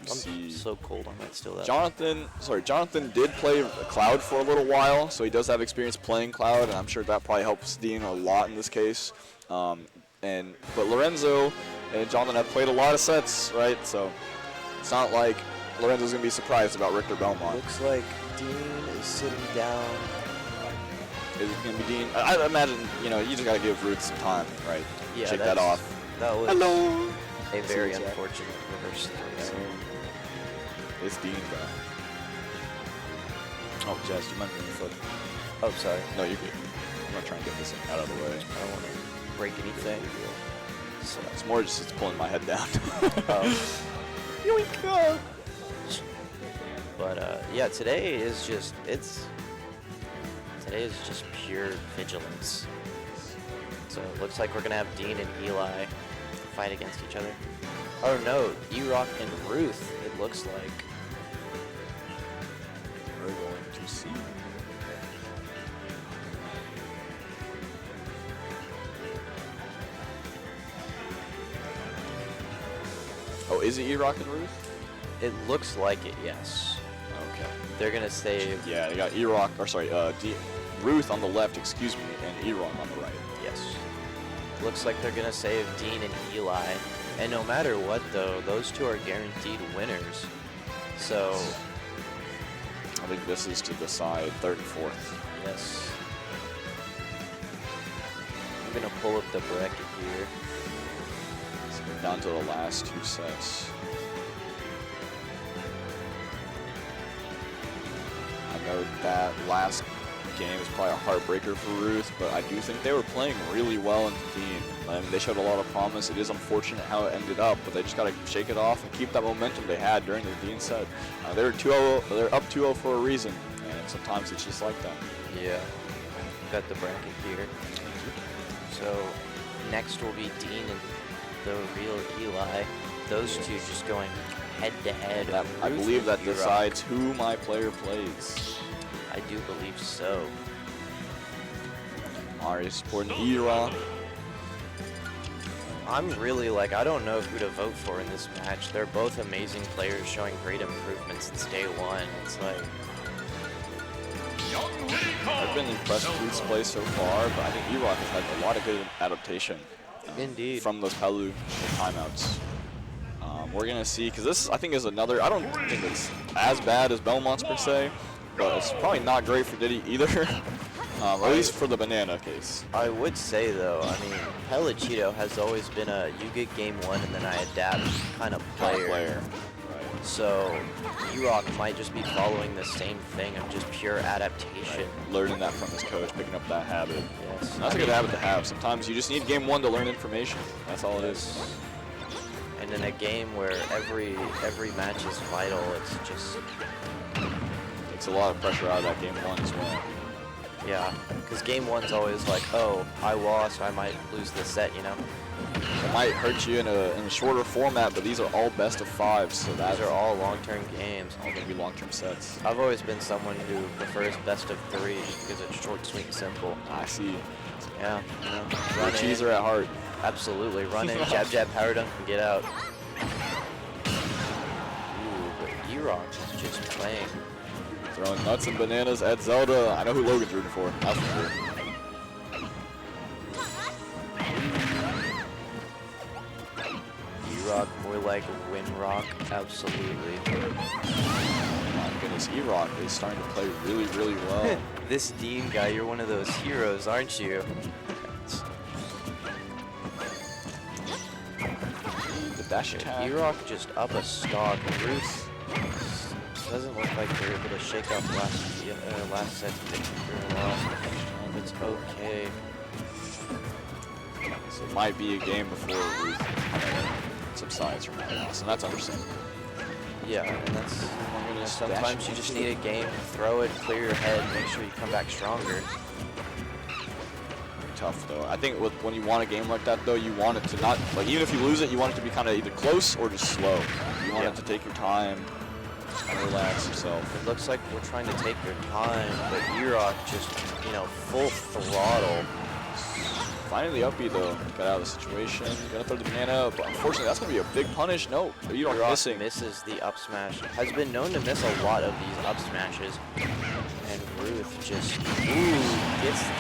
I'm so cold, I might steal that. Jonathan did play Cloud for a little while, so he does have experience playing Cloud, and I'm sure that probably helps Dean a lot in this case. But Lorenzo and Jonathan have played a lot of sets, right? So it's not like Lorenzo's going to be surprised about Richter Belmont. Looks like Dean is sitting down. Is it going to be Dean? I imagine, you just got to give Ruth some time, right? Yeah, shake that off. That was Hello. a very unfortunate reverse 3. It's Dean, though. Oh, Jess, do you mind moving your foot? Oh, sorry. No, you're good. I'm going to try and get this out of the way. I don't want to break anything. So it's more just pulling my head down. But yeah, today is just pure vigilance. So it looks like we're gonna have Dean and Eli fight against each other. Oh no, E-Rock and Ruth, it looks like. We're going to see. Oh, is it E-Rock and Ruth? It looks like it, yes. Okay. They're gonna save. Yeah, they got E-Rock, or sorry, Ruth on the left, excuse me, and E-Rock on the right. Yes. Looks like they're gonna save Dean and Eli. And no matter what though, those two are guaranteed winners. So I think this is to decide 3rd and 4th. yes. I'm gonna pull up the bracket here. So we're down to the last 2 sets. I know that last game is probably a heartbreaker for Ruth, but I do think they were playing really well into Dean. I mean, they showed a lot of promise. It is unfortunate how it ended up, but they just got to shake it off and keep that momentum they had during the Dean set. They're 2-0. They're up 2-0 for a reason, and sometimes it's just like that. Yeah. Got the bracket here. So next will be Dean and the real Eli. Those two just going head to head. I believe that decides who my player plays. I do believe so. Mari's supporting E-Rock. I'm really I don't know who to vote for in this match. They're both amazing players showing great improvements since day one. It's like... I've been impressed with Ruth's play so far, but I think E-Rock has had a lot of good adaptation. Indeed. From those Palu timeouts. We're going to see, because this, I think, is another, I don't think it's as bad as Belmont's per se, but it's probably not great for Diddy either, at least for the banana case. I would say, though, I mean, Pellicito has always been a you get game one and then I adapt kind of player. Right. So E-Rock might just be following the same thing of just pure adaptation. Right. Learning that from his coach, picking up that habit. Yes. And that's a good habit to have. Sometimes you just need game one to learn information. That's all it is. And in a game where every match is vital, it's just... Takes a lot of pressure out of that game one as well. Yeah, because game one's always like, oh, I lost, I might lose the set, you know? It might hurt you in a shorter format, but these are all best of 5s, so these are all long-term games. All gonna be long-term sets. I've always been someone who prefers best of 3 because it's short, sweet, and simple. I see. Yeah, you know, Run cheeser at heart. Absolutely, run in, jab, jab, power dunk, and get out. Ooh, but E-Rock is just playing. Throwing nuts and bananas at Zelda. I know who Logan's rooting for. That's for sure. E-Rock, more like Win-Rock, absolutely. Oh my goodness, E-Rock is starting to play really, really well. This Dean guy, you're one of those heroes, aren't you? The dash attack. E-Rock just up a stock. Ruth doesn't look like they're able to shake off last set victory. It's okay. So it might be a game before Ruth subsides from that loss, and that's understandable. Yeah, and that's sometimes you just need a game, throw it, clear your head, make sure you come back stronger. Tough though. I think when you want a game like that though, you want it to not, like even if you lose it, you want it to be kind of either close or just slow. You want it to take your time, and relax yourself. It looks like we're trying to take your time, but E-Rock just, you know, full throttle. Finding the up B though, get out of the situation. Gonna throw the banana, but unfortunately that's gonna be a big punish. No, E-Rock missing. Misses the up smash. Has been known to miss a lot of these up smashes. And Ruth just, gets the,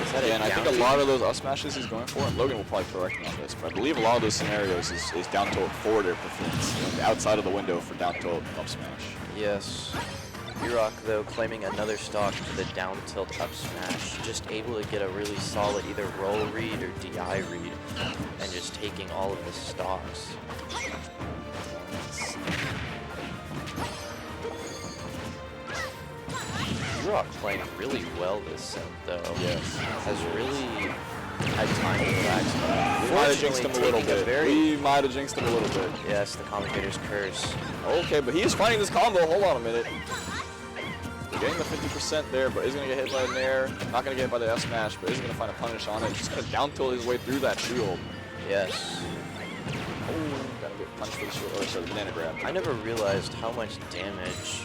is that and I think a lot of those up smashes he's going for, and Logan will probably correct me on this, but I believe a lot of those scenarios is down tilt forward air preference, you know, outside of the window for down tilt up smash. Yes. E-Rock, though, claiming another stock for the down tilt up smash, just able to get a really solid either roll read or DI read, and just taking all of the stocks. E-Rock playing really well this set, though. Yes. Has really had time to relax. We might have jinxed him a little bit. We might have jinxed him a little bit. Yes, the commentator's curse. Okay, but he is finding this combo. Hold on a minute. Getting the 50% there, but is going to get hit by the Nair. Not going to get hit by the F smash, but is going to find a punish on it. Just going to down tilt his way through that shield. Yes. Oh, got to get punished for the shield. Or sorry, the banana grab. I never realized how much damage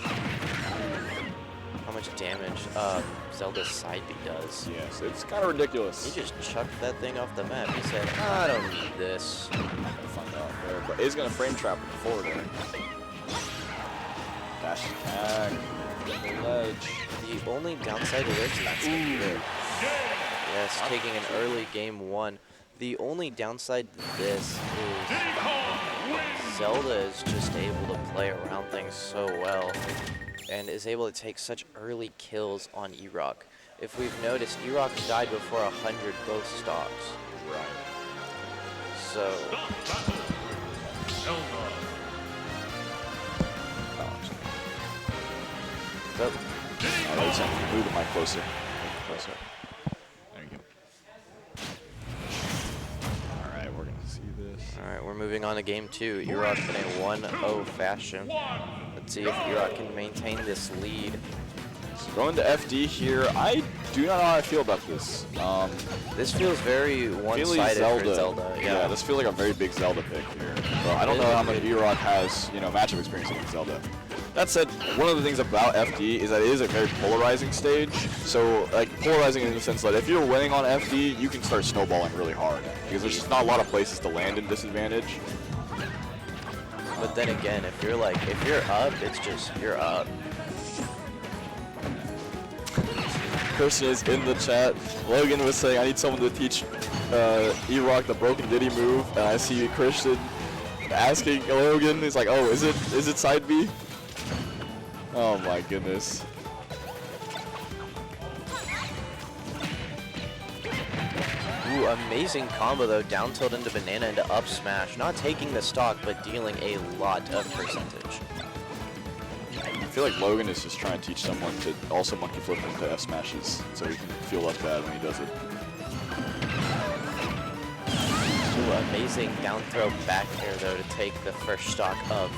Zelda's side B does. Yes, it's kind of ridiculous. He just chucked that thing off the map. He said, I don't need this. I'm going to find out there, but is going to frame trap with the forward air. Dash attack. The ledge. The only downside to this is yes, taking an early game 1. The only downside to this is Zelda is just able to play around things so well and is able to take such early kills on E-Rock. If we've noticed, E-Rock died before 100 both stocks. Right. So... Oh, he's going to move the mic closer. Closer. There you go. Alright, we're going to see this. Alright, we're moving on to game 2. E-Rock in a 1-0 fashion. Let's see if E-Rock can maintain this lead. So going to FD here, I do not know how I feel about this. This feels very one-sided for Zelda. Yeah, this feels like a very big Zelda pick here. But I don't know how much E-Rock has, you know, matchup experience against Zelda. That said, one of the things about FD is that it is a very polarizing stage. So, like, polarizing in the sense that if you're winning on FD, you can start snowballing really hard. Because there's just not a lot of places to land in disadvantage. But then again, if you're up, it's just, you're up. Christian is in the chat. Logan was saying, I need someone to teach E-Rock the broken Diddy move. And I see Christian asking Logan, he's like, oh, is it side B? Oh my goodness. Ooh, amazing combo though. Down tilt into banana into up smash. Not taking the stock, but dealing a lot of percentage. I feel like Logan is just trying to teach someone to also monkey flip into F smashes so he can feel less bad when he does it. Ooh, amazing down throw back air though to take the first stock of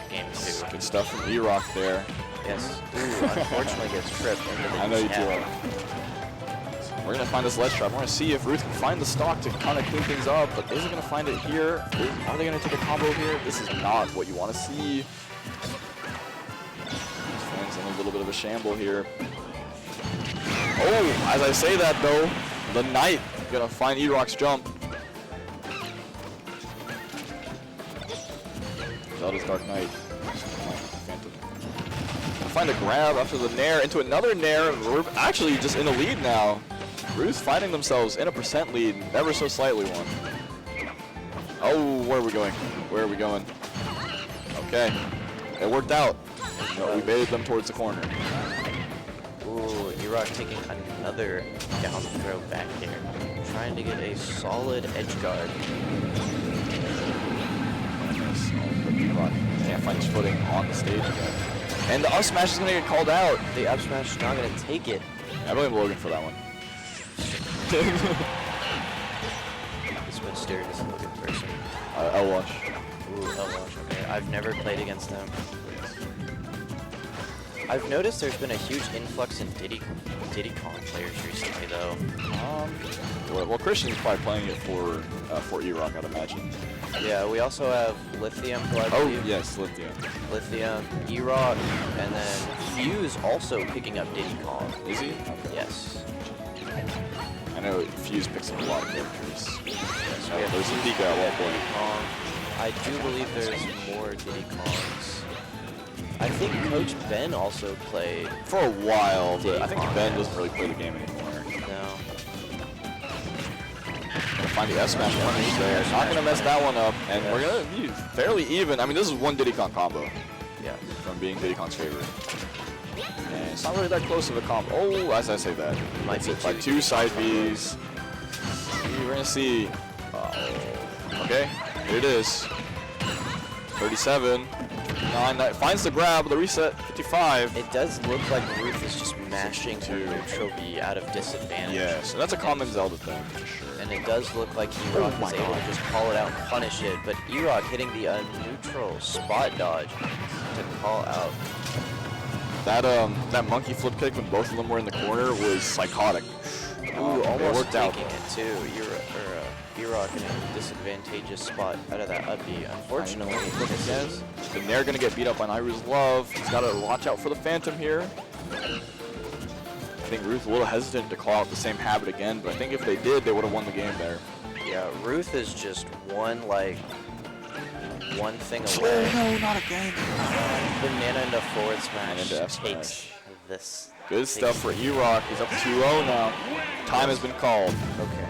game 2. Good stuff from E-Rock there. Yes. Ooh, unfortunately gets tripped into the I know you do. We're going to find this ledge trap. We're going to see if Ruth can find the stock to kind of clean things up, but is it going to find it here? Are they going to take a combo here? This is not what you want to see. Fans in a little bit of a shamble here. Oh, as I say that though, the Knight going to find E-Rock's jump. Zelda's Dark Knight. Find a grab after the Nair into another Nair. We're actually just in a lead now. Ruth finding themselves in a percent lead, ever so slightly one. Oh, where are we going? Where are we going? Okay. It worked out. We baited them towards the corner. Ooh, E-Rock taking another down throw back here. Trying to get a solid edge guard. E-Rock can't find his footing on the stage again. And the up smash is going to get called out. The up smash is not going to take it. I blame Logan for that one. This Winston is a good person. L-Wash. Ooh, L-Wash, okay. I've never played against them. I've noticed there's been a huge influx in Diddy Kong players recently, though. Well, Christian's probably playing it for E-Rock, I'd imagine. Yeah, we also have Lithium, who I believe. Oh, yes, Lithium. Lithium, E-Rock, and then Fuse also picking up Diddy Kong. Is he? Yes. I know Fuse picks up a lot of characters. Yes, there's a Dika at one point. Kong. I do believe there's more Diddy Kongs. I think Coach Ben also played for a while, but I think Kong. Ben doesn't really play the game anymore. No. Find the S-Smash punish there. Not going to mess that one up, and we're going to be fairly even. I mean, this is one Diddy Kong combo. Yeah. From being Diddy Kong's favorite. And it's not really that close of a combo. Oh, as I say that. Might be like two side Bs. We're going to see. Okay, here it is. 37. 9, finds the grab, the reset, 55. It does look like Ruth is just mashing her neutral B out of disadvantage. Yeah, so that's a common Zelda thing, for sure. And it does look like E-Rock is able to just call it out and punish it, but E-Rock hitting the neutral spot dodge to call out. That monkey flip kick when both of them were in the corner was psychotic. Ooh, almost worked out. taking it too. E-Rock in a disadvantageous spot out of that up B. Unfortunately, then they're going to get beat up by Nairu's Love. He's got to watch out for the Phantom here. I think Ruth a little hesitant to call out the same habit again, but I think if they did, they would have won the game there. Yeah, Ruth is just one thing away. Oh no, not again. Banana into forward smash. Into F smash. Takes this. Good stuff for E-Rock. He's up 2-0 now. Time has been called. Okay.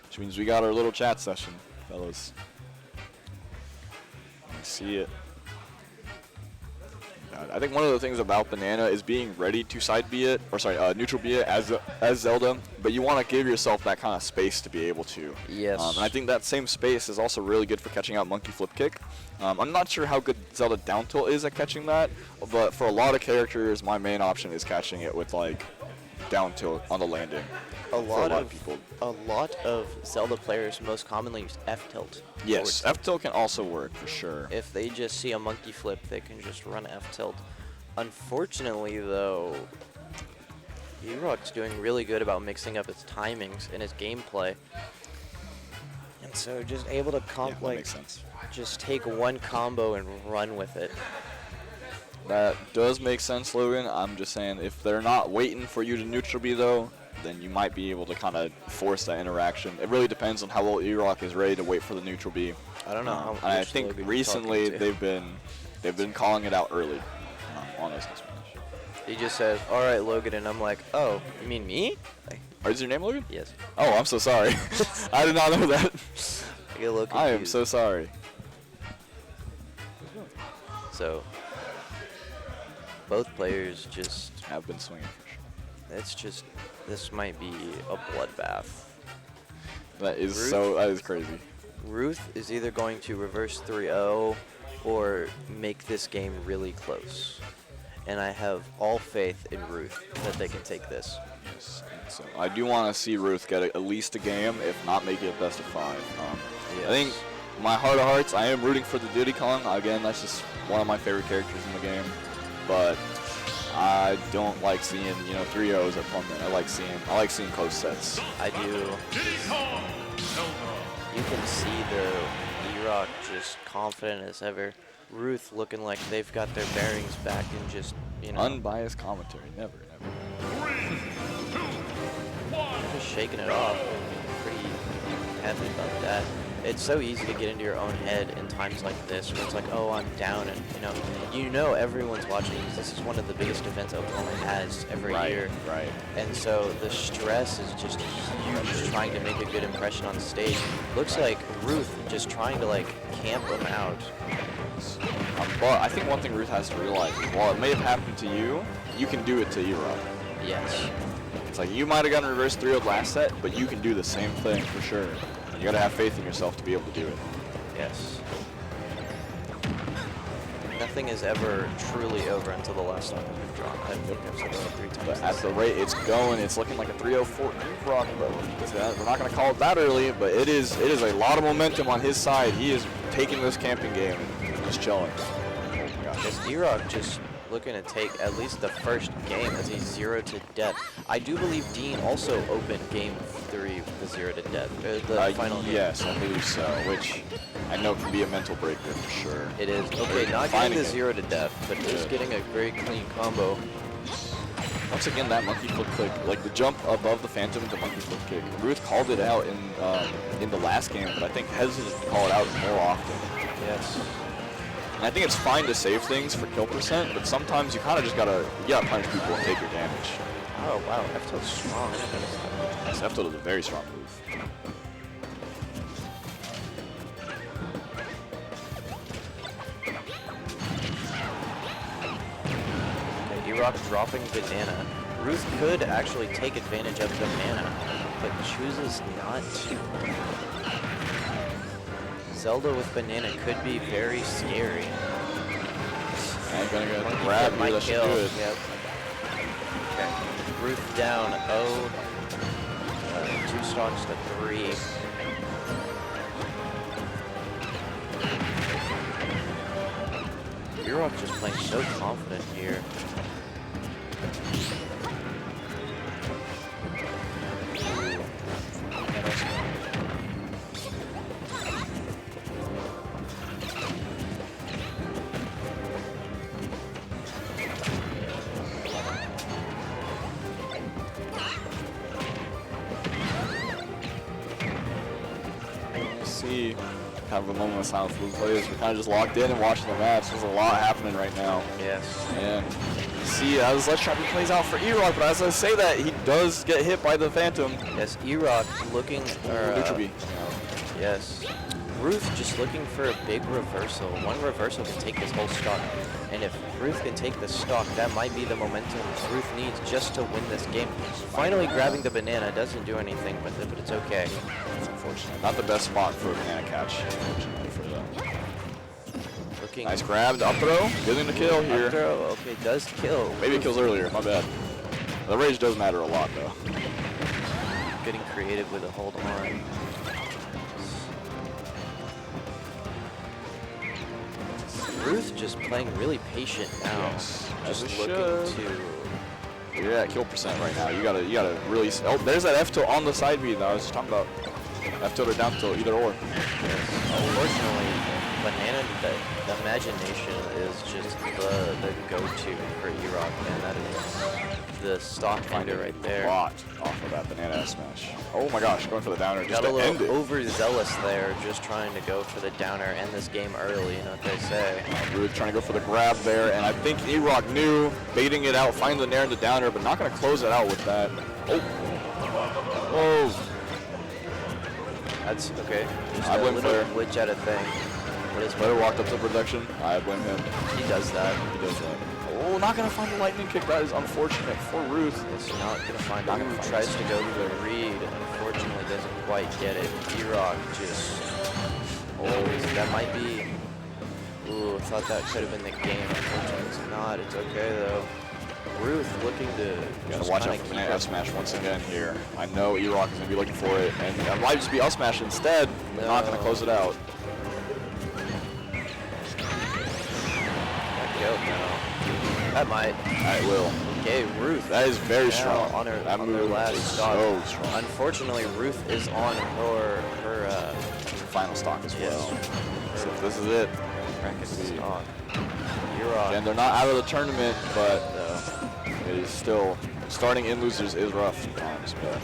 Which means we got our little chat session, fellas. Let's see it. I think one of the things about Banana is being ready to side B it, or sorry, neutral B it as Zelda, but you want to give yourself that kind of space to be able to. Yes. And I think that same space is also really good for catching out monkey flip kick. I'm not sure how good Zelda down tilt is at catching that, but for a lot of characters, my main option is catching it with like down tilt on the landing. A lot of Zelda players most commonly use F tilt. Yes, F tilt can also work for sure. If they just see a monkey flip, they can just run F tilt. Unfortunately, though, E-Rock's doing really good about mixing up his timings and his gameplay, and so just able to makes sense. just take one combo and run with it. That does make sense, Logan. I'm just saying, if they're not waiting for you to neutral B though, then you might be able to kind of force that interaction. It really depends on how well E-Rock is ready to wait for the neutral B. I don't know. And I think recently they've been calling it out early on this match. He just says, "All right, Logan," and I'm like, "Oh, you mean me?" Is your name Logan? Yes. Oh, I'm so sorry. I did not know that. I get a little confused. I am so sorry. So both players just have been swinging. This might be a bloodbath. That is crazy. Ruth is either going to reverse 3-0 or make this game really close. And I have all faith in Ruth that they can take this. Yes. So I do want to see Ruth get at least a game, if not make it a best of 5. Yes. I think my heart of hearts, I am rooting for the Diddy Kong. Again, that's just one of my favorite characters in the game. But I don't like seeing 3-0s at Plummit. I like seeing close sets. I do. You can see the E-Rock just confident as ever. Ruth looking like they've got their bearings back and just unbiased commentary. Never. Just shaking it off. Pretty happy about that. it's so easy to get into your own head in times like this where it's like, oh, I'm down, and you know everyone's watching. This is one of the biggest events Oklahoma has every year. Right. And so the stress is just huge trying to make a good impression on stage. Looks like Ruth just trying to like camp them out. But I think one thing Ruth has to realize is while it may have happened to you, you can do it to E-Rock. Yes. It's like you might have gotten reverse 3-0 last set, but you can do the same thing for sure. You gotta have faith in yourself to be able to do it. Yes. Nothing is ever truly over until the last stock has been drawn. I think I've said that 3 times. But at the rate it's going, it's looking like a 3-0-4 E-Rock, but we're not gonna call it that early, but it is a lot of momentum on his side. He is taking this camping game and just chilling. Oh my gosh. Yes, E-Rock just looking to take at least the first game as he's 0 to death. I do believe Dean also opened game 3 with the 0 to death. The final game. Yes, I believe so, which I know can be a mental breaker for sure. It is. Okay, not getting the 0 to death, but is getting a very clean combo. Once again, that monkey flip kick, like the jump above the Phantom and the monkey flip kick. Ruth called it out in the last game, but I think hesitant to call it out more often. Yes. And I think it's fine to save things for kill percent, but sometimes you kind of just gotta punish people and take your damage. Oh wow, F-tilt's strong. I didn't notice that. Yes, F-tilt is a very strong move. Okay, E-Rock dropping banana. Ruth could actually take advantage of the mana, but chooses not to. Zelda with banana could be very scary. I'm gonna go grab here, that should do it. Yep. Okay. Ruth down 0. 2 stocks to 3. E-Rock just playing so confident here. See kind of a moment of silence for the players. We're kind of just locked in and watching the match. There's a lot happening right now. Yes. And see, as Let's Trap plays out for E-Rock, but as I say that, he does get hit by the Phantom. Yes, E-Rock looking, neutral B. Yes. Ruth just looking for a big reversal. One reversal can take this whole stock. And if Ruth can take the stock, that might be the momentum Ruth needs just to win this game. Finally grabbing the banana doesn't do anything with it, but it's okay. It's unfortunate. Not the best spot for a banana catch, unfortunately, for them. Looking nice grab, up throw, getting the kill here. Up throw, okay, does kill. Maybe it kills earlier, my bad. The rage does matter a lot, though. Getting creative with a hold on. Ruth just playing really patient now. Yes, just looking to. You're at kill percent right now. You gotta really. Oh, there's that F tilt on the side B that I was just talking about. F tilt or down tilt, either or. Unfortunately, banana, the imagination is just the go-to for E-Rock, man. That is the stock finder right there. Lot off of that banana F smash. Oh my gosh, going for the downer just Got a to end little it. overzealous there, just trying to go for the downer, end this game early, you know what they say. Ruth trying to go for the grab there, and I think E-Rock knew, baiting it out, finding the nair and the downer, but not going to close it out with that. Oh. Oh. That's okay. Just I a blame little Flair. glitch at a thing. What is Flair walked up to production. I blame him. He does that. He does that. Oh, not going to find the lightning kick. That is unfortunate for Ruth. It's not going to find it. Ruth tries to go to the read. Unfortunately, doesn't quite get it. E-Rock just... Oh, that might be... Ooh, thought that could have been the game. Unfortunately, it's not. It's okay, though. Ruth looking to Gotta watch out for the F smash once again here. I know E-Rock is going to be looking for it, and it might just be up smash instead. No. Not going to close it out. That might. It will. Okay, Ruth. That is very strong. On her, that on move their last is stock. so strong. Unfortunately, Ruth is on her final stock as well. So this is it. Bracket stock. And they're not out of the tournament, but it is still starting in losers is rough sometimes. But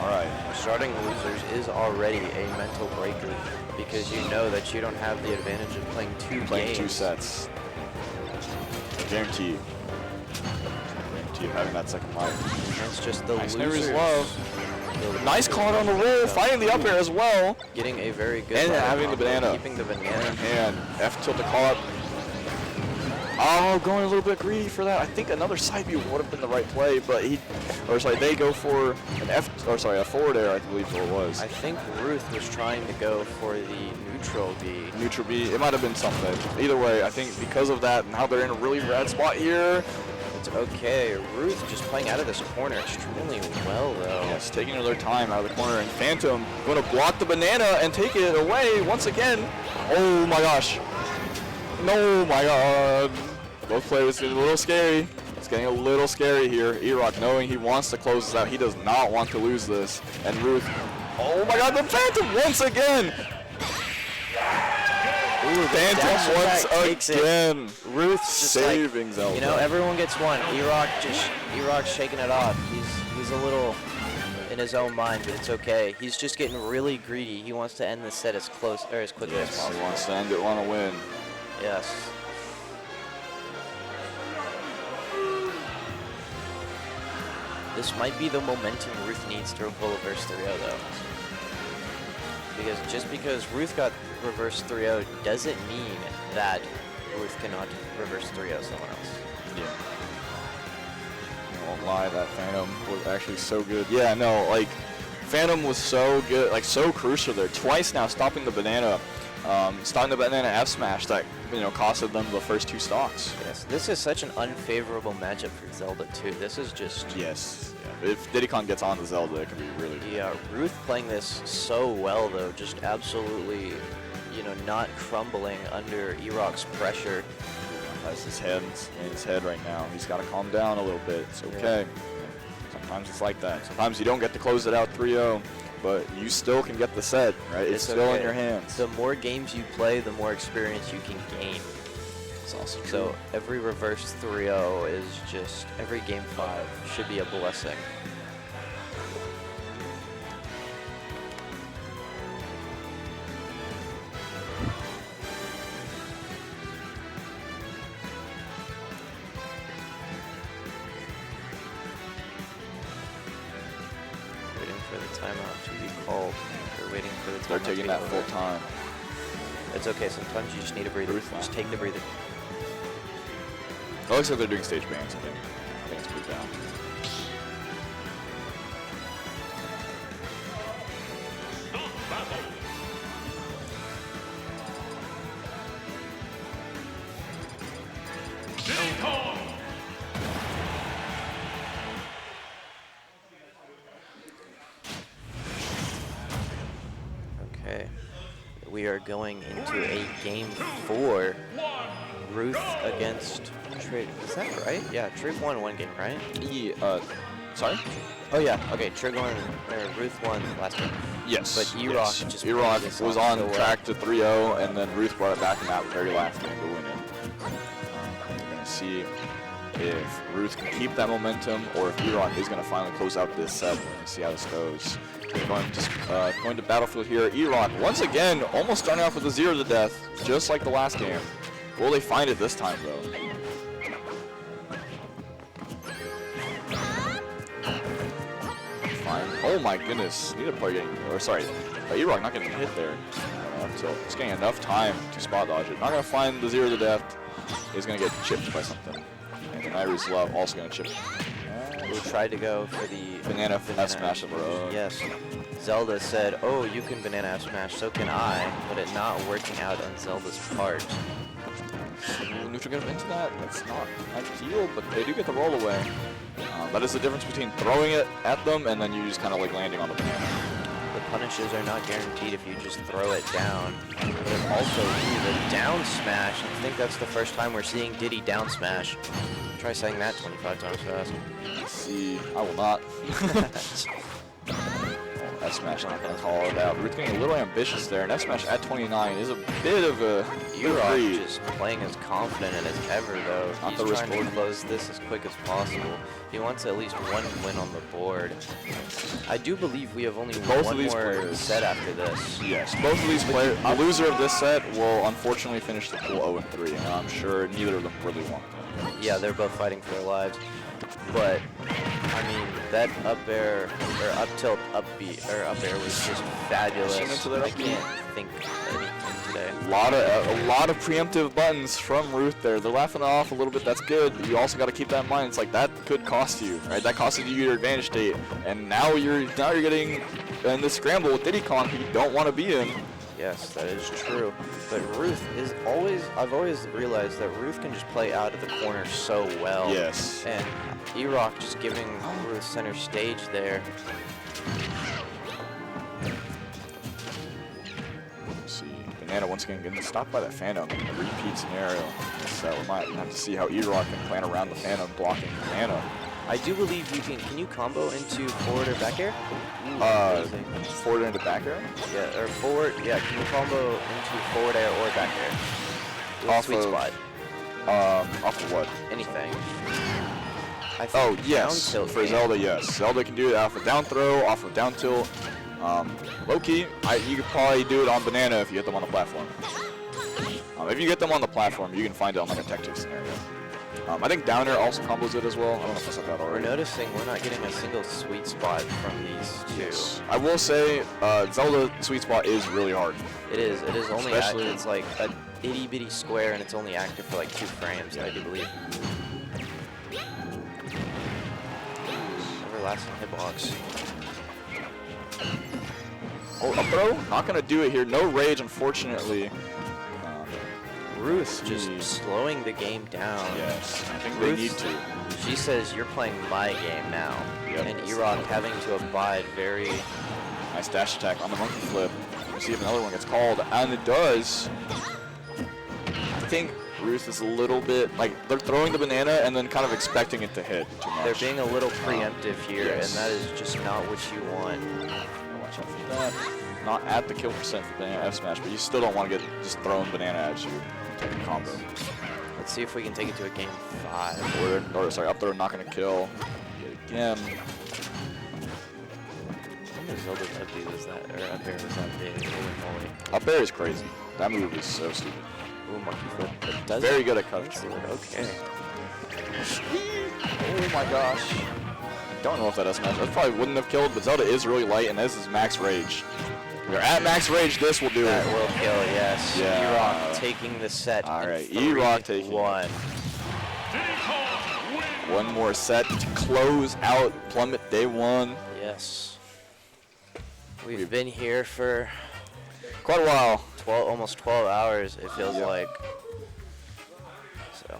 all right, starting losers is already a mental breaker because you know that you don't have the advantage of playing Playing games. 2 sets. Guarantee of having that second life. That's just the nice losers. Nice call on the roll, finding the up air as well. Getting a very good and having the combo, banana. keeping the banana in hand. F tilt to call up. Oh, going a little bit greedy for that. I think another side B would have been the right play, but they go for an a forward air, I believe what it was. I think Ruth was trying to go for the neutral B. Neutral B, it might have been something. Either way, I think because of that, now they're in a really rad spot here. It's okay. Ruth just playing out of this corner extremely well, though. Yes, taking their time out of the corner, and Phantom going to block the banana and take it away once again. Oh my gosh. No, my god. Both players getting a little scary. It's getting a little scary here. E-Rock knowing he wants to close this out. He does not want to lose this. And Ruth, oh my god, the Phantom once again. Ooh, Phantom once again. Ruth saving Zelda. You know, everyone gets one. E-Rock's shaking it off. He's a little in his own mind, but it's okay. He's just getting really greedy. He wants to end this set as quickly as possible. He wants to end it, want to win. Yes. This might be the momentum Ruth needs to pull reverse 3-0 though. Because just because Ruth got reverse 3-0 doesn't mean that Ruth cannot reverse 3-0 someone else. Yeah. I won't lie, that Phantom was actually so good. Yeah, no, like, Phantom was so good, like, so crucial there. Twice now stopping the banana. Stopping the banana F smash that, you know, costed them the first 2 stocks. Yes, this is such an unfavorable matchup for Zelda too. This is just... Yes. Yeah. If Diddy Kong gets on to Zelda, it can be really good. Yeah, Ruth playing this so well though, just absolutely, you know, not crumbling under E-Rock's pressure. Has his hands in his head right now. He's got to calm down a little bit. It's okay. Yeah. Sometimes it's like that. Sometimes you don't get to close it out 3-0. But you still can get the set, right? It's still okay. in your hands. The more games you play, the more experience you can gain. It's also true. So every reverse 3-0 is just, every game 5 should be a blessing. They're taking that full time. It's okay. Sometimes you just need a breather. Just take the breather. It looks like they're doing stage bans, I think. I think it's pretty down. Okay. We are going into a game 4. Ruth against Trig. Is that right? Yeah, Trig won one game, right? Yeah, sorry? Oh yeah, okay, Trig won, Ruth won last game. Yes. But E-Rock just E-Rock was on so track to 3-0, and then Ruth brought it back in that very last game to win it. We're going to see if Ruth can keep that momentum, or if E-Rock is going to finally close out this set. We're going to see how this goes. Going to Battlefield here. E-Rock, once again, almost starting off with a 0 to death, just like the last game. Will they find it this time, though? Fine. Oh my goodness. Neither player getting, or sorry, E-Rock not getting hit there. So it's getting enough time to spot dodge it. Not going to find the 0 to death. He's going to get chipped by something. And then Iris Love also going to chip. We tried to go for the banana F smash of her own. Yes. Zelda said, oh, you can banana F smash, so can I, but it not working out on Zelda's part. Neutral get into that. That's not ideal, but they do get the roll away. That is the difference between throwing it at them and then you just kind of like landing on the banana. The punishes are not guaranteed if you just throw it down. But also, the down smash. I think that's the first time we're seeing Diddy down smash. Try saying that 25 times fast. Let's see. I will not. F F-Smash not going to call it out. Ruth getting a little ambitious there, and F-Smash at 29 is a bit of a Erok just playing as confident as ever, though. Not He's the risk trying to board. close this as quick as possible. He wants at least one win on the board. I do believe we have only Both one of these more players. set after this. Yes, both of these players, the loser of this set will unfortunately finish the pool 0-3, and I'm sure neither of them really want that. Yeah, they're both fighting for their lives. But, I mean, that up air, or up tilt, up beat, or up air was just fabulous. Into that I up beat. can't think of anything today. A lot of preemptive buttons from Ruth there. They're laughing it off a little bit. That's good, but you also got to keep that in mind. It's like that could cost you, right? That costed you your advantage state, and now you're getting in this scramble with Diddy Kong who you don't want to be in. Yes, that is true. But Ruth is always, I've always realized that Ruth can just play out of the corner so well. Yes. And Erok just giving Ruth center stage there. Let's see. Banana once again getting stopped by that Phantom in a repeat scenario. So we might have to see how Erok can plan around the Phantom blocking Banana. I do believe you can you combo into forward or back air? Forward into back air? Yeah, or forward, yeah, can you combo into forward air or back air? With Off sweet of- spot. Off of what? Anything. I think Oh, yes. down tilt For game. Zelda, yes. Zelda can do it off of down throw, off of down tilt. Low key, you could probably do it on Banana if you get them on the platform. If you get them on the platform, you can find it on like a tactic scenario. I think down air also combos it as well. I don't know if I said that We're already. noticing we're not getting a single sweet spot from these two. I will say, Zelda sweet spot is really hard. It is only Especially- it's like a itty bitty square and it's only active for like 2 frames, I do believe. Everlasting hitbox. Oh, up throw? Not gonna do it here. No rage, unfortunately. Ruth just slowing the game down. Yes, I think they need to. She says you're playing my game now. Yep. And Erok having to abide very. Nice dash attack on the monkey flip. Let's see if another one gets called, and it does. I think Ruth is a little bit like they're throwing the banana and then kind of expecting it to hit too much. They're being a little preemptive here, yes. and that is just not what you want. Watch out for that. Not at the kill percent for banana F smash, but you still don't want to get just thrown banana at you. Take a combo. Let's see if we can take it to a game 5. Or sorry, up throw not gonna kill. Yet again. When does Zelda's up B was that, or up air was that big? Holy moly. Up air is crazy. That move is so stupid. Ooh, monkey flip. It does Very it. good at cutting. Okay. Oh my gosh. Don't know if that smash. That probably wouldn't have killed, but Zelda is really light, and this is max rage. We're at max rage. This will do That it. will kill, yes. Yeah. Erok taking the set. All right, in Erok taking 3-1. One more set to close out Plummit Day 1. Yes. We've been here for quite a while. Almost 12 hours, it feels like. So,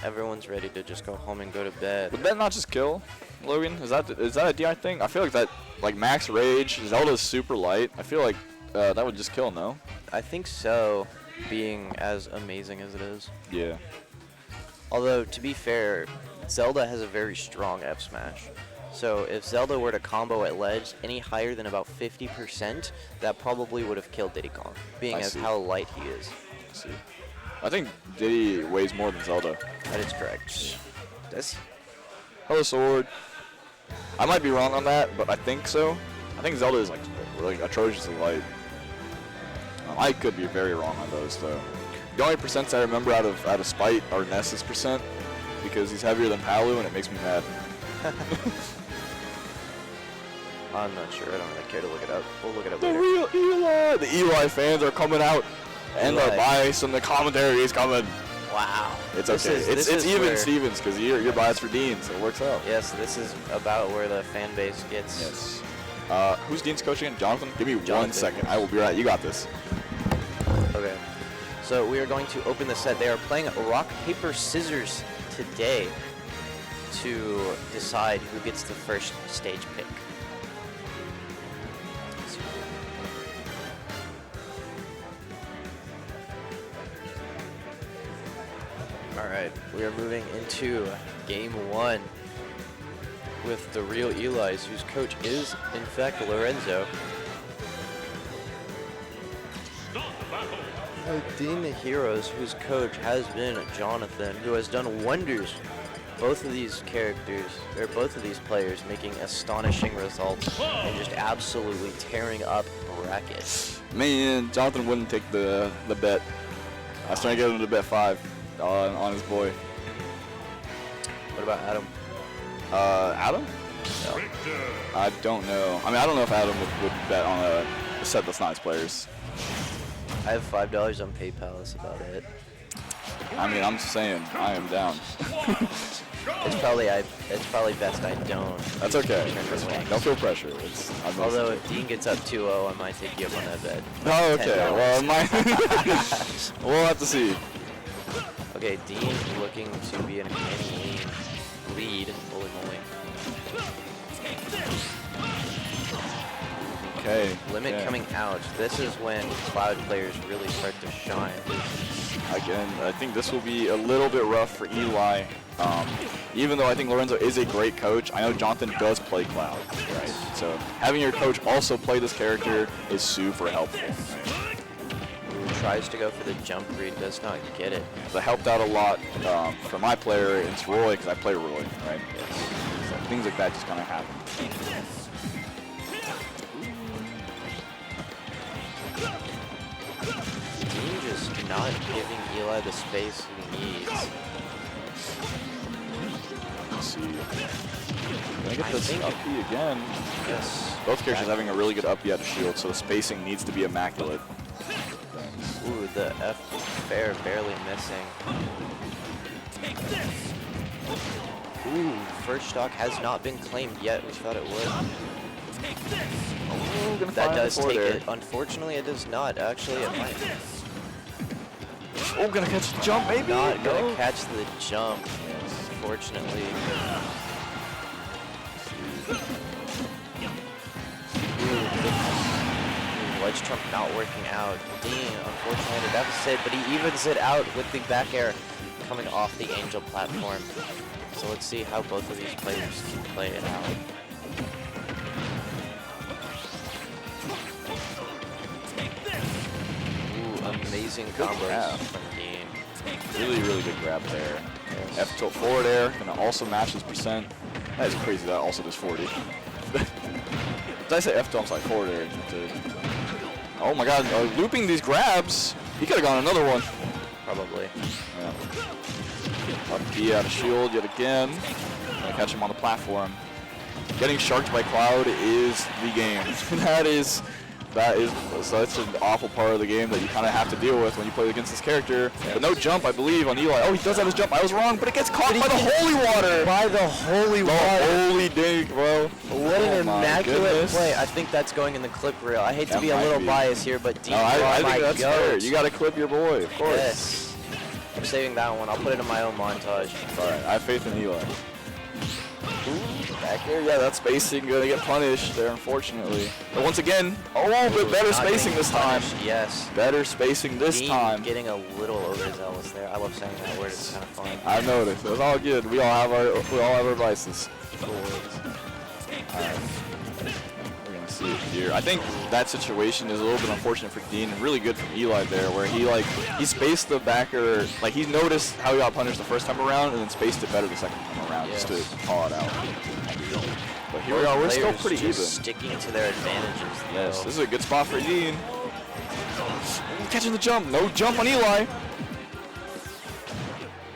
everyone's ready to just go home and go to bed. Would that not just kill, Logan? Is that a DI thing? I feel like that, like max rage, Zelda's super light. I feel like that would just kill, no? I think so, being as amazing as it is. Yeah. Although, to be fair, Zelda has a very strong F smash. So if Zelda were to combo at ledge any higher than about 50%, that probably would have killed Diddy Kong, being I as see. how light he is. I see. I think Diddy weighs more than Zelda. That is correct. Does he? Hello, sword. I might be wrong on that, but I think so. I think Zelda is like really atrociously light. I could be very wrong on those though. The only percents I remember out of Spite are Ness's percent, because he's heavier than Palu and it makes me mad. I'm not sure. I don't really care to look it up. We'll look it up The later. real Eli! The Eli fans are coming out, and the Eli. bias and the commentary is coming. Wow. It's This okay. is- It's this is even where- Stevens, because you're biased for Dean, so it works out. Yes, this is about where the fan base gets. Yes. Who's Dean's coach again? Jonathan? Give me 1 Jonathan. second. I will be right. You got this. Okay. So we are going to open the set. They are playing rock, paper, scissors today to decide who gets the first stage pick. All right, we are moving into game 1. with the real Eli's, whose coach is, in fact, Lorenzo. Dean the Heroes, whose coach has been Jonathan, who has done wonders. Both of these characters, or both of these players, making astonishing results and just absolutely tearing up brackets. Man, Jonathan wouldn't take the bet. I was trying to get him to bet 5 on his boy. What about Adam? Adam? No. I don't know. I mean, I don't know if Adam would bet on a set that's not his players. I have $5 on PayPal. That's about it. I mean, I'm just saying, I am down. It's probably best I don't. That's okay. That's fine. Don't feel pressure. Although if Dean gets up 2-0, I might take you up on that bet. Oh, okay. Well, we'll have to see. Okay, Dean looking to be in a mini lead. Holy moly. Okay. Limit coming out. This is when Cloud players really start to shine. Again, I think this will be a little bit rough for Eli. Even though I think Lorenzo is a great coach, I know Jonathan does play Cloud, right? So having your coach also play this character is super helpful. Tries to go for the jump read, does not get it. That helped out a lot for my player. It's Roy, because I play Roy, right? Yes. So things like that just kind of happen. Dean just not giving Eli the space he needs. Let's see. Gonna get this up B again. Yes. Both characters having a really good up B out of shield, so the spacing needs to be immaculate. Ooh, the F fair barely missing. Ooh, first stock has not been claimed yet. We thought it would. Oh, gonna that find does the take there. it. Unfortunately, it does not. Actually, it might. Oh, gonna catch the jump, maybe? Not gonna catch the jump, unfortunately. Ledge trump not working out. Dean, unfortunately, in a deficit, but he evens it out with the back air coming off the Angel platform. So let's see how both of these players can play it out. Ooh, amazing combos from Dean. Really, really good grab there. F tilt forward air, gonna also match his percent. That is crazy, that also does 40. Did I say F tilt? I'm sorry, forward air. Oh my god, looping these grabs. He could have gone another one. Probably. Yeah. Up B out of shield yet again. Gonna catch him on the platform. Getting sharked by Cloud is the game. that is such an awful part of the game that you kind of have to deal with when you play against this character. But no jump, I believe, on Eli. Oh, he does have his jump. I was wrong, but it gets caught by the holy water. By the holy water. Holy dink, bro. What an immaculate goodness. play. I think that's going in the clip reel. I hate to That be a might little be. biased here, but Dean, No, I my think that's goat. fair. You got to clip your boy, of course. Yes. I'm saving that one. I'll put it in my own montage. All right, I have faith in Eli. Back here, yeah, that spacing gonna get punished there, unfortunately. But once again, but better spacing this time. Yes. Better spacing this Dean time. getting a little overzealous there. I love saying that word. It's kind of fun. I noticed. It's all good. We all have our vices. All right. We're gonna see it here. I think that situation is a little bit unfortunate for Dean, and really good from Eli there, where he spaced the backer. Like he noticed how he got punished the first time around, and then spaced it better the second time around, just to call it out. But here we are. We're still pretty even. Sticking to their advantages. Yes, though. this is a good spot for Dean. Catching the jump. No jump on Eli.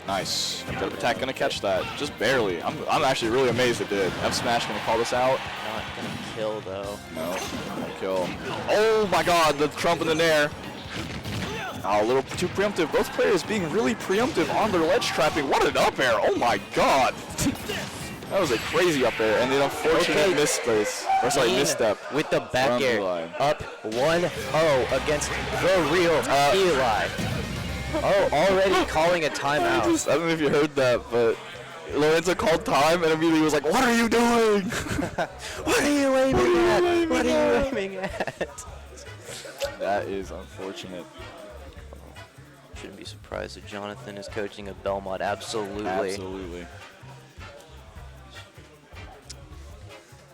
Nice. Good attack, gonna catch that. Just barely. I'm actually really amazed it did. F smash gonna call this out. Not gonna kill though. No, not kill. Oh my god, the trump in the nair. Oh, a little too preemptive. Both players being really preemptive on their ledge trapping. What an up air. Oh my god. That was a crazy up air, and an unfortunate misplace. Or sorry, misstep. With the back air. Eli. Up 1-0 against the real Eli. Oh, already calling a timeout. I don't know if you heard that, but Lorenzo called time and immediately was like, "What are you doing? What are you aiming at? What are you aiming at?" That is unfortunate. Shouldn't be surprised if Jonathan is coaching at Belmont. Absolutely. Absolutely.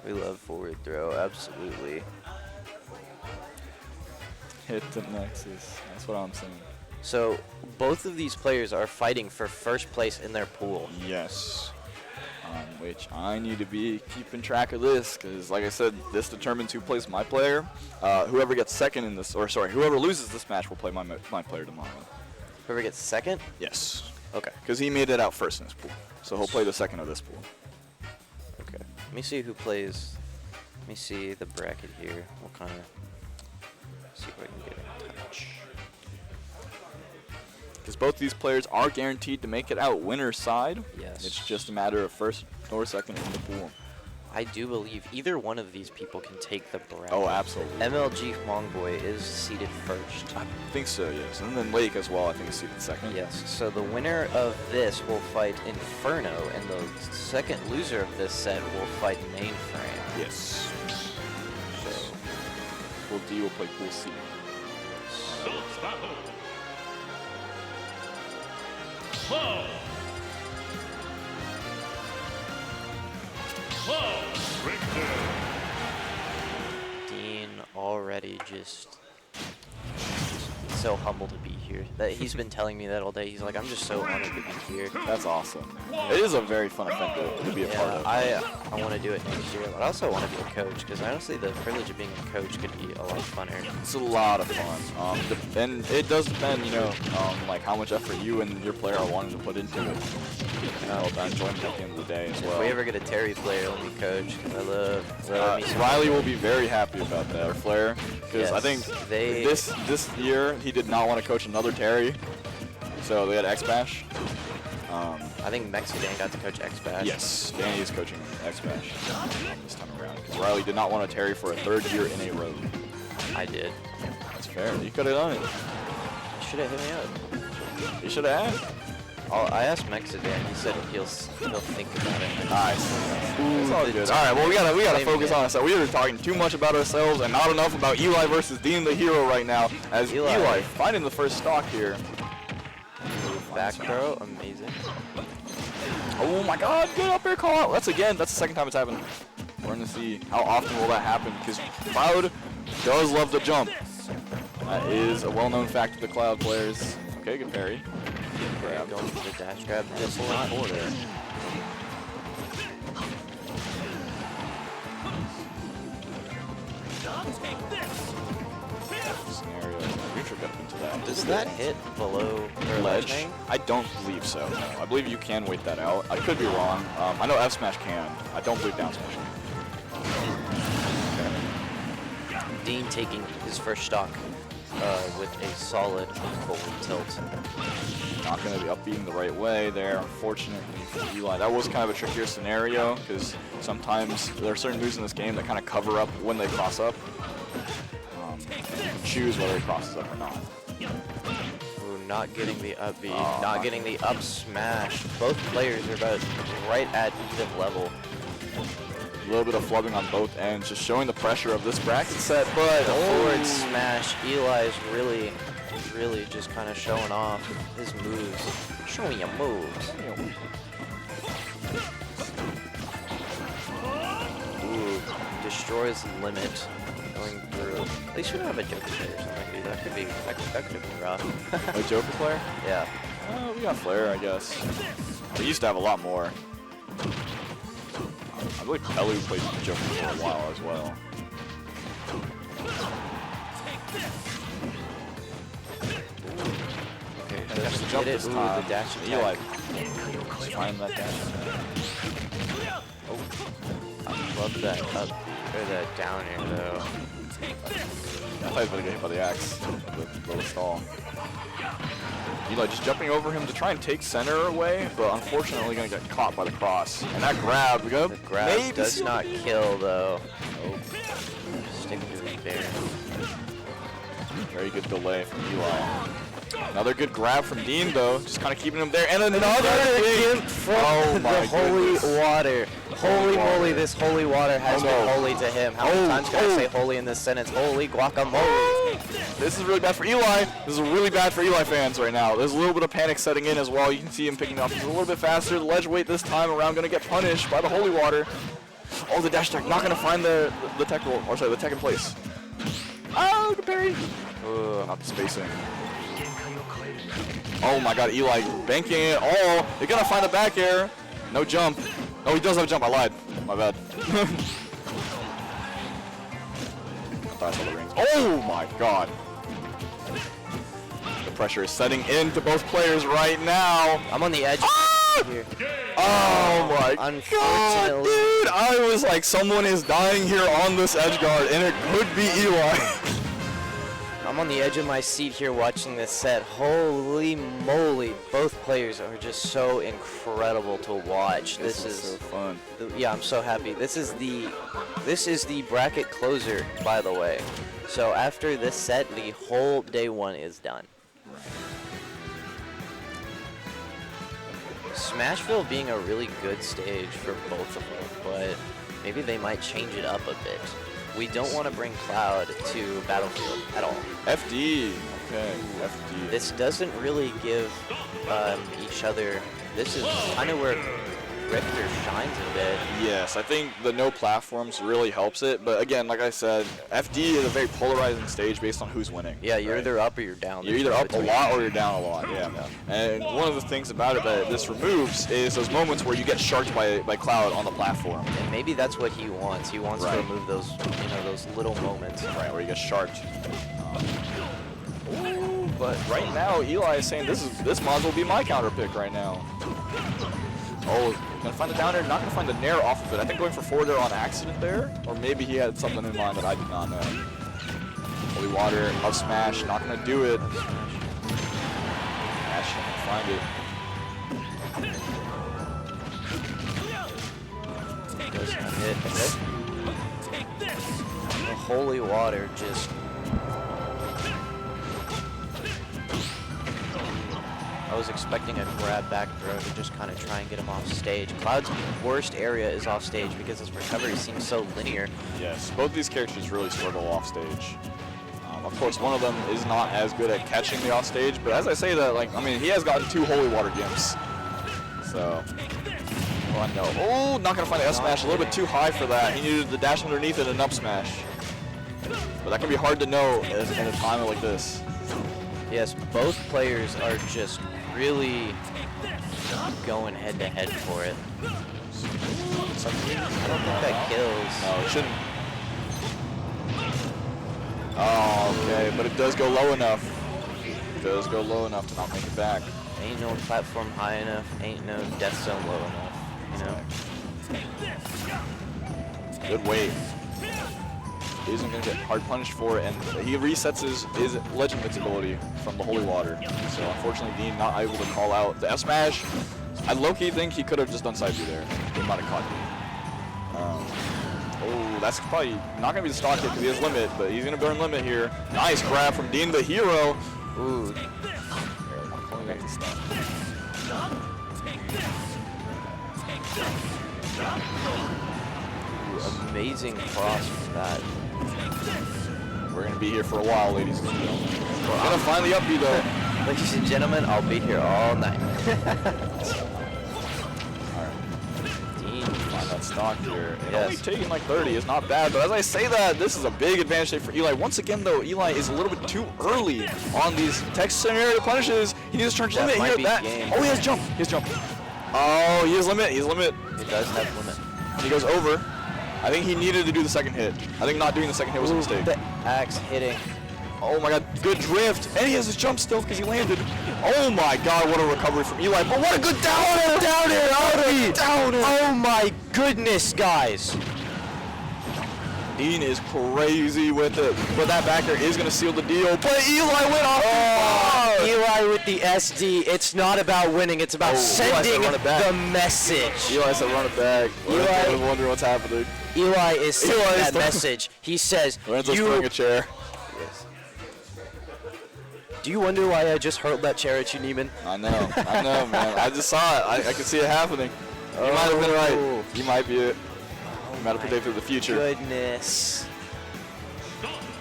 We love forward throw, absolutely. Hit the Nexus. That's what I'm saying. So both of these players are fighting for first place in their pool. Yes. Which I need to be keeping track of this because, like I said, this determines who plays my player. Whoever gets second in this, or sorry, whoever loses this match will play my player tomorrow. Whoever gets second? Yes. Okay. Because he made it out first in his pool, so he'll play the second of this pool. Okay. Let me see who plays. Let me see the bracket here. What kind of? See if I can get in touch. Because both these players are guaranteed to make it out winner's side. Yes. It's just a matter of first or second in the pool. I do believe either one of these people can take the bracket. Oh, absolutely. MLG Mongboy is seated first. I think so, yes. And then Lake as well, I think, is seated second. Yes. So the winner of this will fight Inferno, and the second loser of this set will fight Mainframe. Yes. So Pool D will play Pool C. Dean already just so humble to be here. That he's been telling me that all day. He's like, I'm just so honored to be here. That's awesome. It is a very fun event to be a part of. I want to do it next year, but I also want to be a coach because honestly, the privilege of being a coach could be a lot funner. It's a lot of fun. And it does depend, like how much effort you and your player are wanting to put into it. The enjoyment at the end of the day as well. If we ever get a Terry player, let me coach. I love me some Riley will be very happy about that, or Flair, because Yes, I think this year he did not want to coach another Terry, so they had X-Bash. I think Mexican got to coach X-Bash. Yes, Danny is coaching X-Bash this time around, because Riley did not want to Terry for a third year in a row. I did. That's fair. You could have done it. You should have hit me up. You should have asked. I asked Mexican. He said he'll think about it. Nice. It's all good. All right. Well, we gotta focus on ourselves. We are talking too much about ourselves and not enough about Eli versus Dean the Hero right now. As Eli finding the first stock here. Back throw, amazing. Oh my God! Good up air call out. That's the second time it's happened. We're gonna see how often will that happen because Cloud does love to jump. That is a well-known fact of the Cloud players. Okay, good parry. Grab. Going for the dash grab. Just not order. Does that hit below ledge? I don't believe so. No, I believe you can wait that out. I could be wrong. I know F smash can. I don't believe down smash can. Dean taking his first stock with a solid forward tilt. Not going to be upbeating the right way there, unfortunately for Eli. That was kind of a trickier scenario because sometimes there are certain moves in this game that kind of cover up when they cross up. Choose whether he crosses up or not. Ooh, not getting the up B, not getting the up smash. Both players are about right at even level. A little bit of flubbing on both ends, just showing the pressure of this bracket set, but the forward smash, Eli's really just kind of showing off his moves. Show me your moves. Ooh, destroys limit. Going through. At least we don't have a Joker player or something, dude. That could have been rough. A Joker player? Yeah. We got Flair, I guess. We used to have a lot more. I believe Elu played Joker for a while as well. Okay, and just jump this time. The dash Eli, just find that dash attack. Oh, I love that up or that down air though. I thought he was going to get hit by the axe, the little stall. Eli just jumping over him to try and take center away, but unfortunately going to get caught by the cross. And that grab, the grab does not kill though. Oh, sticking to his bear. Very good delay from Eli. Another good grab from Dean though, just kind of keeping him there. And another gimp from the holy water. Holy moly, this holy water has been holy to him. How many times can I say holy in this sentence? Holy guacamole. This is really bad for Eli. This is really bad for Eli fans right now. There's a little bit of panic setting in as well. You can see him picking up just a little bit faster. The ledge weight this time around going to get punished by the holy water. Oh, the dash attack, not gonna find the tech roll, or sorry, the tech in place. Oh, the parry. Not the spacing. Oh my god, Eli banking it. Oh, they're gonna find the back air. No jump. Oh, he does have a jump, I lied. My bad. Oh my god. The pressure is setting into both players right now. I'm on the edge. Here. Oh my god, dude! I was like, someone is dying here on this edge guard, and it could be Eli. I'm on the edge of my seat here watching this set. Holy moly, both players are just so incredible to watch. This is so fun. Yeah, I'm so happy. This is the bracket closer, by the way. So after this set, the whole day one is done. Smashville being a really good stage for both of them, but maybe they might change it up a bit. We don't want to bring Cloud to Battlefield at all. FD. Okay, FD. This doesn't really give each other. This is kind of where Richter shines a bit. Yes, I think the no platforms really helps it, but again, like I said, FD is a very polarizing stage based on who's winning. Yeah, you're either up or you're down. You're either up a lot or you're down a lot, yeah. And one of the things about it that this removes is those moments where you get sharked by Cloud on the platform. And maybe that's what he wants. He wants to remove those, those little moments. Right, where you get sharked. But right now, Eli is saying this might as well be my counter pick right now. Oh, gonna find the down air, not gonna find the nair off of it. I think going for forward air on accident there, or maybe he had something in mind that I did not know. Holy water, up smash, not gonna do it. Smash, find it. Does not hit. The holy water just. I was expecting a grab back throw to just kind of try and get him off stage. Cloud's worst area is off stage because his recovery seems so linear. Yes, both these characters really struggle off stage. Of course, one of them is not as good at catching the off stage, but as I say that, he has gotten 2 holy water gimps. So, oh no. Oh, not gonna find the S smash, a little bit too high for that. He needed the dash underneath and an up smash. But that can be hard to know in a time like this. Yes, both players are just really going head to head for it. I don't think that kills. No, it shouldn't. Oh, okay, but it does go low enough. It does go low enough to not make it back. Ain't no platform high enough, ain't no death zone low enough, Good wave. He isn't going to get hard punished for it, and he resets his legend invincibility from the holy water. So unfortunately, Dean not able to call out the F smash. I low-key think he could have just done side B there. He might have caught Dean. Oh, that's probably not going to be the stock hit because he has limit, but he's going to burn limit here. Nice grab from Dean the hero. Ooh. Pulling back the stock. Amazing cross from that. We're going to be here for a while, ladies and gentlemen. We're going to find the up B, though. Ladies and gentlemen, I'll be here all night. Alright. Dean, find that stock here. And only taking like 30 is not bad, but as I say that, this is a big advantage for Eli. Once again, though, Eli is a little bit too early on these tech scenario punishes. He needs to turn limit here. Oh, he has jump. He has jump. Oh, he has limit. He has limit. He does have limit. He goes over. I think he needed to do the second hit. I think not doing the second hit was a mistake. The axe hitting. Oh my god, good drift. And he has his jump still because he landed. Oh my god, what a recovery from Eli. But what a good down air! Down air! Oh my goodness, guys. Dean is crazy with it. But that back air is going to seal the deal. But Eli went off. Eli with the SD. It's not about winning. It's about sending the message. Eli said run it back. I wonder what's happening. Eli is sending that message. He says, Lorenzo's throwing a chair. Do you wonder why I just hurled that chair at you, Neiman? I know, man. I just saw it. I could see it happening. You might have been right. You might be it. You might have predicted the future. Goodness.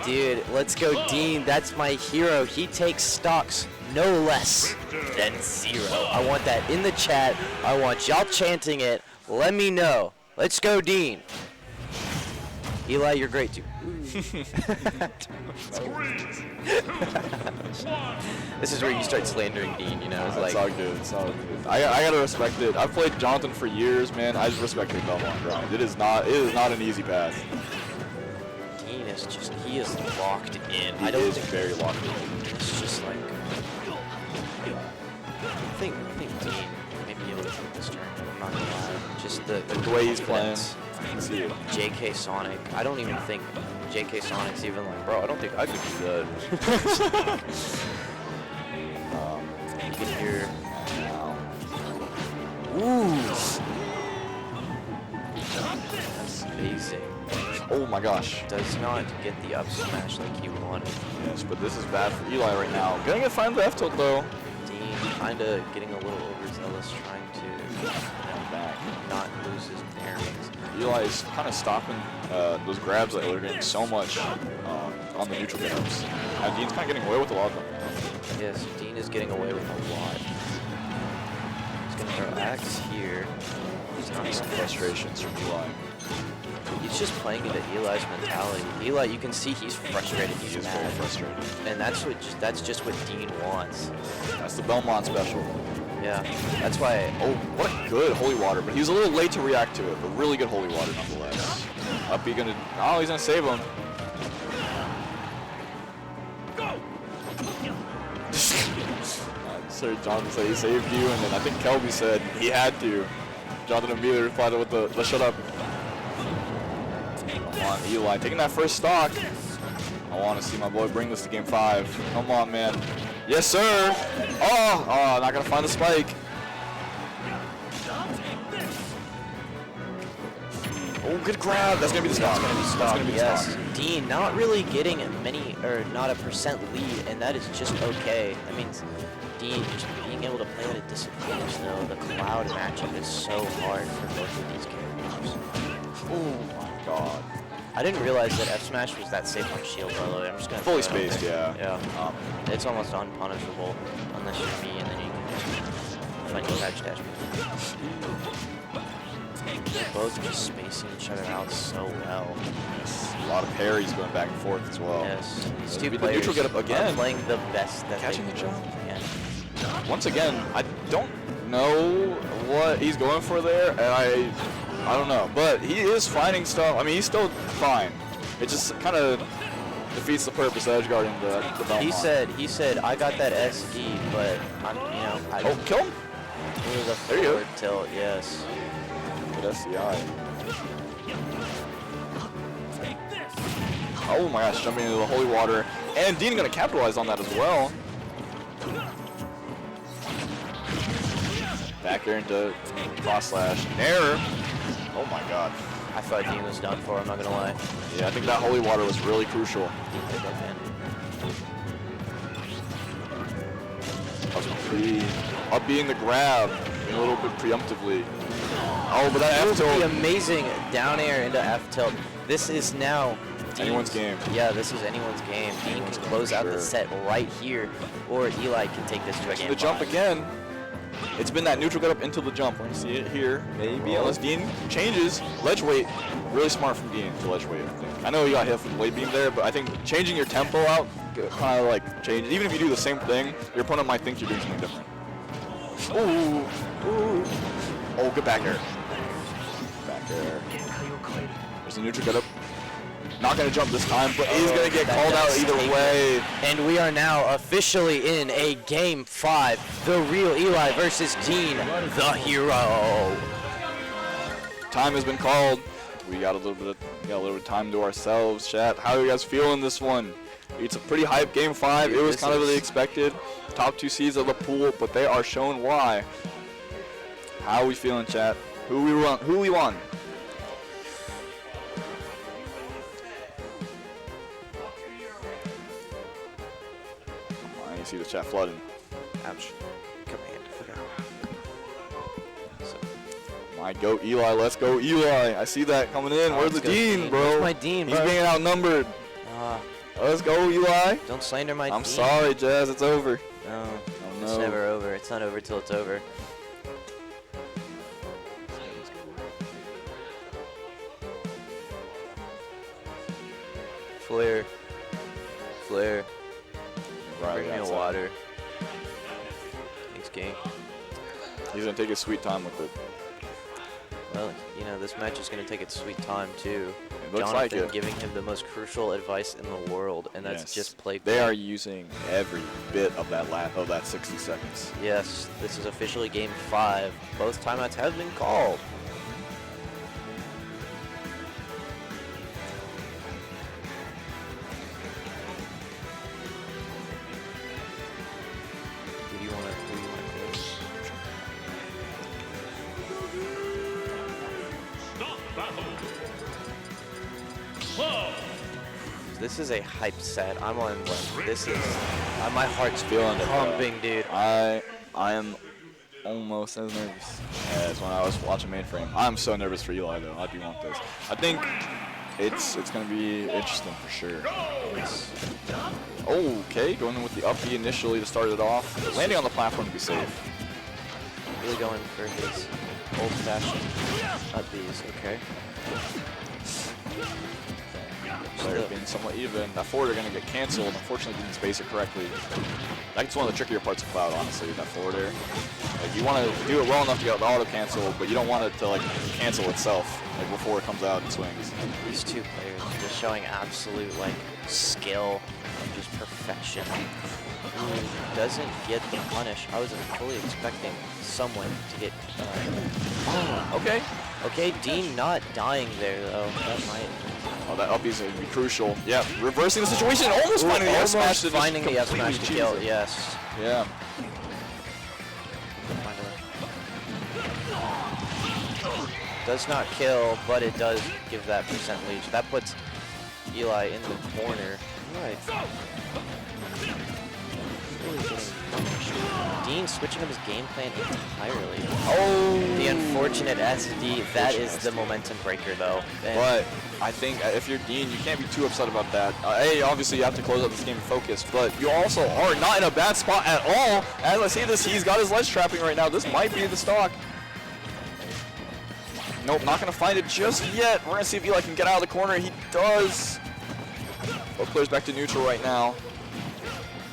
Dude, let's go Dean. That's my hero. He takes stocks no less than 0. I want that in the chat. I want y'all chanting it. Let me know. Let's go, Dean. Eli, you're great too. This is where you start slandering Dean, you know? It's It's like, all good. It's all good. I gotta respect it. I've played Jonathan for years, man. I just respect the Belmont grind. It is not an easy path. Dean is just, he is locked in. He is very locked in. It's just like, I think Dean may be able to take this turn. I'm not gonna lie. Just the way he's playing. confidence. I can see it. JK Sonic. I don't even think JK Sonic's even like, bro, I don't think I could do that. You can hear. Ooh. That's amazing. Oh my gosh. Does not get the up smash like he wanted. Yes, but this is bad for Eli right now. Gonna get fined the F tilt though. Dean kinda getting a little overzealous, trying to not lose his bearings. Eli is kind of stopping those grabs that are getting so much on the neutral get-ups. And Dean's kind of getting away with a lot of them. Yes, Dean is getting away with a lot. He's gonna throw axe here. He's not Some frustrations from Eli. He's just playing into Eli's mentality. Eli, you can see he's frustrated. He's He is mad. very frustrated. And that's just what Dean wants. That's the Belmont special. Yeah, that's why. Oh, what a good holy water, but he was a little late to react to it, but really good holy water nonetheless. Up, he's gonna save him. Sir Jonathan said he saved you, and then I think Kelby said he had to. Jonathan immediately replied with the shut up. Come on, Eli, taking that first stock. I want to see my boy bring this to game 5. Come on, man. Yes, sir. Oh, not gonna find the spike. Oh, good grab. That's gonna be the stock. That's gonna be That's stock. gonna be the Yes, stock. Dean not really getting not a percent lead, and that is just okay. That means Dean just being able to play at a disadvantage, though. The Cloud matchup is so hard for both of these characters. Oh my god. I didn't realize that F Smash was that safe on shield, by the way. I'm just gonna Fully throw it out spaced, there. yeah. It's almost unpunishable unless you're me, and then you can just find your catch dash. They're both just spacing each other out so well. Yes. A lot of parries going back and forth as well. Yes, these two The players neutral get up again. are playing the best that Catching they the can. jump. Yeah. Once again, I don't know what he's going for there, and I don't know, but he is finding stuff. I mean, he's still fine. It just kind of defeats the purpose of edge guarding the Belmont. He said, I got that SD, but I'm, Oh, kill him? It was a There you go. forward tilt, yes. Good SCI. Oh my gosh, jumping into the holy water. And Dean gonna capitalize on that as well. Back there into cross slash. Nair. Oh my god. I thought Dean was done for, I'm not gonna lie. Yeah, I think that holy water was really crucial. Dean did that, man. That was up being the grab a little bit preemptively. Oh, but that F It would be tilt. amazing down air into F tilt. This is now Anyone's game. Yeah, this is anyone's game. Dean can close out the set right here, or Eli can take this to a game The jump 5. again. It's been that neutral get up into the jump. We're gonna see it here. Maybe unless Dean changes ledge weight. Really smart from Dean to ledge weight, I think. I know he got hit from the weight beam there, but I think changing your tempo out kind of like changes. Even if you do the same thing, your opponent might think you're doing something different. Ooh, ooh. Oh, good back air. Back air. There's the neutral get up. Not gonna jump this time, but he's gonna get called out either way. And we are now officially in a game 5. The real Eli versus Dean, the hero. Time has been called. We got a little bit of time to ourselves, chat. How are you guys feeling this one? It's a pretty hype game 5. It was kind of really expected. Top 2 seeds of the pool, but they are shown why. How are we feeling, chat? Who we won? I see the chat flooding. Ouch. Command. My go Eli, let's go Eli. I see that coming in. Where's the Dean, bro? Where's my Dean, He's bro? being outnumbered. Let's go Eli. Don't slander my I'm Dean. sorry, Jazz. It's over. No, Oh, it's no. never over. It's not over till it's over. Flare. Flare. Riley Bring me a outside. water. Thanks, gang. He's gonna take his sweet time with it. Well, you know, this match is going to take its sweet time, too. It looks like Jonathan it. giving him the most crucial advice in the world, and that's Yes. just play They quick. are using every bit of that 60 seconds. Yes, this is officially game 5. Both timeouts have been called. Who do you want to close? This is a hype set. I'm on like, this is, my heart's Feeling it, bro. pumping, dude. I am almost as nervous as when I was watching mainframe. I'm so nervous for Eli though. I do want this. I think it's gonna be interesting for sure. Okay, going in with the up B initially to start it off. Landing on the platform to be safe. Really going for his old-fashioned up Bs, okay. Players being somewhat even. That forward are going to get canceled. Unfortunately, didn't space it correctly. That's one of the trickier parts of Cloud, honestly, that forward air. Like, you want to do it well enough to get the auto cancel, but you don't want it to like cancel itself like before it comes out and swings. These two players just showing absolute like skill and just perfection. Who doesn't get the punish? I wasn't fully expecting someone to get. Okay. Okay, Dean not dying there though. That might. Oh, that up is going to be crucial. Yeah, reversing the situation, almost finding the F smash. Almost finding the F smash to kill. Yes. Yeah. Does not kill, but it does give that percent lead. That puts Eli in the corner. Right. Really getting punished. Dean switching up his game plan entirely. Oh! The unfortunate SD. That is the momentum breaker, though. And But I think if you're Dean, you can't be too upset about that. A, obviously you have to close out this game and focus, but you also are not in a bad spot at all. And let's see this. He's got his ledge trapping right now. This might be the stock. Nope, not going to find it just yet. We're going to see if Eli can get out of the corner. He does. Both players back to neutral right now.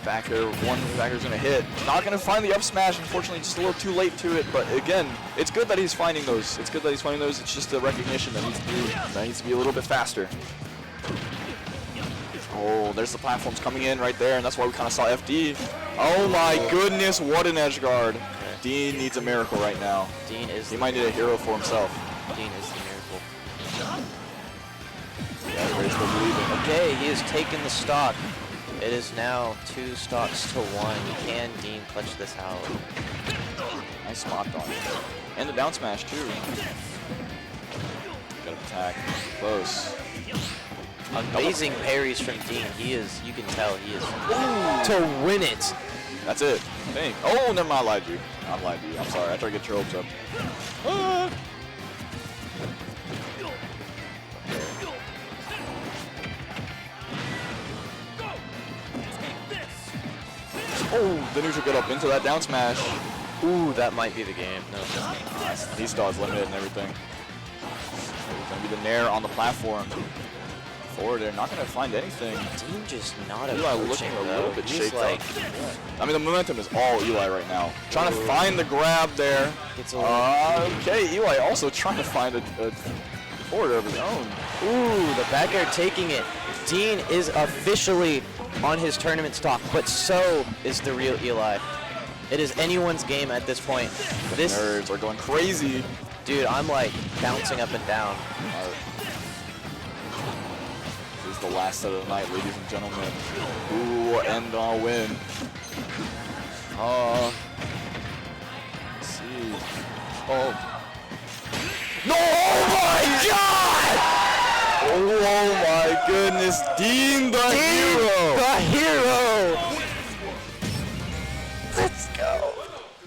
Backer, one backer's going to hit. Not going to find the up smash. Unfortunately, just a little too late to it. But again, it's good that he's finding those. It's good that he's finding those. It's just a recognition that needs to be a little bit faster. Oh, there's the platforms coming in right there, and that's why we kind of saw FD. Oh my goodness, what an edge guard. Dean needs a miracle right now. Dean is. He might need a hero for himself. Dean is the miracle. Yeah, everybody's still believing. Okay, he has taken the stock. It is now 2 stocks to 1. Can Dean clutch this out? Nice spot on. And the down smash too. Got to attack. Close. Amazing parries from Dean. He is, you can tell he is to win it. That's it. I think. Oh, never mind. I lied to you. I lied to you. I'm sorry. I tried to get your hopes up. Ah. Oh, the neutral get up into that down smash. Ooh, that might be the game. No. These stars limited and everything. Gonna be the nair on the platform. Forward there, not gonna find anything. Dean just not Eli looking approaching a little bit He's shaked like, up. I mean, the momentum is all Eli right now. Trying to find the grab there. Okay, Eli also trying to find a forward of his own. Ooh, the back air taking it. Dean is officially on his tournament stock, but so is the real Eli. It is anyone's game at this point. The nerds are going crazy. Dude, I'm like bouncing up and down. This is the last set of the night, ladies and gentlemen. Who will end on a win? Let's see. Oh. No! Oh my God! Oh my goodness, Dean the hero! The hero! Let's go.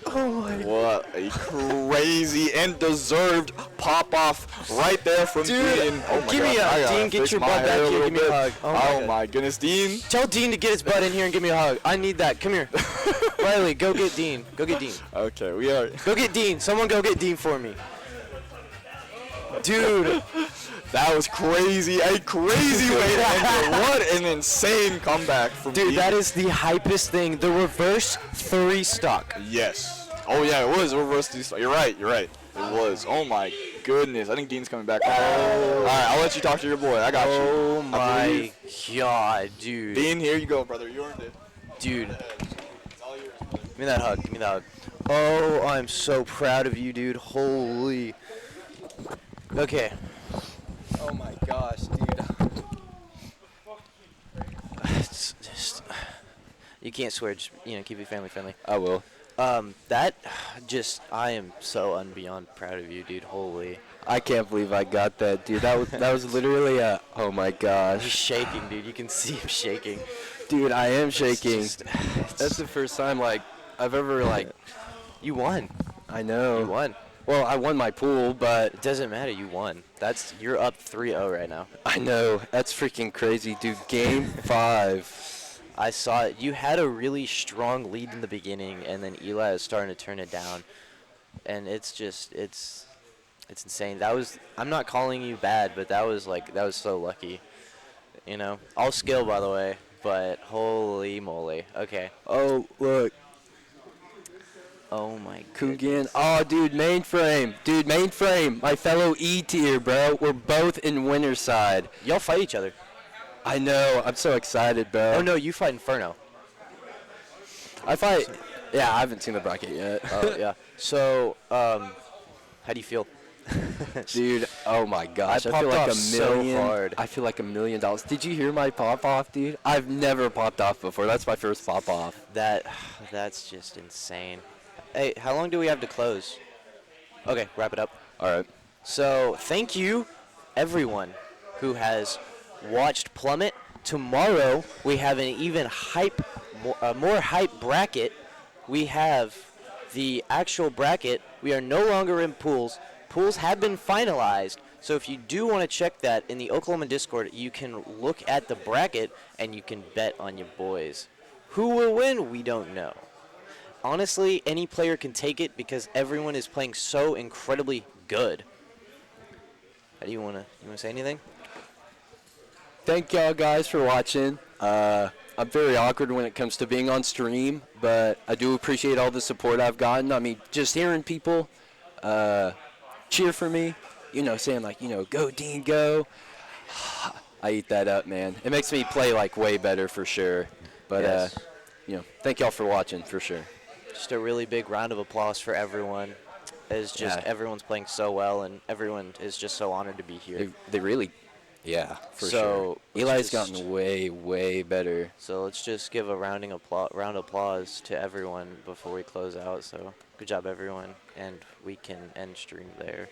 Oh my. What a crazy and deserved pop-off right there from Dean. Oh my give me God, a Dean, get your butt back here, give me a hug. Oh my goodness, Dean. Tell Dean to get his butt in here and give me a hug. I need that. Come here. Riley, go get Dean. Go get Dean. Okay, we are. Go get Dean. Someone go get Dean for me. Dude. That was crazy. A crazy way to end it. What an insane comeback from Dude, Dean. that is the hypest thing. The reverse 3 stock. Yes. Oh, yeah, it was reverse 3 stock. You're right. It was. Oh, my goodness. I think Dean's coming back. Oh. All right, I'll let you talk to your boy. I got you. Oh, my God, dude. Dean, here you go, brother. You earned it. Dude. Give me that hug. Give me that hug. Oh, I'm so proud of you, dude. Holy. Okay. Oh my gosh, dude. It's just, you can't swear. Just keep it family friendly. I will. That just I am so beyond proud of you, dude. Holy. I can't believe I got that, dude. That was literally a oh my gosh. He's shaking, dude. You can see him shaking. Dude, I am shaking. That's the first time like I've ever like. You won. I know. You won. Well, I won my pool, but it doesn't matter. You won. You're up 3-0 right now. I know. That's freaking crazy, dude. Game 5. I saw it. You had a really strong lead in the beginning, and then Eli is starting to turn it down, and it's insane. I'm not calling you bad, but that was so lucky. All skill, by the way, but holy moly. Okay. Oh, look. Oh my Coogan. Oh, dude, mainframe. Dude, mainframe. My fellow E tier, bro. We're both in winner's side. Y'all fight each other. I know. I'm so excited, bro. Oh, no, you fight Inferno. I fight. Yeah, I haven't seen the bracket yet. Oh, yeah. So, how do you feel? Dude, oh my gosh. I popped feel like off $1 million. so hard. I feel like $1 million. Did you hear my pop off, dude? I've never popped off before. That's my first pop off. That's just insane. Hey, how long do we have to close? Okay, wrap it up. All right. So, thank you, everyone who has watched Plummit. Tomorrow, we have an even more hype bracket. We have the actual bracket. We are no longer in pools. Pools have been finalized. So if you do want to check that in the Oklahoma Discord, you can look at the bracket and you can bet on your boys. Who will win? We don't know. Honestly, any player can take it because everyone is playing so incredibly good. How do you want to say anything? Thank y'all guys for watching. I'm very awkward when it comes to being on stream, but I do appreciate all the support I've gotten. I mean, just hearing people cheer for me, saying like, go Dean, go. I eat that up, man. It makes me play like way better for sure. But Yes. Thank y'all for watching for sure. Just a really big round of applause for everyone. Everyone's playing so well, and everyone is just so honored to be here. They really, yeah, for So, sure. let's Eli's just- gotten way, way better. So let's just give a round of applause to everyone before we close out. So good job, everyone, and we can end stream there.